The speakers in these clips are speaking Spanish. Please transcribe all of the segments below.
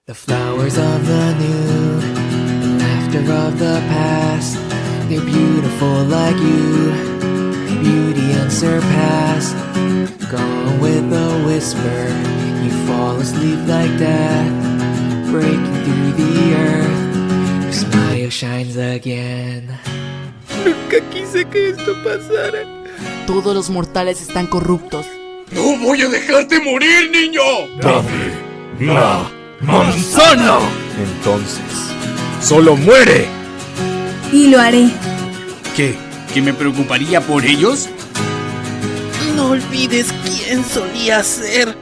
The flowers of the new, the laughter of the past, they're beautiful like you, beauty unsurpassed. Gone with a whisper, you fall asleep like death, breaking through the earth, your smile shines again. Nunca quise que esto pasara. Todos los mortales están corruptos. ¡No voy a dejarte morir, niño! ¡Dame la manzana! Entonces, ¡solo muere! Y lo haré. ¿Qué? ¿Que me preocuparía por ellos? No olvides quién solía ser.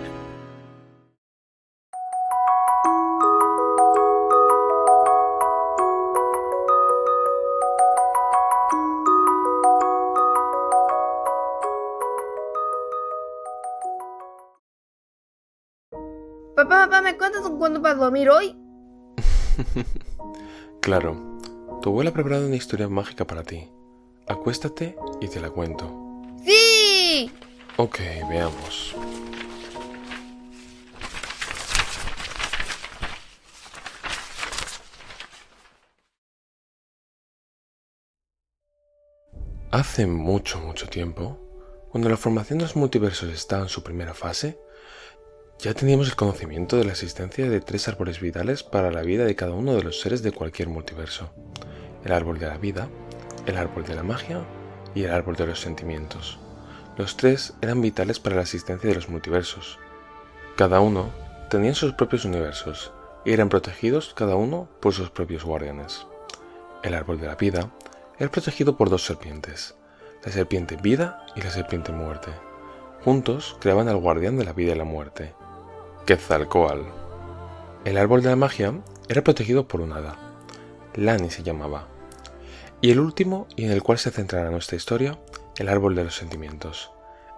Papá, ¿me cuentas un cuento para dormir hoy? Claro, tu abuela ha preparado una historia mágica para ti. Acuéstate y te la cuento. ¡Sí! Ok, veamos. Hace mucho tiempo, cuando la formación de los multiversos estaba en su primera fase, ya teníamos el conocimiento de la existencia de 3 árboles vitales para la vida de cada uno de los seres de cualquier multiverso. El árbol de la vida, el árbol de la magia y el árbol de los sentimientos. Los 3 eran vitales para la existencia de los multiversos. Cada uno tenía sus propios universos y eran protegidos cada uno por sus propios guardianes. El árbol de la vida era protegido por 2 serpientes, la serpiente vida y la serpiente muerte. Juntos creaban al guardián de la vida y la muerte, Quetzalcóatl. El árbol de la magia era protegido por un hada, Lani se llamaba. Y el último, y en el cual se centrará nuestra historia, el árbol de los sentimientos.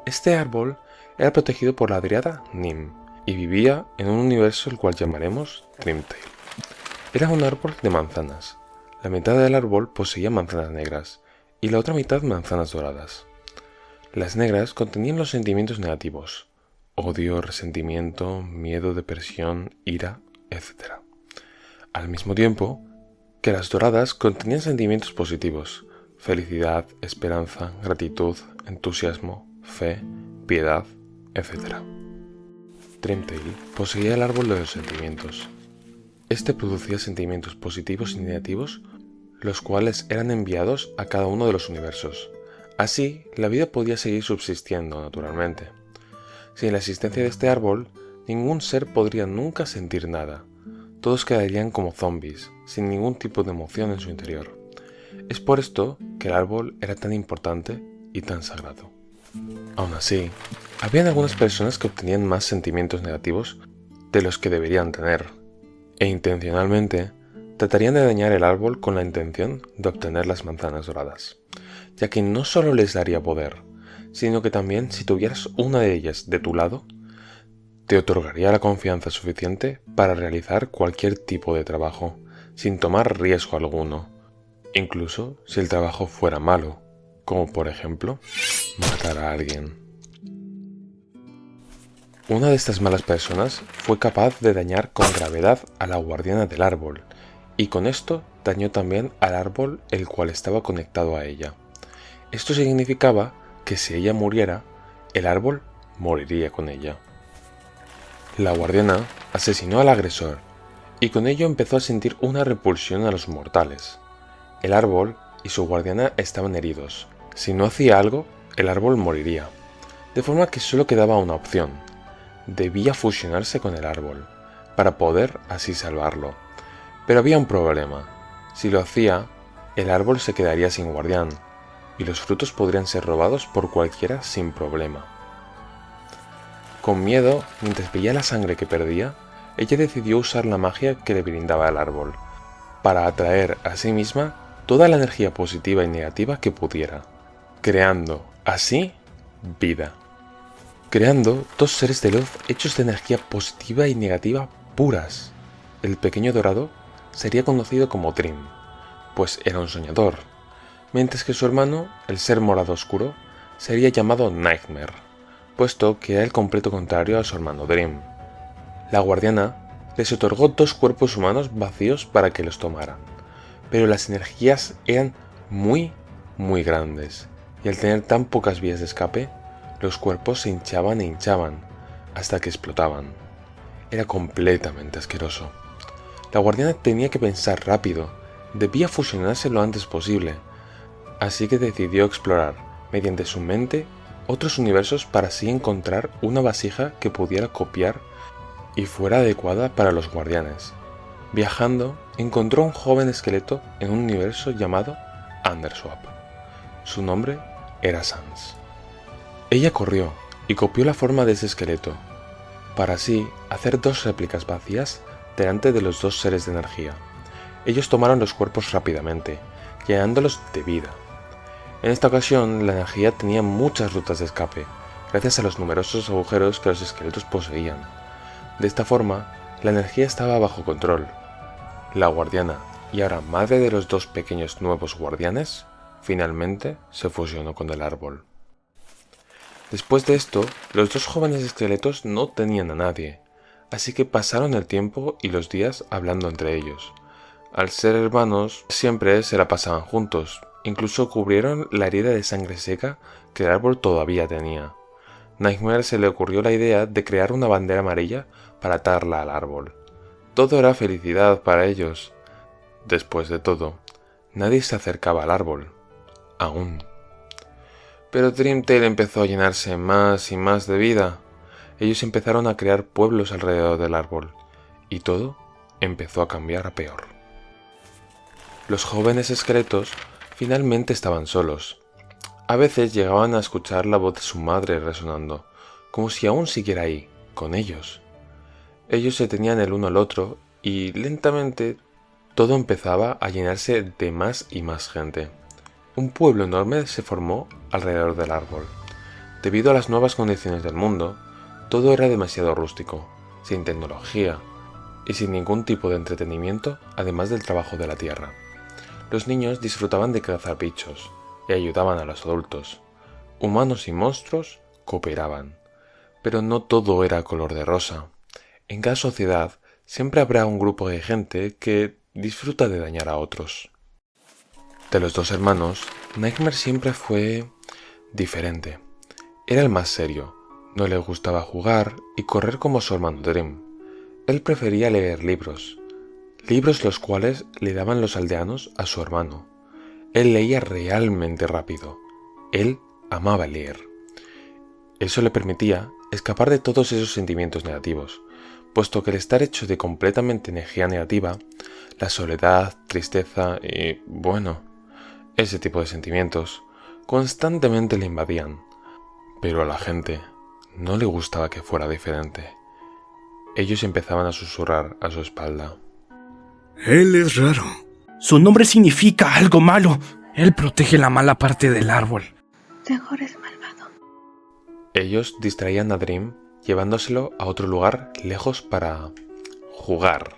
Este árbol era protegido por la dríada Nim, y vivía en un universo el cual llamaremos Dreamtail. Era un árbol de manzanas. La mitad del árbol poseía manzanas negras, y la otra mitad manzanas doradas. Las negras contenían los sentimientos negativos: odio, resentimiento, miedo, depresión, ira, etc. Al mismo tiempo que las doradas contenían sentimientos positivos: felicidad, esperanza, gratitud, entusiasmo, fe, piedad, etc. Dreamtail poseía el árbol de los sentimientos. Este producía sentimientos positivos y negativos, los cuales eran enviados a cada uno de los universos. Así, la vida podía seguir subsistiendo naturalmente. Sin la existencia de este árbol, ningún ser podría nunca sentir nada. Todos quedarían como zombies, sin ningún tipo de emoción en su interior. Es por esto que el árbol era tan importante y tan sagrado. Aún así, habían algunas personas que obtenían más sentimientos negativos de los que deberían tener, e intencionalmente tratarían de dañar el árbol con la intención de obtener las manzanas doradas, ya que no solo les daría poder, sino que también, si tuvieras una de ellas de tu lado, te otorgaría la confianza suficiente para realizar cualquier tipo de trabajo, sin tomar riesgo alguno, incluso si el trabajo fuera malo, como por ejemplo, matar a alguien. Una de estas malas personas fue capaz de dañar con gravedad a la guardiana del árbol, y con esto dañó también al árbol el cual estaba conectado a ella. Esto significaba que si ella muriera, el árbol moriría con ella. La guardiana asesinó al agresor, y con ello empezó a sentir una repulsión a los mortales. El árbol y su guardiana estaban heridos. Si no hacía algo, el árbol moriría, de forma que solo quedaba una opción: debía fusionarse con el árbol, para poder así salvarlo. Pero había un problema: si lo hacía, el árbol se quedaría sin guardián, y los frutos podrían ser robados por cualquiera sin problema. Con miedo, mientras veía la sangre que perdía, ella decidió usar la magia que le brindaba el árbol, para atraer a sí misma toda la energía positiva y negativa que pudiera, creando, así, vida. Creando 2 seres de luz hechos de energía positiva y negativa puras. El pequeño dorado sería conocido como Dream, pues era un soñador, mientras que su hermano, el ser morado oscuro, sería llamado Nightmare, puesto que era el completo contrario a su hermano Dream. La guardiana les otorgó 2 cuerpos humanos vacíos para que los tomaran. Pero las energías eran muy grandes, y al tener tan pocas vías de escape, los cuerpos se hinchaban e hinchaban, hasta que explotaban. Era completamente asqueroso. La guardiana tenía que pensar rápido, debía fusionarse lo antes posible, así que decidió explorar, mediante su mente, otros universos para así encontrar una vasija que pudiera copiar y fuera adecuada para los guardianes. Viajando, encontró a un joven esqueleto en un universo llamado Underswap. Su nombre era Sans. Ella corrió y copió la forma de ese esqueleto, para así hacer 2 réplicas vacías delante de los 2 seres de energía. Ellos tomaron los cuerpos rápidamente, llenándolos de vida. En esta ocasión, la energía tenía muchas rutas de escape, gracias a los numerosos agujeros que los esqueletos poseían. De esta forma, la energía estaba bajo control. La guardiana, y ahora madre de los 2 pequeños nuevos guardianes, finalmente se fusionó con el árbol. Después de esto, los 2 jóvenes esqueletos no tenían a nadie, así que pasaron el tiempo y los días hablando entre ellos. Al ser hermanos, siempre se la pasaban juntos, incluso cubrieron la herida de sangre seca que el árbol todavía tenía. Nightmare se le ocurrió la idea de crear una bandera amarilla para atarla al árbol. Todo era felicidad para ellos. Después de todo, nadie se acercaba al árbol. Aún. Pero Dreamtail empezó a llenarse más y más de vida. Ellos empezaron a crear pueblos alrededor del árbol, y todo empezó a cambiar a peor. Los jóvenes esqueletos finalmente estaban solos. A veces llegaban a escuchar la voz de su madre resonando, como si aún siguiera ahí, con ellos. Ellos se tenían el uno al otro, y lentamente todo empezaba a llenarse de más y más gente. Un pueblo enorme se formó alrededor del árbol. Debido a las nuevas condiciones del mundo, todo era demasiado rústico, sin tecnología y sin ningún tipo de entretenimiento además del trabajo de la tierra. Los niños disfrutaban de cazar bichos y ayudaban a los adultos. Humanos y monstruos cooperaban, pero no todo era color de rosa. En cada sociedad siempre habrá un grupo de gente que disfruta de dañar a otros. De los 2 hermanos, Nightmare siempre fue diferente. Era el más serio, no le gustaba jugar y correr como su hermano Dream. Él prefería leer libros los cuales le daban los aldeanos a su hermano. Él leía realmente rápido. Él amaba leer. Eso le permitía escapar de todos esos sentimientos negativos, puesto que el estar hecho de completamente energía negativa, la soledad, tristeza y, bueno, ese tipo de sentimientos, constantemente le invadían. Pero a la gente no le gustaba que fuera diferente. Ellos empezaban a susurrar a su espalda. Él es raro. Su nombre significa algo malo. Él protege la mala parte del árbol. Mejor es malvado. Ellos distraían a Dream llevándoselo a otro lugar lejos para jugar,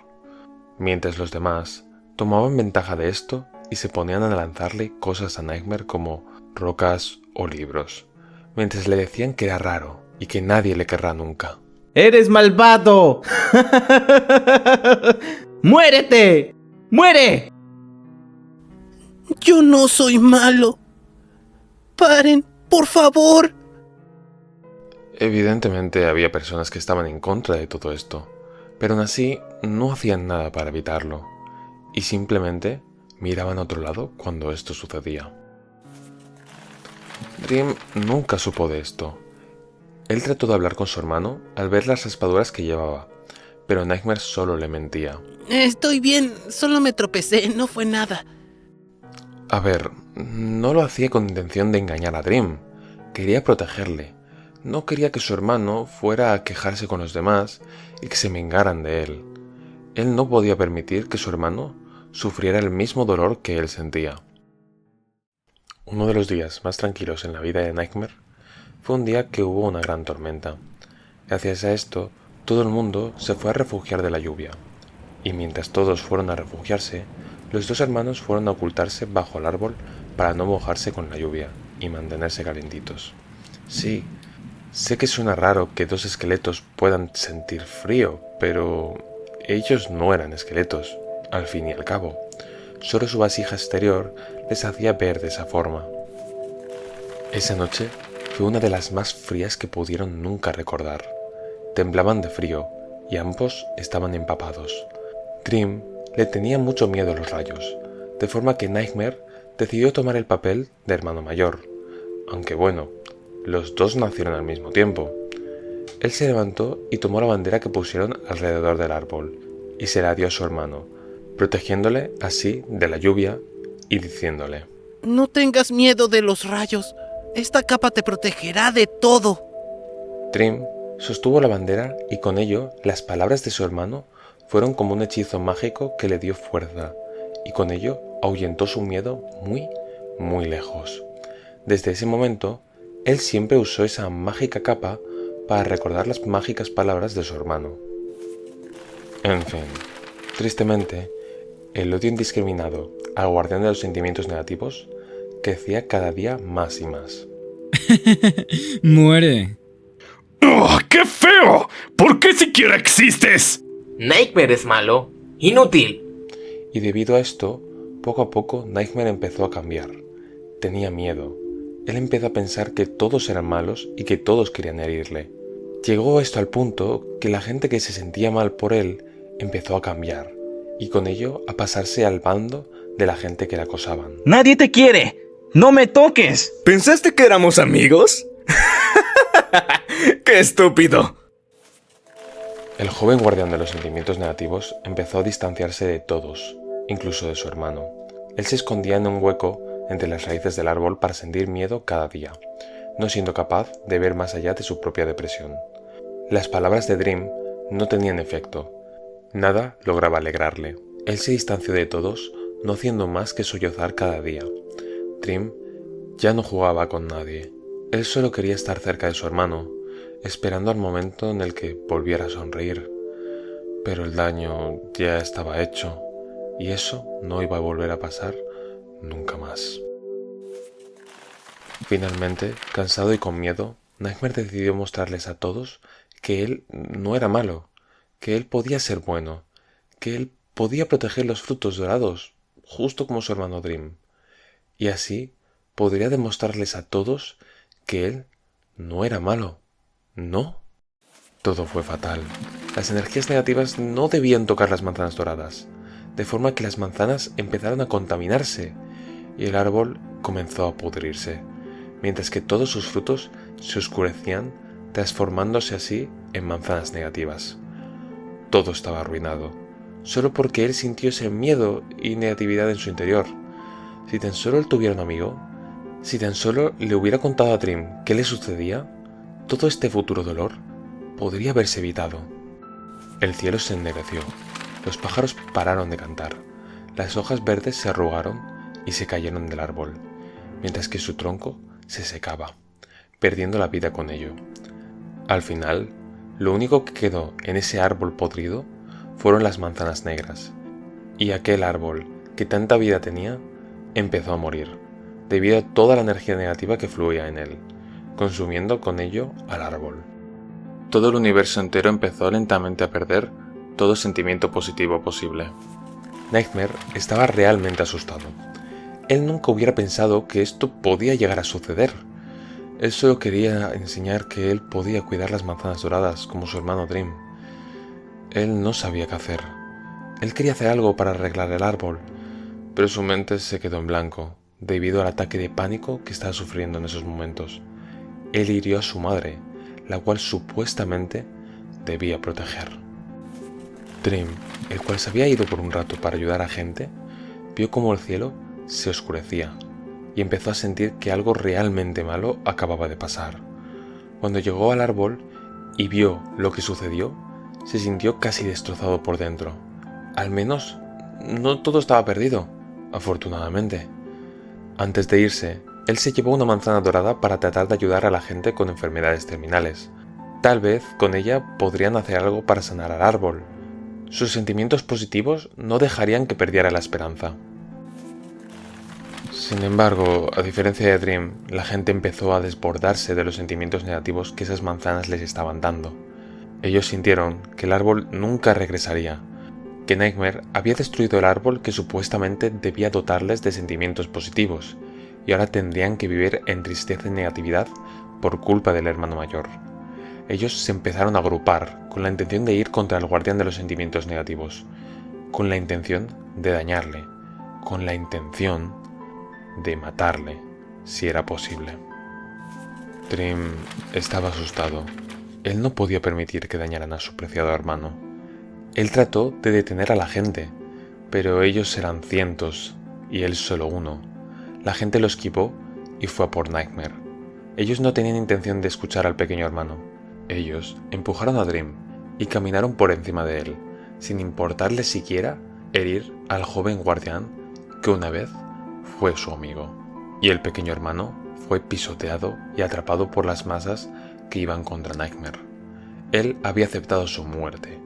mientras los demás tomaban ventaja de esto y se ponían a lanzarle cosas a Nightmare como rocas o libros, mientras le decían que era raro y que nadie le querrá nunca. ¡Eres malvado! ¡Muérete! ¡Muere! Yo no soy malo. Paren, por favor. Evidentemente había personas que estaban en contra de todo esto, pero aún así no hacían nada para evitarlo, y simplemente miraban a otro lado cuando esto sucedía. Dream nunca supo de esto. Él trató de hablar con su hermano al ver las raspaduras que llevaba, pero Nightmare solo le mentía. Estoy bien, solo me tropecé, no fue nada. A ver, no lo hacía con intención de engañar a Dream. Quería protegerle. No quería que su hermano fuera a quejarse con los demás y que se vengaran de él. Él no podía permitir que su hermano sufriera el mismo dolor que él sentía. Uno de los días más tranquilos en la vida de Nightmare fue un día que hubo una gran tormenta. Gracias a esto, todo el mundo se fue a refugiar de la lluvia. Y mientras todos fueron a refugiarse, los 2 hermanos fueron a ocultarse bajo el árbol para no mojarse con la lluvia y mantenerse calentitos. Sí, sé que suena raro que 2 esqueletos puedan sentir frío, pero ellos no eran esqueletos, al fin y al cabo. Solo su vasija exterior les hacía ver de esa forma. Esa noche fue una de las más frías que pudieron nunca recordar. Temblaban de frío y ambos estaban empapados. Dream le tenía mucho miedo a los rayos, de forma que Nightmare decidió tomar el papel de hermano mayor, aunque bueno, los dos nacieron al mismo tiempo. Él se levantó y tomó la bandera que pusieron alrededor del árbol y se la dio a su hermano, protegiéndole así de la lluvia y diciéndole: No tengas miedo de los rayos. Esta capa te protegerá de todo. Dream sostuvo la bandera y con ello las palabras de su hermano fueron como un hechizo mágico que le dio fuerza y con ello ahuyentó su miedo muy, muy lejos. Desde ese momento, él siempre usó esa mágica capa para recordar las mágicas palabras de su hermano. En fin, tristemente, el odio indiscriminado al guardián de los sentimientos negativos crecía cada día más y más. Muere. ¡Oh, qué feo! ¿Por qué siquiera existes? Nightmare es malo. Inútil. Y debido a esto, poco a poco Nightmare empezó a cambiar. Tenía miedo. Él empezó a pensar que todos eran malos y que todos querían herirle. Llegó esto al punto que la gente que se sentía mal por él empezó a cambiar, y con ello a pasarse al bando de la gente que le acosaban. ¡Nadie te quiere! ¡No me toques! ¿Pensaste que éramos amigos? ¡Qué estúpido! El joven guardián de los sentimientos negativos empezó a distanciarse de todos, incluso de su hermano. Él se escondía en un hueco entre las raíces del árbol para sentir miedo cada día, no siendo capaz de ver más allá de su propia depresión. Las palabras de Dream no tenían efecto. Nada lograba alegrarle. Él se distanció de todos, no haciendo más que sollozar cada día. Dream ya no jugaba con nadie. Él solo quería estar cerca de su hermano, esperando al momento en el que volviera a sonreír. Pero el daño ya estaba hecho, y eso no iba a volver a pasar nunca más. Finalmente, cansado y con miedo, Nightmare decidió mostrarles a todos que él no era malo, que él podía ser bueno, que él podía proteger los frutos dorados, justo como su hermano Dream. Y así podría demostrarles a todos que él no era malo. ¿No? Todo fue fatal. Las energías negativas no debían tocar las manzanas doradas, de forma que las manzanas empezaron a contaminarse y el árbol comenzó a pudrirse, mientras que todos sus frutos se oscurecían, transformándose así en manzanas negativas. Todo estaba arruinado, solo porque él sintió ese miedo y negatividad en su interior. Si tan solo él tuviera un amigo, si tan solo le hubiera contado a Dream qué le sucedía, todo este futuro dolor podría haberse evitado. El cielo se ennereció, los pájaros pararon de cantar, las hojas verdes se arrugaron y se cayeron del árbol, mientras que su tronco se secaba, perdiendo la vida con ello. Al final, lo único que quedó en ese árbol podrido fueron las manzanas negras, y aquel árbol, que tanta vida tenía, empezó a morir, debido a toda la energía negativa que fluía en él, consumiendo con ello al árbol. Todo el universo entero empezó lentamente a perder todo sentimiento positivo posible. Nightmare estaba realmente asustado. Él nunca hubiera pensado que esto podía llegar a suceder. Él solo quería enseñar que él podía cuidar las manzanas doradas como su hermano Dream. Él no sabía qué hacer. Él quería hacer algo para arreglar el árbol, pero su mente se quedó en blanco debido al ataque de pánico que estaba sufriendo en esos momentos. Él hirió a su madre, la cual supuestamente debía proteger. Dream, el cual se había ido por un rato para ayudar a gente, vio como el cielo se oscurecía y empezó a sentir que algo realmente malo acababa de pasar. Cuando llegó al árbol y vio lo que sucedió, se sintió casi destrozado por dentro. Al menos, no todo estaba perdido, afortunadamente. Antes de irse, él se llevó una manzana dorada para tratar de ayudar a la gente con enfermedades terminales. Tal vez con ella podrían hacer algo para sanar al árbol. Sus sentimientos positivos no dejarían que perdiera la esperanza. Sin embargo, a diferencia de Dream, la gente empezó a desbordarse de los sentimientos negativos que esas manzanas les estaban dando. Ellos sintieron que el árbol nunca regresaría, que Nightmare había destruido el árbol que supuestamente debía dotarles de sentimientos positivos, y ahora tendrían que vivir en tristeza y negatividad por culpa del hermano mayor. Ellos se empezaron a agrupar con la intención de ir contra el guardián de los sentimientos negativos, con la intención de dañarle, con la intención de matarle, si era posible. Dream estaba asustado. Él no podía permitir que dañaran a su preciado hermano. Él trató de detener a la gente, pero ellos eran cientos y él solo uno. La gente lo esquivó y fue a por Nightmare. Ellos no tenían intención de escuchar al pequeño hermano. Ellos empujaron a Dream y caminaron por encima de él, sin importarle siquiera herir al joven guardián que una vez fue su amigo. Y el pequeño hermano fue pisoteado y atrapado por las masas que iban contra Nightmare. Él había aceptado su muerte.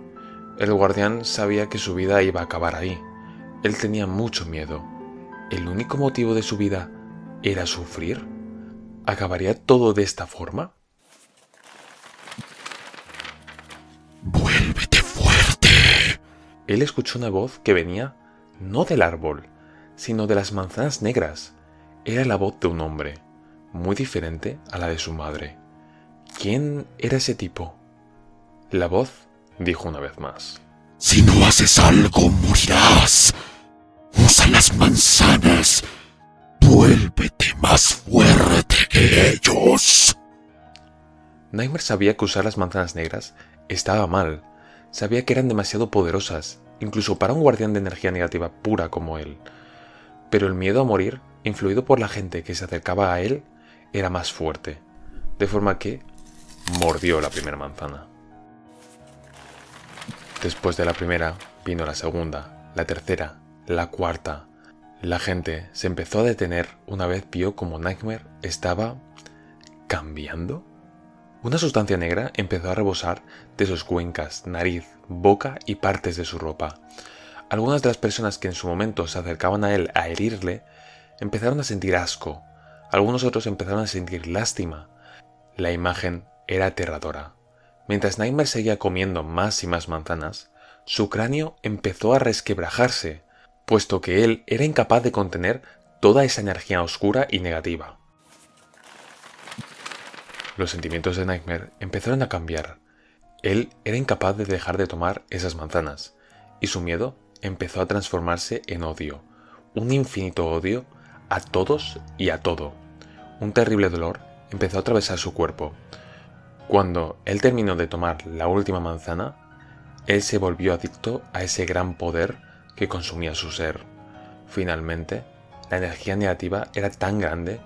El guardián sabía que su vida iba a acabar ahí. Él tenía mucho miedo. ¿El único motivo de su vida era sufrir? ¿Acabaría todo de esta forma? ¡Vuélvete fuerte! Él escuchó una voz que venía no del árbol, sino de las manzanas negras. Era la voz de un hombre, muy diferente a la de su madre. ¿Quién era ese tipo? La voz dijo una vez más: Si no haces algo, morirás. Usa las manzanas. Vuélvete más fuerte que ellos. Nightmare sabía que usar las manzanas negras estaba mal. Sabía que eran demasiado poderosas, incluso para un guardián de energía negativa pura como él. Pero el miedo a morir, influido por la gente que se acercaba a él, era más fuerte, de forma que mordió la primera manzana. Después de la primera, vino la segunda, la tercera, la cuarta. La gente se empezó a detener una vez vio como Nightmare estaba cambiando. Una sustancia negra empezó a rebosar de sus cuencas, nariz, boca y partes de su ropa. Algunas de las personas que en su momento se acercaban a él a herirle empezaron a sentir asco. Algunos otros empezaron a sentir lástima. La imagen era aterradora. Mientras Nightmare seguía comiendo más y más manzanas, su cráneo empezó a resquebrajarse, puesto que él era incapaz de contener toda esa energía oscura y negativa. Los sentimientos de Nightmare empezaron a cambiar. Él era incapaz de dejar de tomar esas manzanas, y su miedo empezó a transformarse en odio, un infinito odio a todos y a todo. Un terrible dolor empezó a atravesar su cuerpo. Cuando él terminó de tomar la última manzana, él se volvió adicto a ese gran poder que consumía su ser. Finalmente, la energía negativa era tan grande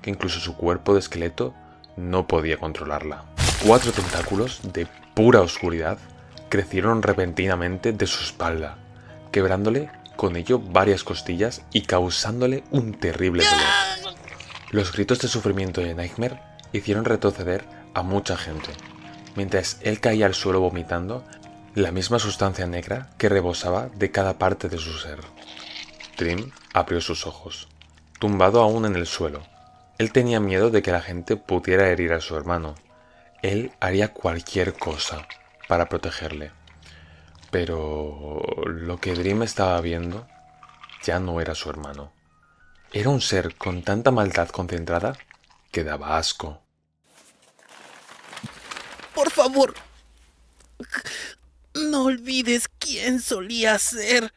que incluso su cuerpo de esqueleto no podía controlarla. 4 tentáculos de pura oscuridad crecieron repentinamente de su espalda, quebrándole con ello varias costillas y causándole un terrible dolor. Los gritos de sufrimiento de Nightmare hicieron retroceder a mucha gente, mientras él caía al suelo vomitando la misma sustancia negra que rebosaba de cada parte de su ser. Dream abrió sus ojos, tumbado aún en el suelo. Él tenía miedo de que la gente pudiera herir a su hermano. Él haría cualquier cosa para protegerle. Pero lo que Dream estaba viendo ya no era su hermano. Era un ser con tanta maldad concentrada que daba asco. Por favor, no olvides quién solía ser.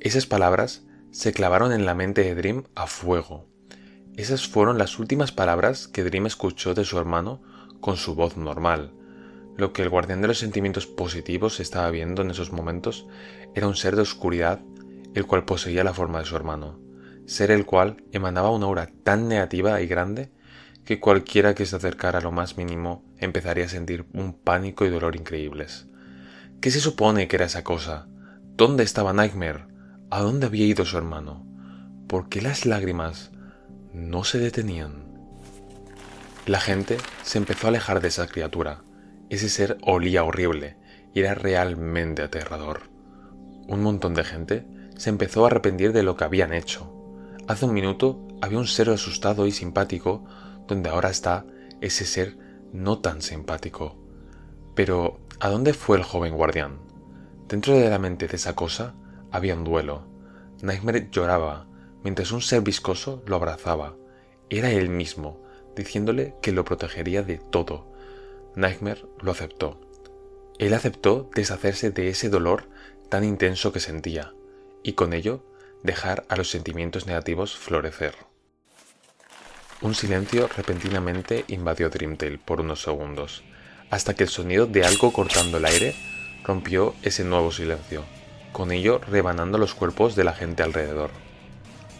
Esas palabras se clavaron en la mente de Dream a fuego. Esas fueron las últimas palabras que Dream escuchó de su hermano con su voz normal. Lo que el guardián de los sentimientos positivos estaba viendo en esos momentos era un ser de oscuridad, el cual poseía la forma de su hermano. Ser el cual emanaba una aura tan negativa y grande que cualquiera que se acercara a lo más mínimo empezaría a sentir un pánico y dolor increíbles. ¿Qué se supone que era esa cosa? ¿Dónde estaba Nightmare? ¿A dónde había ido su hermano? ¿Por qué las lágrimas no se detenían? La gente se empezó a alejar de esa criatura. Ese ser olía horrible y era realmente aterrador. Un montón de gente se empezó a arrepentir de lo que habían hecho. Hace un minuto había un ser asustado y simpático, donde ahora está ese ser no tan simpático. Pero, ¿a dónde fue el joven guardián? Dentro de la mente de esa cosa había un duelo. Nightmare lloraba, mientras un ser viscoso lo abrazaba. Era él mismo, diciéndole que lo protegería de todo. Nightmare lo aceptó. Él aceptó deshacerse de ese dolor tan intenso que sentía, y con ello dejar a los sentimientos negativos florecer. Un silencio repentinamente invadió Dreamtale por unos segundos, hasta que el sonido de algo cortando el aire rompió ese nuevo silencio, con ello rebanando los cuerpos de la gente alrededor.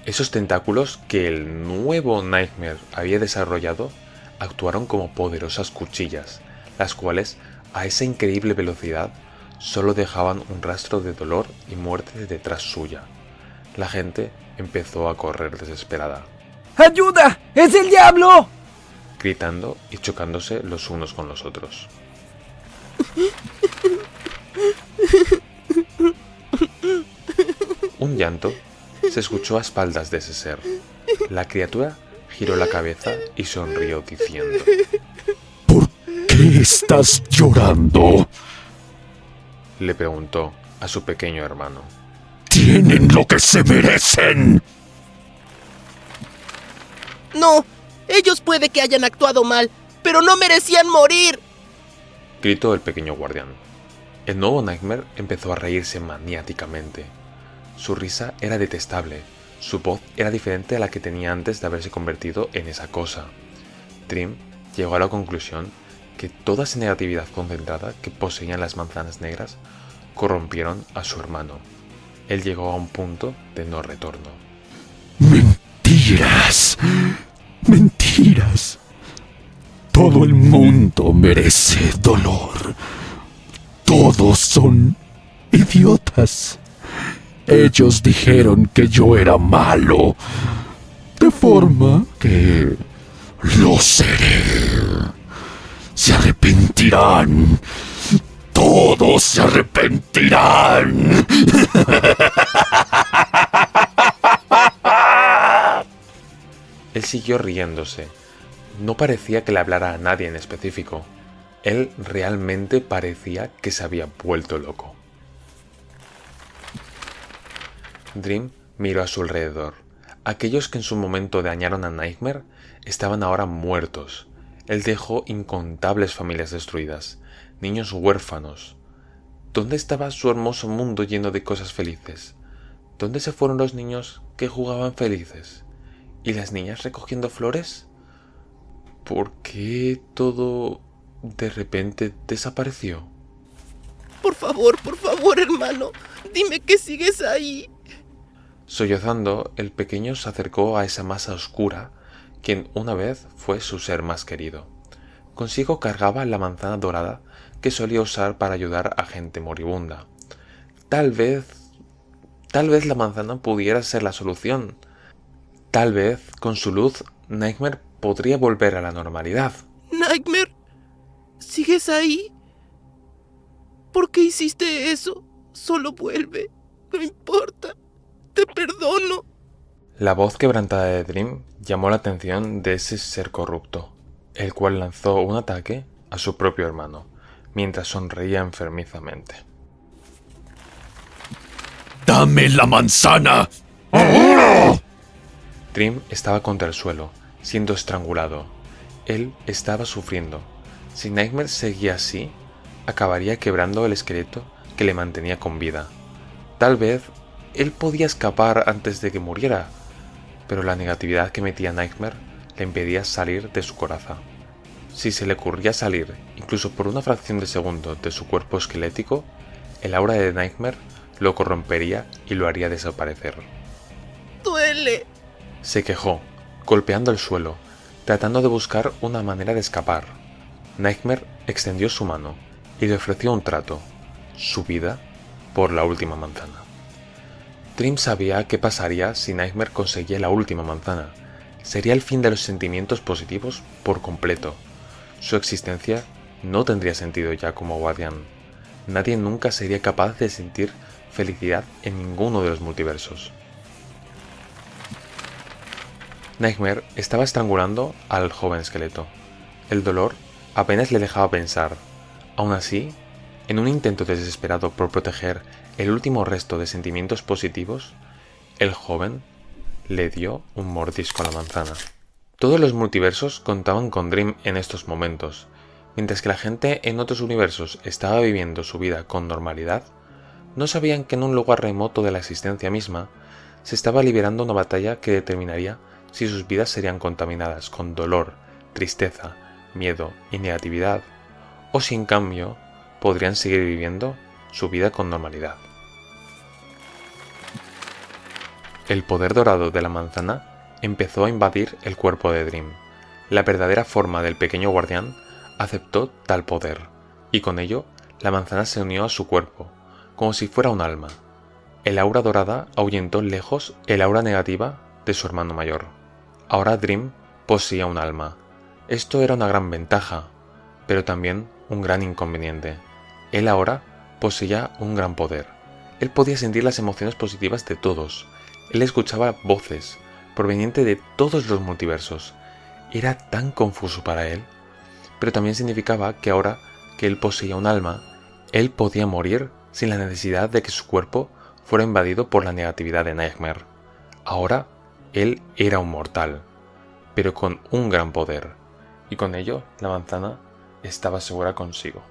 Esos tentáculos que el nuevo Nightmare había desarrollado actuaron como poderosas cuchillas, las cuales, a esa increíble velocidad, solo dejaban un rastro de dolor y muerte detrás suya. La gente empezó a correr desesperada, ¡Ayuda! ¡Es el diablo! gritando y chocándose los unos con los otros. Un llanto se escuchó a espaldas de ese ser. La criatura giró la cabeza y sonrió diciendo: ¿Por qué estás llorando? Le preguntó a su pequeño hermano. ¡Tienen lo que se merecen! No, ellos puede que hayan actuado mal, pero no merecían morir. Gritó el pequeño guardián. El nuevo Nightmare empezó a reírse maniáticamente. Su risa era detestable, su voz era diferente a la que tenía antes de haberse convertido en esa cosa. Dream llegó a la conclusión que toda esa negatividad concentrada que poseían las manzanas negras corrompieron a su hermano. Él llegó a un punto de no retorno. ¡Mentiras! ¡Mentiras! Todo el mundo merece dolor. Todos son idiotas. Ellos dijeron que yo era malo, de forma que lo seré. Se arrepentirán. Todos se arrepentirán. Él siguió riéndose. No parecía que le hablara a nadie en específico. Él realmente parecía que se había vuelto loco. Dream miró a su alrededor. Aquellos que en su momento dañaron a Nightmare estaban ahora muertos. Él dejó incontables familias destruidas, niños huérfanos. ¿Dónde estaba su hermoso mundo lleno de cosas felices? ¿Dónde se fueron los niños que jugaban felices? ¿Y las niñas recogiendo flores? ¿Por qué todo de repente desapareció? Por favor, hermano, dime que sigues ahí. Sollozando, el pequeño se acercó a esa masa oscura, quien una vez fue su ser más querido. Consigo cargaba la manzana dorada que solía usar para ayudar a gente moribunda. Tal vez la manzana pudiera ser la solución. Tal vez, con su luz, Nightmare podría volver a la normalidad. Nightmare, ¿sigues ahí? ¿Por qué hiciste eso? Solo vuelve. No importa. Te perdono. La voz quebrantada de Dream llamó la atención de ese ser corrupto, el cual lanzó un ataque a su propio hermano, mientras sonreía enfermizamente. ¡Dame la manzana! ¡Ahora! Dream estaba contra el suelo, siendo estrangulado. Él estaba sufriendo. Si Nightmare seguía así, acabaría quebrando el esqueleto que le mantenía con vida. Tal vez él podía escapar antes de que muriera, pero la negatividad que metía Nightmare le impedía salir de su coraza. Si se le ocurría salir, incluso por una fracción de segundo, de su cuerpo esquelético, el aura de Nightmare lo corrompería y lo haría desaparecer. ¡Duele! Se quejó, golpeando el suelo, tratando de buscar una manera de escapar. Nightmare extendió su mano y le ofreció un trato, su vida por la última manzana. Dream sabía qué pasaría si Nightmare conseguía la última manzana. Sería el fin de los sentimientos positivos por completo. Su existencia no tendría sentido ya como guardián. Nadie nunca sería capaz de sentir felicidad en ninguno de los multiversos. Nightmare estaba estrangulando al joven esqueleto. El dolor apenas le dejaba pensar. Aún así, En un intento desesperado por proteger el último resto de sentimientos positivos, el joven le dio un mordisco a la manzana. Todos los multiversos contaban con Dream en estos momentos. Mientras que la gente en otros universos estaba viviendo su vida con normalidad, no sabían que en un lugar remoto de la existencia misma se estaba librando una batalla que determinaría si sus vidas serían contaminadas con dolor, tristeza, miedo y negatividad, o si en cambio podrían seguir viviendo su vida con normalidad. El poder dorado de la manzana empezó a invadir el cuerpo de Dream. La verdadera forma del pequeño guardián aceptó tal poder, y con ello la manzana se unió a su cuerpo, como si fuera un alma. El aura dorada ahuyentó lejos el aura negativa de su hermano mayor. Ahora Dream poseía un alma. Esto era una gran ventaja, pero también un gran inconveniente. Él ahora poseía un gran poder. Él podía sentir las emociones positivas de todos. Él escuchaba voces provenientes de todos los multiversos. Era tan confuso para él, pero también significaba que ahora que él poseía un alma, él podía morir sin la necesidad de que su cuerpo fuera invadido por la negatividad de Nightmare. Ahora él era un mortal, pero con un gran poder, y con ello la manzana estaba segura consigo.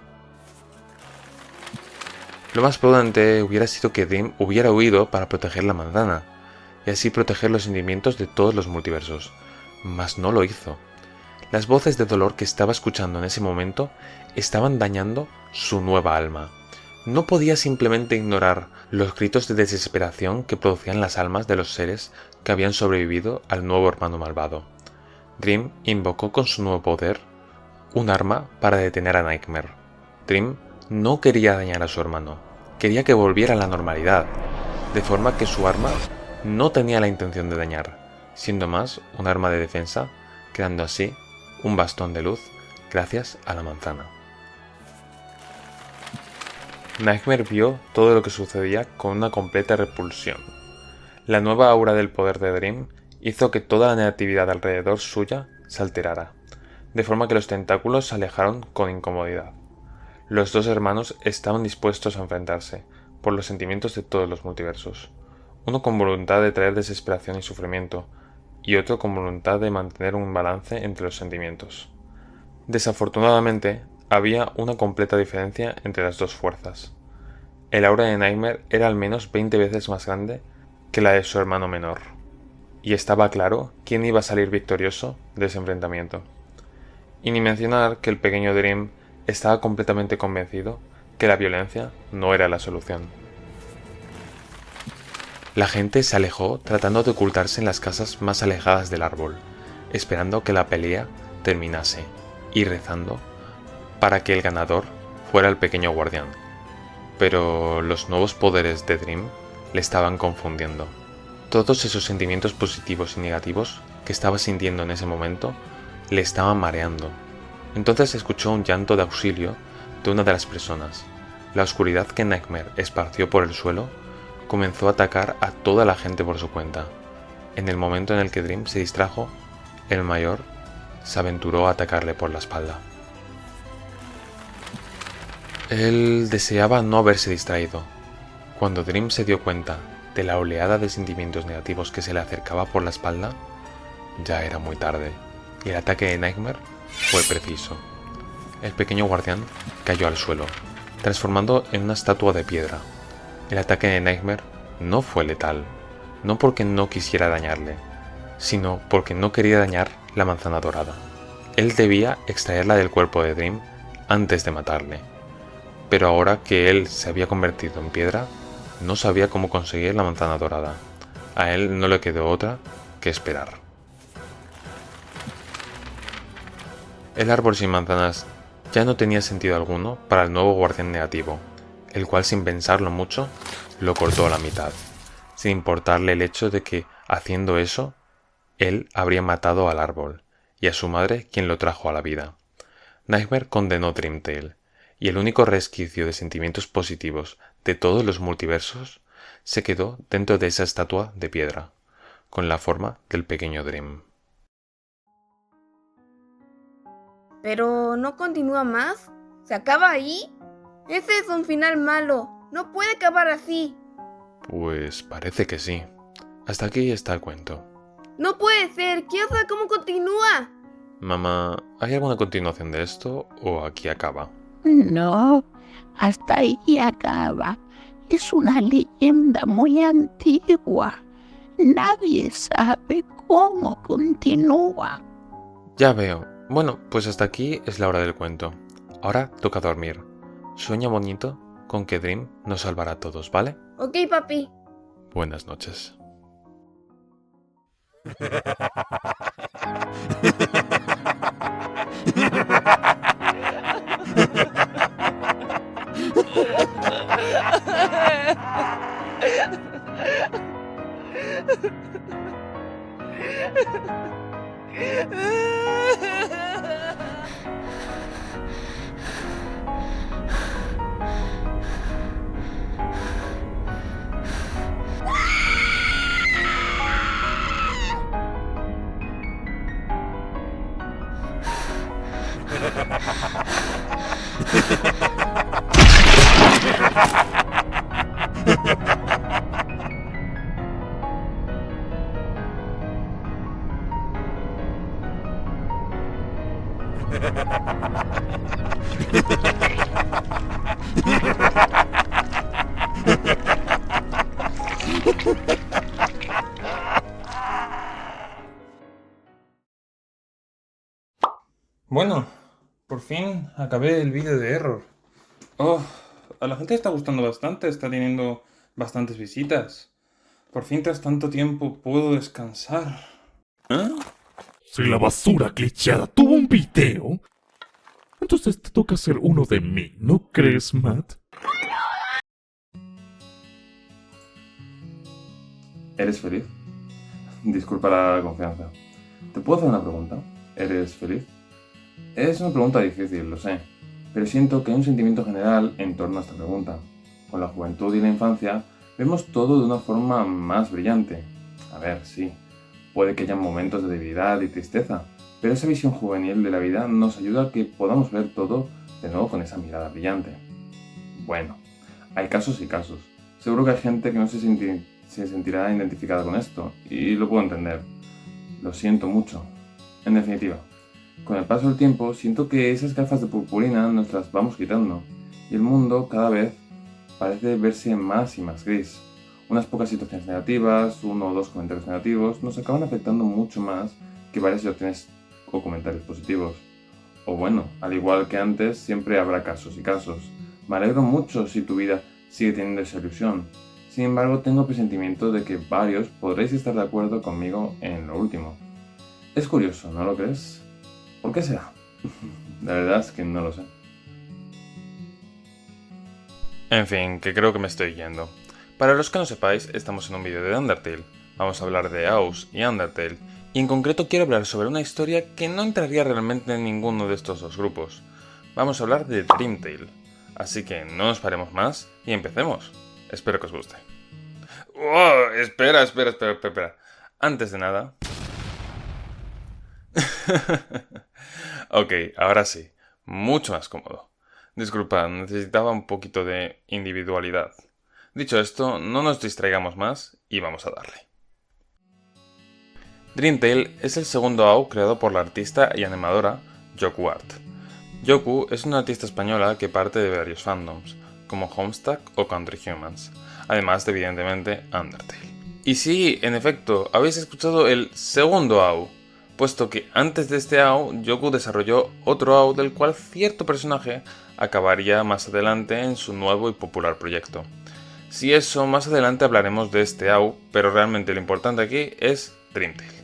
Lo más prudente hubiera sido que Dream hubiera huido para proteger la manzana, y así proteger los sentimientos de todos los multiversos, mas no lo hizo. Las voces de dolor que estaba escuchando en ese momento estaban dañando su nueva alma. No podía simplemente ignorar los gritos de desesperación que producían las almas de los seres que habían sobrevivido al nuevo hermano malvado. Dream invocó con su nuevo poder un arma para detener a Nightmare. Dream no quería dañar a su hermano, quería que volviera a la normalidad, de forma que su arma no tenía la intención de dañar, siendo más un arma de defensa, creando así un bastón de luz gracias a la manzana. Nightmare vio todo lo que sucedía con una completa repulsión. La nueva aura del poder de Dream hizo que toda la negatividad alrededor suya se alterara, de forma que los tentáculos se alejaron con incomodidad. Los dos hermanos estaban dispuestos a enfrentarse, por los sentimientos de todos los multiversos, uno con voluntad de traer desesperación y sufrimiento, y otro con voluntad de mantener un balance entre los sentimientos. Desafortunadamente, había una completa diferencia entre las dos fuerzas. El aura de Nightmare era al menos 20 veces más grande que la de su hermano menor, y estaba claro quién iba a salir victorioso de ese enfrentamiento. Y ni mencionar que el pequeño Dream estaba completamente convencido que la violencia no era la solución. La gente se alejó tratando de ocultarse en las casas más alejadas del árbol, esperando que la pelea terminase y rezando para que el ganador fuera el pequeño guardián. Pero los nuevos poderes de Dream le estaban confundiendo. Todos esos sentimientos positivos y negativos que estaba sintiendo en ese momento le estaban mareando. Entonces escuchó un llanto de auxilio de una de las personas. La oscuridad que Nightmare esparció por el suelo comenzó a atacar a toda la gente por su cuenta. En el momento en el que Dream se distrajo, el mayor se aventuró a atacarle por la espalda. Él deseaba no haberse distraído. Cuando Dream se dio cuenta de la oleada de sentimientos negativos que se le acercaba por la espalda, ya era muy tarde, y el ataque de Nightmare fue preciso. El pequeño guardián cayó al suelo, transformando en una estatua de piedra. El ataque de Nightmare no fue letal, no porque no quisiera dañarle, sino porque no quería dañar la manzana dorada. Él debía extraerla del cuerpo de Dream antes de matarle. Pero ahora que él se había convertido en piedra, no sabía cómo conseguir la manzana dorada. A él no le quedó otra que esperar. El árbol sin manzanas ya no tenía sentido alguno para el nuevo guardián negativo, el cual sin pensarlo mucho lo cortó a la mitad, sin importarle el hecho de que, haciendo eso, él habría matado al árbol y a su madre quien lo trajo a la vida. Nightmare condenó Dreamtail, y el único resquicio de sentimientos positivos de todos los multiversos se quedó dentro de esa estatua de piedra, con la forma del pequeño Dream. Pero no continúa más. ¿Se acaba ahí? Ese es un final malo. No puede acabar así. Pues parece que sí. Hasta aquí está el cuento. No puede ser. Quiero saber cómo continúa. Mamá, ¿hay alguna continuación de esto o aquí acaba? No, hasta ahí acaba. Es una leyenda muy antigua. Nadie sabe cómo continúa. Ya veo. Bueno, pues hasta aquí es la hora del cuento. Ahora toca dormir. Sueña bonito con que Dream nos salvará a todos, ¿vale? Ok, papi. Buenas noches. Bueno, por fin acabé el vídeo de Error. Oh, a la gente le está gustando bastante, está teniendo bastantes visitas. Por fin tras tanto tiempo puedo descansar. ¿Eh? Si la basura glitchada tuvo un video, entonces te toca hacer uno de mí, ¿no crees, Matt? ¿Eres feliz? Disculpa la confianza. ¿Te puedo hacer una pregunta? ¿Eres feliz? Es una pregunta difícil, lo sé, pero siento que hay un sentimiento general en torno a esta pregunta. Con la juventud y la infancia vemos todo de una forma más brillante. A ver, sí, puede que haya momentos de debilidad y tristeza, pero esa visión juvenil de la vida nos ayuda a que podamos ver todo de nuevo con esa mirada brillante. Bueno, hay casos y casos. Seguro que hay gente que no se sentirá identificada con esto, y lo puedo entender. Lo siento mucho. En definitiva, con el paso del tiempo siento que esas gafas de purpurina nos las vamos quitando, y el mundo cada vez parece verse más y más gris. Unas pocas situaciones negativas, uno o dos comentarios negativos, nos acaban afectando mucho más que varias situaciones o comentarios positivos. O bueno, al igual que antes, siempre habrá casos y casos. Me alegro mucho si tu vida sigue teniendo esa ilusión. Sin embargo, tengo presentimiento de que varios podréis estar de acuerdo conmigo en lo último. Es curioso, ¿no lo crees? ¿Por qué será? La verdad es que no lo sé. En fin, que creo que me estoy yendo. Para los que no sepáis, estamos en un vídeo de Undertale. Vamos a hablar de AOS y Undertale, y en concreto quiero hablar sobre una historia que no entraría realmente en ninguno de estos dos grupos. Vamos a hablar de Dream Tale. Así que no nos paremos más y empecemos. Espero que os guste. ¡Oh! Espera. Antes de nada... Ok, ahora sí. Mucho más cómodo. Disculpad, necesitaba un poquito de individualidad. Dicho esto, no nos distraigamos más y vamos a darle. Dream Tale es el segundo AO creado por la artista y animadora Yoku Art. Yoku es una artista española que parte de varios fandoms, como Homestuck o Country Humans, además de evidentemente Undertale. Y sí, en efecto, habéis escuchado el segundo AO, puesto que antes de este AO, Yoku desarrolló otro AO del cual cierto personaje acabaría más adelante en su nuevo y popular proyecto. Si eso, más adelante hablaremos de este AO, pero realmente lo importante aquí es Dream Tale.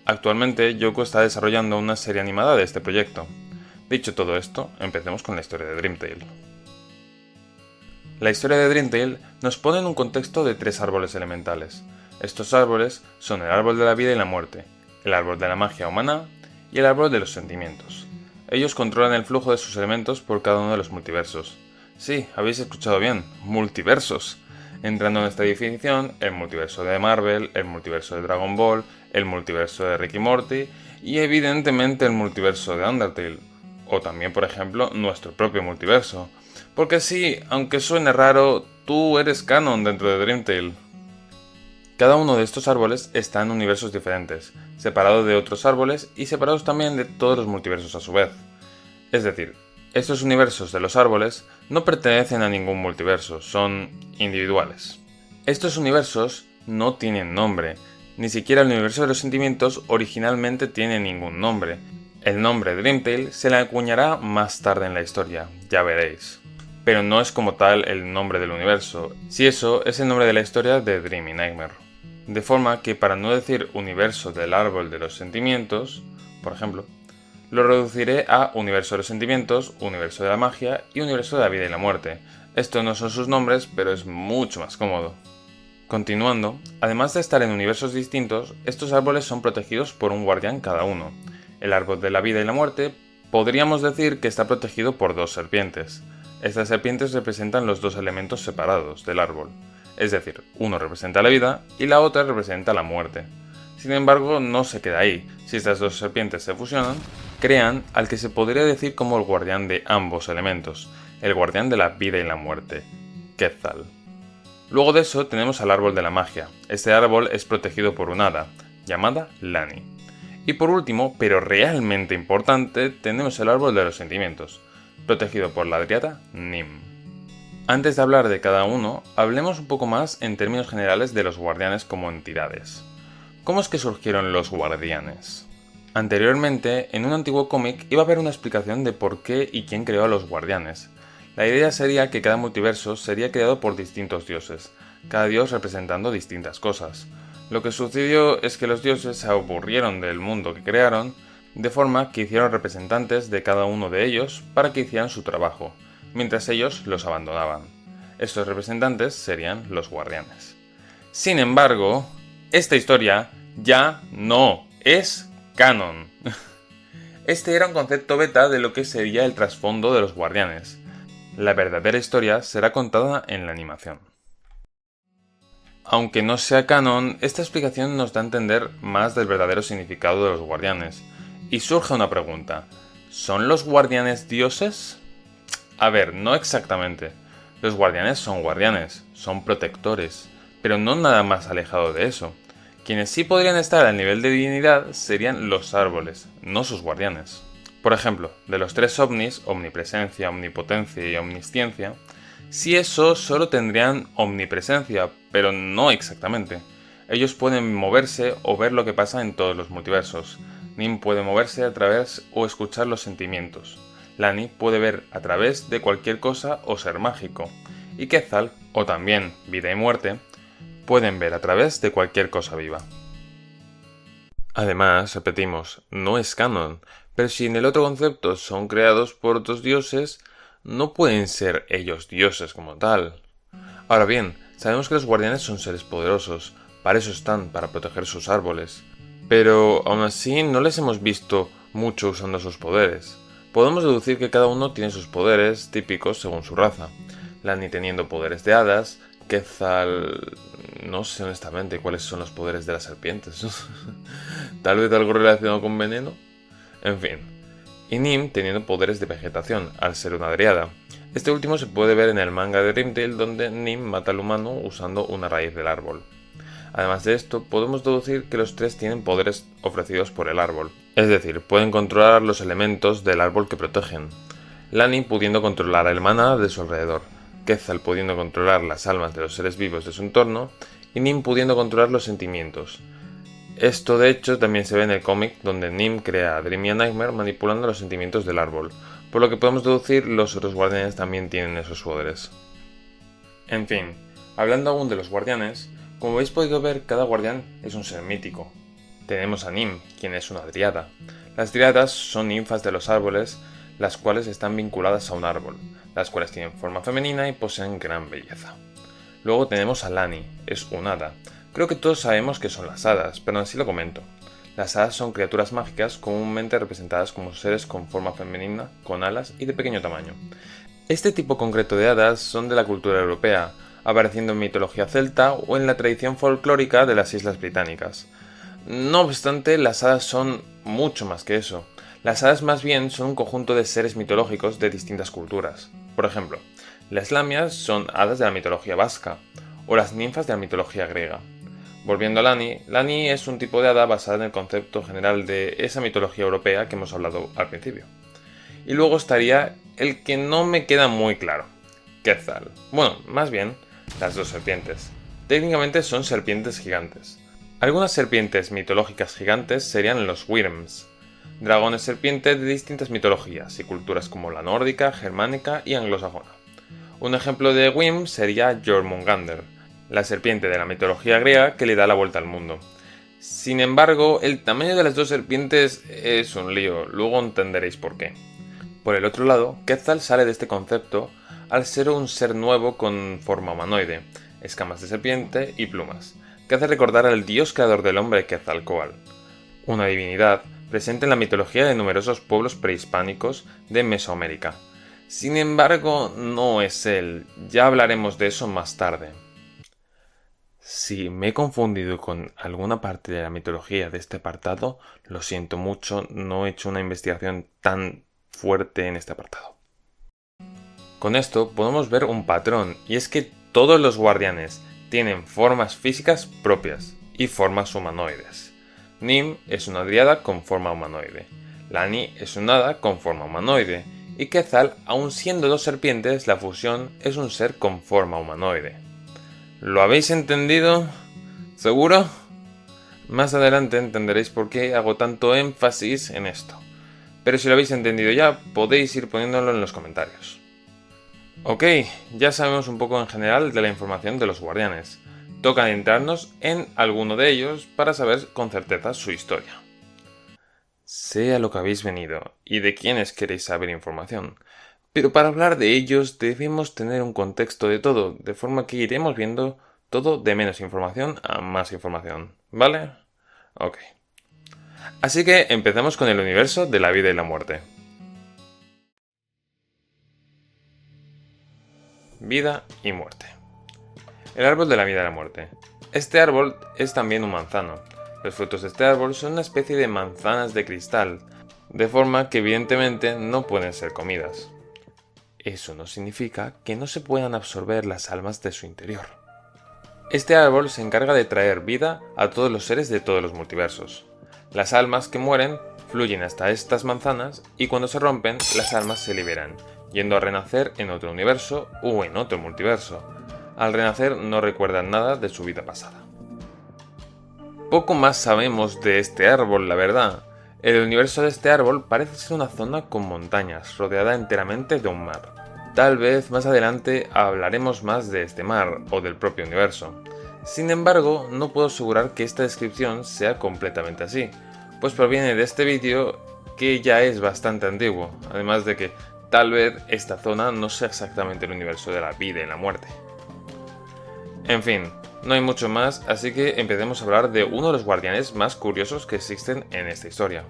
Actualmente, Yoku está desarrollando una serie animada de este proyecto. Dicho todo esto, empecemos con la historia de Dream Tale. La historia de Dream Tale nos pone en un contexto de 3 árboles elementales. Estos árboles son el árbol de la vida y la muerte, el árbol de la magia humana y el árbol de los sentimientos. Ellos controlan el flujo de sus elementos por cada uno de los multiversos. Sí, habéis escuchado bien, multiversos. Entrando en esta definición, el multiverso de Marvel, el multiverso de Dragon Ball, el multiverso de Rick y Morty y evidentemente el multiverso de Undertale. O también, por ejemplo, nuestro propio multiverso, Porque sí, aunque suene raro, tú eres canon dentro de Dream Tale. Cada uno de estos árboles está en universos diferentes, separados de otros árboles y separados también de todos los multiversos a su vez. Es decir, estos universos de los árboles no pertenecen a ningún multiverso, son individuales. Estos universos no tienen nombre, ni siquiera el universo de los sentimientos originalmente tiene ningún nombre. El nombre Dream Tale se le acuñará más tarde en la historia, ya veréis. Pero no es como tal el nombre del universo, si eso es el nombre de la historia de Dream y Nightmare. De forma que para no decir universo del árbol de los sentimientos, por ejemplo, lo reduciré a universo de los sentimientos, universo de la magia y universo de la vida y la muerte. Estos no son sus nombres, pero es mucho más cómodo. Continuando, además de estar en universos distintos, estos árboles son protegidos por un guardián cada uno. El árbol de la vida y la muerte podríamos decir que está protegido por dos serpientes. Estas serpientes representan los dos elementos separados del árbol. Es decir, uno representa la vida y la otra representa la muerte. Sin embargo, no se queda ahí. Si estas dos serpientes se fusionan, crean al que se podría decir como el guardián de ambos elementos, el guardián de la vida y la muerte, Quetzal. Luego de eso tenemos al árbol de la magia. Este árbol es protegido por un hada, llamada Lani. Y por último, pero realmente importante, tenemos el árbol de los sentimientos, protegido por la dríada Nim. Antes de hablar de cada uno, hablemos un poco más en términos generales de los guardianes como entidades. ¿Cómo es que surgieron los guardianes? Anteriormente, en un antiguo cómic iba a haber una explicación de por qué y quién creó a los guardianes. La idea sería que cada multiverso sería creado por distintos dioses, cada dios representando distintas cosas. Lo que sucedió es que los dioses se aburrieron del mundo que crearon, de forma que hicieron representantes de cada uno de ellos para que hicieran su trabajo, mientras ellos los abandonaban. Estos representantes serían los guardianes. Sin embargo, esta historia ya no es canon. Este era un concepto beta de lo que sería el trasfondo de los guardianes. La verdadera historia será contada en la animación. Aunque no sea canon, esta explicación nos da a entender más del verdadero significado de los guardianes. Y surge una pregunta: ¿son los guardianes dioses? A ver, no exactamente. Los guardianes, son protectores, pero no nada más alejado de eso. Quienes sí podrían estar al nivel de divinidad serían los árboles, no sus guardianes. Por ejemplo, de los tres ovnis, omnipresencia, omnipotencia y omnisciencia, si eso solo tendrían omnipresencia, pero no exactamente. Ellos pueden moverse o ver lo que pasa en todos los multiversos. Nim puede moverse a través o escuchar los sentimientos. Lani puede ver a través de cualquier cosa o ser mágico. Y Quetzal, o también vida y muerte, pueden ver a través de cualquier cosa viva. Además, repetimos, no es canon, pero si en el otro concepto son creados por otros dioses, no pueden ser ellos dioses como tal. Ahora bien, sabemos que los guardianes son seres poderosos, para eso están, para proteger sus árboles. Pero aún así no les hemos visto mucho usando sus poderes. Podemos deducir que cada uno tiene sus poderes típicos según su raza. Lani teniendo poderes de hadas, Quetzal... no sé honestamente cuáles son los poderes de las serpientes. Tal vez algo relacionado con veneno. En fin. Y Nim teniendo poderes de vegetación, al ser una dríada. Este último se puede ver en el manga de Dream Tale, donde Nim mata al humano usando una raíz del árbol. Además de esto, podemos deducir que los tres tienen poderes ofrecidos por el árbol. Es decir, pueden controlar los elementos del árbol que protegen. Lani pudiendo controlar el maná de su alrededor. Quetzal pudiendo controlar las almas de los seres vivos de su entorno. Y Nim pudiendo controlar los sentimientos. Esto de hecho también se ve en el cómic donde Nim crea a Dream y a Nightmare manipulando los sentimientos del árbol, por lo que podemos deducir los otros guardianes también tienen esos poderes. En fin, hablando aún de los guardianes, como habéis podido ver, cada guardián es un ser mítico. Tenemos a Nim, quien es una dríada. Las dríadas son ninfas de los árboles, las cuales están vinculadas a un árbol, las cuales tienen forma femenina y poseen gran belleza. Luego tenemos a Lani, es un hada. Creo que todos sabemos que son las hadas, pero así lo comento. Las hadas son criaturas mágicas comúnmente representadas como seres con forma femenina, con alas y de pequeño tamaño. Este tipo concreto de hadas son de la cultura europea, apareciendo en mitología celta o en la tradición folclórica de las Islas Británicas. No obstante, las hadas son mucho más que eso. Las hadas más bien son un conjunto de seres mitológicos de distintas culturas. Por ejemplo, las lamias son hadas de la mitología vasca, o las ninfas de la mitología griega. Volviendo a Lani es un tipo de hada basada en el concepto general de esa mitología europea que hemos hablado al principio. Y luego estaría el que no me queda muy claro, Quetzal. Bueno, más bien, las dos serpientes. Técnicamente son serpientes gigantes. Algunas serpientes mitológicas gigantes serían los Wyrms, dragones serpientes de distintas mitologías y culturas como la nórdica, germánica y anglosajona. Un ejemplo de Wyrm sería Jormungandr, la serpiente de la mitología griega que le da la vuelta al mundo. Sin embargo, el tamaño de las dos serpientes es un lío, luego entenderéis por qué. Por el otro lado, Quetzal sale de este concepto al ser un ser nuevo con forma humanoide, escamas de serpiente y plumas, que hace recordar al dios creador del hombre Quetzalcóatl, una divinidad presente en la mitología de numerosos pueblos prehispánicos de Mesoamérica. Sin embargo, no es él, ya hablaremos de eso más tarde. Si me he confundido con alguna parte de la mitología de este apartado, lo siento mucho, no he hecho una investigación tan fuerte en este apartado. Con esto podemos ver un patrón, y es que todos los guardianes tienen formas físicas propias y formas humanoides. Nim es una dríada con forma humanoide, Lani es una hada con forma humanoide, y Quetzal, aun siendo dos serpientes, la fusión es un ser con forma humanoide. ¿Lo habéis entendido? ¿Seguro? Más adelante entenderéis por qué hago tanto énfasis en esto. Pero si lo habéis entendido ya, podéis ir poniéndolo en los comentarios. Ok, ya sabemos un poco en general de la información de los guardianes. Toca adentrarnos en alguno de ellos para saber con certeza su historia. Sé a lo que habéis venido y de quiénes queréis saber información. Pero para hablar de ellos debemos tener un contexto de todo, de forma que iremos viendo todo de menos información a más información, ¿vale? Ok. Así que empecemos con el universo de la vida y la muerte. Vida y muerte. El árbol de la vida y la muerte. Este árbol es también un manzano. Los frutos de este árbol son una especie de manzanas de cristal, de forma que evidentemente no pueden ser comidas. Eso no significa que no se puedan absorber las almas de su interior. Este árbol se encarga de traer vida a todos los seres de todos los multiversos. Las almas que mueren fluyen hasta estas manzanas y cuando se rompen, las almas se liberan, yendo a renacer en otro universo o en otro multiverso. Al renacer no recuerdan nada de su vida pasada. Poco más sabemos de este árbol, la verdad. El universo de este árbol parece ser una zona con montañas, rodeada enteramente de un mar. Tal vez más adelante hablaremos más de este mar o del propio universo. Sin embargo, no puedo asegurar que esta descripción sea completamente así, pues proviene de este vídeo que ya es bastante antiguo, además de que tal vez esta zona no sea exactamente el universo de la vida y la muerte. En fin, no hay mucho más, así que empecemos a hablar de uno de los guardianes más curiosos que existen en esta historia.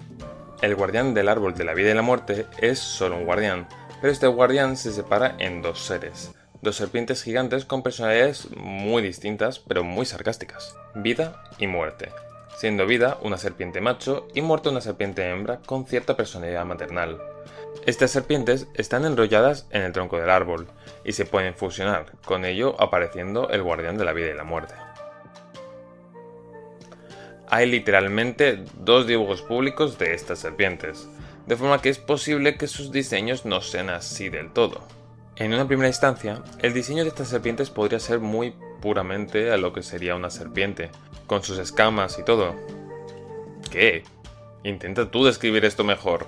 El guardián del árbol de la vida y la muerte es solo un guardián, pero este guardián se separa en dos seres, dos serpientes gigantes con personalidades muy distintas pero muy sarcásticas, vida y muerte, siendo vida una serpiente macho y muerte una serpiente hembra con cierta personalidad maternal. Estas serpientes están enrolladas en el tronco del árbol y se pueden fusionar, con ello apareciendo el guardián de la vida y la muerte. Hay literalmente dos dibujos públicos de estas serpientes, de forma que es posible que sus diseños no sean así del todo. En una primera instancia, el diseño de estas serpientes podría ser muy puramente a lo que sería una serpiente, con sus escamas y todo. ¿Qué? Intenta tú describir esto mejor.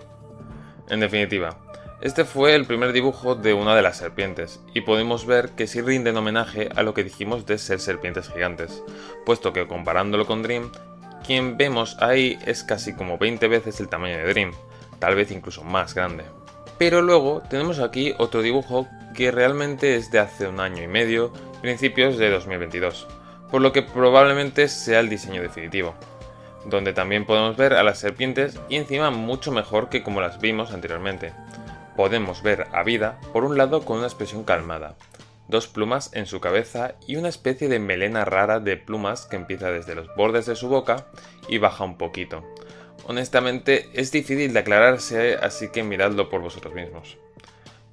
En definitiva, este fue el primer dibujo de una de las serpientes, y podemos ver que sí rinden homenaje a lo que dijimos de ser serpientes gigantes, puesto que comparándolo con Dream, quien vemos ahí es casi como 20 veces el tamaño de Dream, tal vez incluso más grande. Pero luego tenemos aquí otro dibujo que realmente es de hace un año y medio, principios de 2022, por lo que probablemente sea el diseño definitivo, donde también podemos ver a las serpientes y encima mucho mejor que como las vimos anteriormente. Podemos ver a Vida por un lado con una expresión calmada, dos plumas en su cabeza y una especie de melena rara de plumas que empieza desde los bordes de su boca y baja un poquito. Honestamente es difícil de aclararse, así que miradlo por vosotros mismos.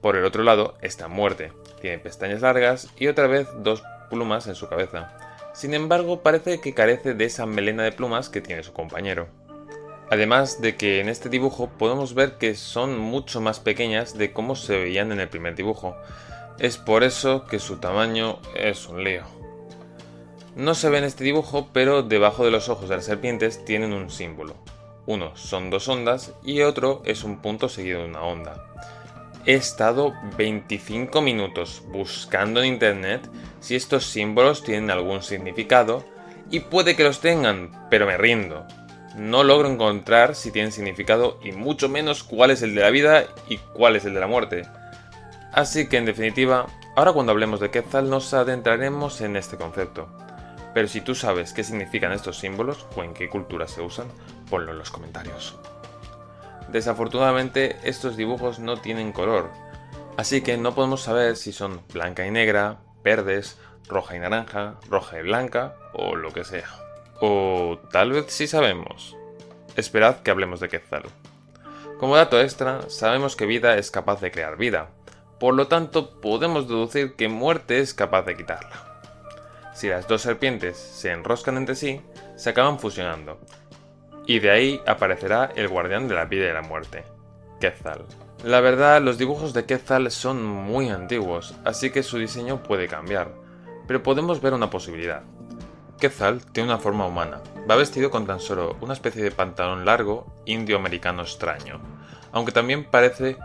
Por el otro lado está Muerte. Tiene pestañas largas y otra vez 2 plumas en su cabeza. Sin embargo, parece que carece de esa melena de plumas que tiene su compañero. Además de que en este dibujo podemos ver que son mucho más pequeñas de cómo se veían en el primer dibujo. Es por eso que su tamaño es un lío. No se ve en este dibujo, pero debajo de los ojos de las serpientes tienen un símbolo. Uno son 2 ondas y otro es un punto seguido de una onda. He estado 25 minutos buscando en internet si estos símbolos tienen algún significado y puede que los tengan, pero me rindo. No logro encontrar si tienen significado y mucho menos cuál es el de la vida y cuál es el de la muerte. Así que en definitiva, ahora cuando hablemos de Quetzal nos adentraremos en este concepto. Pero si tú sabes qué significan estos símbolos o en qué cultura se usan, ponlo en los comentarios. Desafortunadamente estos dibujos no tienen color, así que no podemos saber si son blanca y negra, verdes, roja y naranja, roja y blanca o lo que sea. O tal vez sí sabemos. Esperad que hablemos de Quetzal. Como dato extra, sabemos que vida es capaz de crear vida, por lo tanto podemos deducir que muerte es capaz de quitarla. Si las 2 serpientes se enroscan entre sí, se acaban fusionando, y de ahí aparecerá el guardián de la vida y de la muerte, Quetzal. La verdad, los dibujos de Quetzal son muy antiguos, así que su diseño puede cambiar, pero podemos ver una posibilidad. Quetzal tiene una forma humana, va vestido con tan solo una especie de pantalón largo indio-americano extraño, aunque también parece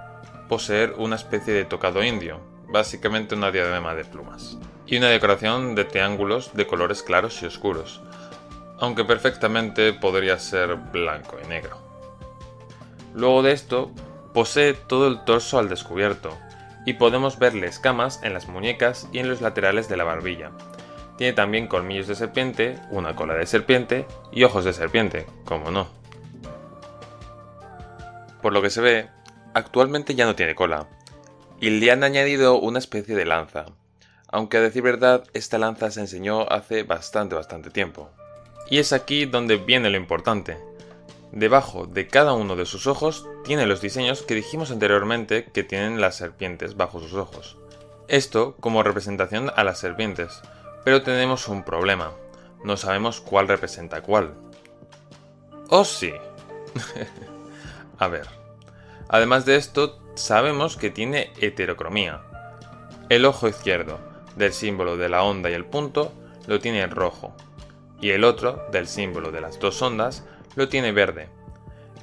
poseer una especie de tocado indio, básicamente una diadema de plumas, y una decoración de triángulos de colores claros y oscuros, aunque perfectamente podría ser blanco y negro. Luego de esto, posee todo el torso al descubierto, y podemos verle escamas en las muñecas y en los laterales de la barbilla. Tiene también colmillos de serpiente, una cola de serpiente y ojos de serpiente, como no. Por lo que se ve, actualmente ya no tiene cola, y le han añadido una especie de lanza, aunque a decir verdad, esta lanza se enseñó hace bastante tiempo. Y es aquí donde viene lo importante. Debajo de cada uno de sus ojos tiene los diseños que dijimos anteriormente que tienen las serpientes bajo sus ojos. Esto como representación a las serpientes, pero tenemos un problema. No sabemos cuál representa cuál. ¡Oh sí! A ver. Además de esto, sabemos que tiene heterocromía. El ojo izquierdo, del símbolo de la onda y el punto, lo tiene rojo, y el otro, del símbolo de las 2 ondas, lo tiene verde.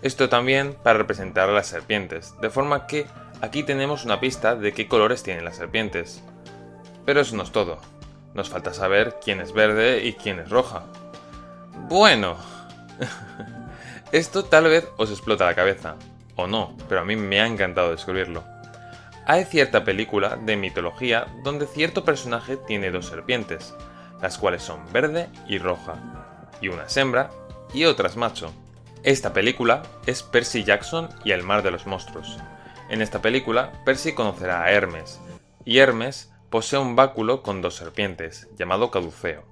Esto también para representar a las serpientes, de forma que aquí tenemos una pista de qué colores tienen las serpientes. Pero eso no es todo. Nos falta saber quién es verde y quién es roja. Bueno, esto tal vez os explota la cabeza, o no, pero a mí me ha encantado descubrirlo. Hay cierta película de mitología donde cierto personaje tiene 2 serpientes, las cuales son verde y roja, y una es hembra y otra es macho. Esta película es Percy Jackson y el mar de los monstruos. En esta película, Percy conocerá a Hermes, y Hermes posee un báculo con 2 serpientes, llamado caduceo.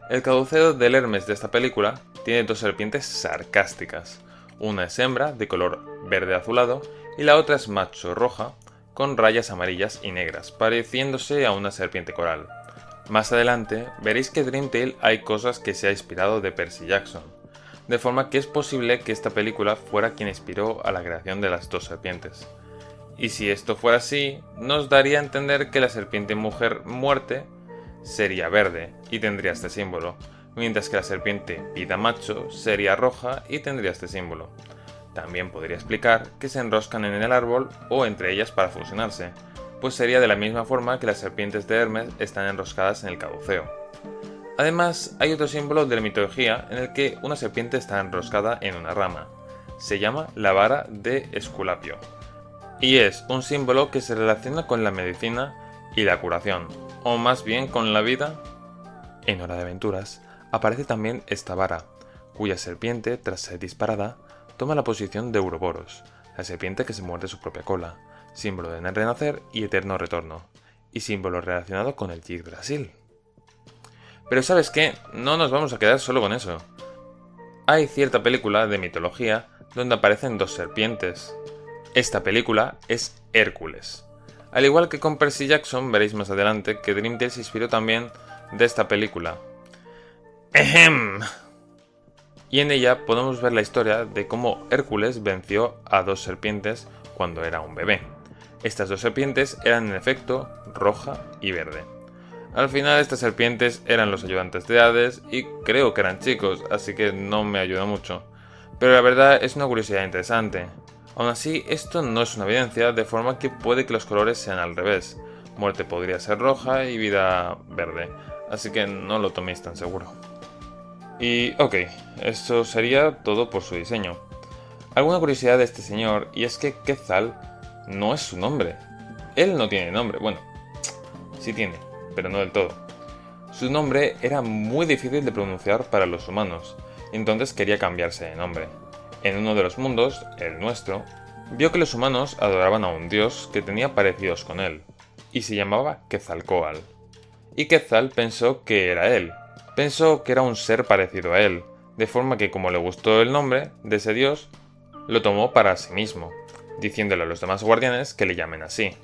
El caduceo del Hermes de esta película tiene 2 serpientes sarcásticas. Una es hembra, de color verde azulado, y la otra es macho, roja, con rayas amarillas y negras, pareciéndose a una serpiente coral. Más adelante veréis que Dream Tale hay cosas que se ha inspirado de Percy Jackson, de forma que es posible que esta película fuera quien inspiró a la creación de las 2 serpientes. Y si esto fuera así, nos daría a entender que la serpiente mujer muerte sería verde y tendría este símbolo, mientras que la serpiente vida macho sería roja y tendría este símbolo. También podría explicar que se enroscan en el árbol o entre ellas para fusionarse, pues sería de la misma forma que las serpientes de Hermes están enroscadas en el caduceo. Además, hay otro símbolo de la mitología en el que una serpiente está enroscada en una rama. Se llama la vara de Esculapio, y es un símbolo que se relaciona con la medicina y la curación, o más bien con la vida. En Hora de Aventuras aparece también esta vara, cuya serpiente, tras ser disparada, toma la posición de Ouroboros, la serpiente que se muerde su propia cola, símbolo de renacer y eterno retorno, y símbolo relacionado con el Yggdrasil. Pero ¿sabes qué? No nos vamos a quedar solo con eso. Hay cierta película de mitología donde aparecen 2 serpientes. Esta película es Hércules. Al igual que con Percy Jackson, veréis más adelante que Dream Tales se inspiró también de esta película. ¡Ejem! Y en ella podemos ver la historia de cómo Hércules venció a 2 serpientes cuando era un bebé. Estas 2 serpientes eran en efecto roja y verde. Al final estas serpientes eran los ayudantes de Hades y creo que eran chicos, así que no me ayuda mucho. Pero la verdad es una curiosidad interesante. Aún así, esto no es una evidencia, de forma que puede que los colores sean al revés. Muerte podría ser roja y vida verde, así que no lo toméis tan seguro. Y ok, esto sería todo por su diseño. Alguna curiosidad de este señor, y es que Quetzal no es su nombre. Él no tiene nombre, bueno, sí tiene, pero no del todo. Su nombre era muy difícil de pronunciar para los humanos, y entonces quería cambiarse de nombre. En uno de los mundos, el nuestro, vio que los humanos adoraban a un dios que tenía parecidos con él, y se llamaba Quetzalcóatl. Y Quetzal pensó que era él. Pensó que era un ser parecido a él, de forma que como le gustó el nombre de ese dios, lo tomó para sí mismo, diciéndole a los demás guardianes que le llamen así.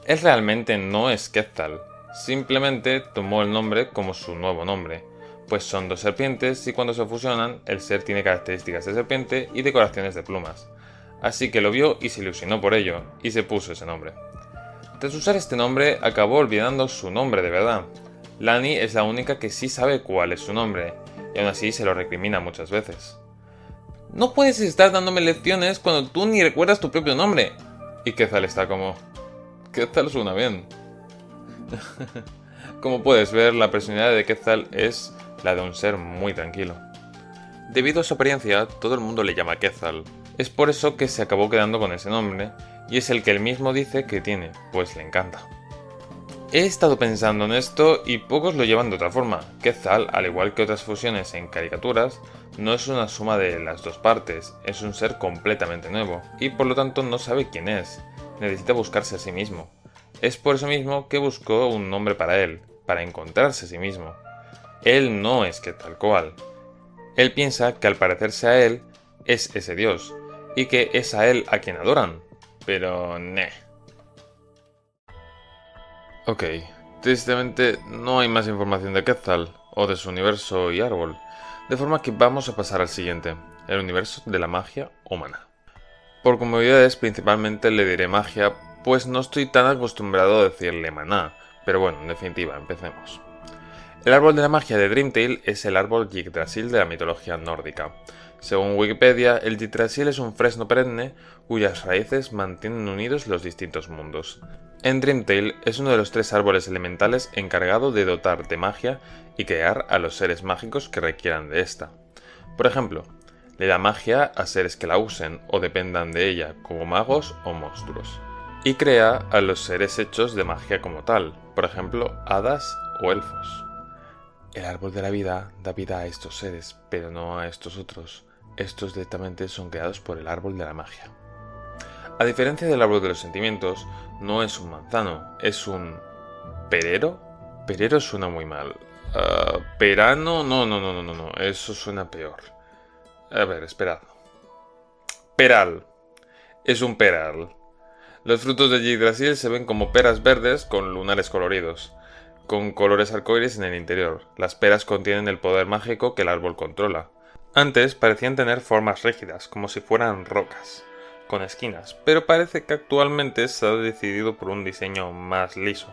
Él realmente no es Quetzal, simplemente tomó el nombre como su nuevo nombre, pues son 2 serpientes y cuando se fusionan, el ser tiene características de serpiente y decoraciones de plumas. Así que lo vio y se ilusionó por ello, y se puso ese nombre. Tras usar este nombre, acabó olvidando su nombre de verdad. Lani es la única que sí sabe cuál es su nombre, y aún así se lo recrimina muchas veces. No puedes estar dándome lecciones cuando tú ni recuerdas tu propio nombre. Y Quetzal está como... Quetzal suena bien. Como puedes ver, la personalidad de Quetzal es la de un ser muy tranquilo. Debido a su apariencia, todo el mundo le llama Quetzal. Es por eso que se acabó quedando con ese nombre, y es el que él mismo dice que tiene, pues le encanta. He estado pensando en esto y pocos lo llevan de otra forma. Quetzal, al igual que otras fusiones en caricaturas, no es una suma de las 2 partes, es un ser completamente nuevo, y por lo tanto no sabe quién es, necesita buscarse a sí mismo. Es por eso mismo que buscó un nombre para él, para encontrarse a sí mismo. Él no es Quetzalcóatl. Él piensa que al parecerse a él, es ese dios, y que es a él a quien adoran, pero ne. Ok, tristemente no hay más información de Quetzal, o de su universo y árbol, de forma que vamos a pasar al siguiente, el universo de la magia humana. Por comodidades principalmente le diré magia, pues no estoy tan acostumbrado a decirle maná, pero bueno, en definitiva, empecemos. El árbol de la magia de Dream Tale es el árbol Yggdrasil de la mitología nórdica. Según Wikipedia, el Yggdrasil es un fresno perenne cuyas raíces mantienen unidos los distintos mundos. En Dream Tale es uno de los 3 árboles elementales encargado de dotar de magia y crear a los seres mágicos que requieran de esta. Por ejemplo, le da magia a seres que la usen o dependan de ella, como magos o monstruos. Y crea a los seres hechos de magia como tal, por ejemplo, hadas o elfos. El árbol de la vida da vida a estos seres, pero no a estos otros. Estos directamente son creados por el árbol de la magia. A diferencia del árbol de los sentimientos, no es un manzano, es un... ¿perero? Perero suena muy mal. ¿Perano? No, eso suena peor. A ver, esperad. Peral. Es un peral. Los frutos de Yggdrasil se ven como peras verdes con lunares coloridos, con colores arcoíris en el interior. Las peras contienen el poder mágico que el árbol controla. Antes parecían tener formas rígidas, como si fueran rocas, con esquinas, pero parece que actualmente se ha decidido por un diseño más liso.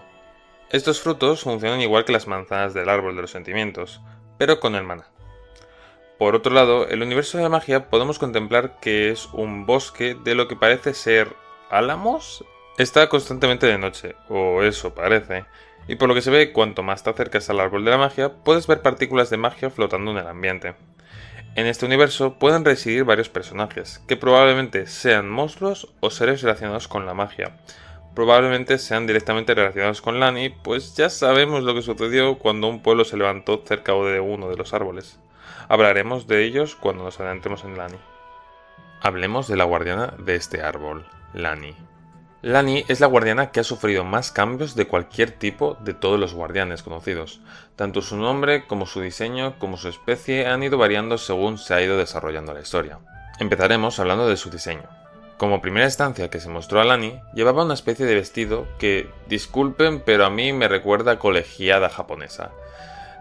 Estos frutos funcionan igual que las manzanas del árbol de los sentimientos, pero con el maná. Por otro lado, el universo de la magia podemos contemplar que es un bosque de lo que parece ser álamos. Está constantemente de noche, o eso parece, y por lo que se ve, cuanto más te acercas al árbol de la magia, puedes ver partículas de magia flotando en el ambiente. En este universo pueden residir varios personajes, que probablemente sean monstruos o seres relacionados con la magia. Probablemente sean directamente relacionados con Lani, pues ya sabemos lo que sucedió cuando un pueblo se levantó cerca de uno de los árboles. Hablaremos de ellos cuando nos adentremos en Lani. Hablemos de la guardiana de este árbol, Lani. Lani es la guardiana que ha sufrido más cambios de cualquier tipo de todos los guardianes conocidos. Tanto su nombre, como su diseño, como su especie han ido variando según se ha ido desarrollando la historia. Empezaremos hablando de su diseño. Como primera estancia que se mostró a Lani, llevaba una especie de vestido que, disculpen, pero a mí me recuerda a colegiada japonesa.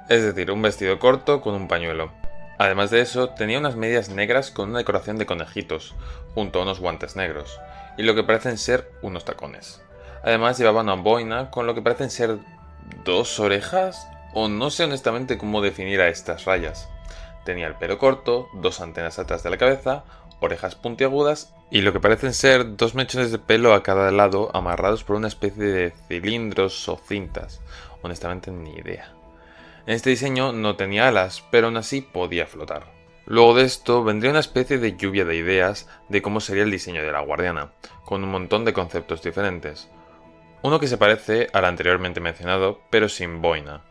Es decir, un vestido corto con un pañuelo. Además de eso, tenía unas medias negras con una decoración de conejitos, junto a unos guantes negros, y lo que parecen ser unos tacones. Además llevaba una boina con lo que parecen ser 2 orejas, o no sé honestamente cómo definir a estas rayas. Tenía el pelo corto, 2 antenas atrás de la cabeza, orejas puntiagudas y lo que parecen ser 2 mechones de pelo a cada lado amarrados por una especie de cilindros o cintas. Honestamente ni idea. En este diseño no tenía alas, pero aún así podía flotar. Luego de esto vendría una especie de lluvia de ideas de cómo sería el diseño de la guardiana, con un montón de conceptos diferentes. Uno que se parece al anteriormente mencionado, pero sin boina.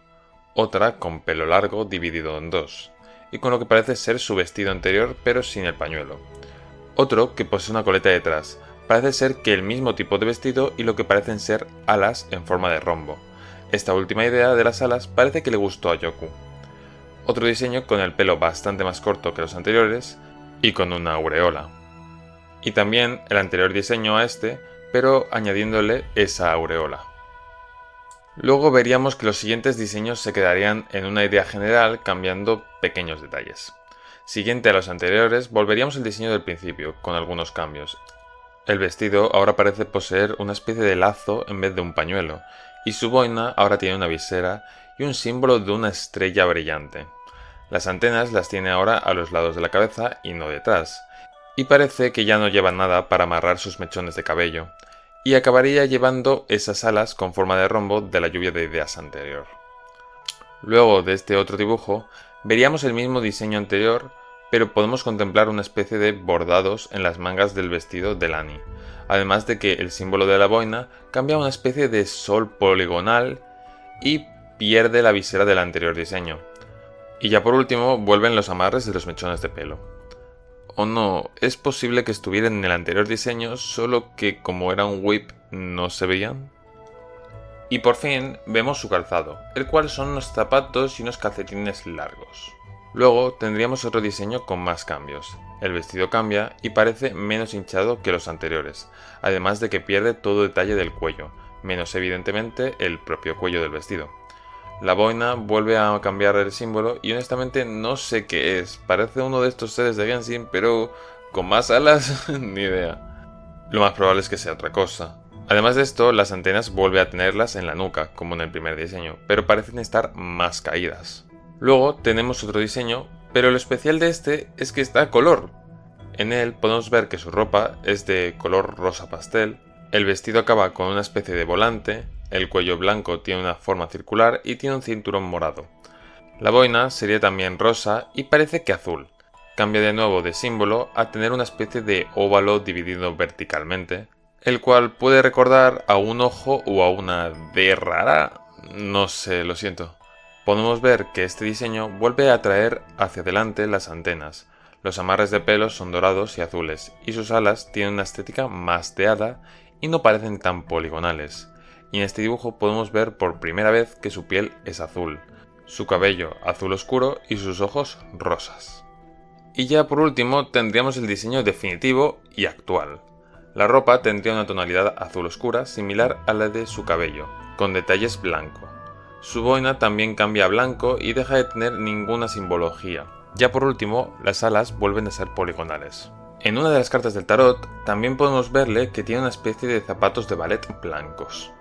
Otra con pelo largo dividido en 2, y con lo que parece ser su vestido anterior, pero sin el pañuelo. Otro que posee una coleta detrás, parece ser que el mismo tipo de vestido y lo que parecen ser alas en forma de rombo. Esta última idea de las alas parece que le gustó a Yoku. Otro diseño con el pelo bastante más corto que los anteriores y con una aureola. Y también el anterior diseño a este, pero añadiéndole esa aureola. Luego veríamos que los siguientes diseños se quedarían en una idea general cambiando pequeños detalles. Siguiente a los anteriores, volveríamos al diseño del principio, con algunos cambios. El vestido ahora parece poseer una especie de lazo en vez de un pañuelo, y su boina ahora tiene una visera y un símbolo de una estrella brillante. Las antenas las tiene ahora a los lados de la cabeza y no detrás, y parece que ya no lleva nada para amarrar sus mechones de cabello, y acabaría llevando esas alas con forma de rombo de la lluvia de ideas anterior. Luego de este otro dibujo, veríamos el mismo diseño anterior, pero podemos contemplar una especie de bordados en las mangas del vestido de Lani, además de que el símbolo de la boina cambia a una especie de sol poligonal y pierde la visera del anterior diseño. Y ya por último vuelven los amarres de los mechones de pelo. O no, es posible que estuvieran en el anterior diseño, solo que como era un whip no se veían. Y por fin vemos su calzado, el cual son unos zapatos y unos calcetines largos. Luego tendríamos otro diseño con más cambios. El vestido cambia y parece menos hinchado que los anteriores, además de que pierde todo detalle del cuello, menos evidentemente el propio cuello del vestido. La boina vuelve a cambiar el símbolo y honestamente no sé qué es, parece uno de estos seres de Genshin, pero con más alas, ni idea. Lo más probable es que sea otra cosa. Además de esto, las antenas vuelve a tenerlas en la nuca, como en el primer diseño, pero parecen estar más caídas. Luego tenemos otro diseño, pero lo especial de este es que está a color. En él podemos ver que su ropa es de color rosa pastel, el vestido acaba con una especie de volante, el cuello blanco tiene una forma circular y tiene un cinturón morado. La boina sería también rosa y parece que azul. Cambia de nuevo de símbolo a tener una especie de óvalo dividido verticalmente, el cual puede recordar a un ojo o a una D rara, no sé, lo siento. Podemos ver que este diseño vuelve a traer hacia adelante las antenas. Los amarres de pelos son dorados y azules, y sus alas tienen una estética más de hada y no parecen tan poligonales. Y en este dibujo podemos ver por primera vez que su piel es azul, su cabello azul oscuro y sus ojos rosas. Y ya por último tendríamos el diseño definitivo y actual. La ropa tendría una tonalidad azul oscura similar a la de su cabello, con detalles blanco. Su boina también cambia a blanco y deja de tener ninguna simbología. Ya por último, las alas vuelven a ser poligonales. En una de las cartas del tarot también podemos verle que tiene una especie de zapatos de ballet blancos.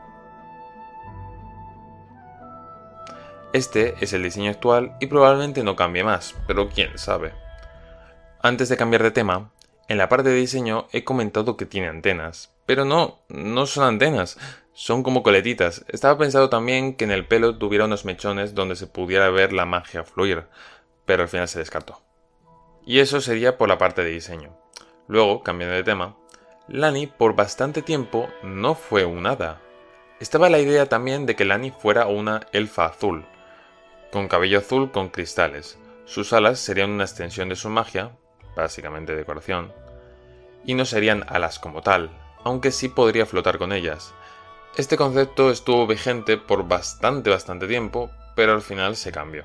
Este es el diseño actual y probablemente no cambie más, pero quién sabe. Antes de cambiar de tema, en la parte de diseño he comentado que tiene antenas, pero no son antenas, son como coletitas. Estaba pensado también que en el pelo tuviera unos mechones donde se pudiera ver la magia fluir, pero al final se descartó. Y eso sería por la parte de diseño. Luego, cambiando de tema, Lani por bastante tiempo no fue un hada. Estaba la idea también de que Lani fuera una elfa azul, con cabello azul con cristales. Sus alas serían una extensión de su magia, básicamente decoración, y no serían alas como tal, aunque sí podría flotar con ellas. Este concepto estuvo vigente por bastante tiempo, pero al final se cambió.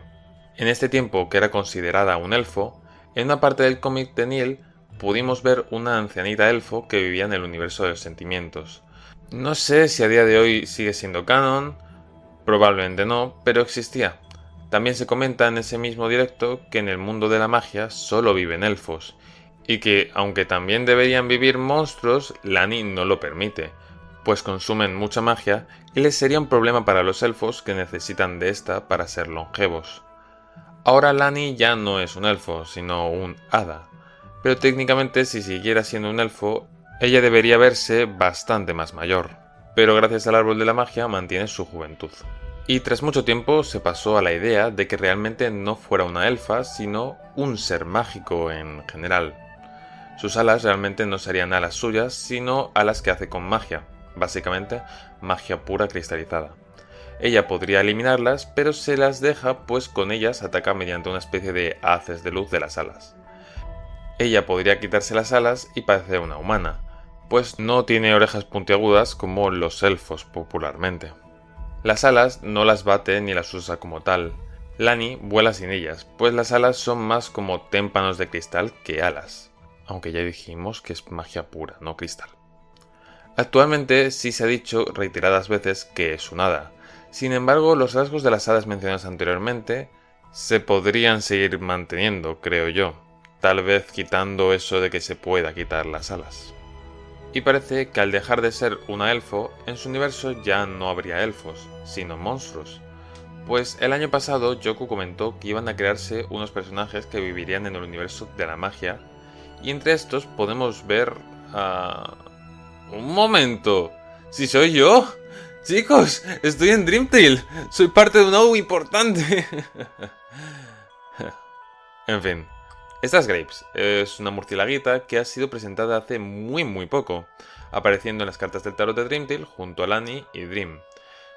En este tiempo que era considerada un elfo, en una parte del cómic de Neil pudimos ver una ancianita elfo que vivía en el universo de los sentimientos. No sé si a día de hoy sigue siendo canon, probablemente no, pero existía. También se comenta en ese mismo directo que en el mundo de la magia solo viven elfos, y que, aunque también deberían vivir monstruos, Lani no lo permite, pues consumen mucha magia y les sería un problema para los elfos que necesitan de esta para ser longevos. Ahora Lani ya no es un elfo, sino un hada, pero técnicamente si siguiera siendo un elfo, ella debería verse bastante más mayor, pero gracias al árbol de la magia mantiene su juventud. Y tras mucho tiempo se pasó a la idea de que realmente no fuera una elfa, sino un ser mágico en general. Sus alas realmente no serían alas suyas, sino alas que hace con magia, básicamente magia pura cristalizada. Ella podría eliminarlas, pero se las deja pues con ellas ataca mediante una especie de haces de luz de las alas. Ella podría quitarse las alas y parecer una humana, pues no tiene orejas puntiagudas como los elfos popularmente. Las alas no las bate ni las usa como tal. Lani vuela sin ellas, pues las alas son más como témpanos de cristal que alas, aunque ya dijimos que es magia pura, no cristal. Actualmente sí se ha dicho reiteradas veces que es un hada. Sin embargo, los rasgos de las hadas mencionadas anteriormente se podrían seguir manteniendo, creo yo, tal vez quitando eso de que se pueda quitar las alas. Y parece que al dejar de ser una elfo, en su universo ya no habría elfos, sino monstruos. Pues el año pasado Yoku comentó que iban a crearse unos personajes que vivirían en el universo de la magia, y entre estos podemos ver a... ¡Un momento! ¿Si soy yo? Chicos, estoy en Dream Tale, soy parte de un OU importante. En fin. Esta es Grapes, es una murcielaguita que ha sido presentada hace muy poco, apareciendo en las cartas del tarot de Dream Tale junto a Lani y Dream.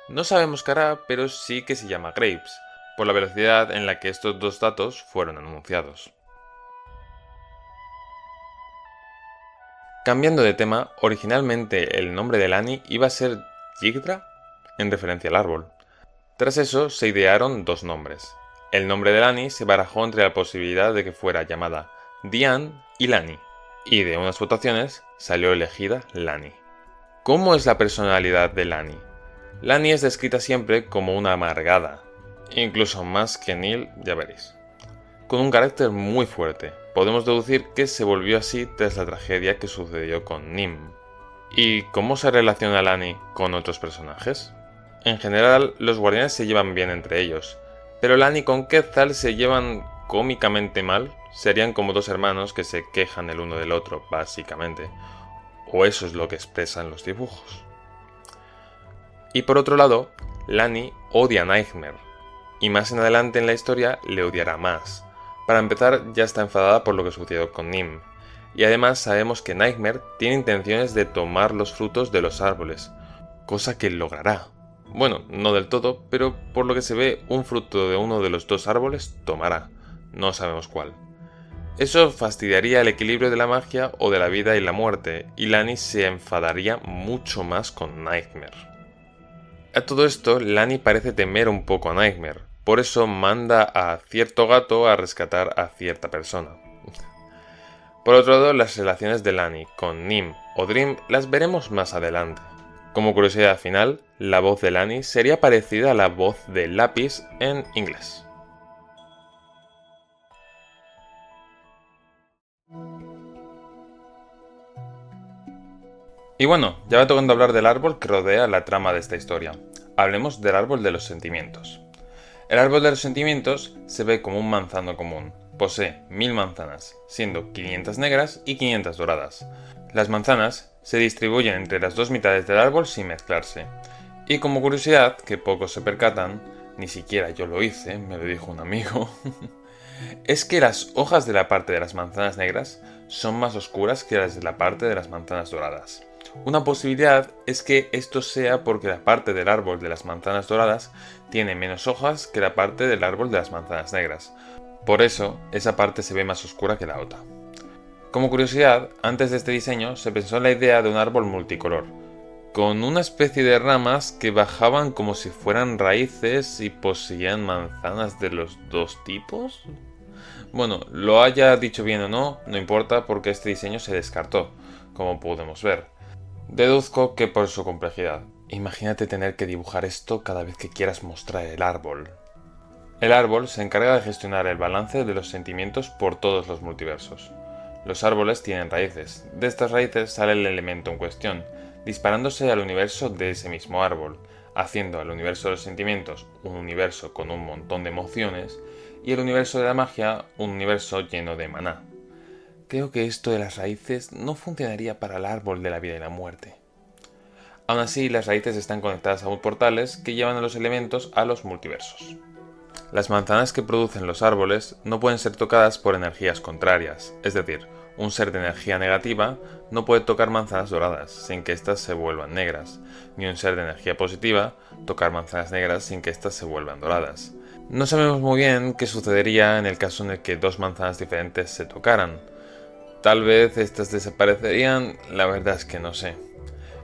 No sabemos qué hará, pero sí que se llama Grapes, por la velocidad en la que estos dos datos fueron anunciados. Cambiando de tema, originalmente el nombre de Lani iba a ser Yggdra, en referencia al árbol. Tras eso se idearon dos nombres. El nombre de Lani se barajó entre la posibilidad de que fuera llamada Diane y Lani, y de unas votaciones salió elegida Lani. ¿Cómo es la personalidad de Lani? Lani es descrita siempre como una amargada, incluso más que Neil, ya veréis. Con un carácter muy fuerte, podemos deducir que se volvió así tras la tragedia que sucedió con Nim. ¿Y cómo se relaciona Lani con otros personajes? En general, los guardianes se llevan bien entre ellos, pero Lani con Quetzal se llevan cómicamente mal, serían como dos hermanos que se quejan el uno del otro, básicamente. O eso es lo que expresan los dibujos. Y por otro lado, Lani odia a Nightmare, y más en adelante en la historia le odiará más. Para empezar, ya está enfadada por lo que sucedió con Nim, y además sabemos que Nightmare tiene intenciones de tomar los frutos de los árboles, cosa que logrará. Bueno, no del todo, pero por lo que se ve, un fruto de uno de los dos árboles tomará. No sabemos cuál. Eso fastidiaría el equilibrio de la magia o de la vida y la muerte, y Lani se enfadaría mucho más con Nightmare. A todo esto, Lani parece temer un poco a Nightmare, por eso manda a cierto gato a rescatar a cierta persona. Por otro lado, las relaciones de Lani con Nim o Dream las veremos más adelante. Como curiosidad final, la voz de Lani sería parecida a la voz de Lapis en inglés. Y bueno, ya va tocando hablar del árbol que rodea la trama de esta historia. Hablemos del árbol de los sentimientos. El árbol de los sentimientos se ve como un manzano común. Posee 1000 manzanas, siendo 500 negras y 500 doradas. Las manzanas se distribuyen entre las dos mitades del árbol sin mezclarse. Y como curiosidad, que pocos se percatan, ni siquiera yo lo hice, me lo dijo un amigo, es que las hojas de la parte de las manzanas negras son más oscuras que las de la parte de las manzanas doradas. Una posibilidad es que esto sea porque la parte del árbol de las manzanas doradas tiene menos hojas que la parte del árbol de las manzanas negras. Por eso, esa parte se ve más oscura que la otra. Como curiosidad, antes de este diseño se pensó en la idea de un árbol multicolor, con una especie de ramas que bajaban como si fueran raíces y poseían manzanas de los dos tipos. Bueno, lo haya dicho bien o no, no importa porque este diseño se descartó, como podemos ver. Deduzco que por su complejidad. Imagínate tener que dibujar esto cada vez que quieras mostrar el árbol. El árbol se encarga de gestionar el balance de los sentimientos por todos los multiversos. Los árboles tienen raíces. De estas raíces sale el elemento en cuestión, disparándose al universo de ese mismo árbol, haciendo al universo de los sentimientos un universo con un montón de emociones y el universo de la magia un universo lleno de maná. Creo que esto de las raíces no funcionaría para el árbol de la vida y la muerte. Aún así, las raíces están conectadas a portales que llevan a los elementos a los multiversos. Las manzanas que producen los árboles no pueden ser tocadas por energías contrarias, es decir, un ser de energía negativa no puede tocar manzanas doradas sin que éstas se vuelvan negras, ni un ser de energía positiva tocar manzanas negras sin que éstas se vuelvan doradas. No sabemos muy bien qué sucedería en el caso en el que dos manzanas diferentes se tocaran. Tal vez estas desaparecerían, la verdad es que no sé.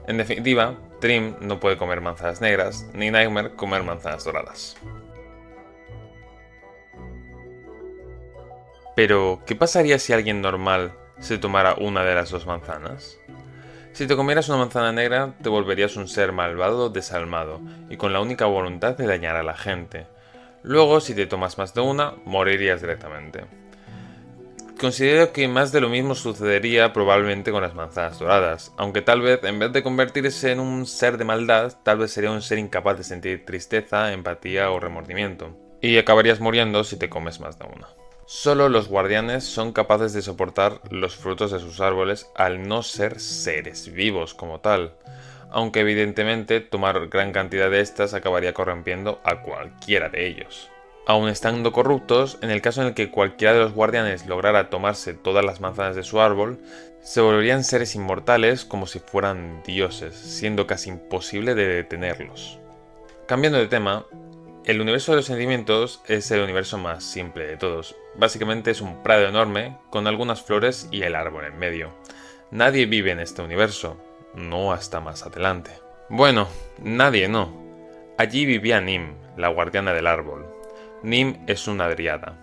En definitiva, Dream no puede comer manzanas negras, ni Nightmare comer manzanas doradas. Pero, ¿qué pasaría si alguien normal se tomara una de las dos manzanas? Si te comieras una manzana negra, te volverías un ser malvado desalmado y con la única voluntad de dañar a la gente. Luego, si te tomas más de una, morirías directamente. Considero que más de lo mismo sucedería probablemente con las manzanas doradas, aunque tal vez en vez de convertirse en un ser de maldad, tal vez sería un ser incapaz de sentir tristeza, empatía o remordimiento. Y acabarías muriendo si te comes más de una. Solo los guardianes son capaces de soportar los frutos de sus árboles al no ser seres vivos como tal, aunque evidentemente tomar gran cantidad de estas acabaría corrompiendo a cualquiera de ellos. Aun estando corruptos, en el caso en el que cualquiera de los guardianes lograra tomarse todas las manzanas de su árbol, se volverían seres inmortales como si fueran dioses, siendo casi imposible de detenerlos. Cambiando de tema, el universo de los sentimientos es el universo más simple de todos. Básicamente es un prado enorme, con algunas flores y el árbol en medio. Nadie vive en este universo, no hasta más adelante. Bueno, nadie no. Allí vivía Nim, la guardiana del árbol. Nim es una dríada.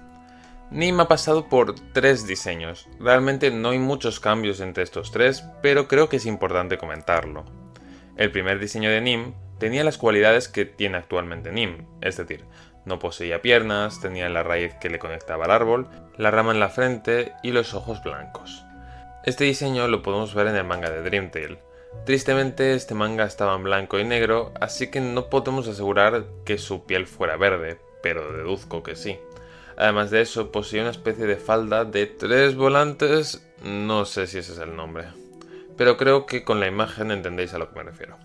Nim ha pasado por 3 diseños. Realmente no hay muchos cambios entre estos 3, pero creo que es importante comentarlo. El primer diseño de Nim tenía las cualidades que tiene actualmente Nim, es decir, no poseía piernas, tenía la raíz que le conectaba al árbol, la rama en la frente y los ojos blancos. Este diseño lo podemos ver en el manga de Dream Tail. Tristemente este manga estaba en blanco y negro, así que no podemos asegurar que su piel fuera verde, pero deduzco que sí. Además de eso, poseía una especie de falda de 3 volantes, no sé si ese es el nombre, pero creo que con la imagen entendéis a lo que me refiero.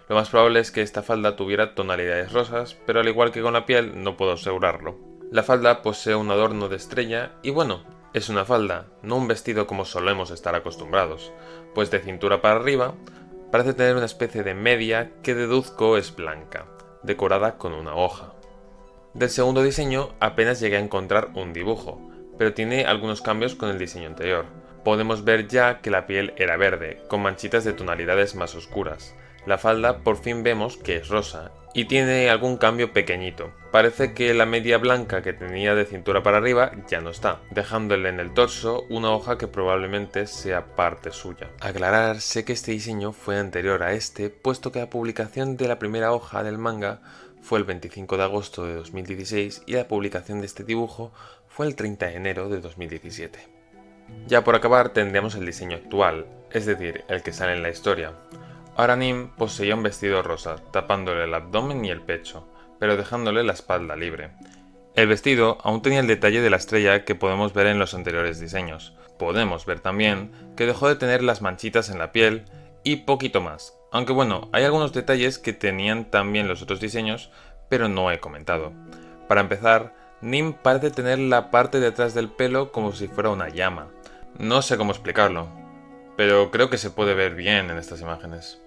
Lo más probable es que esta falda tuviera tonalidades rosas, pero al igual que con la piel, no puedo asegurarlo. La falda posee un adorno de estrella y bueno, es una falda, no un vestido como solemos estar acostumbrados, pues de cintura para arriba parece tener una especie de media que deduzco es blanca, decorada con una hoja. Del segundo diseño apenas llegué a encontrar un dibujo, pero tiene algunos cambios con el diseño anterior. Podemos ver ya que la piel era verde, con manchitas de tonalidades más oscuras. La falda por fin vemos que es rosa y tiene algún cambio pequeñito. Parece que la media blanca que tenía de cintura para arriba ya no está, dejándole en el torso una hoja que probablemente sea parte suya. Aclarar, sé que este diseño fue anterior a este, puesto que la publicación de la primera hoja del manga fue el 25 de agosto de 2016 y la publicación de este dibujo fue el 30 de enero de 2017. Ya por acabar tendríamos el diseño actual, es decir, el que sale en la historia. Ahora Nim poseía un vestido rosa, tapándole el abdomen y el pecho, pero dejándole la espalda libre. El vestido aún tenía el detalle de la estrella que podemos ver en los anteriores diseños. Podemos ver también que dejó de tener las manchitas en la piel y poquito más. Aunque bueno, hay algunos detalles que tenían también los otros diseños, pero no he comentado. Para empezar, Nim parece tener la parte de atrás del pelo como si fuera una llama. No sé cómo explicarlo, pero creo que se puede ver bien en estas imágenes.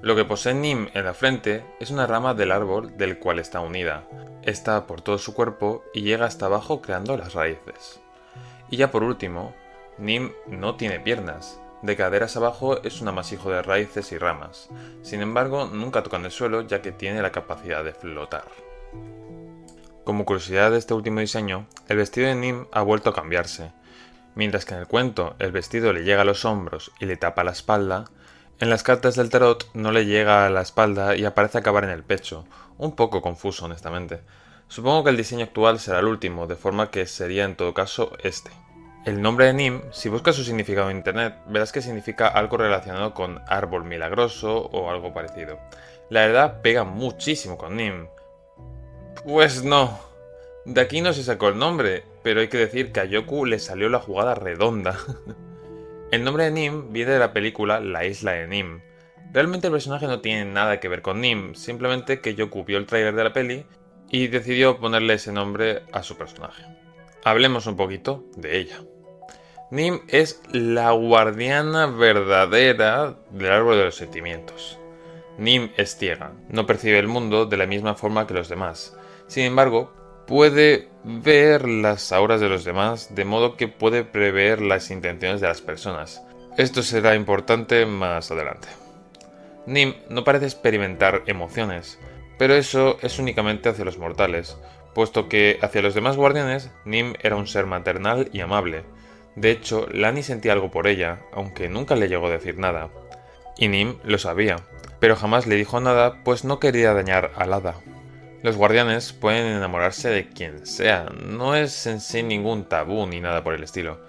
Lo que posee Nim en la frente es una rama del árbol del cual está unida. Está por todo su cuerpo y llega hasta abajo creando las raíces. Y ya por último, Nim no tiene piernas. De caderas abajo es un amasijo de raíces y ramas. Sin embargo, nunca tocan el suelo ya que tiene la capacidad de flotar. Como curiosidad de este último diseño, el vestido de Nim ha vuelto a cambiarse. Mientras que en el cuento el vestido le llega a los hombros y le tapa la espalda, en las cartas del tarot no le llega a la espalda y aparece acabar en el pecho. Un poco confuso, honestamente. Supongo que el diseño actual será el último, de forma que sería en todo caso este. El nombre de Nim, si buscas su significado en internet, verás que significa algo relacionado con árbol milagroso o algo parecido. La verdad pega muchísimo con Nim. Pues no. De aquí no se sacó el nombre, pero hay que decir que a Yoku le salió la jugada redonda. El nombre de Nim viene de la película La isla de Nim. Realmente el personaje no tiene nada que ver con Nim, simplemente que Yoku vio el tráiler de la peli y decidió ponerle ese nombre a su personaje. Hablemos un poquito de ella. Nim es la guardiana verdadera del árbol de los sentimientos. Nim es ciega, no percibe el mundo de la misma forma que los demás. Sin embargo, puede ver las auras de los demás, de modo que puede prever las intenciones de las personas. Esto será importante más adelante. Nim no parece experimentar emociones, pero eso es únicamente hacia los mortales, puesto que hacia los demás guardianes, Nim era un ser maternal y amable. De hecho, Lani sentía algo por ella, aunque nunca le llegó a decir nada. Y Nim lo sabía, pero jamás le dijo nada, pues no quería dañar al hada. Los guardianes pueden enamorarse de quien sea, no es en sí ningún tabú ni nada por el estilo.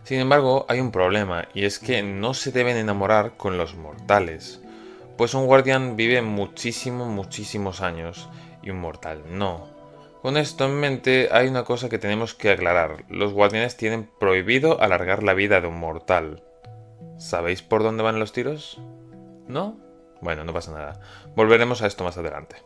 Sin embargo, hay un problema, y es que no se deben enamorar con los mortales, pues un guardián vive muchísimos años, y un mortal no. Con esto en mente hay una cosa que tenemos que aclarar, los guardianes tienen prohibido alargar la vida de un mortal. ¿Sabéis por dónde van los tiros? ¿No? Bueno, no pasa nada, volveremos a esto más adelante.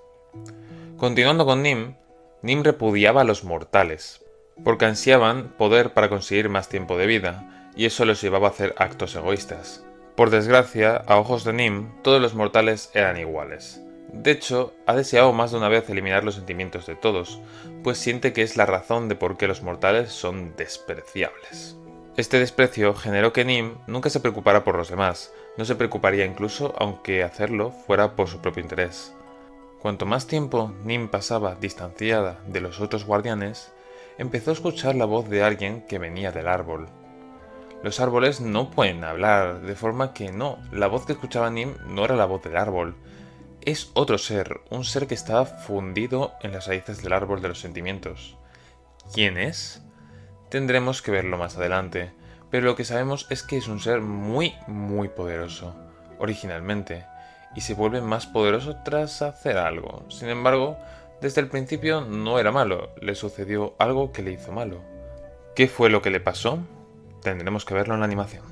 Continuando con Nim, Nim repudiaba a los mortales, porque ansiaban poder para conseguir más tiempo de vida, y eso los llevaba a hacer actos egoístas. Por desgracia, a ojos de Nim, todos los mortales eran iguales. De hecho, ha deseado más de una vez eliminar los sentimientos de todos, pues siente que es la razón de por qué los mortales son despreciables. Este desprecio generó que Nim nunca se preocupara por los demás, no se preocuparía incluso aunque hacerlo fuera por su propio interés. Cuanto más tiempo Nim pasaba distanciada de los otros guardianes, empezó a escuchar la voz de alguien que venía del árbol. Los árboles no pueden hablar, de forma que no, la voz que escuchaba Nim no era la voz del árbol. Es otro ser, un ser que estaba fundido en las raíces del árbol de los sentimientos. ¿Quién es? Tendremos que verlo más adelante, pero lo que sabemos es que es un ser muy poderoso, originalmente, y se vuelve más poderoso tras hacer algo. Sin embargo, desde el principio no era malo, le sucedió algo que le hizo malo. ¿Qué fue lo que le pasó? Tendremos que verlo en la animación.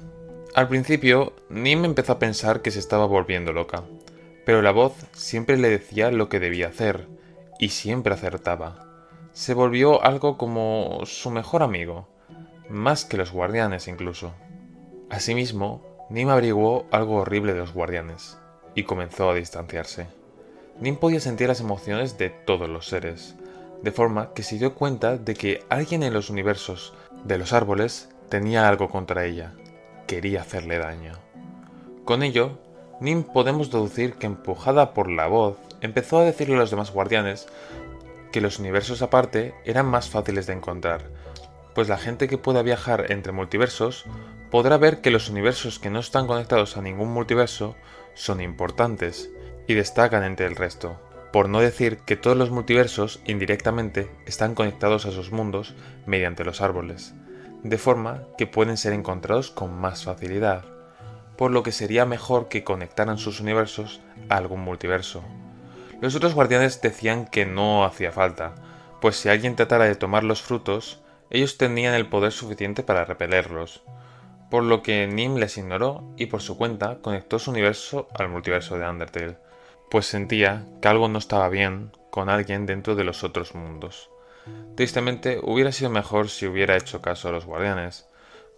Al principio, Nim empezó a pensar que se estaba volviendo loca, pero la voz siempre le decía lo que debía hacer, y siempre acertaba. Se volvió algo como su mejor amigo, más que los guardianes incluso. Asimismo, Nim averiguó algo horrible de los guardianes, y comenzó a distanciarse. Nim podía sentir las emociones de todos los seres, de forma que se dio cuenta de que alguien en los universos de los árboles tenía algo contra ella, quería hacerle daño. Con ello, Nim podemos deducir que empujada por la voz, empezó a decirle a los demás guardianes que los universos aparte eran más fáciles de encontrar, pues la gente que pueda viajar entre multiversos podrá ver que los universos que no están conectados a ningún multiverso son importantes y destacan entre el resto, por no decir que todos los multiversos indirectamente están conectados a sus mundos mediante los árboles, de forma que pueden ser encontrados con más facilidad, por lo que sería mejor que conectaran sus universos a algún multiverso. Los otros guardianes decían que no hacía falta, pues si alguien tratara de tomar los frutos, ellos tenían el poder suficiente para repelerlos, por lo que Nim les ignoró y por su cuenta conectó su universo al multiverso de Undertale, pues sentía que algo no estaba bien con alguien dentro de los otros mundos. Tristemente, hubiera sido mejor si hubiera hecho caso a los guardianes,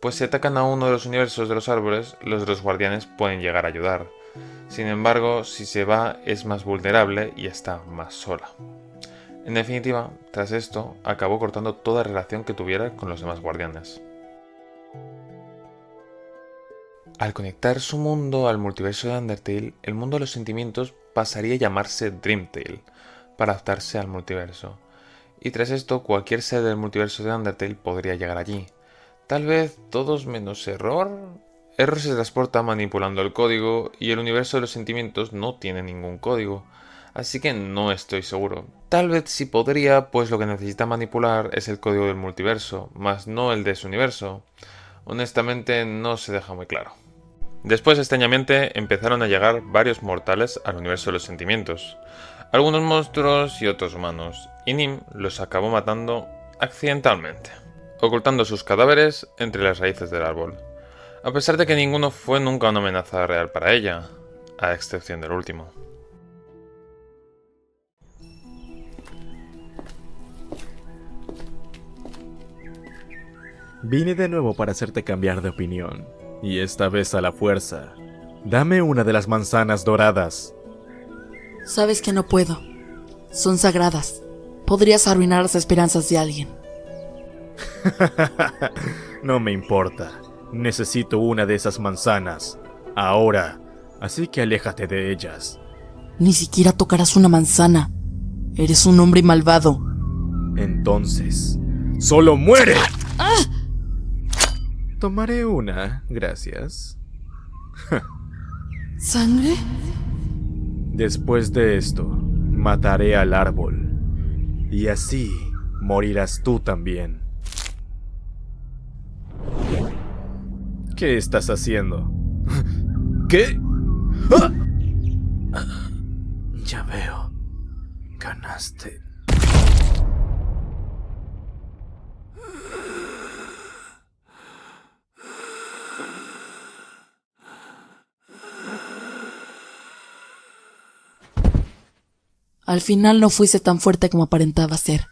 pues si atacan a uno de los universos de los árboles, los de los guardianes pueden llegar a ayudar. Sin embargo, si se va es más vulnerable y está más sola. En definitiva, tras esto, acabó cortando toda relación que tuviera con los demás guardianes. Al conectar su mundo al multiverso de Undertale, el mundo de los sentimientos pasaría a llamarse Dreamtale, para adaptarse al multiverso. y tras esto cualquier ser del multiverso de Undertale podría llegar allí. Tal vez todos menos Error. Error se transporta manipulando el código y el universo de los sentimientos no tiene ningún código, así que no estoy seguro. Tal vez sí podría, pues lo que necesita manipular es el código del multiverso, más no el de su universo. Honestamente no se deja muy claro. Después extrañamente empezaron a llegar varios mortales al universo de los sentimientos. Algunos monstruos y otros humanos, y Nim los acabó matando accidentalmente, ocultando sus cadáveres entre las raíces del árbol, a pesar de que ninguno fue nunca una amenaza real para ella, a excepción del último. Vine de nuevo para hacerte cambiar de opinión, y esta vez a la fuerza. Dame una de las manzanas doradas. Sabes que no puedo. Son sagradas. Podrías arruinar las esperanzas de alguien. No me importa. Necesito una de esas manzanas. Ahora. Así que aléjate de ellas. Ni siquiera tocarás una manzana. Eres un hombre malvado. Entonces, ¡solo muere! ¡Ah! Tomaré una, gracias. ¿Sangre? Después de esto, mataré al árbol. Y así morirás tú también. ¿Qué estás haciendo? ¿Qué? ¡Ah! Ya veo. Ganaste. Al final no fuiste tan fuerte como aparentaba ser.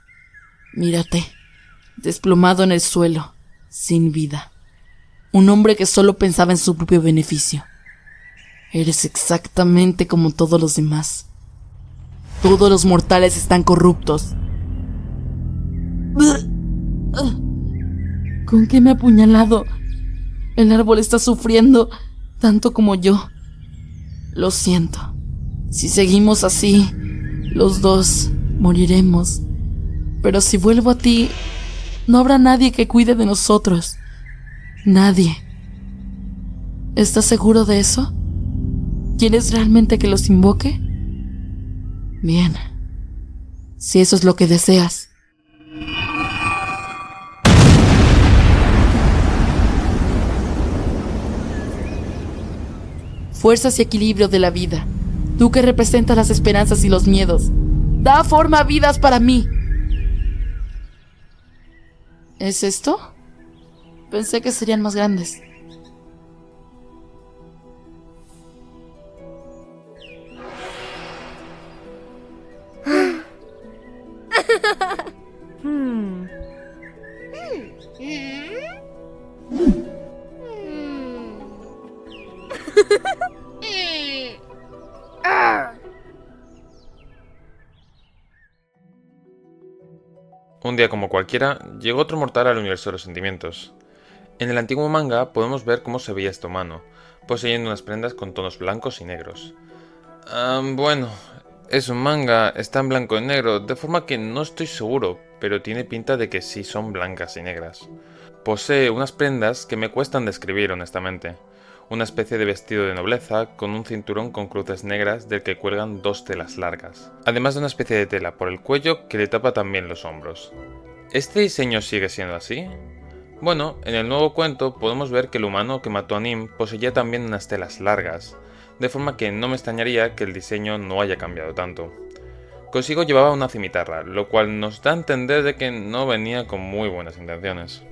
Mírate, desplomado en el suelo, sin vida. Un hombre que solo pensaba en su propio beneficio. Eres exactamente como todos los demás. Todos los mortales están corruptos. ¿Con qué me ha apuñalado? El árbol está sufriendo tanto como yo. Lo siento. Si seguimos así, los dos moriremos. Pero si vuelvo a ti, no habrá nadie que cuide de nosotros. Nadie. ¿Estás seguro de eso? ¿Quieres realmente que los invoque? Bien. Si eso es lo que deseas. Fuerzas y equilibrio de la vida. Tú que representas las esperanzas y los miedos. Da forma a vidas para mí. ¿Es esto? Pensé que serían más grandes. Un día como cualquiera, llegó otro mortal al universo de los sentimientos. En el antiguo manga podemos ver cómo se veía este humano, poseyendo unas prendas con tonos blancos y negros. Bueno, es un manga, está en blanco y negro, de forma que no estoy seguro, pero tiene pinta de que sí son blancas y negras. Posee unas prendas que me cuestan describir honestamente. Una especie de vestido de nobleza con un cinturón con cruces negras del que cuelgan dos telas largas, además de una especie de tela por el cuello que le tapa también los hombros. ¿Este diseño sigue siendo así? Bueno, en el nuevo cuento podemos ver que el humano que mató a Nim poseía también unas telas largas, de forma que no me extrañaría que el diseño no haya cambiado tanto. Consigo llevaba una cimitarra, lo cual nos da a entender de que no venía con muy buenas intenciones.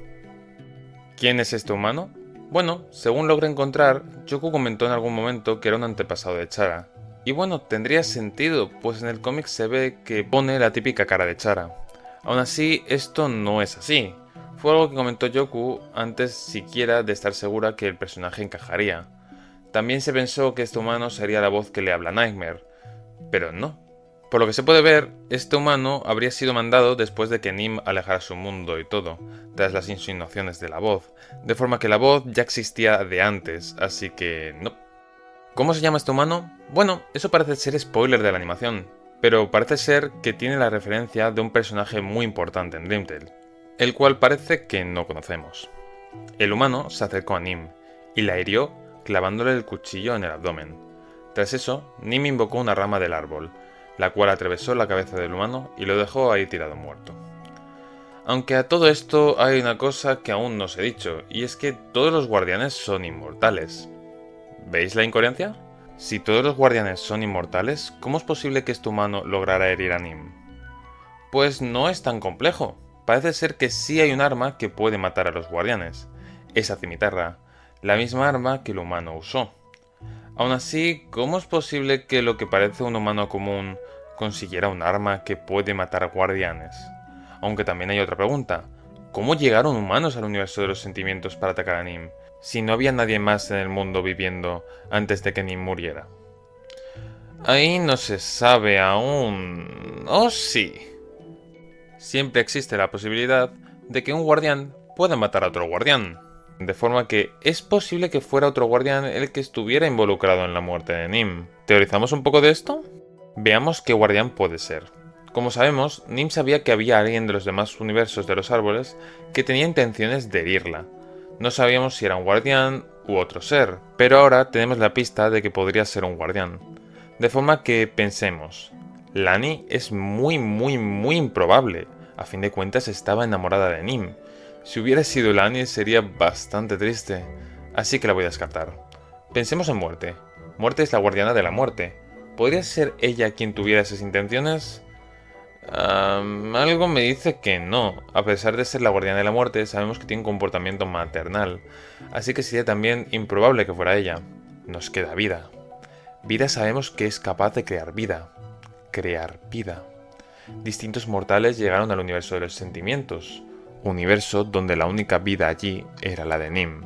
¿Quién es este humano? Bueno, según logré encontrar, Yoku comentó en algún momento que era un antepasado de Chara. Y bueno, tendría sentido, pues en el cómic se ve que pone la típica cara de Chara. Aún así, esto no es así. Fue algo que comentó Yoku antes siquiera de estar segura que el personaje encajaría. También se pensó que este humano sería la voz que le habla Nightmare, pero no. Por lo que se puede ver, este humano habría sido mandado después de que Nim alejara su mundo y todo, tras las insinuaciones de la voz, de forma que la voz ya existía de antes, así que no. ¿Cómo se llama este humano? Bueno, eso parece ser spoiler de la animación, pero parece ser que tiene la referencia de un personaje muy importante en Dream Tale, el cual parece que no conocemos. El humano se acercó a Nim y la hirió clavándole el cuchillo en el abdomen. Tras eso, Nim invocó una rama del árbol, la cual atravesó la cabeza del humano y lo dejó ahí tirado muerto. Aunque a todo esto hay una cosa que aún no os he dicho, y es que todos los guardianes son inmortales. ¿Veis la incoherencia? Si todos los guardianes son inmortales, ¿cómo es posible que este humano lograra herir a Nim? Pues no es tan complejo. Parece ser que sí hay un arma que puede matar a los guardianes. Esa cimitarra, la misma arma que el humano usó. Aún así, ¿cómo es posible que lo que parece un humano común consiguiera un arma que puede matar a guardianes? Aunque también hay otra pregunta. ¿Cómo llegaron humanos al universo de los sentimientos para atacar a Nim, si no había nadie más en el mundo viviendo antes de que Nim muriera? Ahí no se sabe aún... ¿Oh sí? Siempre existe la posibilidad de que un guardián pueda matar a otro guardián. De forma que es posible que fuera otro guardián el que estuviera involucrado en la muerte de Nim. ¿Teorizamos un poco de esto? Veamos qué guardián puede ser. Como sabemos, Nim sabía que había alguien de los demás universos de los árboles que tenía intenciones de herirla. No sabíamos si era un guardián u otro ser, pero ahora tenemos la pista de que podría ser un guardián. De forma que pensemos, Lani es muy improbable. A fin de cuentas estaba enamorada de Nim. Si hubiera sido Lani sería bastante triste, así que la voy a descartar. Pensemos en Muerte. Muerte es la guardiana de la muerte. ¿Podría ser ella quien tuviera esas intenciones? Algo me dice que no. A pesar de ser la guardiana de la muerte, sabemos que tiene un comportamiento maternal, así que sería también improbable que fuera ella. Nos queda Vida. Vida sabemos que es capaz de crear vida. Crear vida. Distintos mortales llegaron al universo de los sentimientos, universo donde la única vida allí era la de Nim.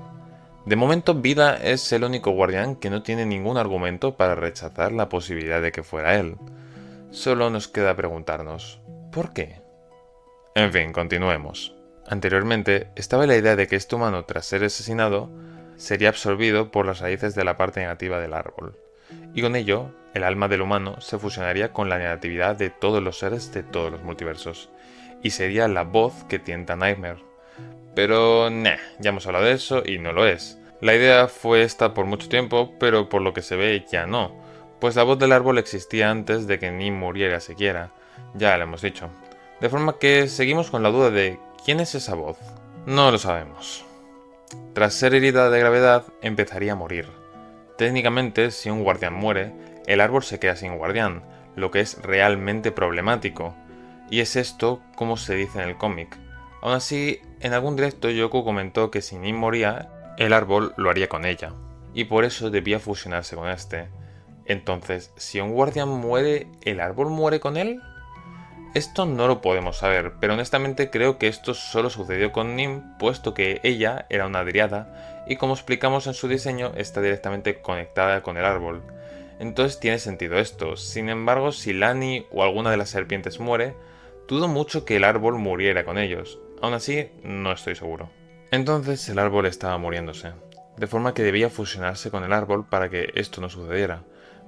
De momento, Vida es el único guardián que no tiene ningún argumento para rechazar la posibilidad de que fuera él. Solo nos queda preguntarnos, ¿por qué? En fin, continuemos. Anteriormente, estaba la idea de que este humano, tras ser asesinado, sería absorbido por las raíces de la parte negativa del árbol, y con ello, el alma del humano se fusionaría con la negatividad de todos los seres de todos los multiversos, y sería la voz que tienta a Nightmare. Pero, ya hemos hablado de eso y no lo es. La idea fue esta por mucho tiempo, pero por lo que se ve ya no. Pues la voz del árbol existía antes de que Nim muriera siquiera, ya lo hemos dicho. De forma que seguimos con la duda de ¿quién es esa voz? No lo sabemos. Tras ser herida de gravedad, empezaría a morir. Técnicamente, si un guardián muere, el árbol se queda sin guardián, lo que es realmente problemático. Y es esto como se dice en el cómic. Aún así, en algún directo Yoko comentó que si Nim moría, el árbol lo haría con ella, y por eso debía fusionarse con este. Entonces, si un guardián muere, ¿el árbol muere con él? Esto no lo podemos saber, pero honestamente creo que esto solo sucedió con Nim, puesto que ella era una dríada, y como explicamos en su diseño, está directamente conectada con el árbol. Entonces tiene sentido esto. Sin embargo, si Lani o alguna de las serpientes muere, dudo mucho que el árbol muriera con ellos. Aún así, no estoy seguro. Entonces el árbol estaba muriéndose, de forma que debía fusionarse con el árbol para que esto no sucediera.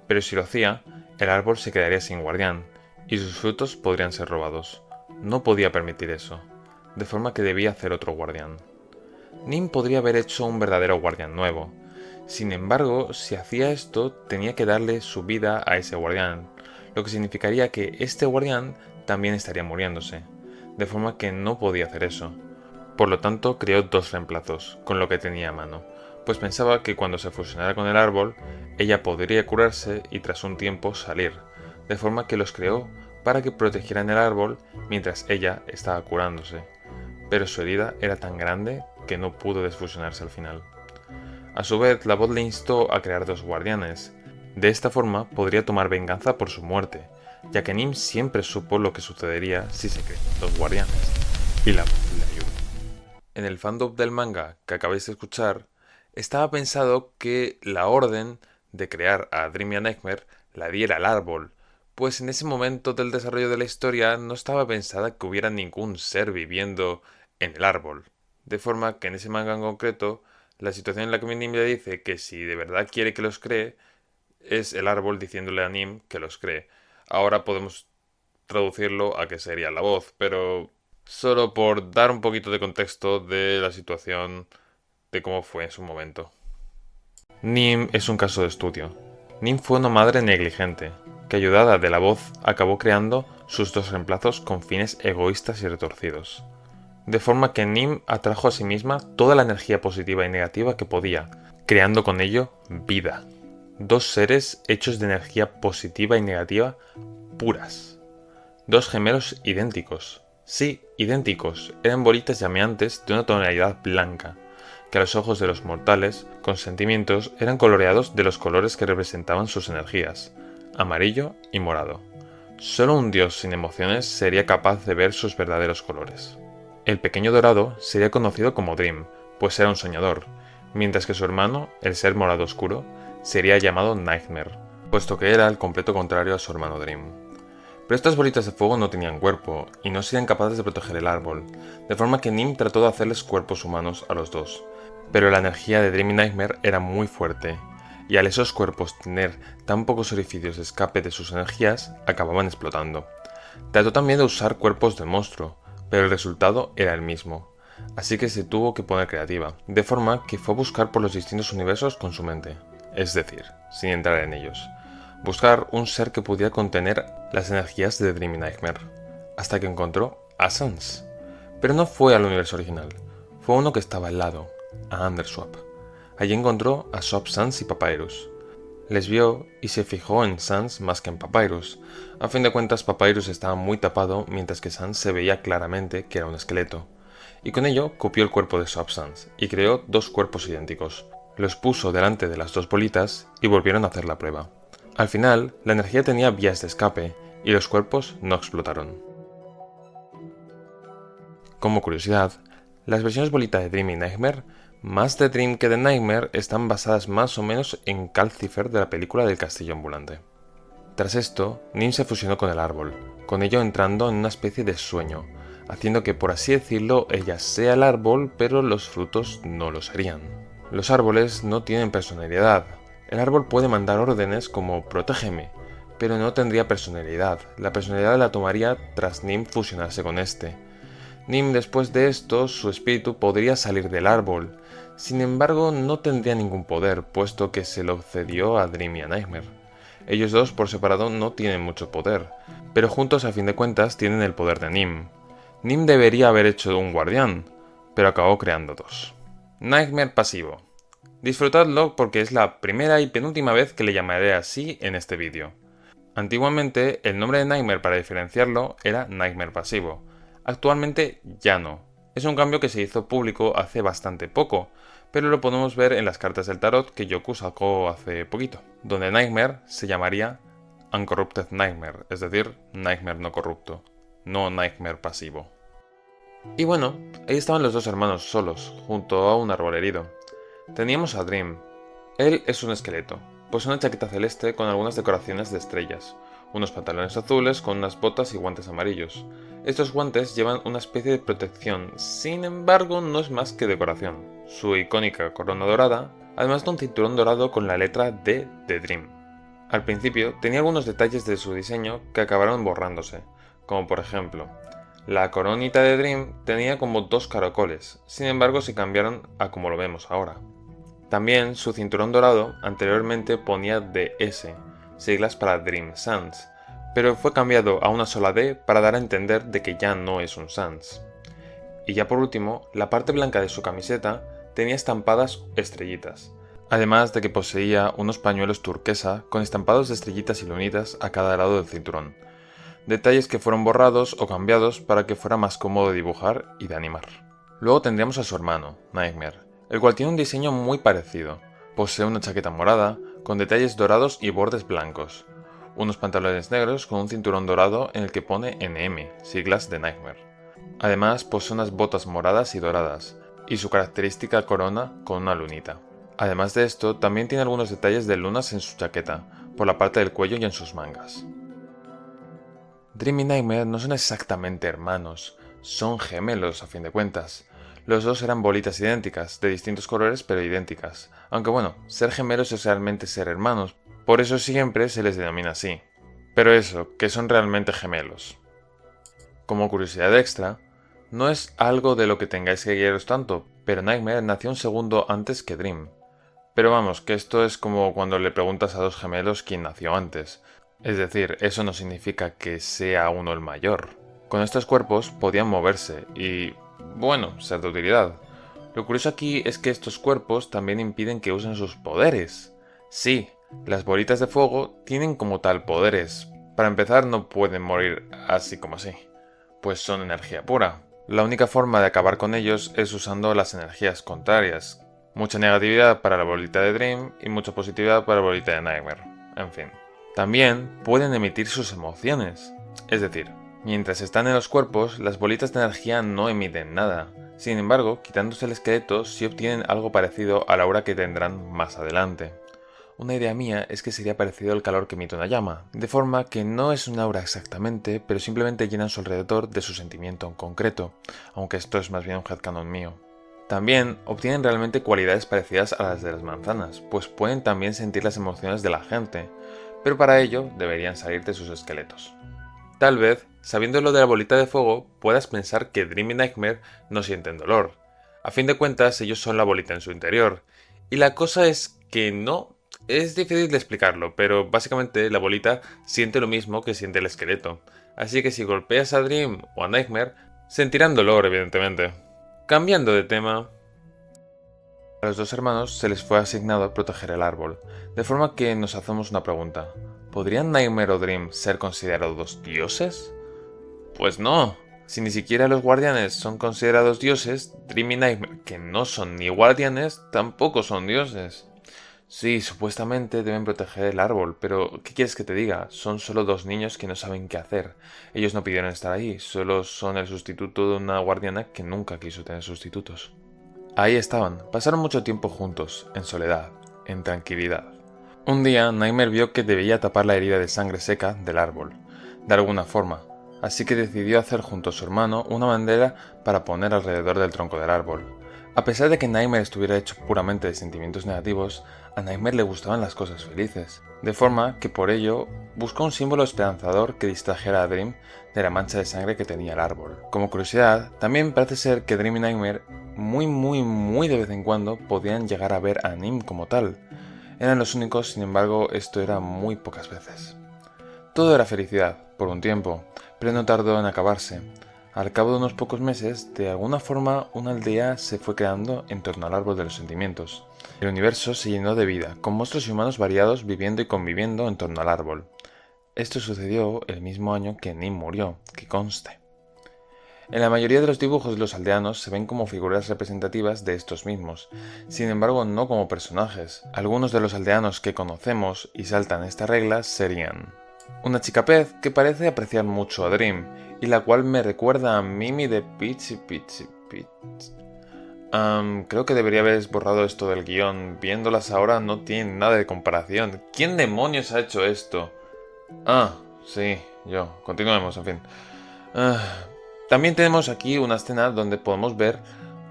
Pero si lo hacía, el árbol se quedaría sin guardián, y sus frutos podrían ser robados. No podía permitir eso, de forma que debía hacer otro guardián. Nim podría haber hecho un verdadero guardián nuevo. Sin embargo, si hacía esto, tenía que darle su vida a ese guardián, lo que significaría que este guardián también estaría muriéndose, de forma que no podía hacer eso. Por lo tanto, creó dos reemplazos, con lo que tenía a mano, pues pensaba que cuando se fusionara con el árbol, ella podría curarse y tras un tiempo salir, de forma que los creó para que protegieran el árbol mientras ella estaba curándose, pero su herida era tan grande que no pudo desfusionarse al final. A su vez, la voz le instó a crear dos guardianes. De esta forma podría tomar venganza por su muerte, ya que Nim siempre supo lo que sucedería si se crean dos guardianes, y la voz le ayudó. En el fandom del manga que acabáis de escuchar, estaba pensado que la orden de crear a Dream y a Nightmare la diera al árbol, pues en ese momento del desarrollo de la historia no estaba pensada que hubiera ningún ser viviendo en el árbol. De forma que en ese manga en concreto, la situación en la que Nim le dice que si de verdad quiere que los cree, es el árbol diciéndole a Nim que los cree. Ahora podemos traducirlo a que sería la voz, pero solo por dar un poquito de contexto de la situación de cómo fue en su momento. Nim es un caso de estudio. Nim fue una madre negligente, que ayudada de la voz acabó creando sus dos reemplazos con fines egoístas y retorcidos. De forma que Nim atrajo a sí misma toda la energía positiva y negativa que podía, creando con ello vida. Dos seres hechos de energía positiva y negativa puras. Dos gemelos idénticos. Sí, idénticos. Eran bolitas llameantes de una tonalidad blanca, que a los ojos de los mortales, con sentimientos, eran coloreados de los colores que representaban sus energías, amarillo y morado. Solo un dios sin emociones sería capaz de ver sus verdaderos colores. El pequeño dorado sería conocido como Dream, pues era un soñador, mientras que su hermano, el ser morado oscuro, sería llamado Nightmare, puesto que era el completo contrario a su hermano Dream. Pero estas bolitas de fuego no tenían cuerpo, y no serían capaces de proteger el árbol, de forma que Nim trató de hacerles cuerpos humanos a los dos. Pero la energía de Dream y Nightmare era muy fuerte, y al esos cuerpos tener tan pocos orificios de escape de sus energías, acababan explotando. Trató también de usar cuerpos de monstruo, pero el resultado era el mismo, así que se tuvo que poner creativa, de forma que fue a buscar por los distintos universos con su mente, es decir, sin entrar en ellos. Buscar un ser que pudiera contener las energías de Dream y Nightmare, hasta que encontró a Sans. Pero no fue al universo original, fue uno que estaba al lado, a Underswap. Allí encontró a Swap Sans y Papyrus. Les vio y se fijó en Sans más que en Papyrus. A fin de cuentas, Papyrus estaba muy tapado, mientras que Sans se veía claramente que era un esqueleto. Y con ello copió el cuerpo de Swap Sans y creó dos cuerpos idénticos. Los puso delante de las dos bolitas y volvieron a hacer la prueba. Al final, la energía tenía vías de escape y los cuerpos no explotaron. Como curiosidad, las versiones bolita de Dream y Nightmare, más de Dream que de Nightmare, están basadas más o menos en Calcifer de la película del castillo ambulante. Tras esto, Nim se fusionó con el árbol, con ello entrando en una especie de sueño, haciendo que, por así decirlo, ella sea el árbol, pero los frutos no lo serían. Los árboles no tienen personalidad. El árbol puede mandar órdenes como «protégeme», pero no tendría personalidad. La personalidad la tomaría tras Nim fusionarse con este. Nim, después de esto, su espíritu podría salir del árbol. Sin embargo, no tendría ningún poder, puesto que se lo cedió a Dream y a Nightmare. Ellos dos por separado no tienen mucho poder, pero juntos a fin de cuentas tienen el poder de Nim. Nim debería haber hecho un guardián, pero acabó creando dos. Nightmare pasivo. Disfrutadlo porque es la primera y penúltima vez que le llamaré así en este vídeo. Antiguamente, el nombre de Nightmare para diferenciarlo era Nightmare pasivo. Actualmente ya no. Es un cambio que se hizo público hace bastante poco, pero lo podemos ver en las cartas del tarot que Yoku sacó hace poquito, donde Nightmare se llamaría Uncorrupted Nightmare, es decir, Nightmare no corrupto, no Nightmare pasivo. Y bueno, ahí estaban los dos hermanos solos, junto a un árbol herido. Teníamos a Dream. Él es un esqueleto, pues una chaqueta celeste con algunas decoraciones de estrellas, unos pantalones azules con unas botas y guantes amarillos. Estos guantes llevan una especie de protección, sin embargo no es más que decoración. Su icónica corona dorada, además de un cinturón dorado con la letra D de Dream. Al principio tenía algunos detalles de su diseño que acabaron borrándose, como por ejemplo, la coronita de Dream tenía como dos caracoles, sin embargo se cambiaron a como lo vemos ahora. También su cinturón dorado anteriormente ponía DS, siglas para Dream Sans, pero fue cambiado a una sola D para dar a entender de que ya no es un Sans. Y ya por último, la parte blanca de su camiseta tenía estampadas estrellitas, además de que poseía unos pañuelos turquesa con estampados de estrellitas y lunitas a cada lado del cinturón, detalles que fueron borrados o cambiados para que fuera más cómodo de dibujar y de animar. Luego tendríamos a su hermano, Nightmare, el cual tiene un diseño muy parecido. Posee una chaqueta morada, con detalles dorados y bordes blancos, unos pantalones negros con un cinturón dorado en el que pone NM, siglas de Nightmare. Además posee unas botas moradas y doradas, y su característica corona con una lunita. Además de esto, también tiene algunos detalles de lunas en su chaqueta, por la parte del cuello y en sus mangas. Dream y Nightmare no son exactamente hermanos, son gemelos a fin de cuentas. Los dos eran bolitas idénticas, de distintos colores pero idénticas, aunque bueno, ser gemelos es realmente ser hermanos, por eso siempre se les denomina así. Pero eso, que son realmente gemelos. Como curiosidad extra, no es algo de lo que tengáis que guiaros tanto, pero Nightmare nació un segundo antes que Dream. Pero vamos, que esto es como cuando le preguntas a dos gemelos quién nació antes. Es decir, eso no significa que sea uno el mayor. Con estos cuerpos podían moverse y, bueno, ser de utilidad. Lo curioso aquí es que estos cuerpos también impiden que usen sus poderes. Sí, las bolitas de fuego tienen como tal poderes. Para empezar, no pueden morir así como así, pues son energía pura. La única forma de acabar con ellos es usando las energías contrarias. Mucha negatividad para la bolita de Dream y mucha positividad para la bolita de Nightmare. En fin. También pueden emitir sus emociones. Es decir, mientras están en los cuerpos, las bolitas de energía no emiten nada. Sin embargo, quitándose el esqueleto, sí obtienen algo parecido a la aura que tendrán más adelante. Una idea mía es que sería parecido al calor que emite una llama, de forma que no es un aura exactamente, pero simplemente llenan su alrededor de su sentimiento en concreto, aunque esto es más bien un headcanon mío. También obtienen realmente cualidades parecidas a las de las manzanas, pues pueden también sentir las emociones de la gente, pero para ello deberían salir de sus esqueletos. Tal vez, sabiendo lo de la bolita de fuego, puedas pensar que Dream y Nightmare no sienten dolor. A fin de cuentas, ellos son la bolita en su interior, y la cosa es que no. Es difícil de explicarlo, pero básicamente la bolita siente lo mismo que siente el esqueleto, así que si golpeas a Dream o a Nightmare, sentirán dolor, evidentemente. Cambiando de tema, a los dos hermanos se les fue asignado proteger el árbol, de forma que nos hacemos una pregunta. ¿Podrían Nightmare o Dream ser considerados dioses? Pues no. Si ni siquiera los guardianes son considerados dioses, Dream y Nightmare, que no son ni guardianes, tampoco son dioses. Sí, supuestamente deben proteger el árbol, pero ¿qué quieres que te diga? Son solo dos niños que no saben qué hacer. Ellos no pidieron estar ahí, solo son el sustituto de una guardiana que nunca quiso tener sustitutos. Ahí estaban, pasaron mucho tiempo juntos, en soledad, en tranquilidad. Un día, Nightmare vio que debía tapar la herida de sangre seca del árbol, de alguna forma, así que decidió hacer junto a su hermano una bandera para poner alrededor del tronco del árbol. A pesar de que Nightmare estuviera hecho puramente de sentimientos negativos, a Nightmare le gustaban las cosas felices, de forma que por ello buscó un símbolo esperanzador que distrajera a Dream de la mancha de sangre que tenía el árbol. Como curiosidad, también parece ser que Dream y Nightmare muy de vez en cuando podían llegar a ver a Nim como tal. Eran los únicos, sin embargo, esto era muy pocas veces. Todo era felicidad, por un tiempo, pero no tardó en acabarse. Al cabo de unos pocos meses, de alguna forma, una aldea se fue creando en torno al árbol de los sentimientos. El universo se llenó de vida, con monstruos y humanos variados viviendo y conviviendo en torno al árbol. Esto sucedió el mismo año que Nim murió, que conste. En la mayoría de los dibujos de los aldeanos se ven como figuras representativas de estos mismos, sin embargo no como personajes. Algunos de los aldeanos que conocemos y saltan esta regla serían una chica pez que parece apreciar mucho a Dream, y la cual me recuerda a Mimi de Peachy Peachy Peach. Creo que debería haber borrado esto del guión. Viéndolas ahora no tienen nada de comparación. ¿Quién demonios ha hecho esto? Sí, yo. Continuemos, en fin. También tenemos aquí una escena donde podemos ver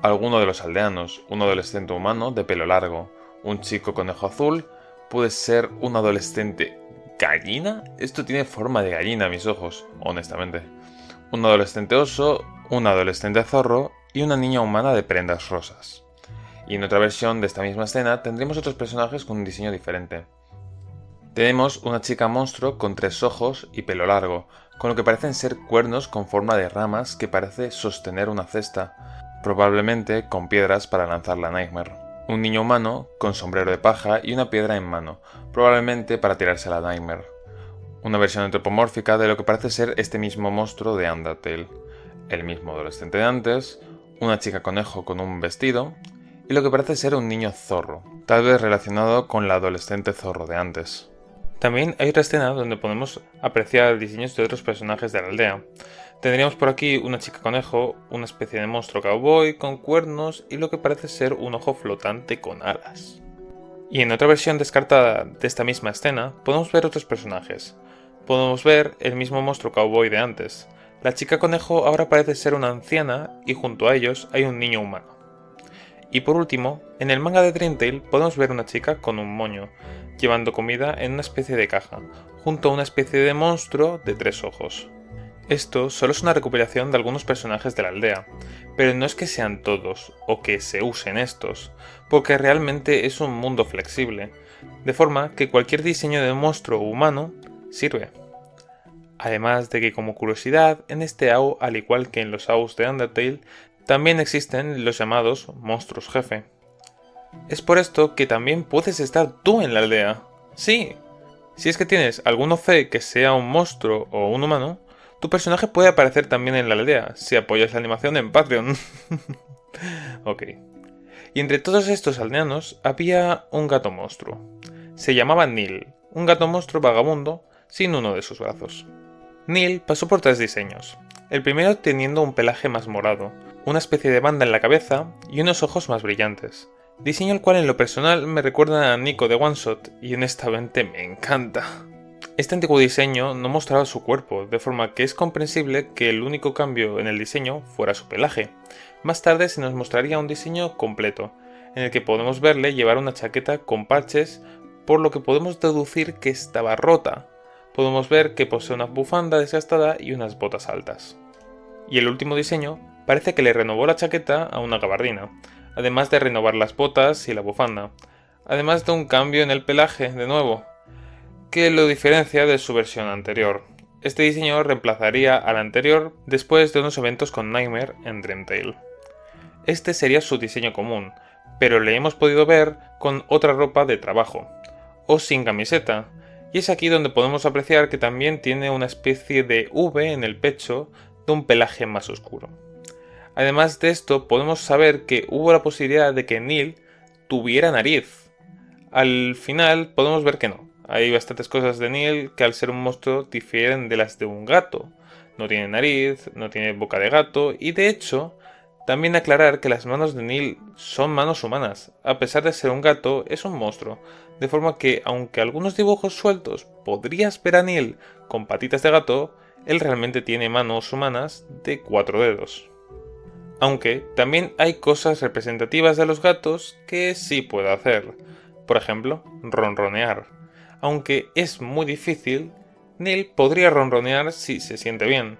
a alguno de los aldeanos. Un adolescente humano de pelo largo. Un chico conejo azul. Puede ser un adolescente gallina. Esto tiene forma de gallina a mis ojos, honestamente. Un adolescente oso, un adolescente zorro y una niña humana de prendas rosas. Y en otra versión de esta misma escena tendremos otros personajes con un diseño diferente. Tenemos una chica monstruo con 3 ojos y pelo largo, con lo que parecen ser cuernos con forma de ramas que parece sostener una cesta, probablemente con piedras para lanzarla a Nightmare. Un niño humano con sombrero de paja y una piedra en mano, probablemente para tirársela a Nightmare. Una versión antropomórfica de lo que parece ser este mismo monstruo de Undertale. El mismo adolescente de antes, una chica conejo con un vestido y lo que parece ser un niño zorro, tal vez relacionado con la adolescente zorro de antes. También hay otra escena donde podemos apreciar diseños de otros personajes de la aldea. Tendríamos por aquí una chica conejo, una especie de monstruo cowboy con cuernos y lo que parece ser un ojo flotante con alas. Y en otra versión descartada de esta misma escena podemos ver otros personajes. Podemos ver el mismo monstruo cowboy de antes. La chica conejo ahora parece ser una anciana y junto a ellos hay un niño humano. Y por último, en el manga de Dream Tail podemos ver una chica con un moño, llevando comida en una especie de caja, junto a una especie de monstruo de 3 ojos. Esto solo es una recopilación de algunos personajes de la aldea, pero no es que sean todos, o que se usen estos, porque realmente es un mundo flexible, de forma que cualquier diseño de monstruo humano sirve. Además de que, como curiosidad, en este AO, al igual que en los AOs de Undertale, también existen los llamados monstruos jefe. Es por esto que también puedes estar tú en la aldea. Sí, si es que tienes algún OC que sea un monstruo o un humano, tu personaje puede aparecer también en la aldea, si apoyas la animación en Patreon. Ok. Y entre todos estos aldeanos había un gato monstruo. Se llamaba Neil, un gato monstruo vagabundo sin uno de sus brazos. Neil pasó por 3 diseños. El primero teniendo un pelaje más morado, una especie de banda en la cabeza y unos ojos más brillantes. Diseño el cual en lo personal me recuerda a Nico de One Shot y honestamente me encanta. Este antiguo diseño no mostraba su cuerpo, de forma que es comprensible que el único cambio en el diseño fuera su pelaje. Más tarde se nos mostraría un diseño completo, en el que podemos verle llevar una chaqueta con parches, por lo que podemos deducir que estaba rota. Podemos ver que posee una bufanda desgastada y unas botas altas. Y el último diseño parece que le renovó la chaqueta a una gabardina, además de renovar las botas y la bufanda, además de un cambio en el pelaje, de nuevo, que lo diferencia de su versión anterior. Este diseño reemplazaría al anterior después de unos eventos con Nightmare en Dream Tail. Este sería su diseño común, pero le hemos podido ver con otra ropa de trabajo, o sin camiseta, y es aquí donde podemos apreciar que también tiene una especie de V en el pecho de un pelaje más oscuro. Además de esto, podemos saber que hubo la posibilidad de que Neil tuviera nariz. Al final podemos ver que no. Hay bastantes cosas de Neil que al ser un monstruo difieren de las de un gato. No tiene nariz, no tiene boca de gato y de hecho, también aclarar que las manos de Neil son manos humanas. A pesar de ser un gato, es un monstruo. De forma que, aunque algunos dibujos sueltos podrías ver a Neil con patitas de gato, él realmente tiene manos humanas de 4 dedos. Aunque también hay cosas representativas de los gatos que sí puede hacer. Por ejemplo, ronronear. Aunque es muy difícil, Neil podría ronronear si se siente bien.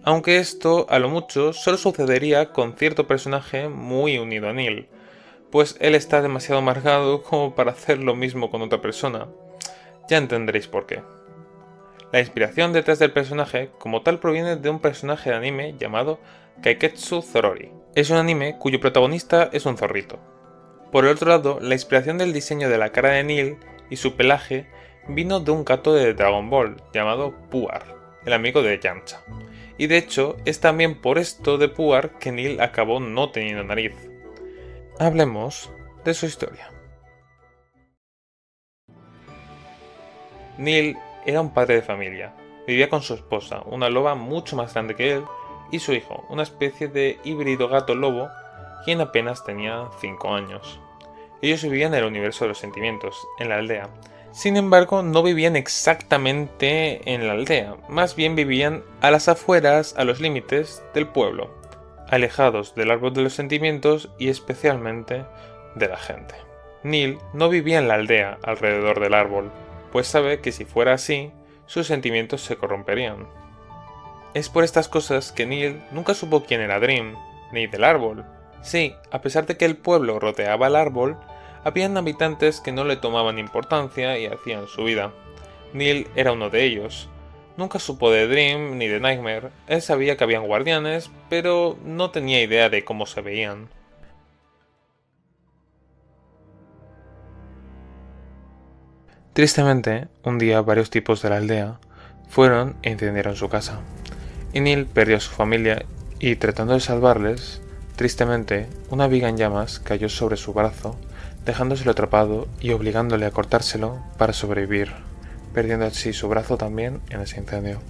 Aunque esto, a lo mucho, solo sucedería con cierto personaje muy unido a Neil, pues él está demasiado amargado como para hacer lo mismo con otra persona. Ya entenderéis por qué. La inspiración detrás del personaje como tal proviene de un personaje de anime llamado Kaiketsu Zorori. Es un anime cuyo protagonista es un zorrito. Por el otro lado, la inspiración del diseño de la cara de Neil y su pelaje vino de un gato de Dragon Ball llamado Puar, el amigo de Yamcha. Y de hecho, es también por esto de Puar que Neil acabó no teniendo nariz. Hablemos de su historia. Neil era un padre de familia. Vivía con su esposa, una loba mucho más grande que él, y su hijo, una especie de híbrido gato-lobo, quien apenas tenía 5 años. Ellos vivían en el universo de los sentimientos, en la aldea. Sin embargo, no vivían exactamente en la aldea, más bien vivían a las afueras, a los límites del pueblo, alejados del árbol de los sentimientos y especialmente de la gente. Neil no vivía en la aldea alrededor del árbol, pues sabe que si fuera así, sus sentimientos se corromperían. Es por estas cosas que Neil nunca supo quién era Dream, ni del árbol. Sí, a pesar de que el pueblo rodeaba el árbol, habían habitantes que no le tomaban importancia y hacían su vida. Neil era uno de ellos. Nunca supo de Dream ni de Nightmare. Él sabía que habían guardianes, pero no tenía idea de cómo se veían. Tristemente, un día varios tipos de la aldea fueron e incendiaron su casa. Y Neil perdió a su familia y, tratando de salvarles, tristemente, una viga en llamas cayó sobre su brazo, dejándoselo atrapado y obligándole a cortárselo para sobrevivir, perdiendo así su brazo también en ese incendio.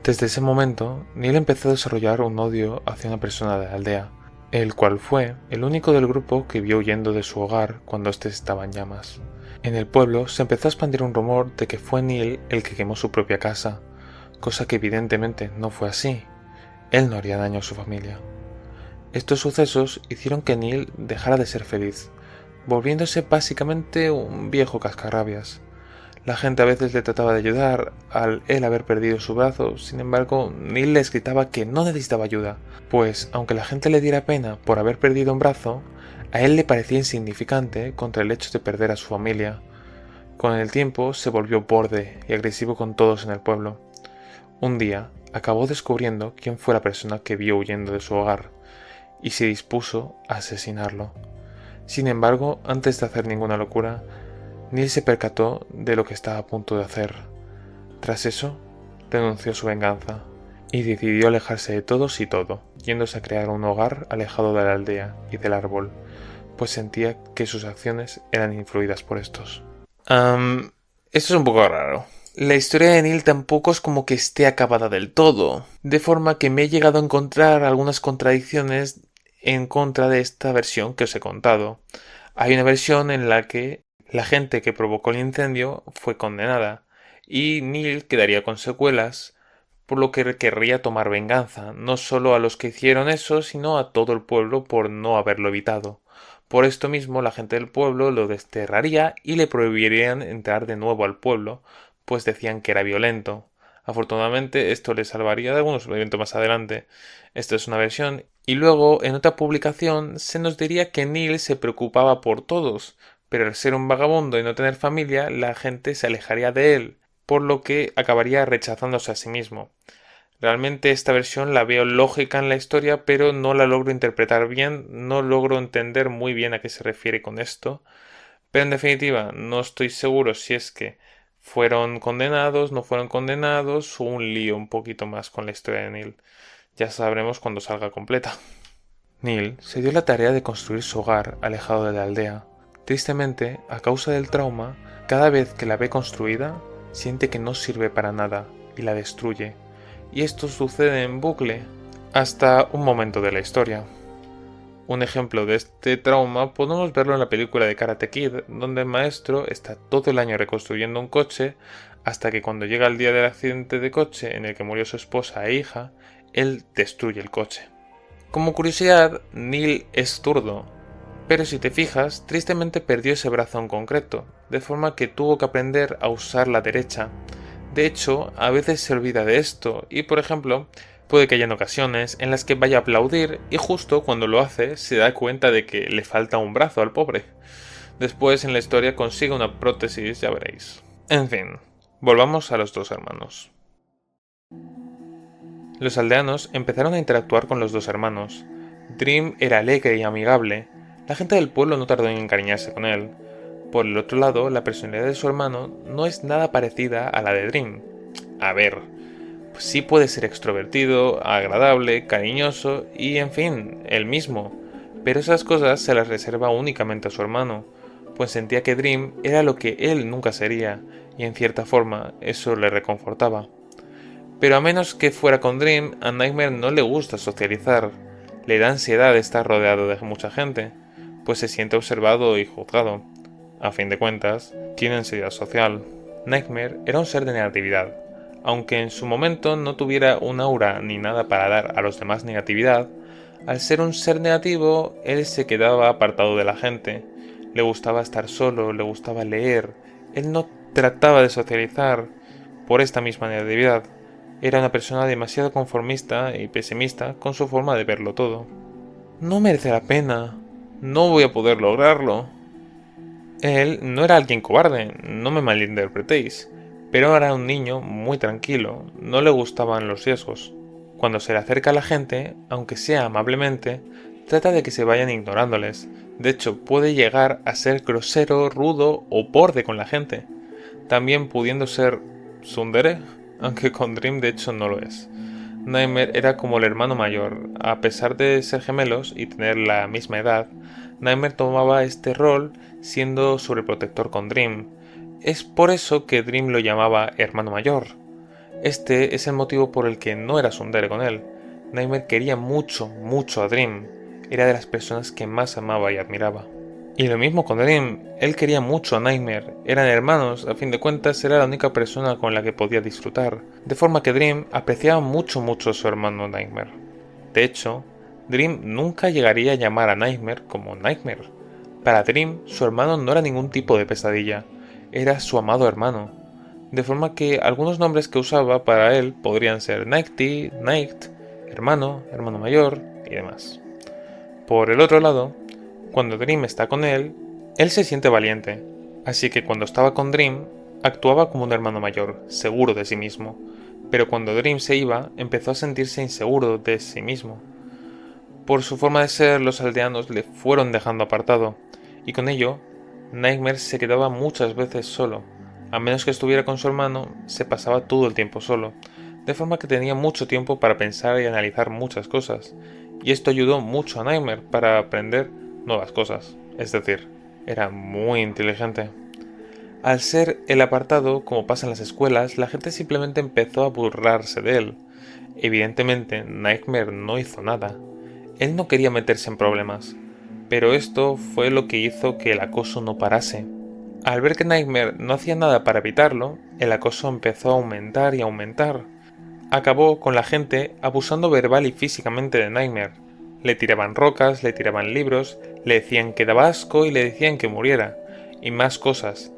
Desde ese momento, Neil empezó a desarrollar un odio hacia una persona de la aldea, el cual fue el único del grupo que vio huyendo de su hogar cuando éste estaba en llamas. En el pueblo se empezó a expandir un rumor de que fue Neil el que quemó su propia casa, cosa que evidentemente no fue así. Él no haría daño a su familia. Estos sucesos hicieron que Neil dejara de ser feliz, volviéndose básicamente un viejo cascarrabias. La gente a veces le trataba de ayudar al él haber perdido su brazo, sin embargo, Neil les gritaba que no necesitaba ayuda, pues aunque la gente le diera pena por haber perdido un brazo, a él le parecía insignificante contra el hecho de perder a su familia. Con el tiempo se volvió borde y agresivo con todos en el pueblo. Un día acabó descubriendo quién fue la persona que vio huyendo de su hogar, y se dispuso a asesinarlo. Sin embargo, antes de hacer ninguna locura, Neil se percató de lo que estaba a punto de hacer. Tras eso, renunció a su venganza y decidió alejarse de todos y todo, yéndose a crear un hogar alejado de la aldea y del árbol, pues sentía que sus acciones eran influidas por estos. Esto es un poco raro. La historia de Neil tampoco es como que esté acabada del todo, de forma que me he llegado a encontrar algunas contradicciones en contra de esta versión que os he contado. Hay una versión en la que la gente que provocó el incendio fue condenada y Neil quedaría con secuelas, por lo que querría tomar venganza, no solo a los que hicieron eso, sino a todo el pueblo por no haberlo evitado. Por esto mismo, la gente del pueblo lo desterraría y le prohibirían entrar de nuevo al pueblo, pues decían que era violento. Afortunadamente, esto le salvaría de algunos eventos más adelante. Esta es una versión, y luego, en otra publicación, se nos diría que Neil se preocupaba por todos, pero al ser un vagabundo y no tener familia, la gente se alejaría de él, por lo que acabaría rechazándose a sí mismo. Realmente esta versión la veo lógica en la historia, pero no la logro interpretar bien, no logro entender muy bien a qué se refiere con esto. Pero en definitiva, no estoy seguro si es que fueron condenados, no fueron condenados, o un lío un poquito más con la historia de Neil. Ya sabremos cuando salga completa. Neil se dio la tarea de construir su hogar alejado de la aldea. Tristemente, a causa del trauma, cada vez que la ve construida, siente que no sirve para nada y la destruye. Y esto sucede en bucle hasta un momento de la historia. Un ejemplo de este trauma podemos verlo en la película de Karate Kid, donde el maestro está todo el año reconstruyendo un coche hasta que cuando llega el día del accidente de coche en el que murió su esposa e hija, él destruye el coche. Como curiosidad, Neil es zurdo, pero si te fijas, tristemente perdió ese brazo en concreto, de forma que tuvo que aprender a usar la derecha. De hecho, a veces se olvida de esto y, por ejemplo, puede que hayan ocasiones en las que vaya a aplaudir y justo cuando lo hace se da cuenta de que le falta un brazo al pobre. Después en la historia consigue una prótesis, ya veréis. En fin, volvamos a los dos hermanos. Los aldeanos empezaron a interactuar con los dos hermanos. Dream era alegre y amigable. La gente del pueblo no tardó en encariñarse con él. Por el otro lado, la personalidad de su hermano no es nada parecida a la de Dream. A ver, pues sí puede ser extrovertido, agradable, cariñoso y, en fin, él mismo. Pero esas cosas se las reserva únicamente a su hermano, pues sentía que Dream era lo que él nunca sería, y en cierta forma eso le reconfortaba. Pero a menos que fuera con Dream, a Nightmare no le gusta socializar. Le da ansiedad estar rodeado de mucha gente, pues se siente observado y juzgado. A fin de cuentas, tiene ansiedad social. Nightmare era un ser de negatividad. Aunque en su momento no tuviera un aura ni nada para dar a los demás negatividad, al ser un ser negativo, él se quedaba apartado de la gente. Le gustaba estar solo, le gustaba leer. Él no trataba de socializar por esta misma negatividad. Era una persona demasiado conformista y pesimista con su forma de verlo todo. No merece la pena. No voy a poder lograrlo. Él no era alguien cobarde, no me malinterpretéis, pero era un niño muy tranquilo, no le gustaban los riesgos. Cuando se le acerca a la gente, aunque sea amablemente, trata de que se vayan ignorándoles. De hecho, puede llegar a ser grosero, rudo o borde con la gente. También pudiendo ser tsundere, aunque con Dream de hecho no lo es. Nightmare era como el hermano mayor. A pesar de ser gemelos y tener la misma edad, Nightmare tomaba este rol siendo sobreprotector con Dream. Es por eso que Dream lo llamaba hermano mayor. Este es el motivo por el que no era tsundere con él. Nightmare quería mucho, mucho a Dream. Era de las personas que más amaba y admiraba. Y lo mismo con Dream, él quería mucho a Nightmare, eran hermanos, a fin de cuentas era la única persona con la que podía disfrutar, de forma que Dream apreciaba mucho a su hermano Nightmare. De hecho, Dream nunca llegaría a llamar a Nightmare como Nightmare. Para Dream, su hermano no era ningún tipo de pesadilla, era su amado hermano. De forma que algunos nombres que usaba para él podrían ser Nighty, Night, hermano, hermano mayor y demás. Por el otro lado, cuando Dream está con él se siente valiente, así que cuando estaba con Dream, actuaba como un hermano mayor, seguro de sí mismo, pero cuando Dream se iba, empezó a sentirse inseguro de sí mismo. Por su forma de ser, los aldeanos le fueron dejando apartado, y con ello, Nightmare se quedaba muchas veces solo. A menos que estuviera con su hermano, se pasaba todo el tiempo solo, de forma que tenía mucho tiempo para pensar y analizar muchas cosas, y esto ayudó mucho a Nightmare para aprender nuevas cosas, es decir, era muy inteligente. Al ser el apartado, como pasa en las escuelas, la gente simplemente empezó a burlarse de él. Evidentemente, Nightmare no hizo nada. Él no quería meterse en problemas, pero esto fue lo que hizo que el acoso no parase. Al ver que Nightmare no hacía nada para evitarlo, el acoso empezó a aumentar y aumentar. Acabó con la gente abusando verbal y físicamente de Nightmare. Le tiraban rocas, le tiraban libros, le decían que daba asco y le decían que muriera, y más cosas.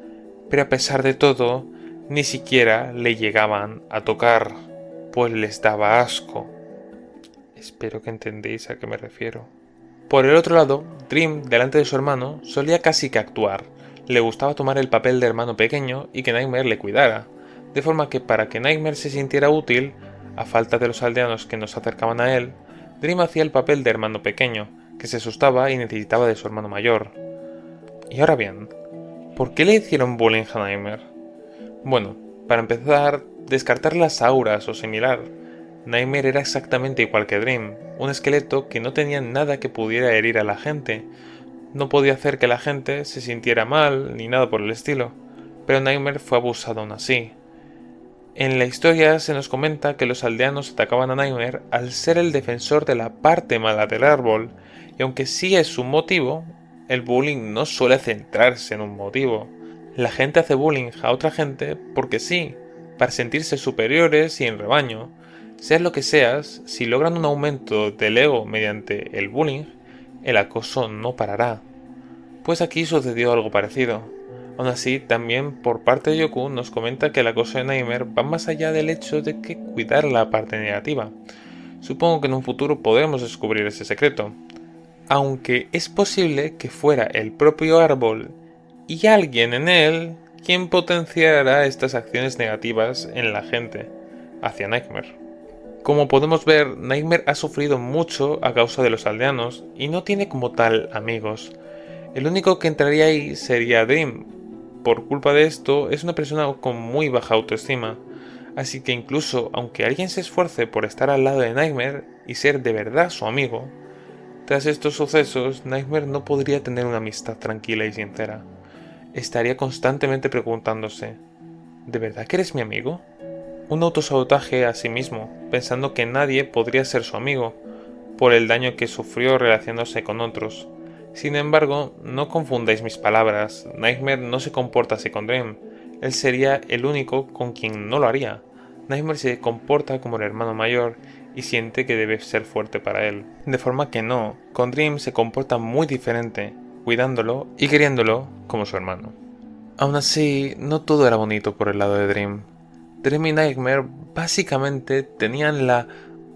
Pero a pesar de todo, ni siquiera le llegaban a tocar, pues les daba asco. Espero que entendéis a qué me refiero. Por el otro lado, Dream, delante de su hermano, solía casi que actuar. Le gustaba tomar el papel de hermano pequeño y que Nightmare le cuidara, de forma que para que Nightmare se sintiera útil, a falta de los aldeanos que nos acercaban a él, Dream hacía el papel de hermano pequeño, que se asustaba y necesitaba de su hermano mayor. Y ahora bien, ¿por qué le hicieron bullying a Nightmare? Bueno, para empezar, descartar las auras o similar. Nightmare era exactamente igual que Dream, un esqueleto que no tenía nada que pudiera herir a la gente. No podía hacer que la gente se sintiera mal ni nada por el estilo, pero Nightmare fue abusado aún así. En la historia se nos comenta que los aldeanos atacaban a Nightmare al ser el defensor de la parte mala del árbol, y aunque sí es un motivo, el bullying no suele centrarse en un motivo. La gente hace bullying a otra gente porque sí, para sentirse superiores y en rebaño. Seas lo que seas, si logran un aumento del ego mediante el bullying, el acoso no parará. Pues aquí sucedió algo parecido. Aún así, también por parte de Yoku nos comenta que el acoso de Nightmare va más allá del hecho de que cuidar la parte negativa. Supongo que en un futuro podremos descubrir ese secreto. Aunque es posible que fuera el propio árbol y alguien en él quien potenciará estas acciones negativas en la gente hacia Nightmare. Como podemos ver, Nightmare ha sufrido mucho a causa de los aldeanos y no tiene como tal amigos. El único que entraría ahí sería Dream. Por culpa de esto, es una persona con muy baja autoestima, así que incluso aunque alguien se esfuerce por estar al lado de Nightmare y ser de verdad su amigo, tras estos sucesos, Nightmare no podría tener una amistad tranquila y sincera. Estaría constantemente preguntándose, ¿de verdad que eres mi amigo? Un autosabotaje a sí mismo, pensando que nadie podría ser su amigo, por el daño que sufrió relacionándose con otros. Sin embargo, no confundáis mis palabras, Nightmare no se comporta así con Dream, él sería el único con quien no lo haría. Nightmare se comporta como el hermano mayor y siente que debe ser fuerte para él, de forma que no, con Dream se comporta muy diferente, cuidándolo y queriéndolo como su hermano. Aún así, no todo era bonito por el lado de Dream. Dream y Nightmare básicamente tenían la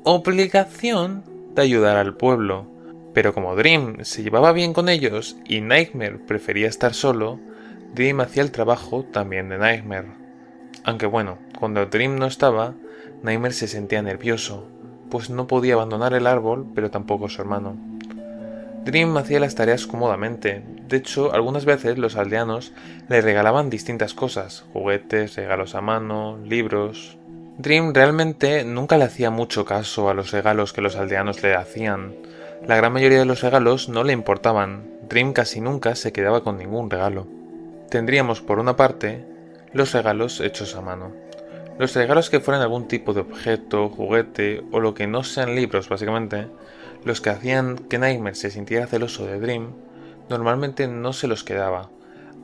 obligación de ayudar al pueblo, pero como Dream se llevaba bien con ellos y Nightmare prefería estar solo, Dream hacía el trabajo también de Nightmare. Aunque bueno, cuando Dream no estaba, Nightmare se sentía nervioso, pues no podía abandonar el árbol, pero tampoco su hermano. Dream hacía las tareas cómodamente, de hecho algunas veces los aldeanos le regalaban distintas cosas, juguetes, regalos a mano, libros. Dream realmente nunca le hacía mucho caso a los regalos que los aldeanos le hacían. La gran mayoría de los regalos no le importaban, Dream casi nunca se quedaba con ningún regalo. Tendríamos por una parte los regalos hechos a mano. Los regalos que fueran algún tipo de objeto, juguete o lo que no sean libros básicamente, los que hacían que Nightmare se sintiera celoso de Dream, normalmente no se los quedaba.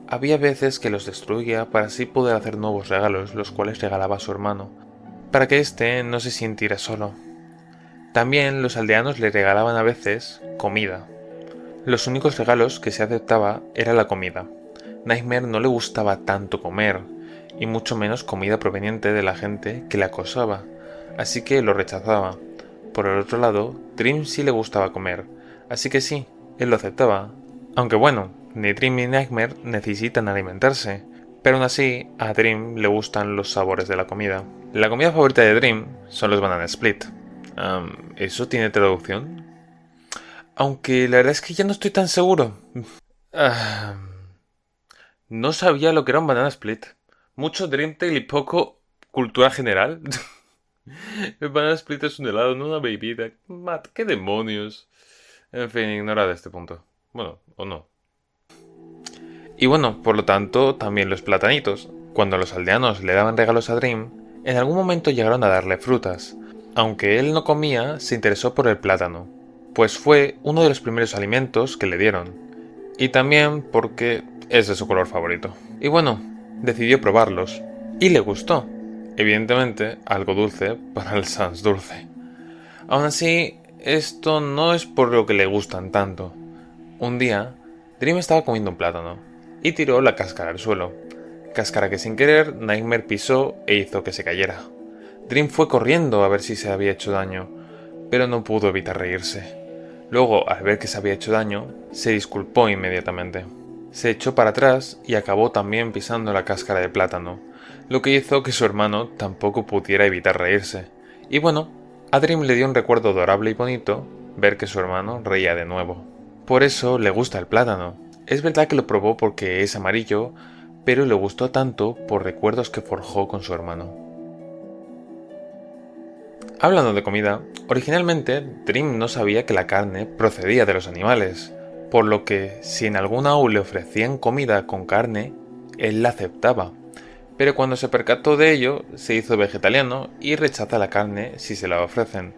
Había veces que los destruía para así poder hacer nuevos regalos, los cuales regalaba a su hermano, para que éste no se sintiera solo. También los aldeanos le regalaban a veces comida. Los únicos regalos que se aceptaba era la comida. Nightmare no le gustaba tanto comer, y mucho menos comida proveniente de la gente que le acosaba, así que lo rechazaba. Por el otro lado, Dream sí le gustaba comer, así que sí, él lo aceptaba. Aunque bueno, ni Dream ni Nightmare necesitan alimentarse, pero aún así a Dream le gustan los sabores de la comida. La comida favorita de Dream son los banana split. ¿Eso tiene traducción? Aunque la verdad es que ya no estoy tan seguro. No sabía lo que era un banana split. Mucho Dreamtale y poco cultura general. El banana split es un helado, no una bebida. Matt, ¿qué demonios? En fin, ignora de este punto. Bueno, o no. Y bueno, por lo tanto, también los platanitos. Cuando los aldeanos le daban regalos a Dream, en algún momento llegaron a darle frutas. Aunque él no comía, se interesó por el plátano, pues fue uno de los primeros alimentos que le dieron. Y también porque es de su color favorito. Y bueno, decidió probarlos. Y le gustó. Evidentemente, algo dulce para el Sans dulce. Aún así, esto no es por lo que le gustan tanto. Un día, Dream estaba comiendo un plátano y tiró la cáscara al suelo. Cáscara que sin querer Nightmare pisó e hizo que se cayera. Dream fue corriendo a ver si se había hecho daño, pero no pudo evitar reírse. Luego, al ver que se había hecho daño, se disculpó inmediatamente. Se echó para atrás y acabó también pisando la cáscara de plátano, lo que hizo que su hermano tampoco pudiera evitar reírse. Y bueno, a Dream le dio un recuerdo adorable y bonito ver que su hermano reía de nuevo. Por eso le gusta el plátano. Es verdad que lo probó porque es amarillo, pero le gustó tanto por recuerdos que forjó con su hermano. Hablando de comida, originalmente Dream no sabía que la carne procedía de los animales, por lo que si en algún AU le ofrecían comida con carne, él la aceptaba. Pero cuando se percató de ello, se hizo vegetariano y rechaza la carne si se la ofrecen.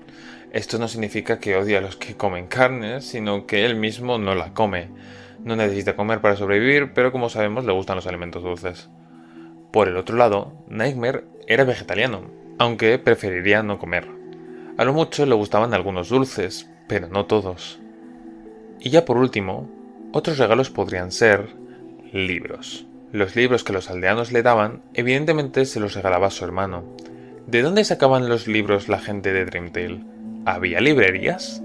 Esto no significa que odie a los que comen carne, sino que él mismo no la come. No necesita comer para sobrevivir, pero como sabemos le gustan los alimentos dulces. Por el otro lado, Nightmare era vegetariano, aunque preferiría no comer. A lo mucho le gustaban algunos dulces, pero no todos. Y ya por último, otros regalos podrían ser libros. Los libros que los aldeanos le daban, evidentemente se los regalaba a su hermano. ¿De dónde sacaban los libros la gente de Dreamtale? ¿Había librerías?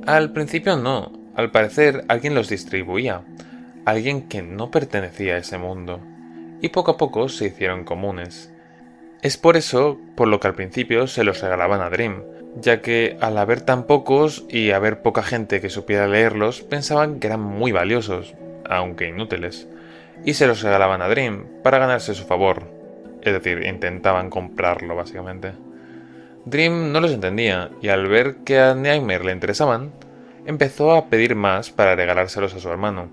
Al principio no, al parecer alguien los distribuía, alguien que no pertenecía a ese mundo, y poco a poco se hicieron comunes. Es por eso por lo que al principio se los regalaban a Dream, ya que al haber tan pocos y haber poca gente que supiera leerlos, pensaban que eran muy valiosos, aunque inútiles, y se los regalaban a Dream para ganarse su favor, es decir, intentaban comprarlo básicamente. Dream no los entendía, y al ver que a Nightmare le interesaban, empezó a pedir más para regalárselos a su hermano,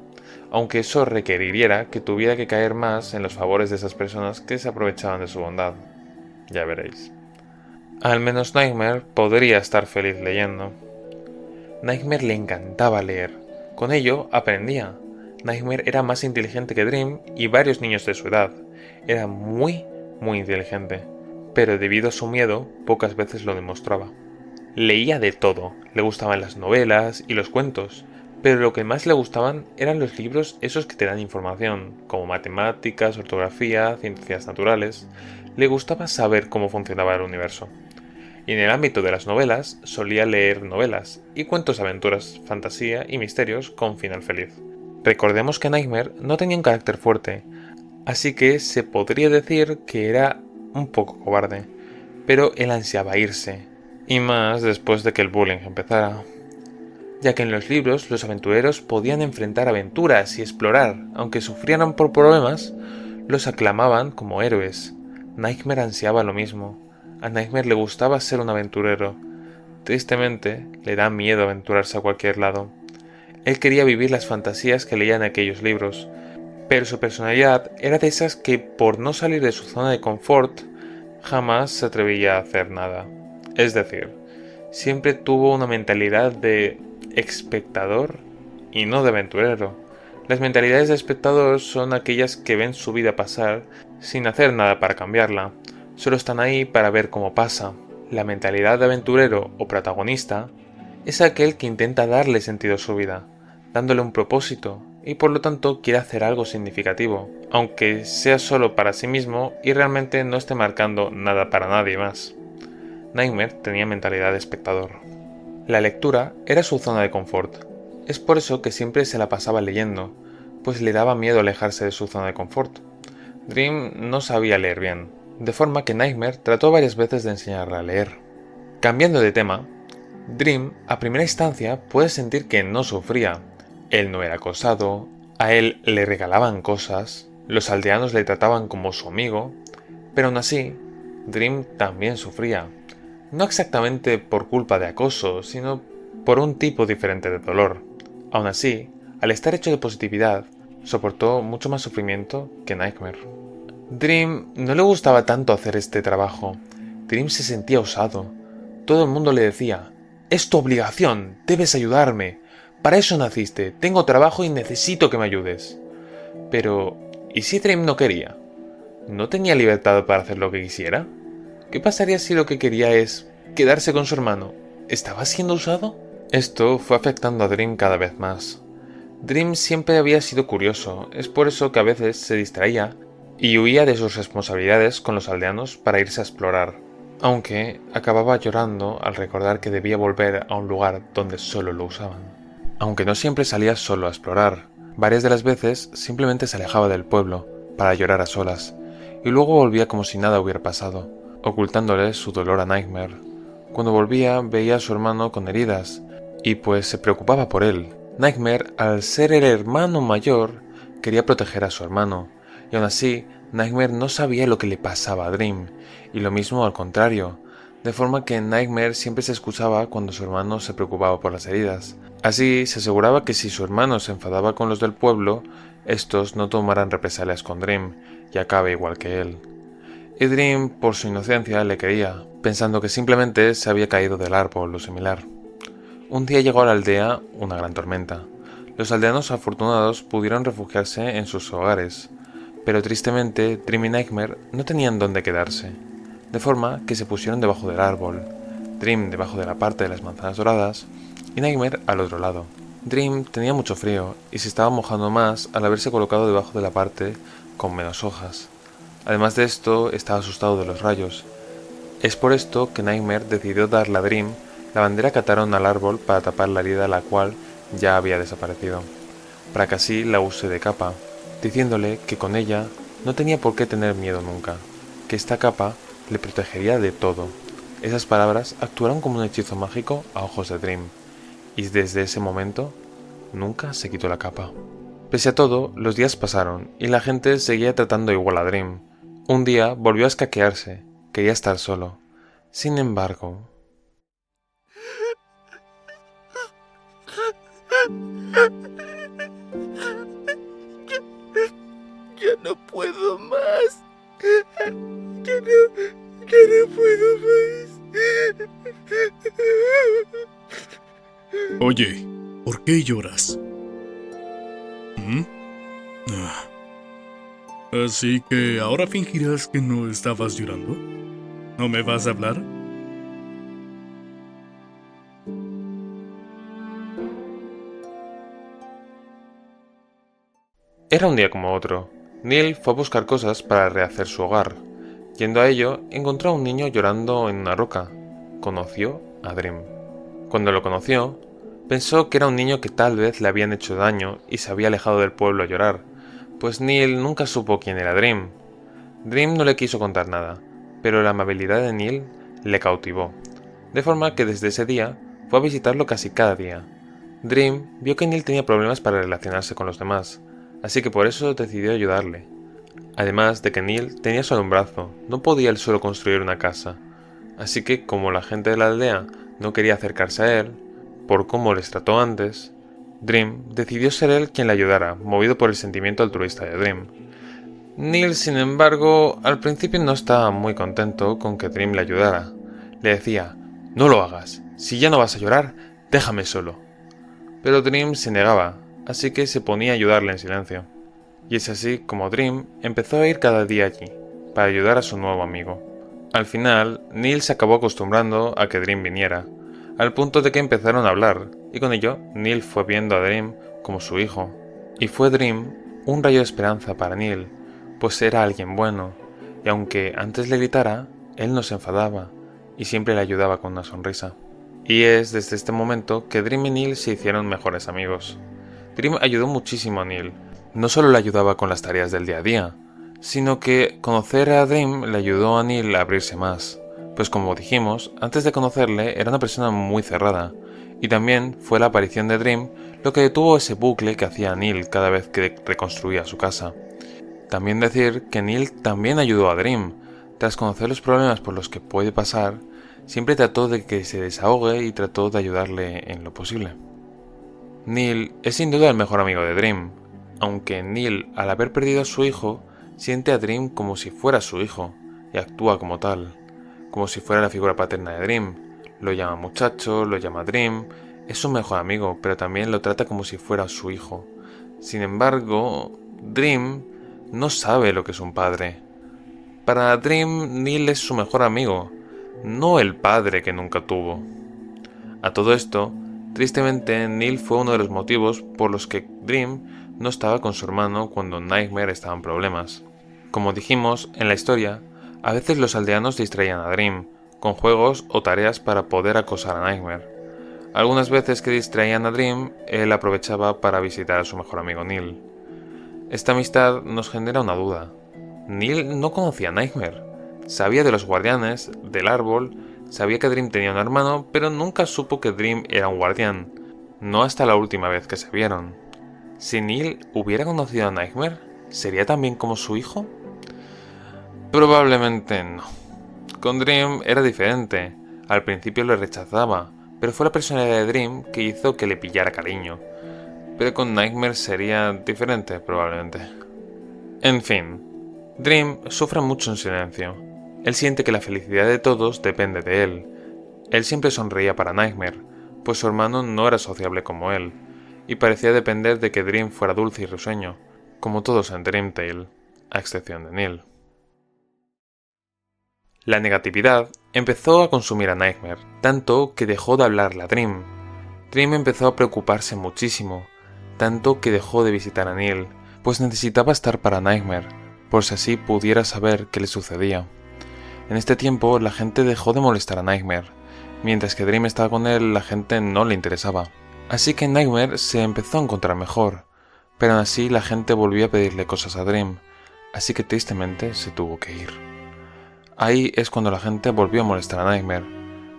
aunque eso requeriría que tuviera que caer más en los favores de esas personas que se aprovechaban de su bondad. Ya veréis. Al menos Nightmare podría estar feliz leyendo. Nightmare le encantaba leer. Con ello aprendía. Nightmare era más inteligente que Dream y varios niños de su edad. Era muy inteligente, pero debido a su miedo pocas veces lo demostraba. Leía de todo, le gustaban las novelas y los cuentos, pero lo que más le gustaban eran los libros esos que te dan información, como matemáticas, ortografía, ciencias naturales. Le gustaba saber cómo funcionaba el universo. Y en el ámbito de las novelas, solía leer novelas y cuentos de aventuras, fantasía y misterios con final feliz. Recordemos que Nightmare no tenía un carácter fuerte, así que se podría decir que era un poco cobarde, pero él ansiaba irse, y más después de que el bullying empezara. Ya que en los libros los aventureros podían enfrentar aventuras y explorar, aunque sufrieran por problemas, los aclamaban como héroes. Nightmare ansiaba lo mismo. A Nightmare le gustaba ser un aventurero. Tristemente, le da miedo aventurarse a cualquier lado. Él quería vivir las fantasías que leía en aquellos libros, pero su personalidad era de esas que, por no salir de su zona de confort, jamás se atrevía a hacer nada. Es decir, siempre tuvo una mentalidad de espectador y no de aventurero. Las mentalidades de espectador son aquellas que ven su vida pasar sin hacer nada para cambiarla. Solo están ahí para ver cómo pasa. La mentalidad de aventurero o protagonista es aquel que intenta darle sentido a su vida, dándole un propósito y por lo tanto quiere hacer algo significativo, aunque sea solo para sí mismo y realmente no esté marcando nada para nadie más. Nightmare tenía mentalidad de espectador. La lectura era su zona de confort. Es por eso que siempre se la pasaba leyendo, pues le daba miedo alejarse de su zona de confort. Dream no sabía leer bien, de forma que Nightmare trató varias veces de enseñarle a leer. Cambiando de tema, Dream a primera instancia puede sentir que no sufría. Él no era acosado, a él le regalaban cosas, los aldeanos le trataban como su amigo, pero aún así, Dream también sufría. No exactamente por culpa de acoso, sino por un tipo diferente de dolor. Aún así, al estar hecho de positividad, soportó mucho más sufrimiento que Nightmare. Dream no le gustaba tanto hacer este trabajo. Dream se sentía osado. Todo el mundo le decía: «Es tu obligación, debes ayudarme. Para eso naciste, tengo trabajo y necesito que me ayudes». Pero, ¿y si Dream no quería? ¿No tenía libertad para hacer lo que quisiera? ¿Qué pasaría si lo que quería es quedarse con su hermano? ¿Estaba siendo usado? Esto fue afectando a Dream cada vez más. Dream siempre había sido curioso, es por eso que a veces se distraía y huía de sus responsabilidades con los aldeanos para irse a explorar, aunque acababa llorando al recordar que debía volver a un lugar donde solo lo usaban. Aunque no siempre salía solo a explorar, varias de las veces simplemente se alejaba del pueblo para llorar a solas, y luego volvía como si nada hubiera pasado, ocultándole su dolor a Nightmare. Cuando volvía veía a su hermano con heridas, y pues se preocupaba por él. Nightmare, al ser el hermano mayor, quería proteger a su hermano, y aún así, Nightmare no sabía lo que le pasaba a Dream, y lo mismo al contrario, de forma que Nightmare siempre se excusaba cuando su hermano se preocupaba por las heridas. Así, se aseguraba que si su hermano se enfadaba con los del pueblo, estos no tomaran represalias con Dream, y acabe igual que él. Y Dream, por su inocencia, le quería, pensando que simplemente se había caído del árbol o similar. Un día llegó a la aldea una gran tormenta. Los aldeanos afortunados pudieron refugiarse en sus hogares, pero tristemente Dream y Nightmare no tenían dónde quedarse, de forma que se pusieron debajo del árbol, Dream debajo de la parte de las manzanas doradas y Nightmare al otro lado. Dream tenía mucho frío y se estaba mojando más al haberse colocado debajo de la parte con menos hojas. Además de esto, estaba asustado de los rayos. Es por esto que Nightmare decidió darle a Dream la bandera que ataron al árbol para tapar la herida, la cual ya había desaparecido, para que así la use de capa, diciéndole que con ella no tenía por qué tener miedo nunca, que esta capa le protegería de todo. Esas palabras actuaron como un hechizo mágico a ojos de Dream, y desde ese momento nunca se quitó la capa. Pese a todo, los días pasaron y la gente seguía tratando igual a Dream. Un día volvió a escaquearse, quería estar solo. Sin embargo... Ya no puedo más. Ya no puedo más. Oye, ¿por qué lloras? Así que ahora fingirás que no estabas llorando. ¿No me vas a hablar? Era un día como otro. Neil fue a buscar cosas para rehacer su hogar. Yendo a ello, encontró a un niño llorando en una roca. Conoció a Dream. Cuando lo conoció, pensó que era un niño que tal vez le habían hecho daño y se había alejado del pueblo a llorar, pues Neil nunca supo quién era Dream. Dream no le quiso contar nada, pero la amabilidad de Neil le cautivó, de forma que desde ese día fue a visitarlo casi cada día. Dream vio que Neil tenía problemas para relacionarse con los demás, así que por eso decidió ayudarle. Además de que Neil tenía solo un brazo, no podía él solo construir una casa, así que como la gente de la aldea no quería acercarse a él, por cómo les trató antes, Dream decidió ser él quien le ayudara, movido por el sentimiento altruista de Dream. Neil, sin embargo, al principio no estaba muy contento con que Dream le ayudara. Le decía: «No lo hagas, si ya no vas a llorar, déjame solo». Pero Dream se negaba, así que se ponía a ayudarle en silencio. Y es así como Dream empezó a ir cada día allí, para ayudar a su nuevo amigo. Al final, Neil se acabó acostumbrando a que Dream viniera, al punto de que empezaron a hablar, y con ello Neil fue viendo a Dream como su hijo. Y fue Dream un rayo de esperanza para Neil, pues era alguien bueno, y aunque antes le gritara, él no se enfadaba, y siempre le ayudaba con una sonrisa. Y es desde este momento que Dream y Neil se hicieron mejores amigos. Dream ayudó muchísimo a Neil, no solo le ayudaba con las tareas del día a día, sino que conocer a Dream le ayudó a Neil a abrirse más, pues como dijimos, antes de conocerle era una persona muy cerrada, y también fue la aparición de Dream lo que detuvo ese bucle que hacía Neil cada vez que reconstruía su casa. También decir que Neil también ayudó a Dream, tras conocer los problemas por los que puede pasar, siempre trató de que se desahogue y trató de ayudarle en lo posible. Neil es sin duda el mejor amigo de Dream, aunque Neil, al haber perdido a su hijo, siente a Dream como si fuera su hijo, y actúa como tal, como si fuera la figura paterna de Dream. Lo llama muchacho, lo llama Dream, es su mejor amigo, pero también lo trata como si fuera su hijo. Sin embargo, Dream no sabe lo que es un padre. Para Dream, Neil es su mejor amigo, no el padre que nunca tuvo. A todo esto, tristemente, Neil fue uno de los motivos por los que Dream no estaba con su hermano cuando Nightmare estaba en problemas. Como dijimos en la historia, a veces los aldeanos distraían a Dream con juegos o tareas para poder acosar a Nightmare. Algunas veces que distraían a Dream, él aprovechaba para visitar a su mejor amigo Neil. Esta amistad nos genera una duda. Neil no conocía a Nightmare, sabía de los guardianes, del árbol, sabía que Dream tenía un hermano, pero nunca supo que Dream era un guardián, no hasta la última vez que se vieron. Si Neil hubiera conocido a Nightmare, ¿sería también como su hijo? Probablemente no. Con Dream era diferente. Al principio le rechazaba, pero fue la personalidad de Dream que hizo que le pillara cariño. Pero con Nightmare sería diferente, probablemente. En fin, Dream sufre mucho en silencio. Él siente que la felicidad de todos depende de él. Él siempre sonreía para Nightmare, pues su hermano no era sociable como él, y parecía depender de que Dream fuera dulce y risueño, como todos en Dream Tale, a excepción de Neil. La negatividad empezó a consumir a Nightmare, tanto que dejó de hablarle a Dream. Dream empezó a preocuparse muchísimo, tanto que dejó de visitar a Neil, pues necesitaba estar para Nightmare, por si así pudiera saber qué le sucedía. En este tiempo la gente dejó de molestar a Nightmare, mientras que Dream estaba con él la gente no le interesaba. Así que Nightmare se empezó a encontrar mejor, pero aún así la gente volvió a pedirle cosas a Dream, así que tristemente se tuvo que ir. Ahí es cuando la gente volvió a molestar a Nightmare,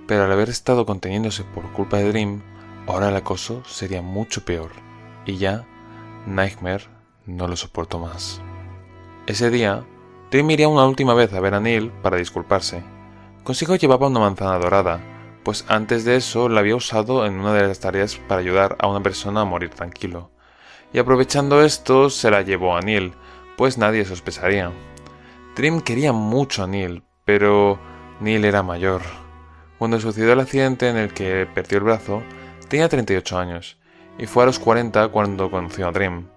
pero al haber estado conteniéndose por culpa de Dream, ahora el acoso sería mucho peor, y ya Nightmare no lo soportó más. Ese día, Dream iría una última vez a ver a Neil para disculparse. Consigo llevaba una manzana dorada, pues antes de eso la había usado en una de las tareas para ayudar a una persona a morir tranquilo. Y aprovechando esto, se la llevó a Neil, pues nadie sospecharía. Dream quería mucho a Neil, pero Neil era mayor. Cuando sucedió el accidente en el que perdió el brazo, tenía 38 años, y fue a los 40 cuando conoció a Dream.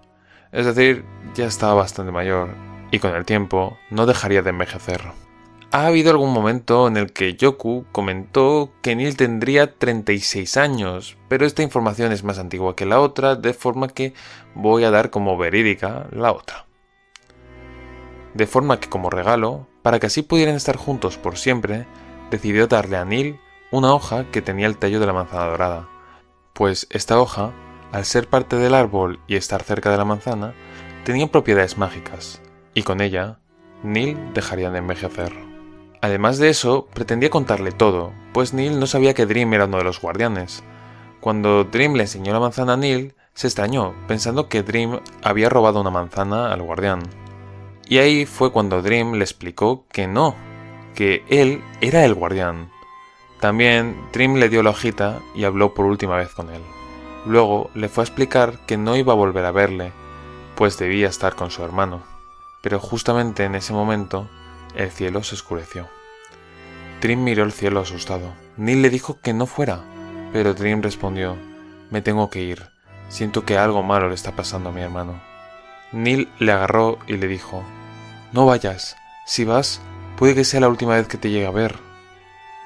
Es decir, ya estaba bastante mayor, y con el tiempo no dejaría de envejecer. Ha habido algún momento en el que Yoku comentó que Neil tendría 36 años, pero esta información es más antigua que la otra, de forma que voy a dar como verídica la otra. De forma que como regalo, para que así pudieran estar juntos por siempre, decidió darle a Neil una hoja que tenía el tallo de la manzana dorada, pues esta hoja, al ser parte del árbol y estar cerca de la manzana, tenía propiedades mágicas, y con ella, Neil dejaría de envejecer. Además de eso, pretendía contarle todo, pues Neil no sabía que Dream era uno de los guardianes. Cuando Dream le enseñó la manzana a Neil, se extrañó, pensando que Dream había robado una manzana al guardián. Y ahí fue cuando Dream le explicó que no, que él era el guardián. También Dream le dio la hojita y habló por última vez con él. Luego le fue a explicar que no iba a volver a verle, pues debía estar con su hermano. Pero justamente en ese momento, el cielo se oscureció. Dream miró el cielo asustado. Neil le dijo que no fuera, pero Dream respondió: «Me tengo que ir. Siento que algo malo le está pasando a mi hermano». Neil le agarró y le dijo: «No vayas. Si vas, Puede que sea la última vez que te llegue a ver.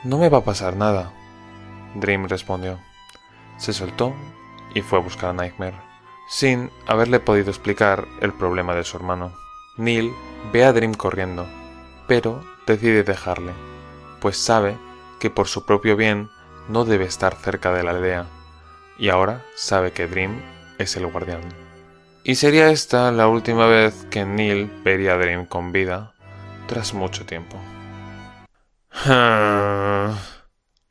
No me va a pasar nada. Dream respondió. Se soltó y fue a buscar a Nightmare, sin haberle podido explicar el problema de su hermano. Neil ve a Dream corriendo, pero decide dejarle, pues sabe que por su propio bien no debe estar cerca de la aldea, y ahora sabe que Dream es el guardián. Y sería esta la última vez que Neil vería a Dream con vida tras mucho tiempo.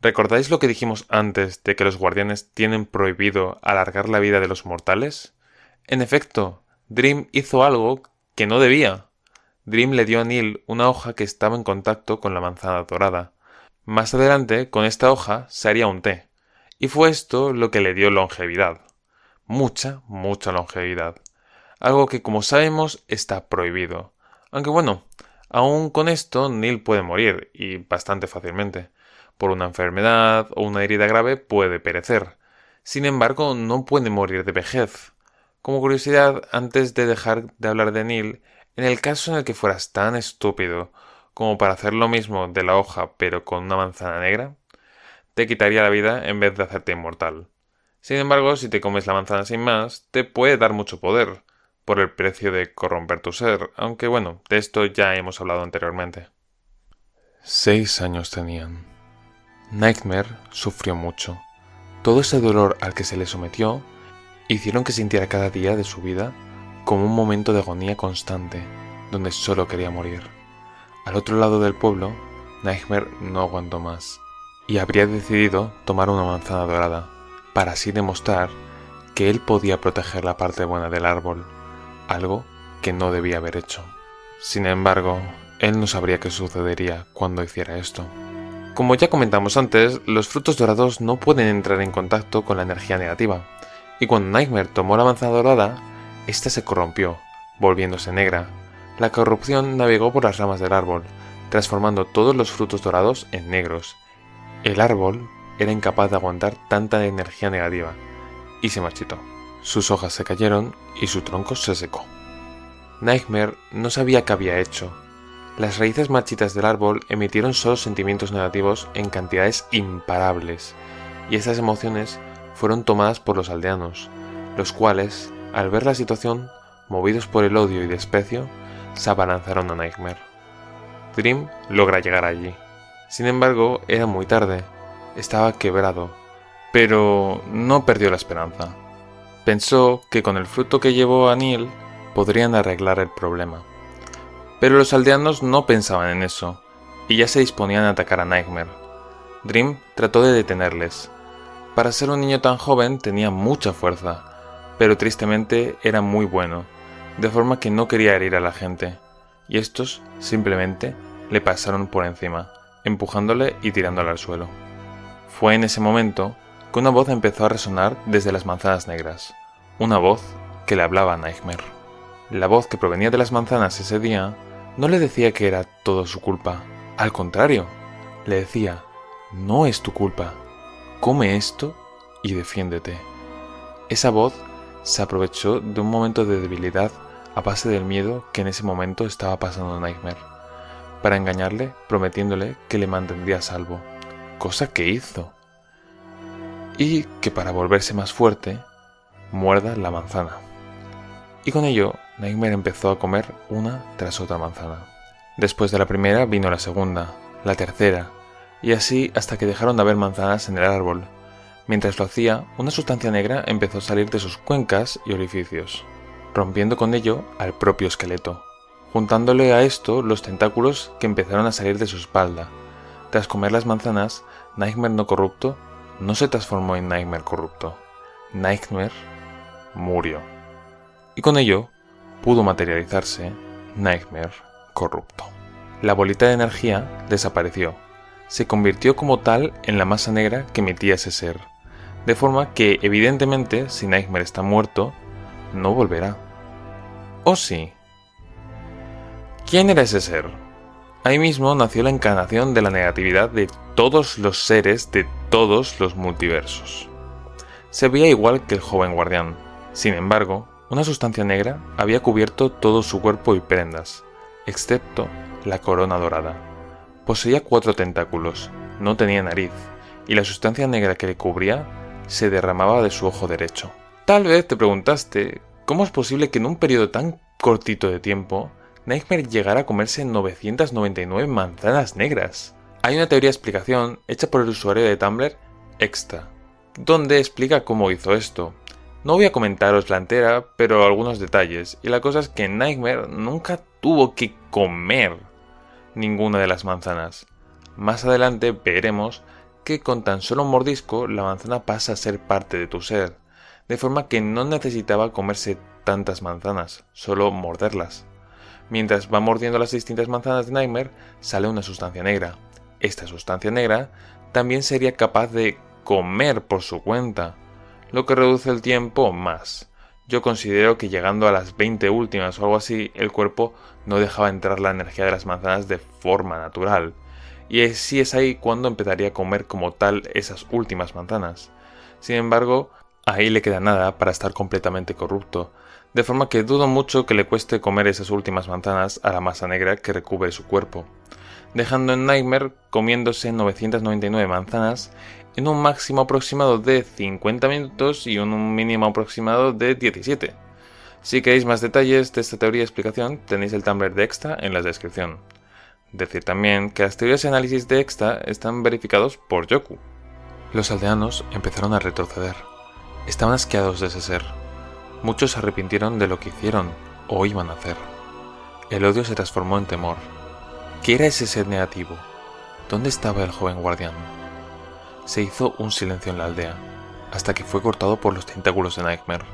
¿Recordáis lo que dijimos antes de que los guardianes tienen prohibido alargar la vida de los mortales? En efecto, Dream hizo algo que no debía. Dream le dio a Neil una hoja que estaba en contacto con la manzana dorada. Más adelante, con esta hoja se haría un té, y fue esto lo que le dio longevidad. Mucha longevidad. Algo que, como sabemos, está prohibido. Aunque bueno, aún con esto Neil puede morir, y bastante fácilmente. Por una enfermedad o una herida grave puede perecer. Sin embargo, no puede morir de vejez. Como curiosidad, antes de dejar de hablar de Neil, en el caso en el que fueras tan estúpido como para hacer lo mismo de la hoja pero con una manzana negra, te quitaría la vida en vez de hacerte inmortal. Sin embargo, si te comes la manzana sin más, te puede dar mucho poder, por el precio de corromper tu ser, aunque bueno, de esto ya hemos hablado anteriormente. 6 años tenían. Nightmare sufrió mucho. Todo ese dolor al que se le sometió hicieron que sintiera cada día de su vida como un momento de agonía constante, donde solo quería morir. Al otro lado del pueblo, Nightmare no aguantó más, y habría decidido tomar una manzana dorada, para así demostrar que él podía proteger la parte buena del árbol, algo que no debía haber hecho. Sin embargo, él no sabría qué sucedería cuando hiciera esto. Como ya comentamos antes, los frutos dorados no pueden entrar en contacto con la energía negativa, y cuando Nightmare tomó la manzana dorada, ésta se corrompió, volviéndose negra. La corrupción navegó por las ramas del árbol, transformando todos los frutos dorados en negros. El árbol era incapaz de aguantar tanta energía negativa, y se marchitó. Sus hojas se cayeron y su tronco se secó. Nightmare no sabía qué había hecho. Las raíces marchitas del árbol emitieron solo sentimientos negativos en cantidades imparables, y estas emociones fueron tomadas por los aldeanos, los cuales, al ver la situación, movidos por el odio y desprecio, se abalanzaron a Nightmare. Dream logra llegar allí. Sin embargo, era muy tarde. Estaba quebrado, pero no perdió la esperanza. Pensó que con el fruto que llevó a Neil podrían arreglar el problema. Pero los aldeanos no pensaban en eso, y ya se disponían a atacar a Nightmare. Dream trató de detenerles. Para ser un niño tan joven tenía mucha fuerza, pero tristemente era muy bueno, de forma que no quería herir a la gente, y estos simplemente le pasaron por encima, empujándole y tirándole al suelo. Fue en ese momento que una voz empezó a resonar desde las manzanas negras, una voz que le hablaba a Nightmare. La voz que provenía de las manzanas ese día no le decía que era todo su culpa, al contrario, le decía, no es tu culpa, come esto y defiéndete. Esa voz se aprovechó de un momento de debilidad a base del miedo que en ese momento estaba pasando Nightmare, para engañarle prometiéndole que le mantendría a salvo, cosa que hizo, y que para volverse más fuerte, muerda la manzana. Y con ello, Nightmare empezó a comer una tras otra manzana. Después de la primera vino la segunda, la tercera, y así hasta que dejaron de haber manzanas en el árbol. Mientras lo hacía, una sustancia negra empezó a salir de sus cuencas y orificios, rompiendo con ello al propio esqueleto, juntándole a esto los tentáculos que empezaron a salir de su espalda. Tras comer las manzanas, Nightmare no corrupto no se transformó en Nightmare corrupto. Nightmare murió. Y con ello pudo materializarse Nightmare corrupto. La bolita de energía desapareció. Se convirtió como tal en la masa negra que emitía ese ser, de forma que evidentemente si Nightmare está muerto, no volverá. ¿O sí? ¿Quién era ese ser? Ahí mismo nació la encarnación de la negatividad de todos los seres de todos los multiversos. Se veía igual que el joven guardián. Sin embargo, una sustancia negra había cubierto todo su cuerpo y prendas, excepto la corona dorada, Poseía 4 tentáculos, no tenía nariz, y la sustancia negra que le cubría se derramaba de su ojo derecho. Tal vez te preguntaste, ¿cómo es posible que en un periodo tan cortito de tiempo Nightmare llegara a comerse 999 manzanas negras? Hay una teoría de explicación hecha por el usuario de Tumblr Extra, donde explica cómo hizo esto. No voy a comentaros la entera, pero algunos detalles, y la cosa es que Nightmare nunca tuvo que comer ninguna de las manzanas. Más adelante veremos que con tan solo un mordisco la manzana pasa a ser parte de tu ser, de forma que no necesitaba comerse tantas manzanas, solo morderlas. Mientras va mordiendo las distintas manzanas de Nightmare, sale una sustancia negra. Esta sustancia negra también sería capaz de comer por su cuenta, lo que reduce el tiempo más. Yo considero que llegando a las 20 últimas o algo así, el cuerpo no dejaba entrar la energía de las manzanas de forma natural. Y sí es ahí cuando empezaría a comer como tal esas últimas manzanas. Sin embargo, ahí le queda nada para estar completamente corrupto, de forma que dudo mucho que le cueste comer esas últimas manzanas a la masa negra que recubre su cuerpo, dejando en Nightmare comiéndose 999 manzanas en un máximo aproximado de 50 minutos y un mínimo aproximado de 17. Si queréis más detalles de esta teoría de explicación, tenéis el Tumblr de Extra en la descripción. Decir también que las teorías y análisis de Extra están verificados por Yoku. Los aldeanos empezaron a retroceder. Estaban asqueados de ese ser. Muchos se arrepintieron de lo que hicieron o iban a hacer. El odio se transformó en temor. ¿Qué era ese ser negativo? ¿Dónde estaba el joven guardián? Se hizo un silencio en la aldea, hasta que fue cortado por los tentáculos de Nightmare,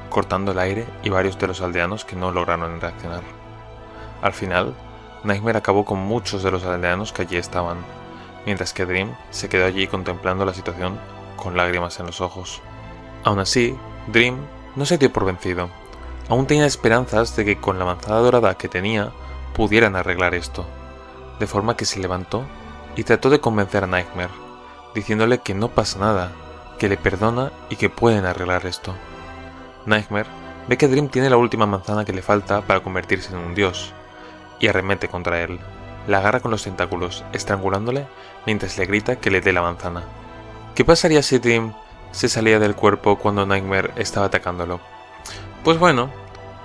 cortando el aire y varios de los aldeanos que no lograron reaccionar. Al final, Nightmare acabó con muchos de los aldeanos que allí estaban, mientras que Dream se quedó allí contemplando la situación con lágrimas en los ojos. Aún así, Dream no se dio por vencido. Aún tenía esperanzas de que con la manzana dorada que tenía pudieran arreglar esto, de forma que se levantó y trató de convencer a Nightmare, diciéndole que no pasa nada, que le perdona y que pueden arreglar esto. Nightmare ve que Dream tiene la última manzana que le falta para convertirse en un dios, y arremete contra él. La agarra con los tentáculos, estrangulándole mientras le grita que le dé la manzana. ¿Qué pasaría si Dream se salía del cuerpo cuando Nightmare estaba atacándolo? Pues bueno,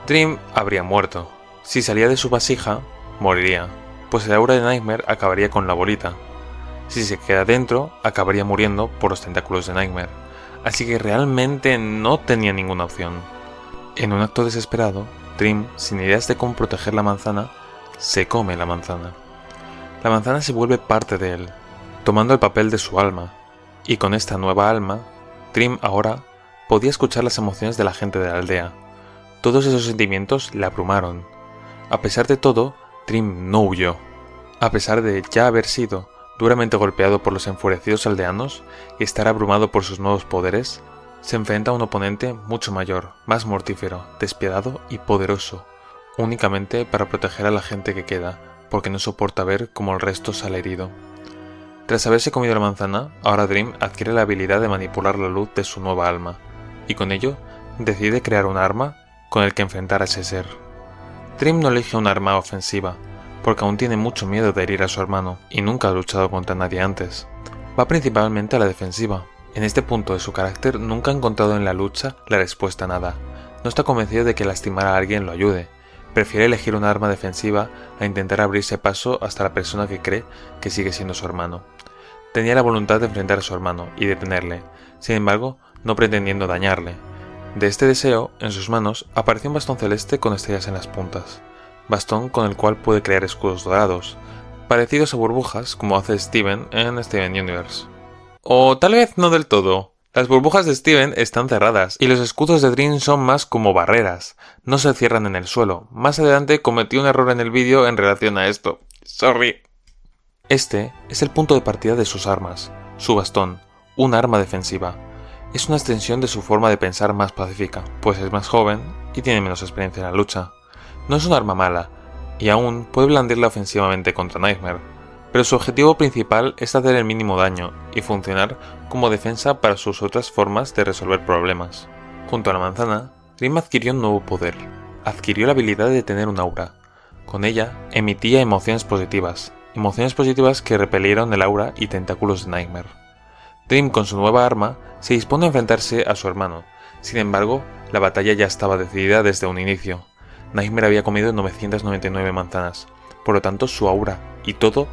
Dream habría muerto. Si salía de su vasija, moriría, pues el aura de Nightmare acabaría con la bolita. Si se queda dentro, acabaría muriendo por los tentáculos de Nightmare, así que realmente no tenía ninguna opción. En un acto desesperado, Dream, sin ideas de cómo proteger la manzana, se come la manzana. La manzana se vuelve parte de él, tomando el papel de su alma, y con esta nueva alma, Dream ahora podía escuchar las emociones de la gente de la aldea. Todos esos sentimientos le abrumaron. A pesar de todo, Dream no huyó. A pesar de ya haber sido duramente golpeado por los enfurecidos aldeanos y estar abrumado por sus nuevos poderes, se enfrenta a un oponente mucho mayor, más mortífero, despiadado y poderoso, únicamente para proteger a la gente que queda, porque no soporta ver cómo el resto sale herido. Tras haberse comido la manzana, ahora Dream adquiere la habilidad de manipular la luz de su nueva alma, y con ello decide crear un arma con el que enfrentar a ese ser. Dream no elige un arma ofensiva, porque aún tiene mucho miedo de herir a su hermano, y nunca ha luchado contra nadie antes. Va principalmente a la defensiva. En este punto de su carácter nunca ha encontrado en la lucha la respuesta a nada. No está convencido de que lastimar a alguien lo ayude. Prefiere elegir un arma defensiva a intentar abrirse paso hasta la persona que cree que sigue siendo su hermano. Tenía la voluntad de enfrentar a su hermano y detenerle, sin embargo, no pretendiendo dañarle. De este deseo, en sus manos, apareció un bastón celeste con estrellas en las puntas. Bastón con el cual puede crear escudos dorados, parecidos a burbujas como hace Steven en Steven Universe. O tal vez no del todo. Las burbujas de Steven están cerradas y los escudos de Dream son más como barreras, no se cierran en el suelo. Más adelante cometí un error en el vídeo en relación a esto. Sorry. Este es el punto de partida de sus armas, su bastón, un arma defensiva. Es una extensión de su forma de pensar más pacífica, pues es más joven y tiene menos experiencia en la lucha. No es un arma mala, y aún puede blandirla ofensivamente contra Nightmare, pero su objetivo principal es hacer el mínimo daño y funcionar como defensa para sus otras formas de resolver problemas. Junto a la manzana, Dream adquirió un nuevo poder. Adquirió la habilidad de tener un aura. Con ella, emitía emociones positivas, emociones positivas que repelieron el aura y tentáculos de Nightmare. Dream, con su nueva arma, se dispone a enfrentarse a su hermano. Sin embargo, la batalla ya estaba decidida desde un inicio. Nightmare había comido 999 manzanas, por lo tanto su aura y todo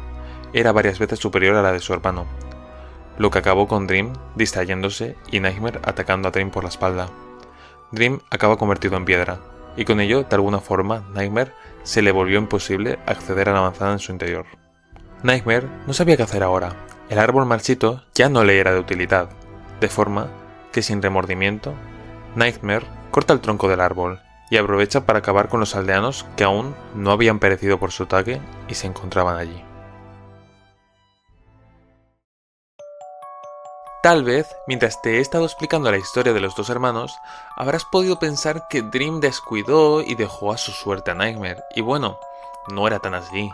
era varias veces superior a la de su hermano, lo que acabó con Dream distrayéndose y Nightmare atacando a Dream por la espalda. Dream acaba convertido en piedra, y con ello, de alguna forma, Nightmare se le volvió imposible acceder a la manzana en su interior. Nightmare no sabía qué hacer ahora. El árbol marchito ya no le era de utilidad, de forma que sin remordimiento, Nightmare corta el tronco del árbol y aprovecha para acabar con los aldeanos que aún no habían perecido por su ataque y se encontraban allí. Tal vez, mientras te he estado explicando la historia de los dos hermanos, habrás podido pensar que Dream descuidó y dejó a su suerte a Nightmare, y bueno, no era tan así.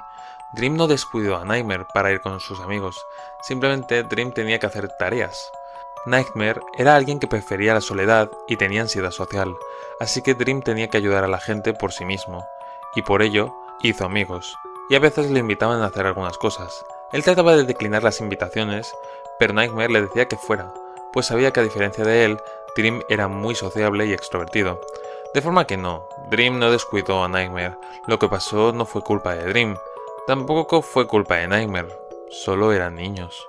Dream no descuidó a Nightmare para ir con sus amigos, simplemente Dream tenía que hacer tareas. Nightmare era alguien que prefería la soledad y tenía ansiedad social, así que Dream tenía que ayudar a la gente por sí mismo, y por ello hizo amigos, y a veces le invitaban a hacer algunas cosas. Él trataba de declinar las invitaciones, pero Nightmare le decía que fuera, pues sabía que a diferencia de él, Dream era muy sociable y extrovertido. De forma que no, Dream no descuidó a Nightmare, lo que pasó no fue culpa de Dream, tampoco fue culpa de Nightmare, solo eran niños.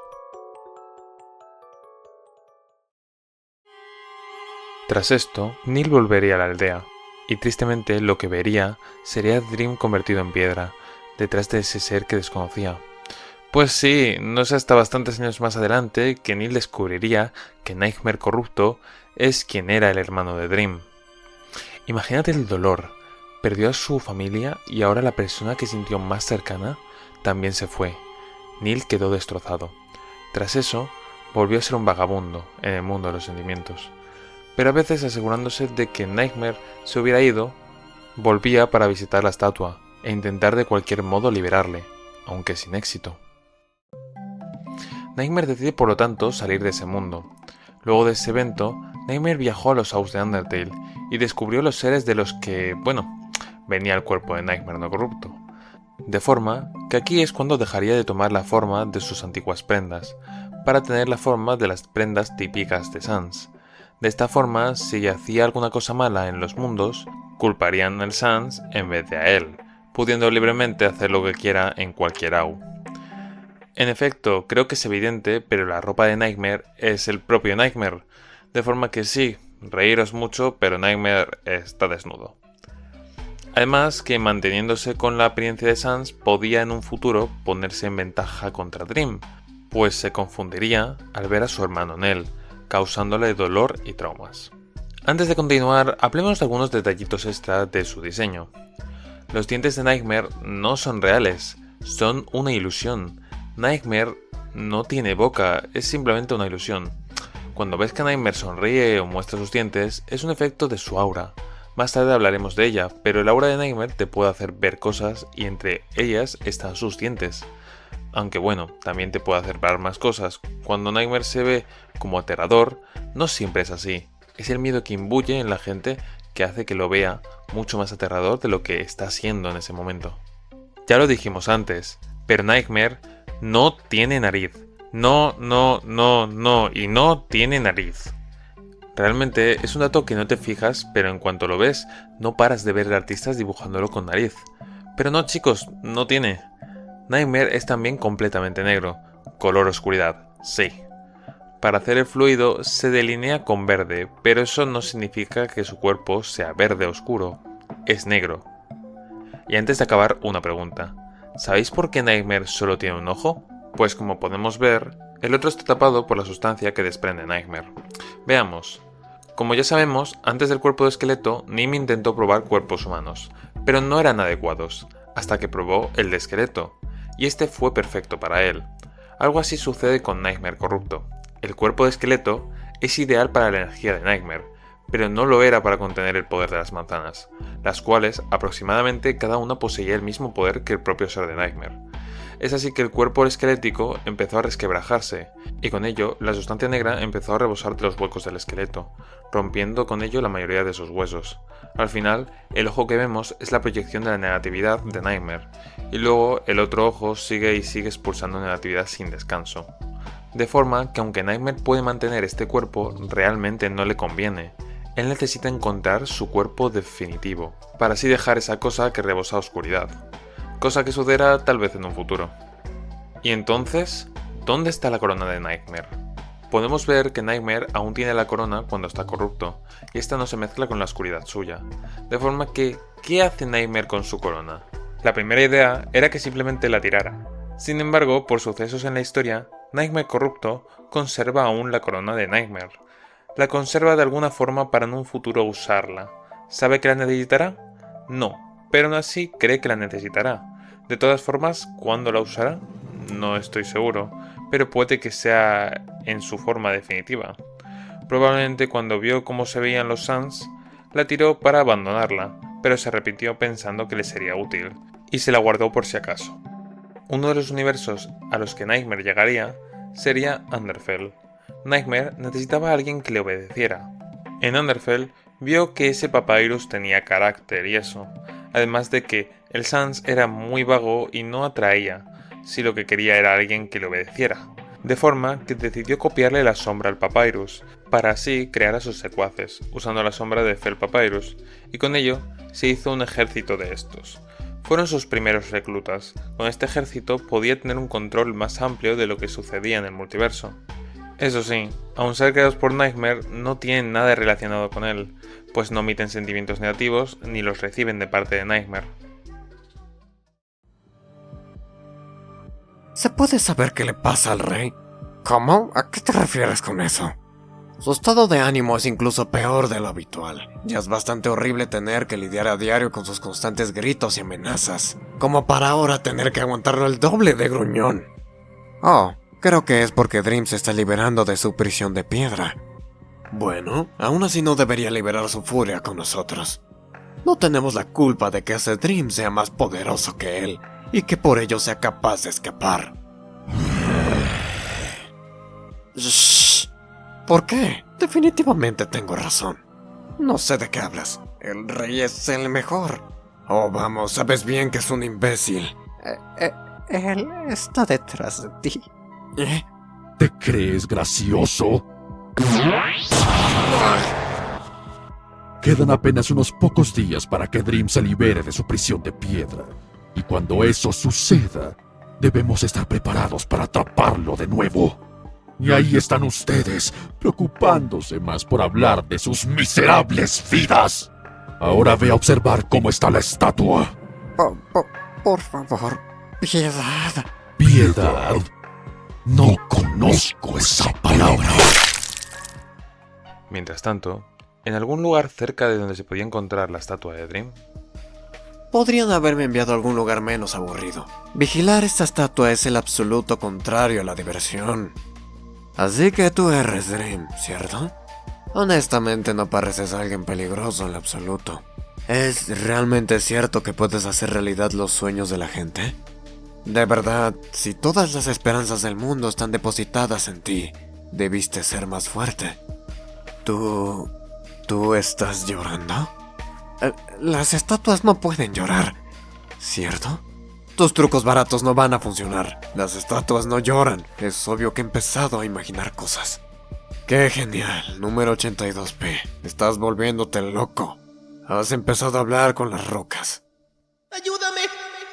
Tras esto, Neil volvería a la aldea, y tristemente lo que vería sería a Dream convertido en piedra, detrás de ese ser que desconocía. Pues sí, no es hasta bastantes años más adelante que Neil descubriría que Nightmare corrupto es quien era el hermano de Dream. Imagínate el dolor, perdió a su familia y ahora la persona que sintió más cercana también se fue. Neil quedó destrozado. Tras eso, volvió a ser un vagabundo en el mundo de los sentimientos. Pero a veces asegurándose de que Nightmare se hubiera ido, volvía para visitar la estatua e intentar de cualquier modo liberarle, aunque sin éxito. Nightmare decide por lo tanto salir de ese mundo. Luego de ese evento, Nightmare viajó a los Haus de Undertale y descubrió los seres de los que, venía el cuerpo de Nightmare no corrupto. De forma que aquí es cuando dejaría de tomar la forma de sus antiguas prendas, para tener la forma de las prendas típicas de Sans. De esta forma, si hacía alguna cosa mala en los mundos, culparían al Sans en vez de a él, pudiendo libremente hacer lo que quiera en cualquier Au. En efecto, creo que es evidente, pero la ropa de Nightmare es el propio Nightmare, de forma que sí, reíros mucho, pero Nightmare está desnudo. Además que manteniéndose con la apariencia de Sans podía en un futuro ponerse en ventaja contra Dream, pues se confundiría al ver a su hermano en él, causándole dolor y traumas. Antes de continuar, hablemos de algunos detallitos extra de su diseño. Los dientes de Nightmare no son reales, son una ilusión. Nightmare no tiene boca, es simplemente una ilusión. Cuando ves que Nightmare sonríe o muestra sus dientes, es un efecto de su aura. Más tarde hablaremos de ella, pero el aura de Nightmare te puede hacer ver cosas y entre ellas están sus dientes. Aunque también te puede hacer ver más cosas. Cuando Nightmare se ve como aterrador, no siempre es así. Es el miedo que imbuye en la gente que hace que lo vea mucho más aterrador de lo que está siendo en ese momento. Ya lo dijimos antes, pero Nightmare no tiene nariz. No tiene nariz. Realmente es un dato que no te fijas, pero en cuanto lo ves, no paras de ver artistas dibujándolo con nariz. Pero no, chicos, no tiene. Nightmare es también completamente negro, color oscuridad, sí. Para hacer el fluido se delinea con verde, pero eso no significa que su cuerpo sea verde oscuro, es negro. Y antes de acabar, una pregunta. ¿Sabéis por qué Nightmare solo tiene un ojo? Pues como podemos ver, el otro está tapado por la sustancia que desprende Nightmare. Veamos. Como ya sabemos, antes del cuerpo de esqueleto, Nim intentó probar cuerpos humanos, pero no eran adecuados, hasta que probó el de esqueleto, y este fue perfecto para él. Algo así sucede con Nightmare corrupto. El cuerpo de esqueleto es ideal para la energía de Nightmare, pero no lo era para contener el poder de las manzanas, las cuales aproximadamente cada una poseía el mismo poder que el propio ser de Nightmare. Es así que el cuerpo esquelético empezó a resquebrajarse, y con ello la sustancia negra empezó a rebosar de los huecos del esqueleto, rompiendo con ello la mayoría de sus huesos. Al final, el ojo que vemos es la proyección de la negatividad de Nightmare, y luego el otro ojo sigue y sigue expulsando negatividad sin descanso. De forma que aunque Nightmare puede mantener este cuerpo, realmente no le conviene. Él necesita encontrar su cuerpo definitivo, para así dejar esa cosa que rebosa oscuridad. Cosa que sucederá tal vez en un futuro. Y entonces, ¿dónde está la corona de Nightmare? Podemos ver que Nightmare aún tiene la corona cuando está corrupto, y esta no se mezcla con la oscuridad suya. De forma que, ¿qué hace Nightmare con su corona? La primera idea era que simplemente la tirara. Sin embargo, por sucesos en la historia, Nightmare corrupto conserva aún la corona de Nightmare. La conserva de alguna forma para en un futuro usarla. ¿Sabe que la necesitará? No, pero aún así cree que la necesitará. De todas formas, ¿cuándo la usará? No estoy seguro, pero puede que sea en su forma definitiva. Probablemente cuando vio cómo se veían los Suns, la tiró para abandonarla, pero se arrepintió pensando que le sería útil, y se la guardó por si acaso. Uno de los universos a los que Nightmare llegaría sería Underfell. Nightmare necesitaba a alguien que le obedeciera. En Underfell vio que ese Papyrus tenía carácter y eso, además de que el Sans era muy vago y no atraía, si lo que quería era alguien que le obedeciera. De forma que decidió copiarle la sombra al Papyrus, para así crear a sus secuaces, usando la sombra de Fel Papyrus, y con ello se hizo un ejército de estos. Fueron sus primeros reclutas. Con este ejército podía tener un control más amplio de lo que sucedía en el multiverso. Eso sí, aun ser creados por Nightmare, no tienen nada relacionado con él, pues no emiten sentimientos negativos ni los reciben de parte de Nightmare. ¿Se puede saber qué le pasa al rey? ¿Cómo? ¿A qué te refieres con eso? Su estado de ánimo es incluso peor de lo habitual. Ya es bastante horrible tener que lidiar a diario con sus constantes gritos y amenazas, como para ahora tener que aguantarlo el doble de gruñón. Oh, creo que es porque Dream se está liberando de su prisión de piedra. Bueno, aún así no debería liberar su furia con nosotros. No tenemos la culpa de que ese Dream sea más poderoso que él, y que por ello sea capaz de escapar. Shh. ¿Por qué? Definitivamente tengo razón. No sé de qué hablas. El rey es el mejor. Oh, vamos, sabes bien que es un imbécil. Él está detrás de ti. ¿Te crees gracioso? Quedan apenas unos pocos días para que Dream se libere de su prisión de piedra. Y cuando eso suceda, debemos estar preparados para atraparlo de nuevo. Y ahí están ustedes, preocupándose más por hablar de sus miserables vidas. Ahora ve a observar cómo está la estatua. Por favor, piedad. ¿Piedad? No conozco esa palabra. Mientras tanto, en algún lugar cerca de donde se podía encontrar la estatua de Dream, podrían haberme enviado a algún lugar menos aburrido. Vigilar esta estatua es el absoluto contrario a la diversión. Así que tú eres Dream, ¿cierto? Honestamente no pareces alguien peligroso en lo absoluto. ¿Es realmente cierto que puedes hacer realidad los sueños de la gente? De verdad, si todas las esperanzas del mundo están depositadas en ti, debiste ser más fuerte. ¿Tú estás llorando? Las estatuas no pueden llorar, ¿cierto? Tus trucos baratos no van a funcionar. Las estatuas no lloran. Es obvio que he empezado a imaginar cosas. ¡Qué genial! Número 82P. Estás volviéndote loco. Has empezado a hablar con las rocas. ¡Ayúdame!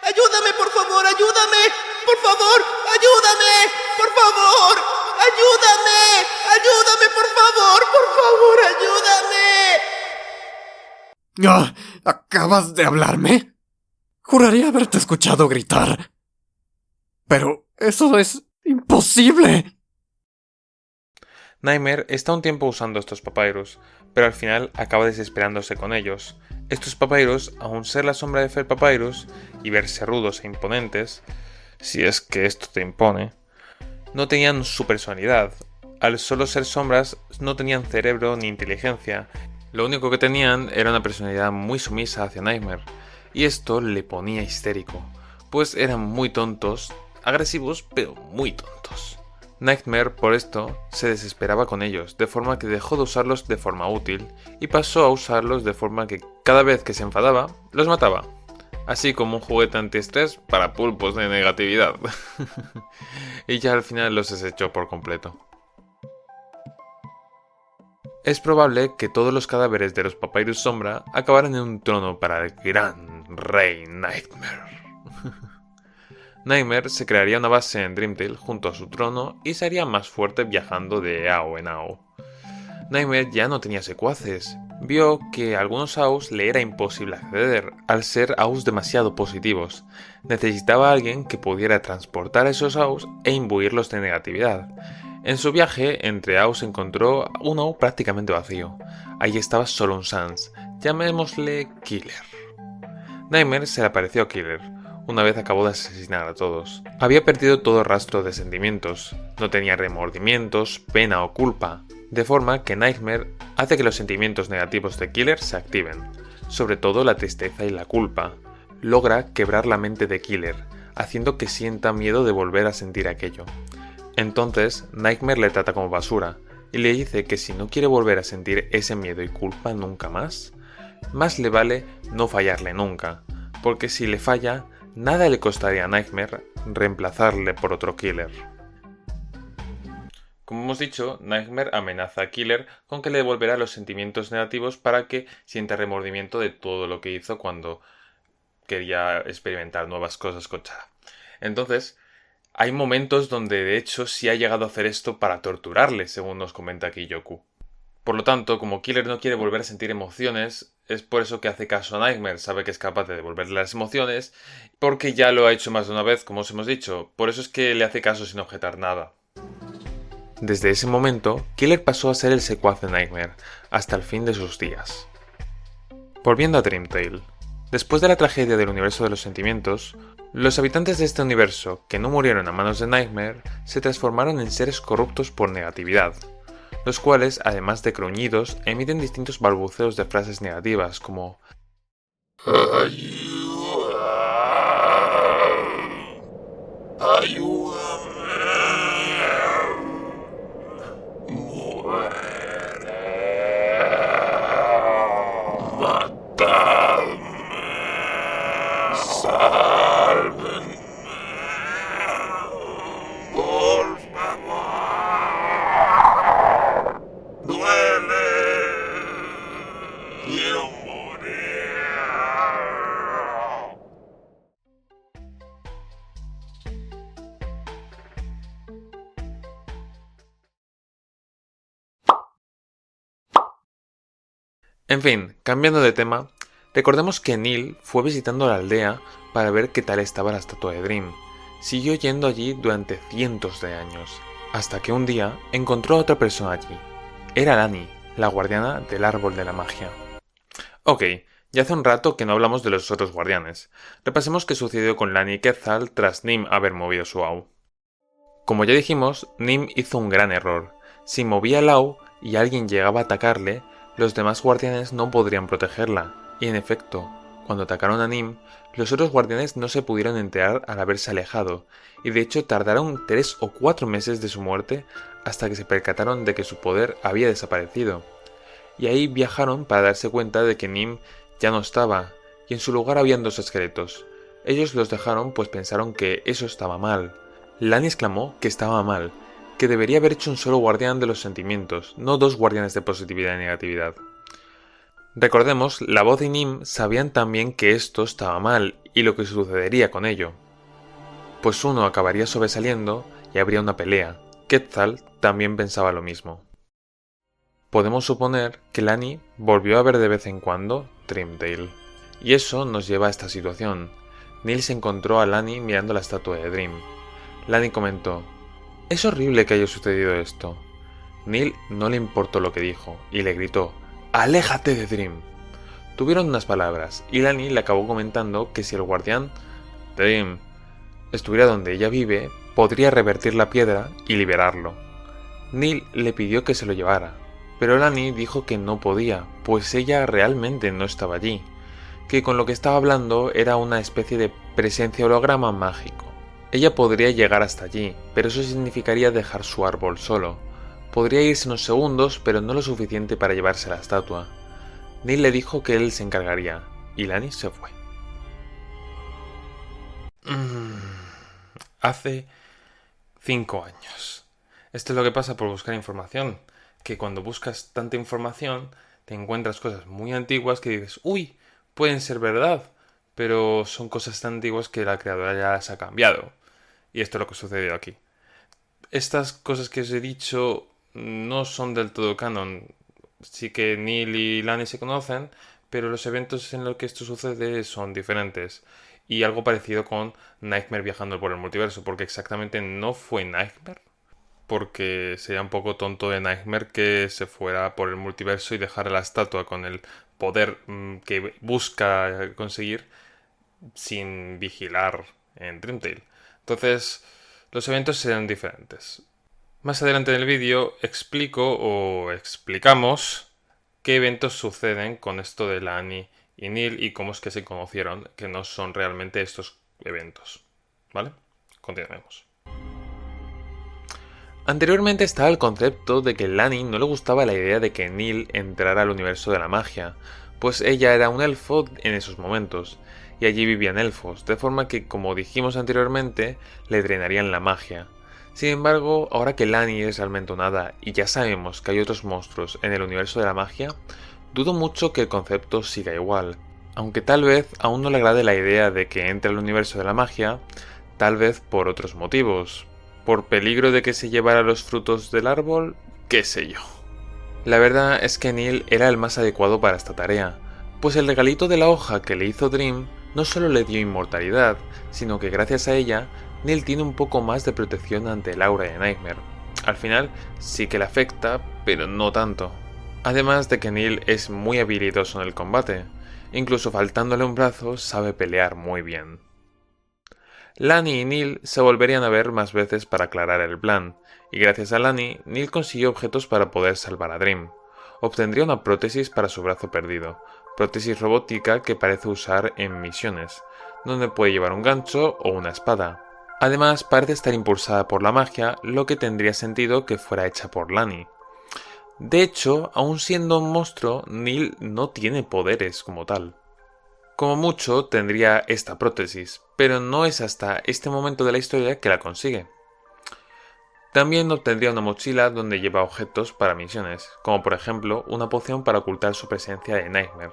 ¡Ayúdame, por favor! ¡Ayúdame! ¡Por favor! ¡Ayúdame! ¡Por favor! ¡Ayúdame! ¡Ayúdame, por favor! ¡Por favor, ayúdame! ¿Acabas de hablarme? Juraría haberte escuchado gritar. Pero eso es imposible. Nightmare está un tiempo usando estos papyrus, pero al final acaba desesperándose con ellos. Estos papyrus, aun ser la sombra de Fel Papyrus y verse rudos e imponentes, si es que esto te impone, no tenían su personalidad. Al solo ser sombras, no tenían cerebro ni inteligencia. Lo único que tenían era una personalidad muy sumisa hacia Nightmare, y esto le ponía histérico, pues eran muy tontos agresivos pero muy tontos. Nightmare, por esto, se desesperaba con ellos, de forma que dejó de usarlos de forma útil y pasó a usarlos de forma que cada vez que se enfadaba, los mataba. Así como un juguete antiestrés para pulpos de negatividad. Y ya al final los desechó por completo. Es probable que todos los cadáveres de los Papyrus Sombra acabaran en un trono para el gran rey Nightmare. Nightmare se crearía una base en Dreamtale junto a su trono y se haría más fuerte viajando de Ao en Ao. Nightmare ya no tenía secuaces. Vio que a algunos Aos le era imposible acceder, al ser Aos demasiado positivos. Necesitaba a alguien que pudiera transportar a esos Aos e imbuirlos de negatividad. En su viaje entre Aos encontró un Ao prácticamente vacío. Ahí estaba solo un Sans, llamémosle Killer. Nightmare se le apareció a Killer. Una vez acabó de asesinar a todos. Había perdido todo rastro de sentimientos. No tenía remordimientos, pena o culpa. De forma que Nightmare hace que los sentimientos negativos de Killer se activen. Sobre todo la tristeza y la culpa. Logra quebrar la mente de Killer, haciendo que sienta miedo de volver a sentir aquello. Entonces Nightmare le trata como basura y le dice que si no quiere volver a sentir ese miedo y culpa nunca más le vale no fallarle nunca, porque si le falla, nada le costaría a Nightmare reemplazarle por otro Killer. Como hemos dicho, Nightmare amenaza a Killer con que le devolverá los sentimientos negativos para que sienta remordimiento de todo lo que hizo cuando quería experimentar nuevas cosas con Chara. Entonces, hay momentos donde de hecho sí ha llegado a hacer esto para torturarle, según nos comenta aquí Yoku. Por lo tanto, como Killer no quiere volver a sentir emociones, es por eso que hace caso a Nightmare, sabe que es capaz de devolverle las emociones, porque ya lo ha hecho más de una vez, como os hemos dicho, por eso es que le hace caso sin objetar nada. Desde ese momento, Killer pasó a ser el secuaz de Nightmare, hasta el fin de sus días. Volviendo a Dreamtale. Después de la tragedia del universo de los sentimientos, los habitantes de este universo, que no murieron a manos de Nightmare, se transformaron en seres corruptos por negatividad, los cuales, además de gruñidos, emiten distintos balbuceos de frases negativas como En fin, cambiando de tema, recordemos que Neil fue visitando la aldea para ver qué tal estaba la estatua de Dream. Siguió yendo allí durante cientos de años, hasta que un día encontró a otra persona allí. Era Lani, la guardiana del árbol de la magia. Ok, ya hace un rato que no hablamos de los otros guardianes. Repasemos qué sucedió con Lani y Quetzal tras Nim haber movido su Au. Como ya dijimos, Nim hizo un gran error. Si movía el Au y alguien llegaba a atacarle, los demás guardianes no podrían protegerla, y en efecto, cuando atacaron a Nim, los otros guardianes no se pudieron enterar al haberse alejado, y de hecho tardaron 3 o 4 meses de su muerte hasta que se percataron de que su poder había desaparecido. Y ahí viajaron para darse cuenta de que Nim ya no estaba, y en su lugar habían 2 esqueletos. Ellos los dejaron pues pensaron que eso estaba mal. Lani exclamó que estaba mal, que debería haber hecho un solo guardián de los sentimientos, no 2 guardianes de positividad y negatividad. Recordemos, la voz y Nim sabían también que esto estaba mal y lo que sucedería con ello. Pues uno acabaría sobresaliendo y habría una pelea. Quetzal también pensaba lo mismo. Podemos suponer que Lani volvió a ver de vez en cuando Dreamtale. Y eso nos lleva a esta situación. Neil se encontró a Lani mirando la estatua de Dream. Lani comentó: «Es horrible que haya sucedido esto». Neil no le importó lo que dijo y le gritó: «¡Aléjate de Dream!». Tuvieron unas palabras y Lani le acabó comentando que si el guardián Dream estuviera donde ella vive, podría revertir la piedra y liberarlo. Neil le pidió que se lo llevara, pero Lani dijo que no podía, pues ella realmente no estaba allí, que con lo que estaba hablando era una especie de presencia holograma mágico. Ella podría llegar hasta allí, pero eso significaría dejar su árbol solo. Podría irse unos segundos, pero no lo suficiente para llevarse la estatua. Neil le dijo que él se encargaría, y Lani se fue. Hace 5 años. Esto es lo que pasa por buscar información, que cuando buscas tanta información te encuentras cosas muy antiguas que dices, uy, pueden ser verdad, pero son cosas tan antiguas que la creadora ya las ha cambiado. Y esto es lo que sucedió aquí. Estas cosas que os he dicho no son del todo canon. Sí que Neil y Lani se conocen, pero los eventos en los que esto sucede son diferentes. Y algo parecido con Nightmare viajando por el multiverso, porque exactamente no fue Nightmare. Porque sería un poco tonto de Nightmare que se fuera por el multiverso y dejara la estatua con el poder que busca conseguir sin vigilar en Dream Tale. Entonces, los eventos serán diferentes. Más adelante en el vídeo explicamos qué eventos suceden con esto de Lani y Neil y cómo es que se conocieron, que no son realmente estos eventos. ¿Vale? Continuemos. Anteriormente estaba el concepto de que Lani no le gustaba la idea de que Neil entrara al universo de la magia, pues ella era un elfo en esos momentos, y allí vivían elfos, de forma que, como dijimos anteriormente, le drenarían la magia. Sin embargo, ahora que Lani es realmente un hada y ya sabemos que hay otros monstruos en el universo de la magia, dudo mucho que el concepto siga igual, aunque tal vez aún no le agrade la idea de que entre al universo de la magia, tal vez por otros motivos. ¿Por peligro de que se llevara los frutos del árbol? ¿Qué sé yo? La verdad es que Neil era el más adecuado para esta tarea, pues el regalito de la hoja que le hizo Dream no solo le dio inmortalidad, sino que gracias a ella, Neil tiene un poco más de protección ante el aura de Nightmare. Al final sí que le afecta, pero no tanto. Además de que Neil es muy habilidoso en el combate, incluso faltándole un brazo sabe pelear muy bien. Lani y Neil se volverían a ver más veces para aclarar el plan, y gracias a Lani, Neil consiguió objetos para poder salvar a Dream. Obtendría una prótesis para su brazo perdido, prótesis robótica que parece usar en misiones, donde puede llevar un gancho o una espada. Además, parece estar impulsada por la magia, lo que tendría sentido que fuera hecha por Lani. De hecho, aun siendo un monstruo, Neil no tiene poderes como tal. Como mucho tendría esta prótesis, pero no es hasta este momento de la historia que la consigue. También obtendría una mochila donde lleva objetos para misiones, como por ejemplo una poción para ocultar su presencia de Nightmare,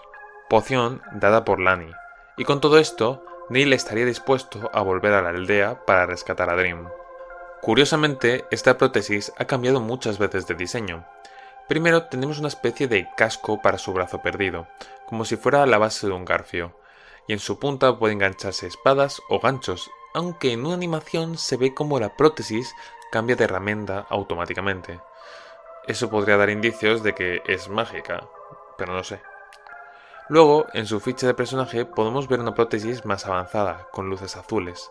poción dada por Lani, y con todo esto, Neil estaría dispuesto a volver a la aldea para rescatar a Dream. Curiosamente, esta prótesis ha cambiado muchas veces de diseño. Primero tenemos una especie de casco para su brazo perdido, como si fuera la base de un garfio, y en su punta puede engancharse espadas o ganchos, aunque en una animación se ve como la prótesis cambia de herramienta automáticamente. Eso podría dar indicios de que es mágica, pero no sé. Luego, en su ficha de personaje podemos ver una prótesis más avanzada, con luces azules.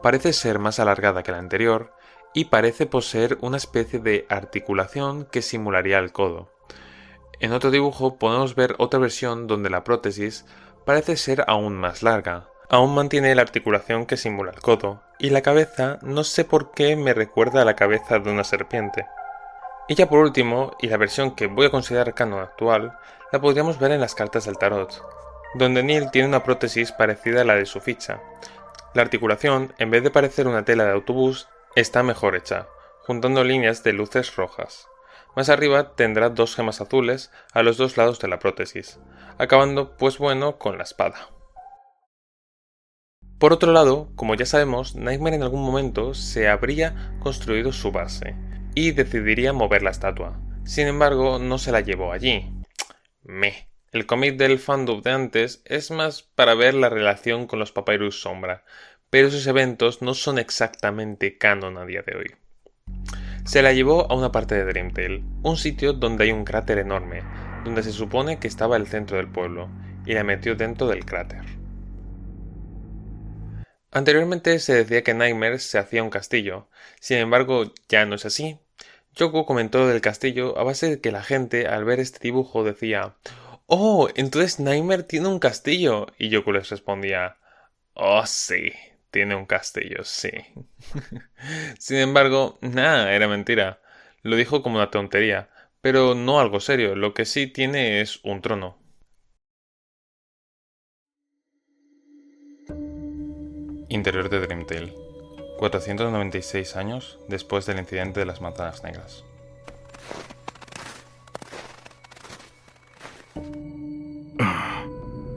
Parece ser más alargada que la anterior, y parece poseer una especie de articulación que simularía el codo. En otro dibujo podemos ver otra versión donde la prótesis parece ser aún más larga. Aún mantiene la articulación que simula el codo, y la cabeza no sé por qué me recuerda a la cabeza de una serpiente. Y ya por último, y la versión que voy a considerar canon actual, la podríamos ver en las cartas del tarot, donde Neil tiene una prótesis parecida a la de su ficha. La articulación, en vez de parecer una tela de autobús, está mejor hecha, juntando líneas de luces rojas. Más arriba tendrá 2 gemas azules a los 2 lados de la prótesis, acabando pues bueno con la espada. Por otro lado, como ya sabemos, Nightmare en algún momento se habría construido su base, y decidiría mover la estatua. Sin embargo, no se la llevó allí. El cómic del fandom de antes es más para ver la relación con los Papyrus Sombra, pero esos eventos no son exactamente canon a día de hoy. Se la llevó a una parte de Dream Tale, un sitio donde hay un cráter enorme, donde se supone que estaba el centro del pueblo, y la metió dentro del cráter. Anteriormente se decía que Nightmare se hacía un castillo, sin embargo ya no es así. Yoko comentó lo del castillo a base de que la gente al ver este dibujo decía «Oh, entonces Nightmare tiene un castillo», y Yoko les respondía «Oh sí, tiene un castillo, sí. Sin embargo, nada, era mentira. Lo dijo como una tontería, pero no algo serio. Lo que sí tiene es un trono. Interior de Dreamtale. 496 años después del incidente de las manzanas negras.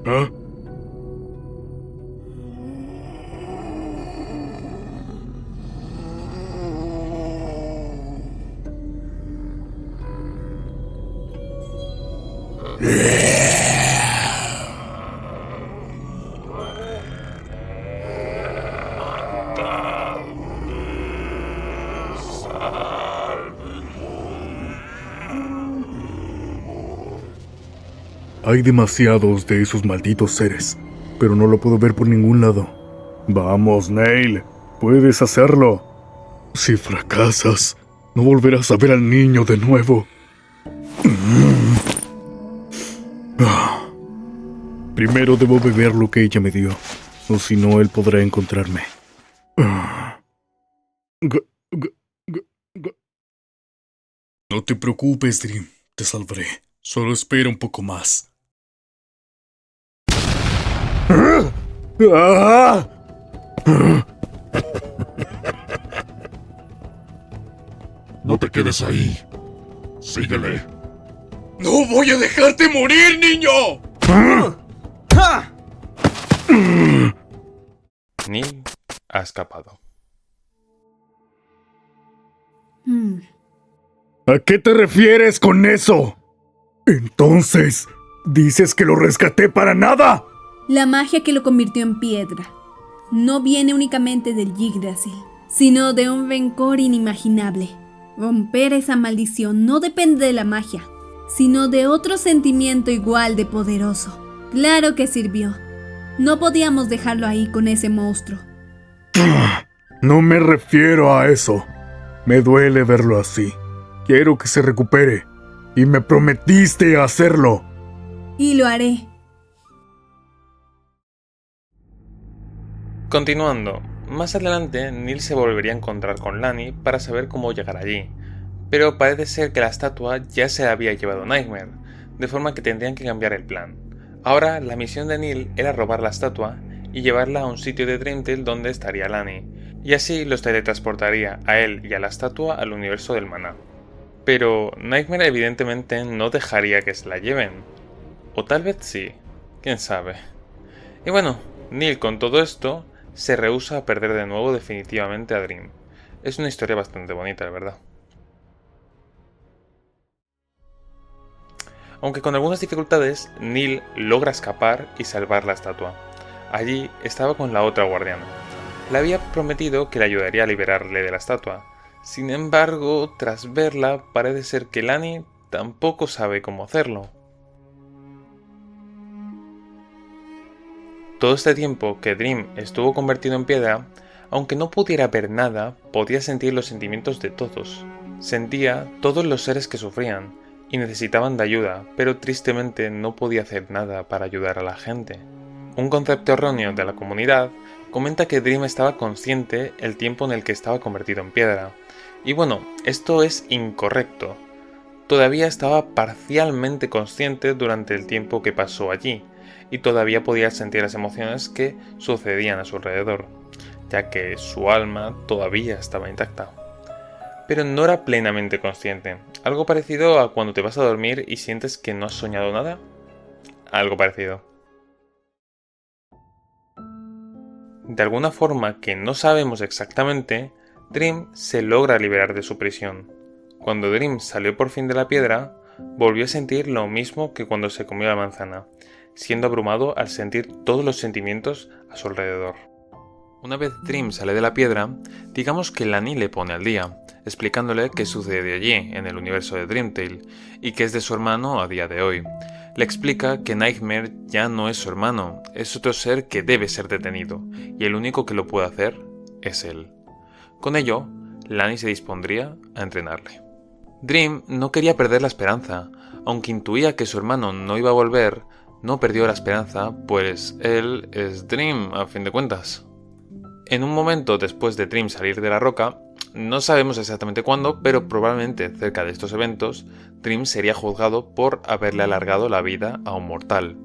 ¿Ah? Hay demasiados de esos malditos seres, pero no lo puedo ver por ningún lado. Vamos, Neil, puedes hacerlo. Si fracasas, no volverás a ver al niño de nuevo. Primero debo beber lo que ella me dio, o si no, él podrá encontrarme. No te preocupes, Dream, te salvaré. Solo espera un poco más. No te quedes ahí. Síguele. ¡No voy a dejarte morir, niño! Neil ha escapado. ¿A qué te refieres con eso? Entonces, ¿dices que lo rescaté para nada? La magia que lo convirtió en piedra no viene únicamente del Yggdrasil, sino de un rencor inimaginable. Romper esa maldición no depende de la magia, sino de otro sentimiento igual de poderoso. Claro que sirvió. No podíamos dejarlo ahí con ese monstruo. No me refiero a eso. Me duele verlo así. Quiero que se recupere. Y me prometiste hacerlo. Y lo haré. Continuando, más adelante Neil se volvería a encontrar con Lani para saber cómo llegar allí, pero parece ser que la estatua ya se la había llevado Nightmare, de forma que tendrían que cambiar el plan. Ahora la misión de Neil era robar la estatua y llevarla a un sitio de Dreamtale donde estaría Lani, y así los teletransportaría a él y a la estatua al universo del maná. Pero Nightmare evidentemente no dejaría que se la lleven, o tal vez sí, quién sabe. Y bueno, Neil con todo esto se rehúsa a perder de nuevo definitivamente a Dream. Es una historia bastante bonita, la verdad. Aunque con algunas dificultades, Neil logra escapar y salvar la estatua. Allí estaba con la otra guardiana. Le había prometido que le ayudaría a liberarle de la estatua. Sin embargo, tras verla, parece ser que Lani tampoco sabe cómo hacerlo. Todo este tiempo que Dream estuvo convertido en piedra, aunque no pudiera ver nada, podía sentir los sentimientos de todos. Sentía todos los seres que sufrían y necesitaban de ayuda, pero tristemente no podía hacer nada para ayudar a la gente. Un concepto erróneo de la comunidad comenta que Dream estaba consciente el tiempo en el que estaba convertido en piedra. Y bueno, esto es incorrecto. Todavía estaba parcialmente consciente durante el tiempo que pasó allí, y todavía podía sentir las emociones que sucedían a su alrededor, ya que su alma todavía estaba intacta. Pero no era plenamente consciente, algo parecido a cuando te vas a dormir y sientes que no has soñado nada. Algo parecido. De alguna forma que no sabemos exactamente, Dream se logra liberar de su prisión. Cuando Dream salió por fin de la piedra, volvió a sentir lo mismo que cuando se comió la manzana, siendo abrumado al sentir todos los sentimientos a su alrededor. Una vez Dream sale de la piedra, digamos que Lani le pone al día, explicándole qué sucede allí, en el universo de Dreamtale, y que es de su hermano a día de hoy. Le explica que Nightmare ya no es su hermano, es otro ser que debe ser detenido, y el único que lo puede hacer es él. Con ello, Lani se dispondría a entrenarle. Dream no quería perder la esperanza, aunque intuía que su hermano no iba a volver. No perdió la esperanza, pues él es Dream, a fin de cuentas. En un momento después de Dream salir de la roca, no sabemos exactamente cuándo, pero probablemente cerca de estos eventos, Dream sería juzgado por haberle alargado la vida a un mortal.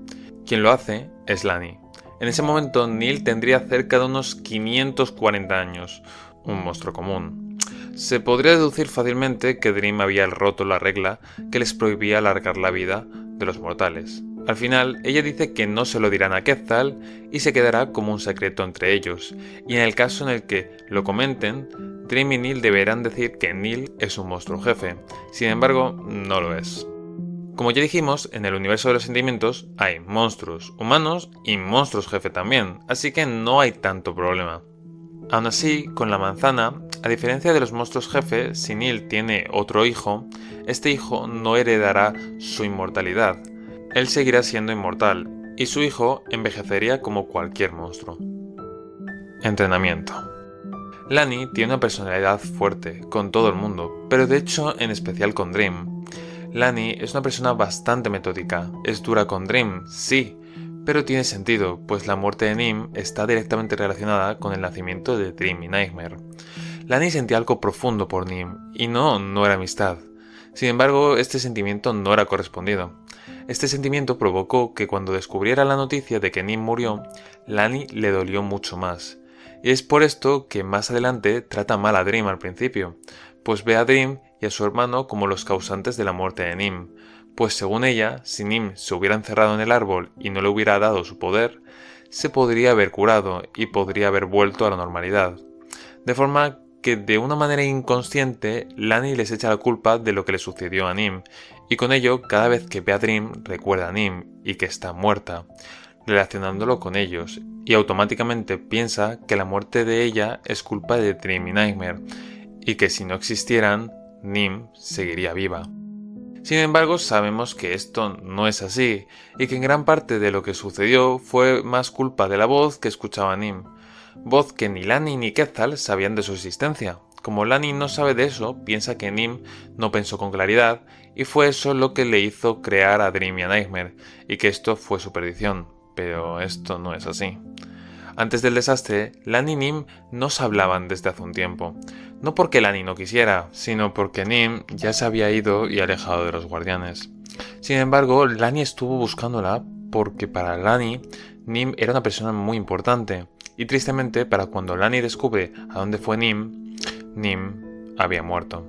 Quien lo hace es Lani. En ese momento Neil tendría cerca de unos 540 años, un monstruo común. Se podría deducir fácilmente que Dream había roto la regla que les prohibía alargar la vida de los mortales. Al final, ella dice que no se lo dirán a Quetzal y se quedará como un secreto entre ellos, y en el caso en el que lo comenten, Dream y Neil deberán decir que Neil es un monstruo jefe. Sin embargo, no lo es. Como ya dijimos, en el universo de los sentimientos hay monstruos humanos y monstruos jefe también, así que no hay tanto problema. Aún así, con la manzana, a diferencia de los monstruos jefe, si Neil tiene otro hijo, este hijo no heredará su inmortalidad. Él seguirá siendo inmortal, y su hijo envejecería como cualquier monstruo. Entrenamiento. Lani tiene una personalidad fuerte con todo el mundo, pero de hecho en especial con Dream. Lani es una persona bastante metódica, es dura con Dream, sí, pero tiene sentido, pues la muerte de Nim está directamente relacionada con el nacimiento de Dream y Nightmare. Lani sentía algo profundo por Nim, y no era amistad. Sin embargo, este sentimiento no era correspondido. Este sentimiento provocó que cuando descubriera la noticia de que Nim murió, Lani le dolió mucho más. Y es por esto que más adelante trata mal a Dream al principio, pues ve a Dream y a su hermano como los causantes de la muerte de Nim, pues según ella, si Nim se hubiera encerrado en el árbol y no le hubiera dado su poder, se podría haber curado y podría haber vuelto a la normalidad. De forma que de una manera inconsciente, Lani les echa la culpa de lo que le sucedió a Nim, y con ello cada vez que ve a Dream recuerda a Nim y que está muerta, relacionándolo con ellos, y automáticamente piensa que la muerte de ella es culpa de Dream y Nightmare, y que si no existieran, Nim seguiría viva. Sin embargo, sabemos que esto no es así, y que en gran parte de lo que sucedió fue más culpa de la voz que escuchaba Nim, voz que ni Lani ni Quetzal sabían de su existencia. Como Lani no sabe de eso, piensa que Nim no pensó con claridad, y fue eso lo que le hizo crear a Dream y a Nightmare, y que esto fue su perdición, pero esto no es así. Antes del desastre, Lani y Nim no se hablaban desde hace un tiempo, no porque Lani no quisiera, sino porque Nim ya se había ido y alejado de los guardianes. Sin embargo, Lani estuvo buscándola porque para Lani, Nim era una persona muy importante, y tristemente para cuando Lani descubre a dónde fue Nim, Nim había muerto.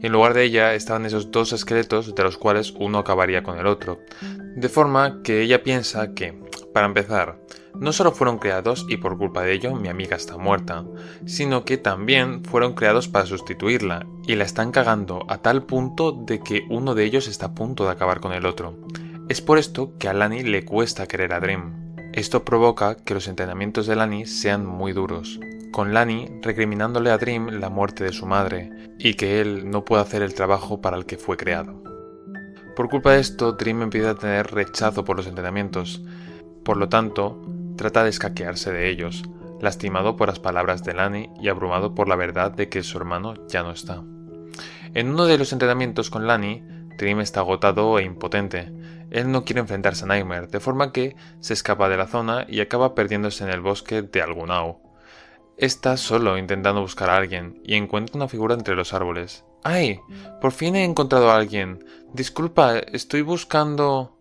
Y en lugar de ella estaban esos dos esqueletos de los cuales uno acabaría con el otro, de forma que ella piensa que, para empezar, no solo fueron creados y por culpa de ello mi amiga está muerta, sino que también fueron creados para sustituirla y la están cagando a tal punto de que uno de ellos está a punto de acabar con el otro. Es por esto que a Lani le cuesta querer a Dream. Esto provoca que los entrenamientos de Lani sean muy duros, con Lani recriminándole a Dream la muerte de su madre y que él no puede hacer el trabajo para el que fue creado. Por culpa de esto, Dream empieza a tener rechazo por los entrenamientos. Por lo tanto, trata de escaquearse de ellos, lastimado por las palabras de Lani y abrumado por la verdad de que su hermano ya no está. En uno de los entrenamientos con Lani, Dream está agotado e impotente. Él no quiere enfrentarse a Nightmare, de forma que se escapa de la zona y acaba perdiéndose en el bosque de Algunau. Está solo intentando buscar a alguien y encuentra una figura entre los árboles. ¡Ay! Por fin he encontrado a alguien. Disculpa, estoy buscando...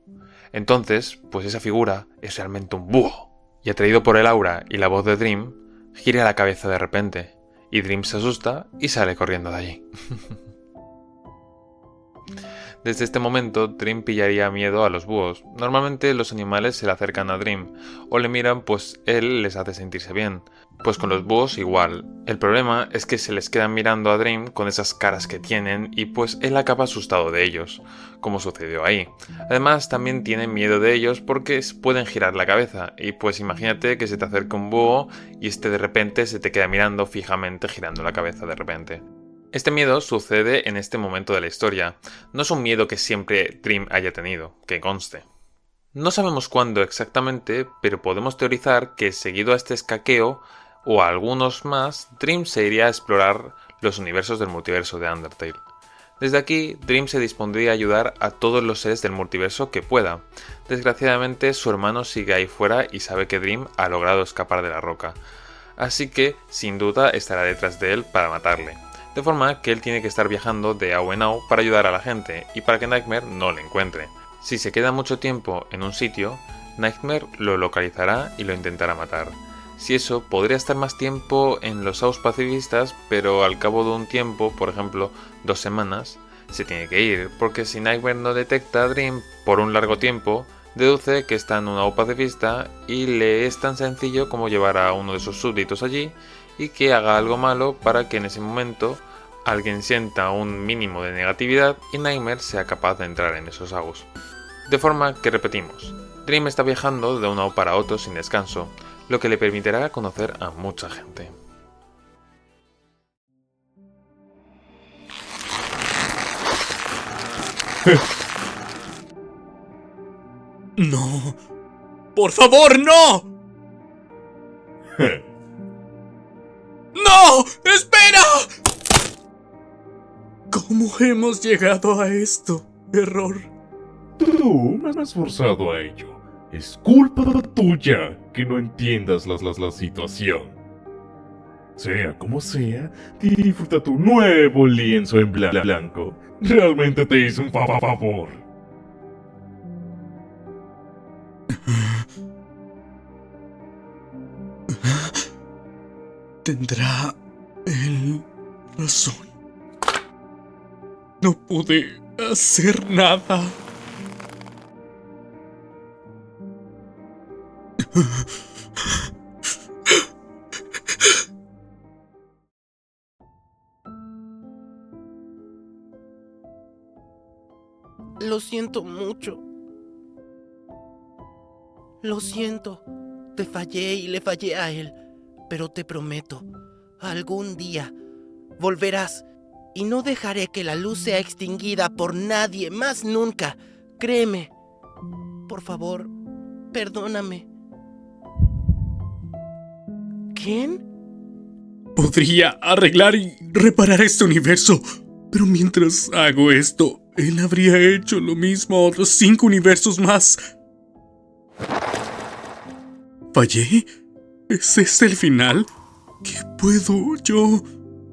Entonces, pues esa figura es realmente un búho. Y atraído por el aura y la voz de Dream, gira la cabeza de repente, y Dream se asusta y sale corriendo de allí. Desde este momento, Dream pillaría miedo a los búhos. Normalmente los animales se le acercan a Dream, o le miran pues él les hace sentirse bien. Pues con los búhos igual. El problema es que se les quedan mirando a Dream con esas caras que tienen y pues él acaba asustado de ellos, como sucedió ahí. Además también tiene miedo de ellos porque pueden girar la cabeza y pues imagínate que se te acerca un búho y de repente se te queda mirando fijamente girando la cabeza de repente. Este miedo sucede en este momento de la historia. No es un miedo que siempre Dream haya tenido, que conste. No sabemos cuándo exactamente, pero podemos teorizar que seguido a este escaqueo, o a algunos más, Dream se iría a explorar los universos del multiverso de Undertale. Desde aquí, Dream se dispondría a ayudar a todos los seres del multiverso que pueda. Desgraciadamente, su hermano sigue ahí fuera y sabe que Dream ha logrado escapar de la roca. así que sin duda estará detrás de él para matarle. De forma que él tiene que estar viajando de Au en Au para ayudar a la gente y para que Nightmare no le encuentre. Si se queda mucho tiempo en un sitio, Nightmare lo localizará y lo intentará matar. Si eso, podría estar más tiempo en los Aus pacifistas, pero al cabo de un tiempo, por ejemplo 2 semanas, se tiene que ir, porque si Nightmare no detecta a Dream por un largo tiempo, deduce que está en un Au pacifista y le es tan sencillo como llevar a uno de sus súbditos allí y que haga algo malo para que en ese momento alguien sienta un mínimo de negatividad y Nightmare sea capaz de entrar en esos Aus. De forma que repetimos, Dream está viajando de un Au para otro sin descanso, lo que le permitirá conocer a mucha gente. No. ¡Por favor, no! ¡No! ¡Espera! ¿Cómo hemos llegado a esto? Error. Tú me has forzado a ello. Es culpa tuya que no entiendas la situación. Sea como sea, disfruta tu nuevo lienzo en blanco. Realmente te hice un favor. Tendrá él razón. No pude hacer nada. Lo siento mucho. Lo siento. Te fallé y le fallé a él. Pero te prometo, algún día volverás y no dejaré que la luz sea extinguida por nadie más nunca. Créeme. Por favor, perdóname. ¿Quién? Podría arreglar y reparar este universo, pero mientras hago esto, él habría hecho lo mismo a otros 5 universos más. ¿Fallé? ¿Es este el final? ¿Qué puedo yo?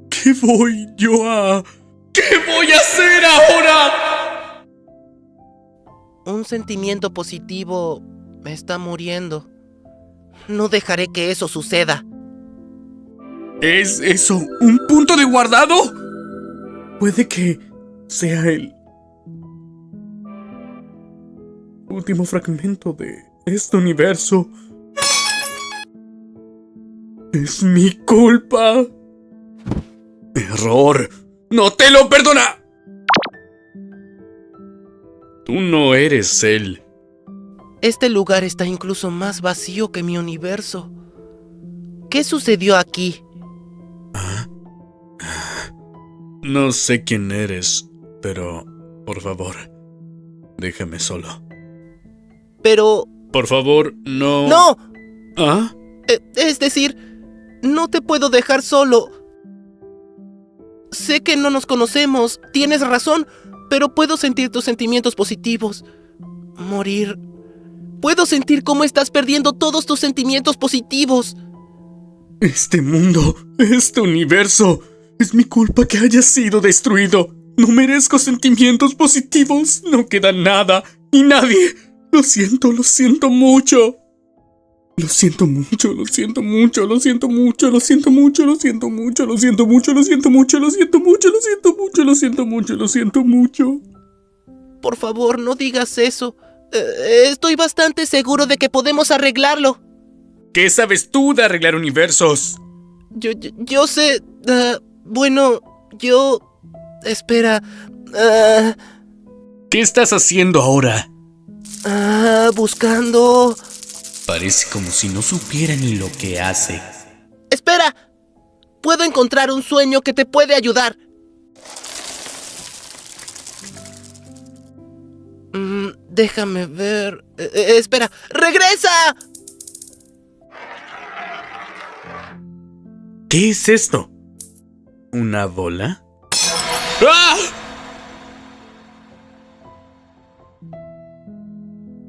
¿Qué voy yo a...? ¿Qué voy a hacer ahora? Un sentimiento positivo me está muriendo. No dejaré que eso suceda. ¿Es eso un punto de guardado? Puede que sea el último fragmento de este universo. Es mi culpa. Error. ¡No te lo perdona! Tú no eres él. Este lugar está incluso más vacío que mi universo. ¿Qué sucedió aquí? No sé quién eres, pero por favor, déjame solo. Pero... Por favor, no... ¡No! ¿Ah? Es decir, no te puedo dejar solo. Sé que no nos conocemos, tienes razón, pero puedo sentir tus sentimientos positivos. Morir. Puedo sentir cómo estás perdiendo todos tus sentimientos positivos. Este mundo, este universo, es mi culpa que haya sido destruido. No merezco sentimientos positivos, no queda nada y nadie. Lo siento mucho. Lo siento mucho, lo siento mucho, lo siento mucho, lo siento mucho, lo siento mucho, lo siento mucho, lo siento mucho, lo siento mucho, lo siento mucho, lo siento mucho, lo siento mucho. Por favor, no digas eso. Estoy bastante seguro de que podemos arreglarlo. ¿Qué sabes tú de arreglar universos? Yo sé... bueno, yo... Espera... ¿Qué estás haciendo ahora? Buscando... Parece como si no supiera ni lo que hace. ¡Espera! Puedo encontrar un sueño que te puede ayudar. Déjame ver... espera, ¡regresa! ¿Qué es esto? ¿Una bola? ¡Ah!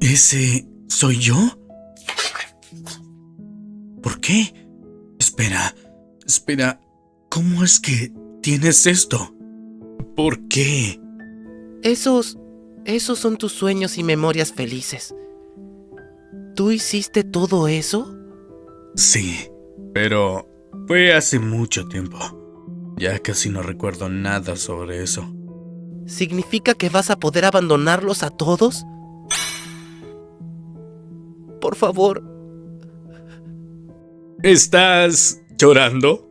¿Ese soy yo? ¿Por qué? Espera, ¿cómo es que tienes esto? ¿Por qué? Esos son tus sueños y memorias felices. ¿Tú hiciste todo eso? Sí, pero fue hace mucho tiempo. Ya casi no recuerdo nada sobre eso. ¿Significa que vas a poder abandonarlos a todos? Por favor. ¿Estás llorando?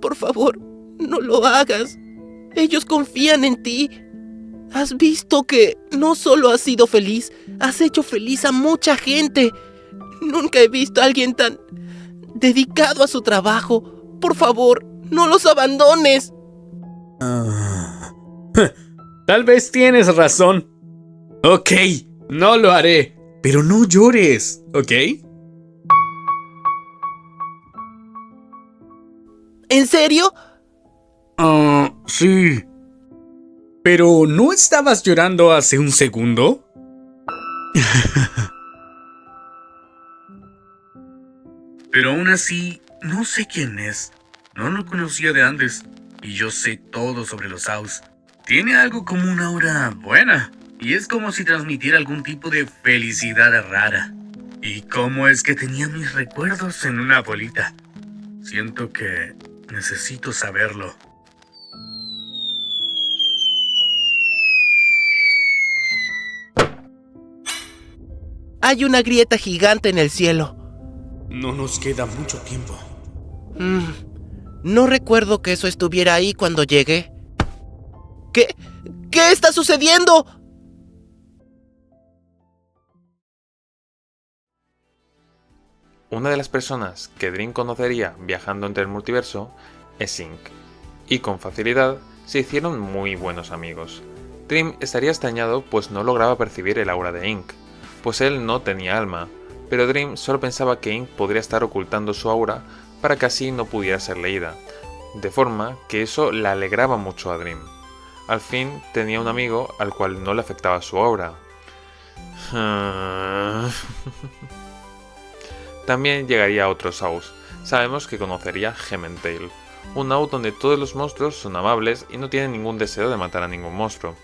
Por favor, no lo hagas. Ellos confían en ti. Has visto que no solo has sido feliz, has hecho feliz a mucha gente. Nunca he visto a alguien tan dedicado a su trabajo. Por favor, no los abandones. Tal vez tienes razón. Ok, no lo haré. Pero no llores, ¿ok? ¿En serio? Sí. ¿Pero no estabas llorando hace un segundo? Pero aún así, no sé quién es. No lo conocía de antes. Y yo sé todo sobre los Aus. Tiene algo como una aura buena. Y es como si transmitiera algún tipo de felicidad rara. ¿Y cómo es que tenía mis recuerdos en una bolita? Siento que necesito saberlo. Hay una grieta gigante en el cielo. No nos queda mucho tiempo. No recuerdo que eso estuviera ahí cuando llegué. ¿Qué está sucediendo? Una de las personas que Dream conocería viajando entre el multiverso es Ink, y con facilidad se hicieron muy buenos amigos. Dream estaría extrañado pues no lograba percibir el aura de Ink, pues él no tenía alma, pero Dream solo pensaba que Ink podría estar ocultando su aura para que así no pudiera ser leída, de forma que eso le alegraba mucho a Dream. Al fin tenía un amigo al cual no le afectaba su aura. También llegaría a otros Aus. Sabemos que conocería Gementail, un Au donde todos los monstruos son amables y no tienen ningún deseo de matar a ningún monstruo.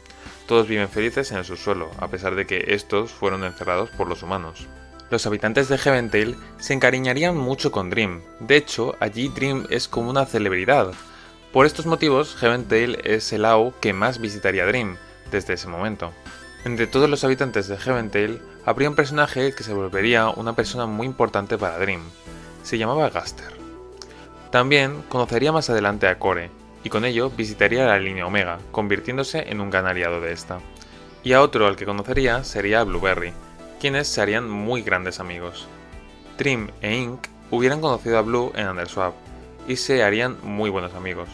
Todos viven felices en el subsuelo, a pesar de que estos fueron encerrados por los humanos. Los habitantes de Gementail se encariñarían mucho con Dream. De hecho, allí Dream es como una celebridad. Por estos motivos, Gementail es el Au que más visitaría Dream desde ese momento. Entre todos los habitantes de Gementail habría un personaje que se volvería una persona muy importante para Dream. Se llamaba Gaster. También conocería más adelante a Core, y con ello visitaría la línea Omega, convirtiéndose en un gran aliado de esta. Y a otro al que conocería sería a Blueberry, quienes se harían muy grandes amigos. Dream e Ink hubieran conocido a Blue en Underswap, y se harían muy buenos amigos.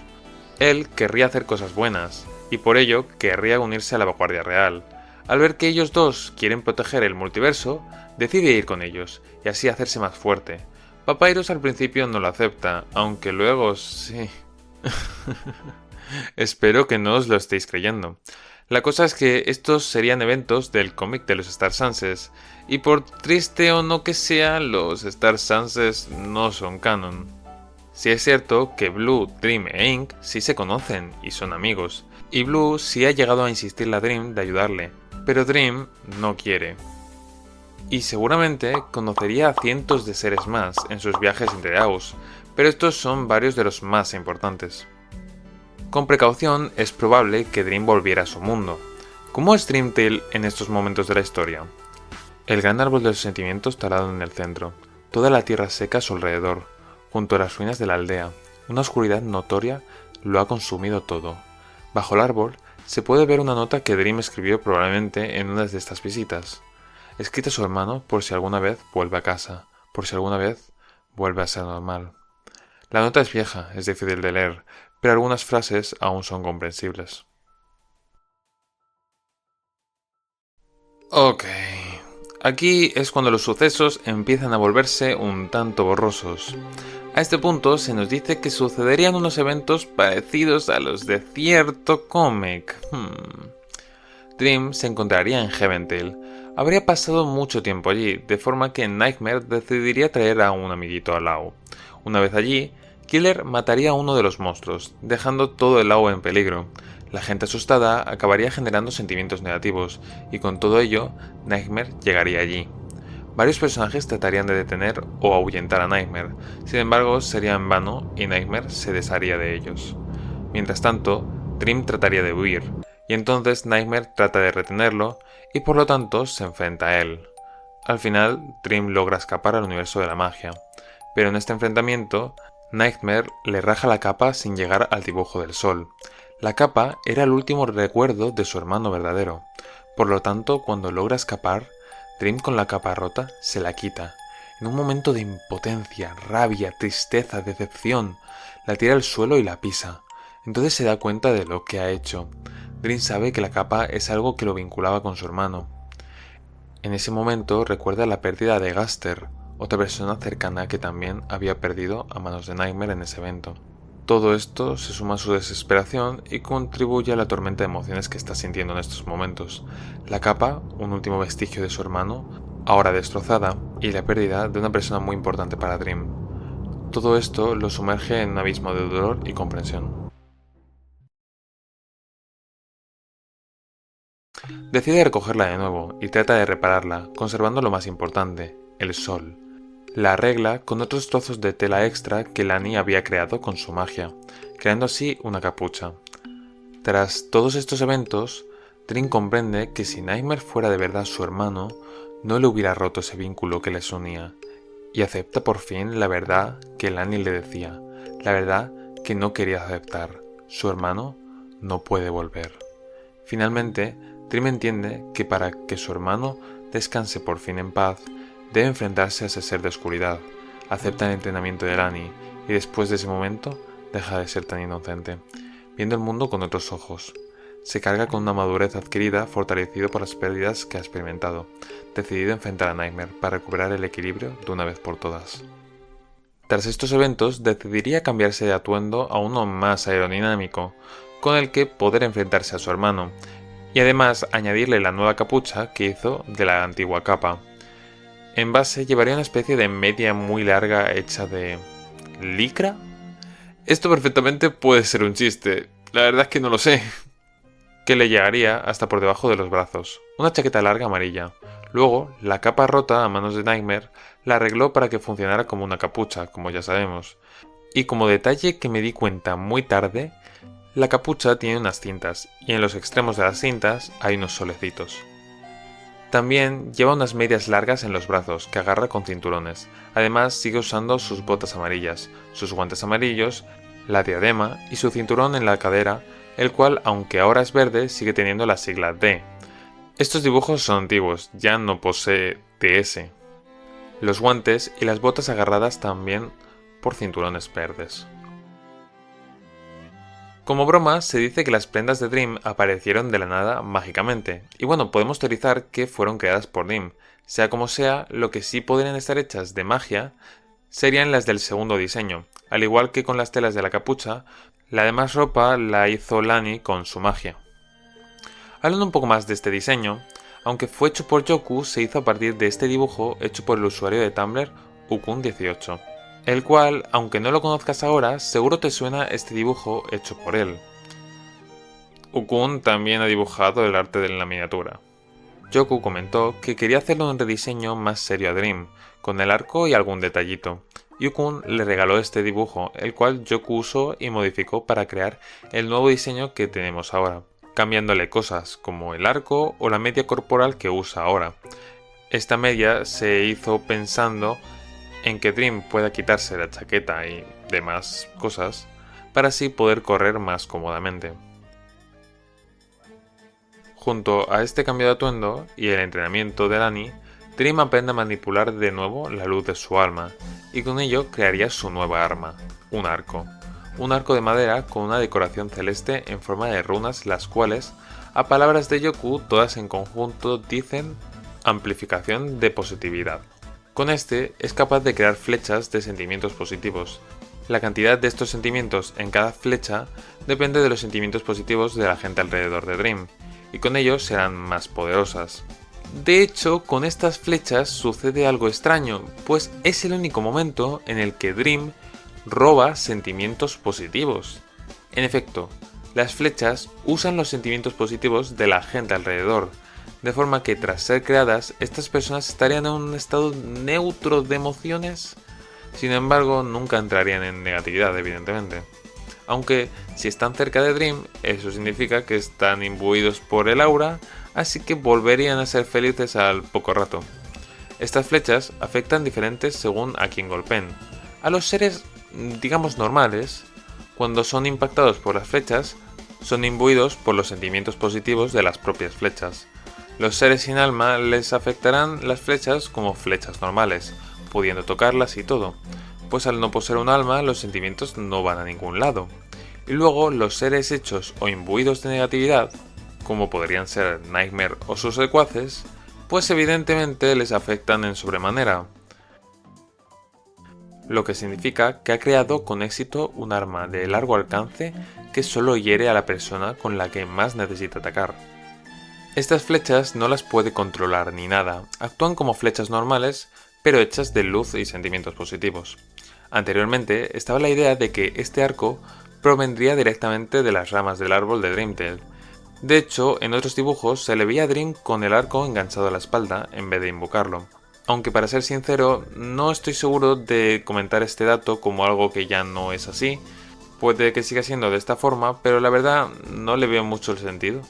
Él querría hacer cosas buenas, y por ello querría unirse a la Vanguardia Real. Al ver que ellos dos quieren proteger el multiverso, decide ir con ellos, y así hacerse más fuerte. Papyrus al principio no lo acepta, aunque luego sí. Espero que no os lo estéis creyendo. La cosa es que estos serían eventos del cómic de los Star Sanses, y por triste o no que sea, los Star Sanses no son canon. Sí es cierto que Blue, Dream e Ink sí se conocen y son amigos, y Blue sí ha llegado a insistirle a Dream de ayudarle, pero Dream no quiere. Y seguramente conocería a cientos de seres más en sus viajes entre Aus, pero estos son varios de los más importantes. Con precaución es probable que Dream volviera a su mundo. ¿Cómo es Dreamtail en estos momentos de la historia? El gran árbol de los sentimientos talado en el centro, toda la tierra seca a su alrededor, junto a las ruinas de la aldea, una oscuridad notoria lo ha consumido todo. Bajo el árbol se puede ver una nota que Dream escribió probablemente en una de estas visitas, escrita a su hermano por si alguna vez vuelve a casa, por si alguna vez vuelve a ser normal. La nota es vieja, es difícil de leer, pero algunas frases aún son comprensibles. Ok, aquí es cuando los sucesos empiezan a volverse un tanto borrosos. A este punto se nos dice que sucederían unos eventos parecidos a los de cierto cómic. Dream se encontraría en Gementail, Habría pasado mucho tiempo allí, de forma que Nightmare decidiría traer a un amiguito al lago. Una vez allí, Killer mataría a uno de los monstruos, dejando todo el lago en peligro. La gente asustada acabaría generando sentimientos negativos, y con todo ello, Nightmare llegaría allí. Varios personajes tratarían de detener o ahuyentar a Nightmare, sin embargo sería en vano y Nightmare se desharía de ellos. Mientras tanto, Dream trataría de huir, y entonces Nightmare trata de retenerlo y por lo tanto se enfrenta a él. Al final, Dream logra escapar al universo de la magia, pero en este enfrentamiento, Nightmare le raja la capa sin llegar al dibujo del sol. La capa era el último recuerdo de su hermano verdadero, por lo tanto cuando logra escapar, Dream con la capa rota se la quita. En un momento de impotencia, rabia, tristeza, decepción, la tira al suelo y la pisa. Entonces se da cuenta de lo que ha hecho. Dream sabe que la capa es algo que lo vinculaba con su hermano. En ese momento recuerda la pérdida de Gaster, otra persona cercana que también había perdido a manos de Nightmare en ese evento. Todo esto se suma a su desesperación y contribuye a la tormenta de emociones que está sintiendo en estos momentos. La capa, un último vestigio de su hermano, ahora destrozada, y la pérdida de una persona muy importante para Dream. Todo esto lo sumerge en un abismo de dolor y comprensión. Decide recogerla de nuevo y trata de repararla, conservando lo más importante, el sol. La arregla con otros trozos de tela extra que Lani había creado con su magia, creando así una capucha. Tras todos estos eventos, Dream comprende que si Nightmare fuera de verdad su hermano, no le hubiera roto ese vínculo que les unía, y acepta por fin la verdad que Lani le decía, la verdad que no quería aceptar. Su hermano no puede volver. Finalmente, Dream entiende que para que su hermano descanse por fin en paz, debe enfrentarse a ese ser de oscuridad, acepta el entrenamiento de Lani y después de ese momento deja de ser tan inocente, viendo el mundo con otros ojos. Se carga con una madurez adquirida fortalecido por las pérdidas que ha experimentado, decidido a enfrentar a Nightmare para recuperar el equilibrio de una vez por todas. Tras estos eventos decidiría cambiarse de atuendo a uno más aerodinámico, con el que poder enfrentarse a su hermano, y además añadirle la nueva capucha que hizo de la antigua capa. En base llevaría una especie de media muy larga hecha de... ¿licra? Esto perfectamente puede ser un chiste, la verdad es que no lo sé. Que le llegaría hasta por debajo de los brazos, una chaqueta larga amarilla. Luego, la capa rota a manos de Nightmare la arregló para que funcionara como una capucha, como ya sabemos. Y como detalle que me di cuenta muy tarde, la capucha tiene unas cintas, y en los extremos de las cintas hay unos solecitos. También lleva unas medias largas en los brazos que agarra con cinturones. Además sigue usando sus botas amarillas, sus guantes amarillos, la diadema y su cinturón en la cadera, el cual, aunque ahora es verde, sigue teniendo la sigla D. Estos dibujos son antiguos, ya no posee TS. Los guantes y las botas agarradas también por cinturones verdes. Como broma, se dice que las prendas de Dream aparecieron de la nada mágicamente, y bueno, podemos teorizar que fueron creadas por Dream. Sea como sea, lo que sí podrían estar hechas de magia serían las del segundo diseño. Al igual que con las telas de la capucha, la demás ropa la hizo Lani con su magia. Hablando un poco más de este diseño, aunque fue hecho por Yoku, se hizo a partir de este dibujo hecho por el usuario de Tumblr Ukun18. El cual, aunque no lo conozcas ahora, seguro te suena este dibujo hecho por él. Ukun también ha dibujado el arte de la miniatura. Yoku comentó que quería hacerle un rediseño más serio a Dream, con el arco y algún detallito. Y Ukun le regaló este dibujo, el cual Yoku usó y modificó para crear el nuevo diseño que tenemos ahora, cambiándole cosas como el arco o la media corporal que usa ahora. Esta media se hizo pensando en que Dream pueda quitarse la chaqueta y demás cosas, para así poder correr más cómodamente. Junto a este cambio de atuendo y el entrenamiento de Lani, Dream aprende a manipular de nuevo la luz de su alma, y con ello crearía su nueva arma, un arco. Un arco de madera con una decoración celeste en forma de runas, las cuales, a palabras de Yoku, todas en conjunto dicen amplificación de positividad. Con este es capaz de crear flechas de sentimientos positivos. La cantidad de estos sentimientos en cada flecha depende de los sentimientos positivos de la gente alrededor de Dream, y con ellos serán más poderosas. De hecho, con estas flechas sucede algo extraño, pues es el único momento en el que Dream roba sentimientos positivos. En efecto, las flechas usan los sentimientos positivos de la gente alrededor, de forma que tras ser creadas, estas personas estarían en un estado neutro de emociones. Sin embargo, nunca entrarían en negatividad, evidentemente. Aunque, si están cerca de Dream, eso significa que están imbuidos por el aura, así que volverían a ser felices al poco rato. Estas flechas afectan diferentes según a quien golpeen. A los seres, digamos, normales, cuando son impactados por las flechas, son imbuidos por los sentimientos positivos de las propias flechas. Los seres sin alma les afectarán las flechas como flechas normales, pudiendo tocarlas y todo, pues al no poseer un alma los sentimientos no van a ningún lado. Y luego los seres hechos o imbuidos de negatividad, como podrían ser Nightmare o sus secuaces, pues evidentemente les afectan en sobremanera. Lo que significa que ha creado con éxito un arma de largo alcance que solo hiere a la persona con la que más necesita atacar. Estas flechas no las puede controlar ni nada, actúan como flechas normales, pero hechas de luz y sentimientos positivos. Anteriormente estaba la idea de que este arco provendría directamente de las ramas del árbol de Dreamtail. De hecho, en otros dibujos se le veía a Dream con el arco enganchado a la espalda en vez de invocarlo. Aunque para ser sincero, no estoy seguro de comentar este dato como algo que ya no es así. Puede que siga siendo de esta forma, pero la verdad no le veo mucho el sentido.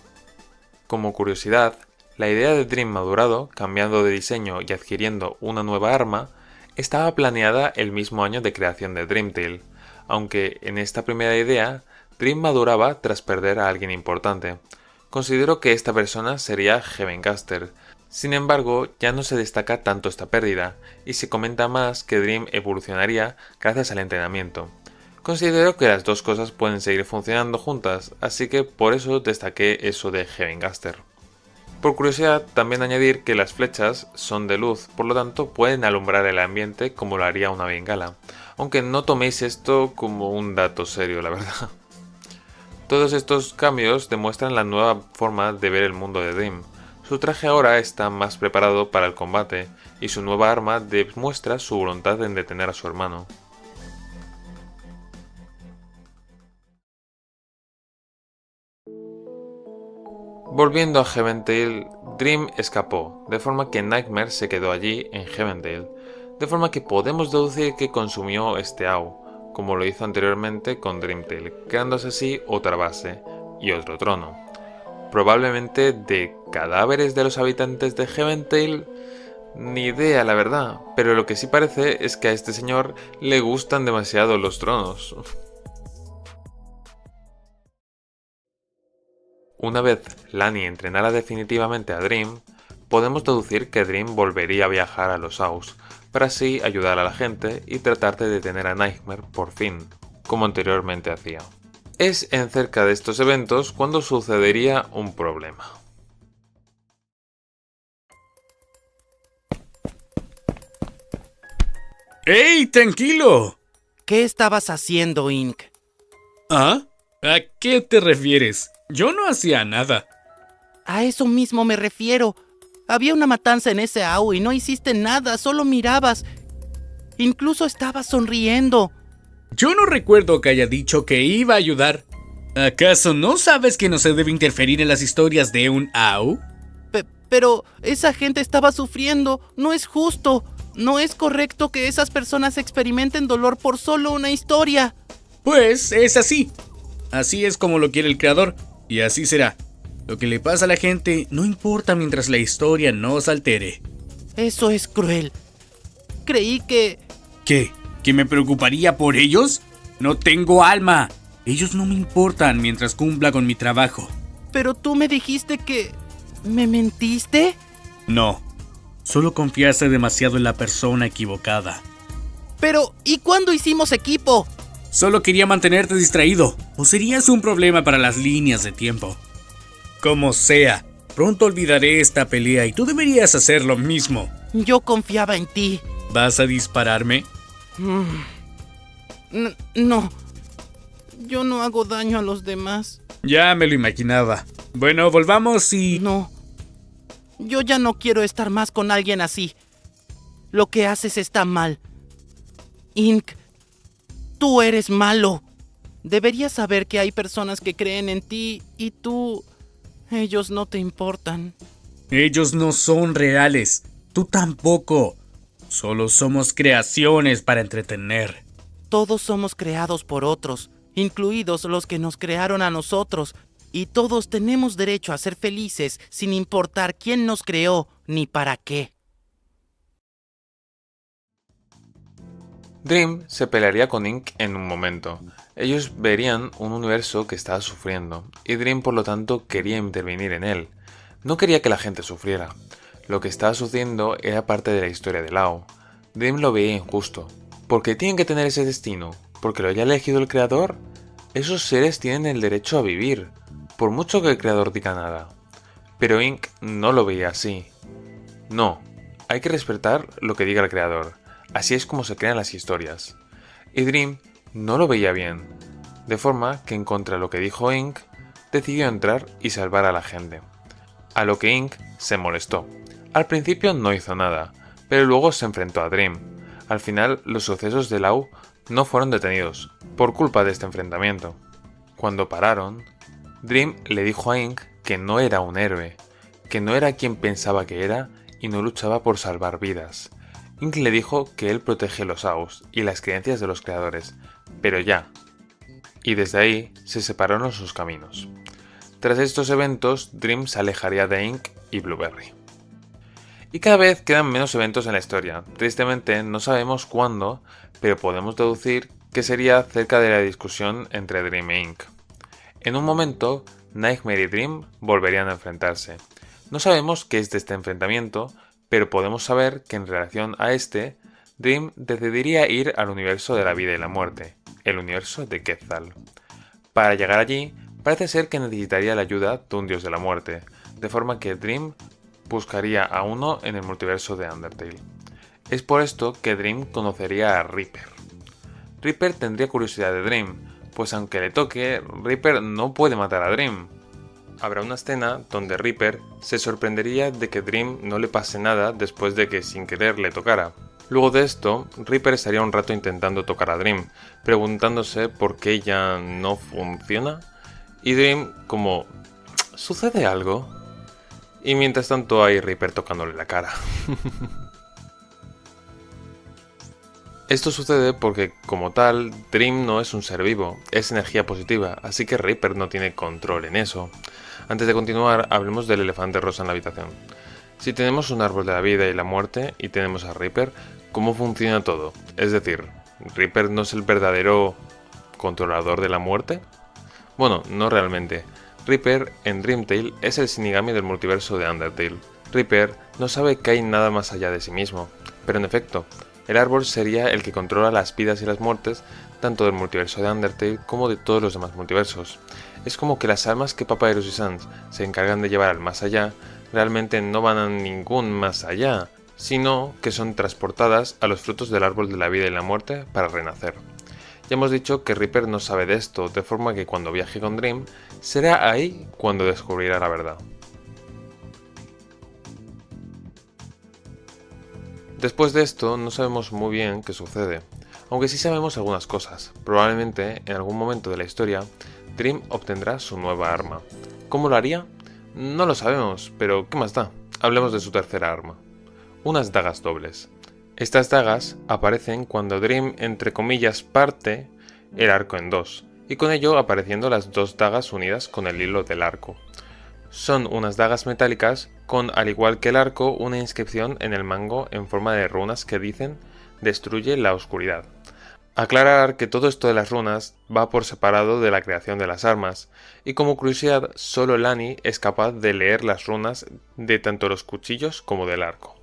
Como curiosidad, la idea de Dream madurado, cambiando de diseño y adquiriendo una nueva arma, estaba planeada el mismo año de creación de Dreamtail, aunque en esta primera idea, Dream maduraba tras perder a alguien importante. Considero que esta persona sería Heavencaster. Sin embargo, ya no se destaca tanto esta pérdida, y se comenta más que Dream evolucionaría gracias al entrenamiento. Considero que las dos cosas pueden seguir funcionando juntas, así que por eso destaqué eso de Heavencaster. Por curiosidad, también añadir que las flechas son de luz, por lo tanto pueden alumbrar el ambiente como lo haría una bengala, aunque no toméis esto como un dato serio, la verdad. Todos estos cambios demuestran la nueva forma de ver el mundo de Dream. Su traje ahora está más preparado para el combate, y su nueva arma demuestra su voluntad en detener a su hermano. Volviendo a Heaventail, Dream escapó, de forma que Nightmare se quedó allí en Heaventail, de forma que podemos deducir que consumió este Au, como lo hizo anteriormente con Dreamtail, creándose así otra base y otro trono. Probablemente de cadáveres de los habitantes de Heaventail, ni idea la verdad, pero lo que sí parece es que a este señor le gustan demasiado los tronos. Una vez Lani entrenara definitivamente a Dream, podemos deducir que Dream volvería a viajar a los Aus, para así ayudar a la gente y tratar de detener a Nightmare por fin, como anteriormente hacía. Es en cerca de estos eventos cuando sucedería un problema. ¡Ey, tranquilo! ¿Qué estabas haciendo, Ink? ¿Ah? ¿A qué te refieres? Yo no hacía nada. A eso mismo me refiero. Había una matanza en ese Au y no hiciste nada, solo mirabas. Incluso estabas sonriendo. Yo no recuerdo que haya dicho que iba a ayudar. ¿Acaso no sabes que no se debe interferir en las historias de un Au? Pero esa gente estaba sufriendo. No es justo. No es correcto que esas personas experimenten dolor por solo una historia. Pues es así. Así es como lo quiere el creador. Y así será. Lo que le pasa a la gente no importa mientras la historia no se altere. Eso es cruel. Creí que... ¿Qué? ¿Que me preocuparía por ellos? No tengo alma. Ellos no me importan mientras cumpla con mi trabajo. Pero tú me dijiste que... ¿Me mentiste? No. Solo confiaste demasiado en la persona equivocada. Pero, ¿y cuándo hicimos equipo? Solo quería mantenerte distraído. O serías un problema para las líneas de tiempo. Como sea, pronto olvidaré esta pelea y tú deberías hacer lo mismo. Yo confiaba en ti. ¿Vas a dispararme? No. Yo no hago daño a los demás. Ya me lo imaginaba. Bueno, volvamos y... No. Yo ya no quiero estar más con alguien así. Lo que haces está mal. Ink, tú eres malo. Deberías saber que hay personas que creen en ti y tú... Ellos no te importan. Ellos no son reales. Tú tampoco. Solo somos creaciones para entretener. Todos somos creados por otros, incluidos los que nos crearon a nosotros. Y todos tenemos derecho a ser felices sin importar quién nos creó ni para qué. Dream se pelearía con Ink en un momento. Ellos verían un universo que estaba sufriendo, y Dream por lo tanto quería intervenir en él. No quería que la gente sufriera. Lo que estaba sucediendo era parte de la historia de Lau. Dream lo veía injusto. ¿Por qué tienen que tener ese destino? ¿Porque lo haya elegido el creador? Esos seres tienen el derecho a vivir, por mucho que el creador diga nada. Pero Ink no lo veía así. No, hay que respetar lo que diga el creador. Así es como se crean las historias. Y Dream no lo veía bien, de forma que en contra de lo que dijo Ink, decidió entrar y salvar a la gente. A lo que Ink se molestó. Al principio no hizo nada, pero luego se enfrentó a Dream. Al final, los sucesos de Lau no fueron detenidos, por culpa de este enfrentamiento. Cuando pararon, Dream le dijo a Ink que no era un héroe, que no era quien pensaba que era y no luchaba por salvar vidas. Ink le dijo que él protege los Aus y las creencias de los creadores, pero ya. Y desde ahí se separaron sus caminos. Tras estos eventos, Dream se alejaría de Ink y Blueberry. Y cada vez quedan menos eventos en la historia. Tristemente no sabemos cuándo, pero podemos deducir que sería cerca de la discusión entre Dream e Ink. En un momento, Nightmare y Dream volverían a enfrentarse. No sabemos qué es de este enfrentamiento, pero podemos saber que en relación a este, Dream decidiría ir al universo de la vida y la muerte, el universo de Quetzal. Para llegar allí, parece ser que necesitaría la ayuda de un dios de la muerte, de forma que Dream buscaría a uno en el multiverso de Undertale. Es por esto que Dream conocería a Reaper. Reaper tendría curiosidad de Dream, pues aunque le toque, Reaper no puede matar a Dream. Habrá una escena donde Reaper se sorprendería de que Dream no le pase nada después de que sin querer le tocara. Luego de esto, Reaper estaría un rato intentando tocar a Dream, preguntándose por qué ya no funciona, y Dream como ¿sucede algo? Y mientras tanto hay Reaper tocándole la cara. Esto sucede porque, como tal, Dream no es un ser vivo, es energía positiva, así que Reaper no tiene control en eso. Antes de continuar, hablemos del elefante rosa en la habitación. Si tenemos un árbol de la vida y la muerte y tenemos a Reaper, ¿cómo funciona todo? Es decir, ¿Reaper no es el verdadero controlador de la muerte? Bueno, no realmente. Reaper en Dreamtale es el Shinigami del multiverso de Undertale. Reaper no sabe que hay nada más allá de sí mismo, pero en efecto, el árbol sería el que controla las vidas y las muertes tanto del multiverso de Undertale como de todos los demás multiversos. Es como que las almas que Papyrus y Sans se encargan de llevar al más allá realmente no van a ningún más allá, sino que son transportadas a los frutos del árbol de la vida y la muerte para renacer. Ya hemos dicho que Reaper no sabe de esto, de forma que cuando viaje con Dream, será ahí cuando descubrirá la verdad. Después de esto, no sabemos muy bien qué sucede, aunque sí sabemos algunas cosas. Probablemente, en algún momento de la historia, Dream obtendrá su nueva arma. ¿Cómo lo haría? No lo sabemos, pero ¿qué más da? Hablemos de su tercera arma. Unas dagas dobles. Estas dagas aparecen cuando Dream, entre comillas, parte el arco en dos, y con ello apareciendo las dos dagas unidas con el hilo del arco. Son unas dagas metálicas con, al igual que el arco, una inscripción en el mango en forma de runas que dicen «Destruye la oscuridad». Aclarar que todo esto de las runas va por separado de la creación de las armas, y como curiosidad, solo Lani es capaz de leer las runas de tanto los cuchillos como del arco.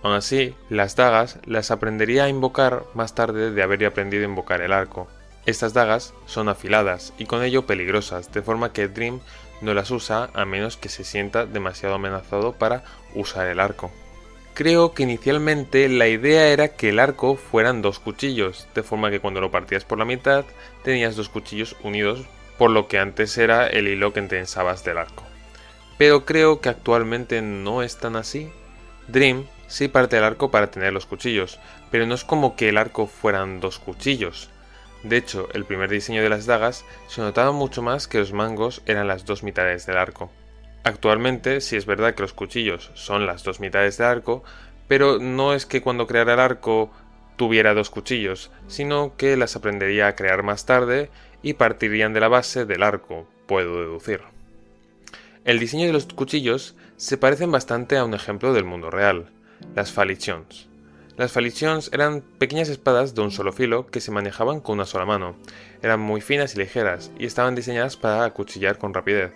Aún así, las dagas las aprendería a invocar más tarde de haber aprendido a invocar el arco. Estas dagas son afiladas y con ello peligrosas, de forma que Dream no las usa a menos que se sienta demasiado amenazado para usar el arco. Creo que inicialmente la idea era que el arco fueran dos cuchillos, de forma que cuando lo partías por la mitad tenías dos cuchillos unidos, por lo que antes era el hilo que tensabas del arco. pero creo que actualmente no es tan así. Dream sí parte el arco para tener los cuchillos, pero no es como que el arco fueran 2 cuchillos. De hecho, el primer diseño de las dagas se notaba mucho más que los mangos eran las 2 mitades del arco. Actualmente sí es verdad que los cuchillos son las 2 mitades del arco, pero no es que cuando creara el arco tuviera 2 cuchillos, sino que las aprendería a crear más tarde y partirían de la base del arco, puedo deducir. El diseño de los cuchillos se parecen bastante a un ejemplo del mundo real, las falchions. Las falchions eran pequeñas espadas de un solo filo que se manejaban con una sola mano. Eran muy finas y ligeras y estaban diseñadas para acuchillar con rapidez.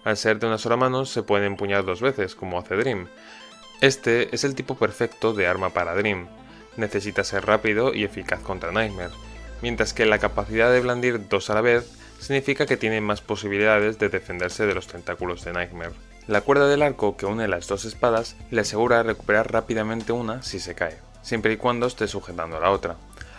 Al ser de una sola mano se pueden empuñar 2 veces, como hace Dream. Este es el tipo perfecto de arma para Dream. Necesita ser rápido y eficaz contra Nightmare, mientras que la capacidad de blandir 2 a la vez significa que tiene más posibilidades de defenderse de los tentáculos de Nightmare. La cuerda del arco que une las 2 espadas le asegura recuperar rápidamente una si se cae, siempre y cuando esté sujetando a la otra.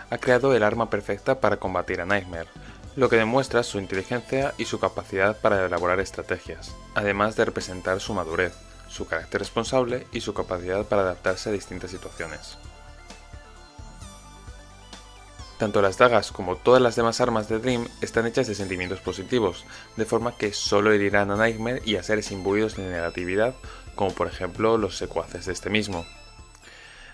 Ha creado el arma perfecta para combatir a Nightmare, lo que demuestra su inteligencia y su capacidad para elaborar estrategias, además de representar su madurez, su carácter responsable y su capacidad para adaptarse a distintas situaciones. Tanto las dagas como todas las demás armas de Dream están hechas de sentimientos positivos, de forma que solo herirán a Nightmare y a seres imbuidos de negatividad, como por ejemplo los secuaces de este mismo.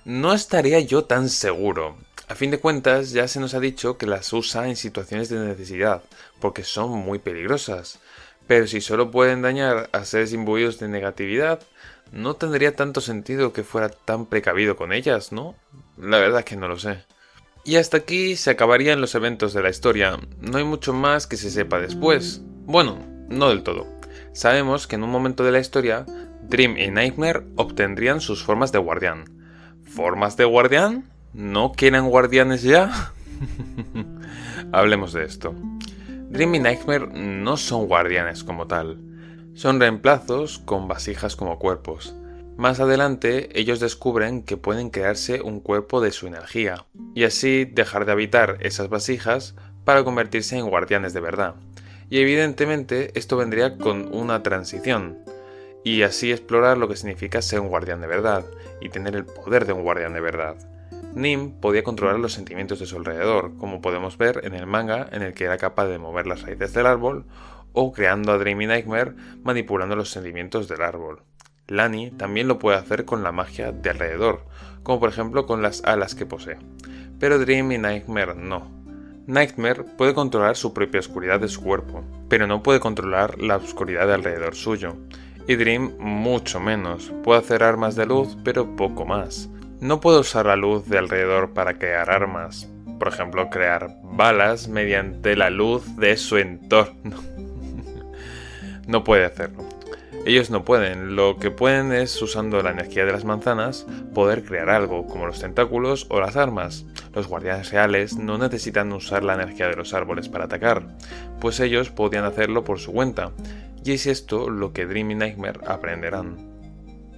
No estaría yo tan seguro. A fin de cuentas, ya se nos ha dicho que las usa en situaciones de necesidad, porque son muy peligrosas. Pero si solo pueden dañar a seres imbuidos de negatividad, no tendría tanto sentido que fuera tan precavido con ellas, ¿no? La verdad es que no lo sé. Y hasta aquí se acabarían los eventos de la historia. No hay mucho más que se sepa después. Bueno, no del todo. Sabemos que en un momento de la historia, Dream y Nightmare obtendrían sus formas de guardián. ¿Formas de guardián? ¿No quieren guardianes ya? Hablemos de esto. Dream y Nightmare no son guardianes como tal. Son reemplazos con vasijas como cuerpos. Más adelante, ellos descubren que pueden crearse un cuerpo de su energía, y así dejar de habitar esas vasijas para convertirse en guardianes de verdad. Y evidentemente esto vendría con una transición, y así explorar lo que significa ser un guardián de verdad, y tener el poder de un guardián de verdad. Nim podía controlar los sentimientos de su alrededor, como podemos ver en el manga en el que era capaz de mover las raíces del árbol, o creando a Dream y Nightmare manipulando los sentimientos del árbol. Lani también lo puede hacer con la magia de alrededor, como por ejemplo con las alas que posee. Pero Dream y Nightmare no. Nightmare puede controlar su propia oscuridad de su cuerpo, pero no puede controlar la oscuridad de alrededor suyo. Y Dream mucho menos. Puede hacer armas de luz, pero poco más. No puede usar la luz de alrededor para crear armas. Por ejemplo, crear balas mediante la luz de su entorno. No puede hacerlo. Ellos no pueden, lo que pueden es, usando la energía de las manzanas, poder crear algo, como los tentáculos o las armas. Los guardianes reales no necesitan usar la energía de los árboles para atacar, pues ellos podían hacerlo por su cuenta, y es esto lo que Dream y Nightmare aprenderán.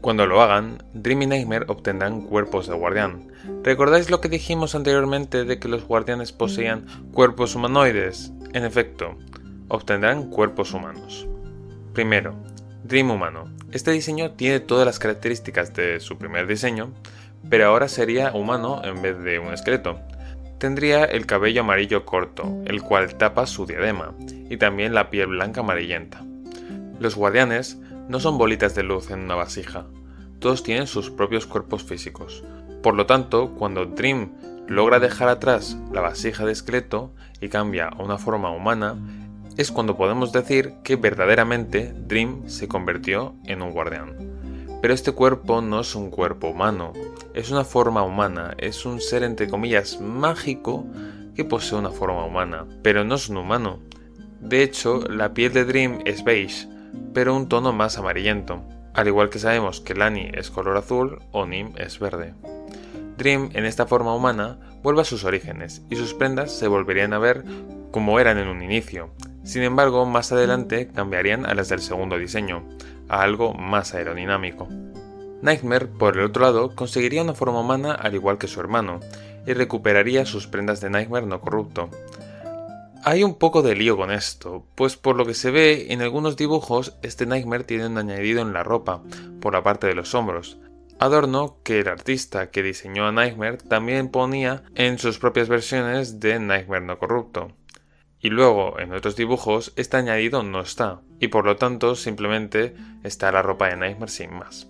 Cuando lo hagan, Dream y Nightmare obtendrán cuerpos de guardián. ¿Recordáis lo que dijimos anteriormente de que los guardianes poseían cuerpos humanoides? En efecto, obtendrán cuerpos humanos. Primero, Dream humano. Este diseño tiene todas las características de su primer diseño, pero ahora sería humano en vez de un esqueleto. Tendría el cabello amarillo corto, el cual tapa su diadema, y también la piel blanca amarillenta. Los guardianes no son bolitas de luz en una vasija, todos tienen sus propios cuerpos físicos. Por lo tanto, cuando Dream logra dejar atrás la vasija de esqueleto y cambia a una forma humana, es cuando podemos decir que verdaderamente Dream se convirtió en un guardián. Pero este cuerpo no es un cuerpo humano, es una forma humana, es un ser entre comillas mágico que posee una forma humana, pero no es un humano. De hecho, la piel de Dream es beige, pero un tono más amarillento, al igual que sabemos que Lani es color azul o Nim es verde. Dream en esta forma humana vuelve a sus orígenes y sus prendas se volverían a ver como eran en un inicio. Sin embargo, más adelante cambiarían a las del segundo diseño, a algo más aerodinámico. Nightmare, por el otro lado, conseguiría una forma humana al igual que su hermano, y recuperaría sus prendas de Nightmare no corrupto. Hay un poco de lío con esto, pues por lo que se ve en algunos dibujos, este Nightmare tiene un añadido en la ropa, por la parte de los hombros, adorno que el artista que diseñó a Nightmare también ponía en sus propias versiones de Nightmare no corrupto. Y luego, en otros dibujos, este añadido no está, y por lo tanto simplemente está la ropa de Nightmare sin más.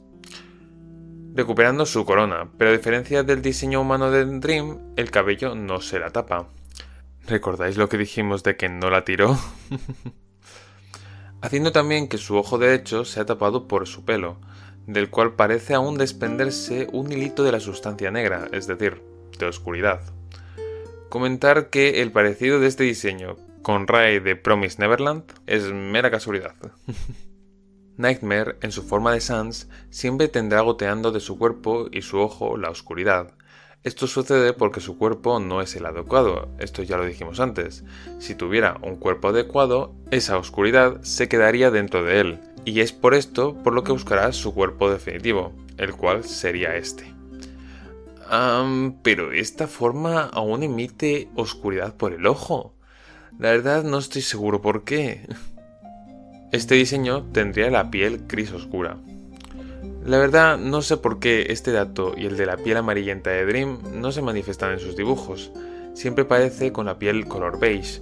Recuperando su corona, pero a diferencia del diseño humano de Dream, el cabello no se la tapa. ¿Recordáis lo que dijimos de que no la tiró? Haciendo también que su ojo derecho sea tapado por su pelo, del cual parece aún desprenderse un hilito de la sustancia negra, es decir, de oscuridad. Comentar que el parecido de este diseño con Ray de Promise Neverland es mera casualidad. Nightmare, en su forma de Sans, siempre tendrá goteando de su cuerpo y su ojo la oscuridad. Esto sucede porque su cuerpo no es el adecuado, esto ya lo dijimos antes. Si tuviera un cuerpo adecuado, esa oscuridad se quedaría dentro de él, y es por esto por lo que buscará su cuerpo definitivo, el cual sería este. Pero esta forma aún emite oscuridad por el ojo. La verdad no estoy seguro por qué. Este diseño tendría la piel gris oscura. La verdad no sé por qué este dato y el de la piel amarillenta de Dream no se manifiestan en sus dibujos. Siempre parece con la piel color beige.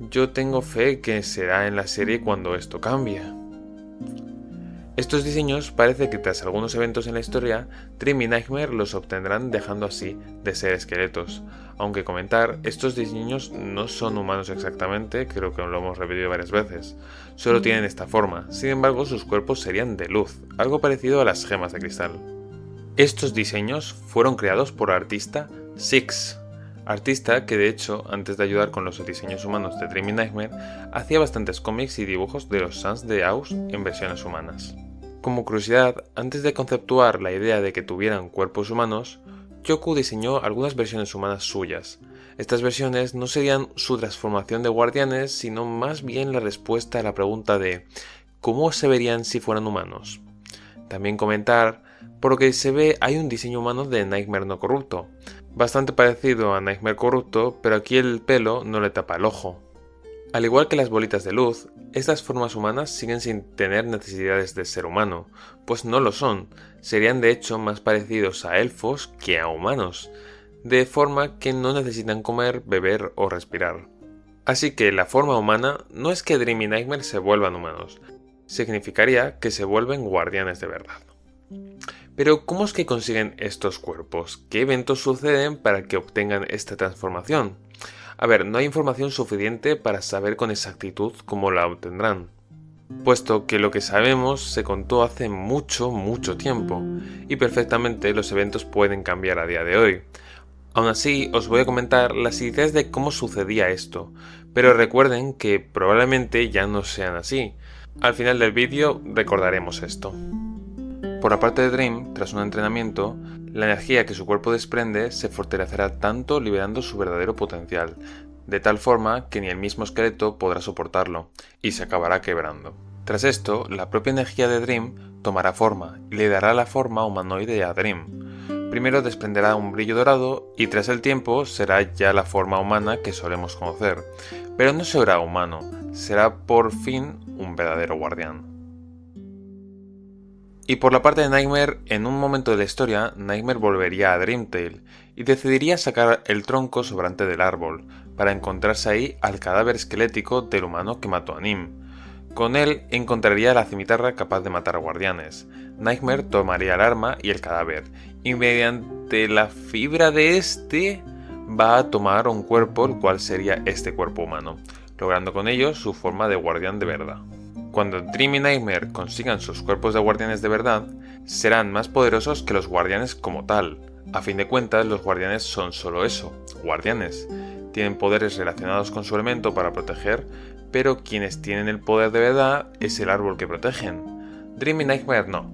Yo tengo fe que será en la serie cuando esto cambie. Estos diseños parece que tras algunos eventos en la historia, Dream y Nightmare los obtendrán dejando así de ser esqueletos. Aunque comentar, estos diseños no son humanos exactamente, creo que lo hemos repetido varias veces. Solo tienen esta forma, sin embargo sus cuerpos serían de luz, algo parecido a las gemas de cristal. Estos diseños fueron creados por el artista Six, artista que de hecho, antes de ayudar con los diseños humanos de Dream y Nightmare, hacía bastantes cómics y dibujos de los Sans de Aus en versiones humanas. Como curiosidad, antes de conceptuar la idea de que tuvieran cuerpos humanos, Yoku diseñó algunas versiones humanas suyas. Estas versiones no serían su transformación de guardianes, sino más bien la respuesta a la pregunta de ¿cómo se verían si fueran humanos? También comentar, por lo que se ve hay un diseño humano de Nightmare no corrupto, bastante parecido a Nightmare corrupto, pero aquí el pelo no le tapa el ojo. Al igual que las bolitas de luz, estas formas humanas siguen sin tener necesidades de ser humano, pues no lo son, serían de hecho más parecidos a elfos que a humanos, de forma que no necesitan comer, beber o respirar. Así que la forma humana no es que Dream y Nightmare se vuelvan humanos, significaría que se vuelven guardianes de verdad. Pero ¿cómo es que consiguen estos cuerpos? ¿Qué eventos suceden para que obtengan esta transformación? A ver, no hay información suficiente para saber con exactitud cómo la obtendrán, puesto que lo que sabemos se contó hace mucho tiempo, y perfectamente los eventos pueden cambiar a día de hoy. Aún así, os voy a comentar las ideas de cómo sucedía esto, pero recuerden que probablemente ya no sean así. Al final del vídeo recordaremos esto. Por la parte de Dream, tras un entrenamiento, la energía que su cuerpo desprende se fortalecerá tanto liberando su verdadero potencial, de tal forma que ni el mismo esqueleto podrá soportarlo, y se acabará quebrando. Tras esto, la propia energía de Dream tomará forma, y le dará la forma humanoide a Dream. Primero desprenderá un brillo dorado, y tras el tiempo será ya la forma humana que solemos conocer, pero no será humano, será por fin un verdadero guardián. Y por la parte de Nightmare, en un momento de la historia, Nightmare volvería a Dreamtale y decidiría sacar el tronco sobrante del árbol, para encontrarse ahí al cadáver esquelético del humano que mató a Nim. Con él encontraría la cimitarra capaz de matar guardianes. Nightmare tomaría el arma y el cadáver, y mediante la fibra de este va a tomar un cuerpo, el cual sería este cuerpo humano, logrando con ello su forma de guardián de verdad. Cuando Dream y Nightmare consigan sus cuerpos de guardianes de verdad, serán más poderosos que los guardianes como tal. A fin de cuentas, los guardianes son solo eso, guardianes. Tienen poderes relacionados con su elemento para proteger, pero quienes tienen el poder de verdad es el árbol que protegen. Dream y Nightmare no.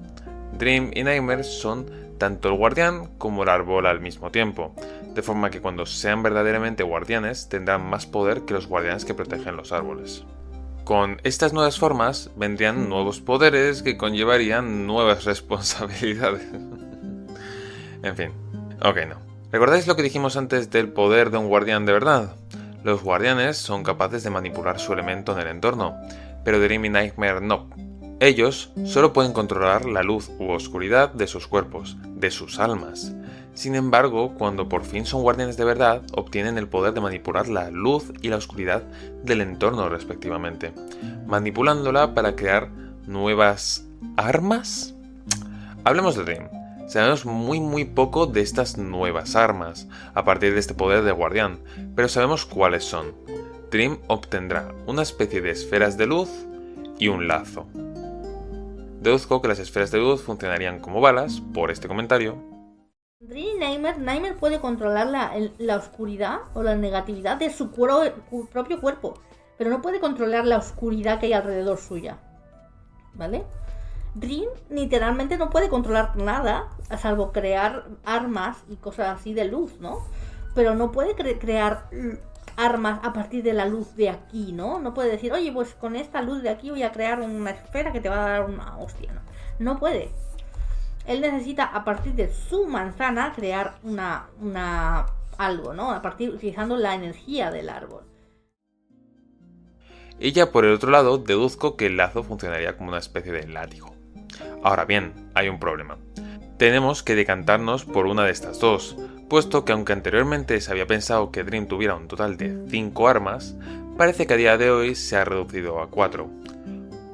Dream y Nightmare son tanto el guardián como el árbol al mismo tiempo, de forma que cuando sean verdaderamente guardianes tendrán más poder que los guardianes que protegen los árboles. Con estas nuevas formas vendrían nuevos poderes que conllevarían nuevas responsabilidades. En fin, ok, no. ¿Recordáis lo que dijimos antes del poder de un guardián de verdad? Los guardianes son capaces de manipular su elemento en el entorno, pero Dream y Nightmare no. Ellos solo pueden controlar la luz u oscuridad de sus cuerpos, de sus almas. Sin embargo, cuando por fin son guardianes de verdad, obtienen el poder de manipular la luz y la oscuridad del entorno respectivamente, manipulándola para crear nuevas armas. Hablemos de Dream. Sabemos muy poco de estas nuevas armas, a partir de este poder de guardián, pero sabemos cuáles son. Dream obtendrá una especie de esferas de luz y un lazo. Deduzco que las esferas de luz funcionarían como balas, por este comentario. Dream y Nightmare puede controlar la oscuridad o la negatividad de su propio cuerpo, pero no puede controlar la oscuridad que hay alrededor suya, ¿vale? Dream literalmente no puede controlar nada, a salvo crear armas y cosas así de luz, ¿no? Pero no puede crear armas a partir de la luz de aquí, ¿no? No puede decir, oye, pues con esta luz de aquí voy a crear una esfera que te va a dar una hostia, ¿no? No puede. Él necesita a partir de su manzana crear algo, ¿no? Utilizando la energía del árbol. Y ya por el otro lado, deduzco que el lazo funcionaría como una especie de látigo. Ahora bien, hay un problema. Tenemos que decantarnos por una de estas dos, puesto que aunque anteriormente se había pensado que Dream tuviera un total de 5 armas, parece que a día de hoy se ha reducido a 4.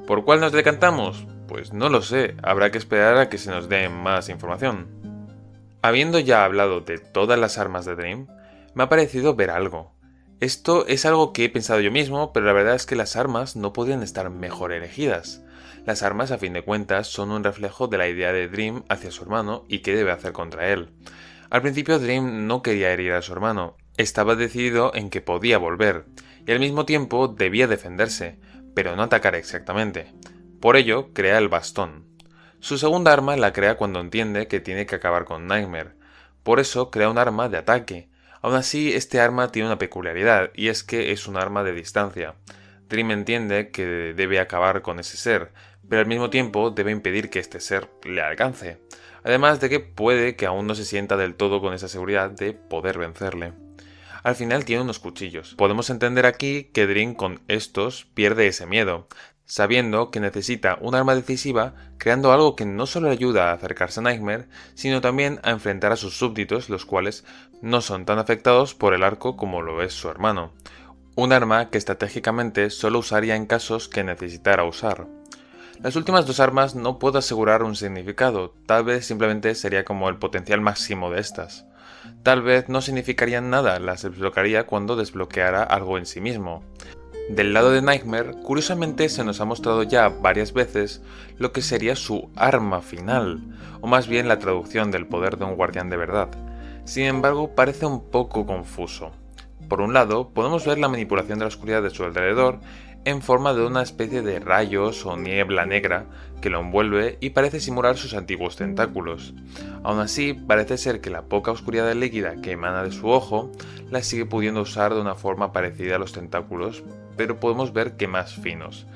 ¿Por cuál nos decantamos? Pues no lo sé, habrá que esperar a que se nos dé más información. Habiendo ya hablado de todas las armas de Dream, me ha parecido ver algo. Esto es algo que he pensado yo mismo, pero la verdad es que las armas no podrían estar mejor elegidas. Las armas, a fin de cuentas, son un reflejo de la idea de Dream hacia su hermano y qué debe hacer contra él. Al principio Dream no quería herir a su hermano, estaba decidido en que podía volver, y al mismo tiempo debía defenderse, pero no atacar exactamente. Por ello, crea el bastón. Su segunda arma la crea cuando entiende que tiene que acabar con Nightmare. Por eso crea un arma de ataque. Aún así, este arma tiene una peculiaridad, y es que es un arma de distancia. Dream entiende que debe acabar con ese ser, pero al mismo tiempo debe impedir que este ser le alcance. Además de que puede que aún no se sienta del todo con esa seguridad de poder vencerle. Al final tiene unos cuchillos. Podemos entender aquí que Dream con estos pierde ese miedo, sabiendo que necesita un arma decisiva, creando algo que no solo le ayuda a acercarse a Nightmare, sino también a enfrentar a sus súbditos, los cuales no son tan afectados por el arco como lo es su hermano. Un arma que estratégicamente solo usaría en casos que necesitara usar. Las últimas dos armas no puedo asegurar un significado, tal vez simplemente sería como el potencial máximo de estas. Tal vez no significarían nada, las desbloquearía cuando desbloqueara algo en sí mismo. Del lado de Nightmare, curiosamente se nos ha mostrado ya varias veces lo que sería su arma final, o más bien la traducción del poder de un guardián de verdad. Sin embargo, parece un poco confuso. Por un lado, podemos ver la manipulación de la oscuridad de su alrededor en forma de una especie de rayos o niebla negra que lo envuelve y parece simular sus antiguos tentáculos. Aún así, parece ser que la poca oscuridad líquida que emana de su ojo la sigue pudiendo usar de una forma parecida a los tentáculos, pero podemos ver que más finos.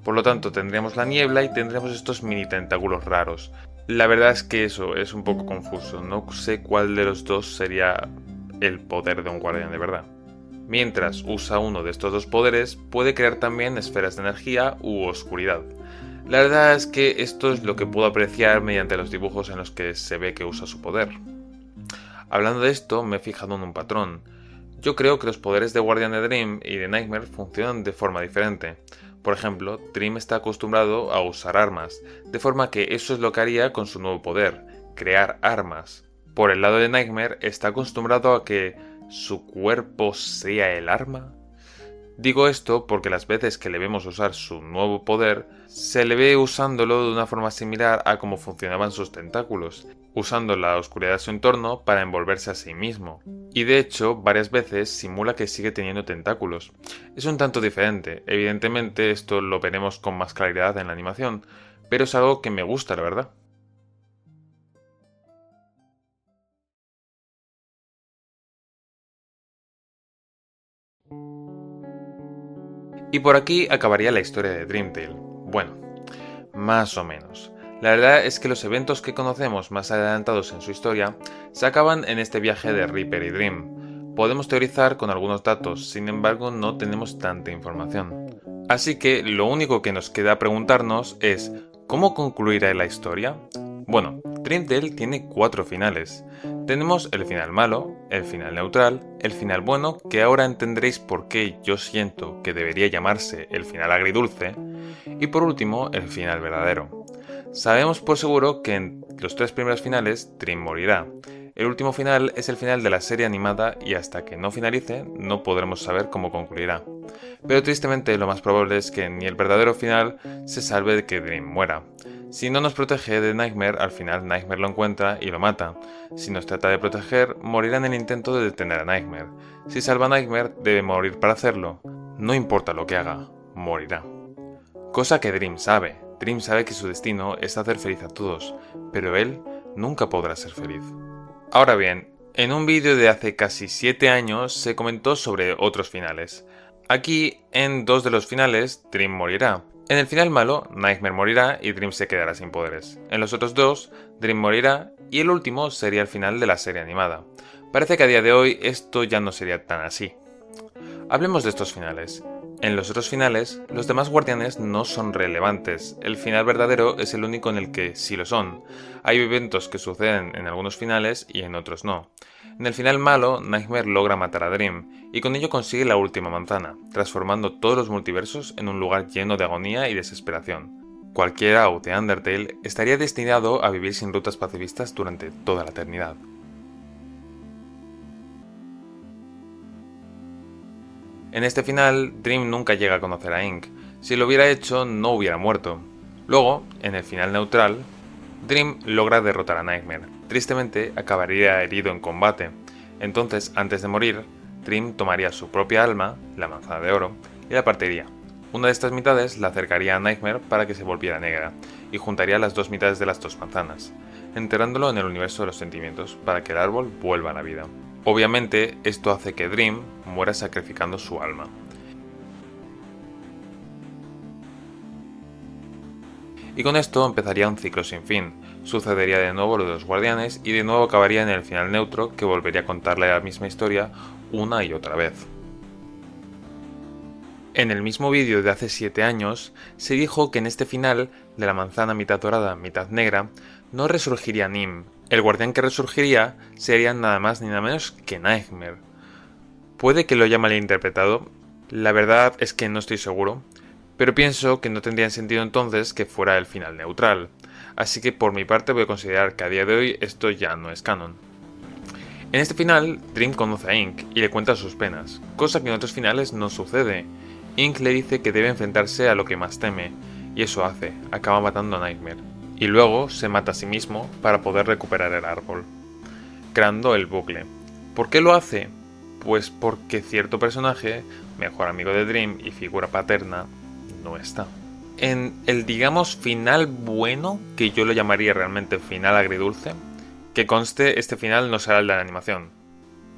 Por lo tanto, tendríamos la niebla y tendremos estos mini tentáculos raros. La verdad es que eso es un poco confuso, no sé cuál de los dos sería el poder de un guardián de verdad. Mientras usa uno de estos dos poderes, puede crear también esferas de energía u oscuridad. La verdad es que esto es lo que puedo apreciar mediante los dibujos en los que se ve que usa su poder. Hablando de esto, me he fijado en un patrón. Yo creo que los poderes de Guardián de Dream y de Nightmare funcionan de forma diferente. Por ejemplo, Dream está acostumbrado a usar armas, de forma que eso es lo que haría con su nuevo poder, crear armas. Por el lado de Nightmare, está acostumbrado a que ¿su cuerpo sea el arma? Digo esto porque las veces que le vemos usar su nuevo poder, se le ve usándolo de una forma similar a cómo funcionaban sus tentáculos, usando la oscuridad de su entorno para envolverse a sí mismo. Y de hecho, varias veces simula que sigue teniendo tentáculos. Es un tanto diferente, evidentemente esto lo veremos con más claridad en la animación, pero es algo que me gusta, la verdad. Y por aquí acabaría la historia de Dream Tale. Bueno, más o menos. La verdad es que los eventos que conocemos más adelantados en su historia se acaban en este viaje de Reaper y Dream. Podemos teorizar con algunos datos, sin embargo no tenemos tanta información. Así que lo único que nos queda preguntarnos es ¿cómo concluirá la historia? Bueno, Dream Tale tiene 4 finales. Tenemos el final malo, el final neutral, el final bueno, que ahora entenderéis por qué yo siento que debería llamarse el final agridulce, y por último el final verdadero. Sabemos por seguro que en los 3 primeros finales Dream morirá. El último final es el final de la serie animada y hasta que no finalice no podremos saber cómo concluirá. Pero tristemente lo más probable es que ni el verdadero final se salve de que Dream muera. Si no nos protege de Nightmare, al final Nightmare lo encuentra y lo mata. Si nos trata de proteger, morirá en el intento de detener a Nightmare. Si salva a Nightmare, debe morir para hacerlo. No importa lo que haga, morirá. Cosa que Dream sabe. Dream sabe que su destino es hacer feliz a todos, pero él nunca podrá ser feliz. Ahora bien, en un vídeo de hace casi 7 años se comentó sobre otros finales. Aquí, en 2 de los finales, Dream morirá. En el final malo, Nightmare morirá y Dream se quedará sin poderes. En los otros 2, Dream morirá y el último sería el final de la serie animada. Parece que a día de hoy esto ya no sería tan así. Hablemos de estos finales. En los otros finales, los demás guardianes no son relevantes. El final verdadero es el único en el que sí lo son. Hay eventos que suceden en algunos finales y en otros no. En el final malo, Nightmare logra matar a Dream, y con ello consigue la última manzana, transformando todos los multiversos en un lugar lleno de agonía y desesperación. Cualquier Out de Undertale estaría destinado a vivir sin rutas pacifistas durante toda la eternidad. En este final, Dream nunca llega a conocer a Ink. Si lo hubiera hecho, no hubiera muerto. Luego, en el final neutral, Dream logra derrotar a Nightmare. Tristemente, acabaría herido en combate. Entonces, antes de morir, Dream tomaría su propia alma, la manzana de oro, y la partiría. Una de estas mitades la acercaría a Nightmare para que se volviera negra, y juntaría las 2 mitades de las 2 manzanas, enterrándolo en el universo de los sentimientos para que el árbol vuelva a la vida. Obviamente, esto hace que Dream muera sacrificando su alma. Y con esto empezaría un ciclo sin fin. Sucedería de nuevo lo de los guardianes y de nuevo acabaría en el final neutro que volvería a contarle la misma historia una y otra vez. En el mismo vídeo de hace 7 años se dijo que en este final de la manzana mitad dorada, mitad negra, no resurgiría Nim. El guardián que resurgiría sería nada más ni nada menos que Nightmare. Puede que lo haya malinterpretado, la verdad es que no estoy seguro, pero pienso que no tendría sentido entonces que fuera el final neutral, así que por mi parte voy a considerar que a día de hoy esto ya no es canon. En este final, Dream conoce a Ink y le cuenta sus penas, cosa que en otros finales no sucede. Ink le dice que debe enfrentarse a lo que más teme, y eso hace, acaba matando a Nightmare, y luego se mata a sí mismo para poder recuperar el árbol, creando el bucle. ¿Por qué lo hace? Pues porque cierto personaje, mejor amigo de Dream y figura paterna, no está. En el digamos final bueno, que yo lo llamaría realmente final agridulce, que conste este final no será el de la animación.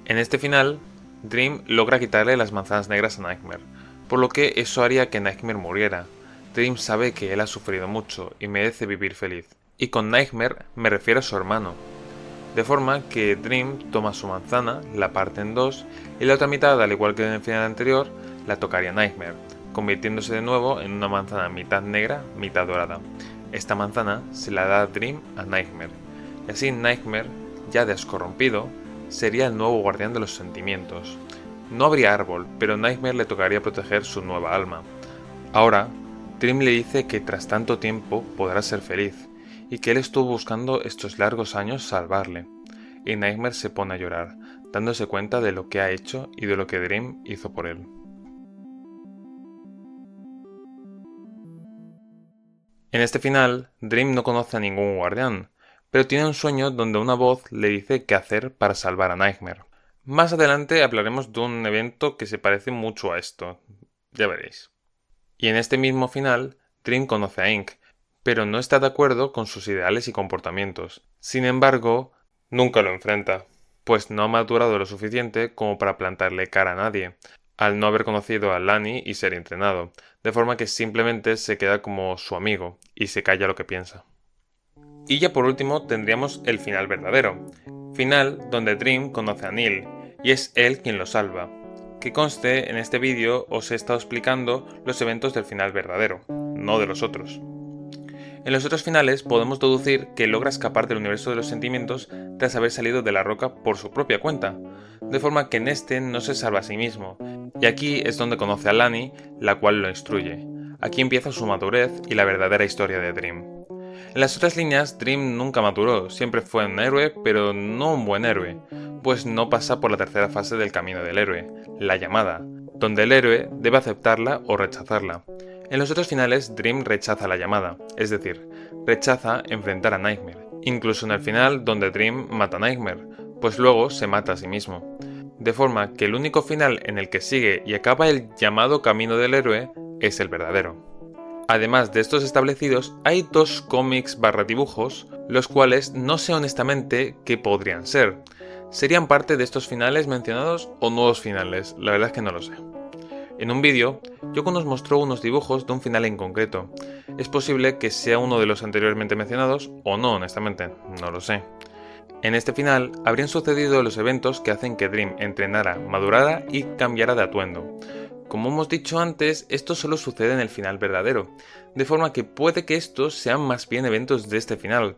En este final, Dream logra quitarle las manzanas negras a Nightmare, por lo que eso haría que Nightmare muriera. Dream sabe que él ha sufrido mucho y merece vivir feliz. Y con Nightmare me refiero a su hermano. De forma que Dream toma su manzana, la parte en 2, y la otra mitad, al igual que en el final anterior, la tocaría Nightmare, convirtiéndose de nuevo en una manzana mitad negra, mitad dorada. Esta manzana se la da Dream a Nightmare, y así Nightmare, ya descorrompido, sería el nuevo guardián de los sentimientos. No habría árbol, pero Nightmare le tocaría proteger su nueva alma. Ahora, Dream le dice que tras tanto tiempo podrá ser feliz, y que él estuvo buscando estos largos años salvarle. Y Nightmare se pone a llorar, dándose cuenta de lo que ha hecho y de lo que Dream hizo por él. En este final, Dream no conoce a ningún guardián, pero tiene un sueño donde una voz le dice qué hacer para salvar a Nightmare. Más adelante hablaremos de un evento que se parece mucho a esto, ya veréis. Y en este mismo final, Dream conoce a Ink, pero no está de acuerdo con sus ideales y comportamientos. Sin embargo, nunca lo enfrenta, pues no ha madurado lo suficiente como para plantarle cara a nadie, al no haber conocido a Lani y ser entrenado, de forma que simplemente se queda como su amigo y se calla lo que piensa. Y ya por último tendríamos el final verdadero, final donde Dream conoce a Neil, y es él quien lo salva. Que conste, en este vídeo os he estado explicando los eventos del final verdadero, no de los otros. En los otros finales podemos deducir que logra escapar del universo de los sentimientos tras haber salido de la roca por su propia cuenta, de forma que en este no se salva a sí mismo, y aquí es donde conoce a Lani, la cual lo instruye. Aquí empieza su madurez y la verdadera historia de Dream. En las otras líneas, Dream nunca maduró, siempre fue un héroe, pero no un buen héroe, pues no pasa por la tercera fase del camino del héroe, la llamada, donde el héroe debe aceptarla o rechazarla. En los otros finales, Dream rechaza la llamada, es decir, rechaza enfrentar a Nightmare, incluso en el final donde Dream mata a Nightmare, pues luego se mata a sí mismo. De forma que el único final en el que sigue y acaba el llamado camino del héroe es el verdadero. Además de estos establecidos, hay 2 cómics / dibujos, los cuales no sé honestamente qué podrían ser. ¿Serían parte de estos finales mencionados o nuevos finales? La verdad es que no lo sé. En un vídeo, Yoko nos mostró unos dibujos de un final en concreto. Es posible que sea uno de los anteriormente mencionados o no, honestamente, no lo sé. En este final habrían sucedido los eventos que hacen que Dream entrenara, madurara y cambiara de atuendo. Como hemos dicho antes, esto solo sucede en el final verdadero, de forma que puede que estos sean más bien eventos de este final.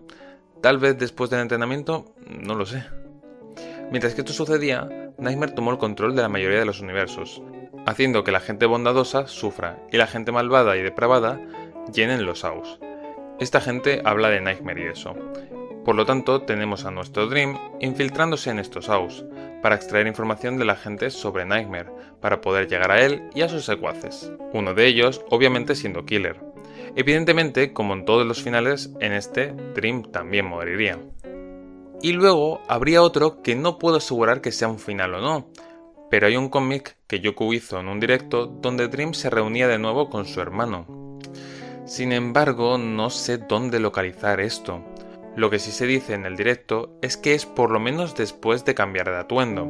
Tal vez después del entrenamiento, no lo sé. Mientras que esto sucedía, Nightmare tomó el control de la mayoría de los universos, haciendo que la gente bondadosa sufra y la gente malvada y depravada llenen los Aus. Esta gente habla de Nightmare y eso. Por lo tanto, tenemos a nuestro Dream infiltrándose en estos Aus, para extraer información de la gente sobre Nightmare, para poder llegar a él y a sus secuaces. Uno de ellos, obviamente, siendo Killer. Evidentemente, como en todos los finales, en este, Dream también moriría. Y luego habría otro que no puedo asegurar que sea un final o no, pero hay un cómic que Yoko hizo en un directo donde Dream se reunía de nuevo con su hermano. Sin embargo, no sé dónde localizar esto. Lo que sí se dice en el directo es que es por lo menos después de cambiar de atuendo.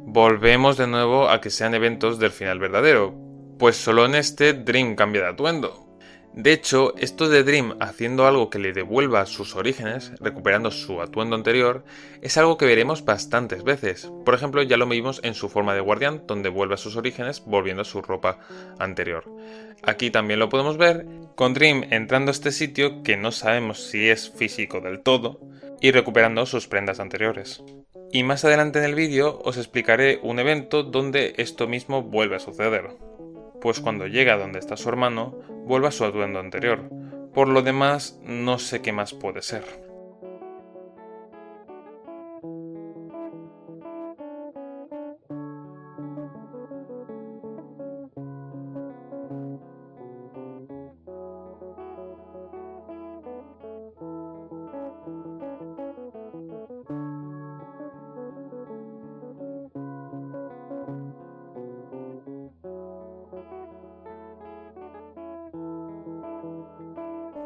Volvemos de nuevo a que sean eventos del final verdadero, pues solo en este Dream cambia de atuendo. De hecho, esto de Dream haciendo algo que le devuelva sus orígenes, recuperando su atuendo anterior, es algo que veremos bastantes veces. Por ejemplo, ya lo vimos en su forma de guardián, donde vuelve a sus orígenes volviendo a su ropa anterior. Aquí también lo podemos ver, con Dream entrando a este sitio que no sabemos si es físico del todo, y recuperando sus prendas anteriores. Y más adelante en el vídeo os explicaré un evento donde esto mismo vuelve a suceder. Pues cuando llega donde está su hermano, vuelve a su atuendo anterior. Por lo demás, no sé qué más puede ser.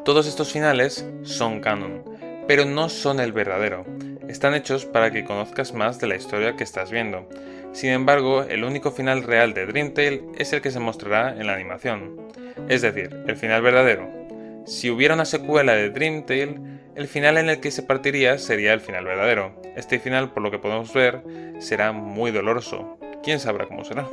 Todos estos finales son canon, pero no son el verdadero. Están hechos para que conozcas más de la historia que estás viendo. Sin embargo, el único final real de Dream Tale es el que se mostrará en la animación. Es decir, el final verdadero. Si hubiera una secuela de Dream Tale, el final en el que se partiría sería el final verdadero. Este final, por lo que podemos ver, será muy doloroso. ¿Quién sabrá cómo será?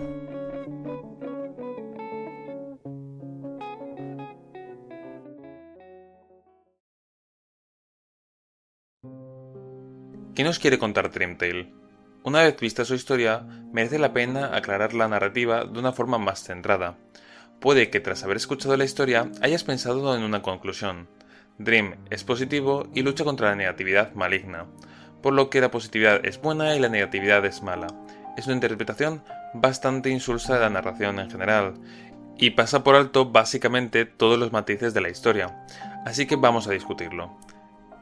¿Qué nos quiere contar Dream Tale? Una vez vista su historia, merece la pena aclarar la narrativa de una forma más centrada. Puede que tras haber escuchado la historia hayas pensado en una conclusión. Dream es positivo y lucha contra la negatividad maligna, por lo que la positividad es buena y la negatividad es mala. Es una interpretación bastante insulsa de la narración en general, y pasa por alto básicamente todos los matices de la historia, así que vamos a discutirlo.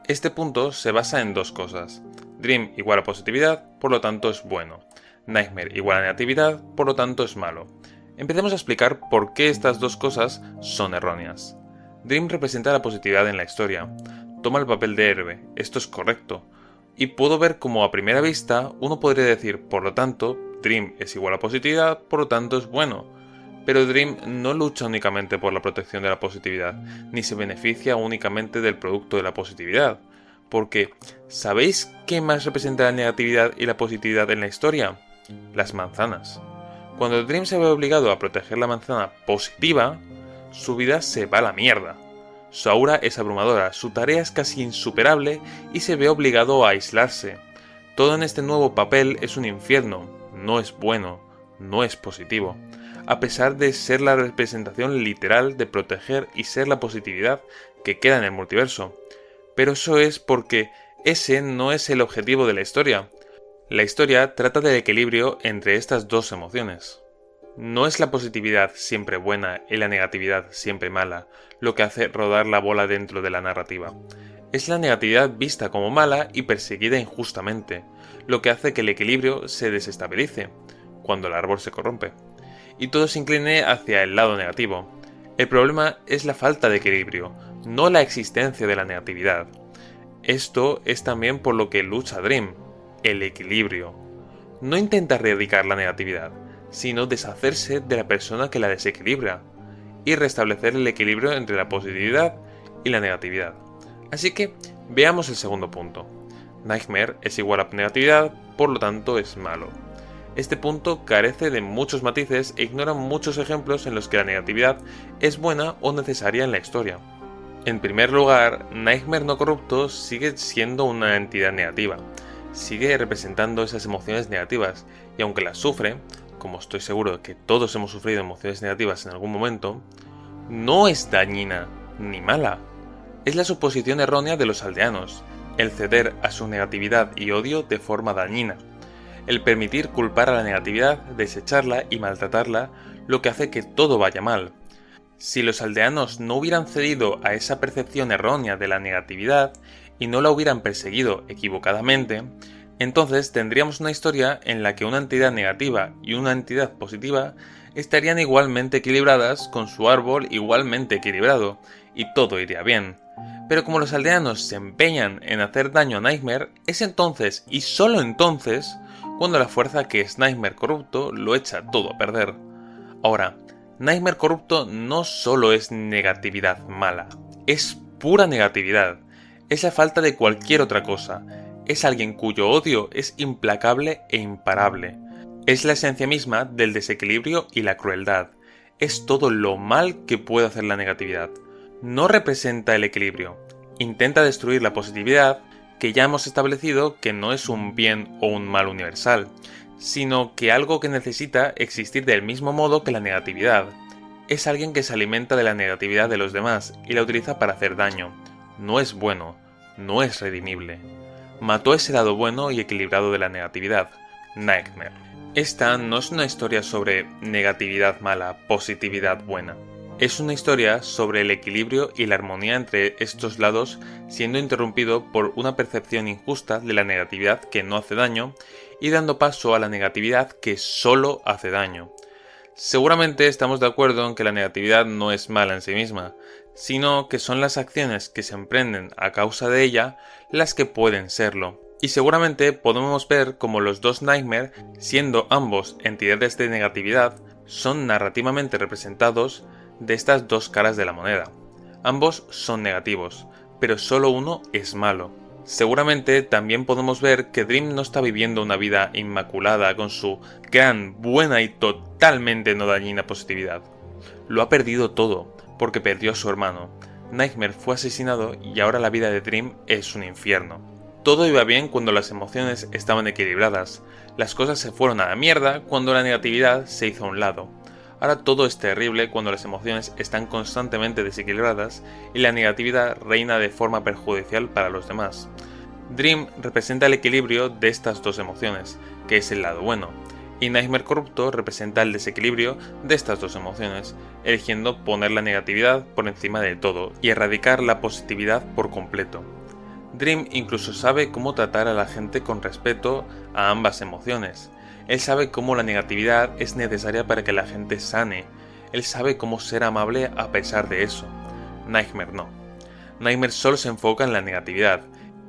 Este punto se basa en 2 cosas. Dream igual a positividad, por lo tanto es bueno. Nightmare igual a negatividad, por lo tanto es malo. Empecemos a explicar por qué estas 2 cosas son erróneas. Dream representa la positividad en la historia. Toma el papel de héroe, esto es correcto. Y puedo ver como a primera vista uno podría decir, por lo tanto, Dream es igual a positividad, por lo tanto es bueno. Pero Dream no lucha únicamente por la protección de la positividad, ni se beneficia únicamente del producto de la positividad. porque ¿sabéis qué más representa la negatividad y la positividad en la historia? Las manzanas. Cuando Dream se ve obligado a proteger la manzana positiva, su vida se va a la mierda. Su aura es abrumadora, su tarea es casi insuperable y se ve obligado a aislarse. Todo en este nuevo papel es un infierno, no es bueno, no es positivo, a pesar de ser la representación literal de proteger y ser la positividad que queda en el multiverso. Pero eso es porque ese no es el objetivo de la historia. La historia trata del equilibrio entre estas dos emociones. No es la positividad siempre buena y la negatividad siempre mala lo que hace rodar la bola dentro de la narrativa. Es la negatividad vista como mala y perseguida injustamente, lo que hace que el equilibrio se desestabilice, cuando el árbol se corrompe, y todo se incline hacia el lado negativo. El problema es la falta de equilibrio, no la existencia de la negatividad. Esto es también por lo que lucha Dream, el equilibrio. No intenta erradicar la negatividad, sino deshacerse de la persona que la desequilibra, y restablecer el equilibrio entre la positividad y la negatividad. Así que veamos el segundo punto. Nightmare es igual a negatividad, por lo tanto es malo. Este punto carece de muchos matices e ignora muchos ejemplos en los que la negatividad es buena o necesaria en la historia. En primer lugar, Nightmare no corrupto sigue siendo una entidad negativa, sigue representando esas emociones negativas, y aunque las sufre, como estoy seguro de que todos hemos sufrido emociones negativas en algún momento, no es dañina ni mala. Es la suposición errónea de los aldeanos, el ceder a su negatividad y odio de forma dañina, el permitir culpar a la negatividad, desecharla y maltratarla, lo que hace que todo vaya mal. Si los aldeanos no hubieran cedido a esa percepción errónea de la negatividad y no la hubieran perseguido equivocadamente, entonces tendríamos una historia en la que una entidad negativa y una entidad positiva estarían igualmente equilibradas con su árbol igualmente equilibrado, y todo iría bien. Pero como los aldeanos se empeñan en hacer daño a Nightmare, es entonces, y solo entonces, cuando la fuerza que es Nightmare corrupto lo echa todo a perder. Ahora, Nightmare corrupto no solo es negatividad mala, es pura negatividad, es la falta de cualquier otra cosa. Es alguien cuyo odio es implacable e imparable. Es la esencia misma del desequilibrio y la crueldad. Es todo lo mal que puede hacer la negatividad. No representa el equilibrio. Intenta destruir la positividad, que ya hemos establecido que no es un bien o un mal universal, sino que algo que necesita existir del mismo modo que la negatividad. Es alguien que se alimenta de la negatividad de los demás y la utiliza para hacer daño. No es bueno, no es redimible. Mató ese lado bueno y equilibrado de la negatividad, Nightmare. Esta no es una historia sobre negatividad mala, positividad buena. Es una historia sobre el equilibrio y la armonía entre estos lados, siendo interrumpido por una percepción injusta de la negatividad que no hace daño y dando paso a la negatividad que solo hace daño. Seguramente estamos de acuerdo en que la negatividad no es mala en sí misma, sino que son las acciones que se emprenden a causa de ella las que pueden serlo. Y seguramente podemos ver como los dos Nightmare, siendo ambos entidades de negatividad, son narrativamente representados de estas dos caras de la moneda. Ambos son negativos, pero solo uno es malo. Seguramente también podemos ver que Dream no está viviendo una vida inmaculada con su gran, buena y totalmente no dañina positividad. Lo ha perdido todo, porque perdió a su hermano. Nightmare fue asesinado y ahora la vida de Dream es un infierno. Todo iba bien cuando las emociones estaban equilibradas. Las cosas se fueron a la mierda cuando la negatividad se hizo a un lado. Ahora todo es terrible cuando las emociones están constantemente desequilibradas y la negatividad reina de forma perjudicial para los demás. Dream representa el equilibrio de estas dos emociones, que es el lado bueno, y Nightmare corrupto representa el desequilibrio de estas dos emociones, eligiendo poner la negatividad por encima de todo y erradicar la positividad por completo. Dream incluso sabe cómo tratar a la gente con respeto a ambas emociones. Él sabe cómo la negatividad es necesaria para que la gente sane. Él sabe cómo ser amable a pesar de eso. Nightmare no. Nightmare solo se enfoca en la negatividad.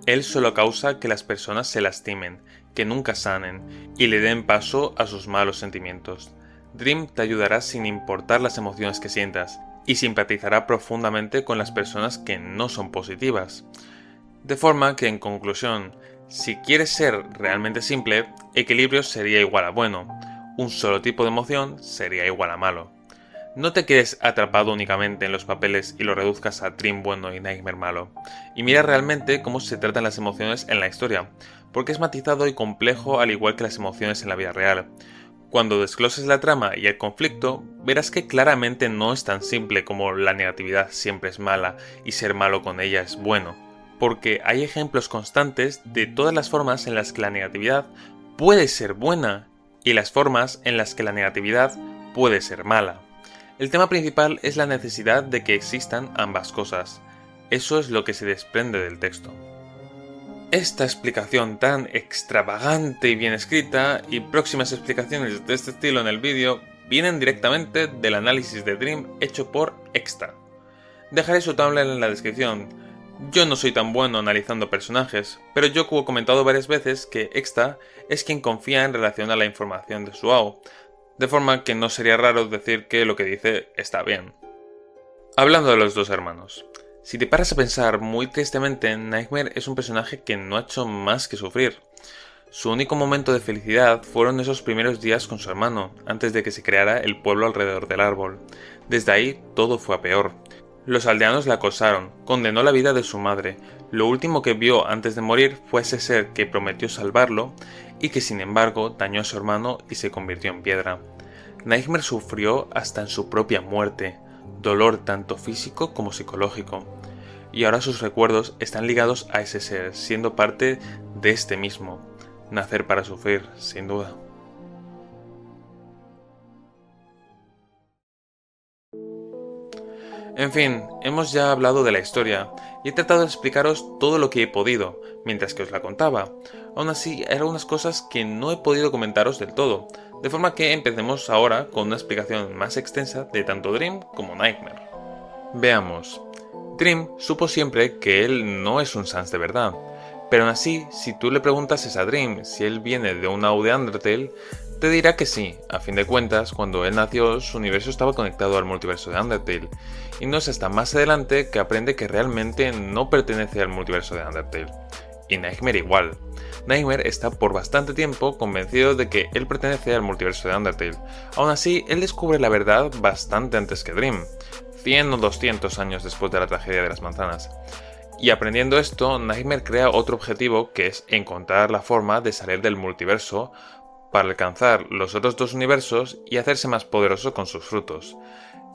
Él solo causa que las personas se lastimen, que nunca sanen y le den paso a sus malos sentimientos. Dream te ayudará sin importar las emociones que sientas y simpatizará profundamente con las personas que no son positivas. De forma que, en conclusión, si quieres ser realmente simple, equilibrio sería igual a bueno, un solo tipo de emoción sería igual a malo. No te quedes atrapado únicamente en los papeles y lo reduzcas a Dream bueno y Nightmare malo, y mira realmente cómo se tratan las emociones en la historia, porque es matizado y complejo al igual que las emociones en la vida real. Cuando desgloses la trama y el conflicto, verás que claramente no es tan simple como la negatividad siempre es mala y ser malo con ella es bueno, porque hay ejemplos constantes de todas las formas en las que la negatividad puede ser buena y las formas en las que la negatividad puede ser mala. El tema principal es la necesidad de que existan ambas cosas. Eso es lo que se desprende del texto. Esta explicación tan extravagante y bien escrita y próximas explicaciones de este estilo en el vídeo vienen directamente del análisis de Dream hecho por Exta. Dejaré su Tumblr en la descripción. Yo no soy tan bueno analizando personajes, pero yo he comentado varias veces que Exta es quien confía en relación a la información de su AO, de forma que no sería raro decir que lo que dice está bien. Hablando de los dos hermanos, si te paras a pensar muy tristemente, Nightmare es un personaje que no ha hecho más que sufrir. Su único momento de felicidad fueron esos primeros días con su hermano, antes de que se creara el pueblo alrededor del árbol. Desde ahí todo fue a peor. Los aldeanos la acosaron, condenó la vida de su madre. Lo último que vio antes de morir fue ese ser que prometió salvarlo y que sin embargo dañó a su hermano y se convirtió en piedra. Nightmare sufrió hasta en su propia muerte, dolor tanto físico como psicológico, y ahora sus recuerdos están ligados a ese ser, siendo parte de este mismo. Nacer para sufrir, sin duda. En fin, hemos ya hablado de la historia y he tratado de explicaros todo lo que he podido mientras que os la contaba. Aún así, hay algunas cosas que no he podido comentaros del todo, de forma que empecemos ahora con una explicación más extensa de tanto Dream como Nightmare. Veamos. Dream supo siempre que él no es un Sans de verdad, pero aún así, si tú le preguntases a Dream si él viene de un AU de Undertale, te dirá que sí. A fin de cuentas, cuando él nació, su universo estaba conectado al multiverso de Undertale, y no es hasta más adelante que aprende que realmente no pertenece al multiverso de Undertale. Y Nightmare igual. Nightmare está por bastante tiempo convencido de que él pertenece al multiverso de Undertale. Aún así, él descubre la verdad bastante antes que Dream, 100 o 200 años después de la tragedia de las manzanas. Y aprendiendo esto, Nightmare crea otro objetivo, que es encontrar la forma de salir del multiverso para alcanzar los otros dos universos y hacerse más poderoso con sus frutos.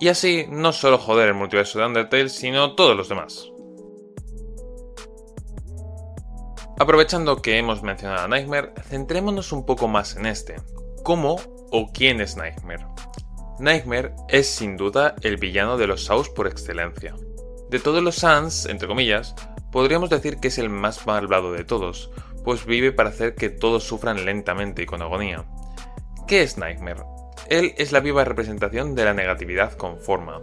Y así no solo joder el multiverso de Undertale, sino todos los demás. Aprovechando que hemos mencionado a Nightmare, centrémonos un poco más en este. ¿Cómo o quién es Nightmare? Nightmare es sin duda el villano de los Saws por excelencia. De todos los Sans, entre comillas, podríamos decir que es el más malvado de todos, pues vive para hacer que todos sufran lentamente y con agonía. ¿Qué es Nightmare? Él es la viva representación de la negatividad con forma.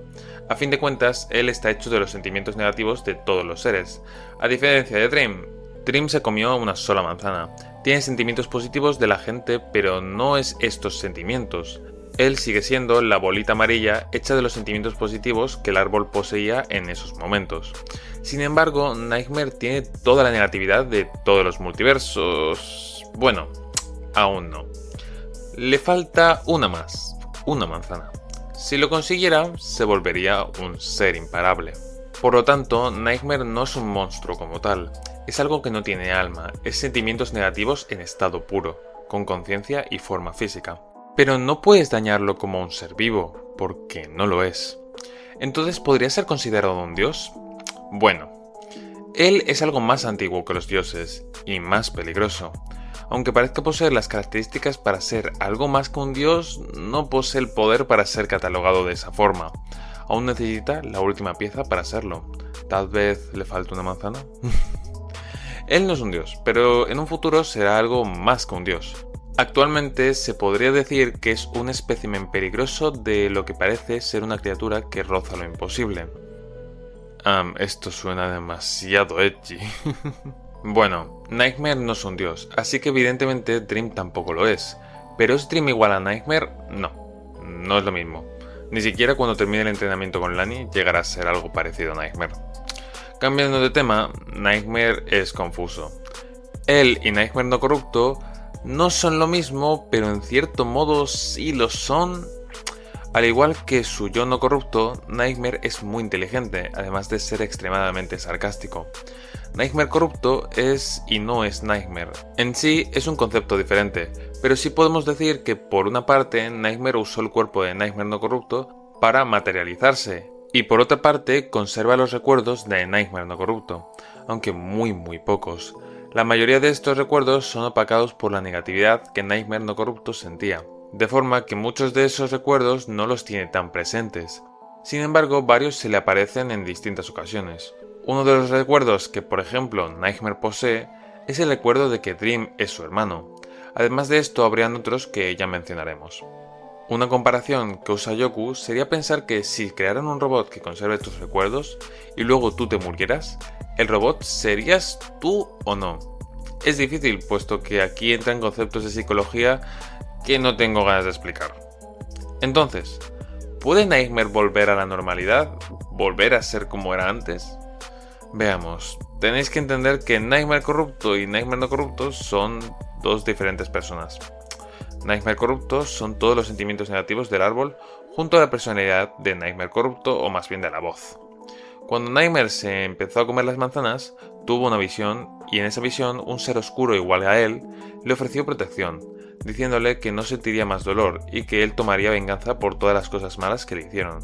A fin de cuentas, él está hecho de los sentimientos negativos de todos los seres. A diferencia de Dream, Dream se comió una sola manzana. Tiene sentimientos positivos de la gente, pero no es estos sentimientos. Él sigue siendo la bolita amarilla hecha de los sentimientos positivos que el árbol poseía en esos momentos. Sin embargo, Nightmare tiene toda la negatividad de todos los multiversos. Bueno, aún no. Le falta una más, una manzana. Si lo consiguiera, se volvería un ser imparable. Por lo tanto, Nightmare no es un monstruo como tal. Es algo que no tiene alma, es sentimientos negativos en estado puro, con conciencia y forma física. Pero no puedes dañarlo como un ser vivo, porque no lo es. ¿Entonces podría ser considerado un dios? Bueno, él es algo más antiguo que los dioses, y más peligroso. Aunque parezca poseer las características para ser algo más que un dios, no posee el poder para ser catalogado de esa forma. Aún necesita la última pieza para serlo. Tal vez le falte una manzana. Él no es un dios, pero en un futuro será algo más que un dios. Actualmente se podría decir que es un espécimen peligroso de lo que parece ser una criatura que roza lo imposible. Esto suena demasiado edgy. Bueno, Nightmare no es un dios, así que evidentemente Dream tampoco lo es. ¿Pero es Dream igual a Nightmare? No es lo mismo. Ni siquiera cuando termine el entrenamiento con Lani llegará a ser algo parecido a Nightmare. Cambiando de tema, Nightmare es confuso. Él y Nightmare no corrupto no son lo mismo, pero en cierto modo sí lo son. Al igual que su yo no corrupto, Nightmare es muy inteligente, además de ser extremadamente sarcástico. Nightmare corrupto es y no es Nightmare. En sí es un concepto diferente, pero sí podemos decir que por una parte Nightmare usó el cuerpo de Nightmare no corrupto para materializarse, y por otra parte conserva los recuerdos de Nightmare no corrupto, aunque muy pocos. La mayoría de estos recuerdos son opacados por la negatividad que Nightmare no corrupto sentía, de forma que muchos de esos recuerdos no los tiene tan presentes. Sin embargo, varios se le aparecen en distintas ocasiones. Uno de los recuerdos que, por ejemplo, Nightmare posee es el recuerdo de que Dream es su hermano. Además de esto, habrían otros que ya mencionaremos. Una comparación que usa Yoku sería pensar que si crearan un robot que conserve tus recuerdos y luego tú te murieras, ¿el robot serías tú o no? Es difícil, puesto que aquí entran conceptos de psicología que no tengo ganas de explicar. Entonces, ¿puede Nightmare volver a la normalidad? ¿Volver a ser como era antes? Veamos, tenéis que entender que Nightmare corrupto y Nightmare no corrupto son dos diferentes personas. Nightmare corrupto son todos los sentimientos negativos del árbol junto a la personalidad de Nightmare corrupto, o más bien de la voz. Cuando Nightmare se empezó a comer las manzanas, tuvo una visión, y en esa visión un ser oscuro igual a él le ofreció protección, diciéndole que no sentiría más dolor y que él tomaría venganza por todas las cosas malas que le hicieron.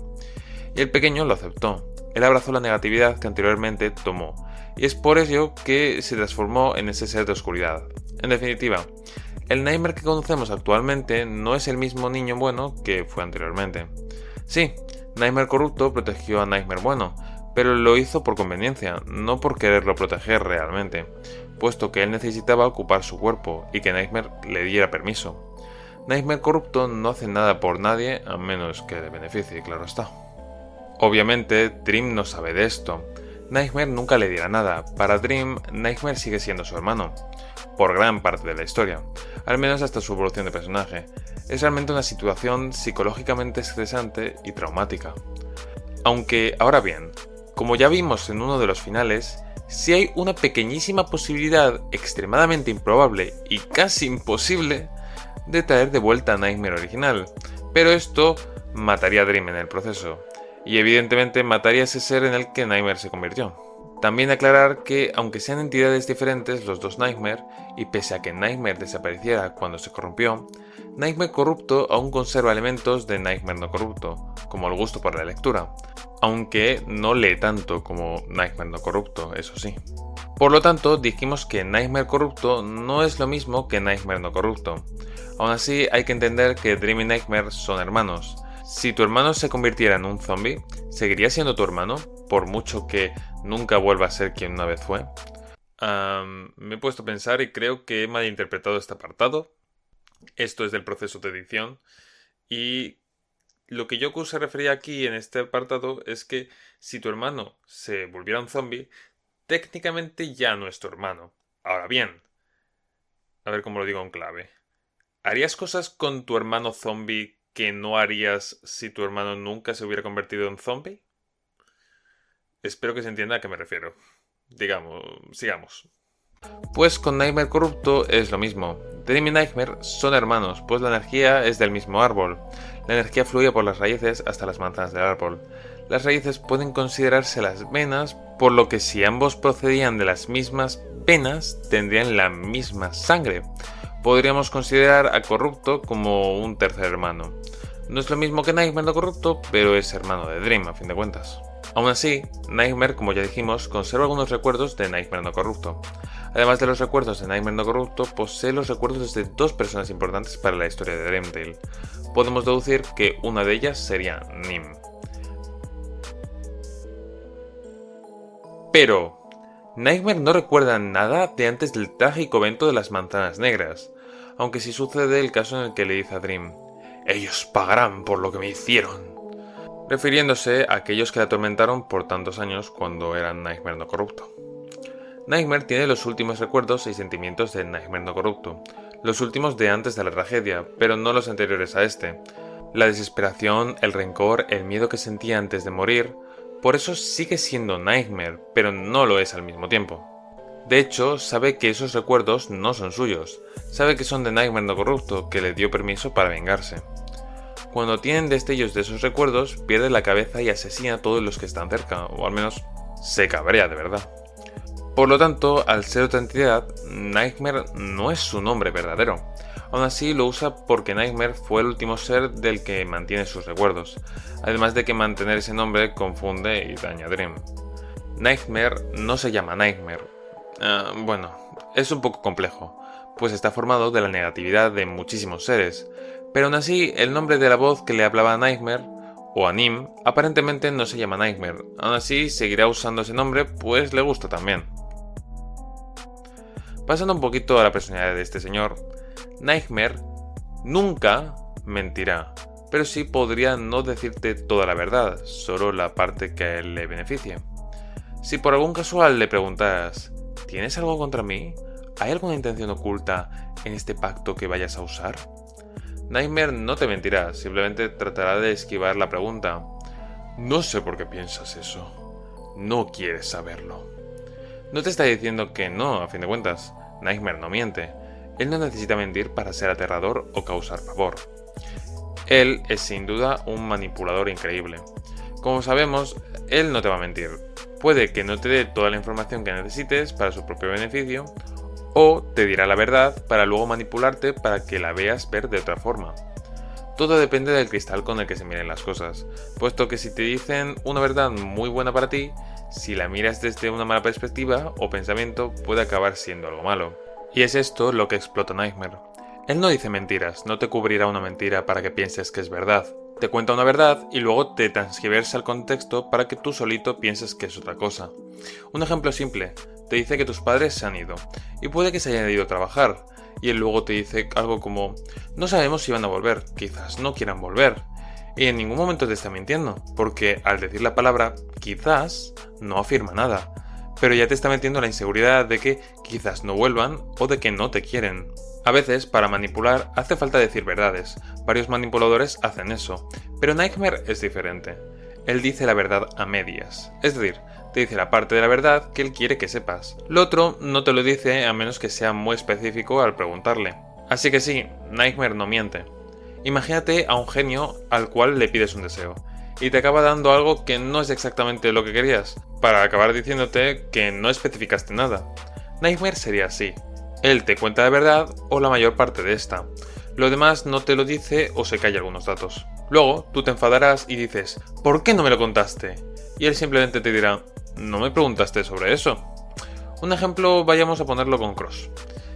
Y el pequeño lo aceptó. Él abrazó la negatividad que anteriormente tomó, y es por ello que se transformó en ese ser de oscuridad. En definitiva, el Nightmare que conocemos actualmente no es el mismo niño bueno que fue anteriormente. Sí, Nightmare corrupto protegió a Nightmare bueno, pero lo hizo por conveniencia, no por quererlo proteger realmente, puesto que él necesitaba ocupar su cuerpo y que Nightmare le diera permiso. Nightmare corrupto no hace nada por nadie a menos que le beneficie, claro está. Obviamente, Dream no sabe de esto. Nightmare nunca le dirá nada. Para Dream, Nightmare sigue siendo su hermano, por gran parte de la historia, al menos hasta su evolución de personaje. Es realmente una situación psicológicamente estresante y traumática. Aunque, ahora bien, como ya vimos en uno de los finales, sí hay una pequeñísima posibilidad extremadamente improbable y casi imposible de traer de vuelta a Nightmare original, pero esto mataría a Dream en el proceso. Y evidentemente mataría a ese ser en el que Nightmare se convirtió. También aclarar que, aunque sean entidades diferentes los dos Nightmare, y pese a que Nightmare desapareciera cuando se corrompió, Nightmare corrupto aún conserva elementos de Nightmare no corrupto, como el gusto por la lectura, aunque no lee tanto como Nightmare no corrupto, eso sí. Por lo tanto, dijimos que Nightmare corrupto no es lo mismo que Nightmare no corrupto. Aún así, hay que entender que Dream y Nightmare son hermanos. Si tu hermano se convirtiera en un zombie, ¿seguiría siendo tu hermano, por mucho que nunca vuelva a ser quien una vez fue? Me he puesto a pensar y creo que he malinterpretado este apartado. Esto es del proceso de edición. Y lo que Yoku se refería aquí en este apartado es que si tu hermano se volviera un zombie, técnicamente ya no es tu hermano. Ahora bien, a ver cómo lo digo en clave. ¿Harías cosas con tu hermano zombie que no harías si tu hermano nunca se hubiera convertido en zombie? Espero que se entienda a qué me refiero. Sigamos. Pues con Nightmare corrupto es lo mismo. Dream y Nightmare son hermanos, pues la energía es del mismo árbol. La energía fluye por las raíces hasta las manzanas del árbol. Las raíces pueden considerarse las venas, por lo que si ambos procedían de las mismas venas, tendrían la misma sangre. Podríamos considerar a corrupto como un tercer hermano. No es lo mismo que Nightmare no corrupto, pero es hermano de Dream a fin de cuentas. Aún así, Nightmare, como ya dijimos, conserva algunos recuerdos de Nightmare no corrupto. Además de los recuerdos de Nightmare no corrupto, posee los recuerdos de dos personas importantes para la historia de Dreamtale. Podemos deducir que una de ellas sería Nim. Pero Nightmare no recuerda nada de antes del trágico evento de las manzanas negras, aunque sí sucede el caso en el que le dice a Dream: «Ellos pagarán por lo que me hicieron», refiriéndose a aquellos que la atormentaron por tantos años cuando eran Nightmare no corrupto. Nightmare tiene los últimos recuerdos y sentimientos de Nightmare no corrupto, los últimos de antes de la tragedia, pero no los anteriores a este. La desesperación, el rencor, el miedo que sentía antes de morir, Por eso sigue siendo Nightmare, pero no lo es al mismo tiempo. De hecho, sabe que esos recuerdos no son suyos, sabe que son de Nightmare no corrupto, que le dio permiso para vengarse. Cuando tienen destellos de esos recuerdos, pierde la cabeza y asesina a todos los que están cerca, o al menos se cabrea de verdad. Por lo tanto, al ser otra entidad, Nightmare no es su nombre verdadero. Aún así lo usa porque Nightmare fue el último ser del que mantiene sus recuerdos, además de que mantener ese nombre confunde y daña a Dream. Nightmare no se llama Nightmare. Bueno, es un poco complejo, pues está formado de la negatividad de muchísimos seres, pero aún así el nombre de la voz que le hablaba a Nightmare, o a Nim, aparentemente no se llama Nightmare. Aún así seguirá usando ese nombre, pues le gusta también. Pasando un poquito a la personalidad de este señor, Nightmare nunca mentirá, pero sí podría no decirte toda la verdad, solo la parte que a él le beneficie. Si por algún casual le preguntas, ¿tienes algo contra mí? ¿Hay alguna intención oculta en este pacto que vayas a usar? Nightmare no te mentirá, simplemente tratará de esquivar la pregunta. No sé por qué piensas eso. No quieres saberlo. No te está diciendo que no, a fin de cuentas. Nightmare no miente. Él no necesita mentir para ser aterrador o causar pavor. Él es sin duda un manipulador increíble. Como sabemos, él no te va a mentir. Puede que no te dé toda la información que necesites para su propio beneficio, o te dirá la verdad para luego manipularte para que la veas ver de otra forma. Todo depende del cristal con el que se miren las cosas, puesto que si te dicen una verdad muy buena para ti, si la miras desde una mala perspectiva o pensamiento puede acabar siendo algo malo. Y es esto lo que explota Nightmare. Él no dice mentiras, no te cubrirá una mentira para que pienses que es verdad. Te cuenta una verdad y luego te transgiversa el contexto para que tú solito pienses que es otra cosa. Un ejemplo simple, te dice que tus padres se han ido, y puede que se hayan ido a trabajar, y él luego te dice algo como, no sabemos si van a volver, quizás no quieran volver. Y en ningún momento te está mintiendo, porque al decir la palabra quizás no afirma nada, pero ya te está metiendo la inseguridad de que quizás no vuelvan o de que no te quieren. A veces, para manipular, hace falta decir verdades. Varios manipuladores hacen eso, pero Nightmare es diferente. Él dice la verdad a medias, es decir, te dice la parte de la verdad que él quiere que sepas. Lo otro no te lo dice a menos que sea muy específico al preguntarle. Así que sí, Nightmare no miente. Imagínate a un genio al cual le pides un deseo, y te acaba dando algo que no es exactamente lo que querías, para acabar diciéndote que no especificaste nada. Nightmare sería así. Él te cuenta la verdad o la mayor parte de esta. Lo demás no te lo dice o se calla algunos datos. Luego, tú te enfadarás y dices, ¿por qué no me lo contaste? Y él simplemente te dirá, no me preguntaste sobre eso. Un ejemplo, vayamos a ponerlo con Cross.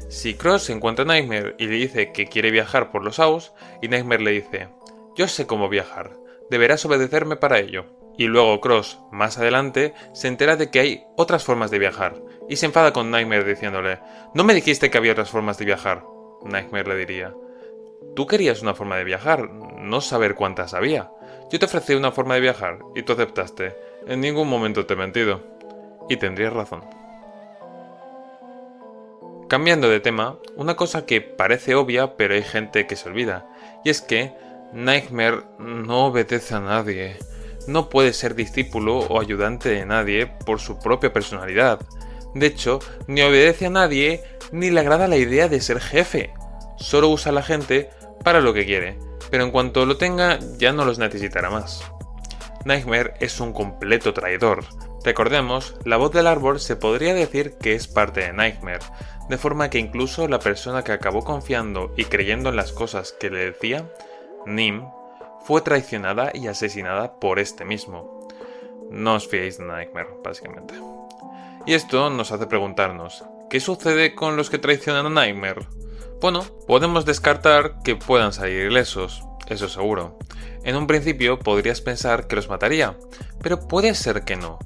Si Cross encuentra a Nightmare y le dice que quiere viajar por los Aus, y Nightmare le dice, yo sé cómo viajar, deberás obedecerme para ello. Y luego Cross, más adelante, se entera de que hay otras formas de viajar, y se enfada con Nightmare diciéndole, ¿no me dijiste que había otras formas de viajar? Nightmare le diría, tú querías una forma de viajar, no saber cuántas había. Yo te ofrecí una forma de viajar, y tú aceptaste. En ningún momento te he mentido. Y tendrías razón. Cambiando de tema, una cosa que parece obvia pero hay gente que se olvida, y es que Nightmare no obedece a nadie. No puede ser discípulo o ayudante de nadie por su propia personalidad. De hecho, ni obedece a nadie ni le agrada la idea de ser jefe. Solo usa a la gente para lo que quiere, pero en cuanto lo tenga ya no los necesitará más. Nightmare es un completo traidor. Recordemos, la voz del árbol se podría decir que es parte de Nightmare, de forma que incluso la persona que acabó confiando y creyendo en las cosas que le decía, Nim, fue traicionada y asesinada por este mismo. No os fiéis de Nightmare, básicamente. Y esto nos hace preguntarnos, ¿qué sucede con los que traicionan a Nightmare? Bueno, podemos descartar que puedan salir ilesos, eso seguro. En un principio podrías pensar que los mataría, pero puede ser que no.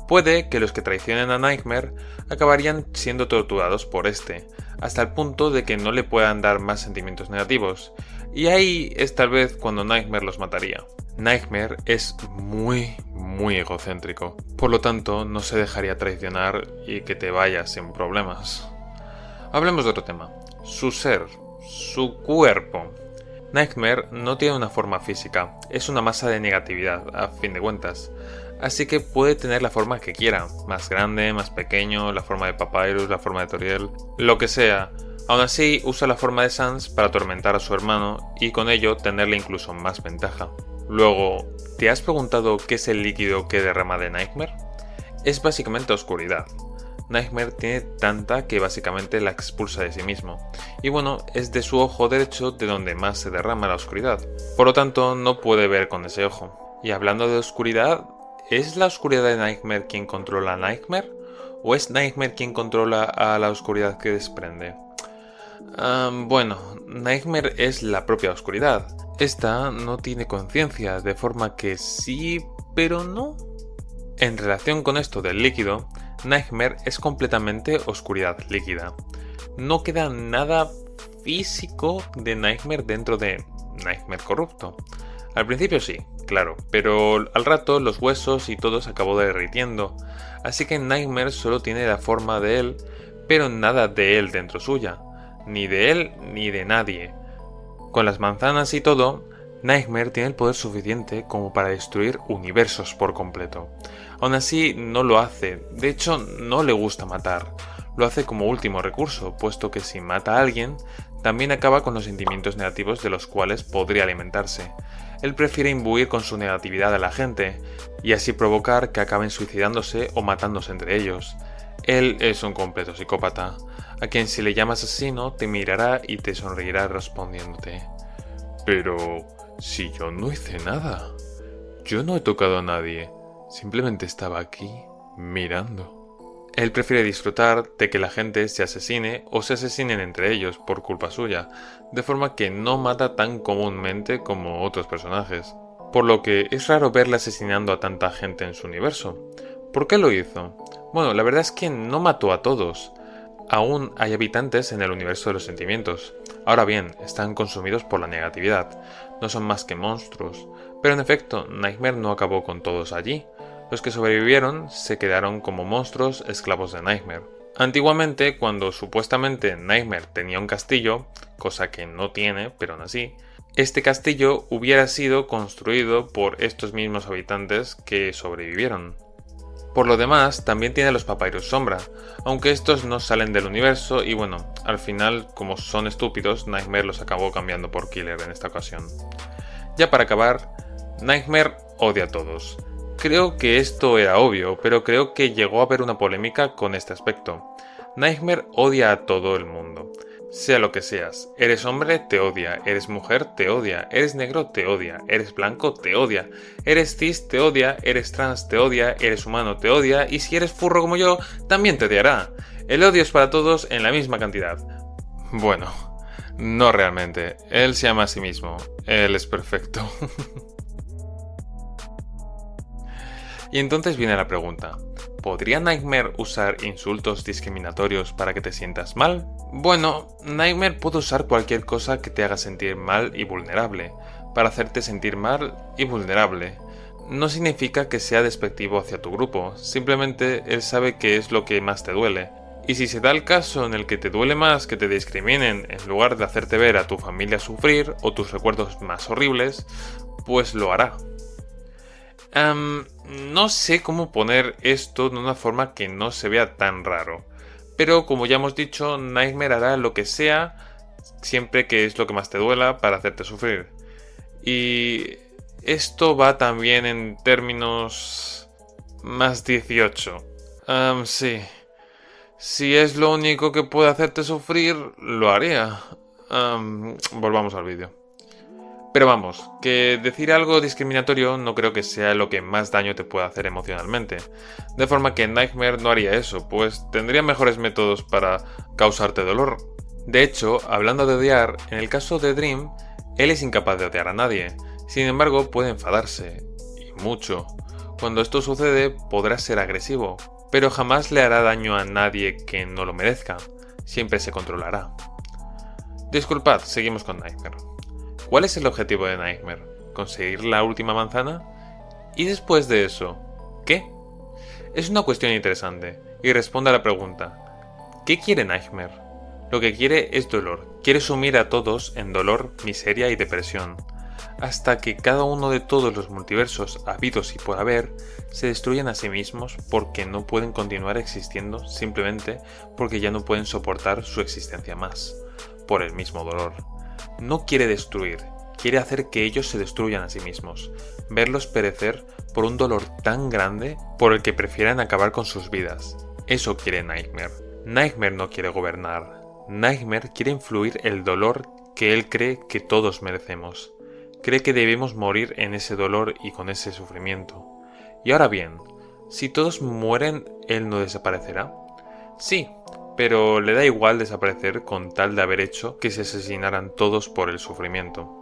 Puede que los que traicionen a Nightmare acabarían siendo torturados por este, hasta el punto de que no le puedan dar más sentimientos negativos, y ahí es tal vez cuando Nightmare los mataría. Nightmare es muy egocéntrico, por lo tanto no se dejaría traicionar y que te vayas sin problemas. Hablemos de otro tema, su ser, su cuerpo. Nightmare no tiene una forma física, es una masa de negatividad, a fin de cuentas. así que puede tener la forma que quiera, más grande, más pequeño, la forma de Papyrus, la forma de Toriel, lo que sea. Aún así, usa la forma de Sans para atormentar a su hermano y con ello tenerle incluso más ventaja. Luego, ¿te has preguntado qué es el líquido que derrama de Nightmare? Es básicamente oscuridad. Nightmare tiene tanta que básicamente la expulsa de sí mismo. Y bueno, es de su ojo derecho de donde más se derrama la oscuridad. Por lo tanto, no puede ver con ese ojo. Y hablando de oscuridad, ¿es la oscuridad de Nightmare quien controla a Nightmare? ¿O es Nightmare quien controla a la oscuridad que desprende? Bueno, Nightmare es la propia oscuridad. Esta no tiene conciencia, de forma que sí, pero no. En relación con esto del líquido, Nightmare es completamente oscuridad líquida. No queda nada físico de Nightmare dentro de Nightmare corrupto. Al principio sí, claro, pero al rato los huesos y todo se acabó derritiendo, así que Nightmare solo tiene la forma de él, pero nada de él dentro suya, ni de él ni de nadie. Con las manzanas y todo, Nightmare tiene el poder suficiente como para destruir universos por completo. Aún así, no lo hace, de hecho no le gusta matar, lo hace como último recurso, puesto que si mata a alguien, también acaba con los sentimientos negativos de los cuales podría alimentarse. Él prefiere imbuir con su negatividad a la gente, y así provocar que acaben suicidándose o matándose entre ellos. Él es un completo psicópata, a quien si le llamas asesino te mirará y te sonreirá respondiéndote: pero si yo no hice nada, yo no he tocado a nadie, simplemente estaba aquí mirando. Él prefiere disfrutar de que la gente se asesine o se asesinen entre ellos por culpa suya, de forma que no mata tan comúnmente como otros personajes, por lo que es raro verle asesinando a tanta gente en su universo. ¿Por qué lo hizo? Bueno, la verdad es que no mató a todos. Aún hay habitantes en el universo de los sentimientos. Ahora bien, están consumidos por la negatividad. No son más que monstruos. Pero en efecto, Nightmare no acabó con todos allí. Los que sobrevivieron se quedaron como monstruos esclavos de Nightmare. Antiguamente, cuando supuestamente Nightmare tenía un castillo, cosa que no tiene, pero aún así, este castillo hubiera sido construido por estos mismos habitantes que sobrevivieron. Por lo demás, también tiene los Papyrus Sombra, aunque estos no salen del universo y bueno, al final, como son estúpidos, Nightmare los acabó cambiando por Killer en esta ocasión. Ya para acabar, Nightmare odia a todos. Creo que esto era obvio, pero creo que llegó a haber una polémica con este aspecto. Nightmare odia a todo el mundo. Sea lo que seas, eres hombre, te odia, eres mujer, te odia, eres negro, te odia, eres blanco, te odia, eres cis, te odia, eres trans, te odia, eres humano, te odia, y si eres furro como yo, también te odiará. El odio es para todos en la misma cantidad. Bueno, no realmente, él se ama a sí mismo, él es perfecto. Y entonces viene la pregunta: ¿podría Nightmare usar insultos discriminatorios para que te sientas mal? Bueno, Nightmare puede usar cualquier cosa que te haga sentir mal y vulnerable, para hacerte sentir mal y vulnerable. No significa que sea despectivo hacia tu grupo, simplemente él sabe qué es lo que más te duele. Y si se da el caso en el que te duele más que te discriminen en lugar de hacerte ver a tu familia sufrir o tus recuerdos más horribles, pues lo hará. No sé cómo poner esto de una forma que no se vea tan raro, pero como ya hemos dicho, Nightmare hará lo que sea, siempre que es lo que más te duela, para hacerte sufrir. Y esto va también en términos más 18. Sí. Si es lo único que puede hacerte sufrir, lo haría. Volvamos al vídeo. Pero vamos, que decir algo discriminatorio no creo que sea lo que más daño te pueda hacer emocionalmente. De forma que Nightmare no haría eso, pues tendría mejores métodos para causarte dolor. De hecho, hablando de odiar, en el caso de Dream, él es incapaz de odiar a nadie. Sin embargo, puede enfadarse, y mucho. Cuando esto sucede, podrá ser agresivo, pero jamás le hará daño a nadie que no lo merezca. Siempre se controlará. Disculpad, seguimos con Nightmare. ¿Cuál es el objetivo de Nightmare? ¿Conseguir la última manzana? ¿Y después de eso, qué? Es una cuestión interesante, y responde a la pregunta: ¿qué quiere Nightmare? Lo que quiere es dolor, quiere sumir a todos en dolor, miseria y depresión. hasta que cada uno de todos los multiversos habidos y por haber se destruyen a sí mismos porque no pueden continuar existiendo simplemente porque ya no pueden soportar su existencia más, por el mismo dolor. No quiere destruir, quiere hacer que ellos se destruyan a sí mismos, verlos perecer por un dolor tan grande por el que prefieran acabar con sus vidas. Eso quiere Nightmare. Nightmare no quiere gobernar. Nightmare quiere influir el dolor que él cree que todos merecemos. Cree que debemos morir en ese dolor y con ese sufrimiento. Y ahora bien, si todos mueren, ¿él no desaparecerá? Sí, pero le da igual desaparecer con tal de haber hecho que se asesinaran todos por el sufrimiento.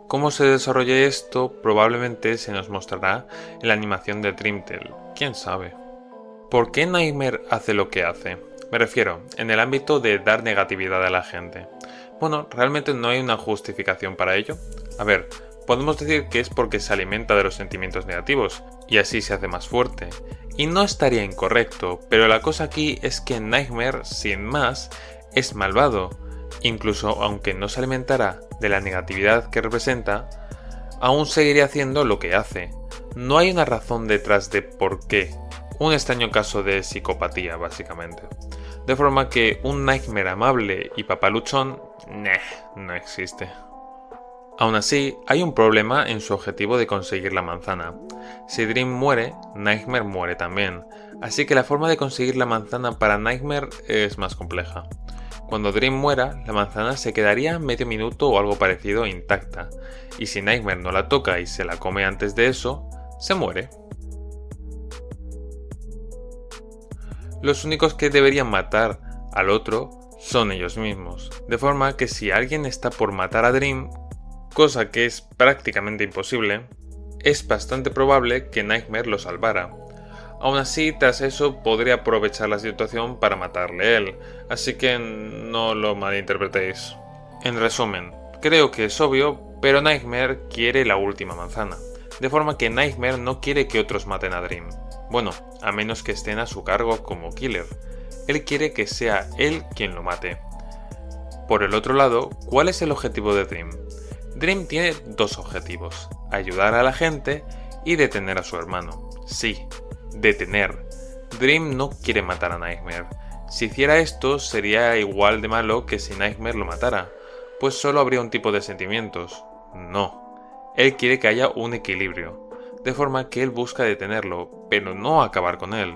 Cómo se desarrolle esto probablemente se nos mostrará en la animación de Dream Tale, quién sabe. ¿Por qué Nightmare hace lo que hace? Me refiero, en el ámbito de dar negatividad a la gente. Bueno, realmente no hay una justificación para ello. A ver, podemos decir que es porque se alimenta de los sentimientos negativos, y así se hace más fuerte. Y no estaría incorrecto, pero la cosa aquí es que Nightmare, sin más, es malvado. Incluso aunque no se alimentara de la negatividad que representa, aún seguiría haciendo lo que hace. No hay una razón detrás de por qué. Un extraño caso de psicopatía, básicamente. De forma que un Nightmare amable y papaluchón, no existe. Aún así, hay un problema en su objetivo de conseguir la manzana. Si Dream muere, Nightmare muere también. Así que la forma de conseguir la manzana para Nightmare es más compleja. Cuando Dream muera, la manzana se quedaría medio minuto o algo parecido intacta, y si Nightmare no la toca y se la come antes de eso, se muere. Los únicos que deberían matar al otro son ellos mismos, de forma que si alguien está por matar a Dream, cosa que es prácticamente imposible, es bastante probable que Nightmare lo salvara. Aún así, tras eso podría aprovechar la situación para matarle él, así que no lo malinterpretéis. En resumen, creo que es obvio, pero Nightmare quiere la última manzana, de forma que Nightmare no quiere que otros maten a Dream. Bueno, a menos que estén a su cargo como killer. Él quiere que sea él quien lo mate. Por el otro lado, ¿cuál es el objetivo de Dream? Dream tiene dos objetivos: ayudar a la gente y detener a su hermano. Sí, detener. Dream no quiere matar a Nightmare. Si hiciera esto, sería igual de malo que si Nightmare lo matara, pues solo habría un tipo de sentimientos. No. Él quiere que haya un equilibrio, de forma que él busca detenerlo, pero no acabar con él.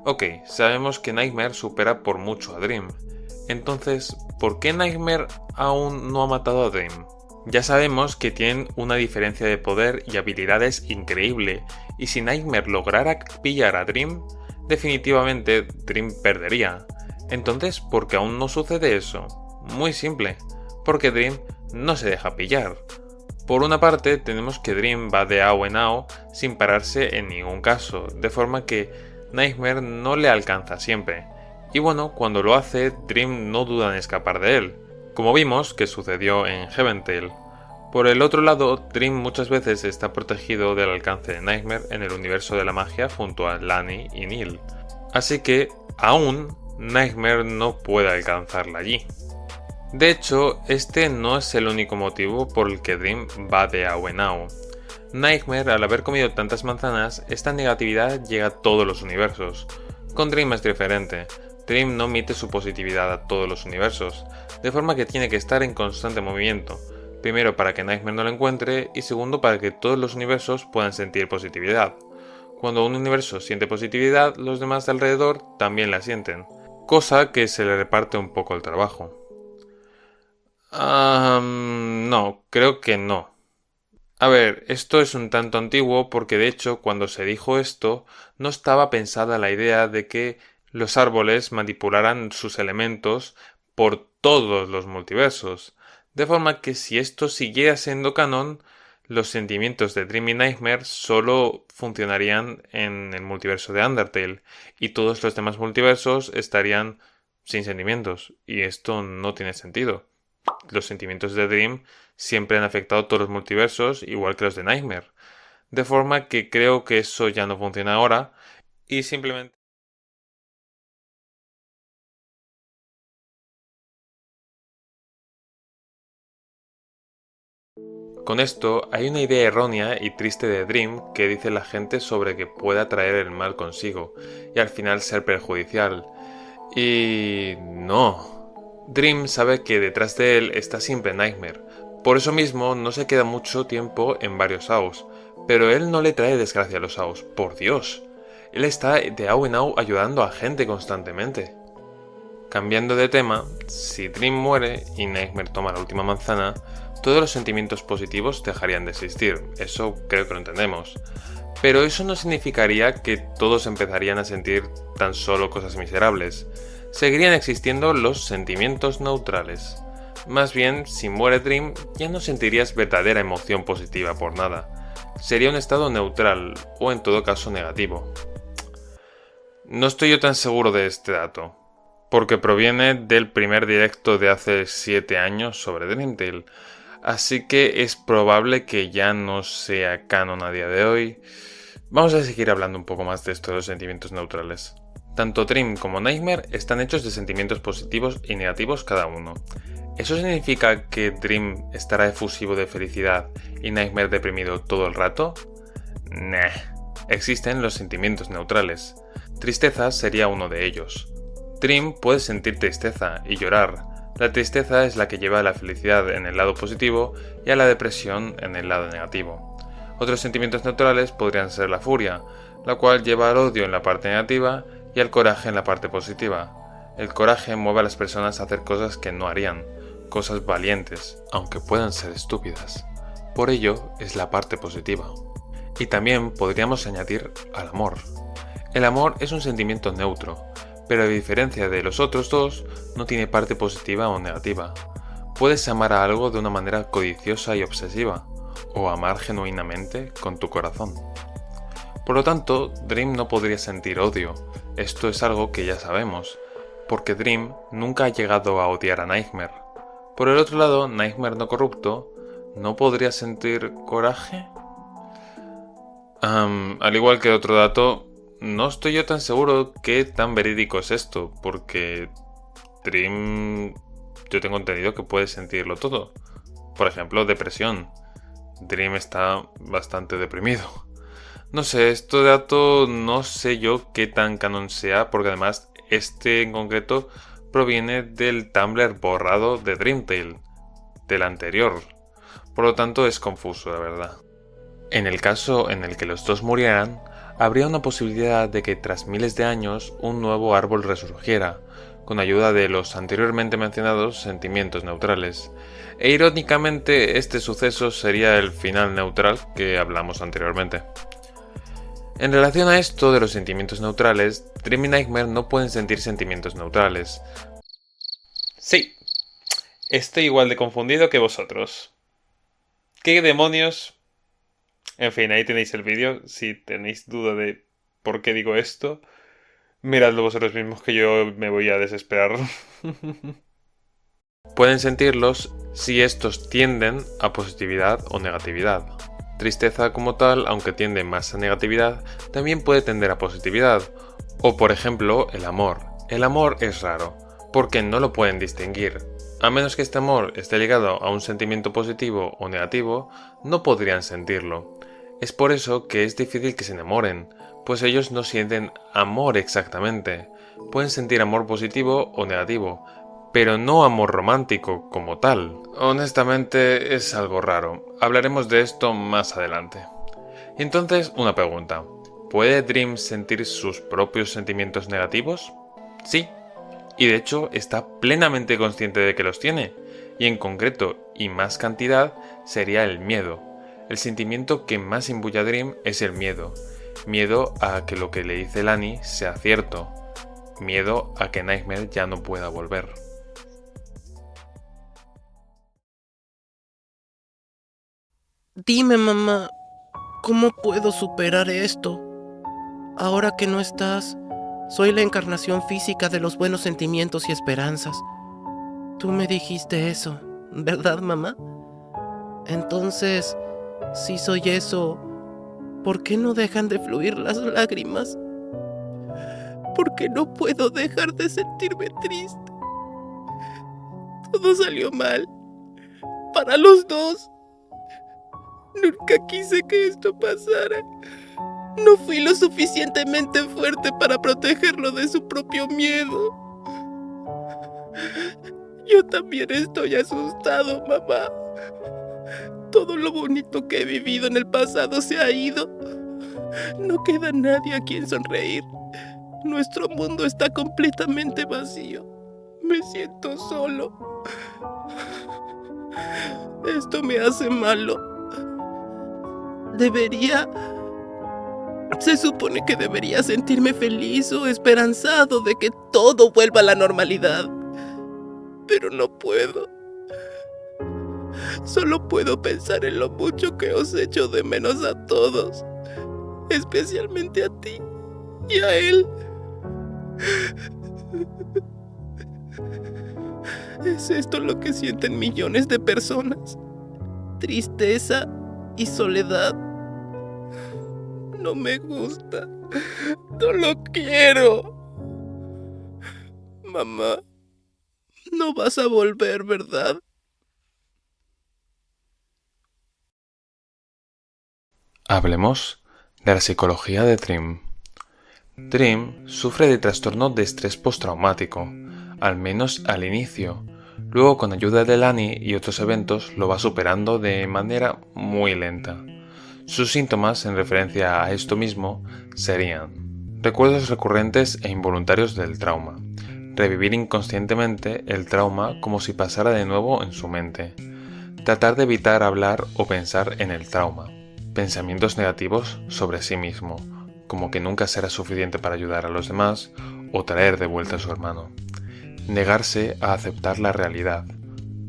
Ok, sabemos que Nightmare supera por mucho a Dream. Entonces, ¿por qué Nightmare aún no ha matado a Dream? Ya sabemos que tienen una diferencia de poder y habilidades increíble, y si Nightmare lograra pillar a Dream, definitivamente Dream perdería. Entonces, ¿por qué aún no sucede eso? Muy simple, porque Dream no se deja pillar. Por una parte, tenemos que Dream va de ao en ao sin pararse en ningún caso, de forma que Nightmare no le alcanza siempre. Y bueno, cuando lo hace, Dream no duda en escapar de él, como vimos que sucedió en Heaven Tail. Por el otro lado, Dream muchas veces está protegido del alcance de Nightmare en el universo de la magia junto a Lani y Neil. Así que, aún, Nightmare no puede alcanzarla allí. De hecho, este no es el único motivo por el que Dream va de ao en ao. Nightmare, al haber comido tantas manzanas, esta negatividad llega a todos los universos. Con Dream es diferente. Dream no emite su positividad a todos los universos, de forma que tiene que estar en constante movimiento. Primero para que Nightmare no lo encuentre y segundo para que todos los universos puedan sentir positividad. Cuando un universo siente positividad, los demás de alrededor también la sienten, cosa que se le reparte un poco el trabajo. No, creo que no. A ver, esto es un tanto antiguo porque de hecho cuando se dijo esto no estaba pensada la idea de que los árboles manipularan sus elementos por todos los multiversos. De forma que si esto siguiera siendo canon, los sentimientos de Dream y Nightmare solo funcionarían en el multiverso de Undertale y todos los demás multiversos estarían sin sentimientos, y esto no tiene sentido. Los sentimientos de Dream siempre han afectado a todos los multiversos, igual que los de Nightmare. De forma que creo que eso ya no funciona ahora y simplemente Con esto hay una idea errónea y triste de Dream que dice la gente sobre que puede atraer el mal consigo y al final ser perjudicial. Y no. Dream sabe que detrás de él está siempre Nightmare. Por eso mismo no se queda mucho tiempo en varios AOs. Pero él no le trae desgracia a los AOs, por Dios. Él está de AO en AO ayudando a gente constantemente. Cambiando de tema, si Dream muere y Nightmare toma la última manzana, todos los sentimientos positivos dejarían de existir, eso creo que lo entendemos. Pero eso no significaría que todos empezarían a sentir tan solo cosas miserables. Seguirían existiendo los sentimientos neutrales. Más bien, si muere Dream, ya no sentirías verdadera emoción positiva por nada. Sería un estado neutral, o en todo caso negativo. No estoy yo tan seguro de este dato, porque proviene del primer directo de hace 7 años sobre Dream Tale, así que es probable que ya no sea canon a día de hoy. Vamos a seguir hablando un poco más de esto de los sentimientos neutrales. Tanto Dream como Nightmare están hechos de sentimientos positivos y negativos cada uno. ¿Eso significa que Dream estará efusivo de felicidad y Nightmare deprimido todo el rato? Nah, existen los sentimientos neutrales. Tristeza sería uno de ellos. Dream puede sentir tristeza y llorar. La tristeza es la que lleva a la felicidad en el lado positivo y a la depresión en el lado negativo. Otros sentimientos neutrales podrían ser la furia, la cual lleva al odio en la parte negativa y al coraje en la parte positiva. El coraje mueve a las personas a hacer cosas que no harían, cosas valientes, aunque puedan ser estúpidas. Por ello es la parte positiva. Y también podríamos añadir al amor. El amor es un sentimiento neutro, pero a diferencia de los otros dos, no tiene parte positiva o negativa. Puedes amar a algo de una manera codiciosa y obsesiva, o amar genuinamente con tu corazón. Por lo tanto, Dream no podría sentir odio. Esto es algo que ya sabemos, porque Dream nunca ha llegado a odiar a Nightmare. Por el otro lado, Nightmare no corrupto, ¿no podría sentir coraje? Al igual que otro dato, no estoy yo tan seguro qué tan verídico es esto, porque Dream yo tengo entendido que puede sentirlo todo. Por ejemplo, depresión. Dream está bastante deprimido. No sé, este dato no sé yo qué tan canon sea, porque además este en concreto proviene del Tumblr borrado de Dream Tale, del anterior. Por lo tanto es confuso, la verdad. En el caso en el que los dos murieran, habría una posibilidad de que tras miles de años un nuevo árbol resurgiera, con ayuda de los anteriormente mencionados sentimientos neutrales. E irónicamente, este suceso sería el final neutral que hablamos anteriormente. En relación a esto de los sentimientos neutrales, Dream y Nightmare no pueden sentir sentimientos neutrales. Sí, estoy igual de confundido que vosotros. ¿Qué demonios? En fin, ahí tenéis el vídeo. Si tenéis duda de por qué digo esto, miradlo vosotros mismos que yo me voy a desesperar. Pueden sentirlos si estos tienden a positividad o negatividad. Tristeza como tal, aunque tiende más a negatividad, también puede tender a positividad. O por ejemplo, el amor. El amor es raro, porque no lo pueden distinguir. A menos que este amor esté ligado a un sentimiento positivo o negativo, no podrían sentirlo. Es por eso que es difícil que se enamoren, pues ellos no sienten amor exactamente. Pueden sentir amor positivo o negativo, pero no amor romántico como tal. Honestamente es algo raro. Hablaremos de esto más adelante. Entonces, una pregunta. ¿Puede Dream sentir sus propios sentimientos negativos? Sí. Y de hecho está plenamente consciente de que los tiene. Y en concreto, y más cantidad, sería el miedo. El sentimiento que más imbuye a Dream es el miedo. Miedo a que lo que le dice Lani sea cierto. Miedo a que Nightmare ya no pueda volver. Dime, mamá, ¿cómo puedo superar esto? Ahora que no estás, soy la encarnación física de los buenos sentimientos y esperanzas. Tú me dijiste eso, ¿verdad, mamá? Entonces, si soy eso, ¿por qué no dejan de fluir las lágrimas? ¿Por qué no puedo dejar de sentirme triste? Todo salió mal. Para los dos. Nunca quise que esto pasara. No fui lo suficientemente fuerte para protegerlo de su propio miedo. Yo también estoy asustado, mamá. Todo lo bonito que he vivido en el pasado se ha ido. No queda nadie a quien sonreír. Nuestro mundo está completamente vacío. Me siento solo. Esto me hace malo. Se supone que debería sentirme feliz o esperanzado de que todo vuelva a la normalidad. Pero no puedo. Solo puedo pensar en lo mucho que os echo de menos a todos. Especialmente a ti y a él. ¿Es esto lo que sienten millones de personas? Tristeza y soledad. No me gusta. No lo quiero. Mamá, no vas a volver, ¿verdad? Hablemos de la psicología de Dream. Dream sufre de trastorno de estrés postraumático, al menos al inicio. Luego, con ayuda de Lani y otros eventos, lo va superando de manera muy lenta. Sus síntomas, en referencia a esto mismo, serían recuerdos recurrentes e involuntarios del trauma, revivir inconscientemente el trauma como si pasara de nuevo en su mente, tratar de evitar hablar o pensar en el trauma, pensamientos negativos sobre sí mismo, como que nunca será suficiente para ayudar a los demás o traer de vuelta a su hermano. Negarse a aceptar la realidad.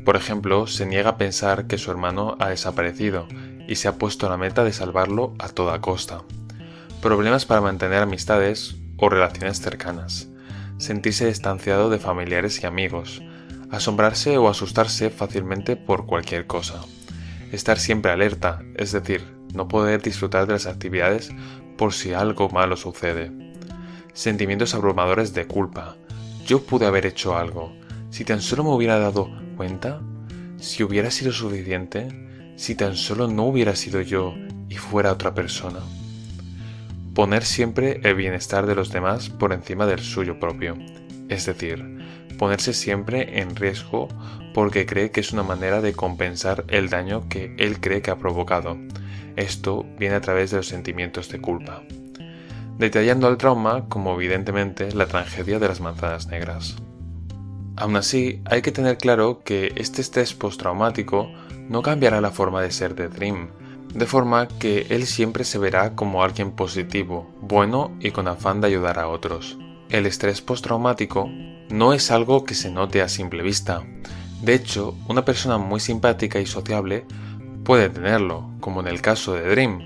Por ejemplo, se niega a pensar que su hermano ha desaparecido y se ha puesto la meta de salvarlo a toda costa. Problemas para mantener amistades o relaciones cercanas. Sentirse distanciado de familiares y amigos. Asombrarse o asustarse fácilmente por cualquier cosa. Estar siempre alerta, es decir, no poder disfrutar de las actividades por si algo malo sucede. Sentimientos abrumadores de culpa. Yo pude haber hecho algo. Si tan solo me hubiera dado cuenta, si hubiera sido suficiente, si tan solo no hubiera sido yo y fuera otra persona. Poner siempre el bienestar de los demás por encima del suyo propio. Es decir, ponerse siempre en riesgo porque cree que es una manera de compensar el daño que él cree que ha provocado. Esto viene a través de los sentimientos de culpa. Detallando el trauma como evidentemente la tragedia de las manzanas negras. Aún así, hay que tener claro que este estrés postraumático no cambiará la forma de ser de Dream, de forma que él siempre se verá como alguien positivo, bueno y con afán de ayudar a otros. El estrés postraumático no es algo que se note a simple vista. De hecho, una persona muy simpática y sociable puede tenerlo, como en el caso de Dream,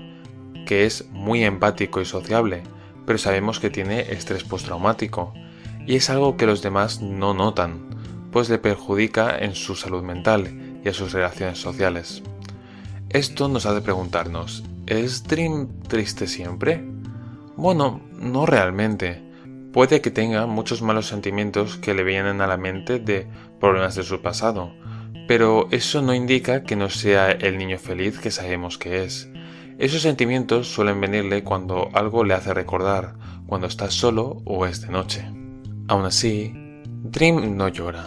que es muy empático y sociable, pero sabemos que tiene estrés postraumático, y es algo que los demás no notan, pues le perjudica en su salud mental y a sus relaciones sociales. Esto nos hace preguntarnos, ¿es Dream triste siempre? Bueno, no realmente. Puede que tenga muchos malos sentimientos que le vienen a la mente de problemas de su pasado, pero eso no indica que no sea el niño feliz que sabemos que es. Esos sentimientos suelen venirle cuando algo le hace recordar, cuando está solo o es de noche. Aún así, Dream no llora.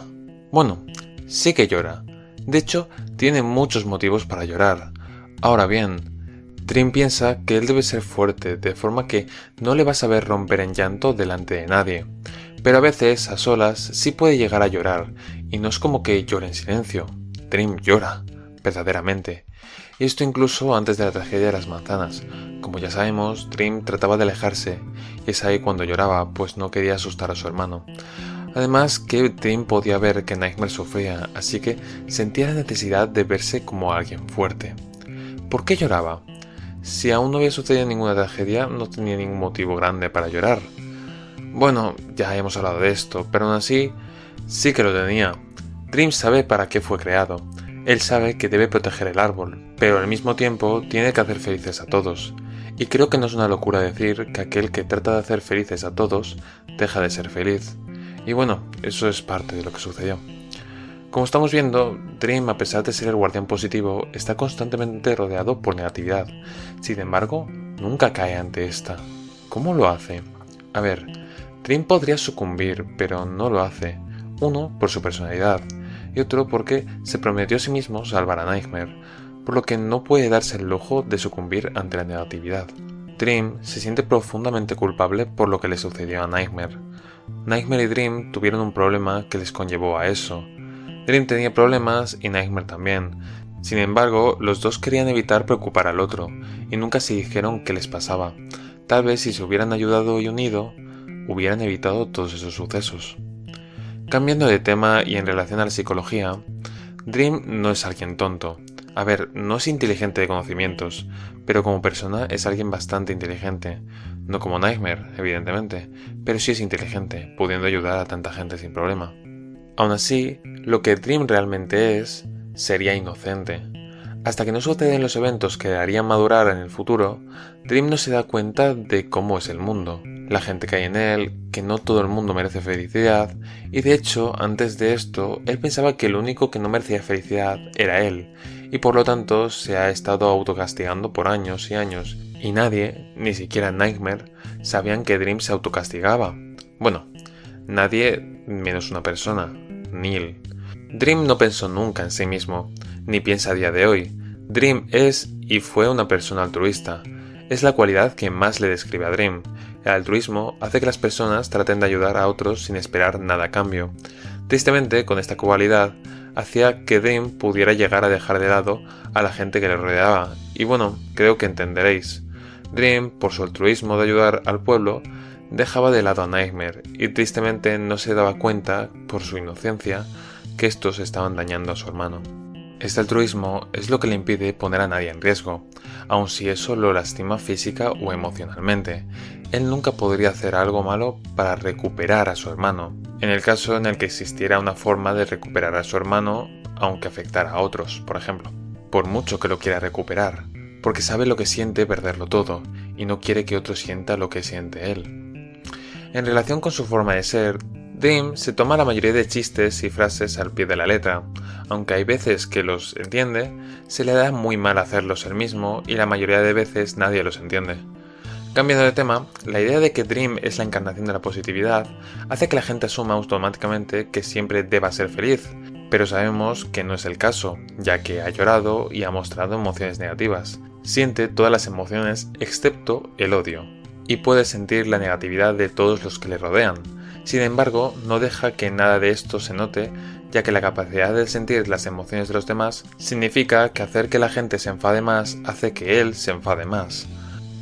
Bueno, sí que llora. De hecho, tiene muchos motivos para llorar. Ahora bien, Dream piensa que él debe ser fuerte, de forma que no le vas a ver romper en llanto delante de nadie. Pero a veces, a solas, sí puede llegar a llorar, y no es como que llore en silencio. Dream llora, verdaderamente. Y esto incluso antes de la tragedia de las manzanas. Como ya sabemos, Dream trataba de alejarse, y es ahí cuando lloraba, pues no quería asustar a su hermano. Además que Dream podía ver que Nightmare sufría, así que sentía la necesidad de verse como alguien fuerte. ¿Por qué lloraba? Si aún no había sucedido ninguna tragedia, no tenía ningún motivo grande para llorar. Bueno, ya hemos hablado de esto, pero aún así, sí que lo tenía. Dream sabe para qué fue creado. Él sabe que debe proteger el árbol, pero al mismo tiempo tiene que hacer felices a todos. Y creo que no es una locura decir que aquel que trata de hacer felices a todos, deja de ser feliz. Y bueno, eso es parte de lo que sucedió. Como estamos viendo, Dream, a pesar de ser el guardián positivo, está constantemente rodeado por negatividad. Sin embargo, nunca cae ante esta. ¿Cómo lo hace? A ver, Dream podría sucumbir, pero no lo hace. Uno, por su personalidad, y otro porque se prometió a sí mismo salvar a Nightmare, por lo que no puede darse el lujo de sucumbir ante la negatividad. Dream se siente profundamente culpable por lo que le sucedió a Nightmare. Nightmare y Dream tuvieron un problema que les conllevó a eso. Dream tenía problemas y Nightmare también. Sin embargo, los dos querían evitar preocupar al otro, y nunca se dijeron qué les pasaba. Tal vez si se hubieran ayudado y unido, hubieran evitado todos esos sucesos. Cambiando de tema y en relación a la psicología, Dream no es alguien tonto. A ver, no es inteligente de conocimientos, pero como persona es alguien bastante inteligente. No como Nightmare, evidentemente, pero sí es inteligente, pudiendo ayudar a tanta gente sin problema. Aún así, lo que Dream realmente es, sería inocente. Hasta que no suceden los eventos que le harían madurar en el futuro, Dream no se da cuenta de cómo es el mundo, la gente que hay en él, que no todo el mundo merece felicidad, y de hecho, antes de esto, él pensaba que el único que no merecía felicidad era él, y por lo tanto se ha estado autocastigando por años y años, y nadie, ni siquiera Nightmare, sabían que Dream se autocastigaba. Bueno, nadie menos una persona, Neil. Dream no pensó nunca en sí mismo, ni piensa a día de hoy. Dream es y fue una persona altruista. Es la cualidad que más le describe a Dream. El altruismo hace que las personas traten de ayudar a otros sin esperar nada a cambio. Tristemente, con esta cualidad, hacía que Dream pudiera llegar a dejar de lado a la gente que le rodeaba. Y bueno, creo que entenderéis. Dream, por su altruismo de ayudar al pueblo, dejaba de lado a Nightmare y tristemente no se daba cuenta, por su inocencia, que estos estaban dañando a su hermano. Este altruismo es lo que le impide poner a nadie en riesgo, aun si eso lo lastima física o emocionalmente. Él nunca podría hacer algo malo para recuperar a su hermano, en el caso en el que existiera una forma de recuperar a su hermano, aunque afectara a otros, por ejemplo. Por mucho que lo quiera recuperar, porque sabe lo que siente perderlo todo, y no quiere que otro sienta lo que siente él. En relación con su forma de ser, Dream se toma la mayoría de chistes y frases al pie de la letra, aunque hay veces que los entiende, se le da muy mal hacerlos él mismo y la mayoría de veces nadie los entiende. Cambiando de tema, la idea de que Dream es la encarnación de la positividad hace que la gente asuma automáticamente que siempre deba ser feliz, pero sabemos que no es el caso, ya que ha llorado y ha mostrado emociones negativas. Siente todas las emociones excepto el odio, y puede sentir la negatividad de todos los que le rodean. Sin embargo, no deja que nada de esto se note, ya que la capacidad de sentir las emociones de los demás significa que hacer que la gente se enfade más hace que él se enfade más.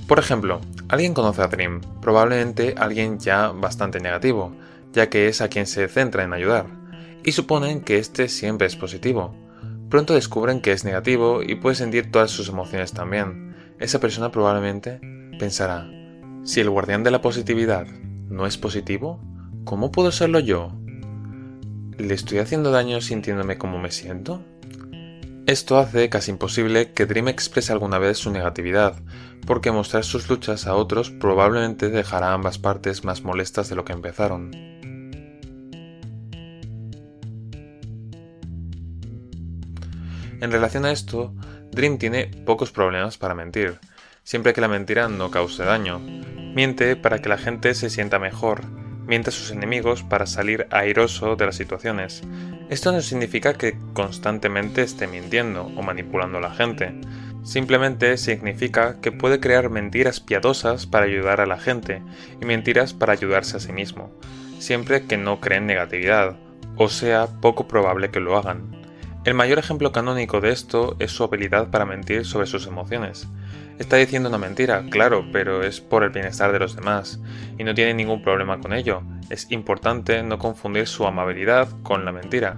Por ejemplo, alguien conoce a Dream, probablemente alguien ya bastante negativo, ya que es a quien se centra en ayudar, y suponen que este siempre es positivo. Pronto descubren que es negativo y puede sentir todas sus emociones también. Esa persona probablemente pensará, si el guardián de la positividad no es positivo, ¿cómo puedo serlo yo? ¿Le estoy haciendo daño sintiéndome como me siento? Esto hace casi imposible que Dream exprese alguna vez su negatividad, porque mostrar sus luchas a otros probablemente dejará a ambas partes más molestas de lo que empezaron. En relación a esto, Dream tiene pocos problemas para mentir, siempre que la mentira no cause daño. Miente para que la gente se sienta mejor, miente a sus enemigos para salir airoso de las situaciones. Esto no significa que constantemente esté mintiendo o manipulando a la gente. Simplemente significa que puede crear mentiras piadosas para ayudar a la gente y mentiras para ayudarse a sí mismo, siempre que no creen negatividad, o sea poco probable que lo hagan. El mayor ejemplo canónico de esto es su habilidad para mentir sobre sus emociones. Está diciendo una mentira, claro, pero es por el bienestar de los demás, y no tiene ningún problema con ello. Es importante no confundir su amabilidad con la mentira.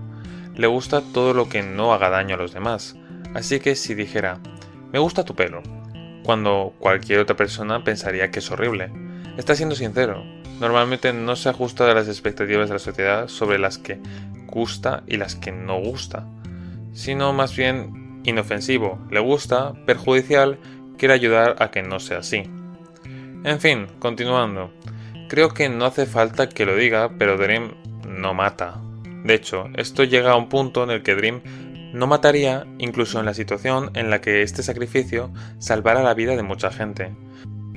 Le gusta todo lo que no haga daño a los demás, así que si dijera, me gusta tu pelo, cuando cualquier otra persona pensaría que es horrible, está siendo sincero. Normalmente no se ajusta a las expectativas de la sociedad sobre las que gusta y las que no gusta, sino más bien inofensivo, le gusta, perjudicial, quiere ayudar a que no sea así. En fin, continuando. Creo que no hace falta que lo diga, pero Dream no mata. De hecho, esto llega a un punto en el que Dream no mataría incluso en la situación en la que este sacrificio salvara la vida de mucha gente.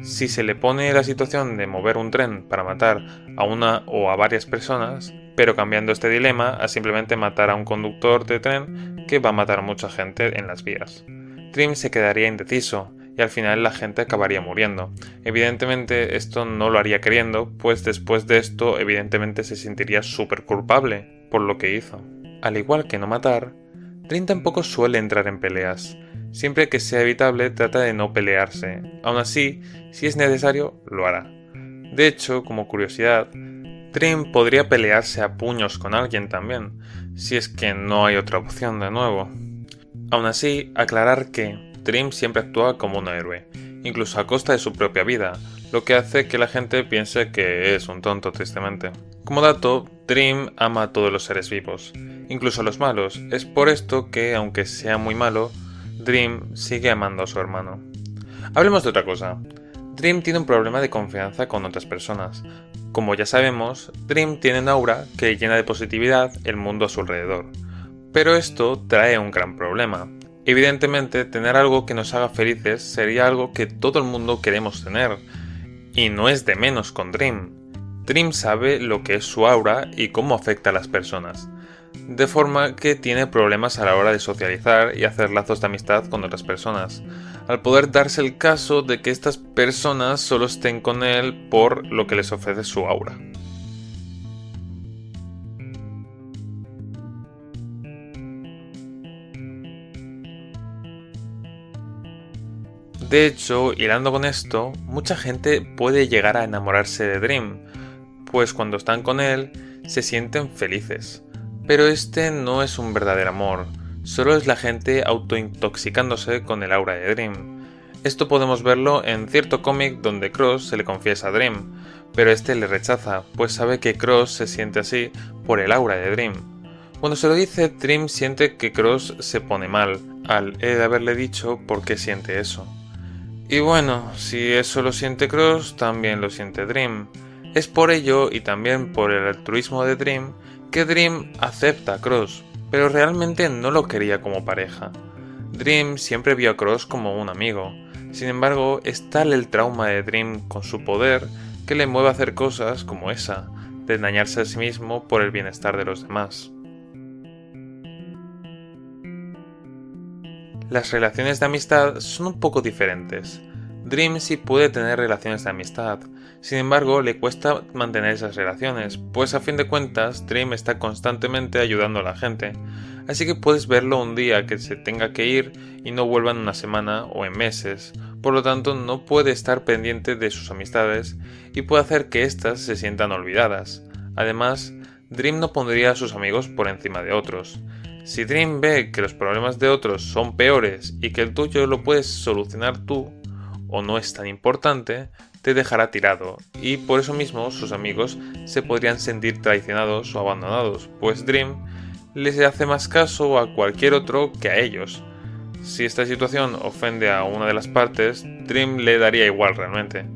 Si se le pone la situación de mover un tren para matar a una o a varias personas, pero cambiando este dilema a simplemente matar a un conductor de tren que va a matar a mucha gente en las vías, Dream se quedaría indeciso y al final la gente acabaría muriendo. Evidentemente esto no lo haría queriendo, pues después de esto evidentemente se sentiría súper culpable por lo que hizo. Al igual que no matar, Dream tampoco suele entrar en peleas. Siempre que sea evitable trata de no pelearse. Aún así, si es necesario, lo hará. De hecho, como curiosidad, Dream podría pelearse a puños con alguien también, si es que no hay otra opción de nuevo. Aún así, aclarar que Dream siempre actúa como un héroe, incluso a costa de su propia vida, lo que hace que la gente piense que es un tonto tristemente. Como dato, Dream ama a todos los seres vivos, incluso a los malos. Es por esto que, aunque sea muy malo, Dream sigue amando a su hermano. Hablemos de otra cosa. Dream tiene un problema de confianza con otras personas. Como ya sabemos, Dream tiene un aura que llena de positividad el mundo a su alrededor. Pero esto trae un gran problema. Evidentemente, tener algo que nos haga felices sería algo que todo el mundo queremos tener. Y no es de menos con Dream. Dream sabe lo que es su aura y cómo afecta a las personas. De forma que tiene problemas a la hora de socializar y hacer lazos de amistad con otras personas, al poder darse el caso de que estas personas solo estén con él por lo que les ofrece su aura. De hecho, hilando con esto, mucha gente puede llegar a enamorarse de Dream, pues cuando están con él se sienten felices. Pero este no es un verdadero amor, solo es la gente autointoxicándose con el aura de Dream. Esto podemos verlo en cierto cómic donde Cross se le confiesa a Dream, pero este le rechaza, pues sabe que Cross se siente así por el aura de Dream. Cuando se lo dice, Dream siente que Cross se pone mal, al de haberle dicho por qué siente eso. Y bueno, si eso lo siente Cross, también lo siente Dream. Es por ello, y también por el altruismo de Dream, que Dream acepta a Cross, pero realmente no lo quería como pareja. Dream siempre vio a Cross como un amigo. Sin embargo, es tal el trauma de Dream con su poder que le mueve a hacer cosas como esa, de dañarse a sí mismo por el bienestar de los demás. Las relaciones de amistad son un poco diferentes. Dream sí puede tener relaciones de amistad, sin embargo le cuesta mantener esas relaciones, pues a fin de cuentas Dream está constantemente ayudando a la gente, así que puedes verlo un día que se tenga que ir y no vuelva en una semana o en meses, por lo tanto no puede estar pendiente de sus amistades y puede hacer que éstas se sientan olvidadas. Además, Dream no pondría a sus amigos por encima de otros. Si Dream ve que los problemas de otros son peores y que el tuyo lo puedes solucionar tú, o no es tan importante, te dejará tirado, y por eso mismo sus amigos se podrían sentir traicionados o abandonados, pues Dream les hace más caso a cualquier otro que a ellos. Si esta situación ofende a una de las partes, Dream le daría igual realmente,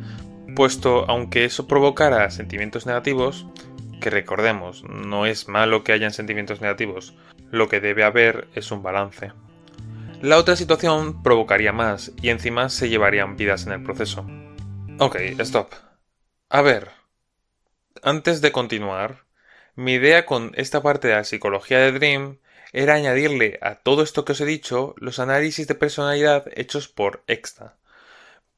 puesto aunque eso provocara sentimientos negativos, que recordemos, no es malo que hayan sentimientos negativos, lo que debe haber es un balance. La otra situación provocaría más y encima se llevarían vidas en el proceso. Ok, stop. A ver, antes de continuar, mi idea con esta parte de la psicología de Dream era añadirle a todo esto que os he dicho los análisis de personalidad hechos por Exta.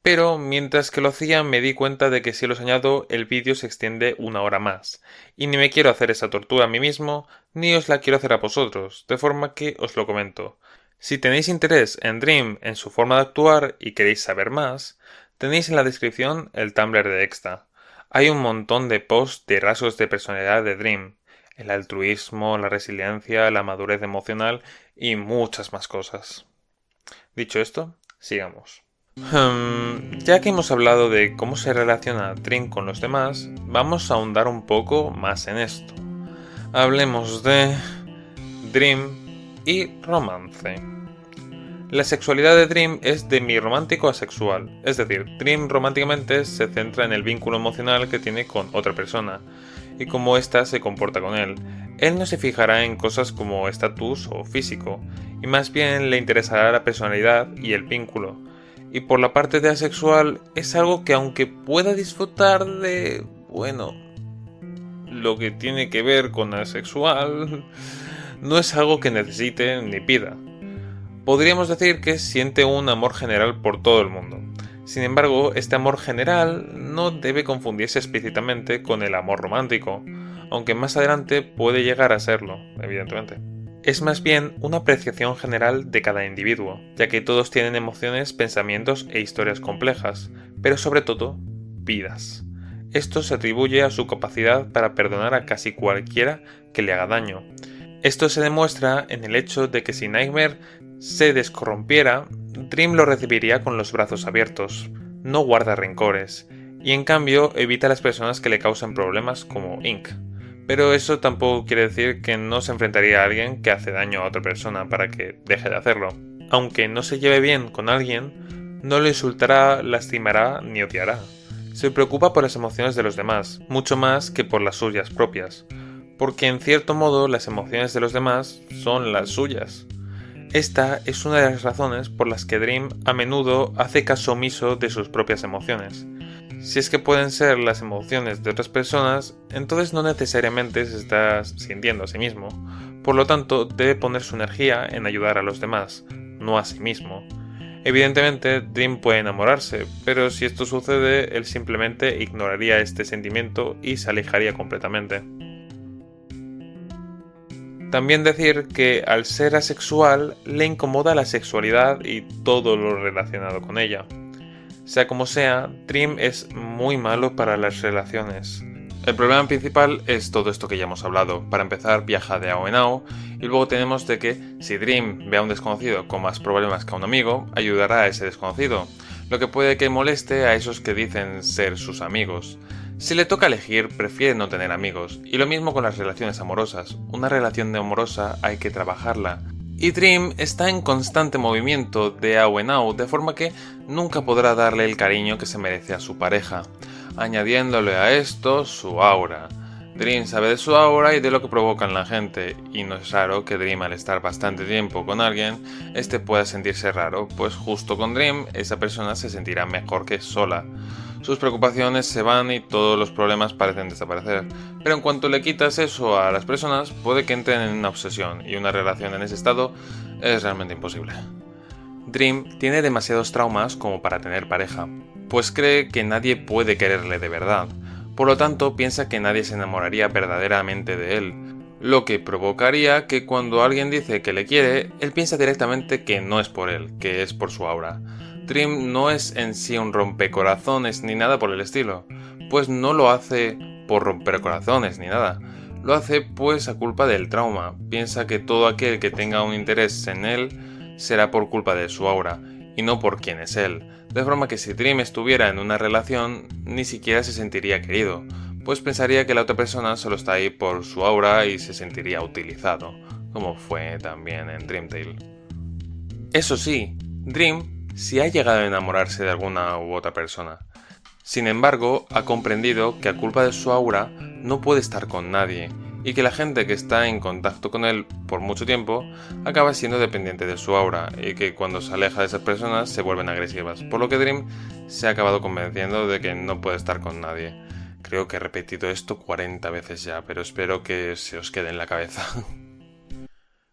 Pero mientras que lo hacía me di cuenta de que si los añado el vídeo se extiende 1 hora más, y ni me quiero hacer esa tortura a mí mismo, ni os la quiero hacer a vosotros, de forma que os lo comento. Si tenéis interés en Dream, en su forma de actuar y queréis saber más, tenéis en la descripción el Tumblr de Exta. Hay un montón de posts de rasgos de personalidad de Dream, el altruismo, la resiliencia, la madurez emocional y muchas más cosas. Dicho esto, sigamos. Ya que hemos hablado de cómo se relaciona Dream con los demás, vamos a ahondar un poco más en esto. Hablemos de Dream y romance. La sexualidad de Dream es demirromántico a sexual, es decir, Dream románticamente se centra en el vínculo emocional que tiene con otra persona y cómo ésta se comporta con él. Él no se fijará en cosas como estatus o físico, y más bien le interesará la personalidad y el vínculo. Y por la parte de asexual es algo que aunque pueda disfrutar de, bueno, lo que tiene que ver con asexual, no es algo que necesite ni pida. Podríamos decir que siente un amor general por todo el mundo. Sin embargo, este amor general no debe confundirse explícitamente con el amor romántico, aunque más adelante puede llegar a serlo, evidentemente. Es más bien una apreciación general de cada individuo, ya que todos tienen emociones, pensamientos e historias complejas, pero sobre todo, vidas. Esto se atribuye a su capacidad para perdonar a casi cualquiera que le haga daño. Esto se demuestra en el hecho de que si Nightmare se descorrompiera, Dream lo recibiría con los brazos abiertos, no guarda rencores, y en cambio evita a las personas que le causan problemas como Ink. Pero eso tampoco quiere decir que no se enfrentaría a alguien que hace daño a otra persona para que deje de hacerlo. Aunque no se lleve bien con alguien, no lo insultará, lastimará ni odiará. Se preocupa por las emociones de los demás, mucho más que por las suyas propias, porque en cierto modo las emociones de los demás son las suyas. Esta es una de las razones por las que Dream a menudo hace caso omiso de sus propias emociones. Si es que pueden ser las emociones de otras personas, entonces no necesariamente se está sintiendo a sí mismo. Por lo tanto, debe poner su energía en ayudar a los demás, no a sí mismo. Evidentemente, Dream puede enamorarse, pero si esto sucede, él simplemente ignoraría este sentimiento y se alejaría completamente. También decir que al ser asexual le incomoda la sexualidad y todo lo relacionado con ella. Sea como sea, Dream es muy malo para las relaciones. El problema principal es todo esto que ya hemos hablado. Para empezar, viaja de ao en ao, y luego tenemos de que si Dream ve a un desconocido con más problemas que a un amigo, ayudará a ese desconocido, lo que puede que moleste a esos que dicen ser sus amigos. Si le toca elegir, prefiere no tener amigos, y lo mismo con las relaciones amorosas. Una relación amorosa hay que trabajarla. Y Dream está en constante movimiento de ao en ao, de forma que nunca podrá darle el cariño que se merece a su pareja, añadiéndole a esto su aura. Dream sabe de su aura y de lo que provoca en la gente, y no es raro que Dream, al estar bastante tiempo con alguien, pueda sentirse raro, pues justo con Dream esa persona se sentirá mejor que sola. Sus preocupaciones se van y todos los problemas parecen desaparecer, pero en cuanto le quitas eso a las personas, puede que entren en una obsesión, y una relación en ese estado es realmente imposible. Dream tiene demasiados traumas como para tener pareja, pues cree que nadie puede quererle de verdad. Por lo tanto, piensa que nadie se enamoraría verdaderamente de él, lo que provocaría que cuando alguien dice que le quiere, él piensa directamente que no es por él, que es por su aura. Dream no es en sí un rompecorazones ni nada por el estilo, pues no lo hace por romper corazones ni nada. Lo hace pues a culpa del trauma. Piensa que todo aquel que tenga un interés en él será por culpa de su aura, y no por quién es él. De forma que si Dream estuviera en una relación, ni siquiera se sentiría querido, pues pensaría que la otra persona solo está ahí por su aura y se sentiría utilizado, como fue también en Dream Tale. Eso sí, Dream sí ha llegado a enamorarse de alguna u otra persona. Sin embargo, ha comprendido que a culpa de su aura no puede estar con nadie, y que la gente que está en contacto con él por mucho tiempo acaba siendo dependiente de su aura, y que cuando se aleja de esas personas se vuelven agresivas, por lo que Dream se ha acabado convenciendo de que no puede estar con nadie. Creo que he repetido esto 40 veces ya, pero espero que se os quede en la cabeza.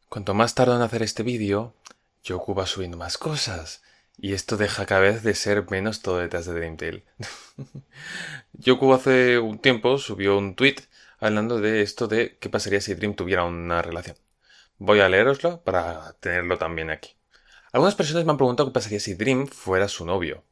Cuanto más tardo en hacer este vídeo, Yoku va subiendo más cosas, y esto deja cada vez de ser menos todo detrás de Dream Tale. Yoku hace un tiempo subió un tweet hablando de esto de qué pasaría si Dream tuviera una relación. Voy a leeroslo para tenerlo también aquí. Algunas personas me han preguntado qué pasaría si Dream fuera su novio.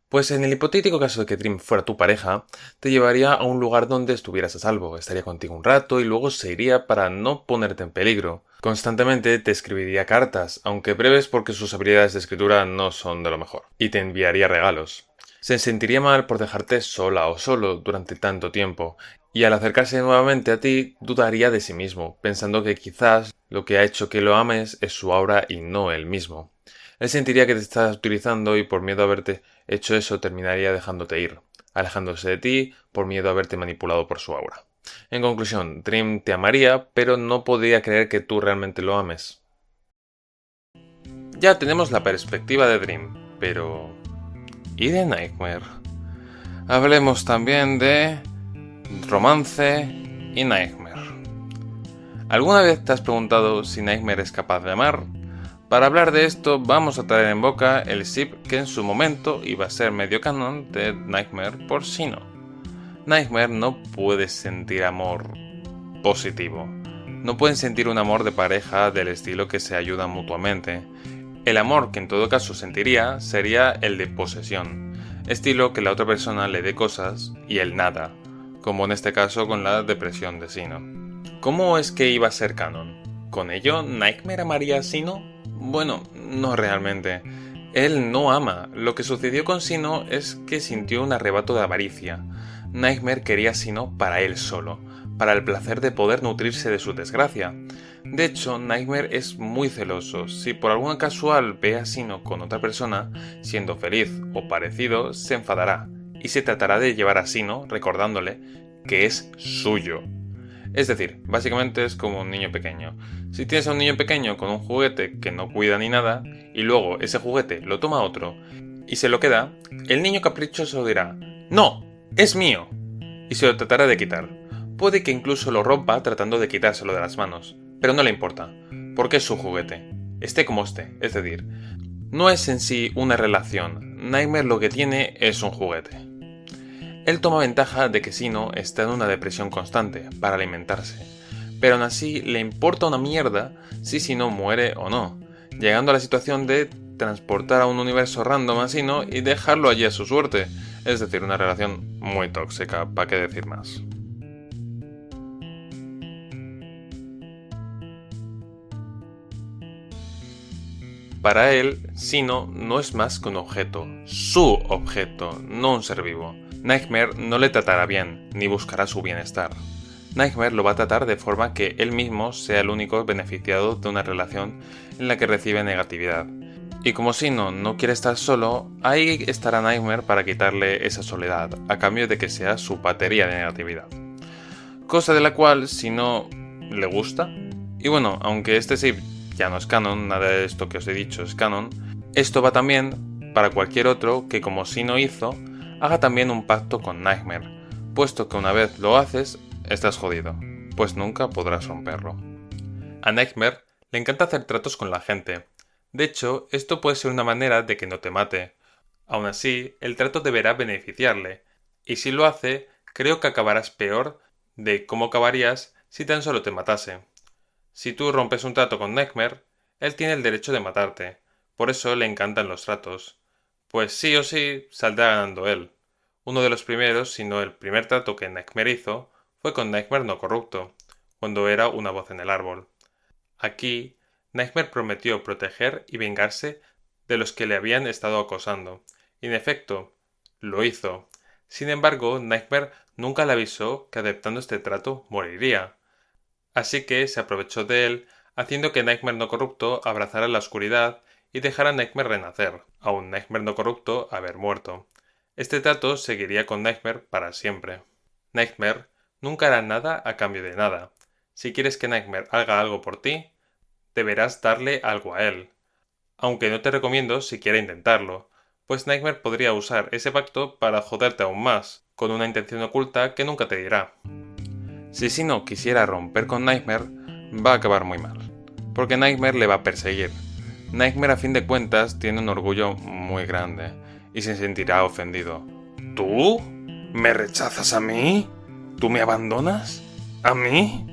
Pues en el hipotético caso de que Dream fuera tu pareja, te llevaría a un lugar donde estuvieras a salvo, estaría contigo un rato y luego se iría para no ponerte en peligro. Constantemente te escribiría cartas, aunque breves porque sus habilidades de escritura no son de lo mejor, y te enviaría regalos. Se sentiría mal por dejarte sola o solo durante tanto tiempo, y al acercarse nuevamente a ti, dudaría de sí mismo, pensando que quizás lo que ha hecho que lo ames es su aura y no él mismo. Él sentiría que te estás utilizando y por miedo a haberte hecho eso terminaría dejándote ir, alejándose de ti por miedo a verte manipulado por su aura. En conclusión, Dream te amaría, pero no podría creer que tú realmente lo ames. Ya tenemos la perspectiva de Dream, pero... ¿y de Nightmare? Hablemos también de... romance y Nightmare. ¿Alguna vez te has preguntado si Nightmare es capaz de amar? Para hablar de esto vamos a traer en boca el ship que en su momento iba a ser medio canon de Nightmare por Sinnoh. Nightmare no puede sentir amor positivo. No pueden sentir un amor de pareja del estilo que se ayudan mutuamente. El amor que en todo caso sentiría sería el de posesión, estilo que la otra persona le dé cosas y él nada, como en este caso con la depresión de Sinnoh. ¿Cómo es que iba a ser canon? ¿Con ello Nightmare amaría a Sinnoh? Bueno, no realmente. Él no ama. Lo que sucedió con Sinnoh es que sintió un arrebato de avaricia. Nightmare quería a Sinnoh para él solo, para el placer de poder nutrirse de su desgracia. De hecho, Nightmare es muy celoso. Si por alguna casual ve a Sinnoh con otra persona, siendo feliz o parecido, se enfadará y se tratará de llevar a Sinnoh recordándole que es suyo. Es decir, básicamente es como un niño pequeño. Si tienes a un niño pequeño con un juguete que no cuida ni nada, y luego ese juguete lo toma otro y se lo queda, el niño caprichoso dirá, ¡no! ¡Es mío! Y se lo tratará de quitar. Puede que incluso lo rompa tratando de quitárselo de las manos, pero no le importa, porque es su juguete, esté como esté, es decir, no es en sí una relación, Nightmare lo que tiene es un juguete. Él toma ventaja de que Sinnoh está en una depresión constante para alimentarse, pero aún así le importa una mierda si Sinnoh muere o no, llegando a la situación de transportar a un universo random a Sinnoh y dejarlo allí a su suerte, es decir, una relación muy tóxica, ¿para qué decir más? Para él, Sinnoh no es más que un objeto, su objeto, no un ser vivo. Nightmare no le tratará bien, ni buscará su bienestar. Nightmare lo va a tratar de forma que él mismo sea el único beneficiado de una relación en la que recibe negatividad. Y como Sinnoh no quiere estar solo, ahí estará Nightmare para quitarle esa soledad, a cambio de que sea su batería de negatividad. Cosa de la cual Sinnoh le gusta. Y bueno, aunque este sí ya no es canon, nada de esto que os he dicho es canon, esto va también para cualquier otro que como Sinnoh hizo, haga también un pacto con Nightmare, puesto que una vez lo haces, estás jodido, pues nunca podrás romperlo. A Nightmare le encanta hacer tratos con la gente. De hecho, esto puede ser una manera de que no te mate. Aún así, el trato deberá beneficiarle, y si lo hace, creo que acabarás peor de cómo acabarías si tan solo te matase. Si tú rompes un trato con Nightmare, él tiene el derecho de matarte, por eso le encantan los tratos. Pues sí o sí saldrá ganando él. Uno de los primeros, si no el primer trato que Nightmare hizo, fue con Nightmare no corrupto, cuando era una voz en el árbol. Aquí, Nightmare prometió proteger y vengarse de los que le habían estado acosando, y en efecto, lo hizo. Sin embargo, Nightmare nunca le avisó que aceptando este trato moriría. Así que se aprovechó de él, haciendo que Nightmare no corrupto abrazara la oscuridad y dejar a Nightmare renacer, a un Nightmare no corrupto haber muerto. Este trato seguiría con Nightmare para siempre. Nightmare nunca hará nada a cambio de nada. Si quieres que Nightmare haga algo por ti, deberás darle algo a él. Aunque no te recomiendo siquiera intentarlo, pues Nightmare podría usar ese pacto para joderte aún más, con una intención oculta que nunca te dirá. Si Sinnoh quisiera romper con Nightmare, va a acabar muy mal, porque Nightmare le va a perseguir. Nightmare a fin de cuentas tiene un orgullo muy grande y se sentirá ofendido. ¿Tú? ¿Me rechazas a mí? ¿Tú me abandonas? ¿A mí?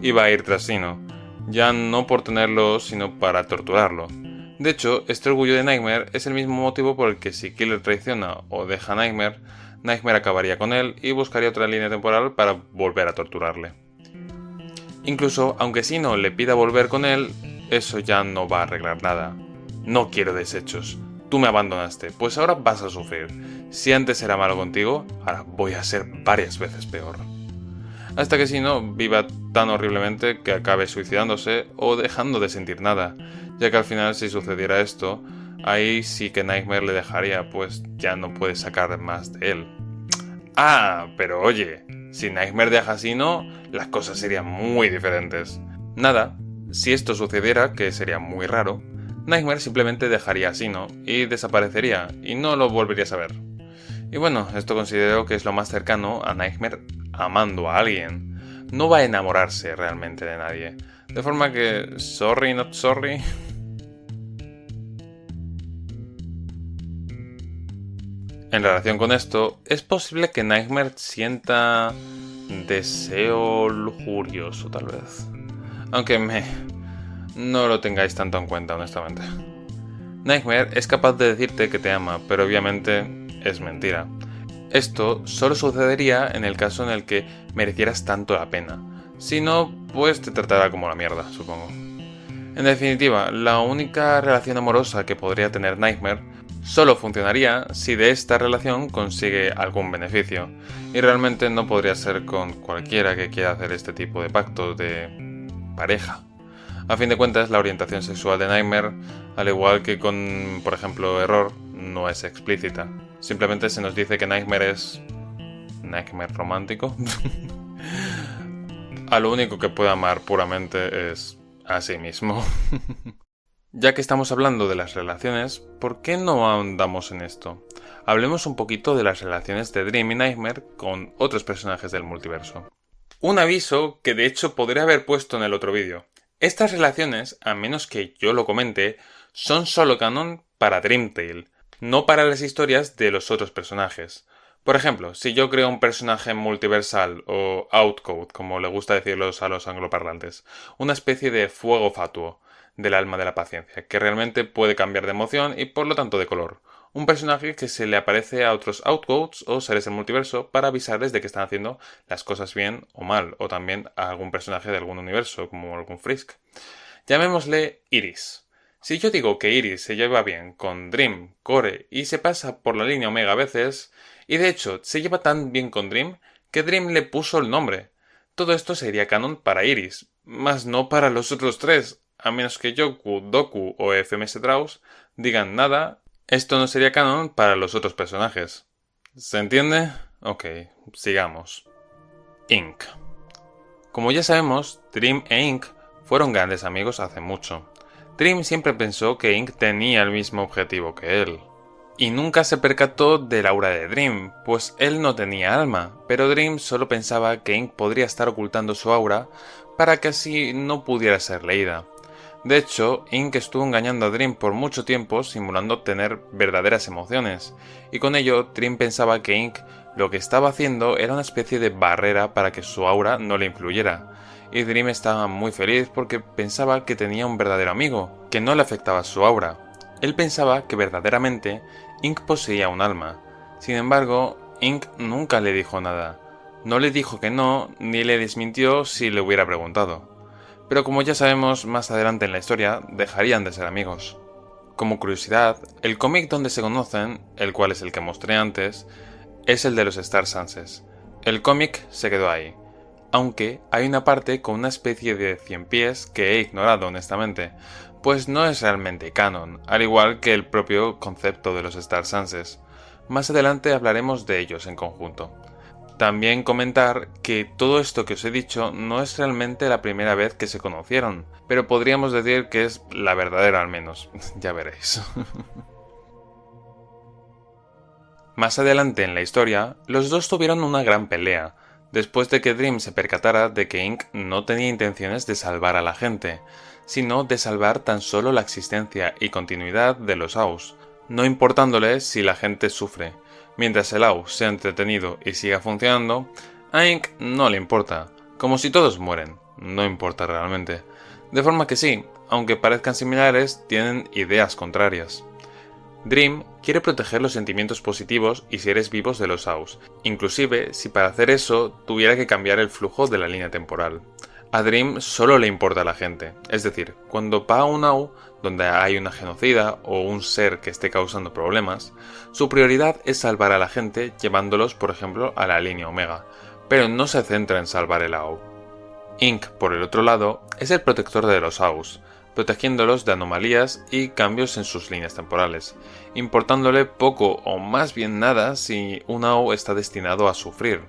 Y va a ir tras Sinnoh, ya no por tenerlo sino para torturarlo. De hecho, este orgullo de Nightmare es el mismo motivo por el que si Killer traiciona o deja a Nightmare, Nightmare acabaría con él y buscaría otra línea temporal para volver a torturarle. Incluso, aunque Sinnoh le pida volver con él, eso ya no va a arreglar nada. No quiero desechos. Tú me abandonaste, pues ahora vas a sufrir. Si antes era malo contigo, ahora voy a ser varias veces peor. Hasta que Sinnoh viva tan horriblemente que acabe suicidándose o dejando de sentir nada, ya que al final si sucediera esto, ahí sí que Nightmare le dejaría, pues ya no puede sacar más de él. Ah, pero oye, Si Nightmare deja a Sino, las cosas serían muy diferentes. Nada, si esto sucediera, que sería muy raro, Nightmare simplemente dejaría a Sino y desaparecería y no lo volverías a ver. Y bueno, esto considero que es lo más cercano a Nightmare amando a alguien. No va a enamorarse realmente de nadie. De forma que, sorry not sorry. En relación con esto, es posible que Nightmare sienta deseo lujurioso, tal vez. Aunque no lo tengáis tanto en cuenta, honestamente. Nightmare es capaz de decirte que te ama, pero obviamente es mentira. Esto solo sucedería en el caso en el que merecieras tanto la pena. Si no, pues te tratará como la mierda, supongo. En definitiva, la única relación amorosa que podría tener Nightmare solo funcionaría si de esta relación consigue algún beneficio, y realmente no podría ser con cualquiera que quiera hacer este tipo de pactos de pareja. A fin de cuentas, la orientación sexual de Nightmare, al igual que con, por ejemplo, Error, no es explícita. Simplemente se nos dice que Nightmare es Nightmare romántico. A lo único que puede amar puramente es a sí mismo. Ya que estamos hablando de las relaciones, ¿por qué no ahondamos en esto? Hablemos un poquito de las relaciones de Dream y Nightmare con otros personajes del multiverso. Un aviso que de hecho podría haber puesto en el otro vídeo. Estas relaciones, a menos que yo lo comente, son solo canon para Dream Tale, no para las historias de los otros personajes. Por ejemplo, si yo creo un personaje multiversal o outcode, como le gusta decirlos a los angloparlantes, una especie de fuego fatuo del alma de la paciencia, que realmente puede cambiar de emoción y por lo tanto de color. Un personaje que se le aparece a otros outcodes o seres del multiverso para avisarles de que están haciendo las cosas bien o mal, o también a algún personaje de algún universo, como algún Frisk. Llamémosle Iris. Si yo digo que Iris se lleva bien con Dream, Core y se pasa por la línea Omega a veces, y de hecho se lleva tan bien con Dream que Dream le puso el nombre. Todo esto sería canon para Iris, más no para los otros tres. A menos que Yoku, Doku o FMS Draus digan nada, esto no sería canon para los otros personajes. ¿Se entiende? Ok, sigamos. Ink. Como ya sabemos, Dream e Ink fueron grandes amigos hace mucho. Dream siempre pensó que Ink tenía el mismo objetivo que él. Y nunca se percató del aura de Dream, pues él no tenía alma, pero Dream solo pensaba que Ink podría estar ocultando su aura para que así no pudiera ser leída. De hecho, Ink estuvo engañando a Dream por mucho tiempo simulando tener verdaderas emociones, y con ello Dream pensaba que Ink lo que estaba haciendo era una especie de barrera para que su aura no le influyera, y Dream estaba muy feliz porque pensaba que tenía un verdadero amigo, que no le afectaba su aura. Él pensaba que verdaderamente Ink poseía un alma. Sin embargo, Ink nunca le dijo nada. No le dijo que no, ni le desmintió si le hubiera preguntado. Pero como ya sabemos, más adelante en la historia dejarían de ser amigos. Como curiosidad, el cómic donde se conocen, el cual es el que mostré antes, es el de los Star Sanses. El cómic se quedó ahí, aunque hay una parte con una especie de 100 pies que he ignorado honestamente, pues no es realmente canon, al igual que el propio concepto de los Star Sanses. Más adelante hablaremos de ellos en conjunto. También comentar que todo esto que os he dicho no es realmente la primera vez que se conocieron, pero podríamos decir que es la verdadera al menos, ya veréis. Más adelante en la historia, los dos tuvieron una gran pelea, después de que Dream se percatara de que Ink no tenía intenciones de salvar a la gente, sino de salvar tan solo la existencia y continuidad de los AUs, no importándole si la gente sufre. Mientras el AU sea entretenido y siga funcionando, a Ink no le importa, como si todos mueren, no importa realmente. De forma que sí, aunque parezcan similares, tienen ideas contrarias. Dream quiere proteger los sentimientos positivos y seres vivos de los AUs, inclusive si para hacer eso tuviera que cambiar el flujo de la línea temporal. A Dream solo le importa a la gente, es decir, cuando va a un AU donde hay una genocida o un ser que esté causando problemas, su prioridad es salvar a la gente llevándolos, por ejemplo, a la línea Omega, pero no se centra en salvar el AU. Ink, por el otro lado, es el protector de los AUs, protegiéndolos de anomalías y cambios en sus líneas temporales, importándole poco o más bien nada si un AU está destinado a sufrir.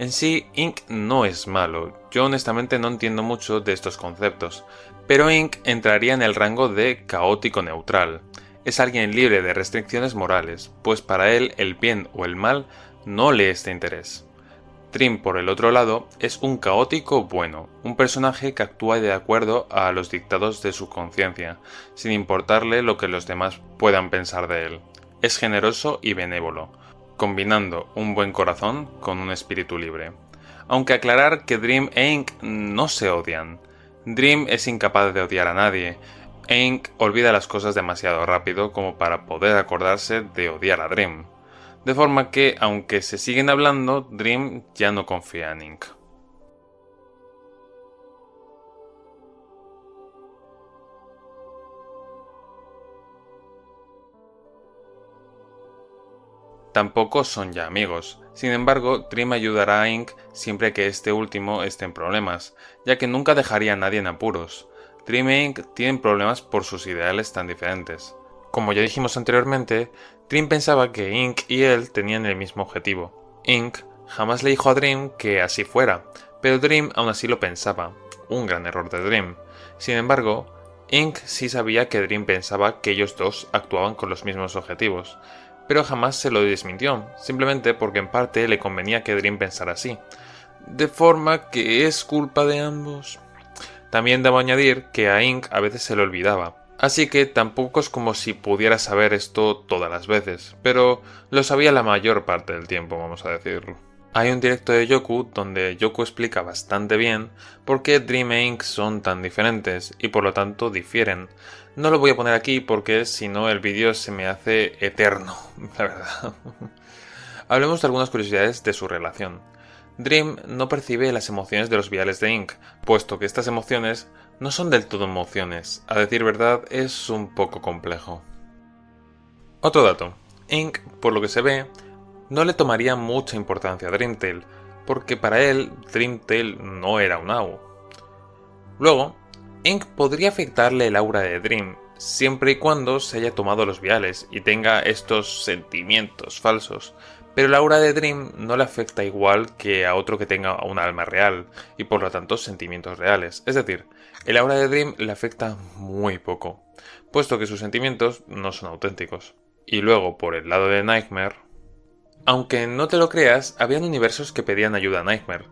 En sí, Ink no es malo, yo honestamente no entiendo mucho de estos conceptos, pero Ink entraría en el rango de caótico neutral. Es alguien libre de restricciones morales, pues para él el bien o el mal no le es de interés. Dream, por el otro lado, es un caótico bueno, un personaje que actúa de acuerdo a los dictados de su conciencia, sin importarle lo que los demás puedan pensar de él. Es generoso y benévolo, combinando un buen corazón con un espíritu libre. Aunque aclarar que Dream e Ink no se odian. Dream es incapaz de odiar a nadie, e Ink olvida las cosas demasiado rápido como para poder acordarse de odiar a Dream. De forma que, aunque se siguen hablando, Dream ya no confía en Ink. Tampoco son ya amigos. Sin embargo, Dream ayudará a Ink siempre que este último esté en problemas, ya que nunca dejaría a nadie en apuros. Dream e Ink tienen problemas por sus ideales tan diferentes. Como ya dijimos anteriormente, Dream pensaba que Ink y él tenían el mismo objetivo. Ink jamás le dijo a Dream que así fuera, pero Dream aún así lo pensaba. Un gran error de Dream. Sin embargo, Ink sí sabía que Dream pensaba que ellos dos actuaban con los mismos objetivos, pero jamás se lo desmintió, simplemente porque en parte le convenía que Dream pensara así. De forma que es culpa de ambos. También debo añadir que a Ink a veces se le olvidaba. Así que tampoco es como si pudiera saber esto todas las veces, pero lo sabía la mayor parte del tiempo, vamos a decirlo. Hay un directo de Yoku donde Yoku explica bastante bien por qué Dream e Ink son tan diferentes y por lo tanto difieren. No lo voy a poner aquí porque si no el vídeo se me hace eterno, la verdad. Hablemos de algunas curiosidades de su relación. Dream no percibe las emociones de los viales de Ink, puesto que estas emociones no son del todo emociones. A decir verdad, es un poco complejo. Otro dato. Ink, por lo que se ve, no le tomaría mucha importancia a Dreamtail, porque para él, Dreamtail no era un AU. Luego, Ink podría afectarle el aura de Dream, siempre y cuando se haya tomado los viales y tenga estos sentimientos falsos, pero el aura de Dream no le afecta igual que a otro que tenga un alma real y por lo tanto sentimientos reales. Es decir, el aura de Dream le afecta muy poco, puesto que sus sentimientos no son auténticos. Y luego, por el lado de Nightmare, aunque no te lo creas, habían universos que pedían ayuda a Nightmare.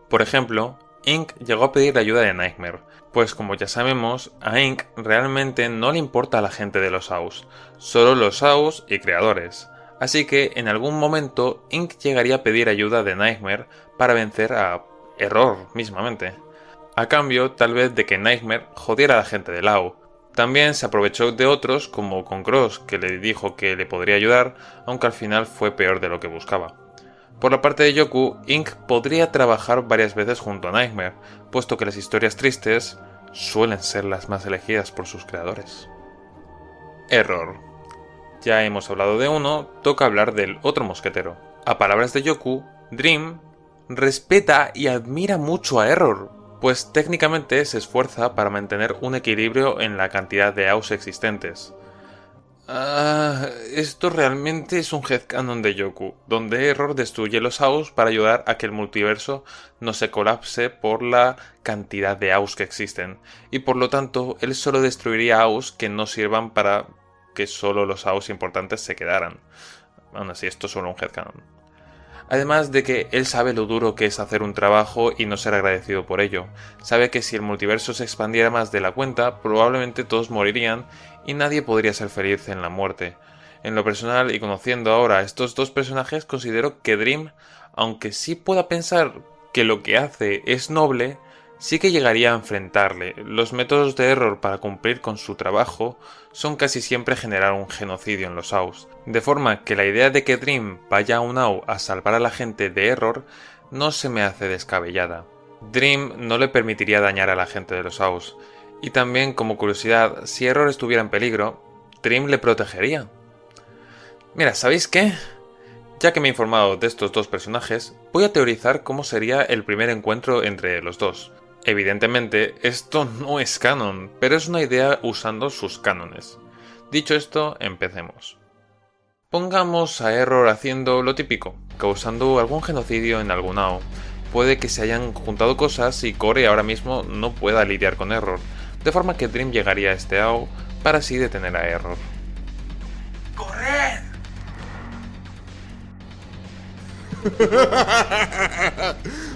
Por ejemplo, Ink llegó a pedir la ayuda de Nightmare, pues como ya sabemos, a Ink realmente no le importa a la gente de los AUs, solo los AUs y creadores. Así que en algún momento Ink llegaría a pedir ayuda de Nightmare para vencer a Error mismamente. A cambio, tal vez de que Nightmare jodiera a la gente del AU. También se aprovechó de otros, como con Cross, que le dijo que le podría ayudar, aunque al final fue peor de lo que buscaba. Por la parte de Yoku, Ink podría trabajar varias veces junto a Nightmare, puesto que las historias tristes suelen ser las más elegidas por sus creadores. Error. Ya hemos hablado de uno, toca hablar del otro mosquetero. A palabras de Yoku, Dream respeta y admira mucho a Error, pues técnicamente se esfuerza para mantener un equilibrio en la cantidad de AUs existentes. Esto realmente es un headcanon de Yoku, donde Error destruye los AUs para ayudar a que el multiverso no se colapse por la cantidad de AUs que existen, y por lo tanto él solo destruiría AUs que no sirvan para que solo los AUs importantes se quedaran. Aún así, esto es solo un headcanon. Además de que él sabe lo duro que es hacer un trabajo y no ser agradecido por ello. Sabe que si el multiverso se expandiera más de la cuenta, probablemente todos morirían y nadie podría ser feliz en la muerte. En lo personal, y conociendo ahora a estos dos personajes, considero que Dream, aunque sí pueda pensar que lo que hace es noble, sí que llegaría a enfrentarle. Los métodos de Error para cumplir con su trabajo son casi siempre generar un genocidio en los AUs, de forma que la idea de que Dream vaya a un AU a salvar a la gente de Error no se me hace descabellada. Dream no le permitiría dañar a la gente de los AUs, y también como curiosidad, si Error estuviera en peligro, Dream le protegería. Mira, ¿sabéis qué? Ya que me he informado de estos dos personajes, voy a teorizar cómo sería el primer encuentro entre los dos. Evidentemente, esto no es canon, pero es una idea usando sus cánones. Dicho esto, empecemos. Pongamos a Error haciendo lo típico, causando algún genocidio en algún AO. Puede que se hayan juntado cosas y Core ahora mismo no pueda lidiar con Error, de forma que Dream llegaría a este AO para así detener a Error. ¡Corred!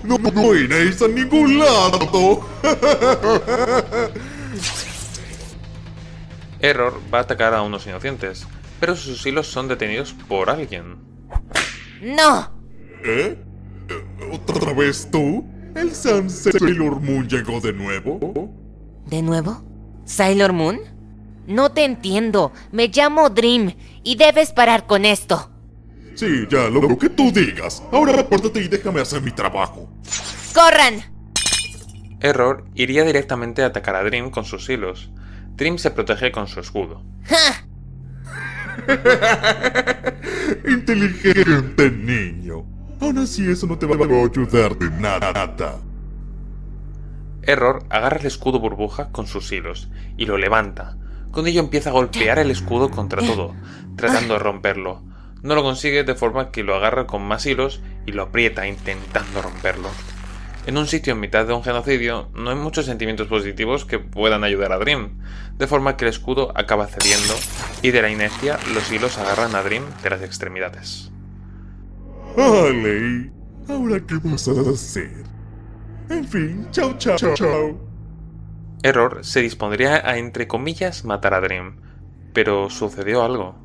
No iréis a ningún lado. Error va a atacar a unos inocentes, pero sus hilos son detenidos por alguien. ¡No! ¿Eh? ¿Otra vez tú? ¿El Sailor Moon llegó de nuevo? ¿De nuevo? ¿Sailor Moon? No te entiendo. Me llamo Dream y debes parar con esto. Sí, ya lo que tú digas. Ahora apártate y déjame hacer mi trabajo. ¡Corran! Error iría directamente a atacar a Dream con sus hilos. Dream se protege con su escudo. ¡Ja! Inteligente niño. Aún así eso no te va a ayudar de nada. Error agarra el escudo burbuja con sus hilos y lo levanta. Con ello empieza a golpear el escudo contra todo, tratando de romperlo. No lo consigue, de forma que lo agarra con más hilos y lo aprieta intentando romperlo. En un sitio en mitad de un genocidio no hay muchos sentimientos positivos que puedan ayudar a Dream, de forma que el escudo acaba cediendo y de la inercia los hilos agarran a Dream de las extremidades. Vale, ¿ahora qué vas a hacer? En fin, chao. Error se dispondría a, entre comillas, matar a Dream, pero sucedió algo.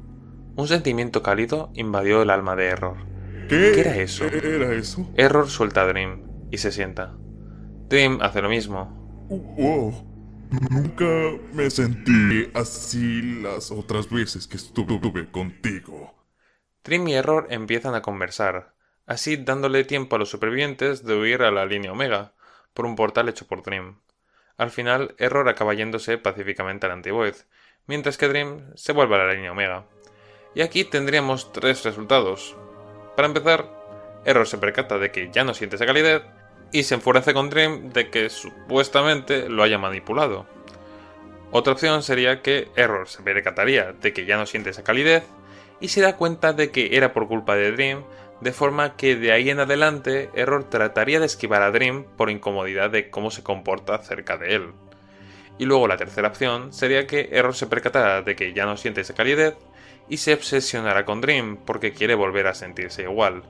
Un sentimiento cálido invadió el alma de Error. ¿Qué era eso? ¿Era eso? Error suelta a Dream y se sienta. Dream hace lo mismo. Nunca me sentí así las otras veces que estuve contigo. Dream y Error empiezan a conversar, así dándole tiempo a los supervivientes de huir a la línea Omega, por un portal hecho por Dream. Al final, Error acaba yéndose pacíficamente al Anti-Void, mientras que Dream se vuelve a la línea Omega. Y aquí tendríamos 3 resultados. Para empezar, Error se percata de que ya no siente esa calidez y se enfurece con Dream de que supuestamente lo haya manipulado. Otra opción sería que Error se percataría de que ya no siente esa calidez y se da cuenta de que era por culpa de Dream, de forma que de ahí en adelante Error trataría de esquivar a Dream por incomodidad de cómo se comporta cerca de él. Y luego la tercera opción sería que Error se percatara de que ya no siente esa calidez y se obsesionará con Dream porque quiere volver a sentirse igual.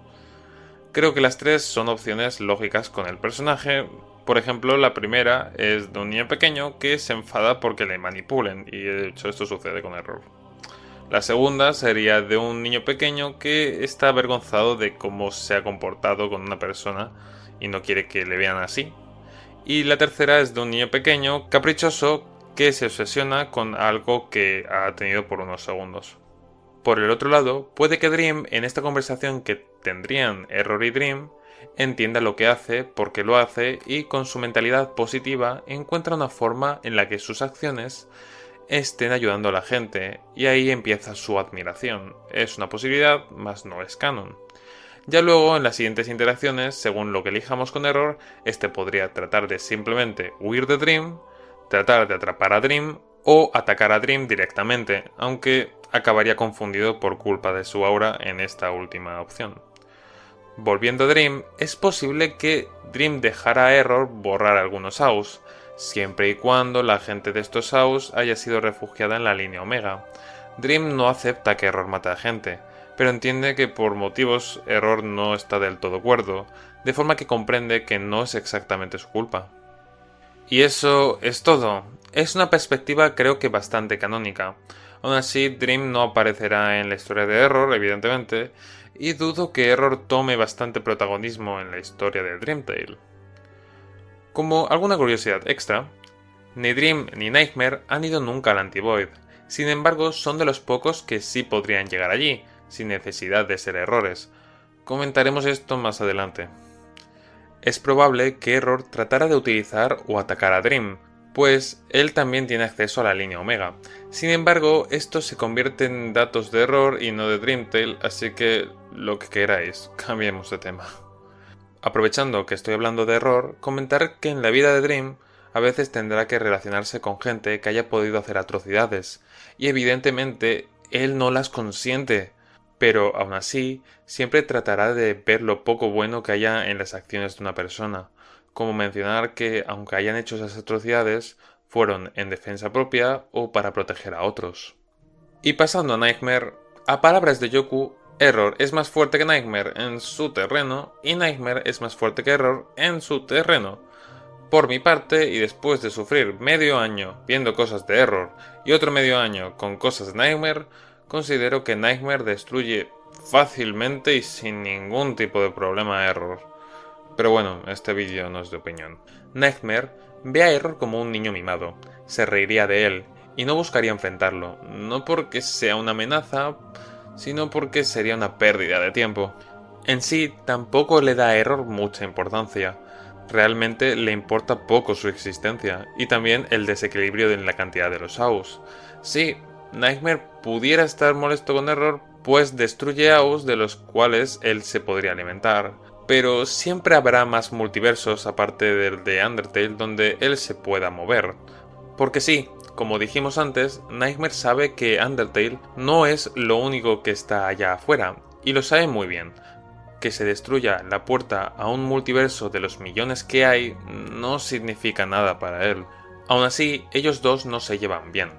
Creo que las 3 son opciones lógicas con el personaje. Por ejemplo, la primera es de un niño pequeño que se enfada porque le manipulen, y de hecho esto sucede con Error. La segunda sería de un niño pequeño que está avergonzado de cómo se ha comportado con una persona y no quiere que le vean así. Y la tercera es de un niño pequeño caprichoso que se obsesiona con algo que ha tenido por unos segundos. Por el otro lado, puede que Dream, en esta conversación que tendrían Error y Dream, entienda lo que hace, por qué lo hace y con su mentalidad positiva encuentra una forma en la que sus acciones estén ayudando a la gente, y ahí empieza su admiración. Es una posibilidad, mas no es canon. Ya luego, en las siguientes interacciones, según lo que elijamos con Error, este podría tratar de simplemente huir de Dream, tratar de atrapar a Dream o atacar a Dream directamente, aunque acabaría confundido por culpa de su aura en esta última opción. Volviendo a Dream, es posible que Dream dejara a Error borrar algunos AUs, siempre y cuando la gente de estos AUs haya sido refugiada en la línea Omega. Dream no acepta que Error mate a gente, pero entiende que por motivos Error no está del todo cuerdo, de forma que comprende que no es exactamente su culpa. Y eso es todo. Es una perspectiva creo que bastante canónica. Aún así, Dream no aparecerá en la historia de Error, evidentemente, y dudo que Error tome bastante protagonismo en la historia de Dream Tale. Como alguna curiosidad extra, ni Dream ni Nightmare han ido nunca al Anti-Void, sin embargo son de los pocos que sí podrían llegar allí, sin necesidad de ser errores. Comentaremos esto más adelante. Es probable que Error tratara de utilizar o atacar a Dream, pues él también tiene acceso a la línea Omega. Sin embargo, esto se convierte en datos de Error y no de Dream Tale, así que lo que queráis, cambiemos de tema. Aprovechando que estoy hablando de Error, comentar que en la vida de Dream a veces tendrá que relacionarse con gente que haya podido hacer atrocidades, y evidentemente él no las consiente. pero aún así siempre tratará de ver lo poco bueno que haya en las acciones de una persona, como mencionar que aunque hayan hecho esas atrocidades, fueron en defensa propia o para proteger a otros. Y pasando a Nightmare, a palabras de Yoku, Error es más fuerte que Nightmare en su terreno y Nightmare es más fuerte que Error en su terreno. Por mi parte, y después de sufrir medio año viendo cosas de Error y otro medio año con cosas de Nightmare, considero que Nightmare destruye fácilmente y sin ningún tipo de problema a Error. Pero bueno, este vídeo no es de opinión. Nightmare ve a Error como un niño mimado, se reiría de él y no buscaría enfrentarlo, no porque sea una amenaza, sino porque sería una pérdida de tiempo. En sí, tampoco le da a Error mucha importancia. Realmente le importa poco su existencia, y también el desequilibrio en la cantidad de los AUs. Sí, Nightmare pudiera estar molesto con Error, pues destruye AUs de los cuales él se podría alimentar. Pero siempre habrá más multiversos aparte del de Undertale donde él se pueda mover. Porque sí, como dijimos antes, Nightmare sabe que Undertale no es lo único que está allá afuera, y lo sabe muy bien. Que se destruya la puerta a un multiverso de los millones que hay no significa nada para él. Aún así, ellos dos no se llevan bien.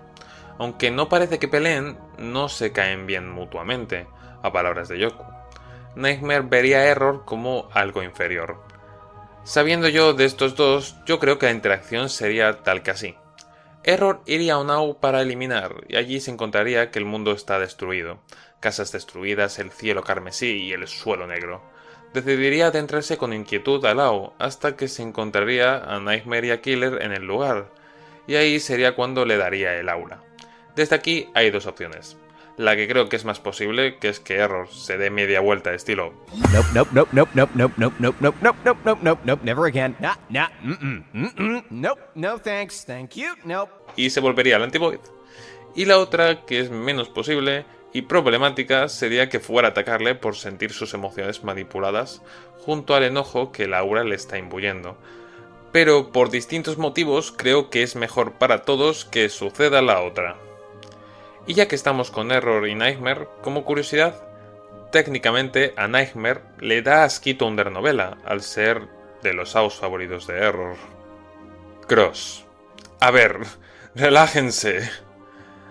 Aunque no parece que peleen, no se caen bien mutuamente, a palabras de Yoku. Nightmare vería a Error como algo inferior. Sabiendo yo de estos dos, yo creo que la interacción sería tal que así. Error iría a un AU para eliminar, y allí se encontraría que el mundo está destruido. Casas destruidas, el cielo carmesí y el suelo negro. Decidiría adentrarse con inquietud al AU, hasta que se encontraría a Nightmare y a Killer en el lugar, y ahí sería cuando le daría el aura. Desde aquí hay dos opciones. La que creo que es más posible, que es que Error se dé media vuelta estilo Nope, nope, nope, nope, nope, nope, nope, nope, nope, nope, nope, nope, nope, nope, never again. Nope, no thanks, thank you, nope. y se volvería al Anti-Void. Y la otra, que es menos posible y problemática, sería que fuera a atacarle por sentir sus emociones manipuladas junto al enojo que el aura le está imbuyendo. Pero por distintos motivos creo que es mejor para todos que suceda la otra. Y ya que estamos con Error y Nightmare, como curiosidad, técnicamente a Nightmare le da asquito Undernovela, al ser de los AUs favoritos de Error. Cross. A ver, relájense.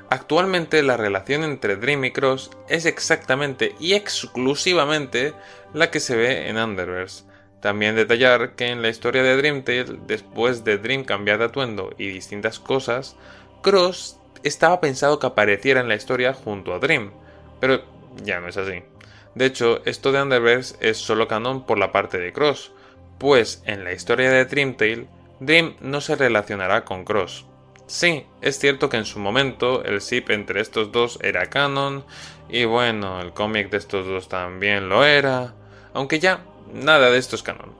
Actualmente la relación entre Dream y Cross es exactamente y exclusivamente la que se ve en Underverse. También detallar que en la historia de Dreamtale, después de Dream cambiar de atuendo y distintas cosas, Cross estaba pensado que apareciera en la historia junto a Dream, pero ya no es así. De hecho, esto de Underverse es solo canon por la parte de Cross, pues en la historia de Dreamtale, Dream no se relacionará con Cross. Sí, es cierto que en su momento el ship entre estos dos era canon, y bueno, el cómic de estos dos también lo era, aunque ya nada de esto es canon.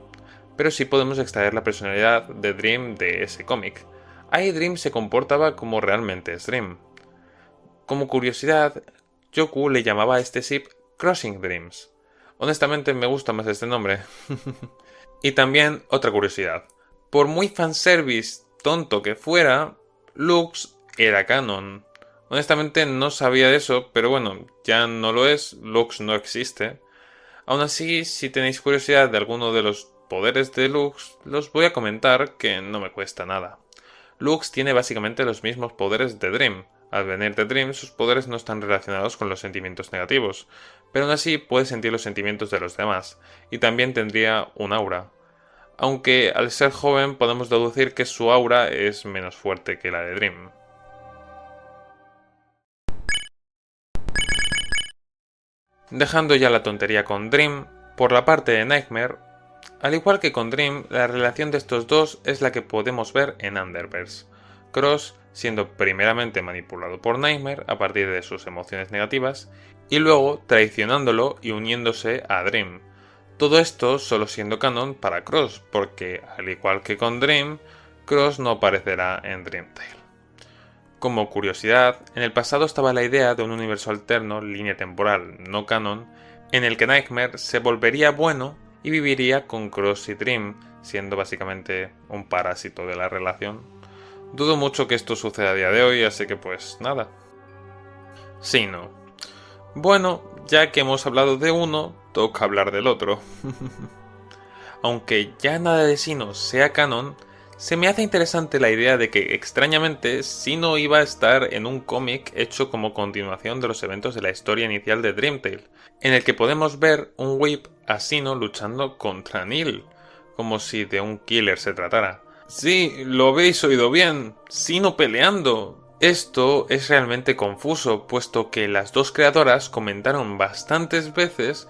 Pero sí podemos extraer la personalidad de Dream de ese cómic. Ahí Dream se comportaba como realmente es Dream. Como curiosidad, Yoku le llamaba a este ship Crossing Dreams. Honestamente me gusta más este nombre. Y también otra curiosidad. Por muy fanservice tonto que fuera, Lux era canon. Honestamente no sabía de eso, pero bueno, ya no lo es, Lux no existe. Aún así, si tenéis curiosidad de alguno de los poderes de Lux, los voy a comentar que no me cuesta nada. Lux tiene básicamente los mismos poderes de Dream. Al venir de Dream, sus poderes no están relacionados con los sentimientos negativos, pero aún así puede sentir los sentimientos de los demás, y también tendría un aura. Aunque al ser joven podemos deducir que su aura es menos fuerte que la de Dream. Dejando ya la tontería con Dream, por la parte de Nightmare, al igual que con Dream, la relación de estos dos es la que podemos ver en Underverse. Cross siendo primeramente manipulado por Nightmare a partir de sus emociones negativas, y luego traicionándolo y uniéndose a Dream. Todo esto solo siendo canon para Cross, porque al igual que con Dream, Cross no aparecerá en Dreamtale. Como curiosidad, en el pasado estaba la idea de un universo alterno, línea temporal, no canon, en el que Nightmare se volvería bueno y viviría con Cross y Dream, siendo básicamente un parásito de la relación. Dudo mucho que esto suceda a día de hoy, así que pues nada. Sí, no. Bueno, ya que hemos hablado de uno, toca hablar del otro. Aunque ya nada de Sino sea canon, se me hace interesante la idea de que, extrañamente, Sino iba a estar en un cómic hecho como continuación de los eventos de la historia inicial de Dream Tale, en el que podemos ver un whip a Sino luchando contra Neil, como si de un killer se tratara. Sí, lo habéis oído bien, Sino peleando. Esto es realmente confuso, puesto que las dos creadoras comentaron bastantes veces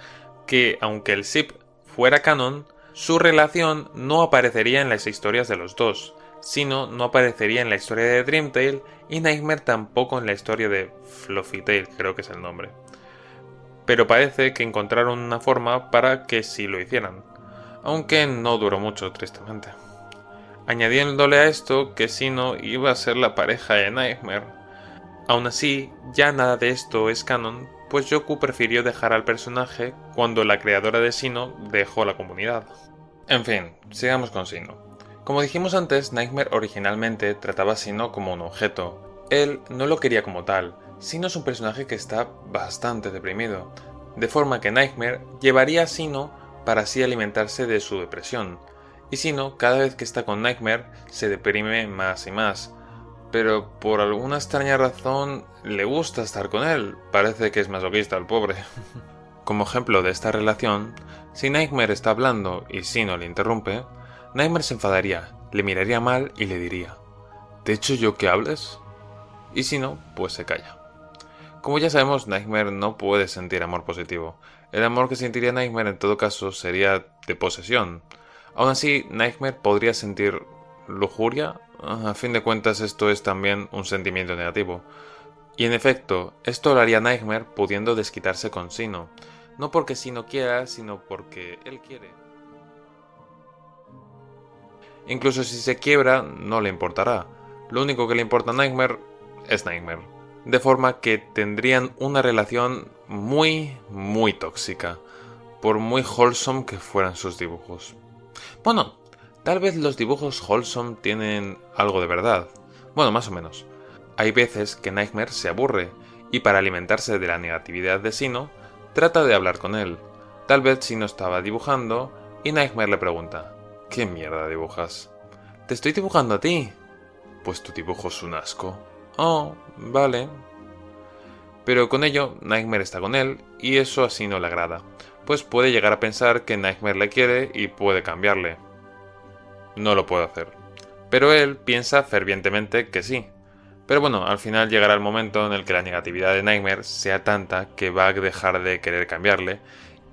que, aunque el ship fuera canon, su relación no aparecería en las historias de los dos. Sino no aparecería en la historia de Dream Tale y Nightmare tampoco en la historia de Fluffy Tale, creo que es el nombre. Pero parece que encontraron una forma para que sí lo hicieran, aunque no duró mucho, tristemente. Añadiéndole a esto que Sino iba a ser la pareja de Nightmare. Aún así, ya nada de esto es canon, pues Yoku prefirió dejar al personaje cuando la creadora de Sino dejó la comunidad. En fin, sigamos con Sino. Como dijimos antes, Nightmare originalmente trataba a Sino como un objeto. Él no lo quería como tal. Sino es un personaje que está bastante deprimido, de forma que Nightmare llevaría a Sino para así alimentarse de su depresión. Y Sino, cada vez que está con Nightmare, se deprime más y más. Pero por alguna extraña razón le gusta estar con él. Parece que es masoquista el pobre. Como ejemplo de esta relación, si Nightmare está hablando y Sino le interrumpe, Nightmare se enfadaría, le miraría mal y le diría: ¿te he hecho yo que hables? Y Sino, pues se calla. Como ya sabemos, Nightmare no puede sentir amor positivo. El amor que sentiría Nightmare en todo caso sería de posesión. Aún así, Nightmare podría sentir lujuria. A fin de cuentas, esto es también un sentimiento negativo. Y en efecto, esto lo haría Nightmare pudiendo desquitarse con Sino. No porque Sino quiera, sino porque él quiere. Incluso si se quiebra, no le importará. Lo único que le importa a Nightmare es Nightmare. De forma que tendrían una relación muy tóxica, por muy wholesome que fueran sus dibujos. Bueno, tal vez los dibujos wholesome tienen algo de verdad. Bueno, más o menos. Hay veces que Nightmare se aburre, y para alimentarse de la negatividad de Sino, trata de hablar con él. Tal vez Sino estaba dibujando, y Nightmare le pregunta: ¿qué mierda dibujas? Te estoy dibujando a ti. Pues tu dibujo es un asco. Oh, vale. Pero con ello, Nightmare está con él, y eso a Sino le agrada, pues puede llegar a pensar que Nightmare le quiere y puede cambiarle. No lo puede hacer. Pero él piensa fervientemente que sí. Pero bueno, al final llegará el momento en el que la negatividad de Nightmare sea tanta que va a dejar de querer cambiarle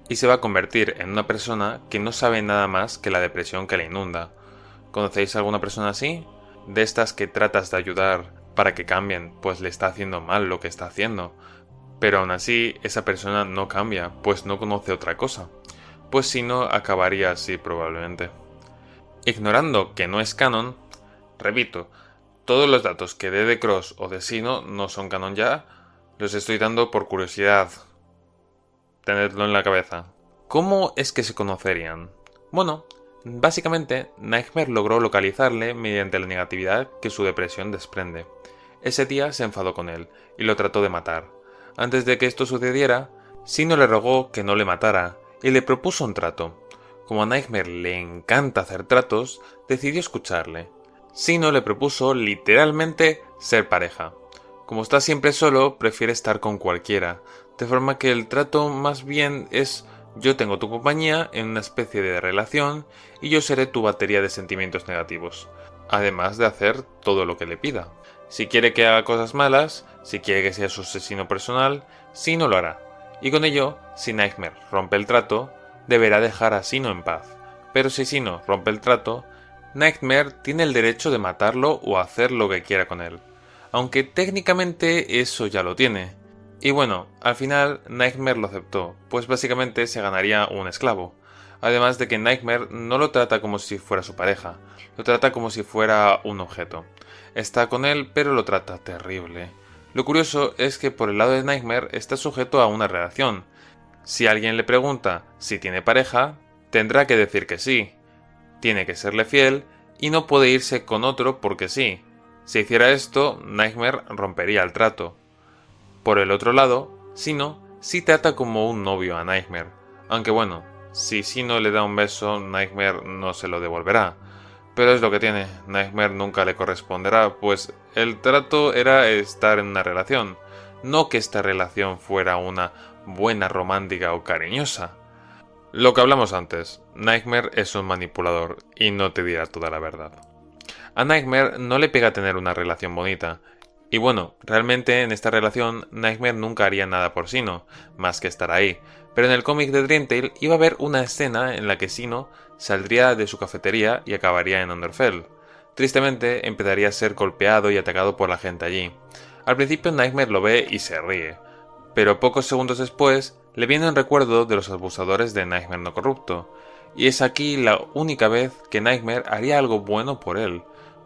y se va a convertir en una persona que no sabe nada más que la depresión que le inunda. ¿Conocéis a alguna persona así? De estas que tratas de ayudar para que cambien, pues le está haciendo mal lo que está haciendo. Pero aún así, esa persona no cambia, pues no conoce otra cosa. Pues si no, acabaría así probablemente. Ignorando que no es canon, repito, todos los datos que dé de Cross o de Sino no son canon ya, los estoy dando por curiosidad. Tenedlo en la cabeza. ¿Cómo es que se conocerían? Bueno, básicamente, Nightmare logró localizarle mediante la negatividad que su depresión desprende. Ese día se enfadó con él y lo trató de matar. Antes de que esto sucediera, Sino le rogó que no le matara y le propuso un trato. Como a Nightmare le encanta hacer tratos, decidió escucharle. Sino le propuso literalmente ser pareja. Como está siempre solo, prefiere estar con cualquiera, de forma que el trato más bien es: yo tengo tu compañía en una especie de relación y yo seré tu batería de sentimientos negativos, además de hacer todo lo que le pida. Si quiere que haga cosas malas, si quiere que sea su asesino personal, Sino lo hará. Y con ello, si Nightmare rompe el trato, deberá dejar a Sino en paz. Pero si Sino rompe el trato, Nightmare tiene el derecho de matarlo o hacer lo que quiera con él. Aunque técnicamente eso ya lo tiene. Y bueno, al final Nightmare lo aceptó, pues básicamente se ganaría un esclavo. Además de que Nightmare no lo trata como si fuera su pareja, lo trata como si fuera un objeto. Está con él, pero lo trata terrible. Lo curioso es que por el lado de Nightmare está sujeto a una relación. Si alguien le pregunta si tiene pareja, tendrá que decir que sí. Tiene que serle fiel y no puede irse con otro porque sí. Si hiciera esto, Nightmare rompería el trato. Por el otro lado, Sino sí trata como un novio a Nightmare, aunque bueno, si Sino le da un beso, Nightmare no se lo devolverá. Pero es lo que tiene, Nightmare nunca le corresponderá, pues el trato era estar en una relación, no que esta relación fuera una buena romántica o cariñosa. Lo que hablamos antes, Nightmare es un manipulador y no te dirá toda la verdad. A Nightmare no le pega tener una relación bonita, y bueno, realmente en esta relación Nightmare nunca haría nada por Sino, más que estar ahí, pero en el cómic de Dreamtale iba a haber una escena en la que Sino saldría de su cafetería y acabaría en Underfell. Tristemente empezaría a ser golpeado y atacado por la gente allí. Al principio Nightmare lo ve y se ríe, pero pocos segundos después le viene un recuerdo de los abusadores de Nightmare no corrupto, y es aquí la única vez que Nightmare haría algo bueno por él,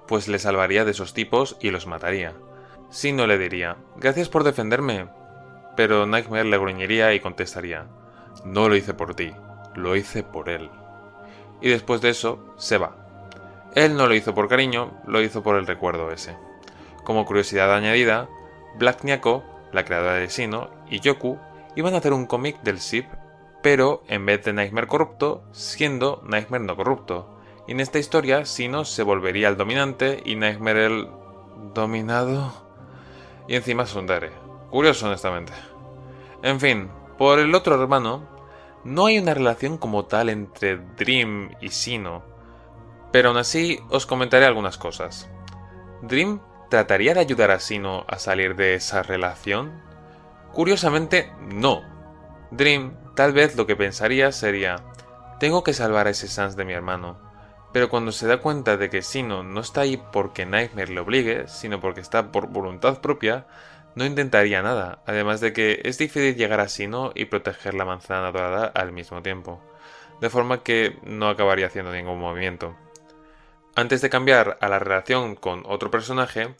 pues le salvaría de esos tipos y los mataría. Sino le diría, gracias por defenderme, pero Nightmare le gruñiría y contestaría, no lo hice por ti, lo hice por él. Y después de eso, se va. Él no lo hizo por cariño, lo hizo por el recuerdo ese. Como curiosidad añadida, Black Nyako, la creadora de Sino, y Yoku iban a hacer un cómic del SIP, pero en vez de Nightmare corrupto, siendo Nightmare no corrupto. Y en esta historia, Sino se volvería el dominante y Nightmare el dominado. Y encima tsundere. Curioso, honestamente. En fin, por el otro hermano, no hay una relación como tal entre Dream y Sino, pero aún así os comentaré algunas cosas. ¿Dream trataría de ayudar a Sino a salir de esa relación? Curiosamente, no. Dream tal vez lo que pensaría sería, tengo que salvar a ese Sans de mi hermano, pero cuando se da cuenta de que Sino no está ahí porque Nightmare le obligue, sino porque está por voluntad propia, no intentaría nada, además de que es difícil llegar a Sino y proteger la manzana dorada al mismo tiempo, de forma que no acabaría haciendo ningún movimiento. Antes de cambiar a la relación con otro personaje,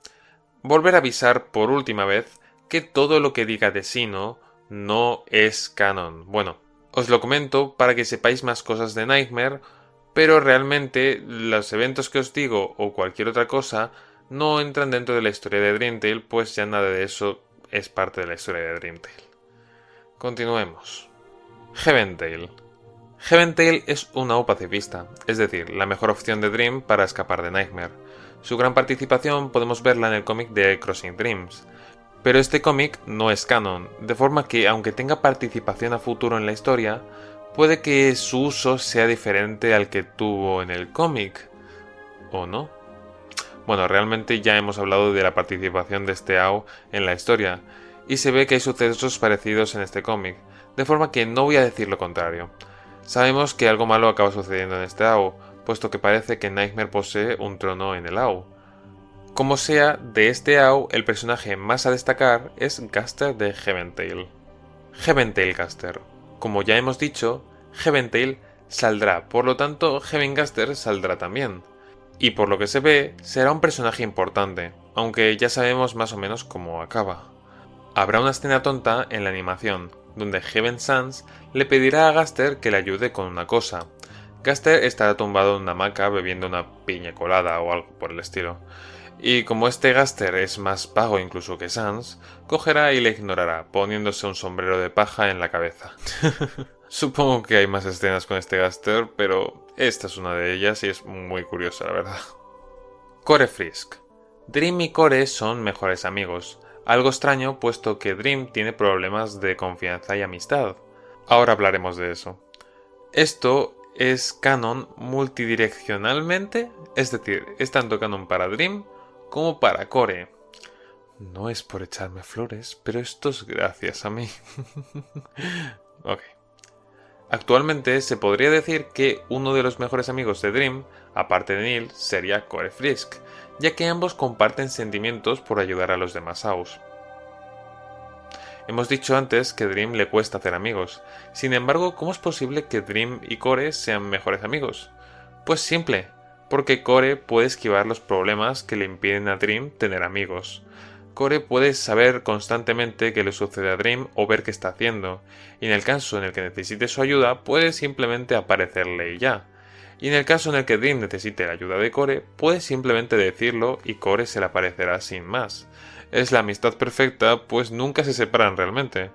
volver a avisar por última vez que todo lo que diga de Sino no es canon. Bueno, os lo comento para que sepáis más cosas de Nightmare, pero realmente los eventos que os digo o cualquier otra cosa no entran dentro de la historia de Dreamtale, pues ya nada de eso es parte de la historia de Dreamtale. Continuemos. Heaventale. Heaventale es un AU pacifista, es decir, la mejor opción de Dream para escapar de Nightmare. Su gran participación podemos verla en el cómic de Crossing Dreams, pero este cómic no es canon, de forma que aunque tenga participación a futuro en la historia, puede que su uso sea diferente al que tuvo en el cómic, ¿o no? Bueno, realmente ya hemos hablado de la participación de este AU en la historia, y se ve que hay sucesos parecidos en este cómic, de forma que no voy a decir lo contrario. Sabemos que algo malo acaba sucediendo en este AU, puesto que parece que Nightmare posee un trono en el AU. Como sea, de este AU el personaje más a destacar es Gaster de Heaventale. Heaventale Gaster. Como ya hemos dicho, Heaventale saldrá, por lo tanto Heavengaster saldrá también. Y por lo que se ve, será un personaje importante, aunque ya sabemos más o menos cómo acaba. Habrá una escena tonta en la animación, donde Heaven Sans le pedirá a Gaster que le ayude con una cosa. Gaster estará tumbado en una hamaca bebiendo una piña colada o algo por el estilo. Y como este Gaster es más vago incluso que Sans, cogerá y le ignorará, poniéndose un sombrero de paja en la cabeza. Supongo que hay más escenas con este Gaster, pero esta es una de ellas y es muy curiosa, la verdad. Core Frisk. Dream y Core son mejores amigos. Algo extraño puesto que Dream tiene problemas de confianza y amistad. Ahora hablaremos de eso. Esto es canon multidireccionalmente, es decir, es tanto canon para Dream como para Core. No es por echarme flores, pero esto es gracias a mí. Ok. Actualmente se podría decir que uno de los mejores amigos de Dream, aparte de Neil, sería Core Frisk, ya que ambos comparten sentimientos por ayudar a los demás AUs. Hemos dicho antes que Dream le cuesta hacer amigos, sin embargo, ¿cómo es posible que Dream y Core sean mejores amigos? Pues simple, porque Core puede esquivar los problemas que le impiden a Dream tener amigos. Core puede saber constantemente qué le sucede a Dream o ver qué está haciendo, y en el caso en el que necesite su ayuda, puede simplemente aparecerle y ya. Y en el caso en el que Dream necesite la ayuda de Core, puede simplemente decirlo y Core se le aparecerá sin más. Es la amistad perfecta, pues nunca se separan realmente.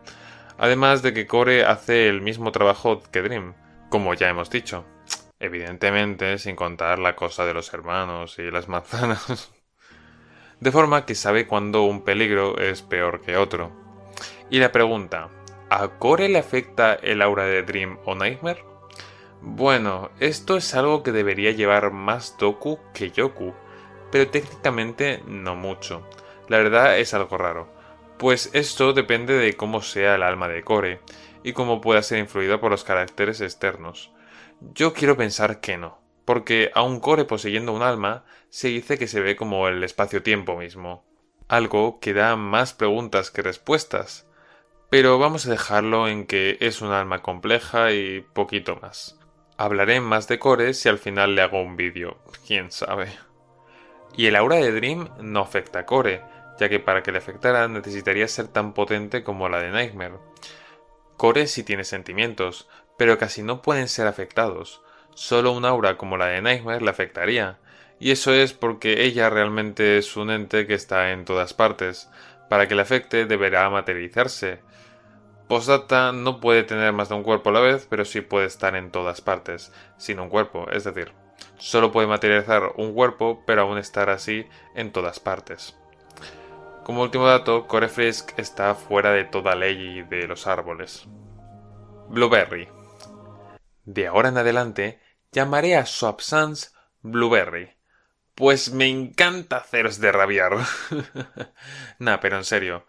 Además de que Core hace el mismo trabajo que Dream, como ya hemos dicho. Evidentemente, sin contar la cosa de los hermanos y las manzanas. De forma que sabe cuando un peligro es peor que otro. Y la pregunta, ¿a Core le afecta el aura de Dream o Nightmare? Bueno, esto es algo que debería llevar más Doku que Yoku, pero técnicamente no mucho. La verdad es algo raro, pues esto depende de cómo sea el alma de Core y cómo pueda ser influida por los caracteres externos. Yo quiero pensar que no, porque a un Core poseyendo un alma se dice que se ve como el espacio-tiempo mismo, algo que da más preguntas que respuestas, pero vamos a dejarlo en que es un alma compleja y poquito más. Hablaré más de Core si al final le hago un vídeo, quién sabe. Y el aura de Dream no afecta a Core, ya que para que le afectara necesitaría ser tan potente como la de Nightmare. Core sí tiene sentimientos, pero casi no pueden ser afectados. Solo un aura como la de Nightmare le afectaría, y eso es porque ella realmente es un ente que está en todas partes. Para que le afecte deberá materializarse. Postdata, no puede tener más de un cuerpo a la vez, pero sí puede estar en todas partes, sin un cuerpo, es decir, solo puede materializar un cuerpo, pero aún estar así en todas partes. Como último dato, Core Frisk está fuera de toda ley de los árboles. Blueberry. De ahora en adelante, llamaré a Swap Sans Blueberry, pues me encanta haceros de rabiar. Nah, pero en serio.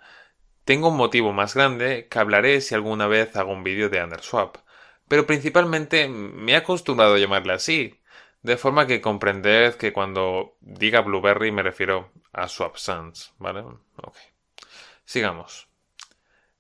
Tengo un motivo más grande que hablaré si alguna vez hago un vídeo de Underswap, pero principalmente me he acostumbrado a llamarle así, de forma que comprended que cuando diga Blueberry me refiero a Swap Sans, ¿vale? Ok. Sigamos.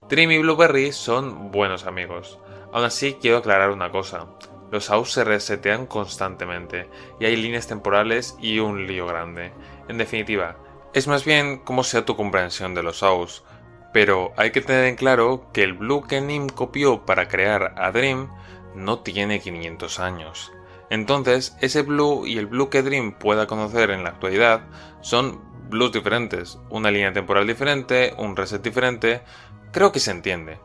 Dream y Blueberry son buenos amigos. Aún así quiero aclarar una cosa. Los AUs se resetean constantemente y hay líneas temporales y un lío grande. En definitiva, es más bien como sea tu comprensión de los AUs. Pero hay que tener en claro que el Blue que Nim copió para crear a Dream no tiene 500 años. Entonces, ese Blue y el Blue que Dream pueda conocer en la actualidad son Blues diferentes, una línea temporal diferente, un reset diferente. Creo que se entiende.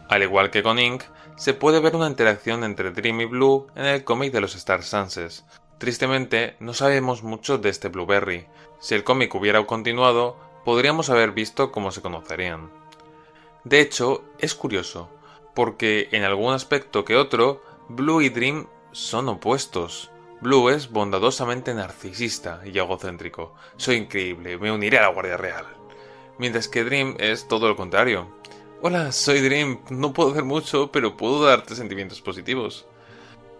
Al igual que con Ink, se puede ver una interacción entre Dream y Blue en el cómic de los Star Sanses. Tristemente, no sabemos mucho de este Blueberry. Si el cómic hubiera continuado, podríamos haber visto cómo se conocerían. De hecho, es curioso, porque en algún aspecto que otro, Blue y Dream son opuestos. Blue es bondadosamente narcisista y egocéntrico. Soy increíble, me uniré a la Guardia Real. Mientras que Dream es todo lo contrario. Hola, soy Dream, no puedo hacer mucho, pero puedo darte sentimientos positivos.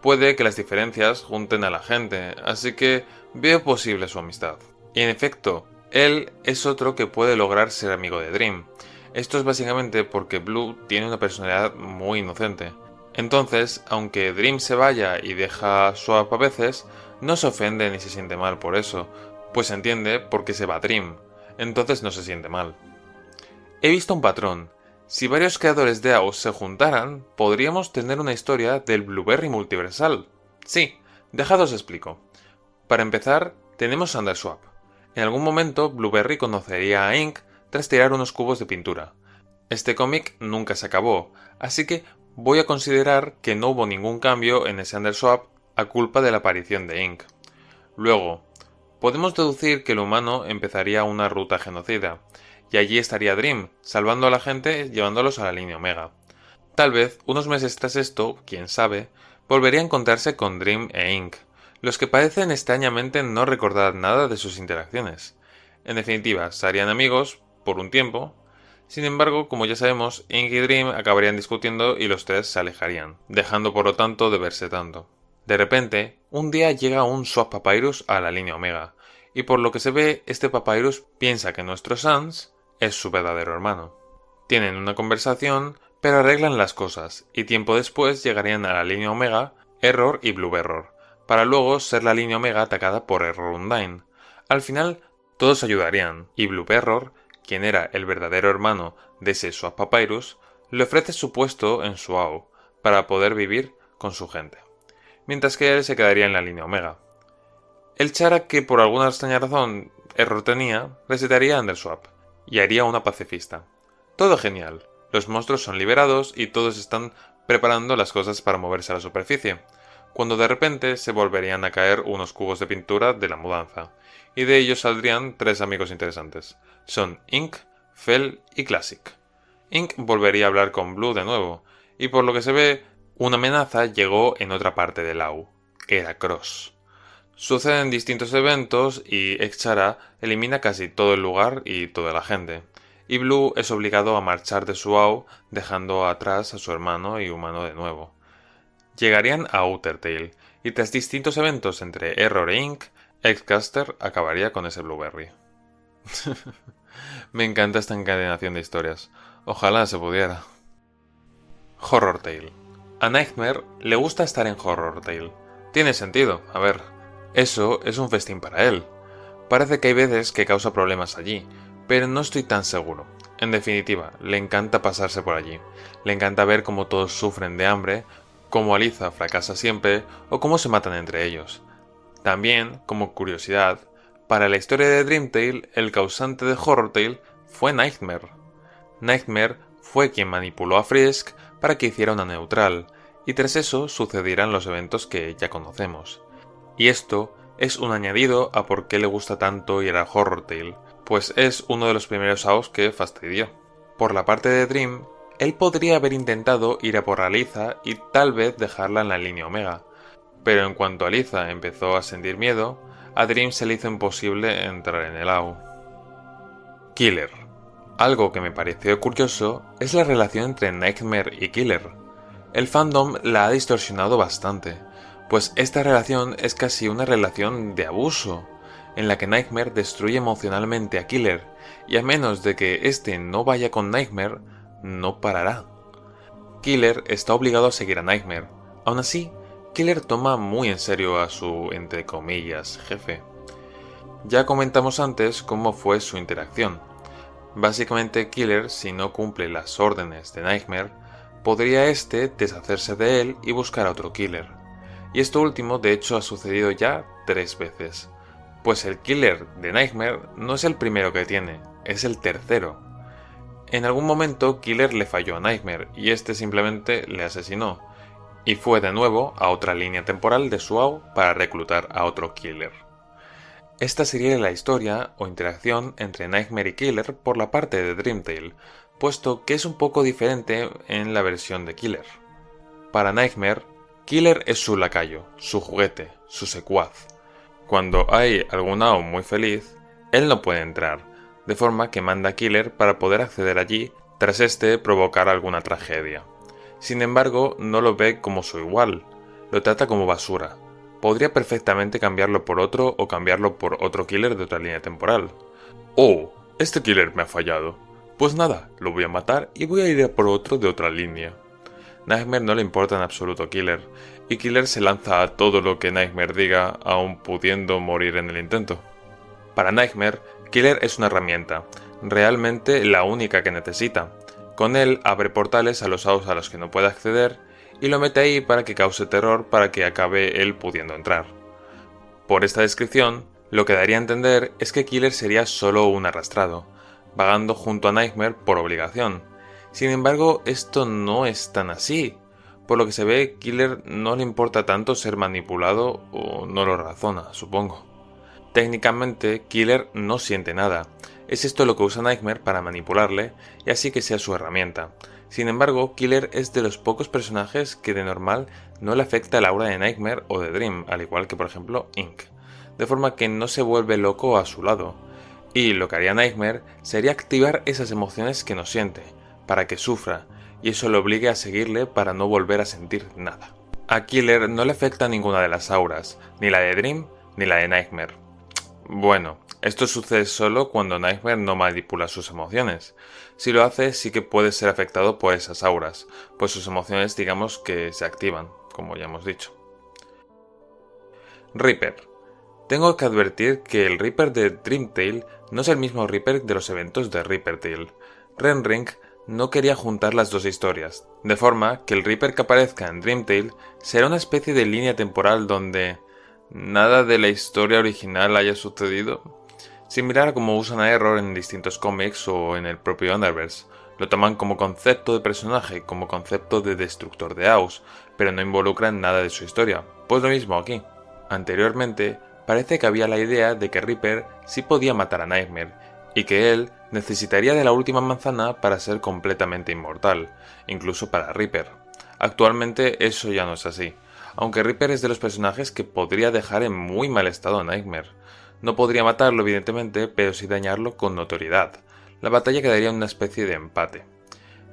Puede que las diferencias junten a la gente, así que veo posible su amistad. Y en efecto, él es otro que puede lograr ser amigo de Dream. Esto es básicamente porque Blue tiene una personalidad muy inocente. Entonces, aunque Dream se vaya y deja a Swap a veces, no se ofende ni se siente mal por eso, pues entiende por qué se va Dream, entonces no se siente mal. He visto un patrón. Si varios creadores de AOS se juntaran, podríamos tener una historia del Blueberry multiversal. Sí, dejad os explico. Para empezar, tenemos Underswap. En algún momento, Blueberry conocería a Ink tras tirar unos cubos de pintura. Este cómic nunca se acabó, así que voy a considerar que no hubo ningún cambio en ese Underswap a culpa de la aparición de Ink. Luego, podemos deducir que el humano empezaría una ruta genocida, y allí estaría Dream, salvando a la gente llevándolos a la línea Omega. Tal vez, unos meses tras esto, quién sabe, volvería a encontrarse con Dream e Ink, los que parecen extrañamente no recordar nada de sus interacciones. En definitiva, se harían amigos, por un tiempo. Sin embargo, como ya sabemos, Ink y Dream acabarían discutiendo y los tres se alejarían, dejando por lo tanto de verse tanto. De repente, un día llega un Swap Papyrus a la línea Omega, y por lo que se ve, este Papyrus piensa que nuestro Sans es su verdadero hermano. Tienen una conversación, pero arreglan las cosas, y tiempo después llegarían a la línea Omega, Error y Blue Error, para luego ser la línea Omega atacada por Error Undyne. Al final, todos ayudarían, y Blue Error, quien era el verdadero hermano de ese Swap Papyrus, le ofrece su puesto en su AO, para poder vivir con su gente, mientras que él se quedaría en la línea Omega. El Chara que por alguna extraña razón Error tenía, resetaría Underswap, y haría una pacifista. Todo genial. Los monstruos son liberados y todos están preparando las cosas para moverse a la superficie, cuando de repente se volverían a caer unos cubos de pintura de la mudanza, y de ellos saldrían 3 amigos interesantes. Son Ink, Fel y Classic. Ink volvería a hablar con Blue de nuevo, y por lo que se ve, una amenaza llegó en otra parte de Lau. Era Cross. Suceden distintos eventos y Xara elimina casi todo el lugar y toda la gente, y Blue es obligado a marchar de su AU dejando atrás a su hermano y humano de nuevo. Llegarían a Outer Tail, y tras distintos eventos entre Error e Ink, Xcaster acabaría con ese Blueberry. Me encanta esta encadenación de historias. Ojalá se pudiera. Horror Tale. A Nightmare le gusta estar en Horror Tale. Tiene sentido, a ver. Eso es un festín para él. Parece que hay veces que causa problemas allí, pero no estoy tan seguro. En definitiva, le encanta pasarse por allí. Le encanta ver cómo todos sufren de hambre, cómo Aliza fracasa siempre o cómo se matan entre ellos. También, como curiosidad, para la historia de Dream Tale, el causante de Horror Tale fue Nightmare. Nightmare fue quien manipuló a Frisk para que hiciera una neutral, y tras eso sucederán los eventos que ya conocemos. Y esto es un añadido a por qué le gusta tanto ir a Horror Tale, pues es uno de los primeros AOs que fastidió. Por la parte de Dream, él podría haber intentado ir a por Aliza y tal vez dejarla en la línea Omega, pero en cuanto Aliza empezó a sentir miedo, a Dream se le hizo imposible entrar en el AO. Killer. Algo que me pareció curioso es la relación entre Nightmare y Killer. El fandom la ha distorsionado bastante, pues esta relación es casi una relación de abuso, en la que Nightmare destruye emocionalmente a Killer, y a menos de que éste no vaya con Nightmare, no parará. Killer está obligado a seguir a Nightmare. Aún así, Killer toma muy en serio a su, entre comillas, jefe. Ya comentamos antes cómo fue su interacción. Básicamente Killer, si no cumple las órdenes de Nightmare, podría este deshacerse de él y buscar a otro Killer. Y esto último de hecho ha sucedido ya 3 veces. Pues el Killer de Nightmare no es el primero que tiene, es el tercero. En algún momento Killer le falló a Nightmare y este simplemente le asesinó, y fue de nuevo a otra línea temporal de su AU para reclutar a otro Killer. Esta sería la historia o interacción entre Nightmare y Killer por la parte de Dream Tale, puesto que es un poco diferente en la versión de Killer. Para Nightmare, Killer es su lacayo, su juguete, su secuaz. Cuando hay algún AO muy feliz, él no puede entrar, de forma que manda a Killer para poder acceder allí tras este provocar alguna tragedia. Sin embargo, no lo ve como su igual, lo trata como basura. Podría perfectamente cambiarlo por otro o cambiarlo por otro Killer de otra línea temporal. Oh, este Killer me ha fallado. Pues nada, lo voy a matar y voy a ir a por otro de otra línea. Nightmare no le importa en absoluto Killer, y Killer se lanza a todo lo que Nightmare diga, aun pudiendo morir en el intento. Para Nightmare, Killer es una herramienta, realmente la única que necesita. Con él abre portales a los AOs a los que no puede acceder, y lo mete ahí para que cause terror para que acabe él pudiendo entrar. Por esta descripción, lo que daría a entender es que Killer sería solo un arrastrado, vagando junto a Nightmare por obligación. Sin embargo, esto no es tan así. Por lo que se ve, Killer no le importa tanto ser manipulado o no lo razona, supongo. Técnicamente, Killer no siente nada. Es esto lo que usa Nightmare para manipularle y así que sea su herramienta. Sin embargo, Killer es de los pocos personajes que de normal no le afecta el aura de Nightmare o de Dream, al igual que por ejemplo Ink, de forma que no se vuelve loco a su lado. Y lo que haría Nightmare sería activar esas emociones que no siente, para que sufra, y eso le obligue a seguirle para no volver a sentir nada. A Killer no le afecta ninguna de las auras, ni la de Dream ni la de Nightmare. Bueno, esto sucede solo cuando Nightmare no manipula sus emociones. Si lo hace, sí que puede ser afectado por esas auras, pues sus emociones digamos que se activan, como ya hemos dicho. Reaper. Tengo que advertir que el Reaper de Dream Tale no es el mismo Reaper de los eventos de Reaper Tale. Renring no quería juntar las dos historias, de forma que el Reaper que aparezca en Dream Tale será una especie de línea temporal donde nada de la historia original haya sucedido. similar a como usan a Error en distintos cómics o en el propio Underverse. Lo toman como concepto de personaje, como concepto de destructor de Aus, pero no involucran nada de su historia. Pues lo mismo aquí. Anteriormente, parece que había la idea de que Reaper sí podía matar a Nightmare, y que él necesitaría de la última manzana para ser completamente inmortal, incluso para Reaper. Actualmente eso ya no es así, aunque Reaper es de los personajes que podría dejar en muy mal estado a Nightmare. No podría matarlo evidentemente, pero sí dañarlo con notoriedad. La batalla quedaría en una especie de empate.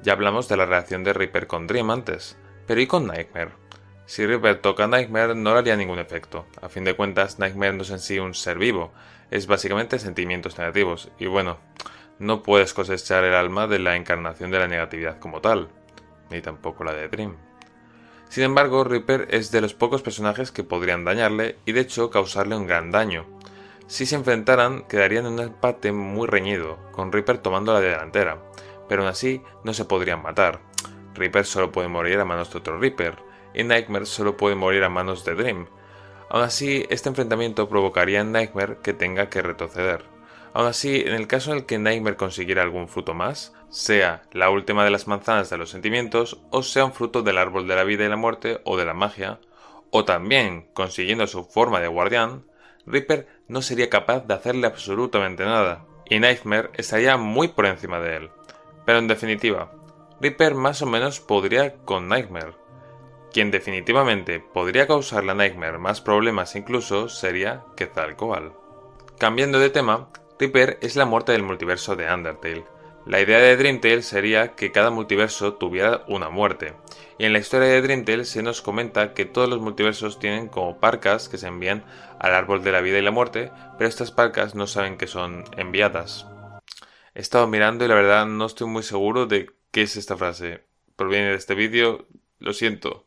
Ya hablamos de la reacción de Reaper con Dream antes, pero ¿y con Nightmare? Si Reaper toca a Nightmare no le haría ningún efecto. A fin de cuentas, Nightmare no es en sí un ser vivo, es básicamente sentimientos negativos, y bueno, no puedes cosechar el alma de la encarnación de la negatividad como tal, ni tampoco la de Dream. Sin embargo, Reaper es de los pocos personajes que podrían dañarle y de hecho causarle un gran daño. Si se enfrentaran, quedarían en un empate muy reñido, con Reaper tomando la delantera, pero aún así no se podrían matar. Reaper solo puede morir a manos de otro Reaper, y Nightmare solo puede morir a manos de Dream. Aún así, este enfrentamiento provocaría en Nightmare que tenga que retroceder. Aún así, en el caso en el que Nightmare consiguiera algún fruto más, sea la última de las manzanas de los sentimientos, o sea un fruto del árbol de la vida y la muerte o de la magia, o también consiguiendo su forma de guardián, Reaper no sería capaz de hacerle absolutamente nada, y Nightmare estaría muy por encima de él. Pero en definitiva, Reaper más o menos podría con Nightmare. Quien definitivamente podría causarle a Nightmare más problemas incluso sería Quetzalcóatl. Cambiando de tema, Reaper es la muerte del multiverso de Undertale. La idea de Dream Tale sería que cada multiverso tuviera una muerte, y en la historia de Dream Tale se nos comenta que todos los multiversos tienen como parcas que se envían al árbol de la vida y la muerte, pero estas parcas no saben que son enviadas. He estado mirando y la verdad no estoy muy seguro de qué es esta frase. Proviene de este vídeo, lo siento.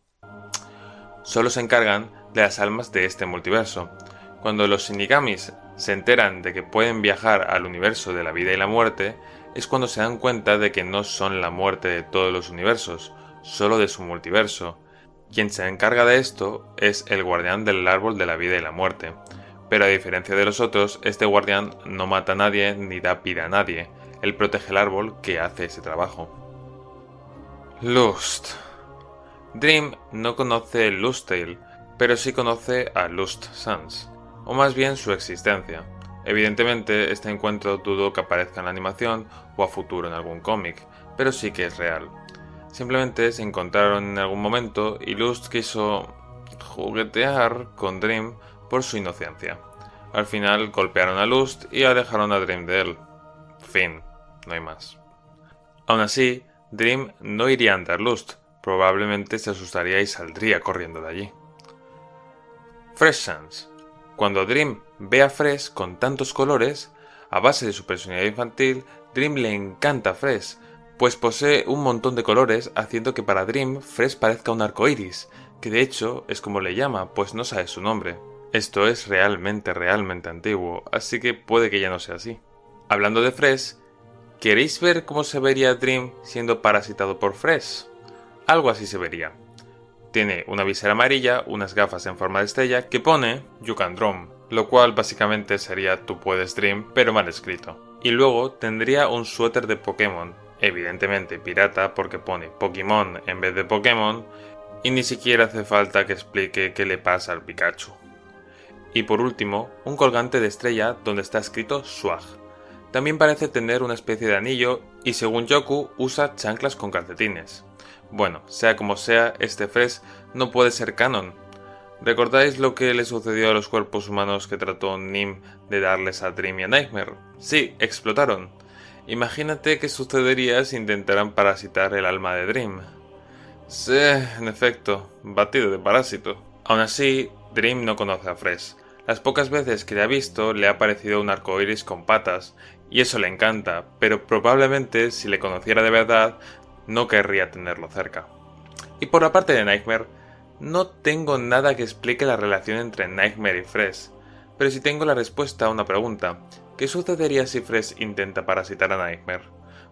Solo se encargan de las almas de este multiverso. Cuando los Shinigamis se enteran de que pueden viajar al universo de la vida y la muerte, es cuando se dan cuenta de que no son la muerte de todos los universos, solo de su multiverso. Quien se encarga de esto es el guardián del árbol de la vida y la muerte. Pero a diferencia de los otros, este guardián no mata a nadie ni da vida a nadie, él protege el árbol que hace ese trabajo. Lust. Dream no conoce Lust Tale, pero sí conoce a Lust Sans, o más bien su existencia. Evidentemente, este encuentro dudo que aparezca en la animación o a futuro en algún cómic, pero sí que es real. Simplemente se encontraron en algún momento y Lust quiso juguetear con Dream por su inocencia. Al final golpearon a Lust y alejaron a Dream de él. Fin, no hay más. Aún así, Dream no iría ante Lust, probablemente se asustaría y saldría corriendo de allí. Fresh Sans. Cuando Dream ve a Fresh con tantos colores, a base de su personalidad infantil, Dream le encanta Fresh, pues posee un montón de colores haciendo que para Dream Fresh parezca un arco iris, que de hecho es como le llama, pues no sabe su nombre. Esto es realmente antiguo, así que puede que ya no sea así. Hablando de Fresh, ¿queréis ver cómo se vería Dream siendo parasitado por Fresh? Algo así se vería. Tiene una visera amarilla, unas gafas en forma de estrella que pone You Can Dream, lo cual básicamente sería Tú puedes Dream, pero mal escrito. Y luego tendría un suéter de Pokémon, evidentemente pirata porque pone Pokémon en vez de Pokémon, y ni siquiera hace falta que explique qué le pasa al Pikachu. Y por último, un colgante de estrella donde está escrito Swag. También parece tener una especie de anillo y según Yoku usa chanclas con calcetines. Bueno, sea como sea, este Fresh no puede ser canon. ¿Recordáis lo que le sucedió a los cuerpos humanos que trató Nim de darles a Dream y a Nightmare? Sí, explotaron. Imagínate qué sucedería si intentaran parasitar el alma de Dream. Sí, en efecto, batido de parásito. Aún así, Dream no conoce a Fresh. Las pocas veces que le ha visto le ha parecido un arcoíris con patas, y eso le encanta, pero probablemente si le conociera de verdad, no querría tenerlo cerca. Y por la parte de Nightmare, no tengo nada que explique la relación entre Nightmare y Fresh, pero sí tengo la respuesta a una pregunta. ¿Qué sucedería si Fresh intenta parasitar a Nightmare?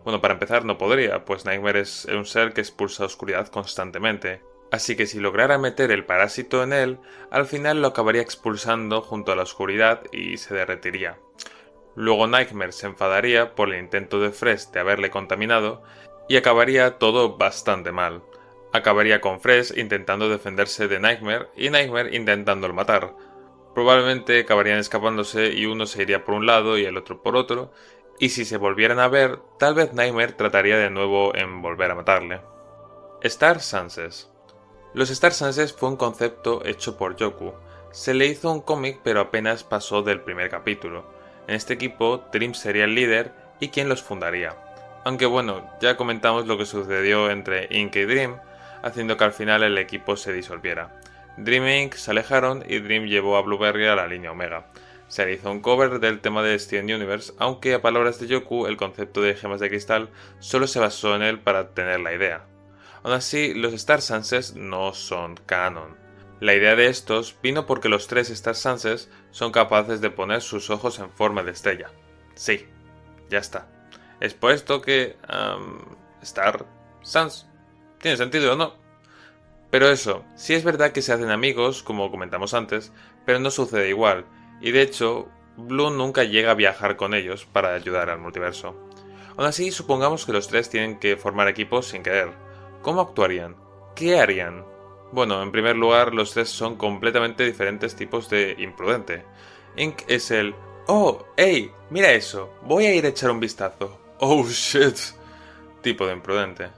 Bueno, para empezar no podría, pues Nightmare es un ser que expulsa oscuridad constantemente, así que si lograra meter el parásito en él, al final lo acabaría expulsando junto a la oscuridad y se derretiría. Luego Nightmare se enfadaría por el intento de Fresh de haberle contaminado y acabaría todo bastante mal. Acabaría con Fresh intentando defenderse de Nightmare y Nightmare intentándolo matar. Probablemente acabarían escapándose y uno se iría por un lado y el otro por otro, y si se volvieran a ver, tal vez Nightmare trataría de nuevo en volver a matarle. Star Sanses. Los Star Sanses fue un concepto hecho por Yoku. Se le hizo un cómic pero apenas pasó del primer capítulo. En este equipo, Dream sería el líder y quien los fundaría. Aunque bueno, ya comentamos lo que sucedió entre Inc y Dream, haciendo que al final el equipo se disolviera. Dream e Inc se alejaron y Dream llevó a Blueberry a la línea Omega. Se le hizo un cover del tema de Steven Universe, aunque a palabras de Yoku el concepto de gemas de cristal solo se basó en él para tener la idea. Aún así, los Star Sanses no son canon. La idea de estos vino porque los 3 Star Sanses son capaces de poner sus ojos en forma de estrella. Sí, ya está. Es por esto que... Star Sans. ¿Tiene sentido o no? Pero eso, sí es verdad que se hacen amigos, como comentamos antes, pero no sucede igual. Y de hecho, Blue nunca llega a viajar con ellos para ayudar al multiverso. Aún así, supongamos que los 3 tienen que formar equipos sin querer. ¿Cómo actuarían? ¿Qué harían? Bueno, en primer lugar, los 3 son completamente diferentes tipos de imprudente. Inc es el «Oh, hey, mira eso, voy a ir a echar un vistazo. Oh, shit», tipo de imprudente.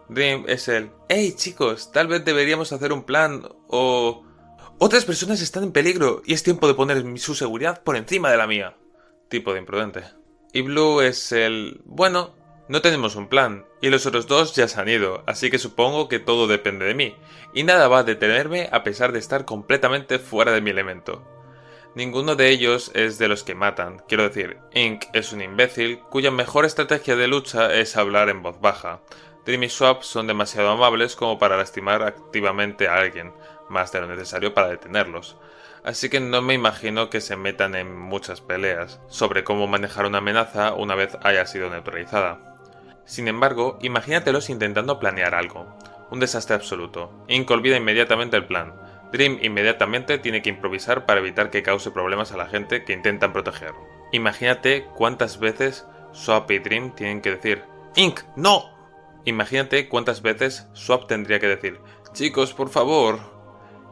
Dream es el «Hey, chicos, tal vez deberíamos hacer un plan», o «Otras personas están en peligro y es tiempo de poner su seguridad por encima de la mía», tipo de imprudente. Y Blue es el «Bueno, no tenemos un plan, y los otros 2 ya se han ido, así que supongo que todo depende de mí, y nada va a detenerme a pesar de estar completamente fuera de mi elemento». Ninguno de ellos es de los que matan, quiero decir, Inc es un imbécil cuya mejor estrategia de lucha es hablar en voz baja. Dream y Swap son demasiado amables como para lastimar activamente a alguien, más de lo necesario para detenerlos. Así que no me imagino que se metan en muchas peleas sobre cómo manejar una amenaza una vez haya sido neutralizada. Sin embargo, imagínatelos intentando planear algo. Un desastre absoluto. Inc olvida inmediatamente el plan. Dream inmediatamente tiene que improvisar para evitar que cause problemas a la gente que intentan proteger. Imagínate cuántas veces Swap y Dream tienen que decir «Inc, no». Imagínate cuántas veces Swap tendría que decir «Chicos, por favor».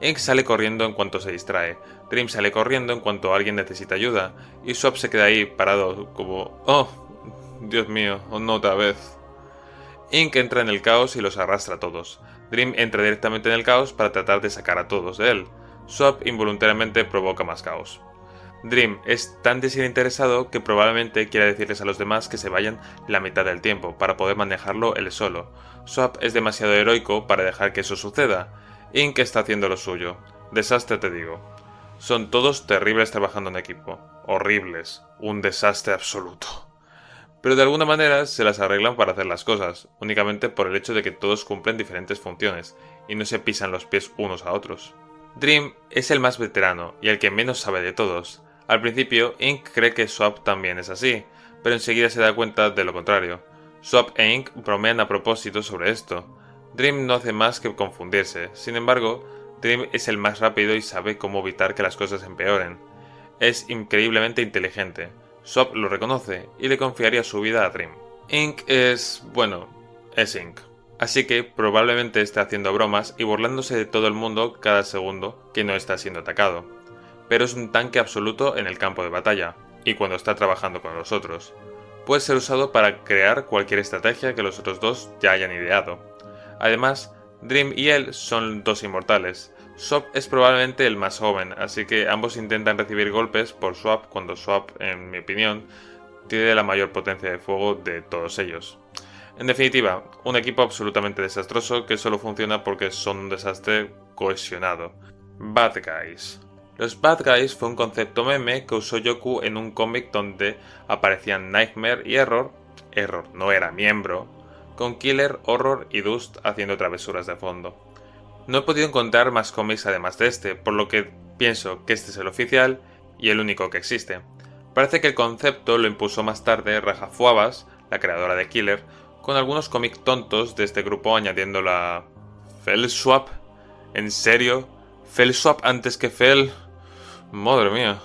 Inc sale corriendo en cuanto se distrae. Dream sale corriendo en cuanto alguien necesita ayuda. Y Swap se queda ahí parado como «Oh, Dios mío, no otra vez». Inc entra en el caos y los arrastra a todos. Dream entra directamente en el caos para tratar de sacar a todos de él. Swap involuntariamente provoca más caos. Dream es tan desinteresado que probablemente quiera decirles a los demás que se vayan la mitad del tiempo para poder manejarlo él solo. Swap es demasiado heroico para dejar que eso suceda. Inc está haciendo lo suyo. Desastre, te digo. Son todos terribles trabajando en equipo. Horribles. Un desastre absoluto. Pero de alguna manera se las arreglan para hacer las cosas, únicamente por el hecho de que todos cumplen diferentes funciones y no se pisan los pies unos a otros. Dream es el más veterano y el que menos sabe de todos. Al principio, Inc cree que Swap también es así, pero enseguida se da cuenta de lo contrario. Swap e Inc bromean a propósito sobre esto. Dream no hace más que confundirse, sin embargo, Dream es el más rápido y sabe cómo evitar que las cosas empeoren. Es increíblemente inteligente. Swap lo reconoce y le confiaría su vida a Dream. Inc es... bueno, es Inc. Así que probablemente esté haciendo bromas y burlándose de todo el mundo cada segundo que no está siendo atacado. Pero es un tanque absoluto en el campo de batalla, y cuando está trabajando con los otros. Puede ser usado para crear cualquier estrategia que los otros 2 ya hayan ideado. Además, Dream y él son 2 inmortales. Swap es probablemente el más joven, así que ambos intentan recibir golpes por Swap cuando Swap, en mi opinión, tiene la mayor potencia de fuego de todos ellos. En definitiva, un equipo absolutamente desastroso que solo funciona porque son un desastre cohesionado. Bad Guys. Los Bad Guys fue un concepto meme que usó Yoku en un cómic donde aparecían Nightmare y Error no era miembro, con Killer, Horror y Dust haciendo travesuras de fondo. No he podido encontrar más cómics además de este, por lo que pienso que este es el oficial y el único que existe. Parece que el concepto lo impuso más tarde Raja Fuabas, la creadora de Killer, con algunos cómics tontos de este grupo añadiendo la... ¿Fellswap? ¿En serio? ¿Fellswap antes que Fell? Madre mía.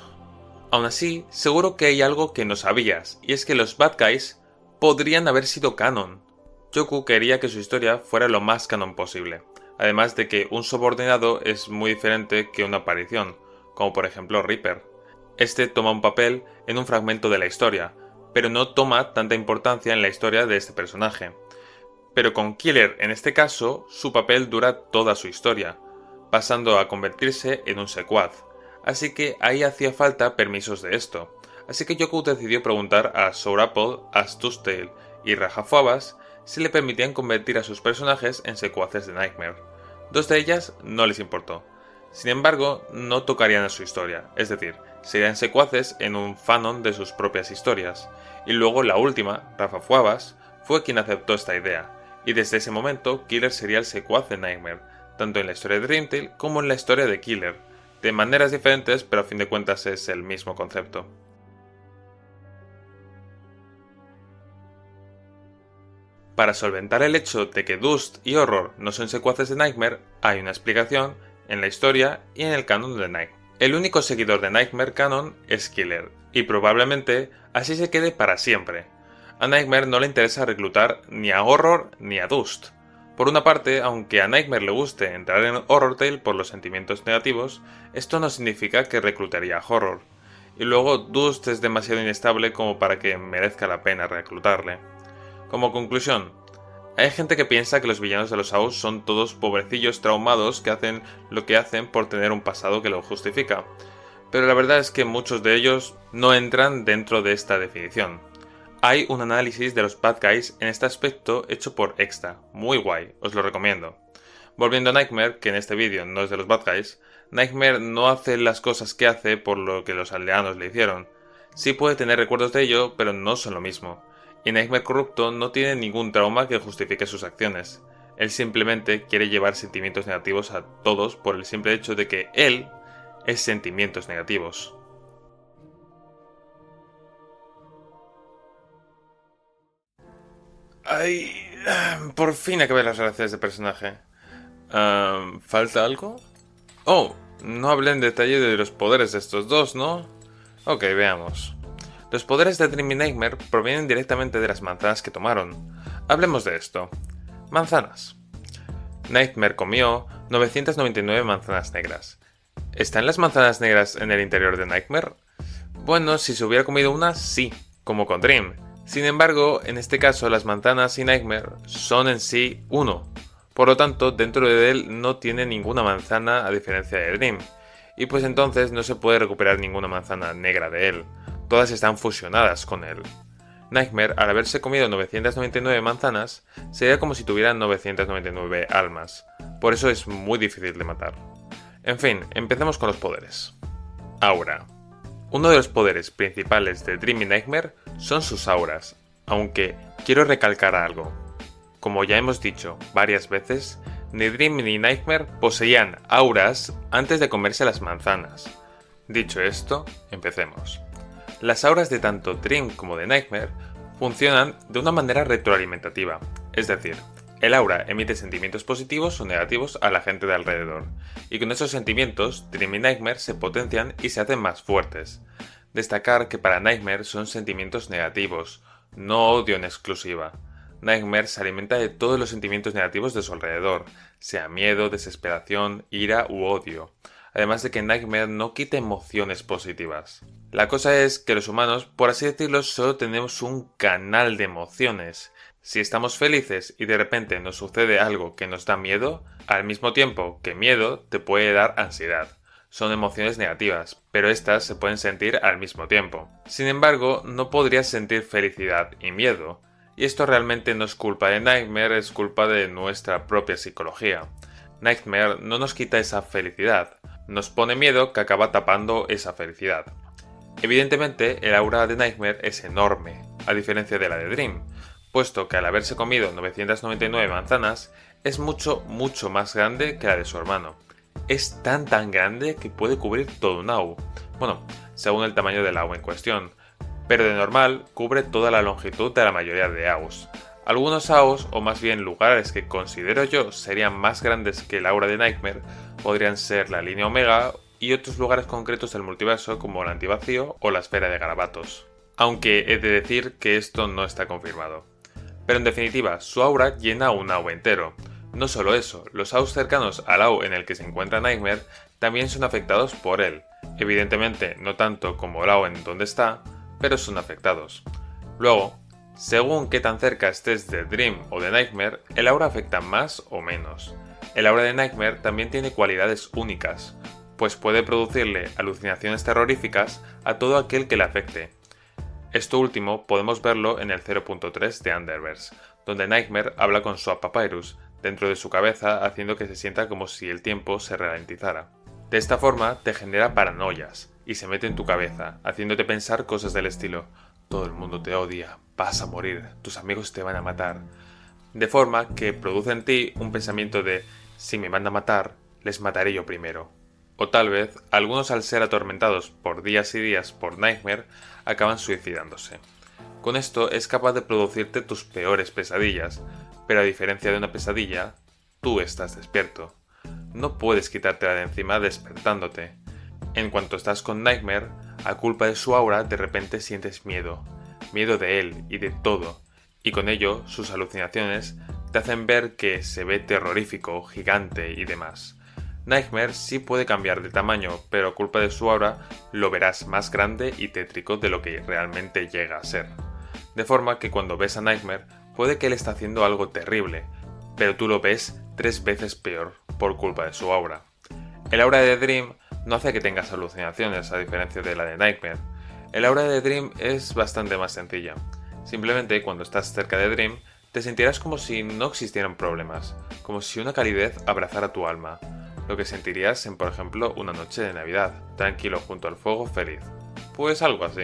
Aún así, seguro que hay algo que no sabías, y es que los Bad Guys podrían haber sido canon. Yoku quería que su historia fuera lo más canon posible, además de que un subordinado es muy diferente que una aparición, como por ejemplo Reaper. Este toma un papel en un fragmento de la historia, pero no toma tanta importancia en la historia de este personaje. Pero con Killer, en este caso, su papel dura toda su historia, pasando a convertirse en un secuaz. Así que ahí hacía falta permisos de esto. Así que Yoku decidió preguntar a Sour Apple, Ash Tusktail y Raja Fabas si le permitían convertir a sus personajes en secuaces de Nightmare. Dos de ellas no les importó. Sin embargo, no tocarían a su historia, es decir, serían secuaces en un fanon de sus propias historias. Y luego la última, Rafa Fabas, fue quien aceptó esta idea, y desde ese momento Killer sería el secuaz de Nightmare, tanto en la historia de Dream Tale como en la historia de Killer, de maneras diferentes, pero a fin de cuentas es el mismo concepto. Para solventar el hecho de que Dust y Horror no son secuaces de Nightmare, hay una explicación en la historia y en el canon de Nightmare. El único seguidor de Nightmare canon es Killer, y probablemente así se quede para siempre. A Nightmare no le interesa reclutar ni a Horror ni a Dust. Por una parte, aunque a Nightmare le guste entrar en Horror Tale por los sentimientos negativos, esto no significa que reclutaría a Horror. Y luego Dust es demasiado inestable como para que merezca la pena reclutarle. Como conclusión, hay gente que piensa que los villanos de los AOS son todos pobrecillos traumados que hacen lo que hacen por tener un pasado que lo justifica, pero la verdad es que muchos de ellos no entran dentro de esta definición. Hay un análisis de los Bad Guys en este aspecto hecho por Exta, muy guay, os lo recomiendo. Volviendo a Nightmare, que en este vídeo no es de los Bad Guys, Nightmare no hace las cosas que hace por lo que los aldeanos le hicieron. Sí puede tener recuerdos de ello, pero no son lo mismo. Y Nightmare corrupto no tiene ningún trauma que justifique sus acciones. Él simplemente quiere llevar sentimientos negativos a todos por el simple hecho de que él es sentimientos negativos. Ay, por fin acabé las relaciones de personaje. ¿Falta algo? Oh, no hablé en detalle de los poderes de estos dos, ¿no? Ok, veamos. Los poderes de Dream y Nightmare provienen directamente de las manzanas que tomaron. Hablemos de esto. Manzanas. Nightmare comió 999 manzanas negras. ¿Están las manzanas negras en el interior de Nightmare? Bueno, si se hubiera comido una, sí, como con Dream. Sin embargo, en este caso las manzanas y Nightmare son en sí uno. Por lo tanto, dentro de él no tiene ninguna manzana a diferencia de Dream. Y pues entonces no se puede recuperar ninguna manzana negra de él. Todas están fusionadas con él. Nightmare, al haberse comido 999 manzanas, sería como si tuviera 999 almas. Por eso es muy difícil de matar. En fin, empecemos con los poderes. Aura. Uno de los poderes principales de Dream y Nightmare son sus auras, aunque quiero recalcar algo. Como ya hemos dicho varias veces, ni Dream ni Nightmare poseían auras antes de comerse las manzanas. Dicho esto, empecemos. Las auras de tanto Dream como de Nightmare funcionan de una manera retroalimentativa, es decir, el aura emite sentimientos positivos o negativos a la gente de alrededor, y con esos sentimientos, Dream y Nightmare se potencian y se hacen más fuertes. Destacar que para Nightmare son sentimientos negativos, no odio en exclusiva. Nightmare se alimenta de todos los sentimientos negativos de su alrededor, sea miedo, desesperación, ira u odio. Además de que Nightmare no quita emociones positivas. La cosa es que los humanos, por así decirlo, solo tenemos un canal de emociones. Si estamos felices y de repente nos sucede algo que nos da miedo, al mismo tiempo que miedo te puede dar ansiedad. Son emociones negativas, pero estas se pueden sentir al mismo tiempo. Sin embargo, no podrías sentir felicidad y miedo. Y esto realmente no es culpa de Nightmare, es culpa de nuestra propia psicología. Nightmare no nos quita esa felicidad, nos pone miedo que acaba tapando esa felicidad. Evidentemente, el aura de Nightmare es enorme, a diferencia de la de Dream, puesto que al haberse comido 999 manzanas, es mucho más grande que la de su hermano. Es tan grande que puede cubrir todo un AU. Bueno, según el tamaño del AU en cuestión, pero de normal cubre toda la longitud de la mayoría de AUs. Algunos AOS, o más bien lugares que considero yo serían más grandes que el aura de Nightmare, podrían ser la línea Omega y otros lugares concretos del multiverso como el antivacío o la esfera de garabatos. Aunque he de decir que esto no está confirmado. Pero en definitiva, su aura llena un AO entero. No solo eso, los AOs cercanos al AO en el que se encuentra Nightmare también son afectados por él. Evidentemente, no tanto como el AO en donde está, pero son afectados. Luego, según qué tan cerca estés de Dream o de Nightmare, el aura afecta más o menos. El aura de Nightmare también tiene cualidades únicas, pues puede producirle alucinaciones terroríficas a todo aquel que le afecte. Esto último podemos verlo en el 0.3 de Underverse, donde Nightmare habla con Swap Papyrus dentro de su cabeza haciendo que se sienta como si el tiempo se ralentizara. De esta forma te genera paranoias y se mete en tu cabeza, haciéndote pensar cosas del estilo: todo el mundo te odia, vas a morir, tus amigos te van a matar. De forma que produce en ti un pensamiento de: si me van a matar, les mataré yo primero. O tal vez, algunos al ser atormentados por días y días por Nightmare, acaban suicidándose. Con esto es capaz de producirte tus peores pesadillas, pero a diferencia de una pesadilla, tú estás despierto. No puedes quitártela de encima despertándote. En cuanto estás con Nightmare, a culpa de su aura de repente sientes miedo. Miedo de él y de todo. Y con ello, sus alucinaciones te hacen ver que se ve terrorífico, gigante y demás. Nightmare sí puede cambiar de tamaño, pero a culpa de su aura lo verás más grande y tétrico de lo que realmente llega a ser. De forma que cuando ves a Nightmare, puede que él está haciendo algo terrible, pero tú lo ves 3 veces peor por culpa de su aura. El aura de Dream no hace que tengas alucinaciones, a diferencia de la de Nightmare. El aura de Dream es bastante más sencilla. Simplemente cuando estás cerca de Dream, te sentirás como si no existieran problemas, como si una calidez abrazara tu alma. Lo que sentirías en, por ejemplo, una noche de Navidad, tranquilo junto al fuego, feliz. Pues algo así.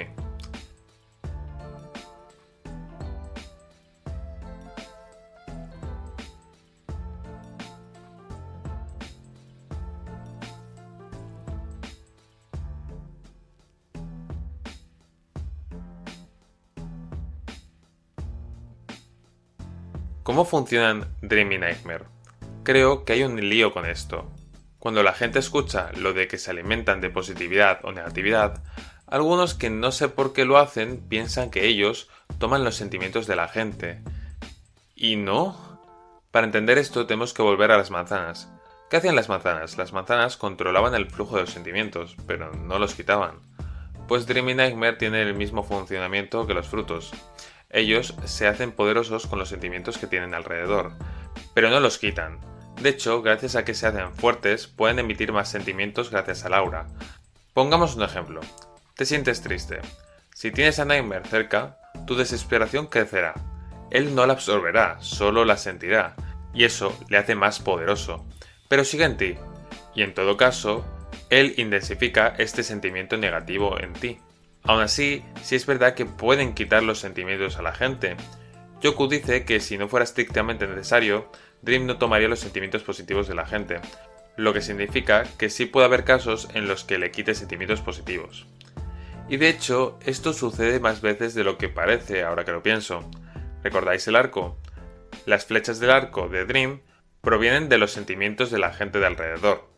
¿Cómo funcionan Dream y Nightmare? Creo que hay un lío con esto. Cuando la gente escucha lo de que se alimentan de positividad o negatividad, algunos que no sé por qué lo hacen piensan que ellos toman los sentimientos de la gente. ¿Y no? Para entender esto tenemos que volver a las manzanas. ¿Qué hacían las manzanas? Las manzanas controlaban el flujo de los sentimientos, pero no los quitaban. Pues Dream y Nightmare tienen el mismo funcionamiento que los frutos. Ellos se hacen poderosos con los sentimientos que tienen alrededor, pero no los quitan. De hecho, gracias a que se hacen fuertes, pueden emitir más sentimientos gracias al aura. Pongamos un ejemplo. Te sientes triste. Si tienes a Nightmare cerca, tu desesperación crecerá. Él no la absorberá, solo la sentirá, y eso le hace más poderoso. Pero sigue en ti, y en todo caso, él intensifica este sentimiento negativo en ti. Aún así, sí es verdad que pueden quitar los sentimientos a la gente. Yoku dice que si no fuera estrictamente necesario, Dream no tomaría los sentimientos positivos de la gente, lo que significa que sí puede haber casos en los que le quite sentimientos positivos. Y de hecho, esto sucede más veces de lo que parece ahora que lo pienso. ¿Recordáis el arco? Las flechas del arco de Dream provienen de los sentimientos de la gente de alrededor,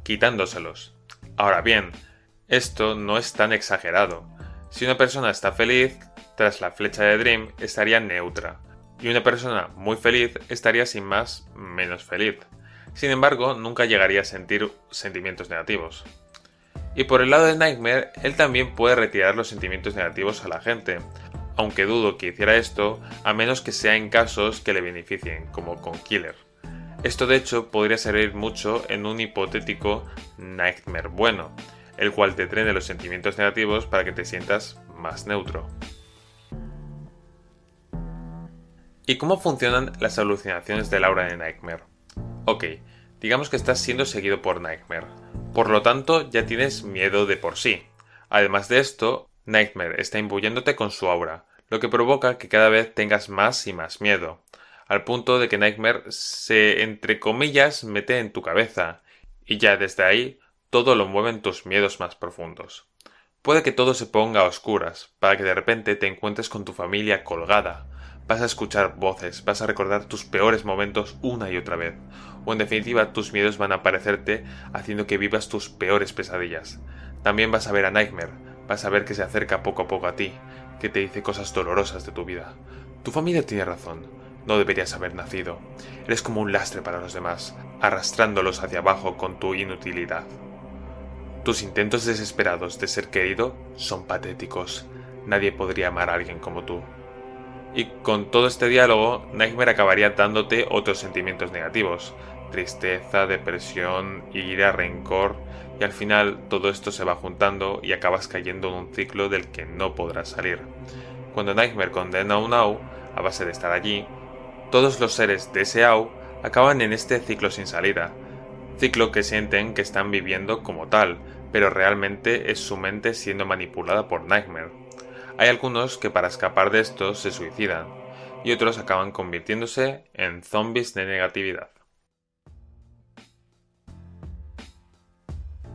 quitándoselos. Ahora bien, esto no es tan exagerado. Si una persona está feliz, tras la flecha de Dream estaría neutra, y una persona muy feliz estaría sin más menos feliz. Sin embargo, nunca llegaría a sentir sentimientos negativos. Y por el lado de Nightmare, él también puede retirar los sentimientos negativos a la gente, aunque dudo que hiciera esto a menos que sea en casos que le beneficien, como con Killer. Esto de hecho podría servir mucho en un hipotético Nightmare bueno, el cual te drene los sentimientos negativos para que te sientas más neutro. ¿Y cómo funcionan las alucinaciones del aura de Nightmare? Ok, digamos que estás siendo seguido por Nightmare, por lo tanto ya tienes miedo de por sí. Además de esto, Nightmare está imbuyéndote con su aura, lo que provoca que cada vez tengas más y más miedo, al punto de que Nightmare se, entre comillas, mete en tu cabeza, y ya desde ahí todo lo mueven tus miedos más profundos. Puede que todo se ponga a oscuras, para que de repente te encuentres con tu familia colgada. Vas a escuchar voces, vas a recordar tus peores momentos una y otra vez, o en definitiva tus miedos van a aparecerte haciendo que vivas tus peores pesadillas. También vas a ver a Nightmare, vas a ver que se acerca poco a poco a ti, que te dice cosas dolorosas de tu vida. Tu familia tiene razón, no deberías haber nacido. Eres como un lastre para los demás, arrastrándolos hacia abajo con tu inutilidad. Tus intentos desesperados de ser querido son patéticos. Nadie podría amar a alguien como tú. Y con todo este diálogo, Nightmare acabaría dándote otros sentimientos negativos. Tristeza, depresión, ira, rencor. Y al final todo esto se va juntando y acabas cayendo en un ciclo del que no podrás salir. Cuando Nightmare condena a un Au, a base de estar allí, todos los seres de ese Au acaban en este ciclo sin salida. Ciclo que sienten que están viviendo como tal, pero realmente es su mente siendo manipulada por Nightmare. Hay algunos que para escapar de esto se suicidan, y otros acaban convirtiéndose en zombies de negatividad.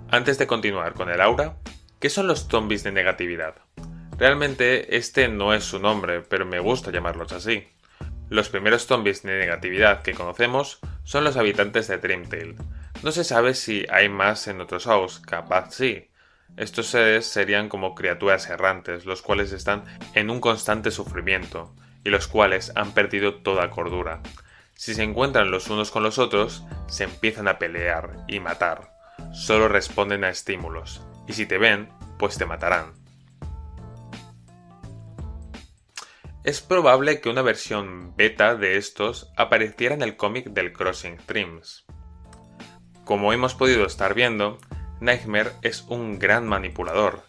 Antes de continuar con el aura, ¿qué son los zombies de negatividad? Realmente este no es su nombre, pero me gusta llamarlos así. Los primeros zombies de negatividad que conocemos son los habitantes de Dreamtale. No se sabe si hay más en otros Aus, capaz sí. Estos seres serían como criaturas errantes, los cuales están en un constante sufrimiento, y los cuales han perdido toda cordura. Si se encuentran los unos con los otros, se empiezan a pelear y matar. Solo responden a estímulos, y si te ven, pues te matarán. Es probable que una versión beta de estos apareciera en el cómic del Crossing Dreams. Como hemos podido estar viendo, Nightmare es un gran manipulador,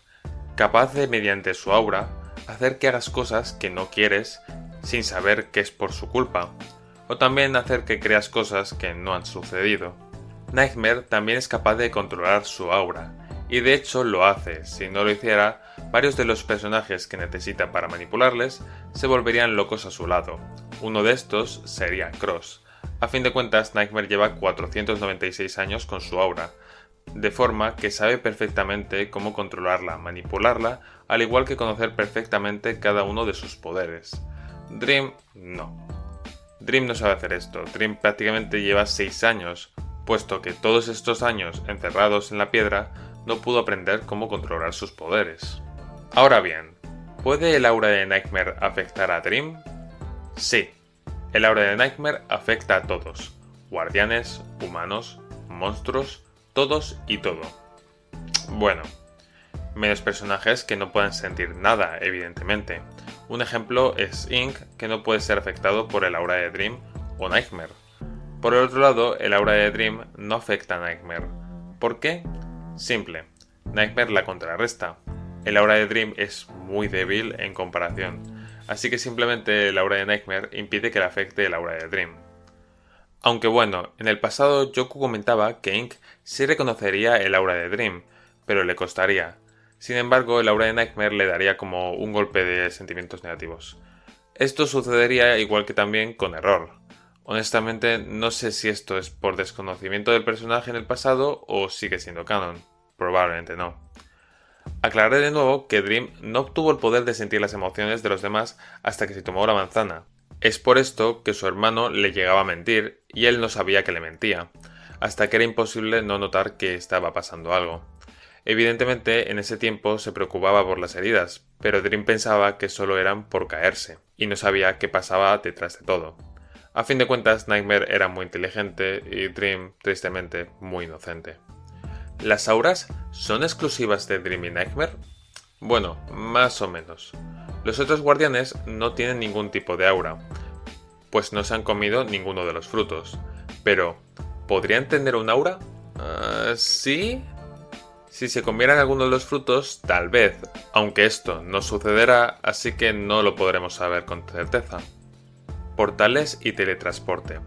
capaz de, mediante su aura, hacer que hagas cosas que no quieres sin saber que es por su culpa, o también hacer que creas cosas que no han sucedido. Nightmare también es capaz de controlar su aura, y de hecho lo hace. Si no lo hiciera, varios de los personajes que necesita para manipularles se volverían locos a su lado. Uno de estos sería Cross. A fin de cuentas, Nightmare lleva 496 años con su aura, de forma que sabe perfectamente cómo controlarla, manipularla, al igual que conocer perfectamente cada uno de sus poderes. Dream no. Dream no sabe hacer esto. Dream prácticamente lleva 6 años, puesto que todos estos años encerrados en la piedra no pudo aprender cómo controlar sus poderes. Ahora bien, ¿puede el aura de Nightmare afectar a Dream? Sí, el aura de Nightmare afecta a todos, guardianes, humanos, monstruos, todos y todo. Bueno, menos personajes que no pueden sentir nada, evidentemente. Un ejemplo es Ink, que no puede ser afectado por el aura de Dream o Nightmare. Por el otro lado, el aura de Dream no afecta a Nightmare. ¿Por qué? Simple, Nightmare la contrarresta. El aura de Dream es muy débil en comparación, así que simplemente el aura de Nightmare impide que le afecte el aura de Dream. Aunque bueno, en el pasado Yoku comentaba que Ink sí reconocería el aura de Dream, pero le costaría. Sin embargo, el aura de Nightmare le daría como un golpe de sentimientos negativos. Esto sucedería igual que también con Error. Honestamente, no sé si esto es por desconocimiento del personaje en el pasado o sigue siendo canon. Probablemente no. Aclararé de nuevo que Dream no obtuvo el poder de sentir las emociones de los demás hasta que se tomó la manzana. Es por esto que su hermano le llegaba a mentir y él no sabía que le mentía, hasta que era imposible no notar que estaba pasando algo. Evidentemente, en ese tiempo se preocupaba por las heridas, pero Dream pensaba que solo eran por caerse, y no sabía qué pasaba detrás de todo. A fin de cuentas, Nightmare era muy inteligente y Dream, tristemente, muy inocente. ¿Las auras son exclusivas de Dream y Nightmare? Bueno, más o menos. Los otros guardianes no tienen ningún tipo de aura, pues no se han comido ninguno de los frutos. Pero, ¿podrían tener un aura? ¿Sí? Si se comieran alguno de los frutos, tal vez, aunque esto no sucederá, así que no lo podremos saber con certeza. Portales y teletransporte.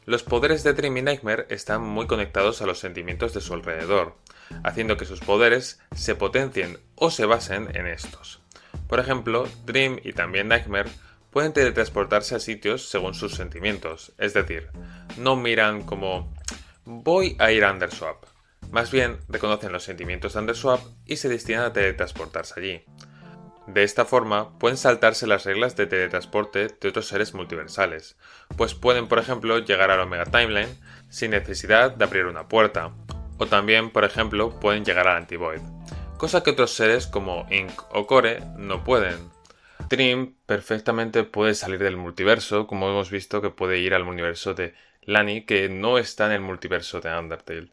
Los poderes de Dream y Nightmare están muy conectados a los sentimientos de su alrededor, haciendo que sus poderes se potencien o se basen en estos. Por ejemplo, Dream y también Nightmare pueden teletransportarse a sitios según sus sentimientos, es decir, no miran como voy a ir a Underswap, Más bien, reconocen los sentimientos de Underswap y se destinan a teletransportarse allí. De esta forma, pueden saltarse las reglas de teletransporte de otros seres multiversales, pues pueden, por ejemplo, llegar a la Omega Timeline sin necesidad de abrir una puerta, o también, por ejemplo, pueden llegar al Antivoid, cosa que otros seres como Ink o Core no pueden. Dream perfectamente puede salir del multiverso, como hemos visto que puede ir al universo de Lani, que no está en el multiverso de Undertale.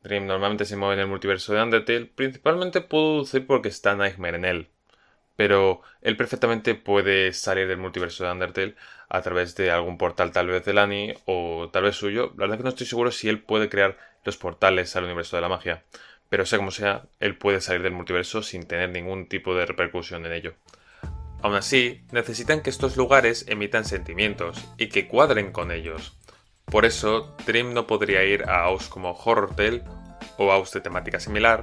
Dream normalmente se mueve en el multiverso de Undertale, principalmente puedo deducir porque está Nightmare en él. Pero él perfectamente puede salir del multiverso de Undertale a través de algún portal tal vez de Lani o tal vez suyo. La verdad que no estoy seguro si él puede crear los portales al universo de la magia. Pero sea como sea, él puede salir del multiverso sin tener ningún tipo de repercusión en ello. Aún así, necesitan que estos lugares emitan sentimientos y que cuadren con ellos. Por eso, Dream no podría ir a House como Horror Tale o House de temática similar.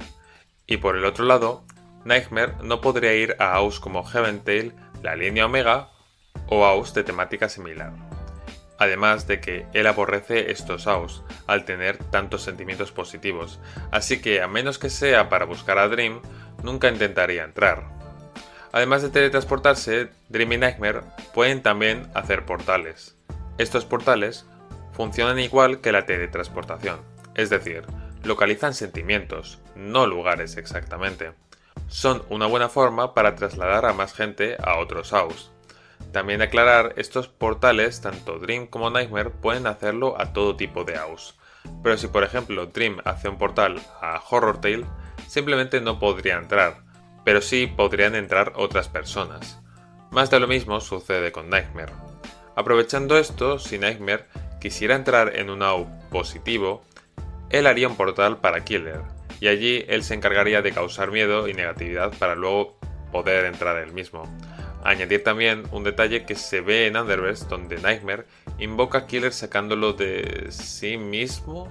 Y por el otro lado, Nightmare no podría ir a House como Heaven Tail, la línea Omega o House de temática similar. Además de que él aborrece estos House al tener tantos sentimientos positivos, así que a menos que sea para buscar a Dream, nunca intentaría entrar. Además de teletransportarse, Dream y Nightmare pueden también hacer portales. Estos portales funcionan igual que la teletransportación, es decir, localizan sentimientos, no lugares exactamente. Son una buena forma para trasladar a más gente a otros House. También aclarar, estos portales, tanto Dream como Nightmare, pueden hacerlo a todo tipo de House. Pero si por ejemplo Dream hace un portal a Horror Tale, simplemente no podría entrar, pero sí podrían entrar otras personas. Más de lo mismo sucede con Nightmare. Aprovechando esto, si Nightmare quisiera entrar en un House positivo, él haría un portal para Killer, y allí él se encargaría de causar miedo y negatividad para luego poder entrar él mismo. Añadir también un detalle que se ve en Underverse, donde Nightmare invoca a Killer sacándolo de sí mismo.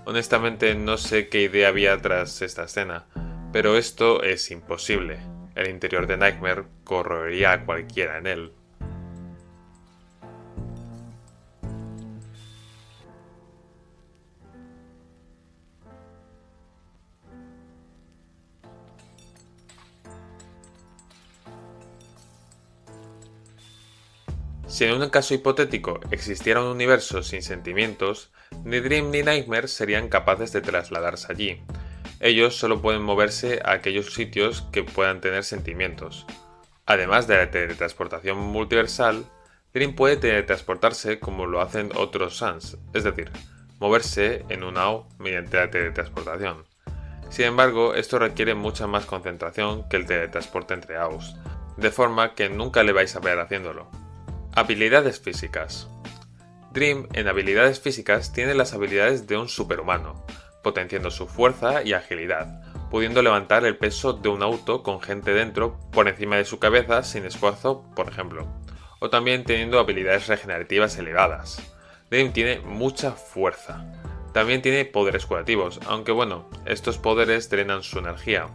Honestamente no sé qué idea había tras esta escena, pero esto es imposible. El interior de Nightmare corroería a cualquiera en él. Si en un caso hipotético existiera un universo sin sentimientos, ni Dream ni Nightmare serían capaces de trasladarse allí. Ellos solo pueden moverse a aquellos sitios que puedan tener sentimientos. Además de la teletransportación multiversal, Dream puede teletransportarse como lo hacen otros Sans, es decir, moverse en un AO mediante la teletransportación. Sin embargo, esto requiere mucha más concentración que el teletransporte entre AOs, de forma que nunca le vais a ver haciéndolo. Habilidades físicas. Dream en habilidades físicas tiene las habilidades de un superhumano, potenciando su fuerza y agilidad, pudiendo levantar el peso de un auto con gente dentro por encima de su cabeza sin esfuerzo, por ejemplo, o también teniendo habilidades regenerativas elevadas. Dream tiene mucha fuerza. También tiene poderes curativos, aunque bueno, estos poderes drenan su energía.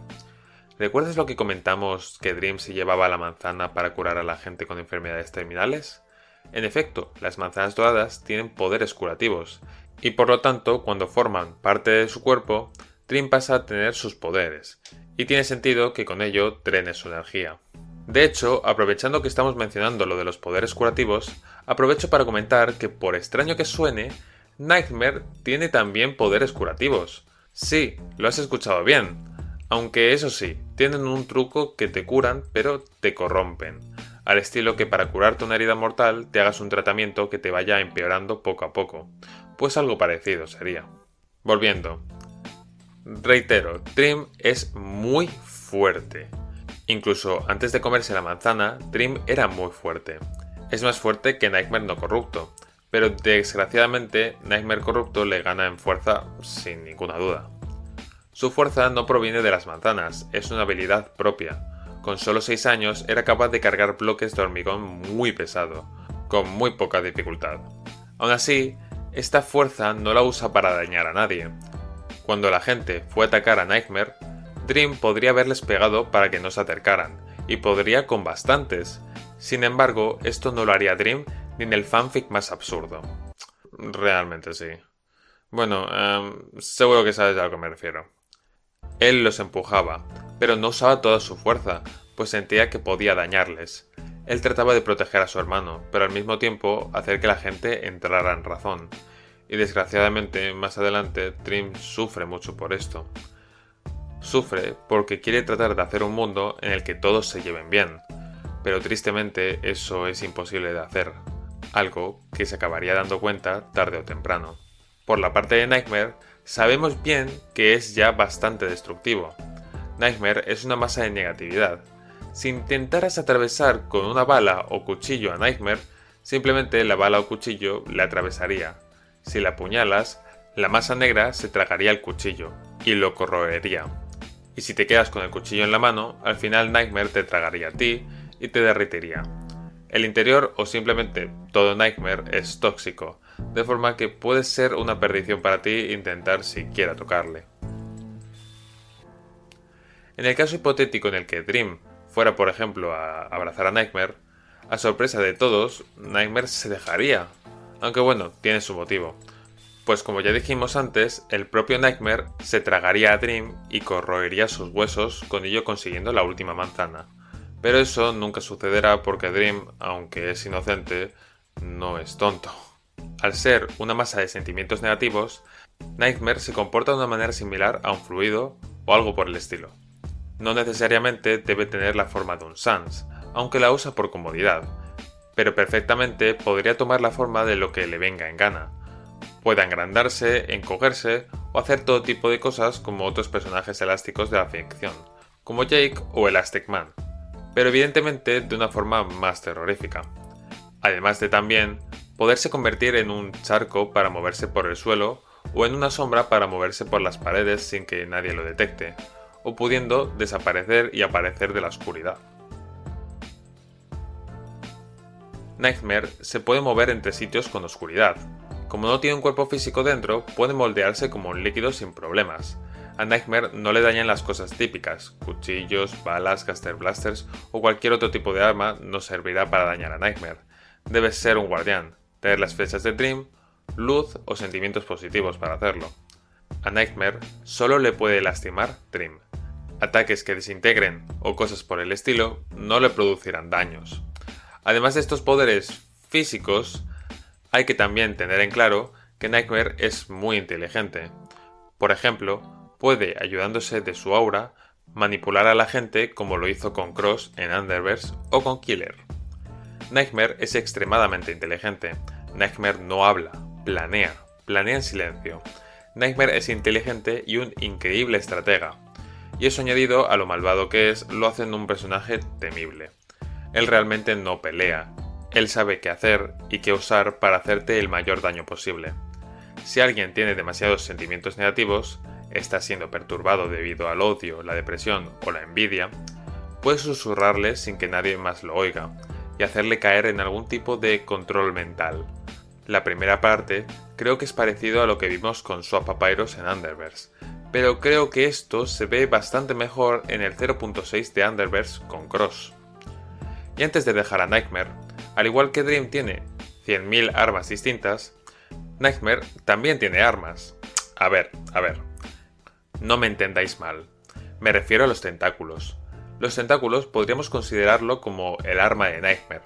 ¿Recuerdas lo que comentamos que Dream se llevaba la manzana para curar a la gente con enfermedades terminales? En efecto, las manzanas doradas tienen poderes curativos, y por lo tanto, cuando forman parte de su cuerpo, Dream pasa a tener sus poderes, y tiene sentido que con ello drene su energía. De hecho, aprovechando que estamos mencionando lo de los poderes curativos, aprovecho para comentar que, por extraño que suene, Nightmare tiene también poderes curativos. Sí, lo has escuchado bien. Aunque eso sí, tienen un truco que te curan pero te corrompen, al estilo que para curarte una herida mortal te hagas un tratamiento que te vaya empeorando poco a poco, pues algo parecido sería. Volviendo. Reitero, Dream es muy fuerte. Incluso antes de comerse la manzana, Dream era muy fuerte. Es más fuerte que Nightmare no corrupto, pero desgraciadamente Nightmare corrupto le gana en fuerza sin ninguna duda. Su fuerza no proviene de las manzanas, es una habilidad propia. Con solo 6 años era capaz de cargar bloques de hormigón muy pesado, con muy poca dificultad. Aún así, esta fuerza no la usa para dañar a nadie. Cuando la gente fue a atacar a Nightmare, Dream podría haberles pegado para que no se acercaran, y podría con bastantes. Sin embargo, esto no lo haría Dream ni en el fanfic más absurdo. Realmente sí. Bueno, seguro que sabes a lo que me refiero. Él los empujaba, pero no usaba toda su fuerza, pues sentía que podía dañarles. Él trataba de proteger a su hermano, pero al mismo tiempo hacer que la gente entrara en razón. Y desgraciadamente, más adelante, Dream sufre mucho por esto. Sufre porque quiere tratar de hacer un mundo en el que todos se lleven bien, pero tristemente eso es imposible de hacer, algo que se acabaría dando cuenta tarde o temprano. Por la parte de Nightmare, sabemos bien que es ya bastante destructivo. Nightmare es una masa de negatividad. Si intentaras atravesar con una bala o cuchillo a Nightmare, simplemente la bala o cuchillo le atravesaría. Si la apuñalas, la masa negra se tragaría el cuchillo y lo corroería. Y si te quedas con el cuchillo en la mano, al final Nightmare te tragaría a ti y te derritiría. El interior o simplemente todo Nightmare es tóxico, de forma que puede ser una perdición para ti intentar siquiera tocarle. En el caso hipotético en el que Dream fuera por ejemplo a abrazar a Nightmare, a sorpresa de todos, Nightmare se dejaría, aunque bueno, tiene su motivo. Pues como ya dijimos antes, el propio Nightmare se tragaría a Dream y corroería sus huesos, con ello consiguiendo la última manzana. Pero eso nunca sucederá porque Dream, aunque es inocente, no es tonto. Al ser una masa de sentimientos negativos, Nightmare se comporta de una manera similar a un fluido o algo por el estilo. No necesariamente debe tener la forma de un Sans, aunque la usa por comodidad, pero perfectamente podría tomar la forma de lo que le venga en gana. Puede agrandarse, encogerse o hacer todo tipo de cosas como otros personajes elásticos de la ficción, como Jake o Elastic Man, pero evidentemente de una forma más terrorífica. Además de también poderse convertir en un charco para moverse por el suelo o en una sombra para moverse por las paredes sin que nadie lo detecte, o pudiendo desaparecer y aparecer de la oscuridad. Nightmare se puede mover entre sitios con oscuridad. Como no tiene un cuerpo físico dentro, puede moldearse como un líquido sin problemas. A Nightmare no le dañan las cosas típicas, cuchillos, balas, caster blasters o cualquier otro tipo de arma no servirá para dañar a Nightmare. Debes ser un guardián, tener las flechas de Dream, luz o sentimientos positivos para hacerlo. A Nightmare solo le puede lastimar Dream. Ataques que desintegren o cosas por el estilo no le producirán daños. Además de estos poderes físicos, hay que también tener en claro que Nightmare es muy inteligente. Por ejemplo, puede, ayudándose de su aura, manipular a la gente como lo hizo con Cross en Underverse o con Killer. Nightmare es extremadamente inteligente. Nightmare no habla, planea en silencio. Nightmare es inteligente y un increíble estratega. Y eso añadido a lo malvado que es, lo hace en un personaje temible. Él realmente no pelea. Él sabe qué hacer y qué usar para hacerte el mayor daño posible. Si alguien tiene demasiados sentimientos negativos, está siendo perturbado debido al odio, la depresión o la envidia, puedes susurrarle sin que nadie más lo oiga y hacerle caer en algún tipo de control mental. La primera parte creo que es parecido a lo que vimos con Swap Papyrus en Underverse, pero creo que esto se ve bastante mejor en el 0.6 de Underverse con Cross. Y antes de dejar a Nightmare, al igual que Dream tiene 100.000 armas distintas, Nightmare también tiene armas. A ver, no me entendáis mal, me refiero a los tentáculos. Los tentáculos podríamos considerarlo como el arma de Nightmare,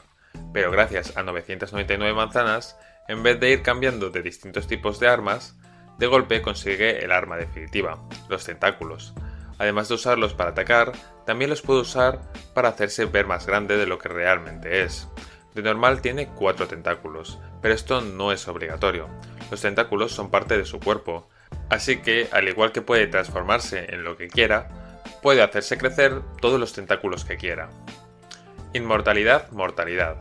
pero gracias a 999 manzanas, en vez de ir cambiando de distintos tipos de armas, de golpe consigue el arma definitiva, los tentáculos. Además de usarlos para atacar, también los puede usar para hacerse ver más grande de lo que realmente es. De normal tiene 4 tentáculos, pero esto no es obligatorio. Los tentáculos son parte de su cuerpo, así que, al igual que puede transformarse en lo que quiera, puede hacerse crecer todos los tentáculos que quiera. Inmortalidad, mortalidad.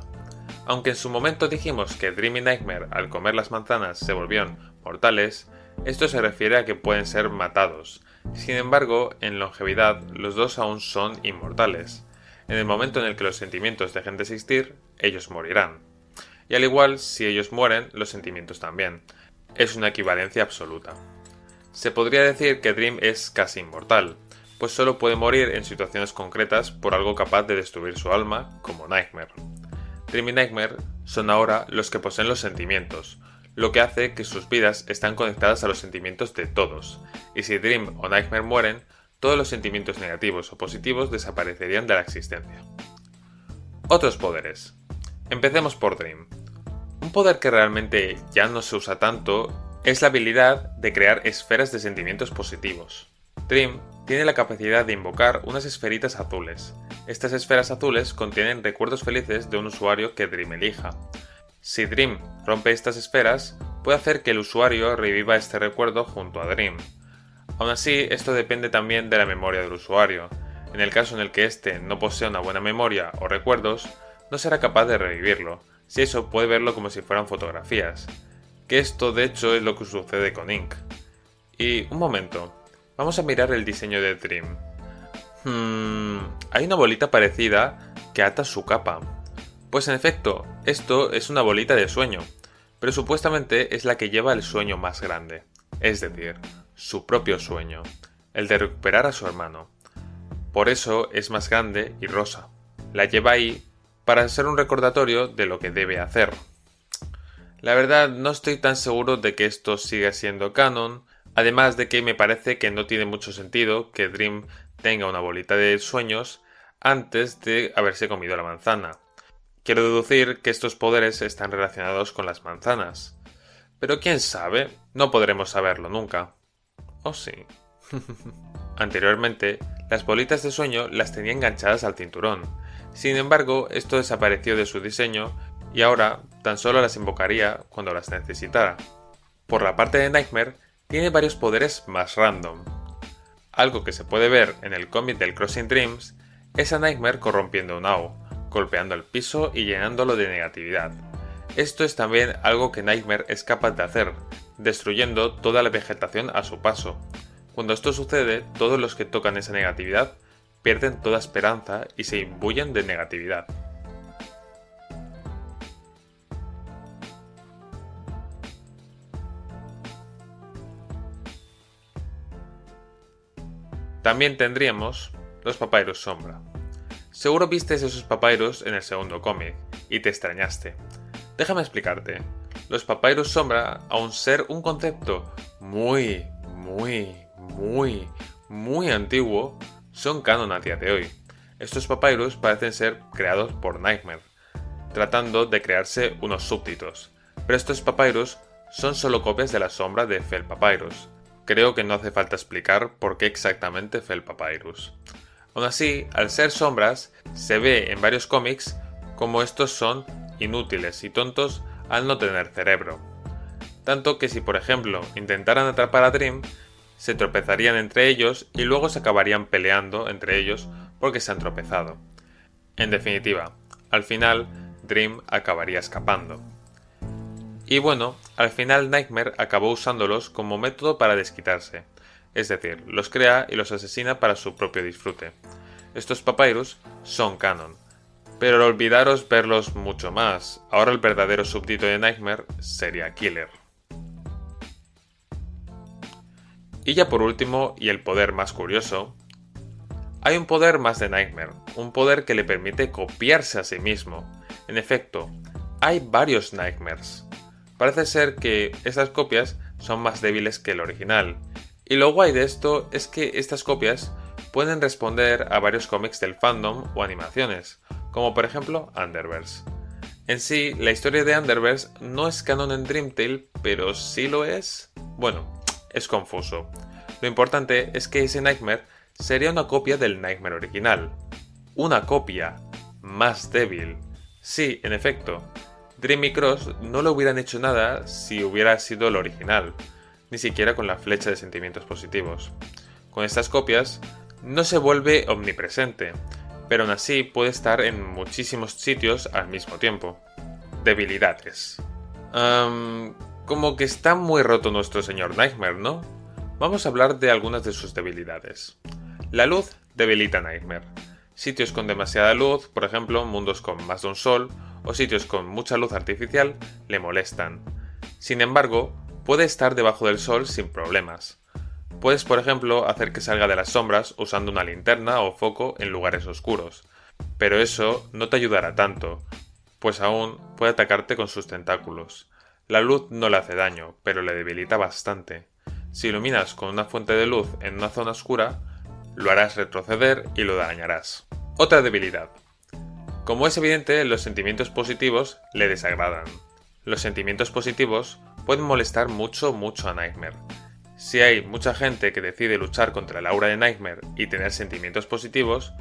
Aunque en su momento dijimos que Dream y Nightmare al comer las manzanas se volvieron mortales, esto se refiere a que pueden ser matados. Sin embargo, en longevidad, los dos aún son inmortales. En el momento en el que los sentimientos dejen de existir, ellos morirán. Y al igual, si ellos mueren, los sentimientos también. Es una equivalencia absoluta. Se podría decir que Dream es casi inmortal, pues solo puede morir en situaciones concretas por algo capaz de destruir su alma, como Nightmare. Dream y Nightmare son ahora los que poseen los sentimientos, lo que hace que sus vidas están conectadas a los sentimientos de todos, y si Dream o Nightmare mueren, todos los sentimientos negativos o positivos desaparecerían de la existencia. Otros poderes. Empecemos por Dream. Un poder que realmente ya no se usa tanto es la habilidad de crear esferas de sentimientos positivos. Dream tiene la capacidad de invocar unas esferitas azules. Estas esferas azules contienen recuerdos felices de un usuario que Dream elija. Si Dream rompe estas esferas, puede hacer que el usuario reviva este recuerdo junto a Dream. Aún así, esto depende también de la memoria del usuario. En el caso en el que éste no posea una buena memoria o recuerdos, no será capaz de revivirlo, si eso puede verlo como si fueran fotografías. Que esto de hecho es lo que sucede con Ink. Y un momento, vamos a mirar el diseño de Dream. Hay una bolita parecida que ata su capa. Pues en efecto, esto es una bolita de sueño, pero supuestamente es la que lleva el sueño más grande, es decir, su propio sueño, el de recuperar a su hermano. Por eso es más grande y rosa. La lleva ahí para ser un recordatorio de lo que debe hacer. La verdad no estoy tan seguro de que esto siga siendo canon, además de que me parece que no tiene mucho sentido que Dream tenga una bolita de sueños antes de haberse comido la manzana. Quiero deducir que estos poderes están relacionados con las manzanas. Pero quién sabe, no podremos saberlo nunca. ¿O sí? Anteriormente, las bolitas de sueño las tenía enganchadas al cinturón. Sin embargo, esto desapareció de su diseño y ahora tan solo las invocaría cuando las necesitara. Por la parte de Nightmare, tiene varios poderes más random. Algo que se puede ver en el cómic del Crossing Dreams es a Nightmare corrompiendo un Ao, golpeando el piso y llenándolo de negatividad. Esto es también algo que Nightmare es capaz de hacer, destruyendo toda la vegetación a su paso. Cuando esto sucede, todos los que tocan esa negatividad pierden toda esperanza y se imbuyen de negatividad. También tendríamos los Papyrus Sombra. Seguro vistes esos Papyrus en el segundo cómic, y te extrañaste. Déjame explicarte. Los Papyrus Sombra, aun ser un concepto muy antiguo, son canon a día de hoy. Estos Papyrus parecen ser creados por Nightmare, tratando de crearse unos súbditos. Pero estos Papyrus son solo copias de la sombra de Fel Papyrus. Creo que no hace falta explicar por qué exactamente Fel Papyrus. Aún así, al ser sombras, se ve en varios cómics como estos son inútiles y tontos al no tener cerebro. Tanto que si por ejemplo intentaran atrapar a Dream, se tropezarían entre ellos y luego se acabarían peleando entre ellos porque se han tropezado. En definitiva, al final Dream acabaría escapando. Y bueno, al final Nightmare acabó usándolos como método para desquitarse. Es decir, los crea y los asesina para su propio disfrute. Estos Papyrus son canon. Pero olvidaros verlos mucho más. Ahora el verdadero súbdito de Nightmare sería Killer. Y ya por último, y el poder más curioso, hay un poder más de Nightmare, un poder que le permite copiarse a sí mismo. En efecto, hay varios Nightmares. Parece ser que estas copias son más débiles que el original. Y lo guay de esto es que estas copias pueden responder a varios cómics del fandom o animaciones, como por ejemplo Underverse. En sí, la historia de Underverse no es canon en Dream Tale, pero sí lo es. Bueno, es confuso. Lo importante es que ese Nightmare sería una copia del Nightmare original. Una copia más débil. Sí, en efecto, Dream y Cross no le hubieran hecho nada si hubiera sido el original, ni siquiera con la flecha de sentimientos positivos. Con estas copias no se vuelve omnipresente, pero aún así puede estar en muchísimos sitios al mismo tiempo. Debilidades. Como que está muy roto nuestro señor Nightmare, ¿no? Vamos a hablar de algunas de sus debilidades. La luz debilita a Nightmare. Sitios con demasiada luz, por ejemplo, mundos con más de un sol, o sitios con mucha luz artificial, le molestan. Sin embargo, puede estar debajo del sol sin problemas. Puedes, por ejemplo, hacer que salga de las sombras usando una linterna o foco en lugares oscuros. Pero eso no te ayudará tanto, pues aún puede atacarte con sus tentáculos. La luz no le hace daño, pero le debilita bastante. Si iluminas con una fuente de luz en una zona oscura, lo harás retroceder y lo dañarás. Otra debilidad. Como es evidente, los sentimientos positivos le desagradan. Los sentimientos positivos pueden molestar mucho a Nightmare. Si hay mucha gente que decide luchar contra el aura de Nightmare y tener sentimientos positivos,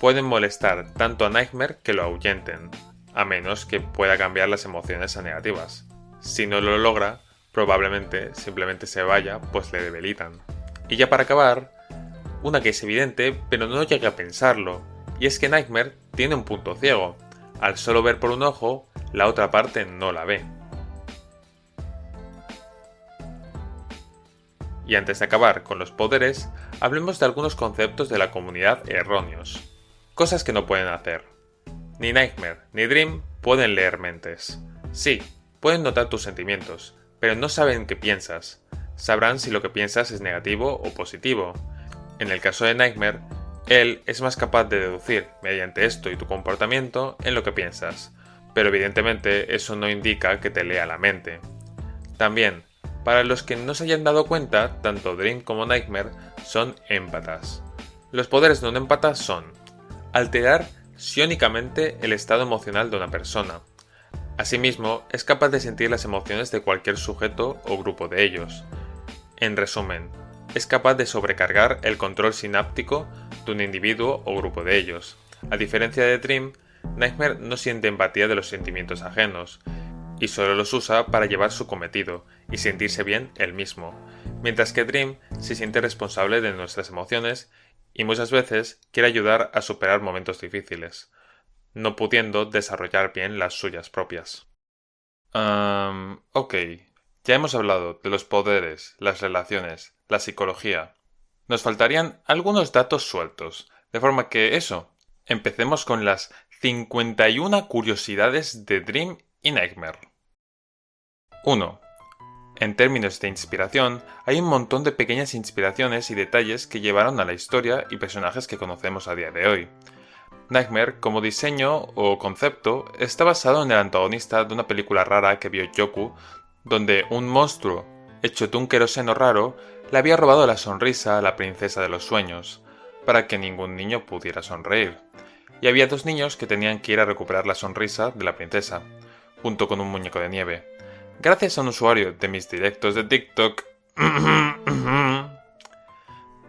pueden molestar tanto a Nightmare que lo ahuyenten, a menos que pueda cambiar las emociones a negativas. Si no lo logra, probablemente simplemente se vaya, pues le debilitan. Y ya para acabar, una que es evidente, pero no llegué a pensarlo, y es que Nightmare tiene un punto ciego. Al solo ver por un ojo, la otra parte no la ve. Y antes de acabar con los poderes, hablemos de algunos conceptos de la comunidad erróneos. Cosas que no pueden hacer. Ni Nightmare ni Dream pueden leer mentes. Sí, pueden notar tus sentimientos, pero no saben qué piensas. Sabrán si lo que piensas es negativo o positivo. En el caso de Nightmare, él es más capaz de deducir, mediante esto y tu comportamiento, en lo que piensas. Pero evidentemente eso no indica que te lea la mente. También, para los que no se hayan dado cuenta, tanto Dream como Nightmare son empatas. Los poderes de un empata son alterar psiónicamente el estado emocional de una persona. Asimismo, es capaz de sentir las emociones de cualquier sujeto o grupo de ellos. En resumen, es capaz de sobrecargar el control sináptico de un individuo o grupo de ellos. A diferencia de Dream, Nightmare no siente empatía de los sentimientos ajenos, y solo los usa para llevar su cometido y sentirse bien él mismo, mientras que Dream se siente responsable de nuestras emociones y muchas veces quiere ayudar a superar momentos difíciles, no pudiendo desarrollar bien las suyas propias. Ok, ya hemos hablado de los poderes, las relaciones, la psicología. Nos faltarían algunos datos sueltos, de forma que empecemos con las 51 curiosidades de Dream y Nightmare. 1. En términos de inspiración, hay un montón de pequeñas inspiraciones y detalles que llevaron a la historia y personajes que conocemos a día de hoy. Nightmare, como diseño o concepto, está basado en el antagonista de una película rara que vio Yoku, donde un monstruo, hecho de un queroseno raro, le había robado la sonrisa a la princesa de los sueños, para que ningún niño pudiera sonreír. Y había 2 niños que tenían que ir a recuperar la sonrisa de la princesa, junto con un muñeco de nieve. Gracias a un usuario de mis directos de TikTok,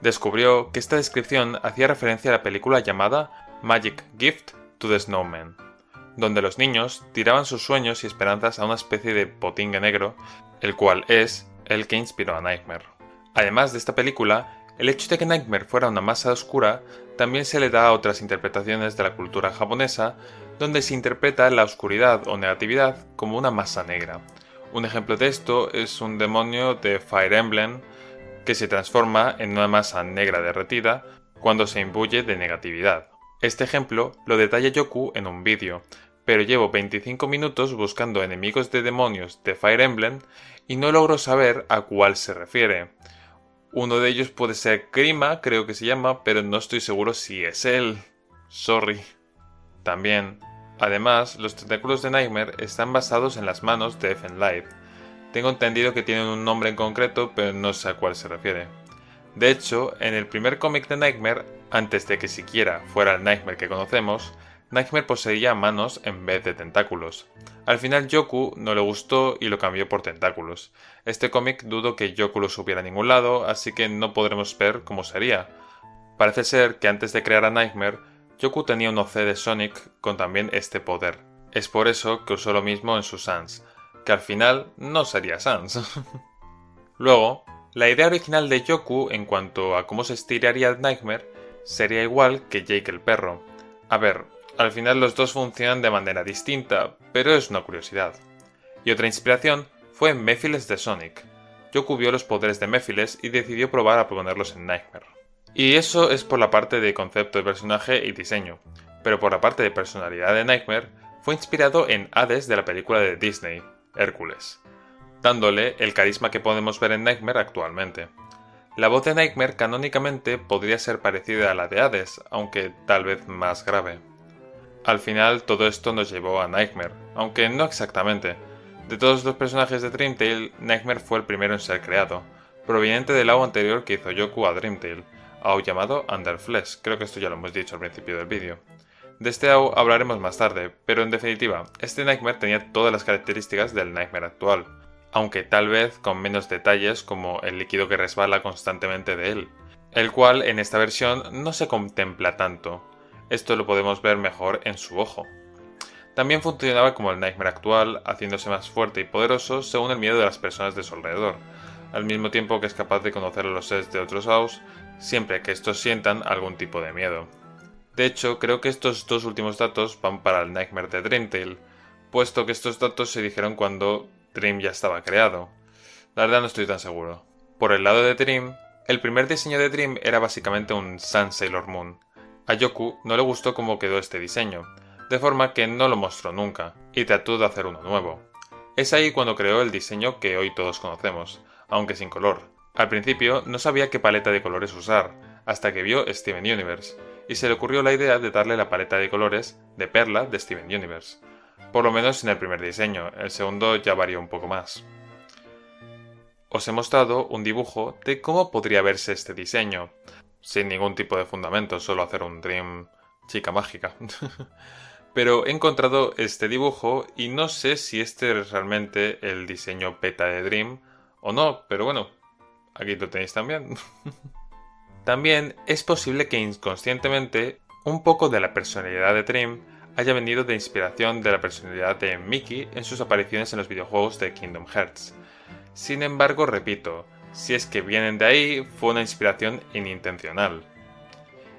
descubrió que esta descripción hacía referencia a la película llamada Magic Gift to the Snowman, donde los niños tiraban sus sueños y esperanzas a una especie de potingue negro, el cual es el que inspiró a Nightmare. Además de esta película, el hecho de que Nightmare fuera una masa oscura también se le da a otras interpretaciones de la cultura japonesa, donde se interpreta la oscuridad o negatividad como una masa negra. Un ejemplo de esto es un demonio de Fire Emblem que se transforma en una masa negra derretida cuando se imbuye de negatividad. Este ejemplo lo detalla Yoku en un vídeo, pero llevo 25 minutos buscando enemigos de demonios de Fire Emblem y no logro saber a cuál se refiere. Uno de ellos puede ser Grima, creo que se llama, pero no estoy seguro si es él. Sorry. También, además, los tentáculos de Nightmare están basados en las manos de Elfenlight. Tengo entendido que tienen un nombre en concreto, pero no sé a cuál se refiere. De hecho, en el primer cómic de Nightmare, antes de que siquiera fuera el Nightmare que conocemos, Nightmare poseía manos en vez de tentáculos. Al final Yoku no le gustó y lo cambió por tentáculos. Este cómic dudo que Yoku lo subiera a ningún lado, así que no podremos ver cómo sería. Parece ser que antes de crear a Nightmare, Yoku tenía un OC de Sonic con también este poder. Es por eso que usó lo mismo en su Sans, que al final no sería Sans. Luego, la idea original de Yoku en cuanto a cómo se estiraría el Nightmare sería igual que Jake el perro. A ver, al final los dos funcionan de manera distinta, pero es una curiosidad. Y otra inspiración fue Mephiles de Sonic. Yoku vio los poderes de Mephiles y decidió probar a ponerlos en Nightmare. Y eso es por la parte de concepto de personaje y diseño, pero por la parte de personalidad de Nightmare, fue inspirado en Hades de la película de Disney, Hércules, dándole el carisma que podemos ver en Nightmare actualmente. La voz de Nightmare canónicamente podría ser parecida a la de Hades, aunque tal vez más grave. Al final todo esto nos llevó a Nightmare, aunque no exactamente. De todos los personajes de Dream Tale, Nightmare fue el primero en ser creado, proveniente del AU anterior que hizo Yoku a Dream Tale, AU llamado Under Flesh, creo que esto ya lo hemos dicho al principio del vídeo. De este AU hablaremos más tarde, pero en definitiva, este Nightmare tenía todas las características del Nightmare actual, aunque tal vez con menos detalles como el líquido que resbala constantemente de él, el cual en esta versión no se contempla tanto. Esto lo podemos ver mejor en su ojo. También funcionaba como el Nightmare actual, haciéndose más fuerte y poderoso según el miedo de las personas de su alrededor, al mismo tiempo que es capaz de conocer los sets de otros AUs siempre que estos sientan algún tipo de miedo. De hecho, creo que estos dos últimos datos van para el Nightmare de Dream Tale, puesto que estos datos se dijeron cuando Dream ya estaba creado. La verdad no estoy tan seguro. Por el lado de Dream, el primer diseño de Dream era básicamente un Sun Sailor Moon. A Yoku no le gustó cómo quedó este diseño, de forma que no lo mostró nunca, y trató de hacer uno nuevo. Es ahí cuando creó el diseño que hoy todos conocemos, aunque sin color. Al principio no sabía qué paleta de colores usar, hasta que vio Steven Universe, y se le ocurrió la idea de darle la paleta de colores de Perla de Steven Universe. Por lo menos en el primer diseño, el segundo ya varió un poco más. Os he mostrado un dibujo de cómo podría verse este diseño, sin ningún tipo de fundamento, solo hacer un Dream chica mágica. Pero he encontrado este dibujo y no sé si este es realmente el diseño beta de Dream o no, pero bueno, aquí lo tenéis también. También es posible que inconscientemente un poco de la personalidad de Dream haya venido de inspiración de la personalidad de Mickey en sus apariciones en los videojuegos de Kingdom Hearts. Sin embargo, repito, si es que vienen de ahí, fue una inspiración inintencional.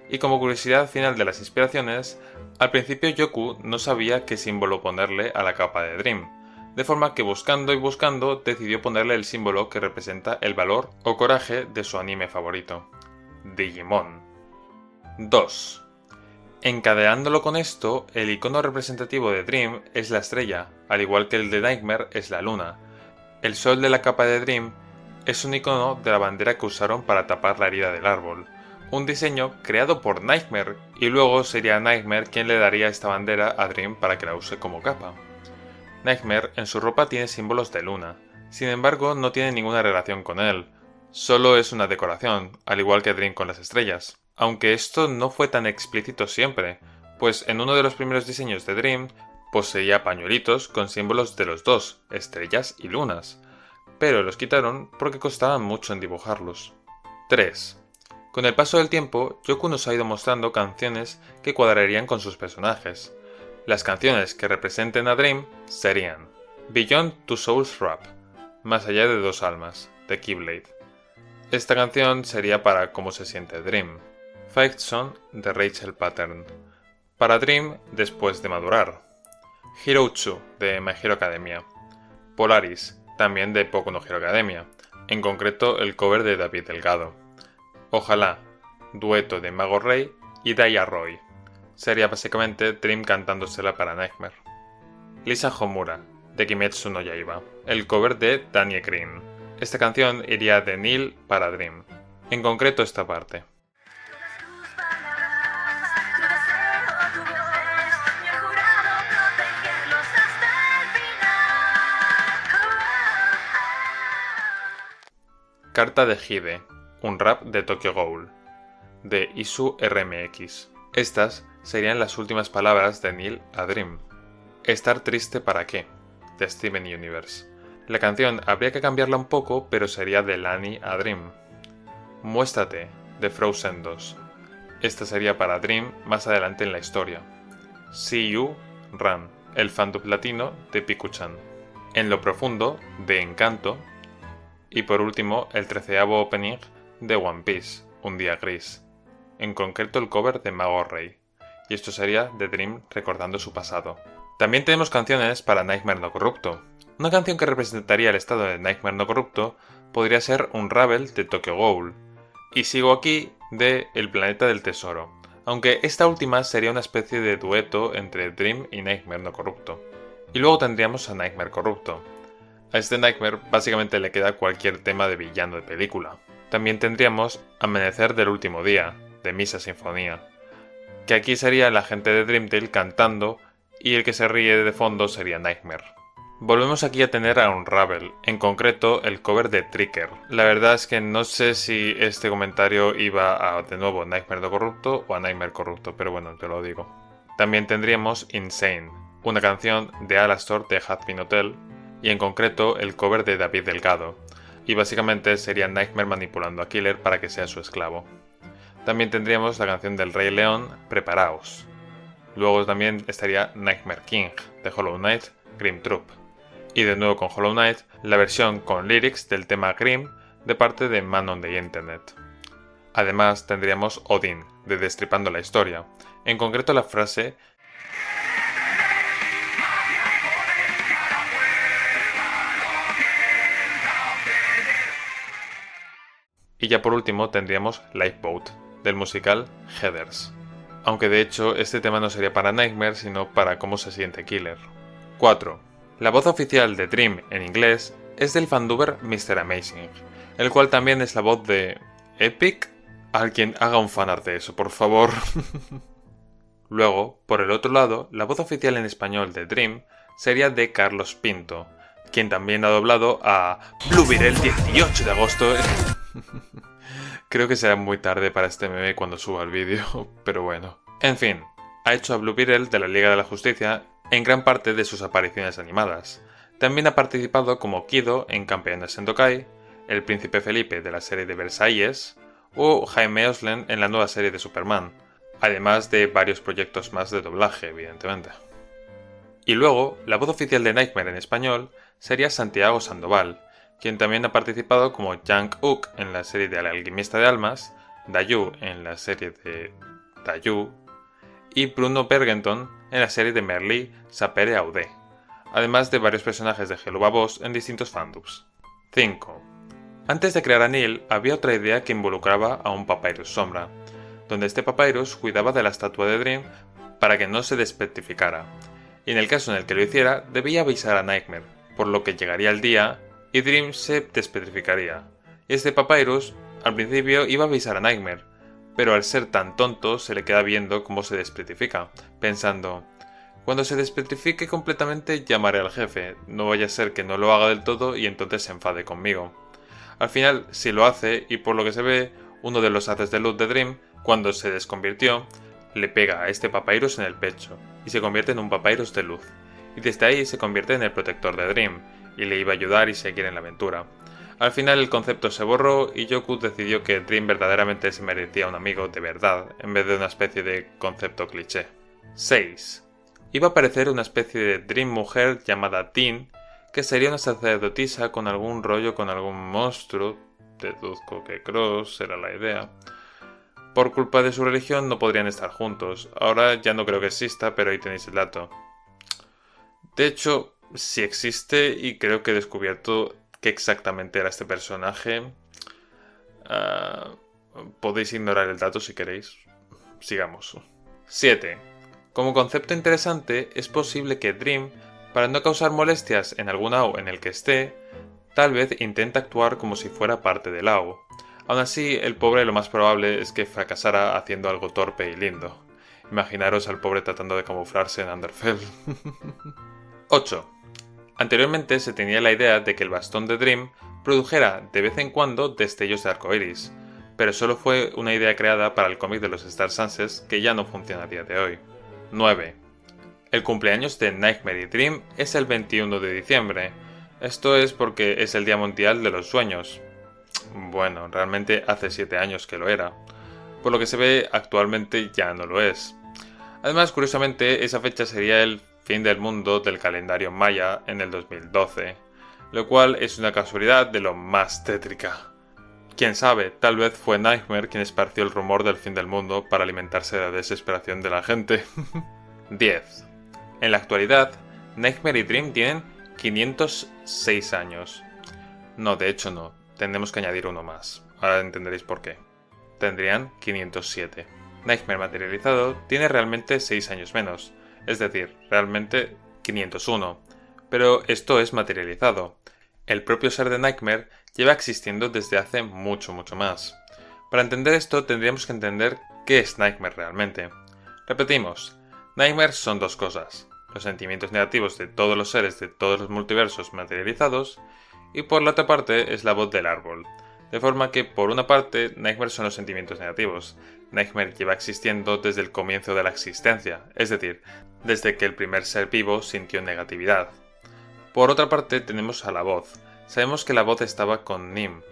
Y como curiosidad final de las inspiraciones, al principio Yoku no sabía qué símbolo ponerle a la capa de Dream, de forma que buscando y buscando decidió ponerle el símbolo que representa el valor o coraje de su anime favorito, Digimon. 2. Encadenándolo con esto, el icono representativo de Dream es la estrella, al igual que el de Nightmare es la luna. El sol de la capa de Dream es un icono de la bandera que usaron para tapar la herida del árbol, un diseño creado por Nightmare, y luego sería Nightmare quien le daría esta bandera a Dream para que la use como capa. Nightmare en su ropa tiene símbolos de luna, sin embargo no tiene ninguna relación con él, solo es una decoración, al igual que Dream con las estrellas. Aunque esto no fue tan explícito siempre, pues en uno de los primeros diseños de Dream poseía pañuelitos con símbolos de los dos, estrellas y lunas, pero los quitaron porque costaban mucho en dibujarlos. 3. Con el paso del tiempo, Yoku nos ha ido mostrando canciones que cuadrarían con sus personajes. Las canciones que representen a Dream serían Beyond Two Souls Rap, Más allá de dos almas, de Keyblade. Esta canción sería para Cómo se siente Dream. Fight Song, de Rachel Pattern. Para Dream después de madurar. Hirouchu, de My Hero Academia. Polaris, también de Boku no Hero Academia, en concreto el cover de David Delgado. Ojalá, dueto de Mago Rey y Daya Roy. Sería básicamente Dream cantándosela para Nightmare. Lisa Homura, de Kimetsu no Yaiba, el cover de Daniel Green. Esta canción iría de Neil para Dream, en concreto esta parte. Carta de Hide, un rap de Tokyo Ghoul, de Isu RMX. Estas serían las últimas palabras de Neil a Dream. Estar triste para qué, de Steven Universe. La canción habría que cambiarla un poco, pero sería de Lani a Dream. Muéstrate, de Frozen 2. Esta sería para Dream más adelante en la historia. See You, Run, el fandub latino de Piku-chan. En lo profundo, de Encanto. Y por último, el 13º opening de One Piece, Un día gris. En concreto el cover de Mago Rey. Y esto sería de Dream recordando su pasado. También tenemos canciones para Nightmare no Corrupto. Una canción que representaría el estado de Nightmare no Corrupto podría ser un Ravel de Tokyo Ghoul. Y sigo aquí de El planeta del tesoro, aunque esta última sería una especie de dueto entre Dream y Nightmare no Corrupto. Y luego tendríamos a Nightmare Corrupto. A este Nightmare básicamente le queda cualquier tema de villano de película. También tendríamos Amanecer del último día, de Misa Sinfonía, que aquí sería la gente de Dream Tale cantando y el que se ríe de fondo sería Nightmare. Volvemos aquí a tener a Unravel, en concreto el cover de Tricker. La verdad es que no sé si este comentario iba a de nuevo Nightmare Corrupto o a Nightmare Corrupto, pero bueno, te lo digo. También tendríamos Insane, una canción de Alastor de Hazbin Hotel, y en concreto el cover de David Delgado, y básicamente sería Nightmare manipulando a Killer para que sea su esclavo. También tendríamos la canción del Rey León, Preparaos. Luego también estaría Nightmare King de Hollow Knight, Grim Troop. Y de nuevo con Hollow Knight, la versión con lyrics del tema Grim de parte de Man on the Internet. Además tendríamos Odin, de Destripando la Historia, en concreto la frase y ya por último tendríamos Lifeboat, del musical Heathers. Aunque de hecho este tema no sería para Nightmare, sino para cómo se siente Killer. 4. La voz oficial de Dream en inglés es del fanduber Mr. Amazing, el cual también es la voz de Epic. Alguien haga un fanart de eso, por favor. Luego, por el otro lado, la voz oficial en español de Dream sería de Carlos Pinto, quien también ha doblado a Bluebeard el 18 de agosto. Creo que será muy tarde para este meme cuando suba el vídeo, pero bueno. En fin, ha hecho a Blue Beetle de la Liga de la Justicia en gran parte de sus apariciones animadas. También ha participado como Kido en Campeones Sendokai, el Príncipe Felipe de la serie de Versalles o Jaime Oslen en la nueva serie de Superman, además de varios proyectos más de doblaje, evidentemente. Y luego, la voz oficial de Nightmare en español sería Santiago Sandoval, quien también ha participado como Jang Uk en la serie de El Alquimista de Almas, Dayu en la serie de Dayu y Bruno Bergenton en la serie de Merli Sapere Aude, además de varios personajes de Hello Babos en distintos fandoms. 5. Antes de crear a Neil, había otra idea que involucraba a un Papyrus Sombra, donde este Papyrus cuidaba de la estatua de Dream para que no se despetrificara, y en el caso en el que lo hiciera, debía avisar a Nightmare, por lo que llegaría el día y Dream se despetrificaría. Y este Papyrus al principio iba a avisar a Nightmare, pero al ser tan tonto se le queda viendo cómo se despetrifica, pensando: cuando se despetrifique completamente llamaré al jefe, no vaya a ser que no lo haga del todo y entonces se enfade conmigo. Al final sí lo hace y por lo que se ve, uno de los haces de luz de Dream, cuando se desconvirtió, le pega a este Papyrus en el pecho y se convierte en un Papyrus de luz. Y desde ahí se convierte en el protector de Dream y le iba a ayudar y seguir en la aventura. Al final el concepto se borró y Yoku decidió que Dream verdaderamente se merecía un amigo de verdad, en vez de una especie de concepto cliché. 6. Iba a aparecer una especie de Dream mujer llamada Teen, que sería una sacerdotisa con algún rollo con algún monstruo, deduzco que Cross era la idea. Por culpa de su religión no podrían estar juntos, ahora ya no creo que exista, pero ahí tenéis el dato. De hecho, sí existe y creo que he descubierto qué exactamente era este personaje. Podéis ignorar el dato si queréis. Sigamos. 7. Como concepto interesante, es posible que Dream, para no causar molestias en algún AO en el que esté, tal vez intente actuar como si fuera parte del AO. Aún así, el pobre lo más probable es que fracasara haciendo algo torpe y lindo. Imaginaros al pobre tratando de camuflarse en Underfell. 8. Anteriormente se tenía la idea de que el bastón de Dream produjera de vez en cuando destellos de arcoiris, pero solo fue una idea creada para el cómic de los Star Sunsets que ya no funciona a día de hoy. 9. El cumpleaños de Nightmare y Dream es el 21 de diciembre. Esto es porque es el Día Mundial de los Sueños. Bueno, realmente hace 7 años que lo era. Por lo que se ve, actualmente ya no lo es. Además, curiosamente, esa fecha sería el fin del mundo del calendario maya en el 2012, lo cual es una casualidad de lo más tétrica. Quién sabe, tal vez fue Nightmare quien esparció el rumor del fin del mundo para alimentarse de la desesperación de la gente. 10. En la actualidad, Nightmare y Dream tienen 506 años. No, de hecho no, tendremos que añadir uno más, ahora entenderéis por qué. Tendrían 507. Nightmare materializado tiene realmente 6 años menos, es decir, realmente 501, pero esto es materializado. El propio ser de Nightmare lleva existiendo desde hace mucho más. Para entender esto tendríamos que entender qué es Nightmare realmente. Repetimos, Nightmare son dos cosas: los sentimientos negativos de todos los seres de todos los multiversos materializados, y por la otra parte es la voz del árbol. De forma que, por una parte, Nightmare son los sentimientos negativos. Nightmare lleva existiendo desde el comienzo de la existencia, es decir, desde que el primer ser vivo sintió negatividad. Por otra parte, tenemos a la voz. Sabemos que la voz estaba con Nim.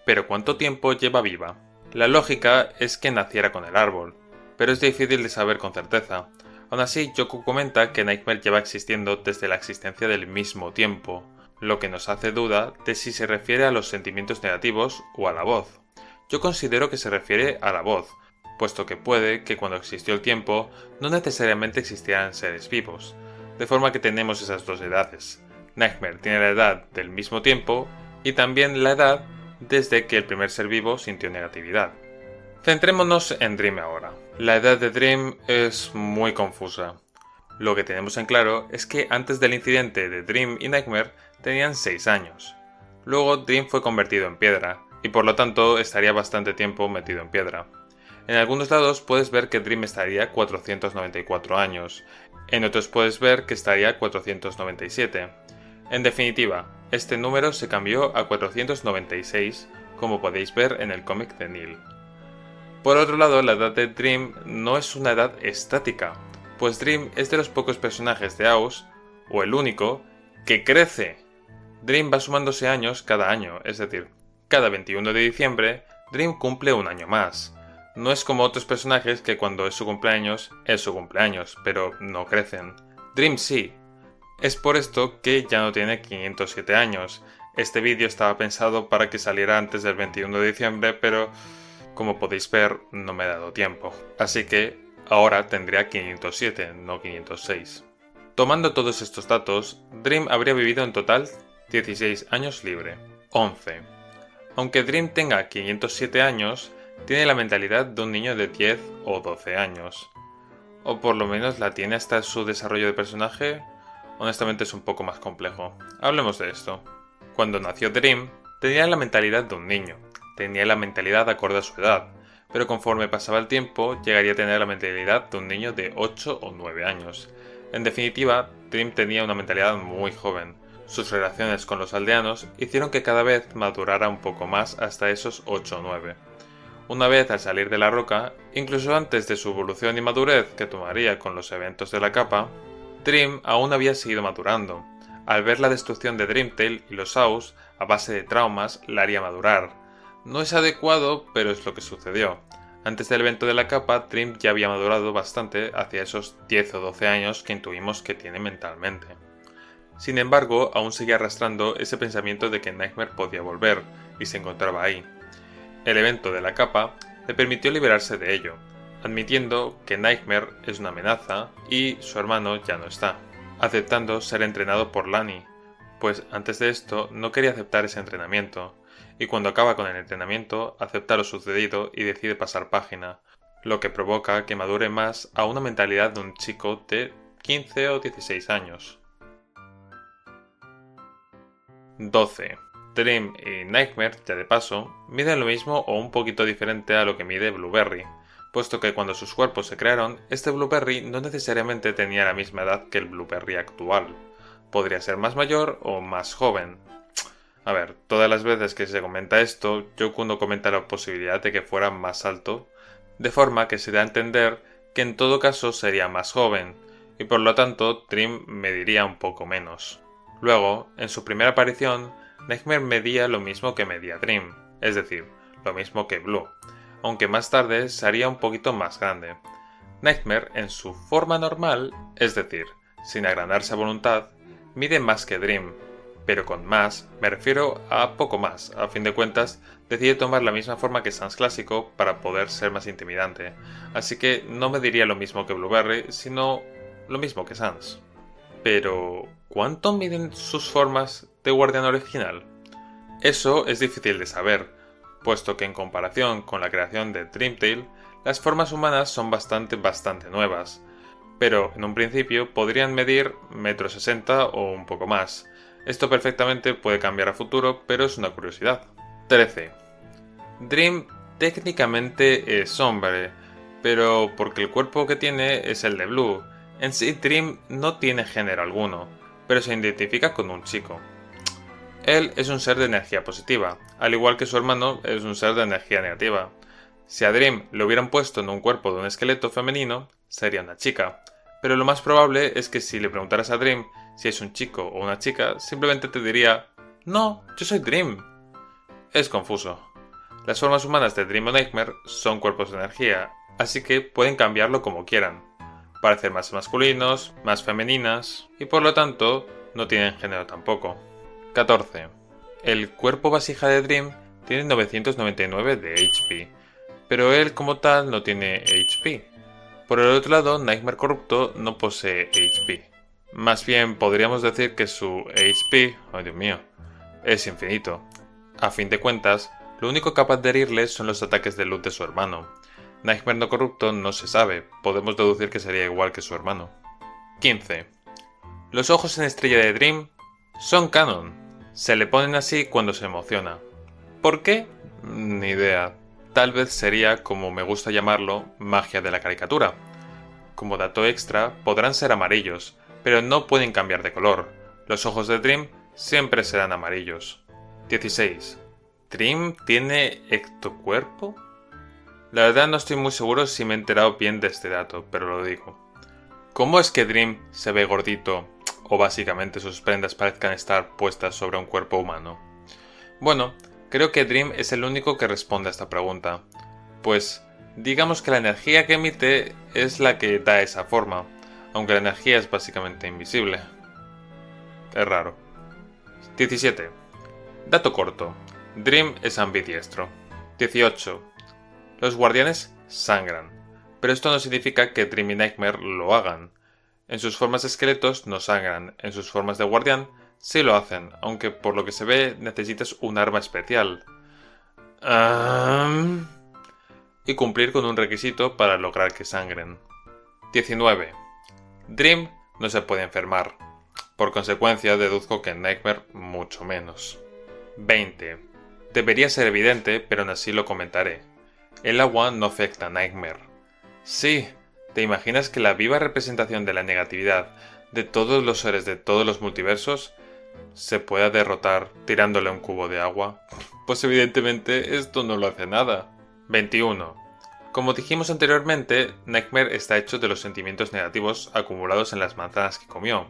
Pero ¿cuánto tiempo lleva viva? La lógica es que naciera con el árbol, pero es difícil de saber con certeza. Aún así, Yoku comenta que Nightmare lleva existiendo desde la existencia del mismo tiempo, lo que nos hace duda de si se refiere a los sentimientos negativos o a la voz. Yo considero que se refiere a la voz, puesto que puede que cuando existió el tiempo no necesariamente existieran seres vivos, de forma que tenemos esas dos edades. Nightmare tiene la edad del mismo tiempo y también la edad desde que el primer ser vivo sintió negatividad. Centrémonos en Dream ahora. La edad de Dream es muy confusa. Lo que tenemos en claro es que antes del incidente de Dream y Nightmare tenían 6 años. Luego Dream fue convertido en piedra, y por lo tanto estaría bastante tiempo metido en piedra. En algunos lados puedes ver que Dream estaría 494 años, en otros puedes ver que estaría 497. En definitiva, este número se cambió a 496, como podéis ver en el cómic de Neil. Por otro lado, la edad de Dream no es una edad estática, pues Dream es de los pocos personajes de AOS, o el único, que crece. Dream va sumándose años cada año, es decir, cada 21 de diciembre, Dream cumple un año más. No es como otros personajes que cuando es su cumpleaños, pero no crecen. Dream sí. Es por esto que ya no tiene 507 años. Este vídeo estaba pensado para que saliera antes del 21 de diciembre, pero como podéis ver, no me he dado tiempo. Así que ahora tendría 507, no 506. Tomando todos estos datos, Dream habría vivido en total 16 años libre. 11. Aunque Dream tenga 507 años, tiene la mentalidad de un niño de 10 o 12 años. O por lo menos la tiene hasta su desarrollo de personaje. Honestamente es un poco más complejo. Hablemos de esto. Cuando nació Dream, tenía la mentalidad de un niño. Tenía la mentalidad acorde a su edad. Pero conforme pasaba el tiempo, llegaría a tener la mentalidad de un niño de 8 o 9 años. En definitiva, Dream tenía una mentalidad muy joven. Sus relaciones con los aldeanos hicieron que cada vez madurara un poco más hasta esos 8 o 9. Una vez al salir de la roca, incluso antes de su evolución y madurez que tomaría con los eventos de la capa, Dream aún había seguido madurando. Al ver la destrucción de Dreamtail y los AOS, a base de traumas, la haría madurar. No es adecuado, pero es lo que sucedió. Antes del evento de la capa, Dream ya había madurado bastante hacia esos 10 o 12 años que intuimos que tiene mentalmente. Sin embargo, aún seguía arrastrando ese pensamiento de que Nightmare podía volver, y se encontraba ahí. El evento de la capa le permitió liberarse de ello, admitiendo que Nightmare es una amenaza y su hermano ya no está, aceptando ser entrenado por Lani, pues antes de esto no quería aceptar ese entrenamiento, y cuando acaba con el entrenamiento acepta lo sucedido y decide pasar página, lo que provoca que madure más a una mentalidad de un chico de 15 o 16 años. 12. Dream y Nightmare, ya de paso, miden lo mismo o un poquito diferente a lo que mide Blueberry, puesto que cuando sus cuerpos se crearon, este Blueberry no necesariamente tenía la misma edad que el Blueberry actual. Podría ser más mayor o más joven. A ver, todas las veces que se comenta esto, Yoku no comenta la posibilidad de que fuera más alto, de forma que se da a entender que en todo caso sería más joven, y por lo tanto Dream mediría un poco menos. Luego, en su primera aparición, Nightmare medía lo mismo que medía Dream, es decir, lo mismo que Blue, aunque más tarde se haría un poquito más grande. Nightmare, en su forma normal, es decir, sin agrandarse a voluntad, mide más que Dream, pero con más me refiero a poco más. A fin de cuentas, decide tomar la misma forma que Sans clásico para poder ser más intimidante, así que no mediría lo mismo que Blueberry, sino lo mismo que Sans. Pero, ¿cuánto miden sus formas de guardián original? Eso es difícil de saber, puesto que en comparación con la creación de Dreamtail, las formas humanas son bastante nuevas, pero en un principio podrían medir 1,60 m o un poco más. Esto perfectamente puede cambiar a futuro, pero es una curiosidad. 13. Dream técnicamente es hombre, pero porque el cuerpo que tiene es el de Blue, En sí, Dream no tiene género alguno, pero se identifica con un chico. Él es un ser de energía positiva, al igual que su hermano es un ser de energía negativa. Si a Dream le hubieran puesto en un cuerpo de un esqueleto femenino, sería una chica. Pero lo más probable es que si le preguntaras a Dream si es un chico o una chica, simplemente te diría: no, yo soy Dream. Es confuso. Las formas humanas de Dream o Nightmare son cuerpos de energía, así que pueden cambiarlo como quieran. Parecer más masculinos, más femeninas, y por lo tanto no tienen género tampoco. 14. El cuerpo vasija de Dream tiene 999 de HP, pero él como tal no tiene HP. Por el otro lado, Nightmare corrupto no posee HP. Más bien podríamos decir que su HP, oh Dios mío, es infinito. A fin de cuentas, lo único capaz de herirle son los ataques de luz de su hermano. Nightmare no corrupto no se sabe, podemos deducir que sería igual que su hermano. 15. Los ojos en estrella de Dream son canon. Se le ponen así cuando se emociona. ¿Por qué? Ni idea. Tal vez sería, como me gusta llamarlo, magia de la caricatura. Como dato extra, podrán ser amarillos, pero no pueden cambiar de color. Los ojos de Dream siempre serán amarillos. 16. ¿Dream tiene ectocuerpo? La verdad no estoy muy seguro si me he enterado bien de este dato, pero lo digo. ¿Cómo es que Dream se ve gordito, o básicamente sus prendas parezcan estar puestas sobre un cuerpo humano? Bueno, creo que Dream es el único que responde a esta pregunta. Pues, digamos que la energía que emite es la que da esa forma, aunque la energía es básicamente invisible. Es raro. 17. Dato corto. Dream es ambidiestro. 18. Los guardianes sangran, pero esto no significa que Dream y Nightmare lo hagan. En sus formas de esqueletos no sangran, en sus formas de guardián sí lo hacen, aunque por lo que se ve necesitas un arma especial. Y cumplir con un requisito para lograr que sangren. 19. Dream no se puede enfermar. Por consecuencia, deduzco que Nightmare mucho menos. 20. Debería ser evidente, pero aún así lo comentaré. El agua no afecta a Nightmare. Sí, ¿te imaginas que la viva representación de la negatividad de todos los seres de todos los multiversos se pueda derrotar tirándole un cubo de agua? Pues evidentemente esto no lo hace nada. 21. Como dijimos anteriormente, Nightmare está hecho de los sentimientos negativos acumulados en las manzanas que comió.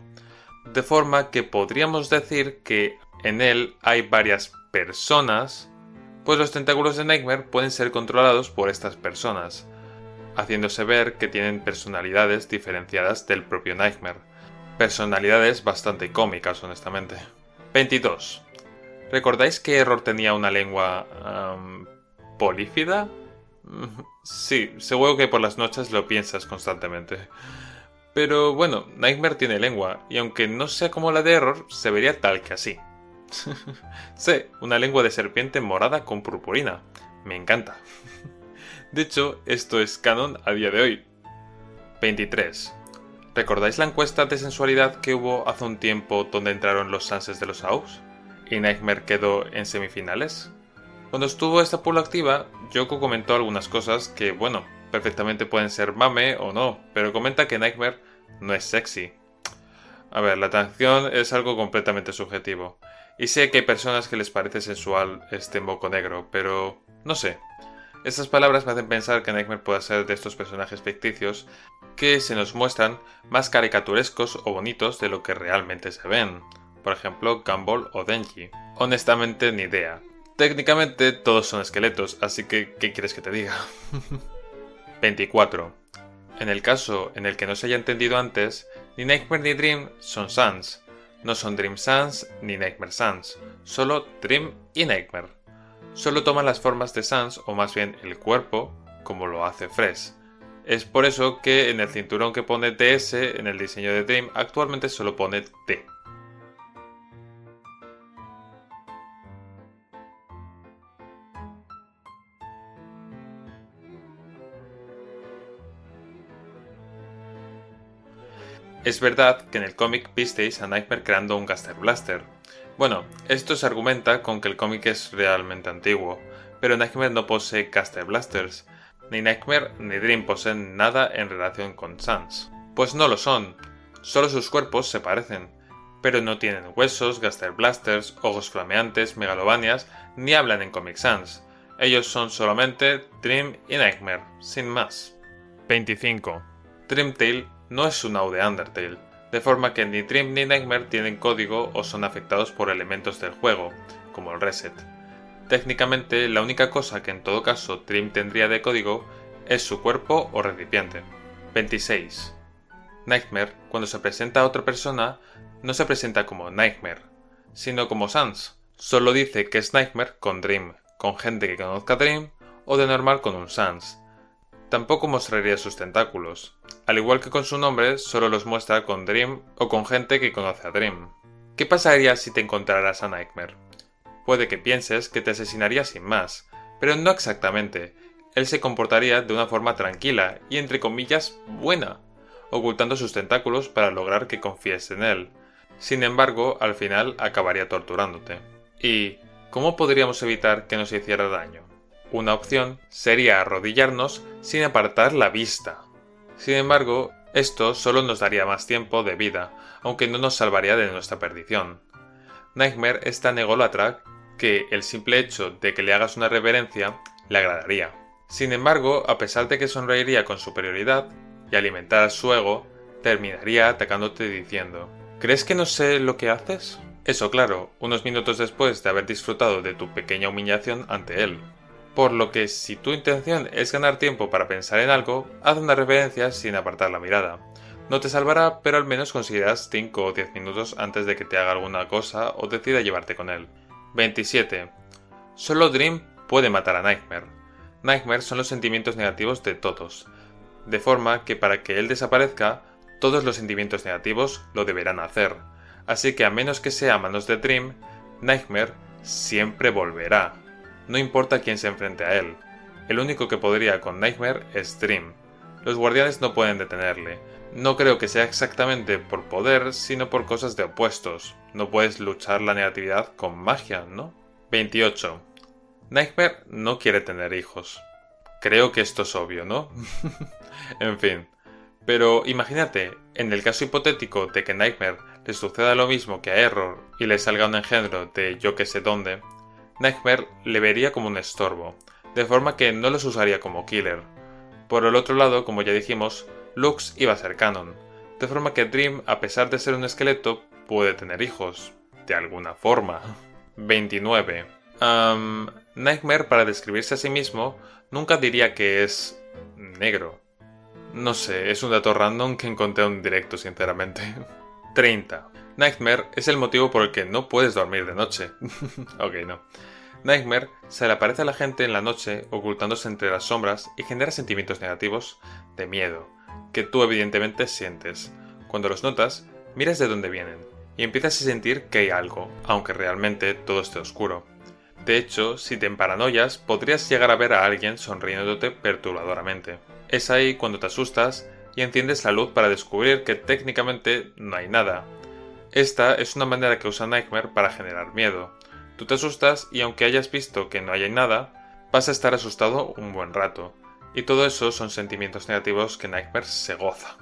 De forma que podríamos decir que en él hay varias personas, pues los tentáculos de Nightmare pueden ser controlados por estas personas, haciéndose ver que tienen personalidades diferenciadas del propio Nightmare. Personalidades bastante cómicas, honestamente. 22. ¿Recordáis que Error tenía una lengua polífida? Sí, seguro que por las noches lo piensas constantemente. Pero bueno, Nightmare tiene lengua, y aunque no sea como la de Error, se vería tal que así. Sí, una lengua de serpiente morada con purpurina. Me encanta. De hecho, esto es canon a día de hoy. 23. ¿Recordáis la encuesta de sensualidad que hubo hace un tiempo donde entraron los Sanses de los Aux? ¿Y Nightmare quedó en semifinales? Cuando estuvo esta pool activa, Yoko comentó algunas cosas que, bueno, perfectamente pueden ser mame o no, pero comenta que Nightmare no es sexy. A ver, la atracción es algo completamente subjetivo. Y sé que hay personas que les parece sensual este moco negro, pero no sé. Estas palabras me hacen pensar que Nightmare puede ser de estos personajes ficticios que se nos muestran más caricaturescos o bonitos de lo que realmente se ven. Por ejemplo, Gumball o Denji. Honestamente, ni idea. Técnicamente todos son esqueletos, así que ¿qué quieres que te diga? 24. En el caso en el que no se haya entendido antes, ni Nightmare ni Dream son Sans. No son Dream Sans ni Nightmare Sans, solo Dream y Nightmare. Solo toman las formas de Sans, o más bien el cuerpo, como lo hace Fresh. Es por eso que en el cinturón que pone DS en el diseño de Dream actualmente solo pone D. Es verdad que en el cómic visteis a Nightmare creando un Gaster Blaster. Bueno, esto se argumenta con que el cómic es realmente antiguo, pero Nightmare no posee Gaster Blasters. Ni Nightmare ni Dream poseen nada en relación con Sans. Pues no lo son, solo sus cuerpos se parecen, pero no tienen huesos, Gaster Blasters, ojos flameantes, megalovanias, ni hablan en Comic Sans. Ellos son solamente Dream y Nightmare, sin más. 25. Dreamtail no es un AU de Undertale, de forma que ni Dream ni Nightmare tienen código o son afectados por elementos del juego, como el reset. Técnicamente, la única cosa que en todo caso Dream tendría de código es su cuerpo o recipiente. 26. Nightmare, cuando se presenta a otra persona, no se presenta como Nightmare, sino como Sans. Solo dice que es Nightmare con Dream, con gente que conozca a Dream, o de normal con un Sans. Tampoco mostraría sus tentáculos. Al igual que con su nombre, solo los muestra con Dream o con gente que conoce a Dream. ¿Qué pasaría si te encontraras a Nightmare? Puede que pienses que te asesinaría sin más, pero no exactamente. Él se comportaría de una forma tranquila y entre comillas buena, ocultando sus tentáculos para lograr que confíes en él. Sin embargo, al final acabaría torturándote. ¿Y cómo podríamos evitar que nos hiciera daño? Una opción sería arrodillarnos sin apartar la vista. Sin embargo, esto solo nos daría más tiempo de vida, aunque no nos salvaría de nuestra perdición. Nightmare es tan ególatra que el simple hecho de que le hagas una reverencia le agradaría. Sin embargo, a pesar de que sonreiría con superioridad y alimentar su ego, terminaría atacándote diciendo: ¿crees que no sé lo que haces? Eso claro, unos minutos después de haber disfrutado de tu pequeña humillación ante él. Por lo que si tu intención es ganar tiempo para pensar en algo, haz una reverencia sin apartar la mirada. No te salvará, pero al menos conseguirás 5 o 10 minutos antes de que te haga alguna cosa o decida llevarte con él. 27. Solo Dream puede matar a Nightmare. Nightmare son los sentimientos negativos de todos, de forma que para que él desaparezca, todos los sentimientos negativos lo deberán hacer. Así que a menos que sea a manos de Dream, Nightmare siempre volverá. No importa quién se enfrente a él. El único que podría con Nightmare es Dream. Los guardianes no pueden detenerle. No creo que sea exactamente por poder, sino por cosas de opuestos. No puedes luchar la negatividad con magia, ¿no? 28. Nightmare no quiere tener hijos. Creo que esto es obvio, ¿no? En fin. Pero imagínate, en el caso hipotético de que Nightmare le suceda lo mismo que a Error y le salga un engendro de yo que sé dónde, Nightmare le vería como un estorbo, de forma que no los usaría como killer. Por el otro lado, como ya dijimos, Lux iba a ser canon, de forma que Dream, a pesar de ser un esqueleto, puede tener hijos, de alguna forma. 29. Nightmare, para describirse a sí mismo, nunca diría que es negro. No sé, es un dato random que encontré en un directo, sinceramente. 30. Nightmare es el motivo por el que no puedes dormir de noche. Ok, no. Nightmare se le aparece a la gente en la noche ocultándose entre las sombras y genera sentimientos negativos de miedo, que tú evidentemente sientes. Cuando los notas, miras de dónde vienen y empiezas a sentir que hay algo, aunque realmente todo esté oscuro. De hecho, si te emparanoias, podrías llegar a ver a alguien sonriéndote perturbadoramente. Es ahí cuando te asustas y enciendes la luz para descubrir que técnicamente no hay nada. Esta es una manera que usa Nightmare para generar miedo. Tú te asustas y aunque hayas visto que no hay nada, vas a estar asustado un buen rato. Y todo eso son sentimientos negativos que Nightmare se goza.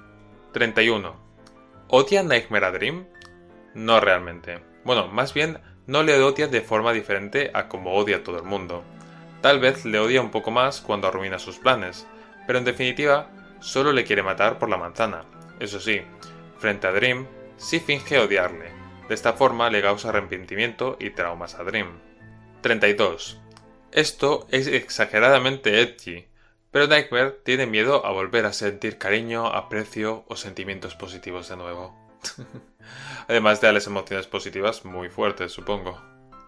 31. ¿Odia Nightmare a Dream? No realmente. Bueno, más bien no le odia de forma diferente a como odia a todo el mundo. Tal vez le odia un poco más cuando arruina sus planes, pero en definitiva solo le quiere matar por la manzana. Eso sí, frente a Dream, sí finge odiarle. De esta forma le causa arrepentimiento y traumas a Dream. 32. Esto es exageradamente edgy, pero Nightmare tiene miedo a volver a sentir cariño, aprecio o sentimientos positivos de nuevo. Además de las emociones positivas muy fuertes, supongo.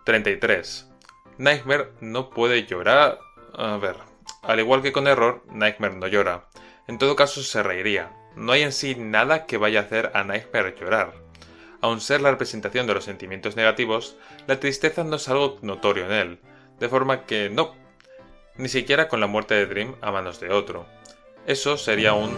33. Nightmare no puede llorar... A ver, al igual que con Error, Nightmare no llora. En todo caso se reiría. No hay en sí nada que vaya a hacer a Nightmare llorar. Aun ser la representación de los sentimientos negativos, la tristeza no es algo notorio en él, de forma que no, ni siquiera con la muerte de Dream a manos de otro. Eso sería un...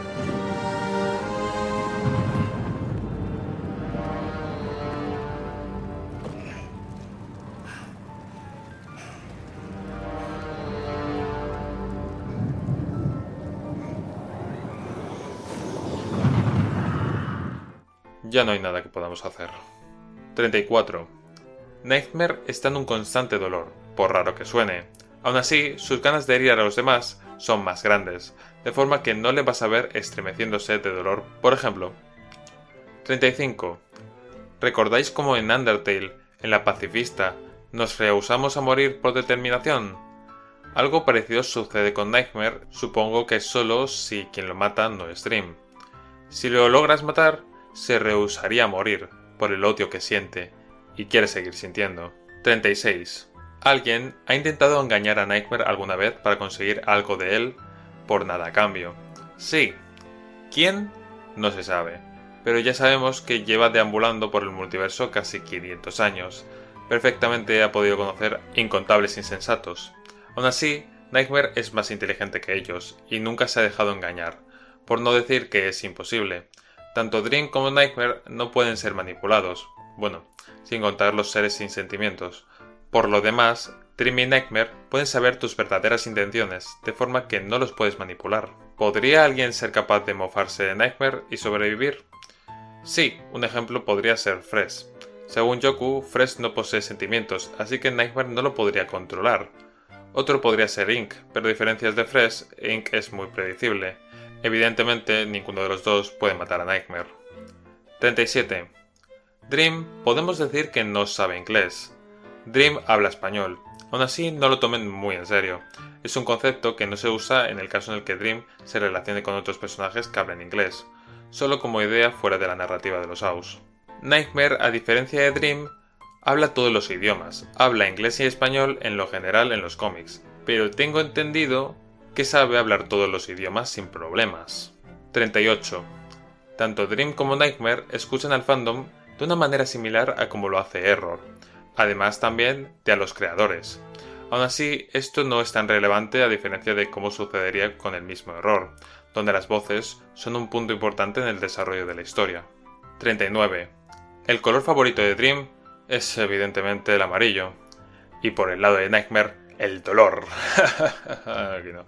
ya no hay nada que podamos hacer. 34. Nightmare está en un constante dolor, por raro que suene. Aún así, sus ganas de herir a los demás son más grandes, de forma que no le vas a ver estremeciéndose de dolor, por ejemplo. 35. ¿Recordáis cómo en Undertale, en la pacifista, nos rehusamos a morir por determinación? Algo parecido sucede con Nightmare, supongo que solo si quien lo mata no es Dream. Si lo logras matar, se rehusaría a morir, por el odio que siente, y quiere seguir sintiendo. 36. Alguien ha intentado engañar a Nightmare alguna vez para conseguir algo de él por nada a cambio. Sí. ¿Quién? No se sabe, pero ya sabemos que lleva deambulando por el multiverso casi 500 años. Perfectamente ha podido conocer incontables insensatos. Aún así, Nightmare es más inteligente que ellos y nunca se ha dejado engañar, por no decir que es imposible. Tanto Dream como Nightmare no pueden ser manipulados, bueno, sin contar los seres sin sentimientos. Por lo demás, Dream y Nightmare pueden saber tus verdaderas intenciones, de forma que no los puedes manipular. ¿Podría alguien ser capaz de mofarse de Nightmare y sobrevivir? Sí, un ejemplo podría ser Fresh. Según Yoku, Fresh no posee sentimientos, así que Nightmare no lo podría controlar. Otro podría ser Ink, pero a diferencia de Fresh, Ink es muy predecible. Evidentemente, ninguno de los dos puede matar a Nightmare. 37. Dream podemos decir que no sabe inglés. Dream habla español, aún así no lo tomen muy en serio. Es un concepto que no se usa en el caso en el que Dream se relacione con otros personajes que hablen inglés, solo como idea fuera de la narrativa de los AUS. Nightmare, a diferencia de Dream, habla todos los idiomas, habla inglés y español en lo general en los cómics, pero tengo entendido que sabe hablar todos los idiomas sin problemas. 38. Tanto Dream como Nightmare escuchan al fandom de una manera similar a como lo hace Error, además también de a los creadores. Aún así, esto no es tan relevante a diferencia de cómo sucedería con el mismo Error, donde las voces son un punto importante en el desarrollo de la historia. 39. El color favorito de Dream es evidentemente el amarillo, y por el lado de Nightmare, el dolor. Aquí no.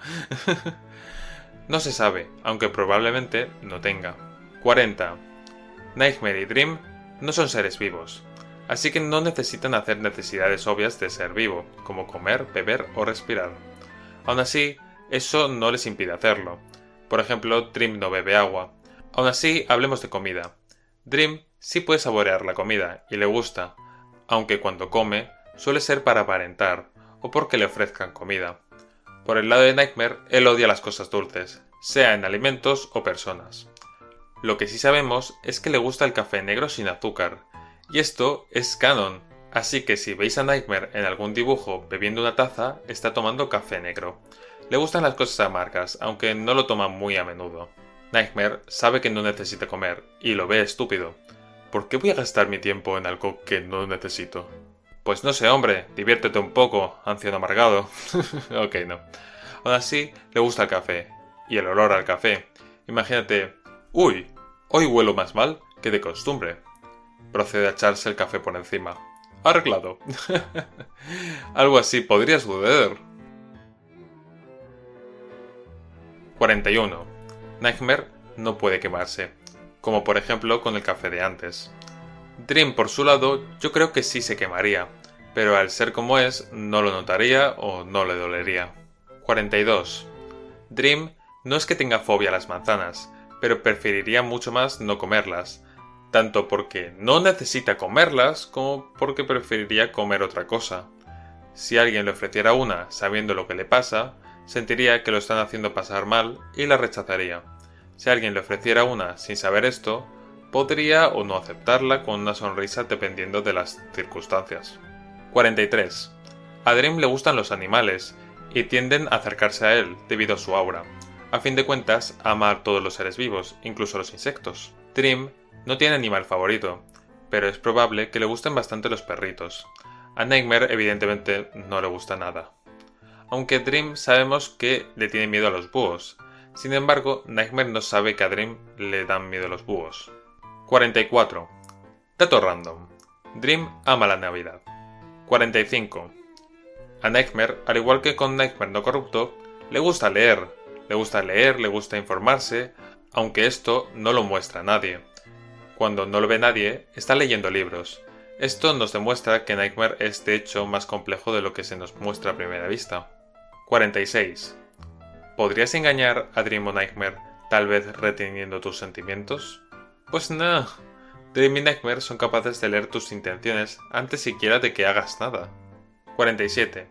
No se sabe, aunque probablemente no tenga. 40. Nightmare y Dream no son seres vivos, así que no necesitan hacer necesidades obvias de ser vivo, como comer, beber o respirar. Aún así, eso no les impide hacerlo. Por ejemplo, Dream no bebe agua. Aún así, hablemos de comida. Dream sí puede saborear la comida, y le gusta, aunque cuando come, suele ser para aparentar, o porque le ofrezcan comida. Por el lado de Nightmare, él odia las cosas dulces, sea en alimentos o personas. Lo que sí sabemos es que le gusta el café negro sin azúcar, y esto es canon, así que si veis a Nightmare en algún dibujo bebiendo una taza, está tomando café negro. Le gustan las cosas amargas, aunque no lo toma muy a menudo. Nightmare sabe que no necesita comer, y lo ve estúpido. ¿Por qué voy a gastar mi tiempo en algo que no necesito? Pues no sé, hombre, diviértete un poco, anciano amargado. Ok, no. Aún así, le gusta el café, y el olor al café. Imagínate, uy, hoy huelo más mal que de costumbre. Procede a echarse el café por encima. Arreglado. Algo así podría suceder. 41. Nightmare no puede quemarse, como por ejemplo con el café de antes. Dream, por su lado, yo creo que sí se quemaría, pero al ser como es, no lo notaría o no le dolería. 42. Dream no es que tenga fobia a las manzanas, pero preferiría mucho más no comerlas, tanto porque no necesita comerlas como porque preferiría comer otra cosa. Si alguien le ofreciera una sabiendo lo que le pasa, sentiría que lo están haciendo pasar mal y la rechazaría. Si alguien le ofreciera una sin saber esto, podría o no aceptarla con una sonrisa dependiendo de las circunstancias. 43. A Dream le gustan los animales y tienden a acercarse a él debido a su aura. A fin de cuentas, ama a todos los seres vivos, incluso los insectos. Dream no tiene animal favorito, pero es probable que le gusten bastante los perritos. A Nightmare evidentemente no le gusta nada. Aunque Dream sabemos que le tiene miedo a los búhos. Sin embargo, Nightmare no sabe que a Dream le dan miedo los búhos. 44. Dato random. Dream ama la Navidad. 45. A Nightmare, al igual que con Nightmare no corrupto, le gusta leer. Le gusta informarse, aunque esto no lo muestra a nadie. Cuando no lo ve nadie, está leyendo libros. Esto nos demuestra que Nightmare es de hecho más complejo de lo que se nos muestra a primera vista. 46. ¿Podrías engañar a Dream o Nightmare, tal vez reteniendo tus sentimientos? Pues no. Dream y Nightmare son capaces de leer tus intenciones antes siquiera de que hagas nada. 47.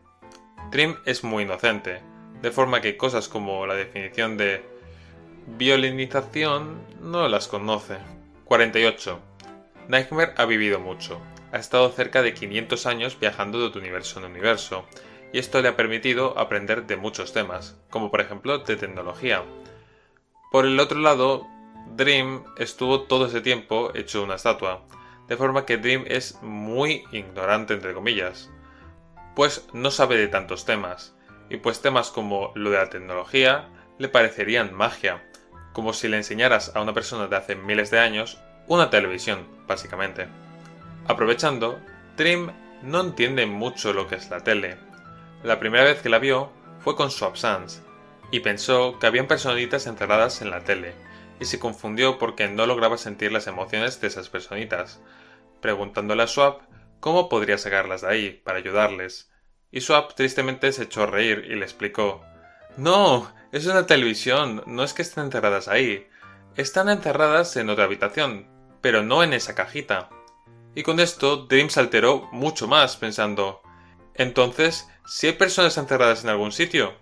Dream es muy inocente, de forma que cosas como la definición de violinización no las conoce. 48. Nightmare ha vivido mucho. Ha estado cerca de 500 años viajando de universo en universo, y esto le ha permitido aprender de muchos temas, como por ejemplo de tecnología. Por el otro lado, Dream estuvo todo ese tiempo hecho una estatua, de forma que Dream es muy ignorante entre comillas, pues no sabe de tantos temas, y pues temas como lo de la tecnología le parecerían magia, como si le enseñaras a una persona de hace miles de años una televisión, básicamente. Aprovechando, Dream no entiende mucho lo que es la tele. La primera vez que la vio fue con Swap Sans, y pensó que habían personitas encerradas en la tele, y se confundió porque no lograba sentir las emociones de esas personitas, preguntándole a Swap cómo podría sacarlas de ahí para ayudarles, y Swap tristemente se echó a reír y le explicó: «No, es una televisión, no es que estén encerradas ahí, están encerradas en otra habitación, pero no en esa cajita». Y con esto Dream se alteró mucho más, pensando: «Entonces, ¿sí hay personas encerradas en algún sitio?».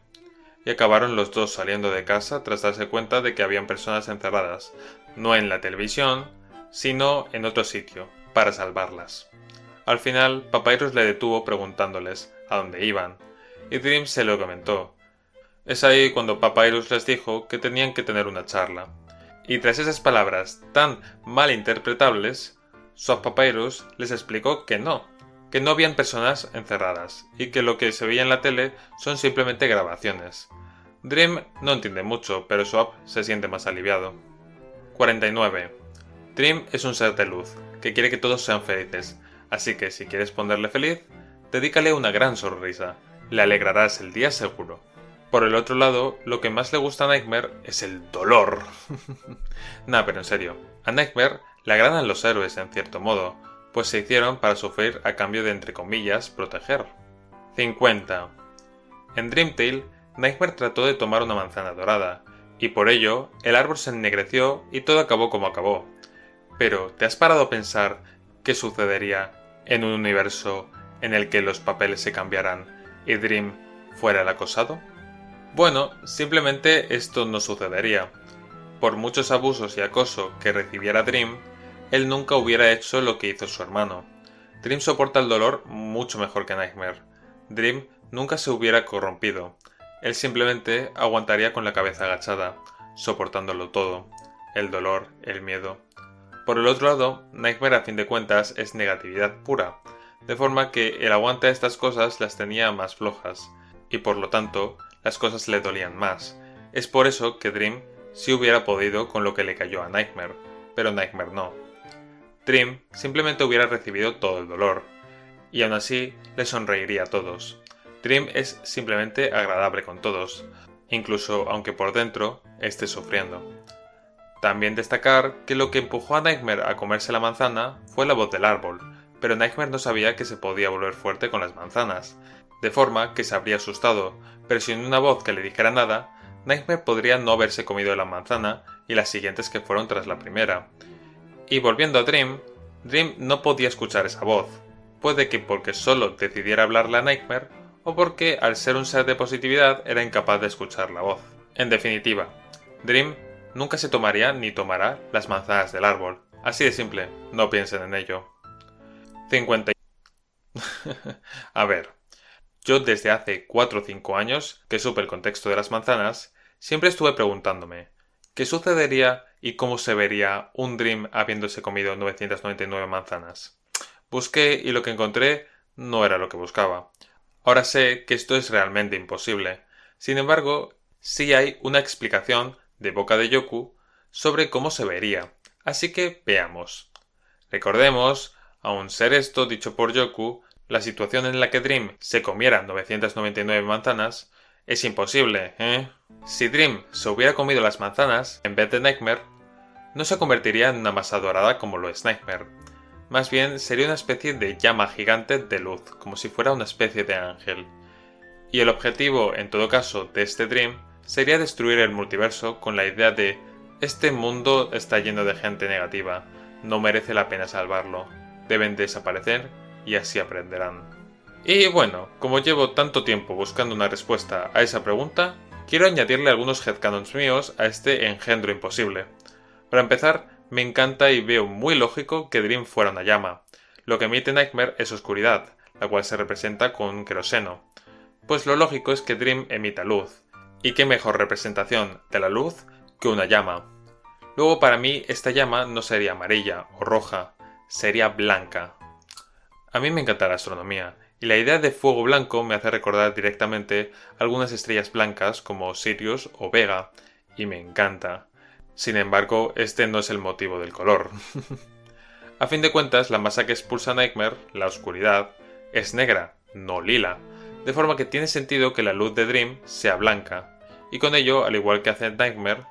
Y acabaron los dos saliendo de casa tras darse cuenta de que habían personas encerradas, no en la televisión, sino en otro sitio, para salvarlas. Al final, Papyrus le detuvo preguntándoles a dónde iban, y Dream se lo comentó. Es ahí cuando Papyrus les dijo que tenían que tener una charla. Y tras esas palabras tan malinterpretables, Swap Papyrus les explicó que no habían personas encerradas, y que lo que se veía en la tele son simplemente grabaciones. Dream no entiende mucho, pero Swap se siente más aliviado. 49. Dream es un ser de luz, que quiere que todos sean felices, así que si quieres ponerle feliz, dedícale una gran sonrisa, le alegrarás el día seguro. Por el otro lado, lo que más le gusta a Nightmare es el dolor. Nah, pero en serio, a Nightmare le agradan los héroes en cierto modo, pues se hicieron para sufrir a cambio de, entre comillas, proteger. 50. En Dream Tale, Nightmare trató de tomar una manzana dorada, y por ello el árbol se ennegreció y todo acabó como acabó. Pero, ¿te has parado a pensar qué sucedería en un universo en el que los papeles se cambiaran y Dream fuera el acosado? Bueno, simplemente esto no sucedería. Por muchos abusos y acoso que recibiera Dream, él nunca hubiera hecho lo que hizo su hermano. Dream soporta el dolor mucho mejor que Nightmare. Dream nunca se hubiera corrompido. Él simplemente aguantaría con la cabeza agachada, soportándolo todo. El dolor, el miedo. Por el otro lado, Nightmare a fin de cuentas es negatividad pura, de forma que el aguante de estas cosas las tenía más flojas, y por lo tanto, las cosas le dolían más. Es por eso que Dream sí hubiera podido con lo que le cayó a Nightmare, pero Nightmare no. Dream simplemente hubiera recibido todo el dolor, y aún así le sonreiría a todos. Dream es simplemente agradable con todos, incluso aunque por dentro esté sufriendo. También destacar que lo que empujó a Nightmare a comerse la manzana fue la voz del árbol, pero Nightmare no sabía que se podía volver fuerte con las manzanas, de forma que se habría asustado, pero sin una voz que le dijera nada, Nightmare podría no haberse comido la manzana y las siguientes que fueron tras la primera. Y volviendo a Dream, Dream no podía escuchar esa voz, puede que porque solo decidiera hablarle a Nightmare, o porque al ser un ser de positividad era incapaz de escuchar la voz. En definitiva, Dream nunca se tomaría ni tomará las manzanas del árbol, así de simple, no piensen en ello. 50. A ver, yo desde hace 4 o 5 años que supe el contexto de las manzanas, siempre estuve preguntándome, ¿qué sucedería y cómo se vería un Dream habiéndose comido 999 manzanas? Busqué y lo que encontré no era lo que buscaba. Ahora sé que esto es realmente imposible. Sin embargo, sí hay una explicación de boca de Yoku sobre cómo se vería. Así que veamos. Recordemos, aun ser esto dicho por Yoku, la situación en la que Dream se comiera 999 manzanas es imposible, ¿eh? Si Dream se hubiera comido las manzanas en vez de Nightmare, no se convertiría en una masa dorada como lo es Nightmare. Más bien sería una especie de llama gigante de luz, como si fuera una especie de ángel. Y el objetivo, en todo caso, de este Dream sería destruir el multiverso con la idea de este mundo está lleno de gente negativa, no merece la pena salvarlo, deben desaparecer y así aprenderán. Y bueno, como llevo tanto tiempo buscando una respuesta a esa pregunta, quiero añadirle algunos headcanons míos a este engendro imposible. Para empezar, me encanta y veo muy lógico que Dream fuera una llama. Lo que emite Nightmare es oscuridad, la cual se representa con un queroseno. Pues lo lógico es que Dream emita luz. ¿Y qué mejor representación de la luz que una llama? Luego para mí esta llama no sería amarilla o roja, sería blanca. A mí me encanta la astronomía, y la idea de fuego blanco me hace recordar directamente algunas estrellas blancas como Sirius o Vega, y me encanta. Sin embargo, este no es el motivo del color. A fin de cuentas, la masa que expulsa Nightmare, la oscuridad, es negra, no lila, de forma que tiene sentido que la luz de Dream sea blanca, y con ello, al igual que hace Nightmare,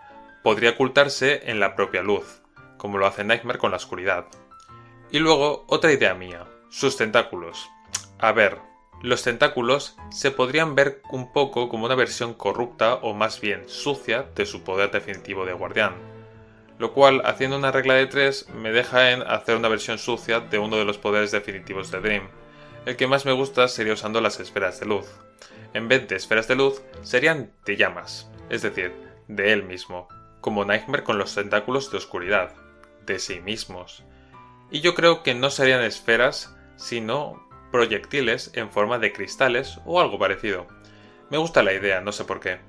podría ocultarse en la propia luz, como lo hace Nightmare con la oscuridad. Y luego, otra idea mía, sus tentáculos. A ver, los tentáculos se podrían ver un poco como una versión corrupta o más bien sucia de su poder definitivo de guardián, lo cual, haciendo una regla de 3, me deja en hacer una versión sucia de uno de los poderes definitivos de Dream. El que más me gusta sería usando las esferas de luz. En vez de esferas de luz, serían de llamas, es decir, de él mismo, como Nightmare con los tentáculos de oscuridad, de sí mismos. Y yo creo que no serían esferas, sino proyectiles en forma de cristales o algo parecido. Me gusta la idea, no sé por qué.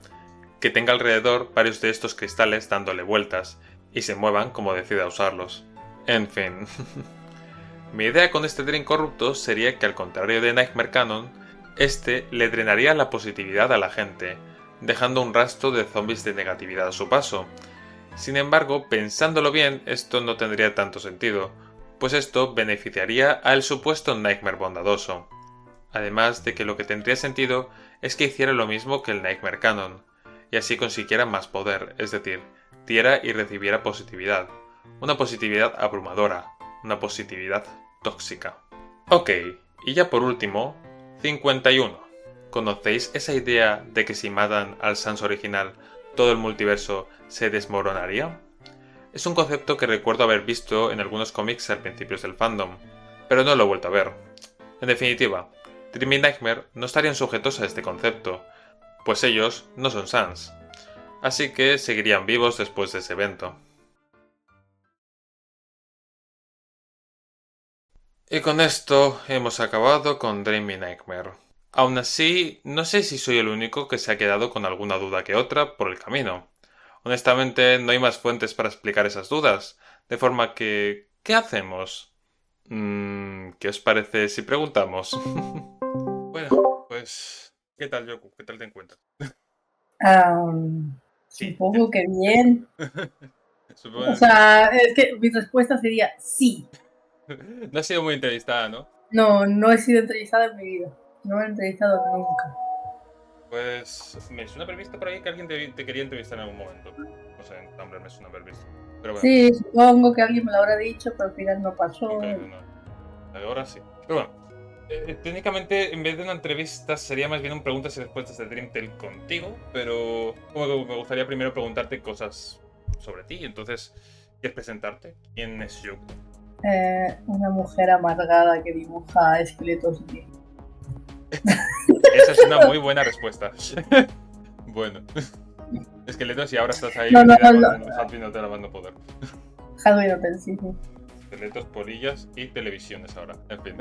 Que tenga alrededor varios de estos cristales dándole vueltas y se muevan como decida usarlos. En fin. Mi idea con este Dream corrupto sería que al contrario de Nightmare Canon, este le drenaría la positividad a la gente, dejando un rastro de zombies de negatividad a su paso. Sin embargo, pensándolo bien, esto no tendría tanto sentido, pues esto beneficiaría al supuesto Nightmare bondadoso. Además de que lo que tendría sentido es que hiciera lo mismo que el Nightmare Canon, y así consiguiera más poder, es decir, diera y recibiera positividad. Una positividad abrumadora, una positividad tóxica. Ok, y ya por último, 51. ¿Conocéis esa idea de que si matan al Sans original, todo el multiverso se desmoronaría? Es un concepto que recuerdo haber visto en algunos cómics al principio del fandom, pero no lo he vuelto a ver. En definitiva, Dream y Nightmare no estarían sujetos a este concepto, pues ellos no son Sans, así que seguirían vivos después de ese evento. Y con esto hemos acabado con Dream y Nightmare. Aún así, no sé si soy el único que se ha quedado con alguna duda que otra por el camino. Honestamente, no hay más fuentes para explicar esas dudas, de forma que... ¿qué hacemos? ¿Qué os parece si preguntamos? Bueno, pues... ¿qué tal, Yoku? ¿Qué tal te encuentras? Supongo que bien. Supongo... O sea, es que mi respuesta sería sí. No has sido muy entrevistada, ¿no? No he sido entrevistada en mi vida. No me he entrevistado nunca. Pues me suena haber visto por ahí que alguien te quería entrevistar en algún momento. No sé, hombre, me suena haber visto. Pero bueno. Sí, supongo que alguien me lo habrá dicho, pero al final no pasó. Okay, no. Ahora sí. Pero bueno, técnicamente en vez de una entrevista sería más bien un preguntas y respuestas de Dreamtale contigo, pero como que me gustaría primero preguntarte cosas sobre ti. Entonces, ¿quieres presentarte? ¿Quién es Yoku? Una mujer amargada que dibuja esqueletos. Esa es una muy buena respuesta. Bueno. Esqueletos y ahora estás ahí. No. Hadwin no te la mando poder. Hadwin no te sí. Esqueletos, polillas y televisiones ahora. En fin.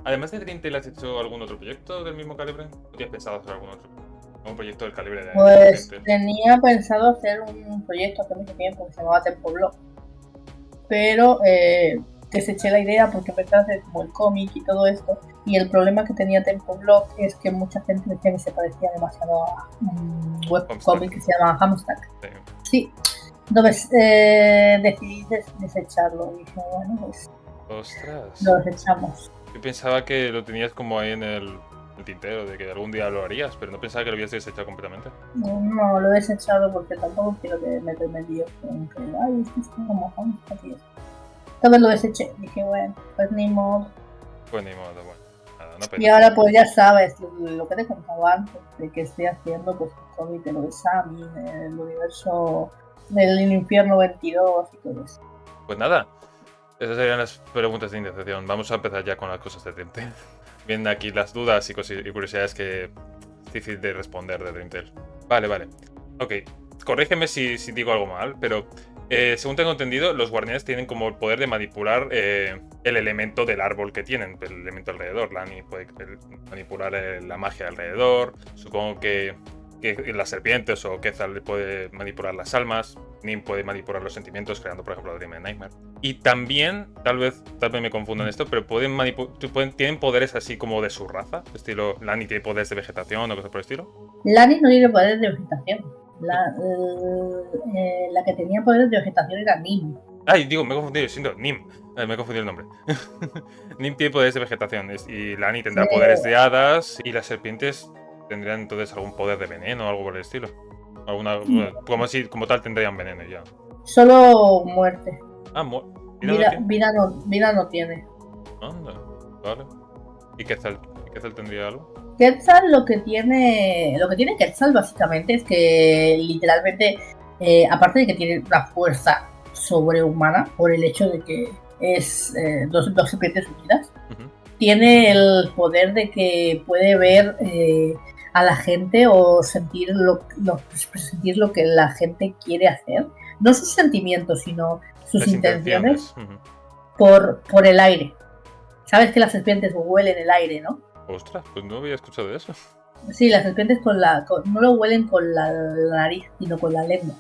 Además de Dreamtale, ¿has hecho algún otro proyecto del mismo calibre? ¿O tienes pensado hacer algún otro? ¿Un proyecto del calibre de Pues Dreamtale? tenía pensado hacer un proyecto hace mucho tiempo que se llamaba Tempo Block. Pero deseché la idea porque empecé a hacer como el cómic y todo esto. Y el problema que tenía Tempo Block es que mucha gente decía que se parecía demasiado a un webcomic que se llama Hamstack. Sí. Entonces decidí desecharlo. Y dije, bueno, pues ¡Ostras! lo desechamos. Yo pensaba que lo tenías como ahí en el tintero de que algún día lo harías, pero no pensaba que lo hubieses desechado completamente. No, lo he desechado porque tampoco quiero que meterme en líos con que, ay, es que es como así. Entonces lo deseché. Dije, bueno, pues ni modo. Pues ni modo, bueno. Nada, no Y pendiente. ahora pues ya sabes lo que te contaba antes, de que estoy haciendo pues un cómic de lo de Sami, del universo del infierno 22 y todo eso. Pues nada, esas serían las preguntas de iniciación. Vamos a empezar ya con las cosas de Dream Tail. Vienen aquí las dudas y curiosidades que es difícil de responder de Dream Tail. Vale. Ok, corrígeme si digo algo mal, pero según tengo entendido, los guardianes tienen como el poder de manipular el elemento del árbol que tienen, el elemento alrededor. Lani puede manipular la magia alrededor. Supongo que las serpientes o Quetzal puede manipular las almas. Nim puede manipular los sentimientos, creando, por ejemplo, Dream and Nightmare. Y también, tal vez me confundo en esto, pero tienen poderes así como de su raza. Estilo, Lani tiene poderes de vegetación o cosas por el estilo. Lani no tiene poderes de vegetación. La que tenía poderes de vegetación era Nim. Ay, digo, me he confundido, siento Nim. Me he confundido el nombre. Nim tiene poderes de vegetación y Lani tendrá poderes de hadas y las serpientes tendrían entonces algún poder de veneno o algo por el estilo. Como tal tendrían veneno ya. Solo muerte. Vida no tiene. Anda, vale. ¿Y Quetzal tendría algo? Quetzal lo que tiene Quetzal básicamente es que literalmente, aparte de que tiene una fuerza sobrehumana por el hecho de que es dos serpientes unidas, tiene el poder de que puede ver a la gente o sentir lo que la gente quiere hacer. No sus sentimientos, sino sus intenciones por el aire. Sabes que las serpientes huelen el aire, ¿no? Ostras, pues no había escuchado de eso. Sí, las serpientes no lo huelen con la nariz, sino con la lengua.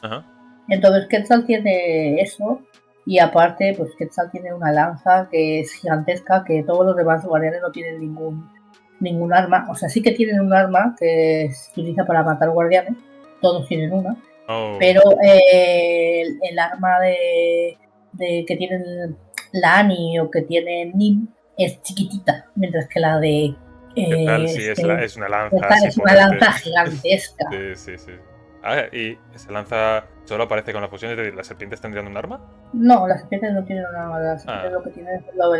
Ajá. Entonces Quetzal tiene eso. Y aparte, pues Quetzal tiene una lanza que es gigantesca, que todos los demás guardianes no tienen ningún arma. O sea, sí que tienen un arma que se utiliza para matar guardianes. Todos tienen una. Pero el arma que tienen Lani o que tiene Nim es chiquitita, mientras que la de es una lanza. Es una lanza gigantesca. Sí. Y esa lanza solo aparece con las fusiones de las serpientes. ¿Tendrían un arma? No, las serpientes no tienen un arma. Las serpientes lo que tienen es lo de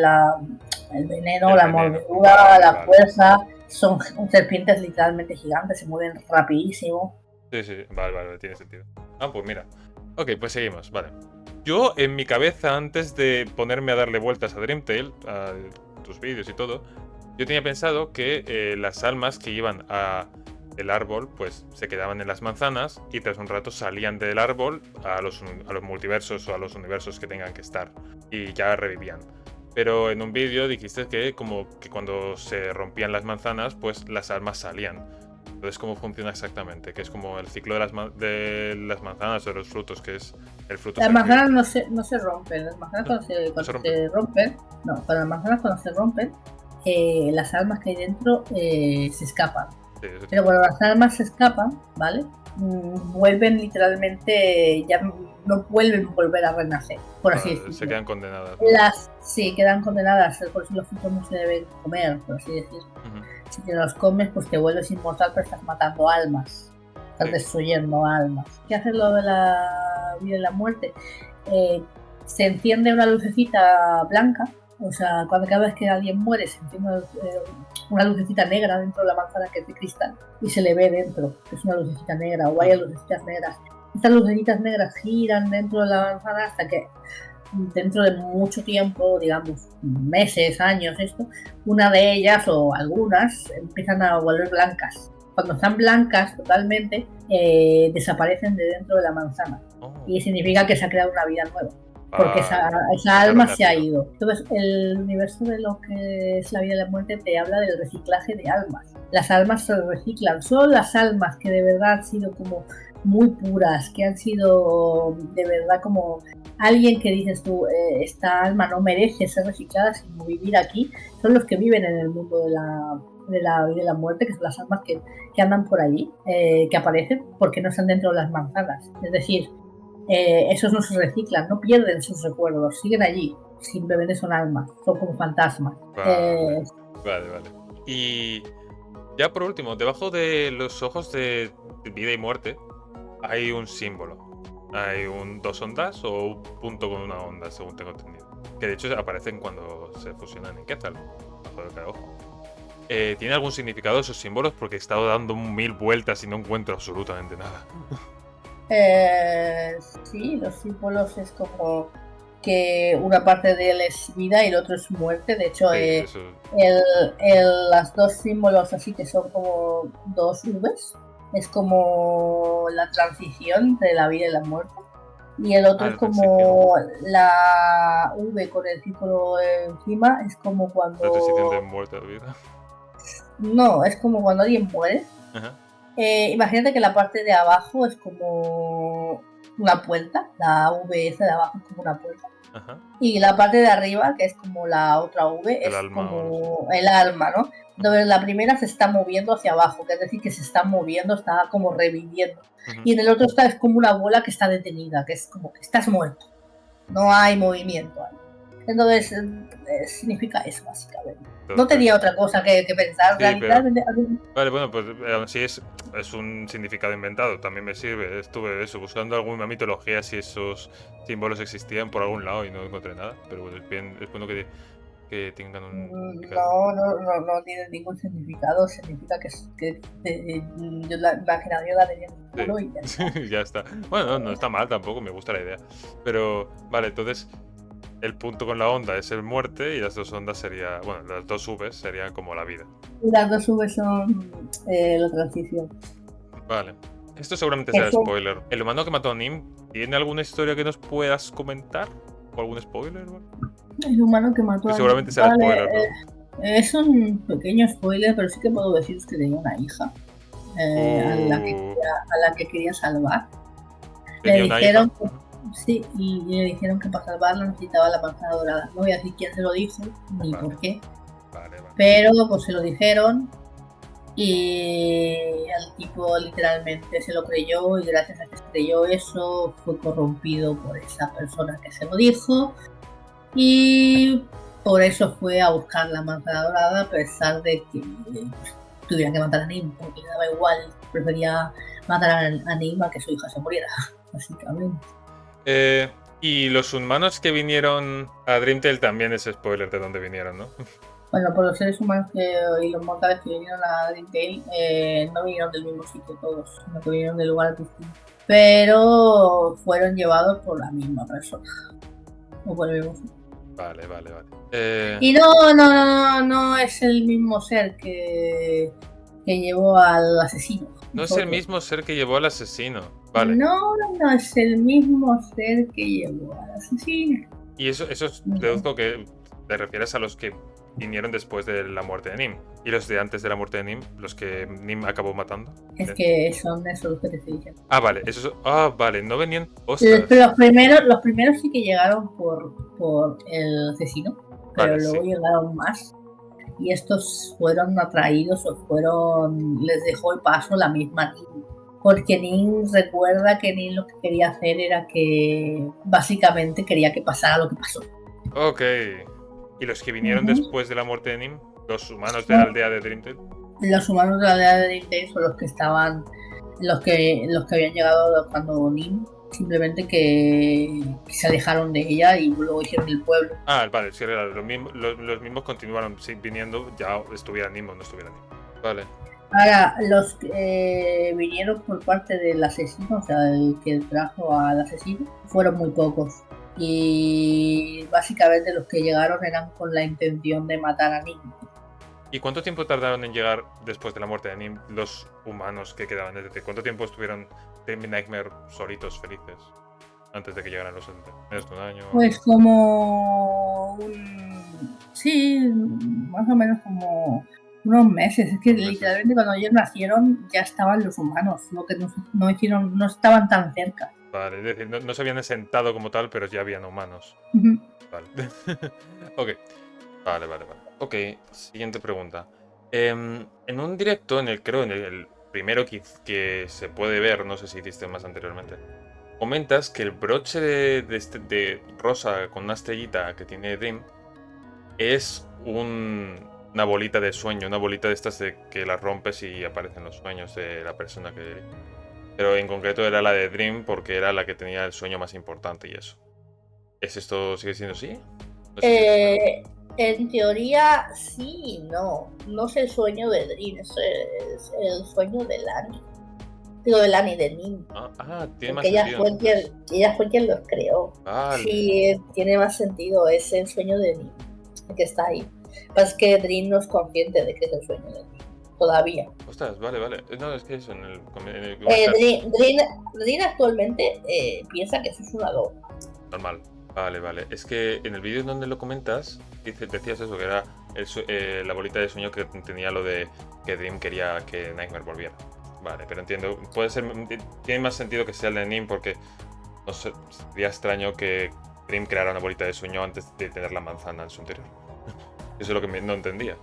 el veneno, la mordedura, la fuerza. Son serpientes literalmente gigantes, se mueven rapidísimo. Sí, vale, tiene sentido. Pues mira. Ok, pues seguimos, vale. Yo, en mi cabeza, antes de ponerme a darle vueltas a Dream Tail, a tus vídeos y todo, yo tenía pensado que las almas que iban a el árbol, pues se quedaban en las manzanas y tras un rato salían del árbol a los multiversos o a los universos que tengan que estar y ya revivían. Pero en un vídeo dijiste que cuando se rompían las manzanas, pues las almas salían. Entonces, ¿cómo funciona exactamente? Que es como el ciclo de las manzanas o de los frutos, que es el fruto. Las manzanas no se rompen. Las manzanas cuando se rompen, las almas que hay dentro se escapan. Pero cuando las almas se escapan, ¿vale? Vuelven literalmente, ya no vuelven a volver a renacer, por así decirlo. Se quedan condenadas, ¿no? Sí, quedan condenadas, por eso los frutos no se deben comer, por así decirlo. Si te los comes, pues te vuelves inmortal, pero estás matando almas. Estás destruyendo almas. ¿Qué hace lo de la vida y la muerte? Se enciende una lucecita blanca. O sea, cada vez que alguien muere se enciende una lucecita negra dentro de la manzana que es de cristal y se le ve dentro, que es una lucecita negra o varias lucecitas negras. Estas lucecitas negras giran dentro de la manzana hasta que dentro de mucho tiempo, digamos meses, años, una de ellas o algunas empiezan a volver blancas. Cuando están blancas totalmente, desaparecen de dentro de la manzana y significa que se ha creado una vida nueva. Porque esa alma se ha ido. Entonces, el universo de lo que es la vida y la muerte te habla del reciclaje de almas. Las almas se reciclan. Son las almas que de verdad han sido como muy puras, que han sido de verdad como alguien que dices tú, esta alma no merece ser reciclada sino vivir aquí. Son los que viven en el mundo de la vida y la muerte, que son las almas que andan por allí, que aparecen porque no están dentro de las manzanas. Es decir, esos no se reciclan, no pierden sus recuerdos, siguen allí, simplemente son almas, son como fantasmas. Vale. Y ya por último, debajo de los ojos de vida y muerte hay un símbolo. Hay dos ondas o un punto con una onda, según tengo entendido. Que de hecho aparecen cuando se fusionan en Quetzal, bajo de cada ojo. ¿Tiene algún significado esos símbolos? Porque he estado dando 1000 vueltas y no encuentro absolutamente nada. Sí, los símbolos es como que una parte de él es vida y el otro es muerte. De hecho, las dos símbolos así que son como dos Vs, es como la transición entre la vida y la muerte. Y el otro es como la V con el círculo encima, es como cuando... La transición de muerte a vida. No, es como cuando alguien muere. Ajá. Imagínate que la parte de abajo es como una puerta, la V de abajo es como una puerta. Ajá. Y la parte de arriba, que es como la otra V, es como el alma, ¿no? Entonces la primera se está moviendo hacia abajo, que es decir, que se está moviendo, está como reviviendo. Y en el otro es como una bola que está detenida, que es como que estás muerto. No hay movimiento ahí. Entonces significa eso, básicamente. No tenía otra cosa que pensar. Sí, vale, bueno, pues sí es un significado inventado, también me sirve. Estuve buscando alguna mitología si esos símbolos existían por algún lado y no encontré nada. Pero bueno, es bueno que tengan un significado. No tiene ningún significado. Significa que yo la imaginación la tenía en el culo y ya está. Ya está. Bueno, no está mal tampoco, me gusta la idea. Pero, vale, entonces el punto con la onda es el muerte y las dos ondas serían, bueno, las dos Vs serían como la vida. Y las dos Vs son la transición. Vale. Esto seguramente será spoiler. ¿El humano que mató a Nim tiene alguna historia que nos puedas comentar? ¿O algún spoiler? El humano que mató a Nim. Seguramente será spoiler, ¿no? Es un pequeño spoiler, pero sí que puedo deciros que tenía una hija a la que quería salvar. Le dijeron que, sí, y le dijeron que para salvarla necesitaba la manzana dorada. No voy a decir quién se lo dijo ni por qué. Pero pues se lo dijeron y el tipo literalmente se lo creyó y gracias a que se creyó eso fue corrompido por esa persona que se lo dijo y por eso fue a buscar la manzana dorada a pesar de que tuviera que matar a Nim porque le daba igual, prefería matar a Nim a que su hija se muriera, básicamente. Y los humanos que vinieron a Dreamtale también es spoiler de dónde vinieron, ¿no? Bueno, por los seres humanos y los mortales que vinieron a Dreamtale no vinieron del mismo sitio todos, sino que vinieron de lugares distintos. Pero fueron llevados por la misma persona. O por el mismo sitio. Vale. Y no es el mismo ser que llevó al asesino. No es el mismo ser que llevó al asesino. Vale. No es el mismo ser que llevó al asesino. Y eso deduzco que te refieres a los que vinieron después de la muerte de Nim. Y los de antes de la muerte de Nim, los que Nim acabó matando. Es que son esos los que te estoy diciendo. Ah, vale, vale, no venían. ¡Ostras! Los primeros sí que llegaron por el asesino, pero luego llegaron más. Y estos fueron atraídos les dejó el paso la misma Nim. Porque Nim recuerda que Nim lo que quería hacer era que básicamente quería que pasara lo que pasó. Ok. ¿Y los que vinieron después de la muerte de Nim? ¿Los humanos de la aldea de Dreamtale? Los humanos de la aldea de Dreamtale son los que estaban. Los que habían llegado cuando Nim. Simplemente que se alejaron de ella y luego hicieron el pueblo. Ah, vale, sí, los mismos continuaron viniendo, ya estuviera Nim o no estuviera Nim. Vale. Ahora, los que vinieron por parte del asesino, o sea, el que trajo al asesino, fueron muy pocos. Y básicamente los que llegaron eran con la intención de matar a Nim. ¿Y cuánto tiempo tardaron en llegar después de la muerte de Nim los humanos que quedaban? Es decir, ¿cuánto tiempo estuvieron de Nightmare solitos, felices, antes de que llegaran los entes? ¿Es un año? Pues como sí, más o menos como unos meses. Es que literalmente cuando ellos nacieron ya estaban los humanos, lo que no hicieron, no estaban tan cerca. Vale, es decir, no se habían asentado como tal, pero ya habían humanos. Vale. Ok. Vale. Ok, siguiente pregunta. En un directo, en el primero que se puede ver, no sé si hiciste más anteriormente, comentas que el broche de rosa con una estrellita que tiene Dream es una bolita de sueño, una bolita de estas de que las rompes y aparecen los sueños de la persona que... Pero en concreto era la de Dream porque era la que tenía el sueño más importante y eso. ¿Es esto sigue siendo así? No sé En teoría, sí y no. No es el sueño de Dream, es el sueño de Lani. Digo, de Lani, de Nim. Tiene más Porque sentido. ella fue quien los creó. Vale. Sí, tiene más sentido, es el sueño de Nim, el que está ahí. Lo que pasa es que Dream no es consciente de que es el sueño de Nim, todavía. Ostras, vale. No, es que eso en el Dream actualmente piensa que eso es una doble. normal. Vale. Es que en el vídeo en donde lo comentas, decías eso, que era la bolita de sueño que tenía lo de que Dream quería que Nightmare volviera. Vale, pero entiendo. Tiene más sentido que sea el de Nim porque no sé, sería extraño que Dream creara una bolita de sueño antes de tener la manzana en su interior. Eso es lo que no entendía.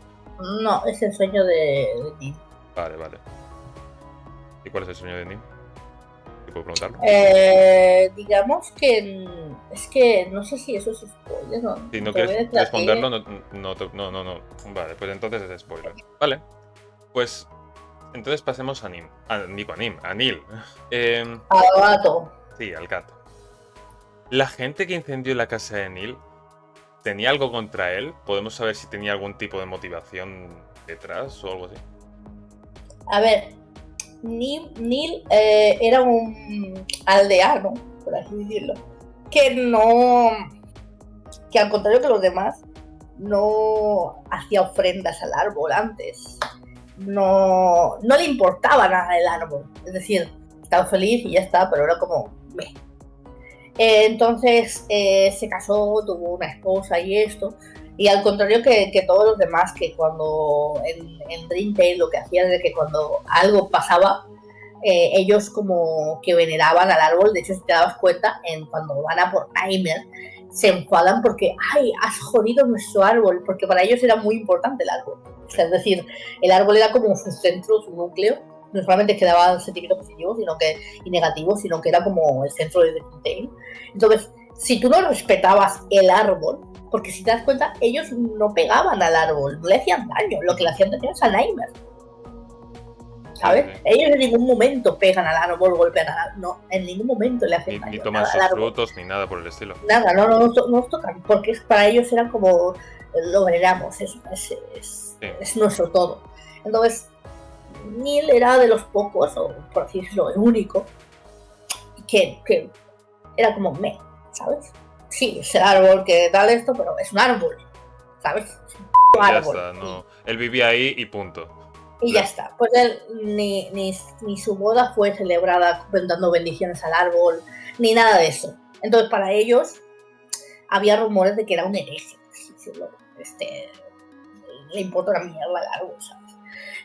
No, es el sueño de Nim. Vale. ¿Y cuál es el sueño de Nim? ¿Te puedo preguntarlo? Digamos que es que no sé si eso es spoiler, ¿no? Si no quieres responderlo, no. Vale, pues entonces es spoiler. Vale. Pues entonces pasemos a Nim. A Neil. Al gato. Sí, al gato. La gente que incendió la casa de Neil, ¿tenía algo contra él? ¿Podemos saber si tenía algún tipo de motivación detrás o algo así? A ver, Neil era un aldeano, por así decirlo, que al contrario que los demás, no hacía ofrendas al árbol antes. No le importaba nada el árbol. Es decir, estaba feliz y ya está, pero era como... meh. Entonces se casó, tuvo una esposa y esto. Y al contrario que todos los demás, que cuando en Dream Tale lo que hacían es que cuando algo pasaba, ellos como que veneraban al árbol. De hecho, si te dabas cuenta, cuando van a por Nightmare, se enfadan porque ¡ay, has jodido nuestro árbol! Porque para ellos era muy importante el árbol. O sea, es decir, el árbol era como su centro, su núcleo. No solamente que daba sentimientos positivos y negativos, sino que era como el centro de Dream Tale. Entonces, si tú no respetabas el árbol, porque si te das cuenta, ellos no pegaban al árbol, no le hacían daño. Lo que le hacían daño es a Nightmare. ¿Sabes? Sí. Ellos en ningún momento pegan al árbol, golpean al árbol. No, en ningún momento le hacen daño. Ni toman sus frutos, ni nada por el estilo. Nada, no nos tocan, porque para ellos eran como, lo veneramos, es nuestro todo. Entonces, Neil era de los pocos, o por así decirlo, el único, que era como ¿sabes? Sí, es el árbol que tal esto, pero es un árbol, ¿sabes? Es un árbol. Ya está, no. Él vivía ahí y punto. Y ya está. Pues él ni su boda fue celebrada dando bendiciones al árbol, ni nada de eso. Entonces, para ellos, había rumores de que era un hereje, por así decirlo. Le importa una mierda al árbol, ¿sabes?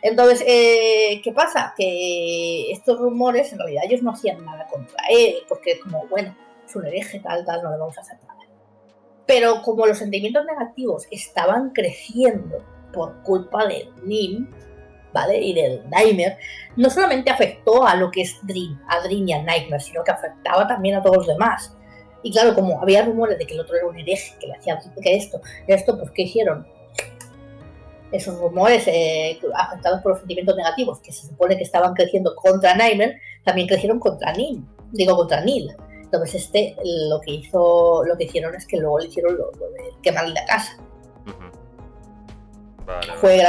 Entonces, ¿qué pasa? Que estos rumores, en realidad, ellos no hacían nada contra él, porque es como, bueno, es un hereje, tal, no le vamos a hacer nada. Pero como los sentimientos negativos estaban creciendo por culpa de Nim, ¿vale? Y del Nightmare, no solamente afectó a lo que es Dream y a Nightmare, sino que afectaba también a todos los demás. Y claro, como había rumores de que el otro era un hereje, que le hacía que esto, pues ¿qué hicieron? Esos rumores afectados por los sentimientos negativos, que se supone que estaban creciendo contra Nightmare, también crecieron contra Neil. Entonces lo que hicieron es que luego le hicieron lo de quemar la casa. Vale. Fue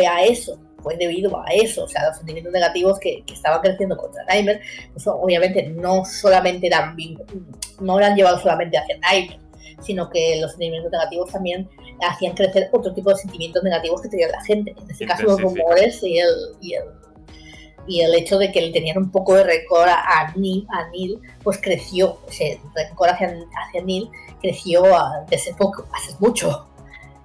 a eso, fue debido a eso. O sea, los sentimientos negativos que estaban creciendo contra Nightmare, pues obviamente no eran llevados solamente hacia Nightmare, sino que los sentimientos negativos también hacían crecer otro tipo de sentimientos negativos que tenía la gente. En este caso, los rumores y el hecho de que le tenían un poco de rencor a Neil, pues creció. Ese rencor hacia Neil creció desde poco, hace mucho.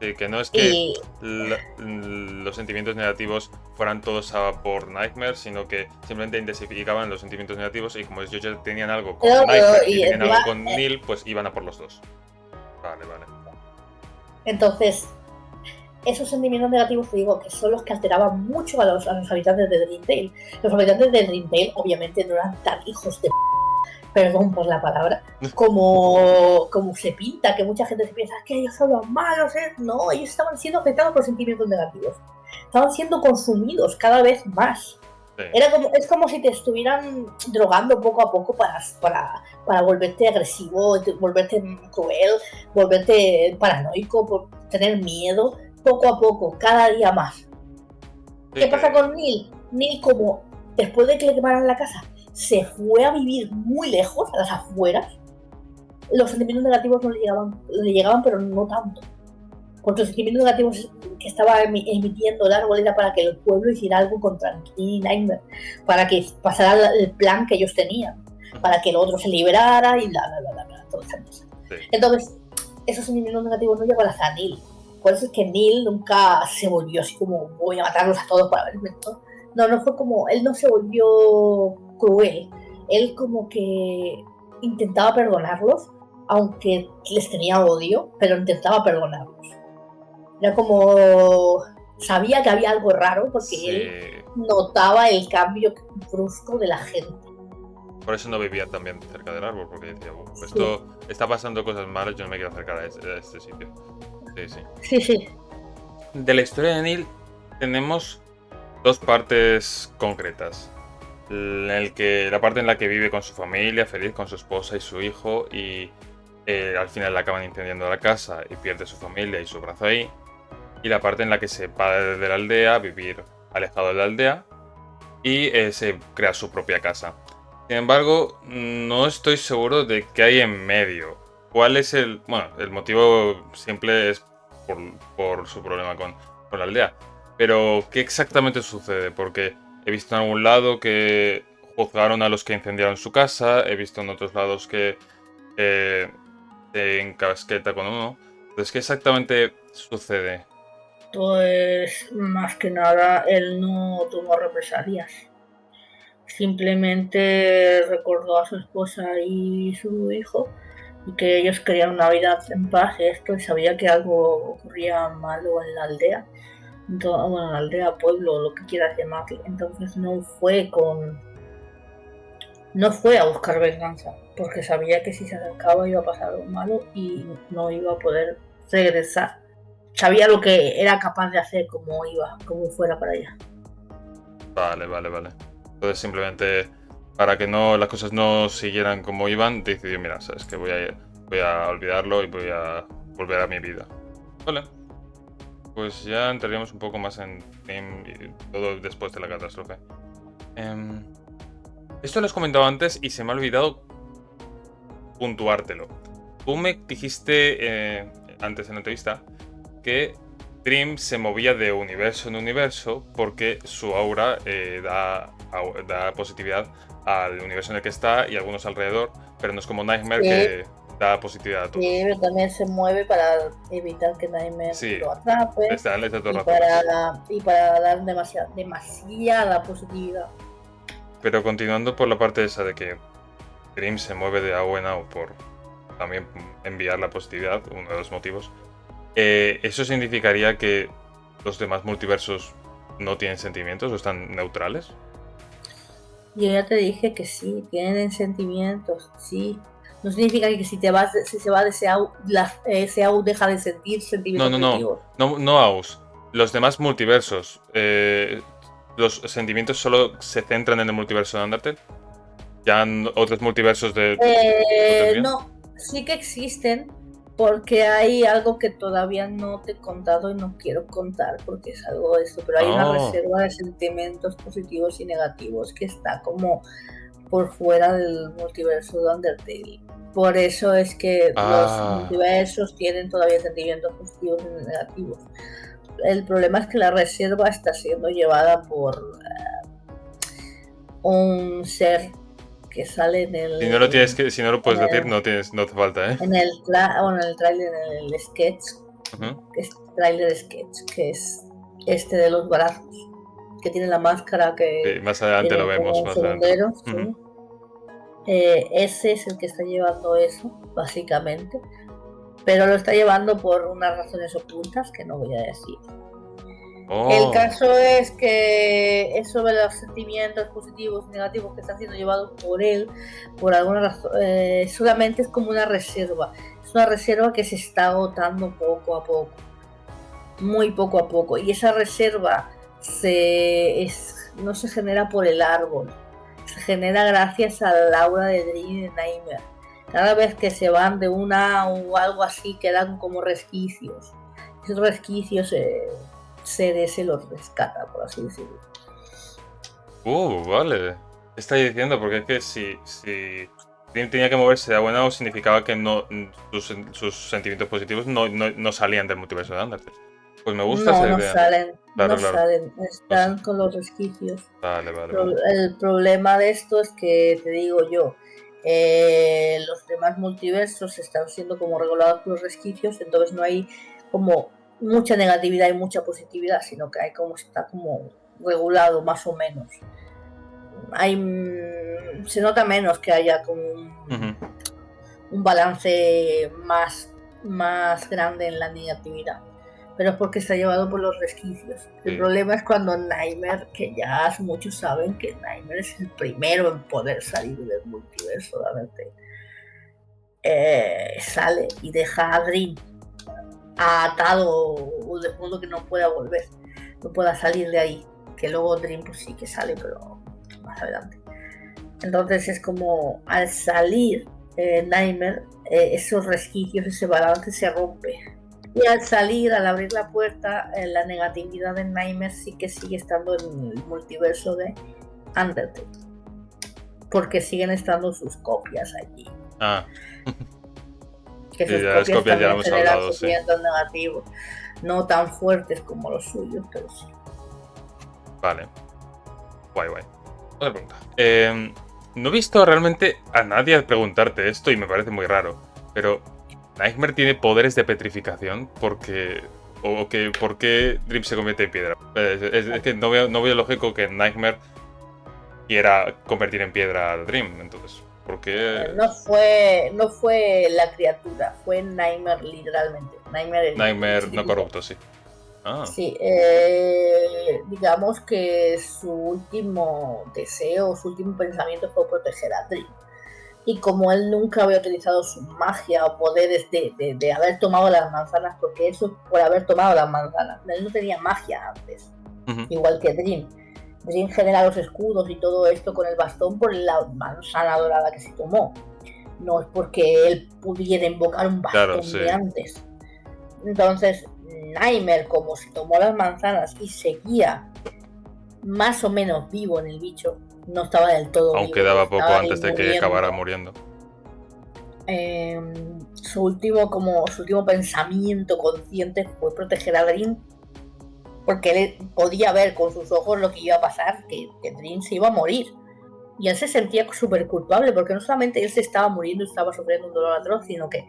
Sí, que no es que los sentimientos negativos fueran todos por Nightmare, sino que simplemente intensificaban los sentimientos negativos y como ellos ya tenían algo con Nightmare y tenían algo con Neil, pues iban a por los dos. Vale. Entonces, esos sentimientos negativos, te digo, que son los que alteraban mucho a los habitantes de Dream Tale. Los habitantes de Dream Tale, obviamente, no eran tan hijos de perdón por la palabra, como se pinta, que mucha gente se piensa que ellos son los malos, ¿eh? No, ellos estaban siendo afectados por sentimientos negativos, estaban siendo consumidos cada vez más. Sí. Es como si te estuvieran drogando poco a poco para volverte agresivo, volverte cruel, volverte paranoico, por tener miedo, poco a poco, cada día más. Sí. ¿Qué pasa con Neil? Neil, como después de que le quemaran la casa, se fue a vivir muy lejos, a las afueras, los sentimientos negativos no le llegaban, pero no tanto. Porque los sentimientos negativos que estaba emitiendo el árbol era para que el pueblo hiciera algo contra Neil y Nightmare, para que pasara el plan que ellos tenían, para que el otro se liberara y todo eso. Sí. Entonces, esos sentimientos negativos no llegaban hasta Neil. Por eso es que Neil nunca se volvió así como voy a matarlos a todos para verme. No fue como, él no se volvió cruel, él como que intentaba perdonarlos, aunque les tenía odio, pero intentaba perdonarlos. Era como, sabía que había algo raro porque él notaba el cambio brusco de la gente. Por eso no vivía también cerca del árbol, porque decía, esto está pasando cosas malas, yo no me quiero acercar a este sitio. Sí. De la historia de Neil tenemos dos partes concretas. La parte en la que vive con su familia, feliz con su esposa y su hijo, y al final le acaban incendiando la casa y pierde su familia y su brazo ahí. Y la parte en la que se va de la aldea, vivir alejado de la aldea, y se crea su propia casa. Sin embargo, no estoy seguro de qué hay en medio. ¿Cuál es el motivo simple es por su problema con la aldea? Pero, ¿qué exactamente sucede? Porque he visto en algún lado que juzgaron a los que incendiaron su casa, he visto en otros lados que se encasqueta con uno. Entonces, ¿qué exactamente sucede? Pues, más que nada, él no tomó represalias. Simplemente recordó a su esposa y su hijo y que ellos querían una vida en paz, y sabía que algo ocurría malo en la aldea. Entonces, la aldea, pueblo, lo que quieras llamarle. Entonces no fue a buscar venganza, porque sabía que si se acercaba iba a pasar algo malo y no iba a poder regresar. Sabía lo que era capaz de hacer, como fuera para allá. Vale. Entonces simplemente, para que las cosas no siguieran como iban, decidió, mira, sabes que voy a olvidarlo y voy a volver a mi vida. Vale. Pues ya entraríamos un poco más en todo después de la catástrofe. Esto lo has comentado antes y se me ha olvidado puntuártelo. Tú me dijiste antes en la entrevista que Dream se movía de universo en universo porque su aura da positividad al universo en el que está y algunos alrededor, pero no es como Nightmare que da positividad a todos. Sí, pero también se mueve para evitar que Nightmare lo atrape y para dar demasiada positividad. Pero continuando por la parte esa de que Dream se mueve de agua en agua por también enviar la positividad, uno de los motivos, ¿eso significaría que los demás multiversos no tienen sentimientos o están neutrales? Yo ya te dije que sí, tienen sentimientos, sí. No significa que si se va de ese AU deja de sentir sentimientos positivos. No AUs. Los demás multiversos, ¿los sentimientos solo se centran en el multiverso de Undertale? ¿Ya otros multiversos no, sí que existen, porque hay algo que todavía no te he contado y no quiero contar porque es algo de esto, pero hay una reserva de sentimientos positivos y negativos que está como por fuera del multiverso de Undertale. Por eso es que los multiversos tienen todavía sentimientos positivos y negativos. El problema es que la reserva está siendo llevada por un ser que sale en el... Si no lo puedes decir, no te falta, ¿eh? En el trailer, en el sketch, trailer sketch, que es este de los brazos, que tiene la máscara que... Sí, más adelante lo vemos, más adelante. ¿Sí? Ese es el que está llevando eso, básicamente. Pero lo está llevando por unas razones ocultas que no voy a decir. El caso es que es sobre los sentimientos positivos y negativos que están siendo llevados por él, por alguna razón. Solamente es como una reserva. Es una reserva que se está agotando poco a poco. Muy poco a poco. Y esa reserva no se genera por el árbol. Se genera gracias al aura de Dream y de Nightmare. Cada vez que se van de una o algo así, quedan como resquicios. Esos resquicios Ceres se los rescata, por así decirlo. Vale. ¿Qué estáis diciendo? Porque es que si Dream tenía que moverse de agua o significaba que no sus sentimientos positivos no salían del multiverso de Undertale. Pues me gusta esa idea. Salen, claro. salen, están con los resquicios. Vale. El problema de esto es que, te digo yo, los demás multiversos están siendo como regulados por los resquicios, entonces no hay como mucha negatividad y mucha positividad, sino que está como regulado más o menos. Se nota menos que haya como un balance más grande en la negatividad, pero es porque está llevado por los resquicios. El problema es cuando Nightmare, que ya muchos saben que Nightmare es el primero en poder salir del multiverso de Undertale, sale y deja a Dream atado de modo que no pueda volver, no pueda salir de ahí, que luego Dream pues sí que sale, pero más adelante. Entonces es como al salir Nightmare, esos resquicios, ese balance se rompe, y al salir, al abrir la puerta, la negatividad de Nightmare sí que sigue estando en el multiverso de Undertale, porque siguen estando sus copias allí. Que sus copias también generan sentimientos negativos, no tan fuertes como los suyos, pero sí. Vale. Guay. Otra pregunta. No he visto realmente a nadie preguntarte esto y me parece muy raro, pero ¿Nightmare tiene poderes de petrificación? ¿Por qué Dream se convierte en piedra? Es que no veo lógico que Nightmare quiera convertir en piedra a Dream, entonces... Porque... No fue la criatura, fue Nightmare literalmente. Nightmare no corrupto, sí. Sí, digamos que su último deseo, su último pensamiento fue proteger a Dream. Y como él nunca había utilizado su magia o poderes de haber tomado las manzanas, porque eso por haber tomado las manzanas, él no tenía magia antes, igual que Dream. Dream genera los escudos y todo esto con el bastón por la manzana dorada que se tomó. No es porque él pudiera invocar un bastón de antes. Entonces, Nightmare, como se tomó las manzanas y seguía más o menos vivo en el bicho, no estaba del todo aún vivo. Quedaba poco antes de que acabara muriendo. Su último pensamiento consciente fue proteger a Dream, porque él podía ver con sus ojos lo que iba a pasar, que Dream se iba a morir. Y él se sentía súper culpable, porque no solamente él se estaba muriendo y estaba sufriendo un dolor atroz, sino que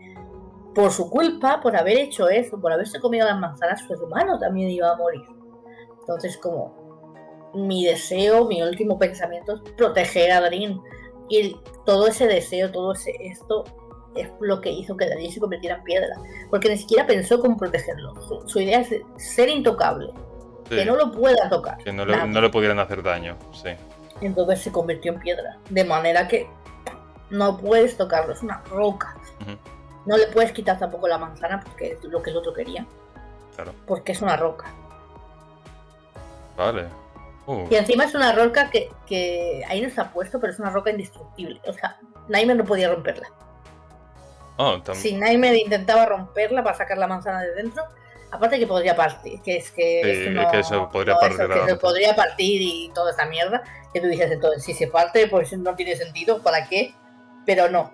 por su culpa, por haber hecho eso, por haberse comido las manzanas, su hermano también iba a morir. Entonces, como mi deseo, mi último pensamiento es proteger a Dream. Y todo ese deseo, esto es lo que hizo que Dream se convirtiera en piedra. Porque ni siquiera pensó cómo protegerlo. Su idea es ser intocable. Sí. Que no lo pueda tocar. Que no le pudieran hacer daño, sí. Entonces se convirtió en piedra. De manera que no puedes tocarlo, es una roca. No le puedes quitar tampoco la manzana porque es lo que el otro quería. Claro. Porque es una roca. Vale. Y encima es una roca que ahí no está puesto, pero es una roca indestructible. O sea, Nightmare no podía romperla. Si Nightmare intentaba romperla para sacar la manzana de dentro, aparte que podría partir, que eso podría partir y toda esa mierda, que tú dices, entonces si se parte, pues no tiene sentido, ¿para qué? Pero no,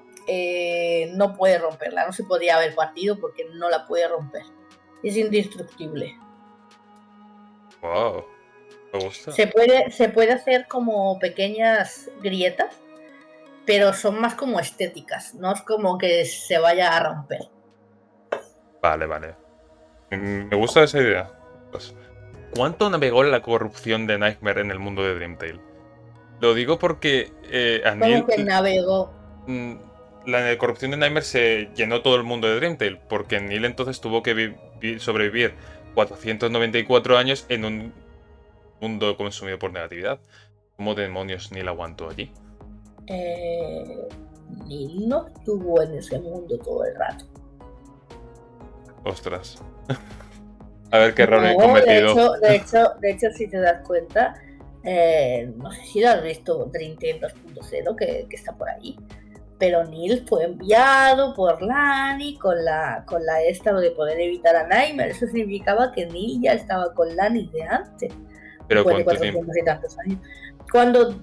no puede romperla, no se podría haber partido porque no la puede romper. Es indestructible. Wow. Me gusta. Se puede hacer como pequeñas grietas, pero son más como estéticas, no es como que se vaya a romper. Vale. Me gusta esa idea. Pues, ¿cuánto navegó la corrupción de Nightmare en el mundo de Dream Tale? Lo digo porque ¿Cómo que navegó? La corrupción de Nightmare se llenó todo el mundo de Dream Tale, porque Neil entonces tuvo que sobrevivir 494 años en un mundo consumido por negatividad. ¿Cómo demonios Neil aguantó allí? Neil no estuvo en ese mundo todo el rato. Ostras. A ver qué error he No, cometido. de hecho, si te das cuenta, no sé si lo has visto Dream Team 2.0 que está por ahí. Pero Neil fue enviado por Lani con la esta de poder evitar a Nightmare. Eso significaba que Neil ya estaba con Lani de antes. Pero Después de ¿cuánto tiempo? 400 y tantos años.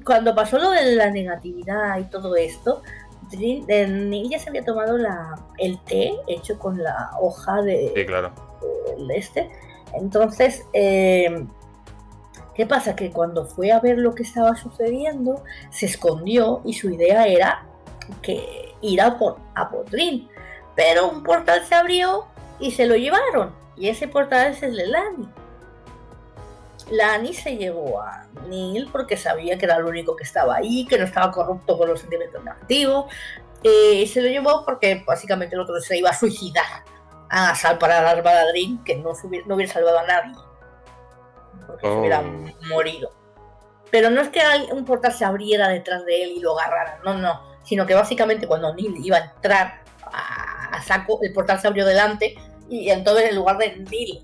Cuando pasó lo de la negatividad y todo esto, Neil ya se había tomado el té hecho con la hoja de Sí, claro. Entonces, ¿qué pasa? Que cuando fue a ver lo que estaba sucediendo, se escondió y su idea era que ir a por Dream. Pero un portal se abrió y se lo llevaron. Y ese portal es el de Lani. Lani se llevó a Neil porque sabía que era el único que estaba ahí, que no estaba corrupto por los sentimientos negativos. Y se lo llevó porque básicamente el otro se iba a suicidar a salvar a la Armada Dream, que no hubiera salvado a nadie. Porque se hubiera morido. Pero no es que un portal se abriera detrás de él y lo agarraran, no. Sino que básicamente cuando Neil iba a entrar a saco, el portal se abrió delante y entonces en lugar de Neil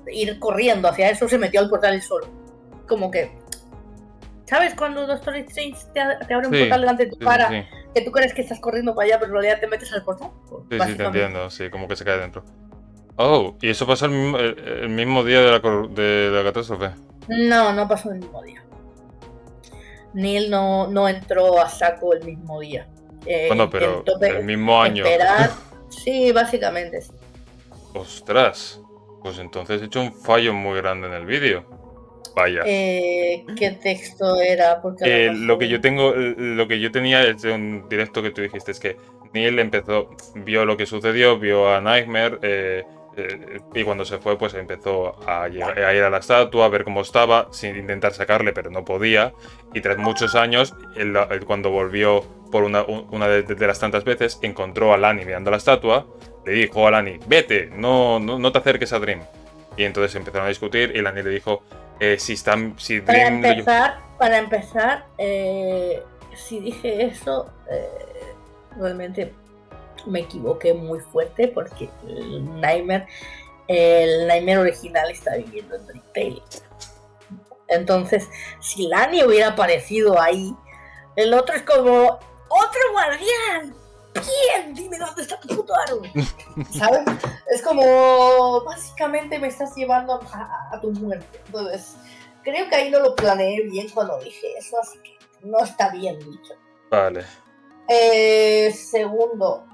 ir corriendo hacia eso, se metió al portal él solo. Como que... ¿Sabes cuando Doctor Strange te abre un portal delante de tu cara? Sí. Que tú crees que estás corriendo para allá, pero en realidad te metes al portal. Sí, te entiendo, sí, como que se cae dentro. Oh, ¿y eso pasó el mismo día de la catástrofe? No pasó el mismo día. Neil no entró a saco el mismo día. Bueno, pero el mismo año. Sí, básicamente sí. Ostras, pues entonces he hecho un fallo muy grande en el vídeo. Vaya. ¿Qué texto era? Porque lo que yo tenía es de un directo que tú dijiste, es que Neil vio lo que sucedió, vio a Nightmare, y cuando se fue, pues empezó a ir a la estatua, a ver cómo estaba, sin intentar sacarle, pero no podía. Y tras muchos años, cuando volvió por una de las tantas veces, encontró a Lani mirando la estatua, le dijo a Lani, vete, no te acerques a Dream. Y entonces empezaron a discutir y Lani le dijo, Para empezar, si dije eso, realmente me equivoqué muy fuerte porque el Nightmare original está viviendo en Dreamtale. Entonces, si Lani hubiera aparecido ahí, el otro es como ¡otro guardián! ¿Quién? Dime dónde está tu puto aro. ¿Sabes? Es como básicamente me estás llevando a tu muerte. Entonces, creo que ahí no lo planeé bien cuando dije eso, así que no está bien dicho. Vale. Segundo,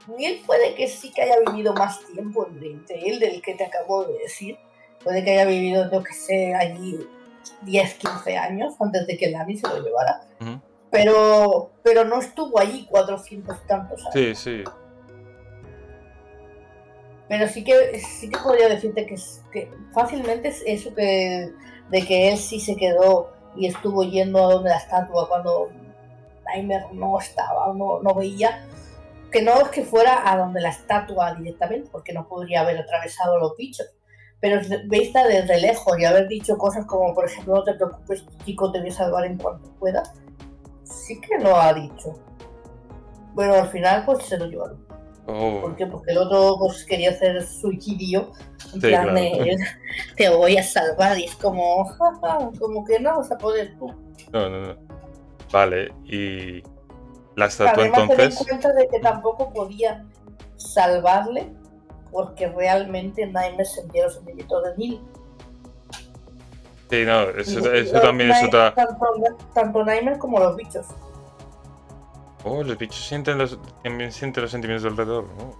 Neil puede que sí que haya vivido más tiempo en Dreamtale del que te acabo de decir. Puede que haya vivido, yo que sé, allí 10, 15 años antes de que Lani se lo llevara. Uh-huh. Pero no estuvo allí 400 y tantos años. Sí. Pero sí que podría decirte que fácilmente es eso de que él sí se quedó y estuvo yendo a donde la estatua cuando Nightmare no estaba, no veía. Que no es que fuera a donde la estatua directamente, porque no podría haber atravesado los bichos. Pero vista desde lejos y haber dicho cosas como, por ejemplo, no te preocupes, chico, te voy a salvar en cuanto pueda. Sí que lo ha dicho. Pero al final, pues se lo llevaron. ¿Por qué? Porque el otro pues, quería hacer suicidio. En plan, claro. Te voy a salvar. Y es como, como que no vas a poder tú. No. Vale, y la estatua además, entonces. Además, te di cuenta de que tampoco podía salvarle. Porque realmente Nightmare sentía los sentimientos de Neil. Sí, no, eso también es otra. Tanto Nightmare como los bichos. Oh, los bichos también sienten los sentimientos del alrededor, ¿no?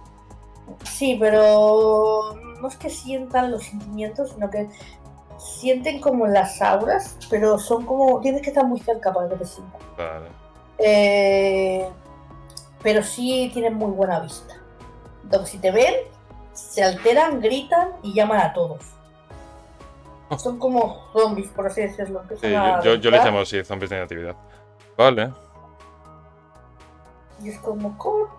Sí, pero no es que sientan los sentimientos, sino que sienten como las auras, pero son como... Tienes que estar muy cerca para que te sientan. Vale. Pero sí tienen muy buena vista. Entonces, si te ven, se alteran, gritan y llaman a todos. Son como zombies, por así decirlo. Sí, yo les llamo así, zombies de negatividad. Vale. Y es como, ¿cómo?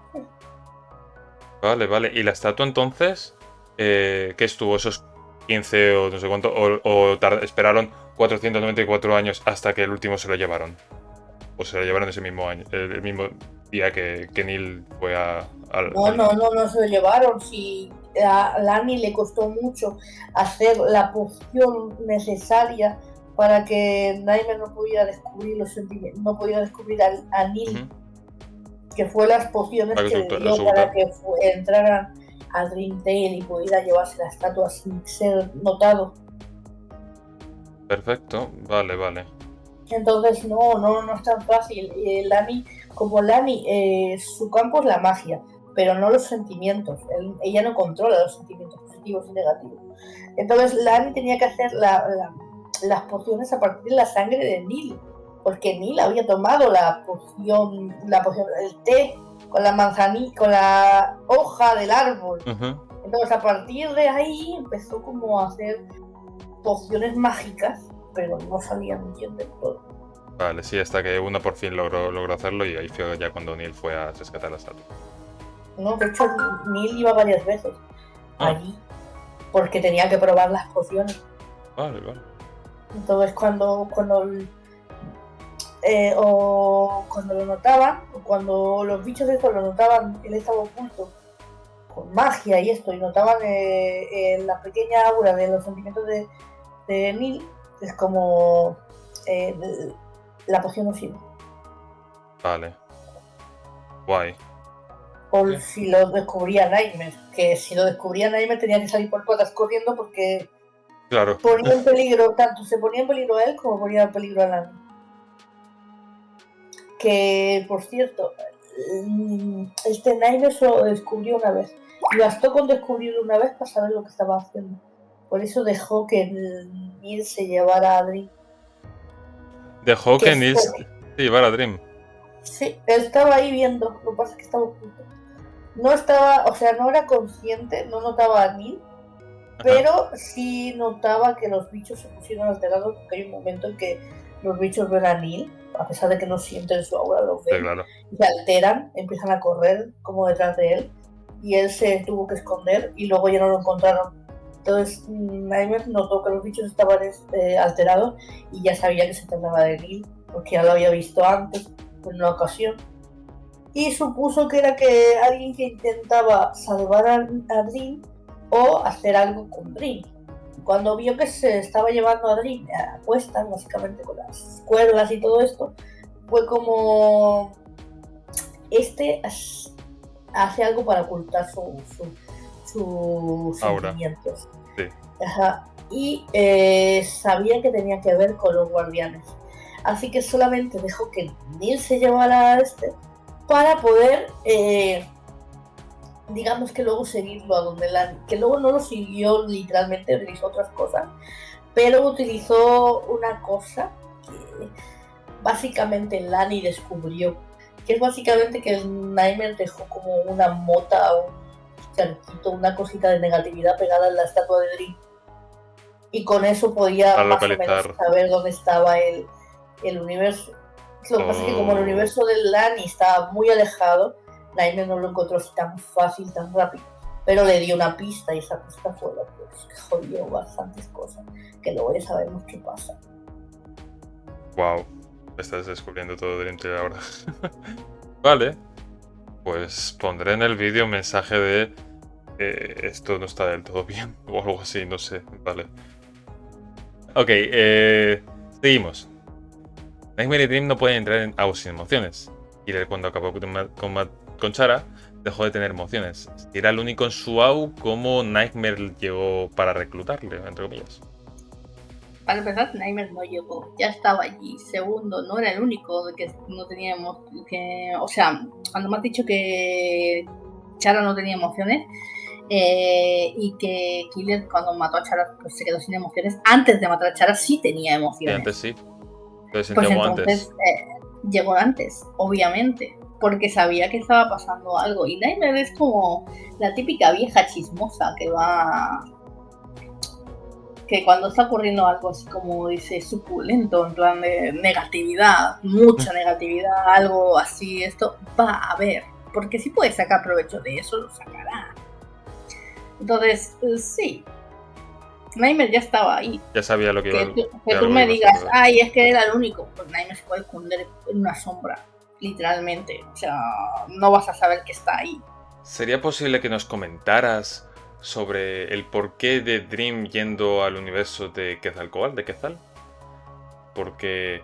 Vale. ¿Y la estatua entonces? ¿Qué estuvo esos 15 o no sé cuánto, esperaron 494 años hasta que el último se lo llevaron. O se lo llevaron ese mismo año, el mismo día que Neil fue al... No se lo llevaron. Si a Lani le costó mucho hacer la poción necesaria para que Nightmare no pudiera descubrir los sentimientos, no pudiera descubrir a Neil, que fue las pociones que le dio para que entraran a Dreamtale y pudiera llevarse la estatua sin ser notado. Perfecto, vale. Entonces no es tan fácil. Lani, su campo es la magia, pero no los sentimientos. Ella no controla los sentimientos positivos y negativos. Entonces Lani tenía que hacer las pociones a partir de la sangre de Neil, porque Neil había tomado la poción del té con la manzanilla, con la hoja del árbol. Entonces a partir de ahí empezó como a hacer pociones mágicas, pero no salían bien del todo. Vale, sí, hasta que una por fin logró hacerlo y ahí fue ya cuando Neil fue a rescatar la estatua. No, de hecho Neil iba varias veces allí, porque tenía que probar las pociones. Vale. Entonces cuando lo notaban, o cuando los bichos estos lo notaban, él estaba oculto con magia y esto, y notaban la pequeña aura de los sentimientos de Neil, es como la poción no sirve. Vale. Guay. O si lo descubría Nightmare, que si lo descubría Nightmare tenía que salir por patas corriendo porque claro, ponía en peligro, tanto se ponía en peligro a él como ponía en peligro a Lani. Que, por cierto, este Nightmare solo descubrió una vez. Y bastó con descubrirlo una vez para saber lo que estaba haciendo. Por eso dejó que Neil se llevara a Dream. Dejó que Neil se llevara a Dream. Sí, él estaba ahí viendo, lo que pasa es que estaba oculto. No estaba, o sea, no era consciente, no notaba a Neil, pero sí notaba que los bichos se pusieron alterados, porque hay un momento en que los bichos ven a Neil, a pesar de que no sienten su aura, los ven, sí, claro. y se alteran, empiezan a correr como detrás de él, y él se tuvo que esconder y luego ya no lo encontraron. Entonces Nightmare notó que los bichos estaban alterados y ya sabía que se trataba de Neil, porque ya lo había visto antes en una ocasión. Y supuso que era que alguien que intentaba salvar a Dream o hacer algo con Dream. Cuando vio que se estaba llevando a Dream a cuestas, básicamente con las cuerdas y todo esto, fue como hace algo para ocultar sus sentimientos. Sí. Y sabía que tenía que ver con los guardianes. Así que solamente dejó que Neil se llevara a para poder, digamos que luego seguirlo a donde que luego no lo siguió literalmente, utilizó otras cosas, pero utilizó una cosa que básicamente Lani descubrió, que es básicamente que el Nightmare dejó como una mota, un charquito, una cosita de negatividad pegada en la estatua de Dream, y con eso podía más o menos saber dónde estaba el universo. Lo que pasa es que como el universo de Lani estaba muy alejado, Nightmare no lo encontró así tan fácil, tan rápido. Pero le dio una pista y esa pista fue lo que jodió bastantes cosas, que luego ya sabemos qué pasa. Wow, estás descubriendo todo Dreamtale ahora. Vale, pues pondré en el vídeo un mensaje de esto no está del todo bien o algo así, no sé, vale. Ok, seguimos. Nightmare y Dream no pueden entrar en AUS sin emociones. Killer, cuando acabó con Chara, dejó de tener emociones. Era el único en su AU, como Nightmare llegó para reclutarle, entre comillas. Para empezar, Nightmare no llegó, ya estaba allí. Segundo, no era el único que no teníamos. O sea, cuando me has dicho que Chara no tenía emociones y que Killer, cuando mató a Chara, pues se quedó sin emociones. Antes de matar a Chara, sí tenía emociones. Sí, antes sí. Pues llegó antes. Llegó antes, obviamente, porque sabía que estaba pasando algo. Y Nightmare es como la típica vieja chismosa que cuando está ocurriendo algo así como dice suculento, en plan de negatividad, mucha negatividad, algo así, esto va a haber, porque si puede sacar provecho de eso, lo sacará. Entonces, sí. Nightmare ya estaba ahí. Ya sabía lo que iba Que tú me digas, ay, es que era el único. Pues Nightmare se puede esconder en una sombra, literalmente. O sea, no vas a saber que está ahí. ¿Sería posible que nos comentaras sobre el porqué de Dream yendo al universo de Quetzalcóatl, de Quetzal? Porque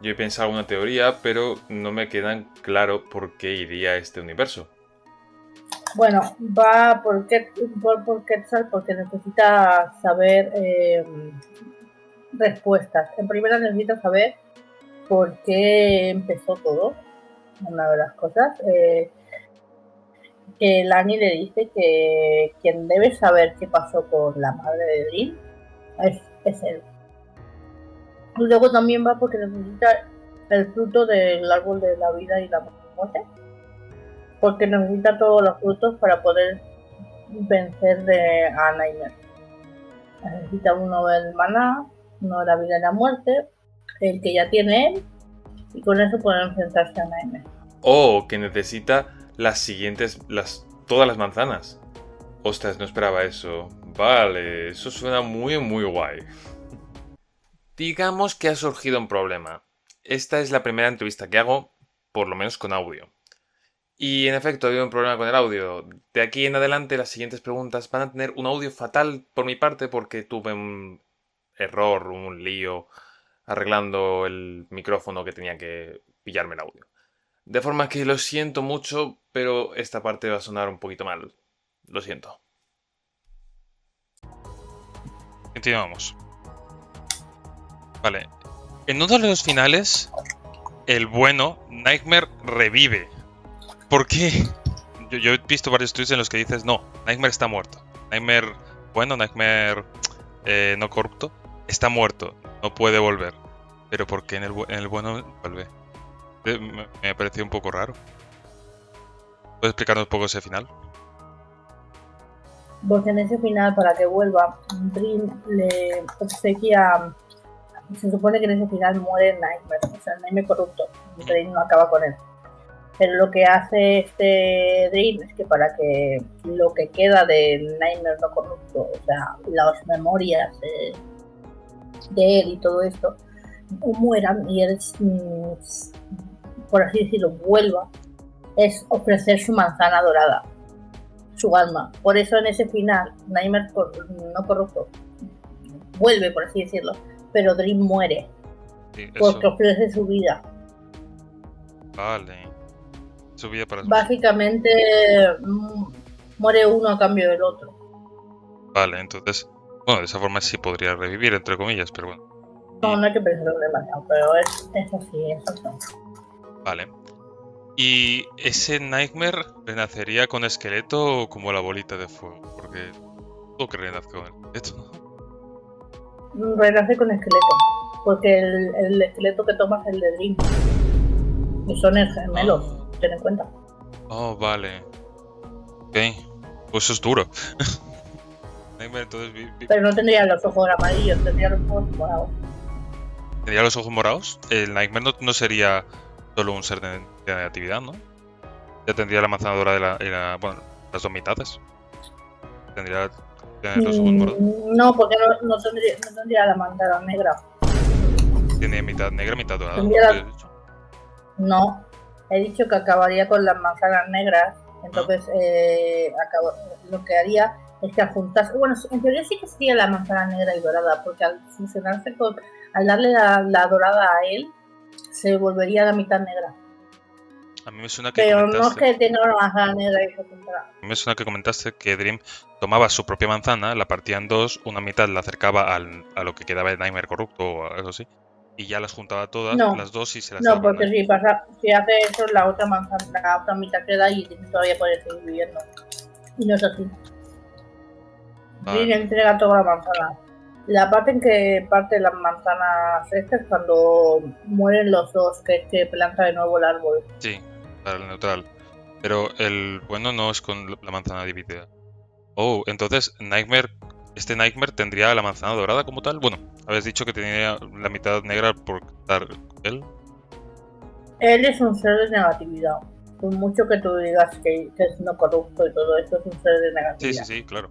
yo he pensado una teoría, pero no me quedan claro por qué iría a este universo. Bueno, va por Quetzal porque necesita saber respuestas. En primera necesita saber por qué empezó todo. Una de las cosas. Que Lani le dice que quien debe saber qué pasó con la madre de Dream es él. Y luego también va porque necesita el fruto del árbol de la vida y la muerte. Porque necesita todos los frutos para poder vencer a Nightmare. Necesita uno del maná, uno de la vida y la muerte, el que ya tiene él, y con eso puede enfrentarse a Nightmare. O que necesita todas las manzanas. Ostras, no esperaba eso. Vale, eso suena muy muy guay. Digamos que ha surgido un problema. Esta es la primera entrevista que hago, por lo menos con audio. Y en efecto, ha habido un problema con el audio. De aquí en adelante, las siguientes preguntas van a tener un audio fatal por mi parte porque tuve un error, un lío arreglando el micrófono que tenía que pillarme el audio. De forma que lo siento mucho, pero esta parte va a sonar un poquito mal. Lo siento. Continuamos. Vale. En uno de los finales, el bueno Nightmare revive. ¿Por qué? Yo he visto varios tweets en los que dices, no, Nightmare está muerto. Nightmare bueno, Nightmare no corrupto, está muerto, no puede volver. Pero ¿por qué en el bueno vuelve? Me pareció un poco raro. ¿Puedes explicarnos un poco ese final? Porque en ese final, para que vuelva, Dream le obsequia. Se supone que en ese final muere Nightmare, o sea, el Nightmare corrupto. Y Dream no acaba con él. Pero lo que hace este Dream es que para que lo que queda de Nightmare no corrupto, o sea, las memorias de él y todo esto, mueran y él, por así decirlo, vuelva, es ofrecer su manzana dorada, su alma. Por eso en ese final, Nightmare no corrupto vuelve, por así decirlo, pero Dream muere, sí, porque ofrece su vida. Vale. Su vida para básicamente muere uno a cambio del otro. Vale, entonces, bueno, de esa forma sí podría revivir, entre comillas, pero bueno. No hay que pensarlo demasiado, pero es así, es así. Vale. ¿Y ese Nightmare renacería con esqueleto o como la bolita de fuego? Porque todo que renace con esqueleto, ¿no? Renace con esqueleto, porque el esqueleto que tomas es el de Dream. Y son gemelos, ten en cuenta. Oh, vale. Ok, pues eso es duro. Nightmare, entonces, pero no tendría los ojos amarillos, tendría los ojos morados. ¿Tendría los ojos morados? El Nightmare no sería solo un ser de negatividad, ¿no? Ya tendría la manzana dorada y bueno, las dos mitades. Tendría los ojos morados. No, porque no tendría la manzana negra. Tiene mitad negra, mitad dorada. No, he dicho que acabaría con las manzanas negras. Entonces, lo que haría es que al juntarse. Bueno, en teoría sí que sería la manzana negra y dorada, porque al fusionarse al darle la dorada a él, se volvería la mitad negra. A mí me suena que pero no es que tenga una manzana negra y se juntará. A mí me suena que comentaste que Dream tomaba su propia manzana, la partía en dos, una mitad la acercaba a lo que quedaba de Nightmare corrupto o algo así, y ya las juntaba todas, las dos, y se las No, porque si hace eso, la otra manzana, la otra mitad queda y todavía puede seguir viviendo. Y no es así. Dream entrega toda la manzana. La parte en que parte las manzanas estas es cuando mueren los dos, que es que planta de nuevo el árbol. Sí, para el neutral. Pero el bueno no es con la manzana dividida. Oh, entonces este Nightmare tendría la manzana dorada como tal. Bueno, habéis dicho que tenía la mitad negra por dar él. Él es un ser de negatividad. Por mucho que tú digas que es no corrupto y todo eso, es un ser de negatividad. Sí, claro.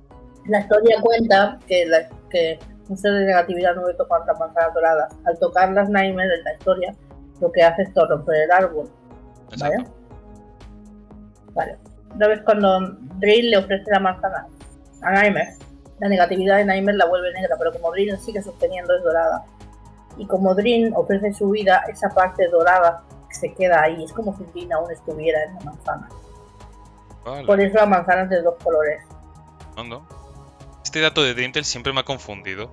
La historia cuenta que que un ser de negatividad no le toca las manzanas doradas. Al tocar las Nightmare en la historia, lo que hace es romper el árbol. ¿Vale? Vale. Una vez cuando Drill le ofrece la manzana a Nightmare, la negatividad de Nightmare la vuelve negra, pero como Drill sigue sosteniendo es dorada. Y como Drill ofrece su vida, esa parte dorada se queda ahí. Es como si Drill aún estuviera en la manzana. Vale. Por eso la manzana es de dos colores. No. Este dato de Dintel siempre me ha confundido.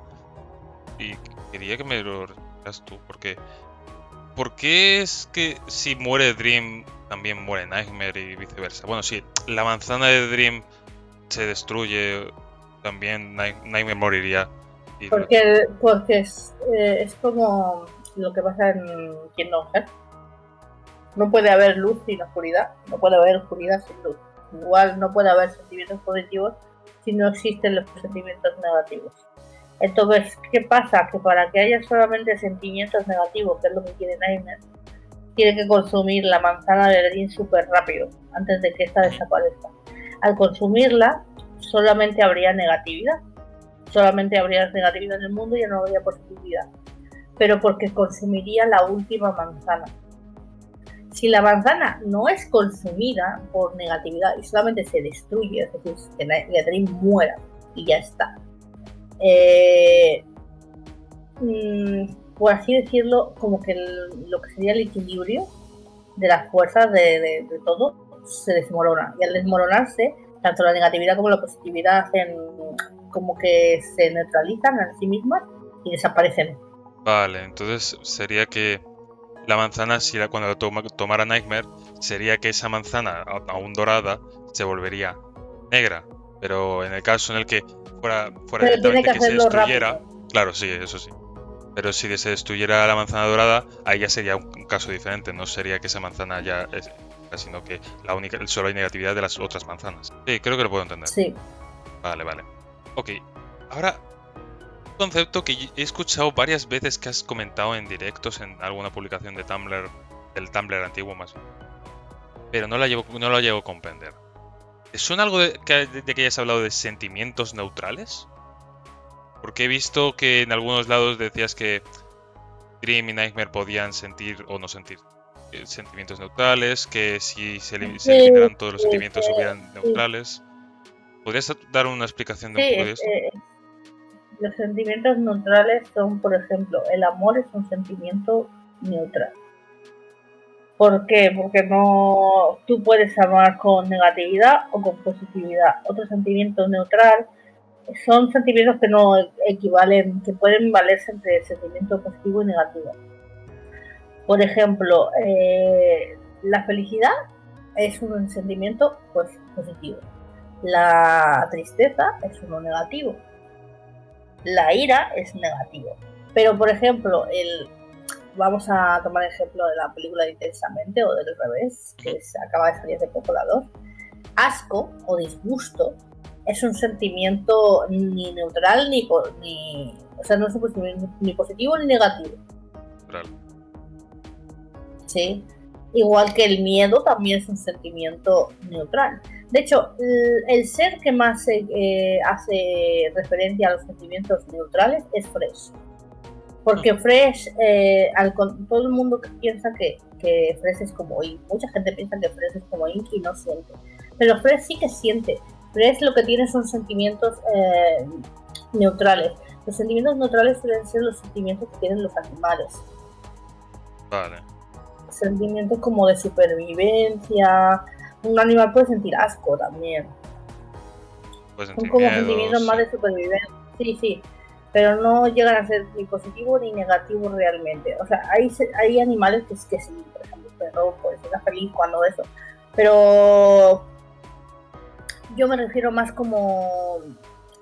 Y quería que me lo respondas tú, porque... ¿Por qué es que si muere Dream también muere Nightmare y viceversa? Bueno, si la manzana de Dream se destruye, también Nightmare moriría. Porque es como lo que pasa en Kingdom Hearts. No puede haber luz sin oscuridad, no puede haber oscuridad sin luz. Igual no puede haber sentimientos positivos si no existen los sentimientos negativos. Entonces, ¿qué pasa? Que para que haya solamente sentimientos negativos, que es lo que quiere Nightmare, tiene que consumir la manzana de Dream súper rápido, antes de que esta desaparezca. Al consumirla, solamente habría negatividad. Solamente habría negatividad en el mundo y ya no habría positividad. Pero porque consumiría la última manzana. Si la manzana no es consumida por negatividad y solamente se destruye, es decir, que Dream muera y ya está. Por así decirlo, como que lo que sería el equilibrio de las fuerzas de todo se desmorona. Y al desmoronarse, tanto la negatividad como la positividad hacen como que se neutralizan a sí mismas y desaparecen. Vale, entonces sería que la manzana, cuando tomara Nightmare, sería que esa manzana, aún dorada, se volvería negra. Pero en el caso en el que fuera directamente que se destruyera, rápido. Claro, sí, eso sí. Pero si se destruyera la manzana dorada, ahí ya sería un caso diferente. No sería que esa manzana ya es, sino que solo hay negatividad de las otras manzanas. Sí, creo que lo puedo entender. Sí. Vale. Ok, ahora un concepto que he escuchado varias veces que has comentado en directos en alguna publicación de Tumblr, del Tumblr antiguo más bien. Pero no lo llego a comprender. ¿Te suena algo de que hayas hablado de sentimientos neutrales? Porque he visto que en algunos lados decías que Dream y Nightmare podían sentir o no sentir sentimientos neutrales, que si se eliminan todos los sentimientos hubieran neutrales. ¿Podrías dar una explicación de un poco de esto? Los sentimientos neutrales son, por ejemplo, el amor es un sentimiento neutral. ¿Por qué? Porque no tú puedes amar con negatividad o con positividad. Otro sentimiento neutral son sentimientos que no equivalen, que pueden valerse entre sentimiento positivo y negativo. Por ejemplo, la felicidad es un sentimiento positivo. La tristeza es uno negativo. La ira es negativo. Pero, por ejemplo, vamos a tomar el ejemplo de la película de Intensamente o del revés, que se acaba de salir hace poco la 2. Asco o disgusto es un sentimiento ni neutral o sea, no es un sentimiento ni positivo ni negativo. Claro. Sí. Igual que el miedo también es un sentimiento neutral. De hecho, el ser que más hace referencia a los sentimientos neutrales es Fresh. Porque Fresh, todo el mundo piensa que Fresh es como Ink. Mucha gente piensa que Fresh es como Ink y no siente. Pero Fresh sí que siente. Fresh lo que tiene son sentimientos neutrales. Los sentimientos neutrales suelen ser los sentimientos que tienen los animales. Vale. Sentimientos como de supervivencia. Un animal puede sentir asco también. Son como sentimientos más de supervivencia. Sí. Pero no llegan a ser ni positivo ni negativo realmente. O sea, hay animales que sí, por ejemplo, el perro puede estar feliz cuando eso. Pero yo me refiero más como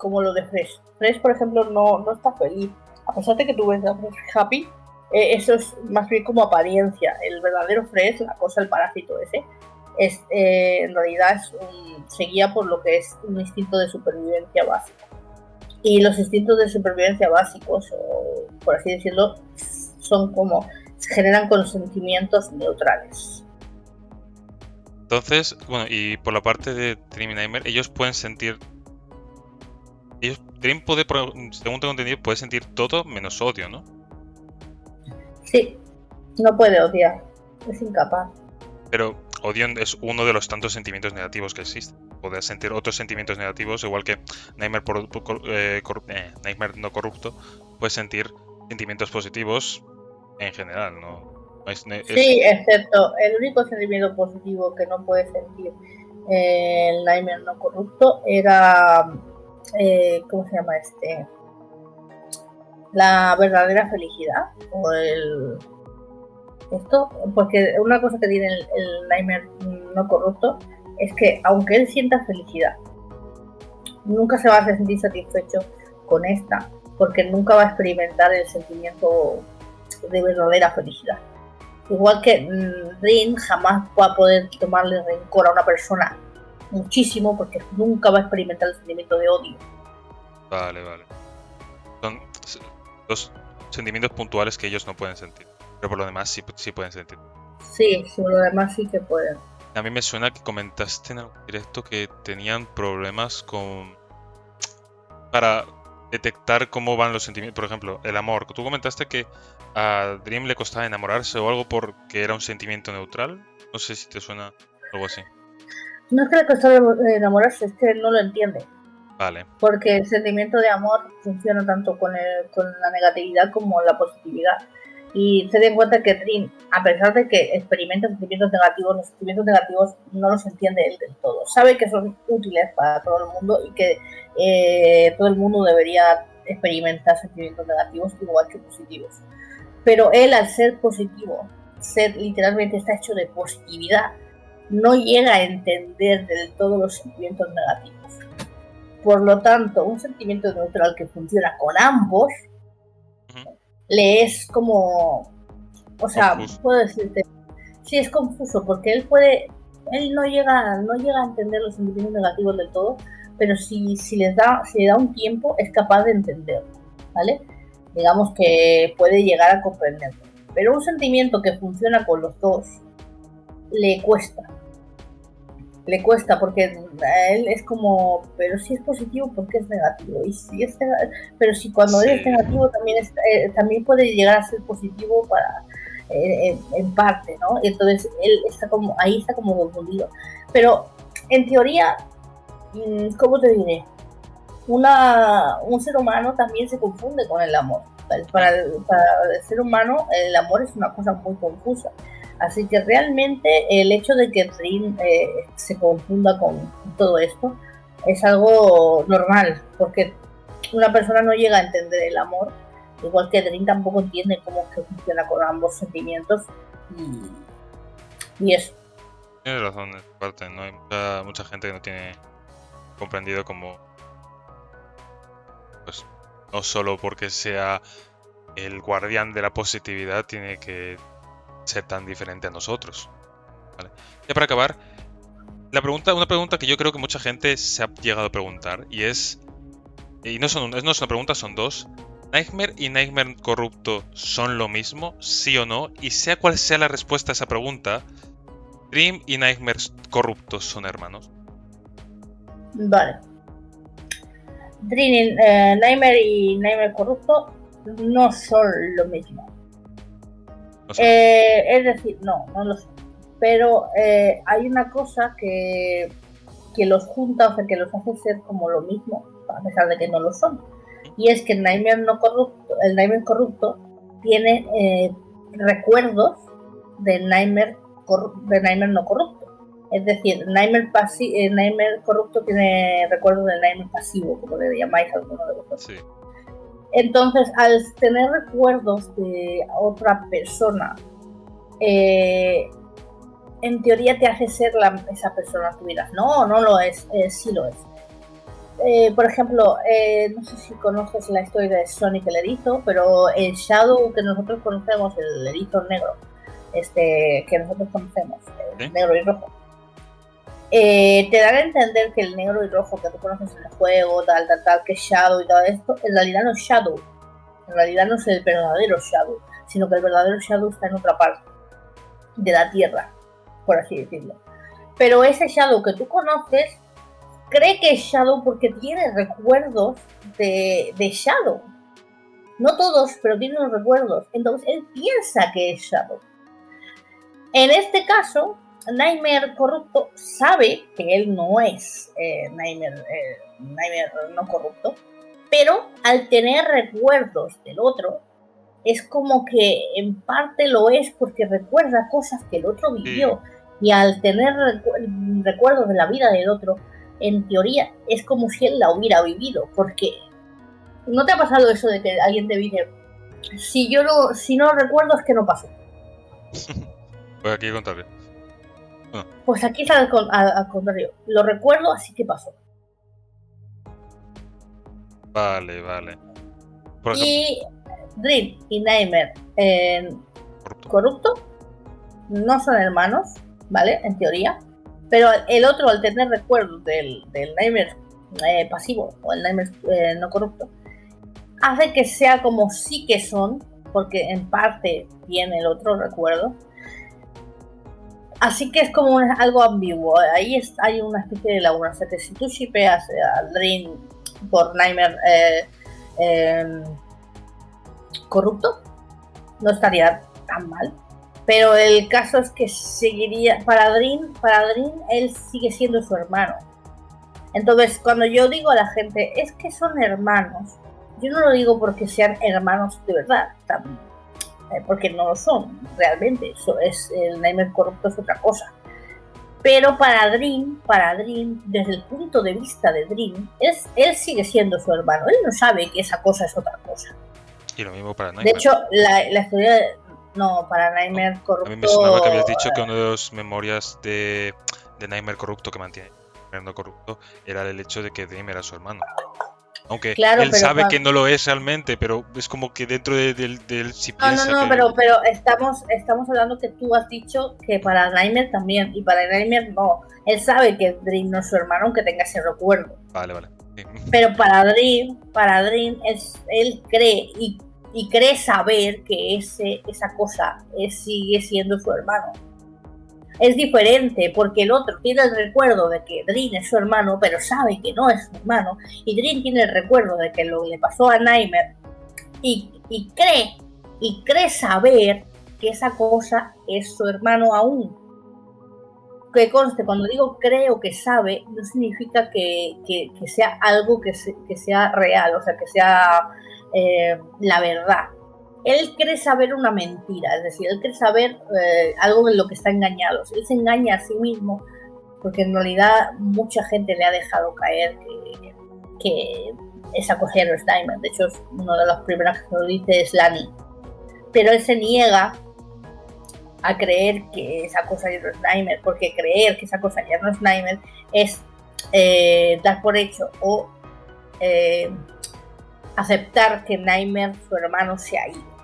lo de Fresh. Fresh, por ejemplo, no está feliz. A pesar de que tú ves a Fresh happy, eso es más bien como apariencia. El verdadero Fresh, la cosa, el parásito ese, en realidad se guía por lo que es un instinto de supervivencia básico. Y los instintos de supervivencia básicos, o por así decirlo, se generan con sentimientos neutrales. Entonces, bueno, y por la parte de Dream y Nightmare, ellos Dream puede, según tengo entendido, puede sentir todo menos odio, ¿no? Sí, no puede odiar, es incapaz. Pero odio es uno de los tantos sentimientos negativos que existen. Poder sentir otros sentimientos negativos, igual que Nightmare, Nightmare no corrupto, puede sentir sentimientos positivos en general, ¿no? Sí, excepto el único sentimiento positivo que no puede sentir el Nightmare no corrupto era, ¿cómo se llama este? La verdadera felicidad, o esto, porque una cosa que tiene el Nightmare no corrupto es que aunque él sienta felicidad, nunca se va a sentir satisfecho con esta, porque nunca va a experimentar el sentimiento de verdadera felicidad. Igual que Dream jamás va a poder tomarle rencor a una persona muchísimo, porque nunca va a experimentar el sentimiento de odio. Vale. Son dos sentimientos puntuales que ellos no pueden sentir, pero por lo demás sí pueden sentir. Sí, por lo demás sí que pueden. A mí me suena que comentaste en el directo que tenían problemas para detectar cómo van los sentimientos. Por ejemplo, el amor. Tú comentaste que a Dream le costaba enamorarse o algo porque era un sentimiento neutral. No sé si te suena algo así. No es que le costara enamorarse, es que no lo entiende. Vale. Porque el sentimiento de amor funciona tanto con la negatividad como la positividad. Y se den cuenta que Dream, a pesar de que experimenta sentimientos negativos, los sentimientos negativos no los entiende él del todo. Sabe que son útiles para todo el mundo y que todo el mundo debería experimentar sentimientos negativos igual que positivos. Pero él, al ser positivo, literalmente está hecho de positividad, no llega a entender del todo los sentimientos negativos. Por lo tanto, un sentimiento neutral que funciona con ambos le es como, o sea, confuso. Puedo decirte, sí es confuso porque él no llega a entender los sentimientos negativos del todo, pero si le da un tiempo es capaz de entenderlo, ¿vale? Digamos que puede llegar a comprenderlo. Pero un sentimiento que funciona con los dos le cuesta porque a él es como, pero si es positivo, ¿por qué es negativo? Y si es pero si cuando él es negativo también puede llegar a ser positivo en parte, ¿no? Y entonces él está como confundido. Pero en teoría, ¿cómo te diré? Un ser humano también se confunde con el amor. Para el ser humano el amor es una cosa muy confusa. Así que realmente el hecho de que Dream se confunda con todo esto es algo normal, porque una persona no llega a entender el amor, igual que Dream tampoco entiende cómo que funciona con ambos sentimientos y eso. Tienes razón, en parte, ¿no? Hay mucha gente que no tiene comprendido como, pues, no solo porque sea el guardián de la positividad tiene que ser tan diferente a nosotros. ¿Vale? Ya para acabar, una pregunta que yo creo que mucha gente se ha llegado a preguntar y no es una pregunta, son dos. ¿Nightmare y Nightmare corrupto son lo mismo? ¿Sí o no? Y sea cual sea la respuesta a esa pregunta, ¿Dream y Nightmare corruptos son hermanos? Vale. Dream, Nightmare y Nightmare corrupto no son lo mismo. Es decir, no lo sé. Pero hay una cosa que los junta, o sea, que los hace ser como lo mismo, a pesar de que no lo son. Y es que el Nightmare corrupto tiene recuerdos del Nightmare no corrupto. Es decir, Nightmare corrupto tiene recuerdos del Nightmare pasivo, como le llamáis a alguno de vosotros. Sí. Entonces, al tener recuerdos de otra persona, en teoría te hace ser esa persona. Tú dirás, no lo es, sí lo es. Por ejemplo, no sé si conoces la historia de Sonic el Erizo, pero el Shadow que nosotros conocemos, el erizo negro, que nosotros conocemos, el negro y rojo, te dan a entender que el negro y rojo que tú conoces en el juego, tal, que es Shadow y todo esto, en realidad no es Shadow. En realidad no es el verdadero Shadow, sino que el verdadero Shadow está en otra parte de la Tierra, por así decirlo. Pero ese Shadow que tú conoces cree que es Shadow porque tiene recuerdos de Shadow. No todos, pero tiene los recuerdos. Entonces él piensa que es Shadow. En este caso, Nightmare corrupto sabe que él no es Nightmare no corrupto, pero al tener recuerdos del otro, es como que en parte lo es porque recuerda cosas que el otro vivió. Y al tener recuerdos de la vida del otro, en teoría es como si él la hubiera vivido. Porque ¿no te ha pasado eso de que alguien te dice, si no recuerdo es que no pasó? Pues aquí contaré. Pues aquí está al contrario. Lo recuerdo, así que pasó. Vale. Por ejemplo, Y Dream y Nightmare corrupto no son hermanos, ¿vale? En teoría. Pero el otro, al tener recuerdos del Nightmare pasivo o el Nightmare no corrupto, hace que sea como sí que son, porque en parte tiene el otro recuerdo. Así que es como algo ambiguo. Ahí hay una especie de laguna. O sea que si tú shipeas a Dream por Nightmare corrupto, no estaría tan mal. Pero el caso es que seguiría. Para Dream, él sigue siendo su hermano. Entonces, cuando yo digo a la gente, es que son hermanos, yo no lo digo porque sean hermanos de verdad, porque no lo son realmente. Eso es, el Nightmare corrupto es otra cosa. Pero para Dream, desde el punto de vista de Dream, él sigue siendo su hermano. Él no sabe que esa cosa es otra cosa. Y lo mismo para Nightmare. De hecho, la historia no, para Nightmare corrupto. A mí me sonaba que habías dicho que una de las memorias de Nightmare corrupto que mantiene Nightmare corrupto era el hecho de que Dream era su hermano. Aunque claro, él sabe que no lo es realmente, pero es como que dentro de él sí piensa No, que... pero estamos hablando que tú has dicho que para Nightmare también, y para Nightmare no. Él sabe que Dream no es su hermano, aunque tenga ese recuerdo. Vale. Sí. Pero para Dream él cree y cree saber que esa cosa sigue siendo su hermano. Es diferente porque el otro tiene el recuerdo de que Dream es su hermano, pero sabe que no es su hermano. Y Dream tiene el recuerdo de que lo le pasó a Nightmare y cree saber que esa cosa es su hermano aún. Que conste, cuando digo creo que sabe, no significa que sea algo que sea real, o sea, que sea la verdad. Él cree saber una mentira, es decir, él cree saber algo en lo que está engañado. Él se engaña a sí mismo porque en realidad mucha gente le ha dejado caer que esa cosa ya no es Nightmare. De hecho, una de las primeras que lo dice es Lani. Pero él se niega a creer que esa cosa ya no es Nightmare, porque creer que esa cosa ya no es Nightmare es dar por hecho o aceptar que Nightmare, su hermano, se ha ido.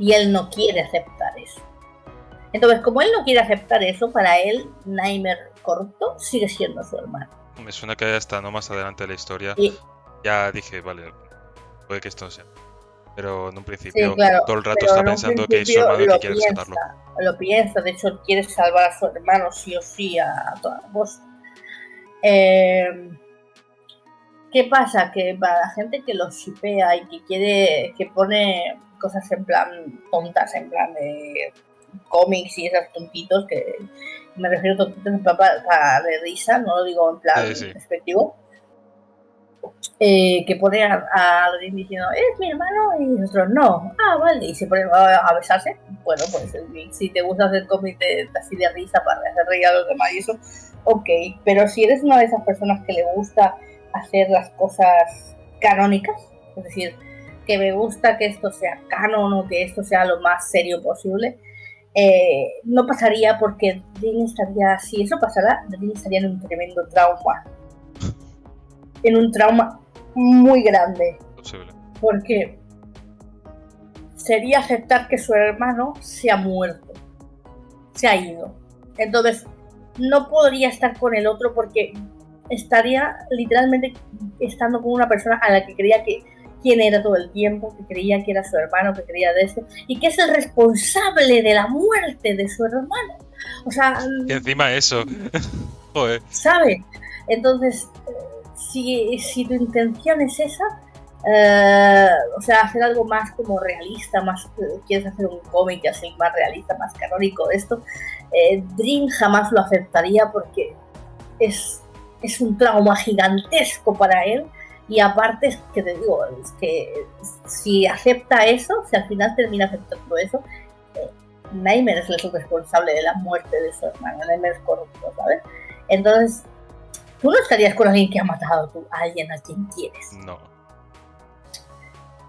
Y él no quiere aceptar eso. Entonces, como él no quiere aceptar eso, para él, Nightmare corrupto sigue siendo su hermano. Me suena que hasta no más adelante de la historia ya dije, vale, puede que esto no sea. Pero en un principio, sí, claro, todo el rato está pensando que es su hermano y que quiere rescatarlo. Lo piensa, de hecho, él quiere salvar a su hermano sí o sí a toda costa. ¿Qué pasa? Que para la gente que los shipea y que pone cosas en plan tontas, en plan de cómics y esos tontitos, que me refiero a tontitos en plan para de risa, no lo digo en plan despectivo, que pone a Dream diciendo, ¿eres mi hermano? Y nosotros no. Ah, vale, y se ponen a besarse. Bueno, pues si te gusta hacer cómics así de risa para hacer reír a los demás y eso, ok, pero si eres una de esas personas que le gusta hacer las cosas canónicas, es decir, que me gusta que esto sea canon o que esto sea lo más serio posible, no pasaría, porque Dream estaría, si eso pasara, Dream estaría en un tremendo trauma, en un trauma muy grande, posible. Porque sería aceptar que su hermano se ha muerto, se ha ido, entonces no podría estar con el otro porque estaría literalmente estando con una persona a la que creía que quién era todo el tiempo, que creía que era su hermano, que creía de eso, y que es el responsable de la muerte de su hermano. O sea... Y encima eso. Joder. ¿Sabe? Entonces, si tu intención es esa, o sea, hacer algo más como realista, quieres hacer un cómic así más realista, más canónico de esto, Dream jamás lo aceptaría porque es un trauma gigantesco para él. Y aparte, es que te digo, es que si acepta eso, si al final termina aceptando eso, Nightmare es el responsable de la muerte de su hermano. Nightmare es corrupto, ¿sabes? Entonces, tú no estarías con alguien que ha matado a alguien a quien quieres. No.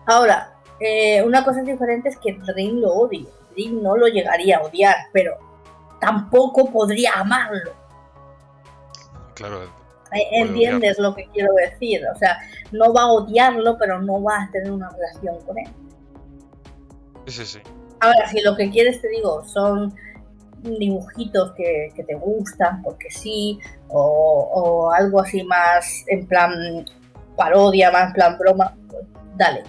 Ahora, una cosa diferente es que Dream lo odie. Dream no lo llegaría a odiar, pero tampoco podría amarlo. Claro. ¿Entiendes lo que quiero decir? O sea, no va a odiarlo, pero no va a tener una relación con él. Sí. Ahora, si lo que quieres, te digo, son dibujitos que te gustan, porque sí, o algo así más en plan parodia, más en plan broma, pues dale.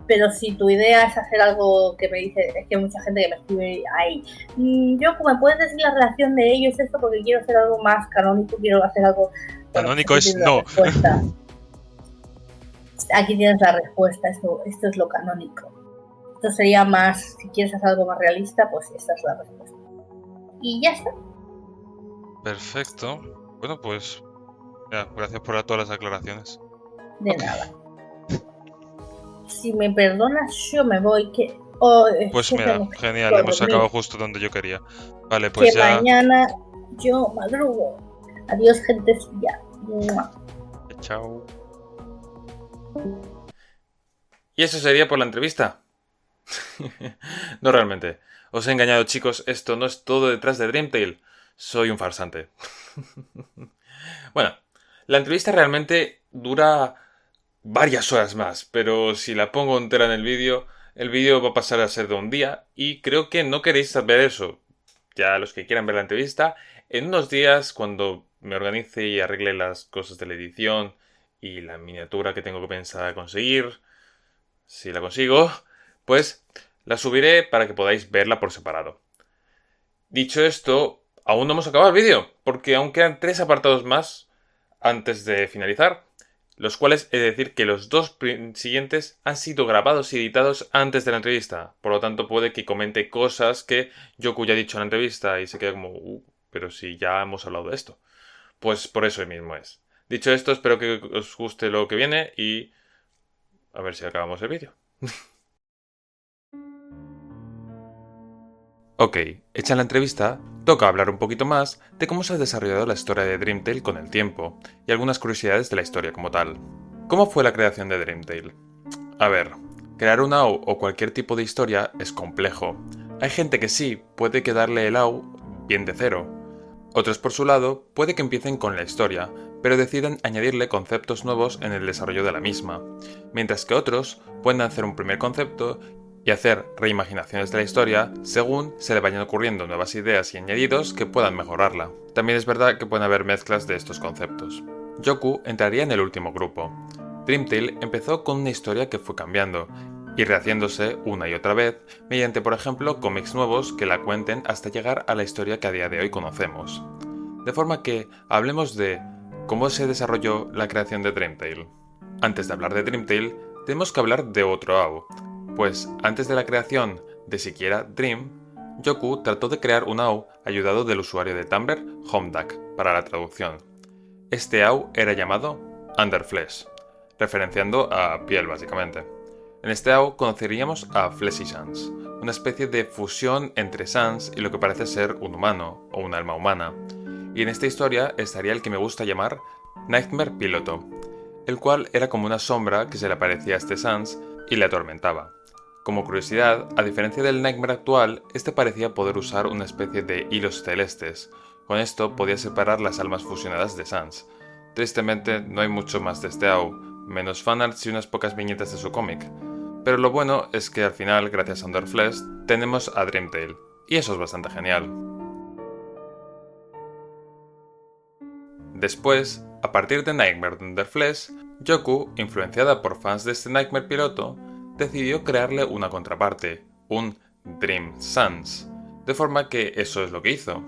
Pero si tu idea es hacer algo que me dice, es que hay mucha gente que me escribe ahí, yo, ¿me puedes decir la relación de ellos esto? Porque quiero hacer algo más canónico, quiero hacer algo... Canónico es no. Aquí tienes la respuesta, esto es lo canónico. Esto sería más, si quieres hacer algo más realista, pues esta es la respuesta. Y ya está. Perfecto. Bueno, pues ya, gracias por todas las aclaraciones. De nada. Si me perdonas, yo me voy. Pues mira, genial, hemos acabado justo donde yo quería. Vale, pues que ya... mañana yo madrugo. Adiós, gentecilla. Chao. Y eso sería por la entrevista. No realmente. Os he engañado, chicos. Esto no es todo detrás de Dream Tale. Soy un farsante. Bueno, la entrevista realmente dura varias horas más, pero si la pongo entera en el vídeo va a pasar a ser de un día y creo que no queréis saber eso. Ya los que quieran ver la entrevista, en unos días, cuando me organice y arregle las cosas de la edición y la miniatura que tengo pensada conseguir, si la consigo, pues la subiré para que podáis verla por separado. Dicho esto, aún no hemos acabado el vídeo, porque aún quedan 3 apartados más antes de finalizar, los cuales he de decir que los 2 siguientes han sido grabados y editados antes de la entrevista. Por lo tanto, puede que comente cosas que Yoku ya ha dicho en la entrevista y se quede como, pero si ya hemos hablado de esto. Pues por eso mismo es. Dicho esto, espero que os guste lo que viene y a ver si acabamos el vídeo. Ok, hecha la entrevista, toca hablar un poquito más de cómo se ha desarrollado la historia de Dream Tale con el tiempo y algunas curiosidades de la historia como tal. ¿Cómo fue la creación de Dream Tale? A ver, crear un AU o cualquier tipo de historia es complejo. Hay gente que sí puede que darle el AU bien de cero. Otros por su lado puede que empiecen con la historia, pero decidan añadirle conceptos nuevos en el desarrollo de la misma, mientras que otros pueden hacer un primer concepto y hacer reimaginaciones de la historia según se le vayan ocurriendo nuevas ideas y añadidos que puedan mejorarla. También es verdad que pueden haber mezclas de estos conceptos. Yoku entraría en el último grupo. Dream Tale empezó con una historia que fue cambiando y rehaciéndose una y otra vez mediante, por ejemplo, cómics nuevos que la cuenten hasta llegar a la historia que a día de hoy conocemos. De forma que hablemos de cómo se desarrolló la creación de Dream Tale. Antes de hablar de Dream Tale, tenemos que hablar de otro AU. Pues antes de la creación de siquiera Dream, Yoku trató de crear un AU ayudado del usuario de Tumblr Homeduck para la traducción. Este AU era llamado Underflesh, referenciando a piel básicamente. En este AU conoceríamos a Fleshy Sans, una especie de fusión entre Sans y lo que parece ser un humano o un alma humana. Y en esta historia estaría el que me gusta llamar Nightmare Piloto, el cual era como una sombra que se le aparecía a este Sans y le atormentaba. Como curiosidad, a diferencia del Nightmare actual, este parecía poder usar una especie de hilos celestes. Con esto podía separar las almas fusionadas de Sans. Tristemente no hay mucho más de este AU, menos fanarts y unas pocas viñetas de su cómic. Pero lo bueno es que al final, gracias a Underflesh, tenemos a Dream Tale, y eso es bastante genial. Después, a partir de Nightmare de Underflesh, Yoku, influenciada por fans de este Nightmare piloto, decidió crearle una contraparte, un Dream Sans, de forma que eso es lo que hizo.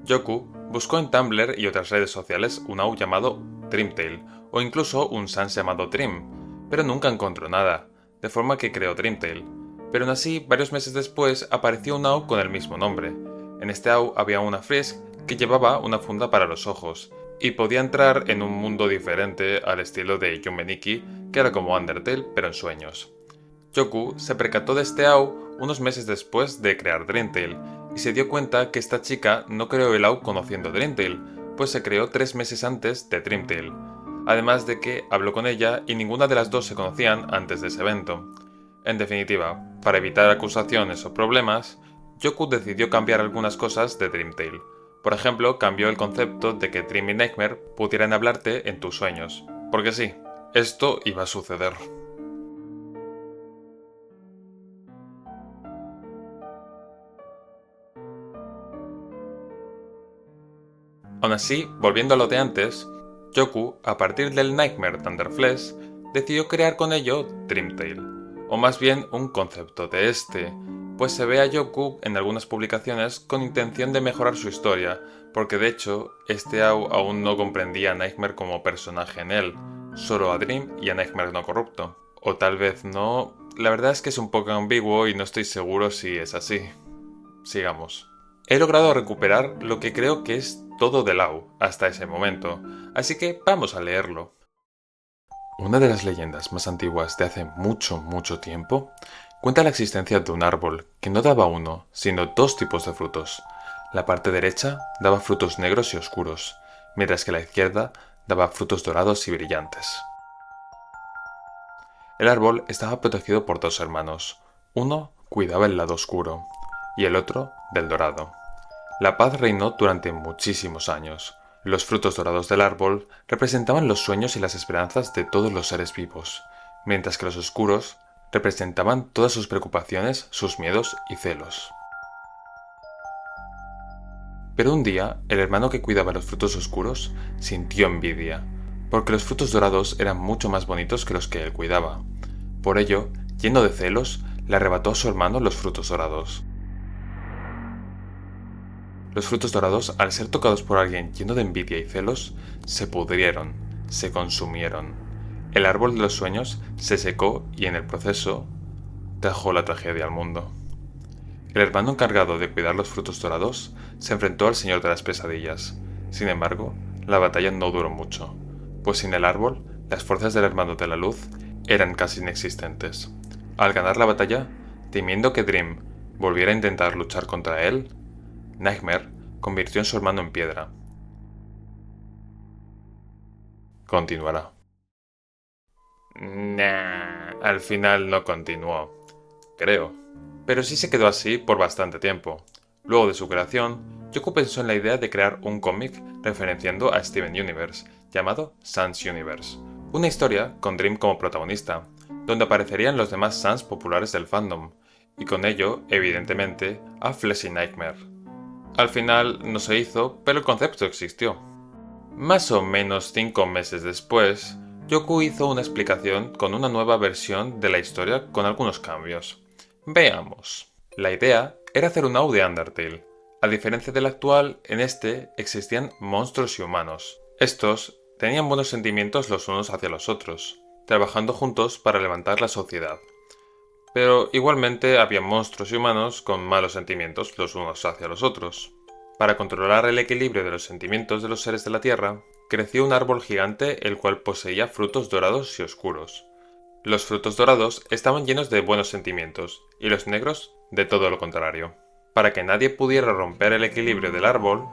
Yoku buscó en Tumblr y otras redes sociales un AU llamado Dreamtail, o incluso un Sans llamado Dream, pero nunca encontró nada, de forma que creó Dreamtail. Pero aún así, varios meses después, apareció un Au con el mismo nombre. En este Au había una Frisk que llevaba una funda para los ojos, y podía entrar en un mundo diferente al estilo de Yumeniki, que era como Undertale, pero en sueños. Yoku se percató de este Au unos meses después de crear Dreamtail, y se dio cuenta que esta chica no creó el Au conociendo Dreamtail, pues se creó 3 meses antes de Dreamtail. Además de que habló con ella y ninguna de las dos se conocían antes de ese evento. En definitiva, para evitar acusaciones o problemas, Yoku decidió cambiar algunas cosas de Dreamtail. Por ejemplo, cambió el concepto de que Dream y Nightmare pudieran hablarte en tus sueños. Porque sí, esto iba a suceder. Aún así, volviendo a lo de antes, Yoku, a partir del Nightmare Thunderflash, decidió crear con ello Dreamtail, o más bien un concepto de este, pues se ve a Yoku en algunas publicaciones con intención de mejorar su historia, porque de hecho, este Au aún no comprendía a Nightmare como personaje en él, solo a Dream y a Nightmare no corrupto. O tal vez no, la verdad es que es un poco ambiguo y no estoy seguro si es así. Sigamos. He logrado recuperar lo que creo que es todo del Au hasta ese momento, así que vamos a leerlo. Una de las leyendas más antiguas de hace mucho tiempo cuenta la existencia de un árbol que no daba uno, sino 2 tipos de frutos. La parte derecha daba frutos negros y oscuros, mientras que la izquierda daba frutos dorados y brillantes. El árbol estaba protegido por 2 hermanos. Uno cuidaba el lado oscuro y el otro del dorado. La paz reinó durante muchísimos años. Los frutos dorados del árbol representaban los sueños y las esperanzas de todos los seres vivos, mientras que los oscuros representaban todas sus preocupaciones, sus miedos y celos. Pero un día, el hermano que cuidaba los frutos oscuros sintió envidia, porque los frutos dorados eran mucho más bonitos que los que él cuidaba. Por ello, lleno de celos, le arrebató a su hermano los frutos dorados. Los frutos dorados, al ser tocados por alguien lleno de envidia y celos, se pudrieron, se consumieron. El árbol de los sueños se secó y en el proceso trajo la tragedia al mundo. El hermano encargado de cuidar los frutos dorados se enfrentó al Señor de las Pesadillas. Sin embargo, la batalla no duró mucho, pues sin el árbol, las fuerzas del hermano de la luz eran casi inexistentes. Al ganar la batalla, temiendo que Dream volviera a intentar luchar contra él, Nightmare convirtió a su hermano en piedra. Continuará. Nah, al final no continuó, creo. Pero sí se quedó así por bastante tiempo. Luego de su creación, Yoku pensó en la idea de crear un cómic referenciando a Steven Universe, llamado Sans Universe. Una historia con Dream como protagonista, donde aparecerían los demás Sans populares del fandom, y con ello, evidentemente, a Flesh y Nightmare. Al final no se hizo, pero el concepto existió. Más o menos 5 meses después, Yoku hizo una explicación con una nueva versión de la historia con algunos cambios. Veamos. La idea era hacer un Au de Undertale. A diferencia del actual, en este existían monstruos y humanos. Estos tenían buenos sentimientos los unos hacia los otros, trabajando juntos para levantar la sociedad. Pero igualmente había monstruos y humanos con malos sentimientos los unos hacia los otros. Para controlar el equilibrio de los sentimientos de los seres de la Tierra, creció un árbol gigante el cual poseía frutos dorados y oscuros. Los frutos dorados estaban llenos de buenos sentimientos, y los negros de todo lo contrario. Para que nadie pudiera romper el equilibrio del árbol,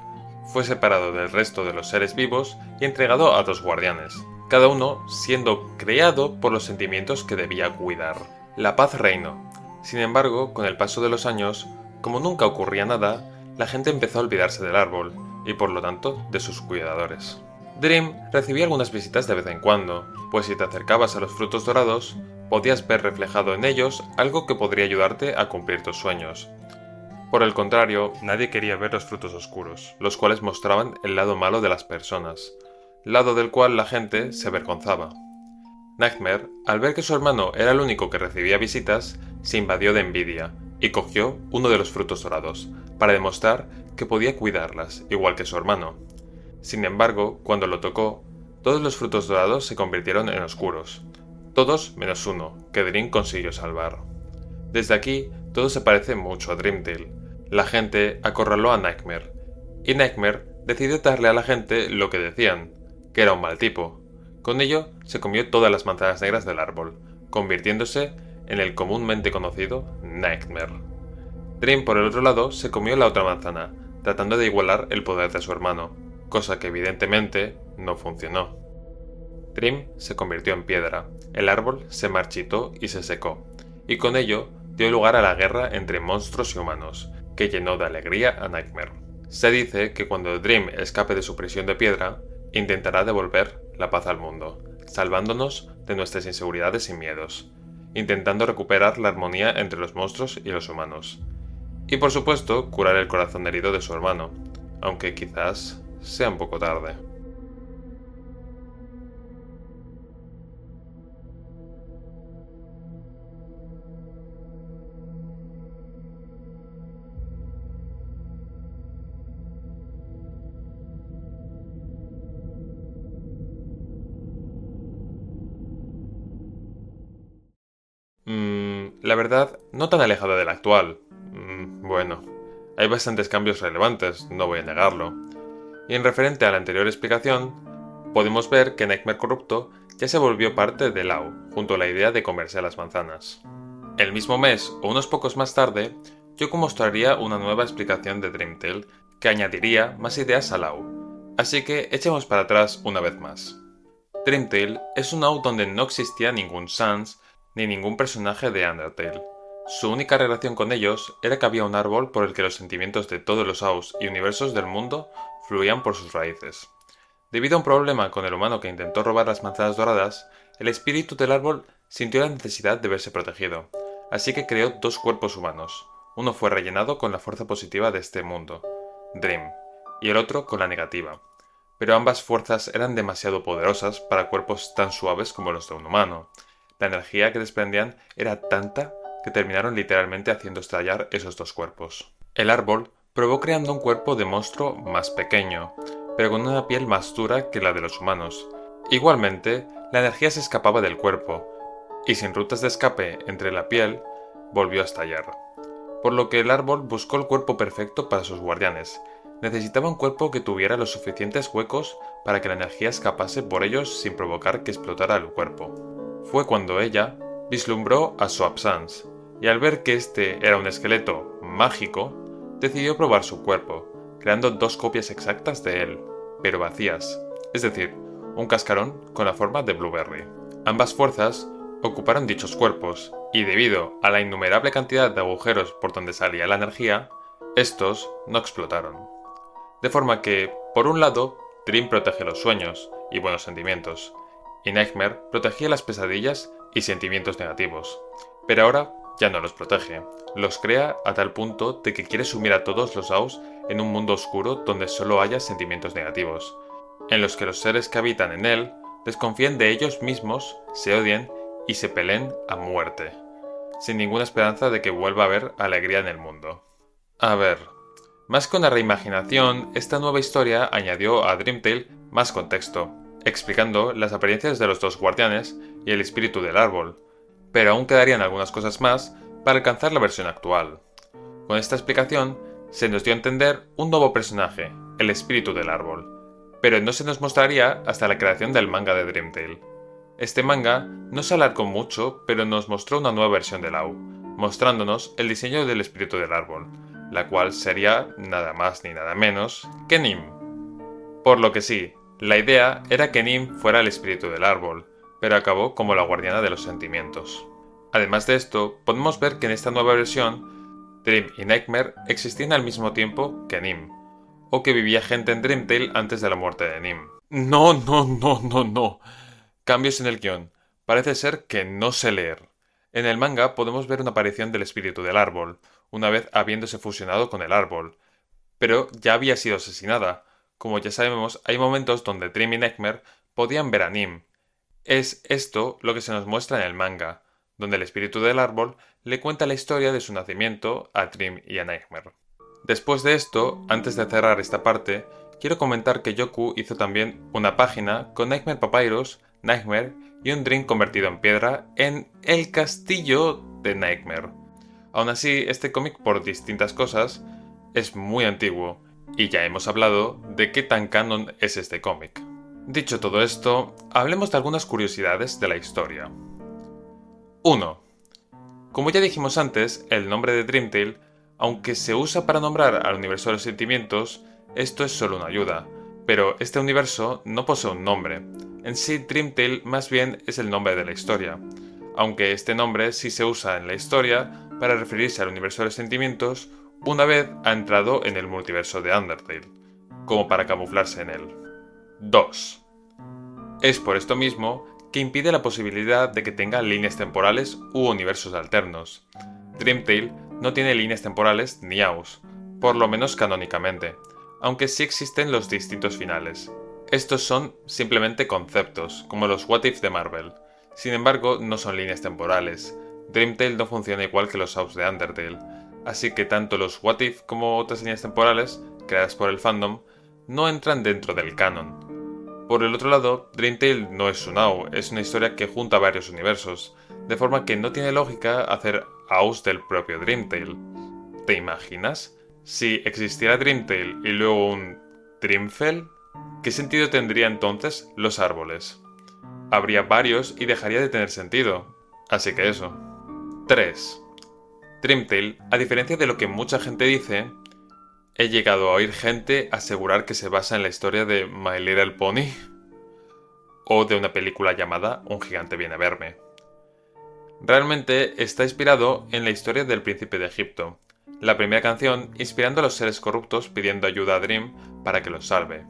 fue separado del resto de los seres vivos y entregado a 2 guardianes, cada uno siendo creado por los sentimientos que debía cuidar. La paz reinó. Sin embargo, con el paso de los años, como nunca ocurría nada, la gente empezó a olvidarse del árbol, y por lo tanto, de sus cuidadores. Dream recibía algunas visitas de vez en cuando, pues si te acercabas a los frutos dorados, podías ver reflejado en ellos algo que podría ayudarte a cumplir tus sueños. Por el contrario, nadie quería ver los frutos oscuros, los cuales mostraban el lado malo de las personas, lado del cual la gente se avergonzaba. Nightmare, al ver que su hermano era el único que recibía visitas, se invadió de envidia y cogió uno de los frutos dorados, para demostrar que podía cuidarlas, igual que su hermano. Sin embargo, cuando lo tocó, todos los frutos dorados se convirtieron en oscuros. Todos menos uno, que Dream consiguió salvar. Desde aquí, todo se parece mucho a Dream Tale. La gente acorraló a Nightmare, y Nightmare decidió darle a la gente lo que decían, que era un mal tipo. Con ello, se comió todas las manzanas negras del árbol, convirtiéndose en el comúnmente conocido Nightmare. Dream, por el otro lado, se comió la otra manzana, tratando de igualar el poder de su hermano, cosa que evidentemente no funcionó. Dream se convirtió en piedra, el árbol se marchitó y se secó, y con ello dio lugar a la guerra entre monstruos y humanos, que llenó de alegría a Nightmare. Se dice que cuando Dream escape de su prisión de piedra, intentará devolver la paz al mundo, salvándonos de nuestras inseguridades y miedos, intentando recuperar la armonía entre los monstruos y los humanos. Y por supuesto, curar el corazón herido de su hermano, aunque quizás sea un poco tarde. La verdad, no tan alejada del actual. Bueno, hay bastantes cambios relevantes, no voy a negarlo. Y en referente a la anterior explicación, podemos ver que Nightmare corrupto ya se volvió parte de Lau, junto a la idea de comerse a las manzanas. El mismo mes, o unos pocos más tarde, Yoku mostraría una nueva explicación de Dream Tale que añadiría más ideas a Lau. Así que echemos para atrás una vez más. Dream Tale es un Lau donde no existía ningún Sans ni ningún personaje de Undertale. Su única relación con ellos era que había un árbol por el que los sentimientos de todos los Aus y universos del mundo fluían por sus raíces. Debido a un problema con el humano que intentó robar las manzanas doradas, el espíritu del árbol sintió la necesidad de verse protegido, así que creó dos cuerpos humanos. Uno fue rellenado con la fuerza positiva de este mundo, Dream, y el otro con la negativa. Pero ambas fuerzas eran demasiado poderosas para cuerpos tan suaves como los de un humano. La energía que desprendían era tanta que terminaron literalmente haciendo estallar esos dos cuerpos. El árbol probó creando un cuerpo de monstruo más pequeño, pero con una piel más dura que la de los humanos. Igualmente, la energía se escapaba del cuerpo, y sin rutas de escape entre la piel, volvió a estallar. Por lo que el árbol buscó el cuerpo perfecto para sus guardianes. Necesitaba un cuerpo que tuviera los suficientes huecos para que la energía escapase por ellos sin provocar que explotara el cuerpo. Fue cuando ella vislumbró a Soap Sans, y al ver que este era un esqueleto mágico, decidió probar su cuerpo, creando dos copias exactas de él, pero vacías, es decir, un cascarón con la forma de Blueberry. Ambas fuerzas ocuparon dichos cuerpos, y debido a la innumerable cantidad de agujeros por donde salía la energía, estos no explotaron. De forma que, por un lado, Dream protege los sueños y buenos sentimientos, y Nightmare protegía las pesadillas y sentimientos negativos, pero ahora ya no los protege, los crea a tal punto de que quiere sumir a todos los Aus en un mundo oscuro donde solo haya sentimientos negativos, en los que los seres que habitan en él desconfíen de ellos mismos, se odien y se peleen a muerte, sin ninguna esperanza de que vuelva a haber alegría en el mundo. A ver, más que una reimaginación, esta nueva historia añadió a Dream Tale más contexto, explicando las apariencias de los dos guardianes y el espíritu del árbol, pero aún quedarían algunas cosas más para alcanzar la versión actual. Con esta explicación se nos dio a entender un nuevo personaje, el espíritu del árbol, pero no se nos mostraría hasta la creación del manga de Dream Tale. Este manga no se alargó mucho, pero nos mostró una nueva versión de Lau, mostrándonos el diseño del espíritu del árbol, la cual sería nada más ni nada menos que Nim. Por lo que sí, la idea era que Nim fuera el espíritu del árbol, pero acabó como la guardiana de los sentimientos. Además de esto, podemos ver que en esta nueva versión, Dream y Nightmare existían al mismo tiempo que Nim, o que vivía gente en Dream Tale antes de la muerte de Nim. No. Cambios en el guión. Parece ser que no sé leer. En el manga podemos ver una aparición del espíritu del árbol, una vez habiéndose fusionado con el árbol, pero ya había sido asesinada. Como ya sabemos, hay momentos donde Dream y Nightmare podían ver a Nim. Es esto lo que se nos muestra en el manga, donde el espíritu del árbol le cuenta la historia de su nacimiento a Dream y a Nightmare. Después de esto, antes de cerrar esta parte, quiero comentar que Yoku hizo también una página con Nightmare Papyrus, Nightmare y un Dream convertido en piedra en el castillo de Nightmare. Aún así, este cómic, por distintas cosas, es muy antiguo, y ya hemos hablado de qué tan canon es este cómic. Dicho todo esto, hablemos de algunas curiosidades de la historia. 1. Como ya dijimos antes, el nombre de Dream Tale, aunque se usa para nombrar al universo de los sentimientos, esto es solo una ayuda, pero este universo no posee un nombre. En sí, Dream Tale más bien es el nombre de la historia, aunque este nombre sí se usa en la historia para referirse al universo de los sentimientos una vez ha entrado en el multiverso de Undertale, como para camuflarse en él. 2. Es por esto mismo que impide la posibilidad de que tenga líneas temporales u universos alternos. Dream Tale no tiene líneas temporales ni AUS, por lo menos canónicamente, aunque sí existen los distintos finales. Estos son simplemente conceptos, como los What If de Marvel. Sin embargo, no son líneas temporales. Dream Tale no funciona igual que los AUS de Undertale, así que tanto los What If como otras líneas temporales, creadas por el fandom, no entran dentro del canon. Por el otro lado, Dream Tale no es un AU, es una historia que junta varios universos, de forma que no tiene lógica hacer AUS del propio Dream Tale. ¿Te imaginas? Si existiera Dream Tale y luego un Dreamfell, ¿qué sentido tendría entonces los árboles? Habría varios y dejaría de tener sentido. Así que eso. 3. Dream Tale, a diferencia de lo que mucha gente dice, he llegado a oír gente asegurar que se basa en la historia de My Little Pony o de una película llamada Un gigante viene a verme. Realmente está inspirado en la historia del príncipe de Egipto, la primera canción inspirando a los seres corruptos pidiendo ayuda a Dream para que los salve.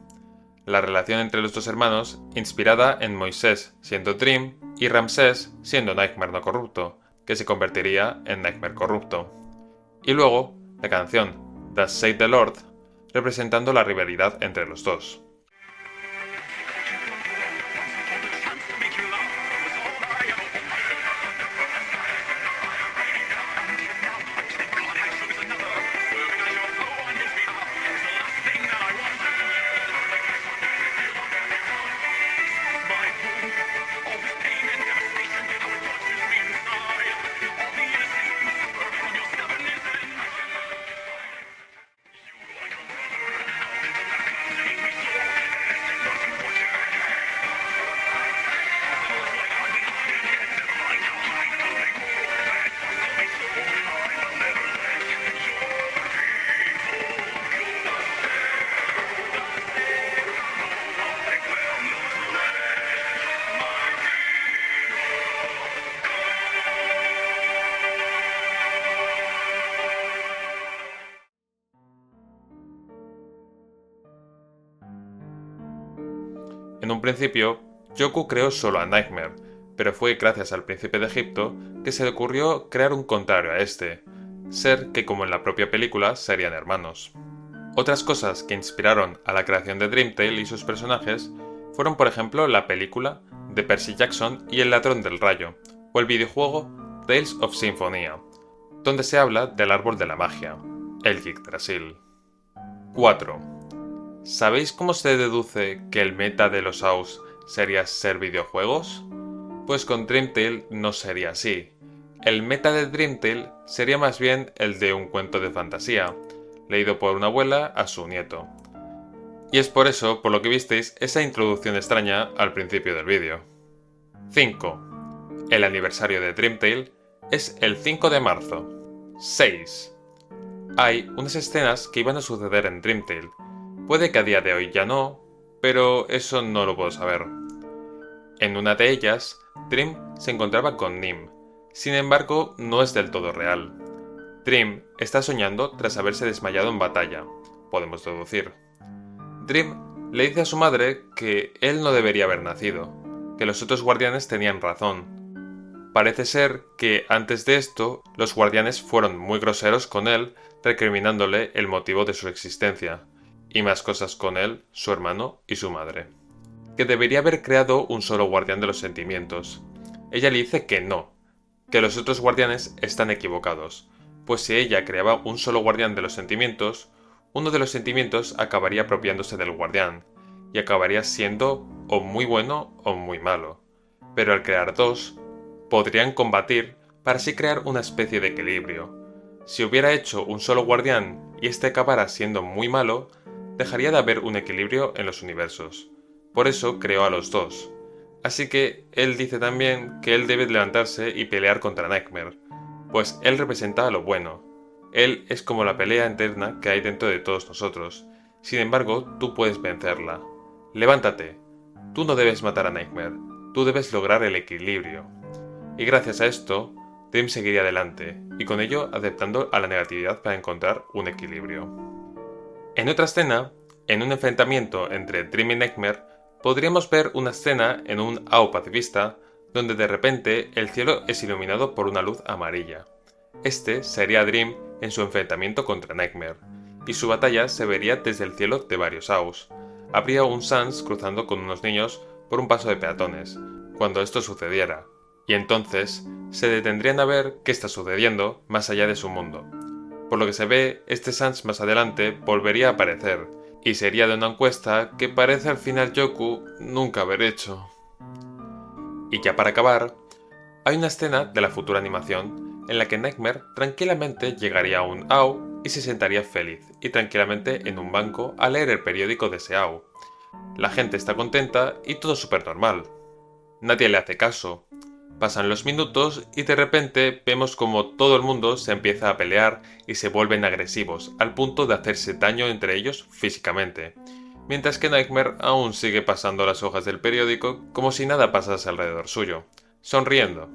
La relación entre los dos hermanos inspirada en Moisés siendo Dream y Ramsés siendo Nightmare no corrupto, que se convertiría en Nightmare corrupto. Y luego, la canción Thus Saith the Lord, representando la rivalidad entre los dos. En un principio, Yoku creó solo a Nightmare, pero fue gracias al príncipe de Egipto que se le ocurrió crear un contrario a este, ser que como en la propia película serían hermanos. Otras cosas que inspiraron a la creación de Dream Tale y sus personajes fueron por ejemplo la película de Percy Jackson y el ladrón del rayo, o el videojuego Tales of Symphonia, donde se habla del árbol de la magia, el Yggdrasil. 4. ¿Sabéis cómo se deduce que el meta de los AUS sería ser videojuegos? Pues con Dream Tale no sería así. El meta de Dream Tale sería más bien el de un cuento de fantasía, leído por una abuela a su nieto. Y es por eso, por lo que visteis, esa introducción extraña al principio del vídeo. 5. El aniversario de Dream Tale es el 5 de marzo. 6. Hay unas escenas que iban a suceder en Dream Tale. Puede que a día de hoy ya no, pero eso no lo puedo saber. En una de ellas, Dream se encontraba con Nim. Sin embargo, no es del todo real. Dream está soñando tras haberse desmayado en batalla, podemos deducir. Dream le dice a su madre que él no debería haber nacido, que los otros guardianes tenían razón. Parece ser que antes de esto, los guardianes fueron muy groseros con él, recriminándole el motivo de su existencia, y más cosas con él, su hermano y su madre. Que debería haber creado un solo guardián de los sentimientos. Ella le dice que no, que los otros guardianes están equivocados, pues si ella creaba un solo guardián de los sentimientos, uno de los sentimientos acabaría apropiándose del guardián, y acabaría siendo o muy bueno o muy malo. Pero al crear dos, podrían combatir para así crear una especie de equilibrio. Si hubiera hecho un solo guardián y este acabara siendo muy malo, dejaría de haber un equilibrio en los universos. Por eso creó a los dos. Así que él dice también que él debe levantarse y pelear contra Nightmare, pues él representa a lo bueno. Él es como la pelea interna que hay dentro de todos nosotros. Sin embargo, tú puedes vencerla. Levántate. Tú no debes matar a Nightmare. Tú debes lograr el equilibrio. Y gracias a esto, Dream seguiría adelante, y con ello aceptando a la negatividad para encontrar un equilibrio. En otra escena, en un enfrentamiento entre Dream y Nightmare, podríamos ver una escena en un AO pacifista, donde de repente el cielo es iluminado por una luz amarilla. Este sería Dream en su enfrentamiento contra Nightmare, y su batalla se vería desde el cielo de varios AOs. Habría un Sans cruzando con unos niños por un paso de peatones, cuando esto sucediera, y entonces se detendrían a ver qué está sucediendo más allá de su mundo. Por lo que se ve, este Sans más adelante volvería a aparecer, y sería de una encuesta que parece al final Yoku nunca haber hecho. Y ya para acabar, hay una escena de la futura animación en la que Nightmare tranquilamente llegaría a un AO y se sentaría feliz y tranquilamente en un banco a leer el periódico de ese AO. La gente está contenta y todo súper normal. Nadie le hace caso. Pasan los minutos y de repente vemos como todo el mundo se empieza a pelear y se vuelven agresivos al punto de hacerse daño entre ellos físicamente, mientras que Nightmare aún sigue pasando las hojas del periódico como si nada pasase alrededor suyo, sonriendo.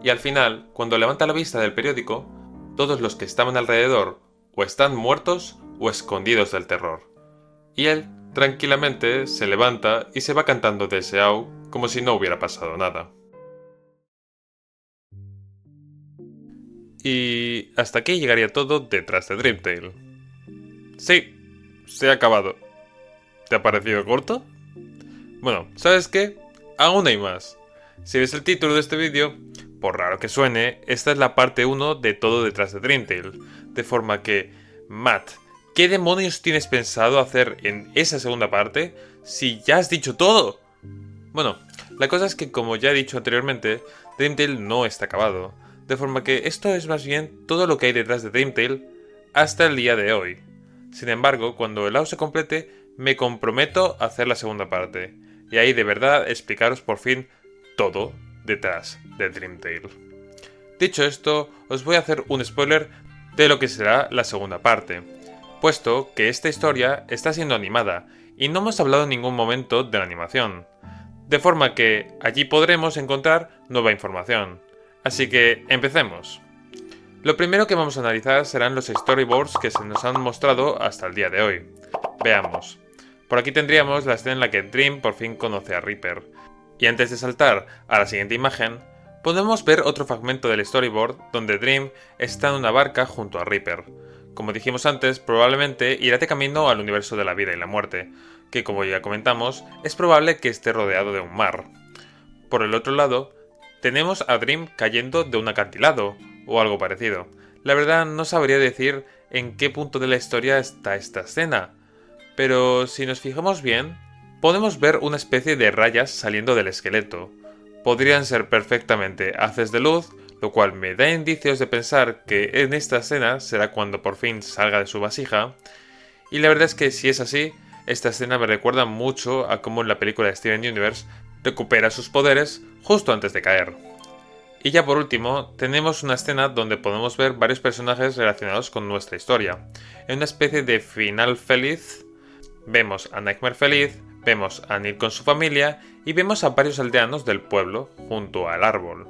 Y al final, cuando levanta la vista del periódico, todos los que estaban alrededor o están muertos o escondidos del terror. Y él tranquilamente se levanta y se va cantando de ese AO como si no hubiera pasado nada. Y hasta aquí llegaría todo detrás de Dream Tale. Sí, se ha acabado. ¿Te ha parecido corto? Bueno, ¿sabes qué? Aún hay más. Si ves el título de este vídeo, por raro que suene, esta es la parte 1 de todo detrás de Dream Tale. De forma que, Matt, ¿qué demonios tienes pensado hacer en esa segunda parte si ya has dicho todo? Bueno, la cosa es que como ya he dicho anteriormente, Dream Tale no está acabado. De forma que esto es más bien todo lo que hay detrás de Dream Tale hasta el día de hoy. Sin embargo, cuando el AO se complete, me comprometo a hacer la segunda parte. Y ahí de verdad explicaros por fin todo detrás de Dream Tale. Dicho esto, os voy a hacer un spoiler de lo que será la segunda parte, puesto que esta historia está siendo animada y no hemos hablado en ningún momento de la animación. De forma que allí podremos encontrar nueva información. Así que empecemos. Lo primero que vamos a analizar serán los storyboards que se nos han mostrado hasta el día de hoy. Veamos. Por aquí tendríamos la escena en la que Dream por fin conoce a Reaper. Y antes de saltar a la siguiente imagen, podemos ver otro fragmento del storyboard donde Dream está en una barca junto a Reaper. Como dijimos antes, probablemente irá de camino al universo de la vida y la muerte, que como ya comentamos, es probable que esté rodeado de un mar. Por el otro lado, tenemos a Dream cayendo de un acantilado, o algo parecido. La verdad no sabría decir en qué punto de la historia está esta escena, pero si nos fijamos bien, podemos ver una especie de rayas saliendo del esqueleto. Podrían ser perfectamente haces de luz, lo cual me da indicios de pensar que en esta escena será cuando por fin salga de su vasija, y la verdad es que si es así, esta escena me recuerda mucho a cómo en la película de Steven Universe recupera sus poderes justo antes de caer. Y ya por último, tenemos una escena donde podemos ver varios personajes relacionados con nuestra historia. En una especie de final feliz, vemos a Nightmare feliz, vemos a Neil con su familia y vemos a varios aldeanos del pueblo junto al árbol.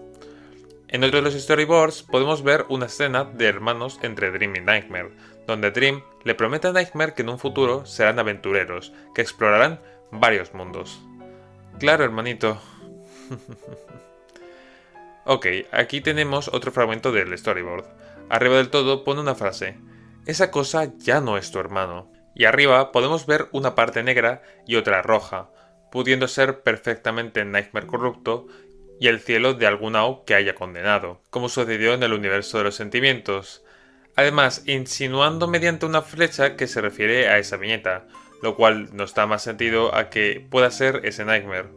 En otro de los storyboards podemos ver una escena de hermanos entre Dream y Nightmare, donde Dream le promete a Nightmare que en un futuro serán aventureros, que explorarán varios mundos. Claro, hermanito. Ok, aquí tenemos otro fragmento del storyboard. Arriba del todo pone una frase: esa cosa ya no es tu hermano. Y arriba podemos ver una parte negra y otra roja, pudiendo ser perfectamente Nightmare corrupto y el cielo de algún AO que haya condenado, como sucedió en el universo de los sentimientos. Además, insinuando mediante una flecha que se refiere a esa viñeta, lo cual nos da más sentido a que pueda ser ese Nightmare.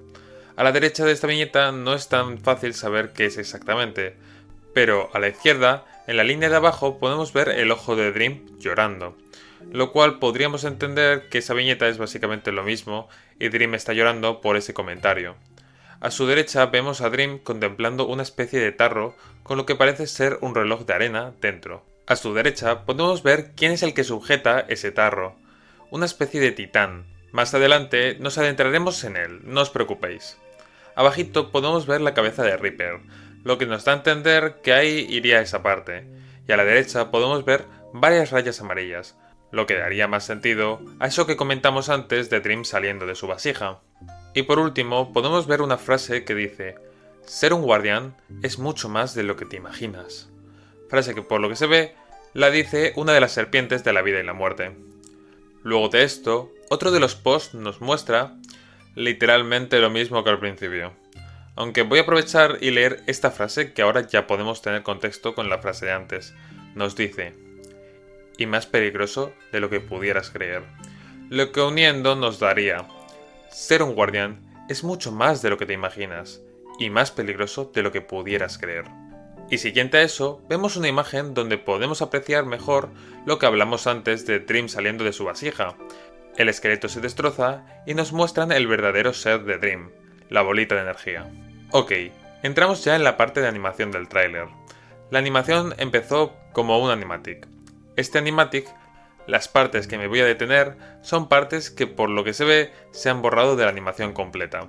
A la derecha de esta viñeta no es tan fácil saber qué es exactamente, pero a la izquierda, en la línea de abajo, podemos ver el ojo de Dream llorando, lo cual podríamos entender que esa viñeta es básicamente lo mismo y Dream está llorando por ese comentario. A su derecha vemos a Dream contemplando una especie de tarro con lo que parece ser un reloj de arena dentro. A su derecha podemos ver quién es el que sujeta ese tarro, una especie de titán. Más adelante nos adentraremos en él, no os preocupéis. Abajito podemos ver la cabeza de Reaper, lo que nos da a entender que ahí iría esa parte, y a la derecha podemos ver varias rayas amarillas, lo que daría más sentido a eso que comentamos antes de Dream saliendo de su vasija. Y por último podemos ver una frase que dice: ser un guardián es mucho más de lo que te imaginas. Frase que por lo que se ve la dice una de las serpientes de la vida y la muerte. Luego de esto, otro de los posts nos muestra literalmente lo mismo que al principio. Aunque voy a aprovechar y leer esta frase que ahora ya podemos tener contexto con la frase de antes. Nos dice: y más peligroso de lo que pudieras creer. Lo que uniendo nos daría: ser un guardián es mucho más de lo que te imaginas, y más peligroso de lo que pudieras creer. Y siguiente a eso, vemos una imagen donde podemos apreciar mejor lo que hablamos antes de Dream saliendo de su vasija. El esqueleto se destroza y nos muestran el verdadero ser de Dream, la bolita de energía. Ok, entramos ya en la parte de animación del tráiler. La animación empezó como un animatic. Este animatic, las partes que me voy a detener, son partes que por lo que se ve se han borrado de la animación completa.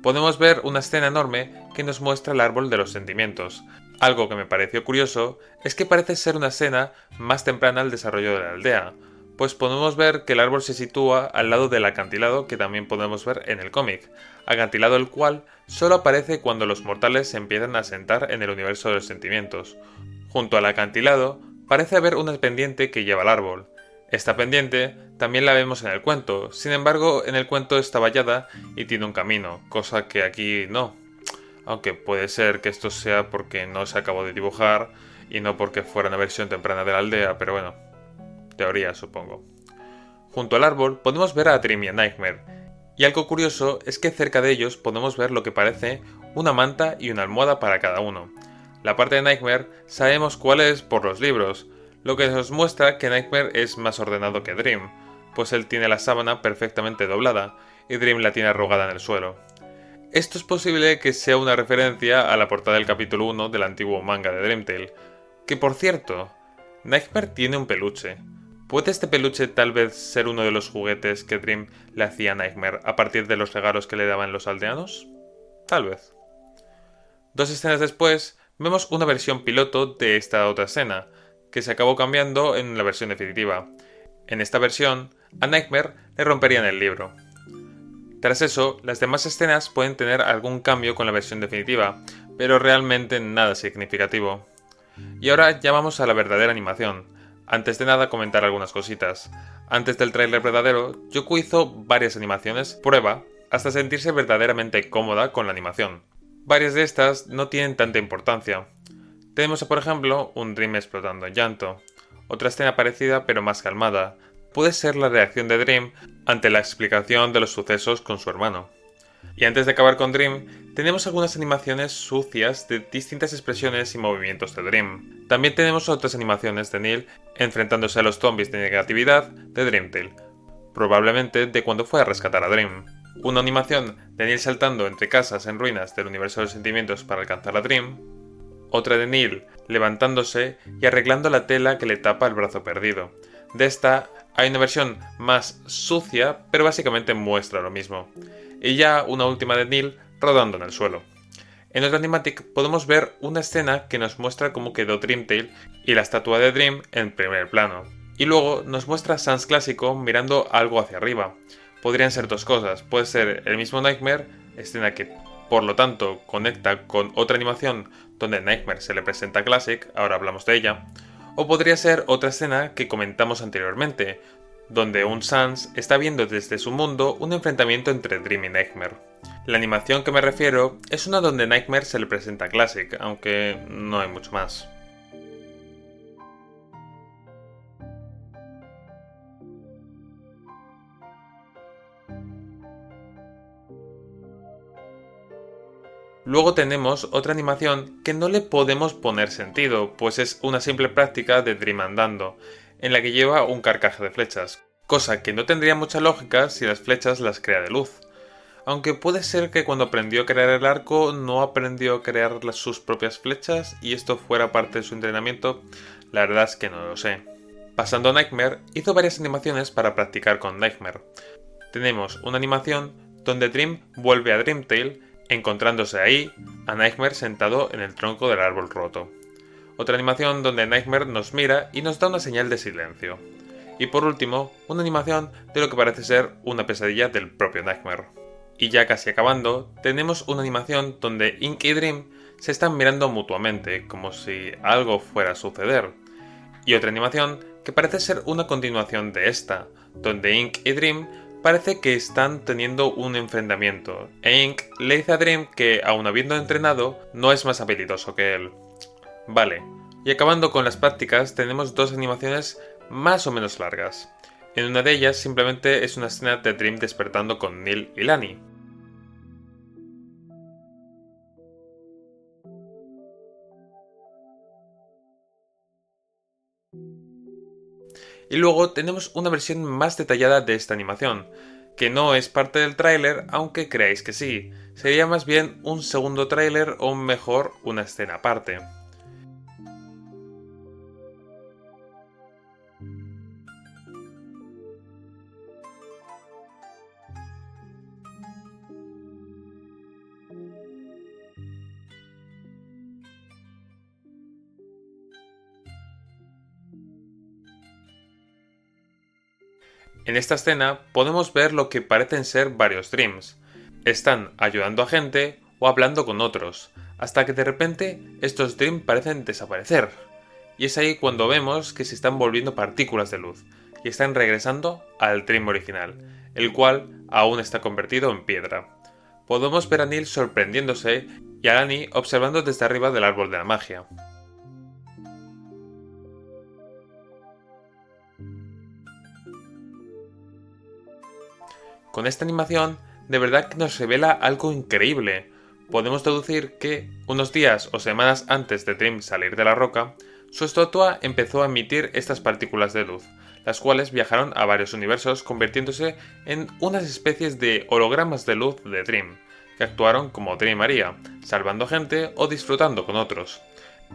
Podemos ver una escena enorme que nos muestra el árbol de los sentimientos. Algo que me pareció curioso es que parece ser una escena más temprana al desarrollo de la aldea, pues podemos ver que el árbol se sitúa al lado del acantilado que también podemos ver en el cómic, acantilado el cual solo aparece cuando los mortales se empiezan a asentar en el universo de los sentimientos. Junto al acantilado parece haber una pendiente que lleva al árbol. Esta pendiente también la vemos en el cuento, sin embargo en el cuento está vallada y tiene un camino, cosa que aquí no. Aunque puede ser que esto sea porque no se acabó de dibujar y no porque fuera una versión temprana de la aldea, pero bueno, teoría supongo. Junto al árbol podemos ver a Dream y a Nightmare, y algo curioso es que cerca de ellos podemos ver lo que parece una manta y una almohada para cada uno. La parte de Nightmare sabemos cuál es por los libros, lo que nos muestra que Nightmare es más ordenado que Dream, pues él tiene la sábana perfectamente doblada y Dream la tiene arrugada en el suelo. Esto es posible que sea una referencia a la portada del capítulo 1 del antiguo manga de Dream Tale, que por cierto, Nightmare tiene un peluche. ¿Puede este peluche tal vez ser uno de los juguetes que Dream le hacía a Nightmare a partir de los regalos que le daban los aldeanos? Tal vez. 2 escenas después, vemos una versión piloto de esta otra escena, que se acabó cambiando en la versión definitiva. En esta versión, a Nightmare le romperían el libro. Tras eso, las demás escenas pueden tener algún cambio con la versión definitiva, pero realmente nada significativo. Y ahora ya vamos a la verdadera animación. Antes de nada comentar algunas cositas. Antes del tráiler verdadero, Yoku hizo varias animaciones prueba hasta sentirse verdaderamente cómoda con la animación. Varias de estas no tienen tanta importancia. Tenemos por ejemplo un Dream explotando en llanto. Otra escena parecida pero más calmada puede ser la reacción de Dream ante la explicación de los sucesos con su hermano. Y antes de acabar con Dream, tenemos algunas animaciones sucias de distintas expresiones y movimientos de Dream. También tenemos otras animaciones de Neil enfrentándose a los zombies de negatividad de Dream Tale, probablemente de cuando fue a rescatar a Dream. Una animación de Neil saltando entre casas en ruinas del universo de los sentimientos para alcanzar a Dream. Otra de Neil levantándose y arreglando la tela que le tapa el brazo perdido. De esta hay una versión más sucia, pero básicamente muestra lo mismo. Y ya una última de Neil rodando en el suelo. En otro animatic podemos ver una escena que nos muestra cómo quedó Dream Tale y la estatua de Dream en primer plano. Y luego nos muestra a Sans clásico mirando algo hacia arriba. Podrían ser dos cosas, puede ser el mismo Nightmare, escena que por lo tanto conecta con otra animación donde Nightmare se le presenta a Classic, ahora hablamos de ella, o podría ser otra escena que comentamos anteriormente, donde un Sans está viendo desde su mundo un enfrentamiento entre Dream y Nightmare. La animación que me refiero es una donde Nightmare se le presenta a Classic, aunque no hay mucho más. Luego tenemos otra animación que no le podemos poner sentido, pues es una simple práctica de Dream andando, en la que lleva un carcaje de flechas, cosa que no tendría mucha lógica si las flechas las crea de luz. Aunque puede ser que cuando aprendió a crear el arco no aprendió a crear sus propias flechas y esto fuera parte de su entrenamiento, la verdad es que no lo sé. Pasando a Nightmare, hizo varias animaciones para practicar con Nightmare. Tenemos una animación donde Dream vuelve a Dreamtail, encontrándose ahí a Nightmare sentado en el tronco del árbol roto. Otra animación donde Nightmare nos mira y nos da una señal de silencio. Y por último, una animación de lo que parece ser una pesadilla del propio Nightmare. Y ya casi acabando, tenemos una animación donde Ink y Dream se están mirando mutuamente, como si algo fuera a suceder. Y otra animación que parece ser una continuación de esta, donde Ink y Dream parece que están teniendo un enfrentamiento, e Ink le dice a Dream que, aun habiendo entrenado, no es más habilidoso que él. Vale, y acabando con las prácticas tenemos dos animaciones más o menos largas. En una de ellas simplemente es una escena de Dream despertando con Neil y Lani. Y luego tenemos una versión más detallada de esta animación, que no es parte del tráiler, aunque creáis que sí. Sería más bien un segundo tráiler o mejor una escena aparte. En esta escena podemos ver lo que parecen ser varios Dreams. Están ayudando a gente o hablando con otros, hasta que de repente estos Dreams parecen desaparecer. Y es ahí cuando vemos que se están volviendo partículas de luz, y están regresando al Dream original, el cual aún está convertido en piedra. Podemos ver a Neil sorprendiéndose y a Lani observando desde arriba del árbol de la magia. Con esta animación, de verdad que nos revela algo increíble. Podemos deducir que, unos días o semanas antes de Dream salir de la roca, su estatua empezó a emitir estas partículas de luz, las cuales viajaron a varios universos convirtiéndose en unas especies de hologramas de luz de Dream, que actuaron como Dream haría, salvando gente o disfrutando con otros.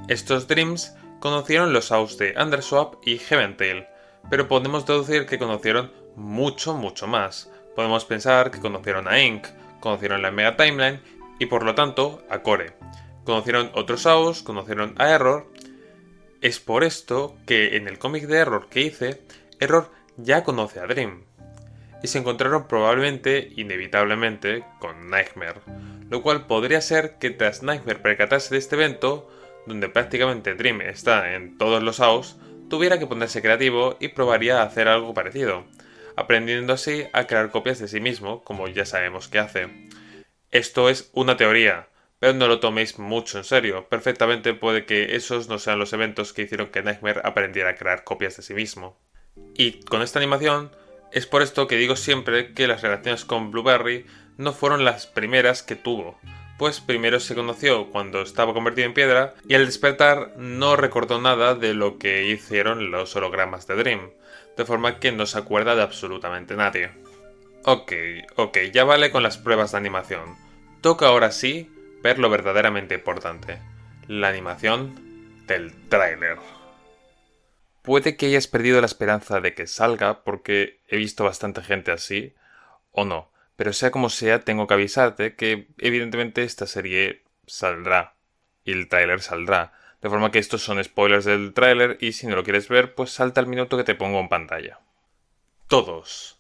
Estos Dreams conocieron los House de Underswap y Heaventail, pero podemos deducir que conocieron mucho más. Podemos pensar que conocieron a Ink, conocieron la Mega Timeline y por lo tanto a Core. Conocieron otros House, conocieron a Error. Es por esto que en el cómic de Error que hice, Error ya conoce a Dream. Y se encontraron probablemente, inevitablemente, con Nightmare. Lo cual podría ser que tras Nightmare percatarse de este evento, donde prácticamente Dream está en todos los House, tuviera que ponerse creativo y probaría a hacer algo parecido, aprendiendo así a crear copias de sí mismo, como ya sabemos que hace. Esto es una teoría, pero no lo toméis mucho en serio. Perfectamente puede que esos no sean los eventos que hicieron que Nightmare aprendiera a crear copias de sí mismo. Y con esta animación, es por esto que digo siempre que las relaciones con Blueberry no fueron las primeras que tuvo, pues primero se conoció cuando estaba convertido en piedra y al despertar no recordó nada de lo que hicieron los hologramas de Dream, de forma que no se acuerda de absolutamente nadie. Ok, ya vale con las pruebas de animación. Toca ahora sí ver lo verdaderamente importante, la animación del tráiler. Puede que hayas perdido la esperanza de que salga porque he visto bastante gente así, o no, pero sea como sea tengo que avisarte que evidentemente esta serie saldrá, y el tráiler saldrá. De forma que estos son spoilers del tráiler y si no lo quieres ver, pues salta al minuto que te pongo en pantalla. Todos.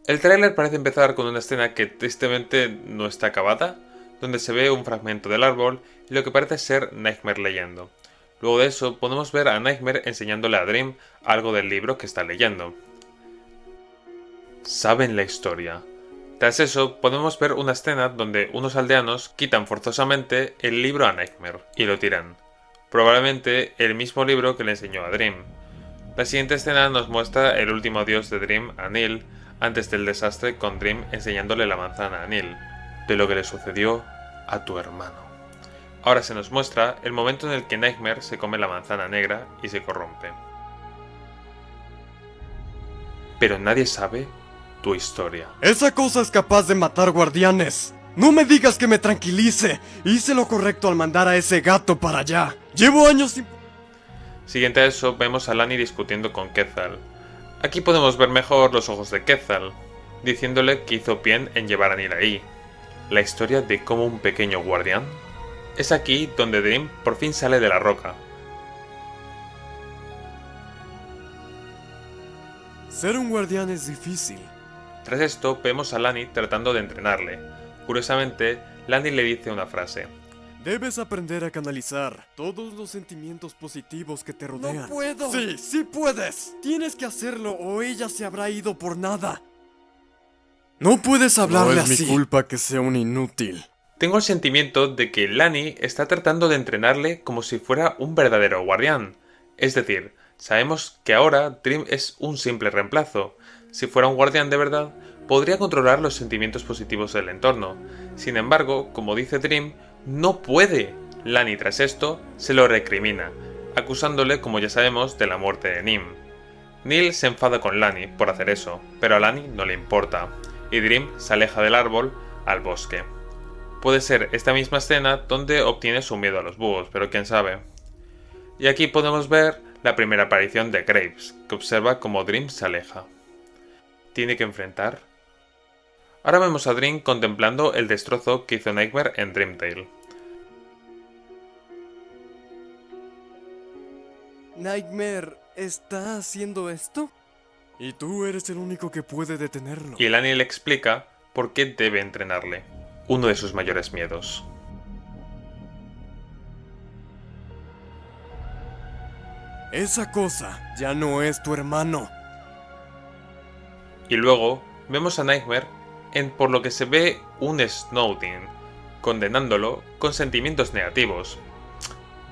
El tráiler parece empezar con una escena que tristemente no está acabada, donde se ve un fragmento del árbol y lo que parece ser Nightmare leyendo. Luego de eso podemos ver a Nightmare enseñándole a Dream algo del libro que está leyendo. Saben la historia. Tras eso podemos ver una escena donde unos aldeanos quitan forzosamente el libro a Nightmare y lo tiran. Probablemente el mismo libro que le enseñó a Dream. La siguiente escena nos muestra el último adiós de Dream a Neil antes del desastre con Dream enseñándole la manzana a Neil. De lo que le sucedió a tu hermano. Ahora se nos muestra el momento en el que Nightmare se come la manzana negra y se corrompe. Pero nadie sabe tu historia. Esa cosa es capaz de matar guardianes. No me digas que me tranquilice. Hice lo correcto al mandar a ese gato para allá. Llevo años sin... Siguiente a eso, vemos a Lani discutiendo con Quetzal. Aquí podemos ver mejor los ojos de Quetzal, diciéndole que hizo bien en llevar a Neil ahí. La historia de cómo un pequeño guardián. Es aquí donde Dream por fin sale de la roca. Ser un guardián es difícil. Tras esto, vemos a Lani tratando de entrenarle. Curiosamente, Lani le dice una frase. Debes aprender a canalizar todos los sentimientos positivos que te rodean. ¡No puedo! Sí, sí puedes. Tienes que hacerlo o ella se habrá ido por nada. No puedes hablarle así. No es mi culpa que sea un inútil. Tengo el sentimiento de que Lani está tratando de entrenarle como si fuera un verdadero guardián. Es decir, sabemos que ahora Dream es un simple reemplazo. Si fuera un guardián de verdad, podría controlar los sentimientos positivos del entorno. Sin embargo, como dice Dream, no puede. Lani tras esto se lo recrimina, acusándole, como ya sabemos, de la muerte de Nim. Neil se enfada con Lani por hacer eso, pero a Lani no le importa, y Dream se aleja del árbol al bosque. Puede ser esta misma escena donde obtiene su miedo a los búhos, pero quién sabe. Y aquí podemos ver la primera aparición de Graves, que observa cómo Dream se aleja. Tiene que enfrentar. Ahora vemos a Dream contemplando el destrozo que hizo Nightmare en Dreamtale. ¿Nightmare está haciendo esto? Y tú eres el único que puede detenerlo. Y Lani le explica por qué debe entrenarle. Uno de sus mayores miedos. Esa cosa ya no es tu hermano. Y luego vemos a Nightmare en, por lo que se ve, un Snowdin, condenándolo con sentimientos negativos.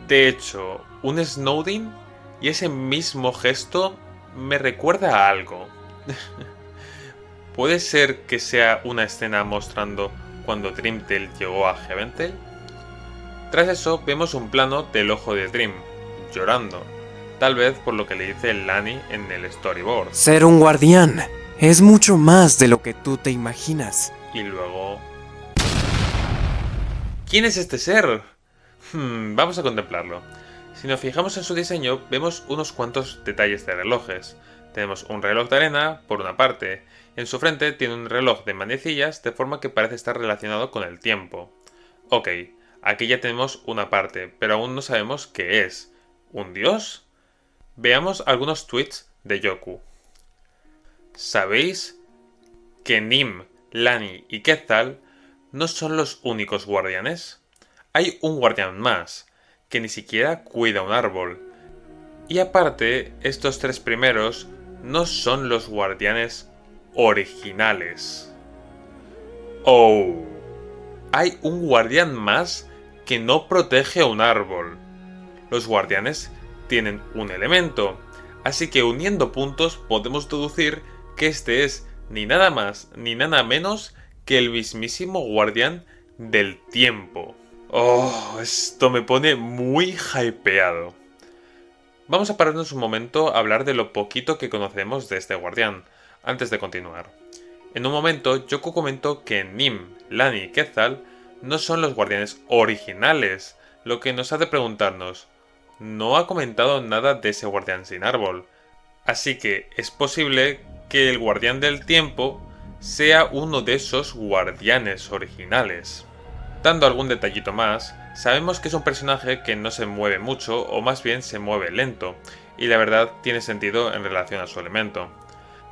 De hecho, un Snowdin y ese mismo gesto me recuerda a algo. ¿Puede ser que sea una escena mostrando cuando Dreamtale llegó a Heaventale? Tras eso vemos un plano del ojo de Dream, llorando, tal vez por lo que le dice Lani en el storyboard. Ser un guardián es mucho más de lo que tú te imaginas. Y luego... ¿quién es este ser? Vamos a contemplarlo. Si nos fijamos en su diseño, vemos unos cuantos detalles de relojes. Tenemos un reloj de arena, por una parte. En su frente tiene un reloj de manecillas, de forma que parece estar relacionado con el tiempo. Ok, aquí ya tenemos una parte, pero aún no sabemos qué es. ¿Un dios? Veamos algunos tweets de Yoku. ¿Sabéis que Nim, Lani y Quetzal no son los únicos guardianes? Hay un guardián más, que ni siquiera cuida un árbol. Y aparte, estos tres primeros no son los guardianes originales. Oh, hay un guardián más que no protege un árbol. Los guardianes tienen un elemento, así que uniendo puntos podemos deducir que este es ni nada más ni nada menos que el mismísimo guardián del tiempo. Oh, esto me pone muy hypeado. Vamos a pararnos un momento a hablar de lo poquito que conocemos de este guardián, antes de continuar. En un momento, Yoku comentó que Nim, Lani y Quetzal no son los guardianes originales, lo que nos hace preguntarnos, no ha comentado nada de ese guardián sin árbol, así que es posible que el guardián del tiempo sea uno de esos guardianes originales. Dando algún detallito más, sabemos que es un personaje que no se mueve mucho o más bien se mueve lento, y la verdad tiene sentido en relación a su elemento.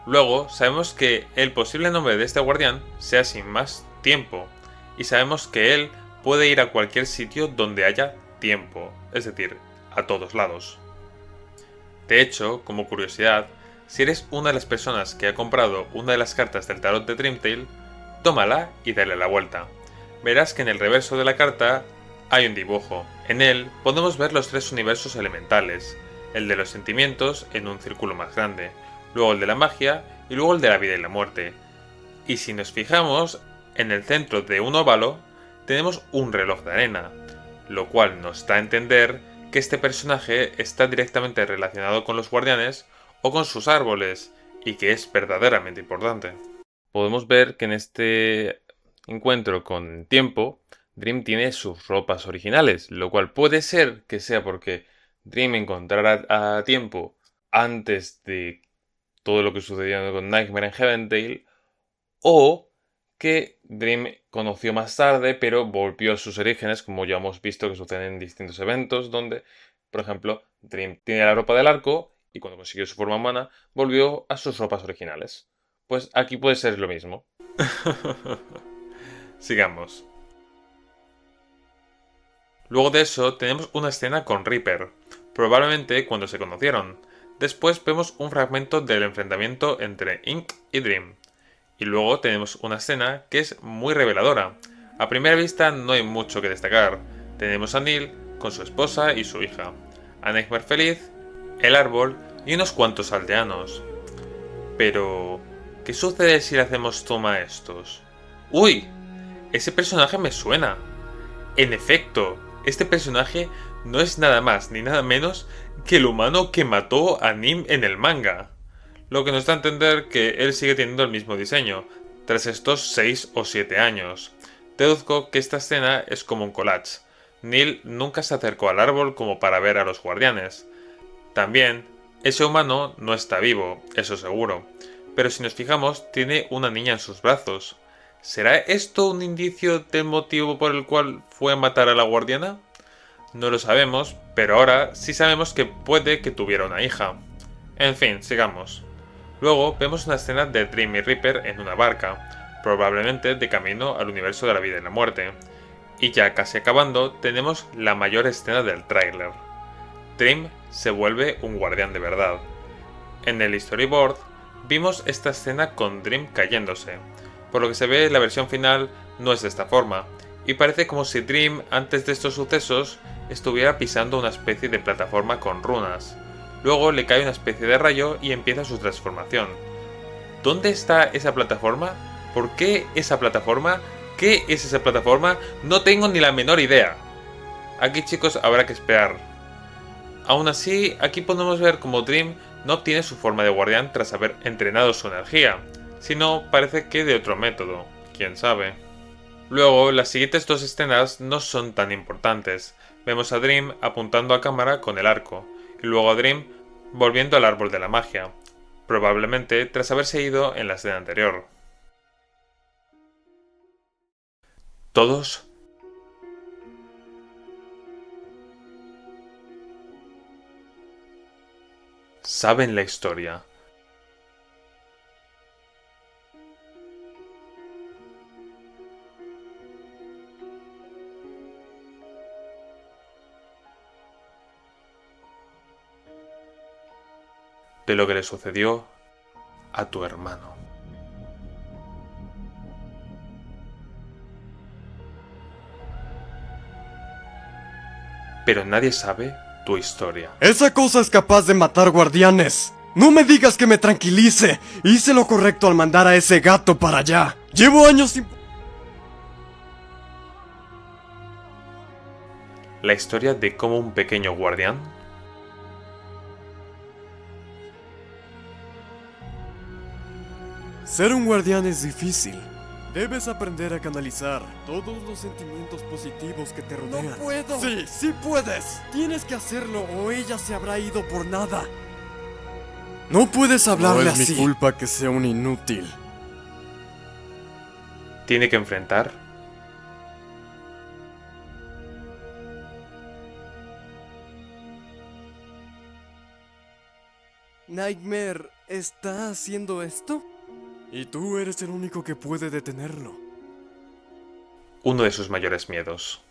Luego, sabemos que el posible nombre de este guardián sea sin más tiempo, y sabemos que él puede ir a cualquier sitio donde haya tiempo, es decir, a todos lados. De hecho, como curiosidad, si eres una de las personas que ha comprado una de las cartas del tarot de Dreamtale, tómala y dale la vuelta. Verás que en el reverso de la carta hay un dibujo. En él podemos ver los tres universos elementales, el de los sentimientos en un círculo más grande, luego el de la magia y luego el de la vida y la muerte. Y si nos fijamos, en el centro de un óvalo tenemos un reloj de arena, lo cual nos da a entender que este personaje está directamente relacionado con los guardianes o con sus árboles, y que es verdaderamente importante. Podemos ver que en este encuentro con Tiempo, Dream tiene sus ropas originales, lo cual puede ser que sea porque Dream encontrara a Tiempo antes de todo lo que sucedió con Nightmare en Heavendale, o que Dream conoció más tarde, pero volvió a sus orígenes, como ya hemos visto que sucede en distintos eventos, donde, por ejemplo, Dream tiene la ropa del arco y cuando consiguió su forma humana, volvió a sus ropas originales. Pues aquí puede ser lo mismo. Sigamos. Luego de eso, tenemos una escena con Reaper, probablemente cuando se conocieron. Después vemos un fragmento del enfrentamiento entre Ink y Dream. Y luego tenemos una escena que es muy reveladora. A primera vista no hay mucho que destacar. Tenemos a Neil con su esposa y su hija, a Nightmare feliz, el árbol y unos cuantos aldeanos. Pero, ¿qué sucede si le hacemos toma a estos? ¡Uy! Ese personaje me suena. En efecto, este personaje no es nada más ni nada menos que el humano que mató a Nim en el manga. Lo que nos da a entender que él sigue teniendo el mismo diseño, tras estos 6 o 7 años. Deduzco que esta escena es como un collage. Neil nunca se acercó al árbol como para ver a los guardianes. También, ese humano no está vivo, eso seguro. Pero si nos fijamos, tiene una niña en sus brazos. ¿Será esto un indicio del motivo por el cual fue a matar a la guardiana? No lo sabemos, pero ahora sí sabemos que puede que tuviera una hija. En fin, sigamos. Luego vemos una escena de Dream y Reaper en una barca, probablemente de camino al universo de la vida y la muerte. Y ya casi acabando, tenemos la mayor escena del tráiler. Dream se vuelve un guardián de verdad. En el storyboard vimos esta escena con Dream cayéndose. Por lo que se ve, la versión final no es de esta forma, y parece como si Dream, antes de estos sucesos, estuviera pisando una especie de plataforma con runas. Luego le cae una especie de rayo y empieza su transformación. ¿Dónde está esa plataforma? ¿Por qué esa plataforma? ¿Qué es esa plataforma? No tengo ni la menor idea. Aquí, chicos, habrá que esperar. Aún así, aquí podemos ver cómo Dream no obtiene su forma de guardián tras haber entrenado su energía, sino parece que de otro método, quién sabe. Luego, las siguientes dos escenas no son tan importantes. Vemos a Dream apuntando a cámara con el arco, y luego a Dream volviendo al árbol de la magia, probablemente tras haberse ido en la escena anterior. Todos saben la historia. De lo que le sucedió a tu hermano. Pero nadie sabe tu historia. Esa cosa es capaz de matar guardianes. No me digas que me tranquilice. Hice lo correcto al mandar a ese gato para allá. Llevo años sin... La historia de cómo un pequeño guardián Ser un guardián es difícil. Debes aprender a canalizar todos los sentimientos positivos que te rodean. ¡No puedo! Sí, sí puedes. Tienes que hacerlo o ella se habrá ido por nada. No puedes hablarle así. No es mi culpa que sea un inútil. tiene que enfrentar. ¿Nightmare está haciendo esto? Y tú eres el único que puede detenerlo. Uno de sus mayores miedos.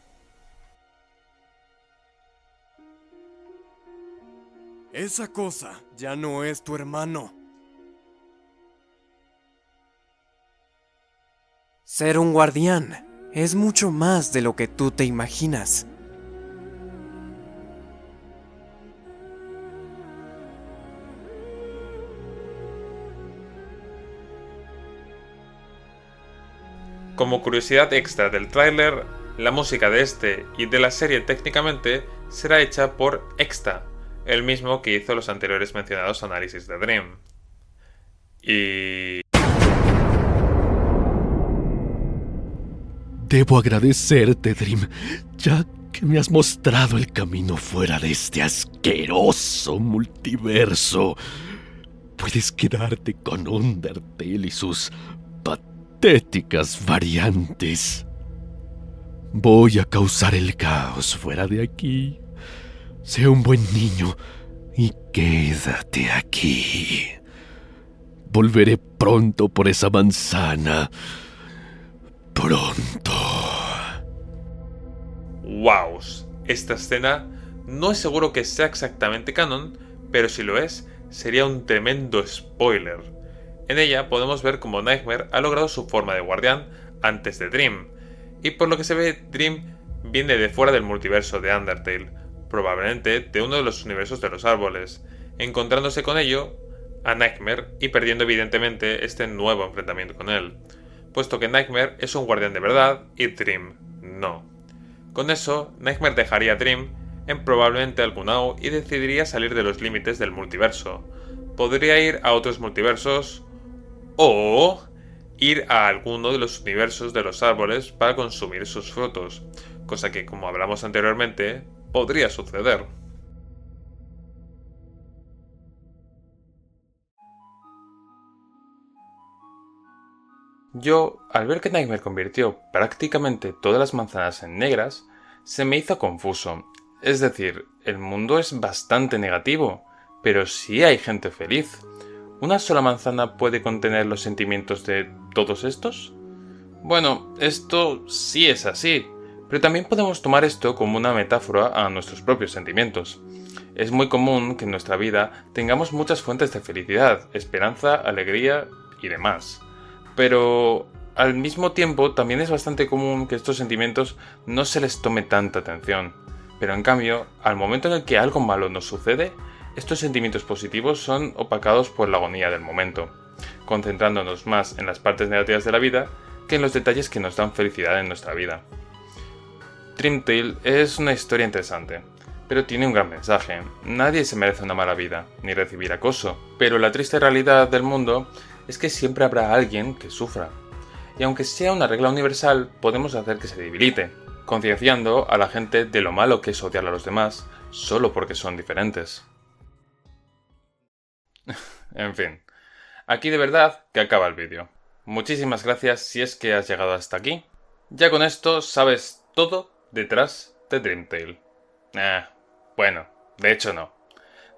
Esa cosa ya no es tu hermano. Ser un guardián es mucho más de lo que tú te imaginas. Como curiosidad extra del tráiler, La música de este y de la serie técnicamente será hecha por Exta, el mismo que hizo los anteriores mencionados análisis de Dream. Y... Debo agradecerte, Dream, ya que me has mostrado el camino fuera de este asqueroso multiverso. Puedes quedarte con Undertale y sus patéticas variantes. Voy a causar el caos fuera de aquí. Sé un buen niño y quédate aquí. Volveré pronto por esa manzana. Pronto. ¡Wows! Esta escena no es seguro que sea exactamente canon, pero si lo es, sería un tremendo spoiler. En ella podemos ver cómo Nightmare ha logrado su forma de guardián antes de Dream, y por lo que se ve, Dream viene de fuera del multiverso de Undertale, probablemente de uno de los universos de los árboles, encontrándose con ello a Nightmare y perdiendo evidentemente este nuevo enfrentamiento con él, puesto que Nightmare es un guardián de verdad y Dream no. Con eso, Nightmare dejaría a Dream en probablemente algún AO y decidiría salir de los límites del multiverso. Podría ir a otros multiversos o ir a alguno de los universos de los árboles para consumir sus frutos, cosa que, como hablamos anteriormente, podría suceder. Yo, al ver que Nightmare convirtió prácticamente todas las manzanas en negras, se me hizo confuso. Es decir, el mundo es bastante negativo, pero sí hay gente feliz. ¿Una sola manzana puede contener los sentimientos de todos estos? Bueno, esto sí es así, pero también podemos tomar esto como una metáfora a nuestros propios sentimientos. Es muy común que en nuestra vida tengamos muchas fuentes de felicidad, esperanza, alegría y demás. Pero al mismo tiempo también es bastante común que estos sentimientos no se les tome tanta atención. Pero en cambio, al momento en el que algo malo nos sucede, estos sentimientos positivos son opacados por la agonía del momento, concentrándonos más en las partes negativas de la vida que en los detalles que nos dan felicidad en nuestra vida. Dream Tale es una historia interesante, pero tiene un gran mensaje. Nadie se merece una mala vida, ni recibir acoso, pero la triste realidad del mundo es que siempre habrá alguien que sufra. Y aunque sea una regla universal, podemos hacer que se debilite, concienciando a la gente de lo malo que es odiar a los demás solo porque son diferentes. En fin, aquí de verdad que acaba el vídeo. Muchísimas gracias si es que has llegado hasta aquí. Ya con esto sabes todo detrás de Dream Tale. Bueno, de hecho no.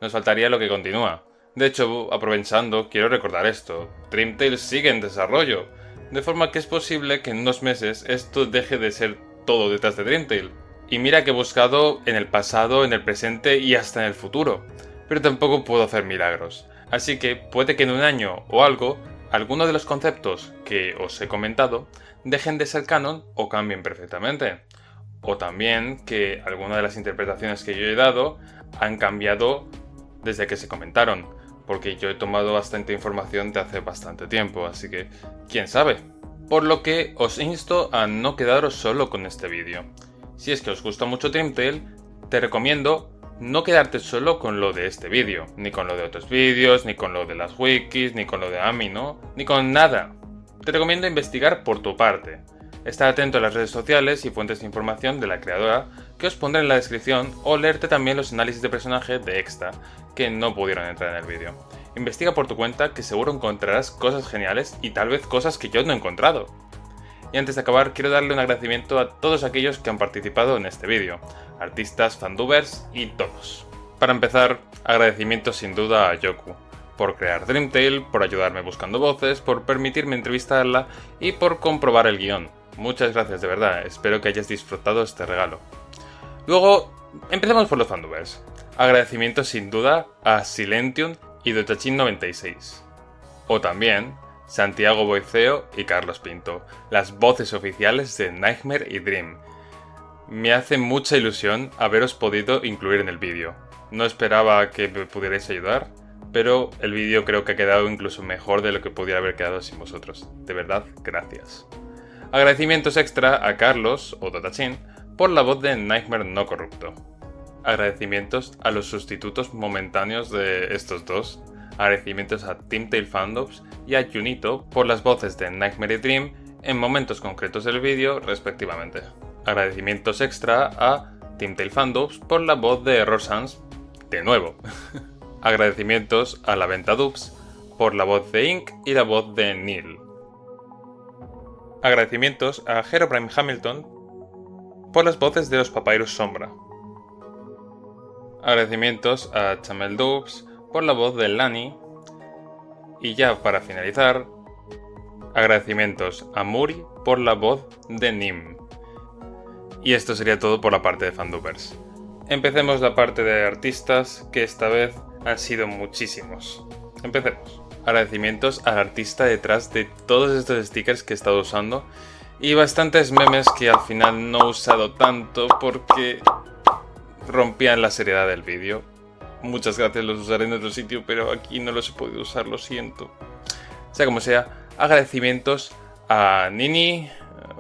Nos faltaría lo que continúa. De hecho, aprovechando, quiero recordar esto. Dream Tale sigue en desarrollo, de forma que es posible que en unos meses esto deje de ser todo detrás de Dream Tale. Y mira que he buscado en el pasado, en el presente y hasta en el futuro, pero tampoco puedo hacer milagros. Así que puede que en un año o algo, algunos de los conceptos que os he comentado dejen de ser canon o cambien perfectamente. O también que algunas de las interpretaciones que yo he dado han cambiado desde que se comentaron, porque yo he tomado bastante información de hace bastante tiempo, así que quién sabe. Por lo que os insto a no quedaros solo con este vídeo. Si es que os gusta mucho Dream Tale, te recomiendo no quedarte solo con lo de este vídeo, ni con lo de otros vídeos, ni con lo de las wikis, ni con lo de Amino, ni con nada. Te recomiendo investigar por tu parte. Estar atento a las redes sociales y fuentes de información de la creadora que os pondré en la descripción, o leerte también los análisis de personaje de Exta que no pudieron entrar en el vídeo. Investiga por tu cuenta, que seguro encontrarás cosas geniales y tal vez cosas que yo no he encontrado. Y antes de acabar, quiero darle un agradecimiento a todos aquellos que han participado en este vídeo, artistas, fandubers y todos. Para empezar, agradecimiento sin duda a Yoku, por crear Dream Tale, por ayudarme buscando voces, por permitirme entrevistarla y por comprobar el guión. Muchas gracias de verdad, espero que hayas disfrutado este regalo. Luego, empezamos por los fandubers. Agradecimiento sin duda a Silentium y Dotachin96. O también Santiago Boiceo y Carlos Pinto, las voces oficiales de Nightmare y Dream. Me hace mucha ilusión haberos podido incluir en el vídeo. No esperaba que me pudierais ayudar, pero el vídeo creo que ha quedado incluso mejor de lo que pudiera haber quedado sin vosotros. De verdad, gracias. Agradecimientos extra a Carlos o Totachin por la voz de Nightmare no corrupto. Agradecimientos a los sustitutos momentáneos de estos dos. Agradecimientos a Team Tail Fandoms y a Junito por las voces de Nightmare y Dream en momentos concretos del vídeo, respectivamente. Agradecimientos extra a Team Tail Fandoms por la voz de Error Sans, de nuevo. Agradecimientos a la venta Dubs por la voz de Ink y la voz de Neil. Agradecimientos a Herobrine Hamilton por las voces de los Papyrus Sombra. Agradecimientos a Chamel Dubs por la voz de Lani. Y ya para finalizar, agradecimientos a Muri por la voz de Nim. Y esto sería todo por la parte de Fandubers. Empecemos la parte de artistas, que esta vez han sido muchísimos. Empecemos. Agradecimientos al artista detrás de todos estos stickers que he estado usando. Y bastantes memes que al final no he usado tanto porque rompían la seriedad del vídeo. Muchas gracias, los usaré en otro sitio, pero aquí no los he podido usar, lo siento. Sea como sea, agradecimientos a Nini,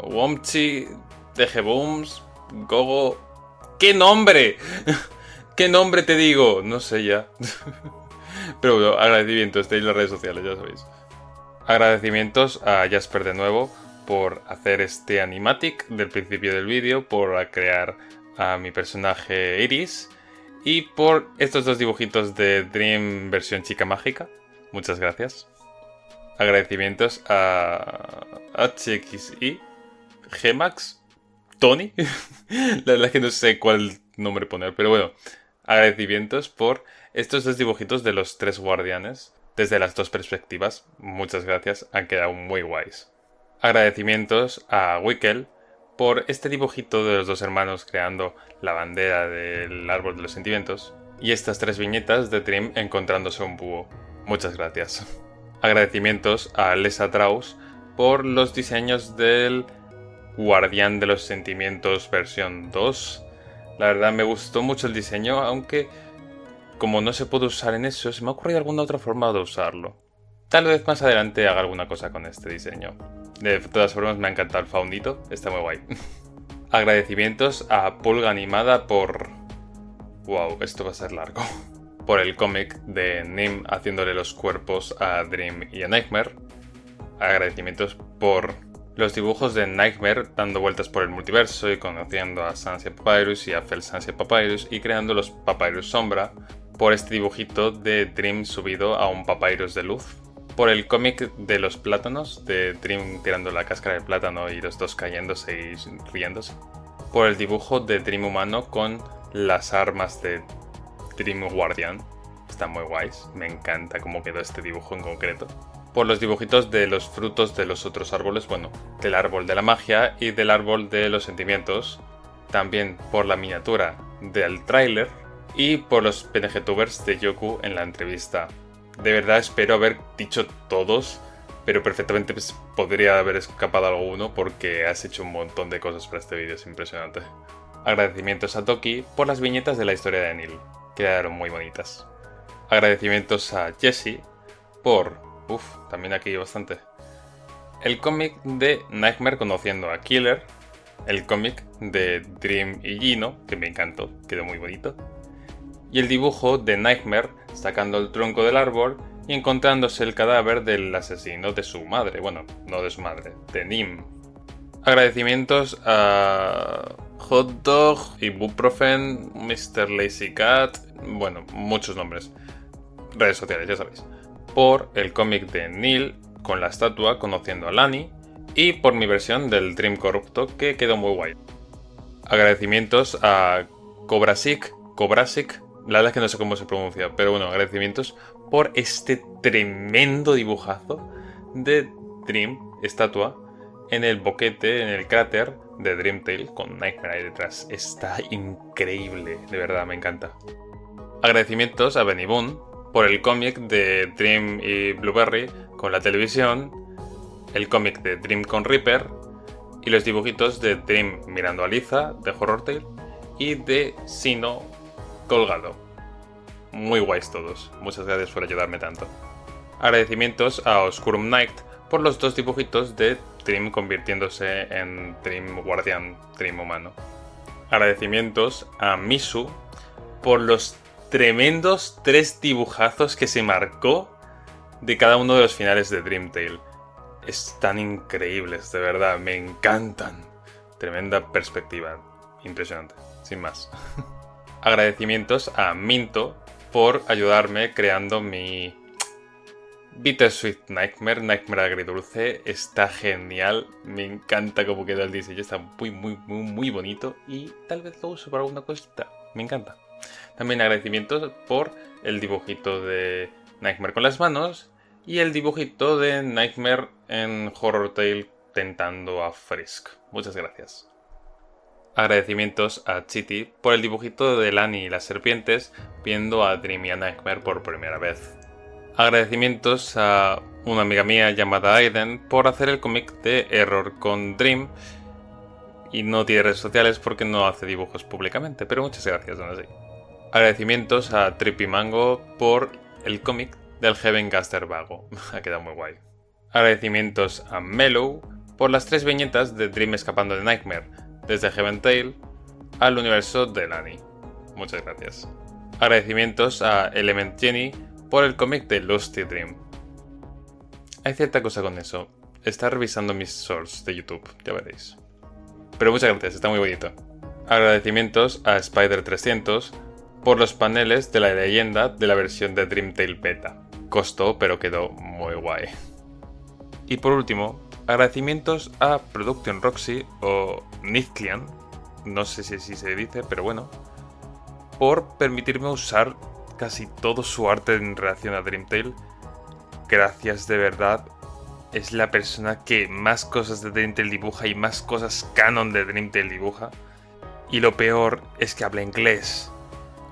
Womchi, DGBooms, Gogo... ¡Qué nombre! ¿Qué nombre te digo? No sé ya. Pero bueno, agradecimientos, tenéis las redes sociales, ya sabéis. Agradecimientos a Jasper de nuevo por hacer este animatic del principio del vídeo, por crear a mi personaje Iris y por estos dos dibujitos de Dream versión chica mágica. Muchas gracias. Agradecimientos a HXI, Gemax, Tony. La verdad es que no sé cuál nombre poner, pero bueno. Agradecimientos por estos dos dibujitos de los tres guardianes desde las dos perspectivas. Muchas gracias, han quedado muy guays. Agradecimientos a Wickel por este dibujito de los dos hermanos creando la bandera del árbol de los sentimientos y estas tres viñetas de Dream encontrándose un búho. Muchas gracias. Agradecimientos a Lesa Traus por los diseños del Guardián de los Sentimientos versión 2. La verdad me gustó mucho el diseño, aunque como no se puede usar en eso, se me ha ocurrido alguna otra forma de usarlo. Tal vez más adelante haga alguna cosa con este diseño. De todas formas me ha encantado el faundito, está muy guay. Agradecimientos a Pulga Animada por... Wow, esto va a ser largo. Por el cómic de Nim haciéndole los cuerpos a Dream y a Nightmare. Agradecimientos por los dibujos de Nightmare dando vueltas por el multiverso y conociendo a Sansia Papyrus y a Fel Sansia Papyrus y creando los Papyrus Sombra. Por este dibujito de Dream subido a un Papyrus de luz. Por el cómic de los plátanos, de Dream tirando la cáscara del plátano y los dos cayéndose y riéndose. Por el dibujo de Dream humano con las armas de Dream Guardian. Están muy guays, me encanta cómo quedó este dibujo en concreto. Por los dibujitos de los frutos de los otros árboles, bueno, del árbol de la magia y del árbol de los sentimientos. También por la miniatura del tráiler y por los PNGtubers de Yoku en la entrevista. De verdad espero haber dicho todos, pero perfectamente podría haber escapado alguno porque has hecho un montón de cosas para este vídeo, es impresionante. Agradecimientos a Toki por las viñetas de la historia de Neil, quedaron muy bonitas. Agradecimientos a Jessie por... también aquí hay bastante. El cómic de Nightmare conociendo a Killer, el cómic de Dream y Gino, que me encantó, quedó muy bonito. Y el dibujo de Nightmare sacando el tronco del árbol y encontrándose el cadáver del asesino de su madre. Bueno, no de su madre, de Nim. Agradecimientos a Hot Dog, Ibuprofen, Mr. Lazy Cat, bueno, muchos nombres. Redes sociales, ya sabéis. Por el cómic de Neil con la estatua conociendo a Lani y por mi versión del Dream corrupto que quedó muy guay. Agradecimientos a Kobrasik, la verdad es que no sé cómo se pronuncia, pero bueno, agradecimientos por este tremendo dibujazo de Dream, estatua, en el boquete, en el cráter de Dreamtail con Nightmare ahí detrás. Está increíble, de verdad, me encanta. Agradecimientos a Benny Boone por el cómic de Dream y Blueberry con la televisión, el cómic de Dream con Reaper y los dibujitos de Dream mirando a Liza de Horror Tale y de Sino colgado. Muy guays todos, muchas gracias por ayudarme tanto. Agradecimientos a Oscurum Knight por los 2 dibujitos de Dream convirtiéndose en Dream Guardián, Dream humano. Agradecimientos a Misu por los tremendos 3 dibujazos que se marcó de cada uno de los finales de Dream Tale. Están increíbles, de verdad, me encantan. Tremenda perspectiva, impresionante, sin más. Agradecimientos a Minto por ayudarme creando mi Bittersweet Nightmare, Nightmare agridulce. Está genial, me encanta cómo quedó el diseño, está muy bonito y tal vez lo uso para alguna cosita, me encanta. También agradecimientos por el dibujito de Nightmare con las manos y el dibujito de Nightmare en Horror Tale tentando a Frisk. Muchas gracias. Agradecimientos a Chitty por el dibujito de Lani y las serpientes viendo a Dream y a Nightmare por primera vez. Agradecimientos a una amiga mía llamada Aiden por hacer el cómic de Error con Dream y no tiene redes sociales porque no hace dibujos públicamente, pero muchas gracias aún así. Agradecimientos a Trippy Mango por el cómic del Heaven Gaster Vago, ha quedado muy guay. Agradecimientos a Mellow por las 3 viñetas de Dream escapando de Nightmare, desde Heaven Tale al universo de Lani. Muchas gracias. Agradecimientos a Element Jenny por el cómic de Lusty Dream. Hay cierta cosa con eso. Está revisando mis shorts de YouTube, ya veréis. Pero muchas gracias, está muy bonito. Agradecimientos a Spider300 por los paneles de la leyenda de la versión de Dream Tale Beta. Costó, pero quedó muy guay. Y por último, agradecimientos a Production Roxy o Nizclian, no sé si así se dice, pero bueno, por permitirme usar casi todo su arte en relación a Dream Tale. Gracias, de verdad. Es la persona que más cosas de Dream Tale dibuja y más cosas canon de Dream Tale dibuja. Y lo peor es que habla inglés.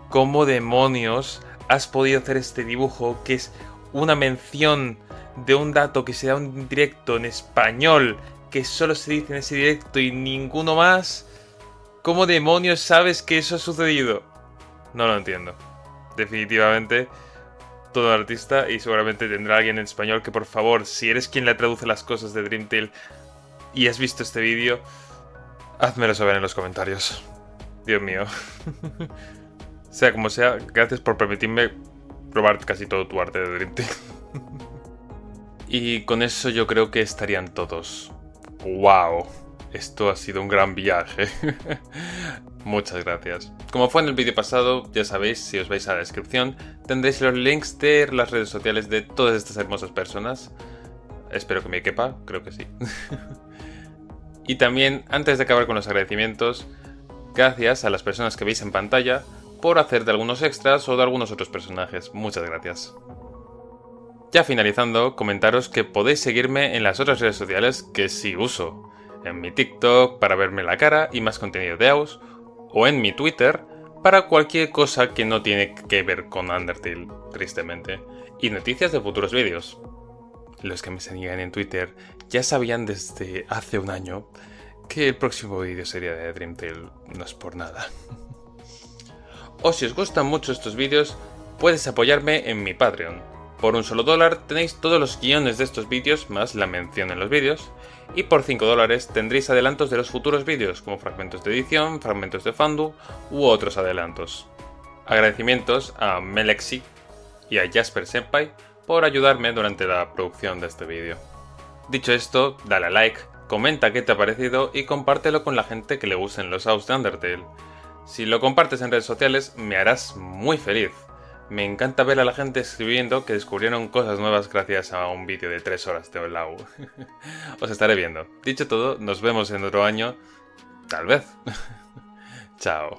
¿Cómo demonios has podido hacer este dibujo que es una mención de un dato que se da en un directo en español, que solo se dice en ese directo y ninguno más? ¿Cómo demonios sabes que eso ha sucedido? No lo entiendo. Definitivamente, todo artista, y seguramente tendrá alguien en español que, por favor, si eres quien le traduce las cosas de Dream Tale y has visto este vídeo, házmelo saber en los comentarios. Dios mío. Sea como sea, gracias por permitirme probar casi todo tu arte de Dream Tale. Y con eso yo creo que estarían todos. ¡Wow! Esto ha sido un gran viaje. Muchas gracias. Como fue en el vídeo pasado, ya sabéis, si os vais a la descripción, tendréis los links de las redes sociales de todas estas hermosas personas. Espero que me quepa, creo que sí. Y también, antes de acabar con los agradecimientos, gracias a las personas que veis en pantalla por hacer de algunos extras o de algunos otros personajes. Muchas gracias. Ya finalizando, comentaros que podéis seguirme en las otras redes sociales que sí uso. En mi TikTok para verme la cara y más contenido de AUS, o en mi Twitter para cualquier cosa que no tiene que ver con Undertale, tristemente, y noticias de futuros vídeos. Los que me seguían en Twitter ya sabían desde hace un año que el próximo vídeo sería de Dream Tale, no es por nada. O si os gustan mucho estos vídeos, puedes apoyarme en mi Patreon. Por un solo $1 tenéis todos los guiones de estos vídeos más la mención en los vídeos, y por $5 tendréis adelantos de los futuros vídeos, como fragmentos de edición, fragmentos de fandu u otros adelantos. Agradecimientos a Melexi y a Jasper Senpai por ayudarme durante la producción de este vídeo. Dicho esto, dale a like, comenta qué te ha parecido y compártelo con la gente que le gusten los AUS de Undertale. Si lo compartes en redes sociales me harás muy feliz. Me encanta ver a la gente escribiendo que descubrieron cosas nuevas gracias a un vídeo de 3 horas de Olau. Os estaré viendo. Dicho todo, nos vemos en otro año. Tal vez. Chao.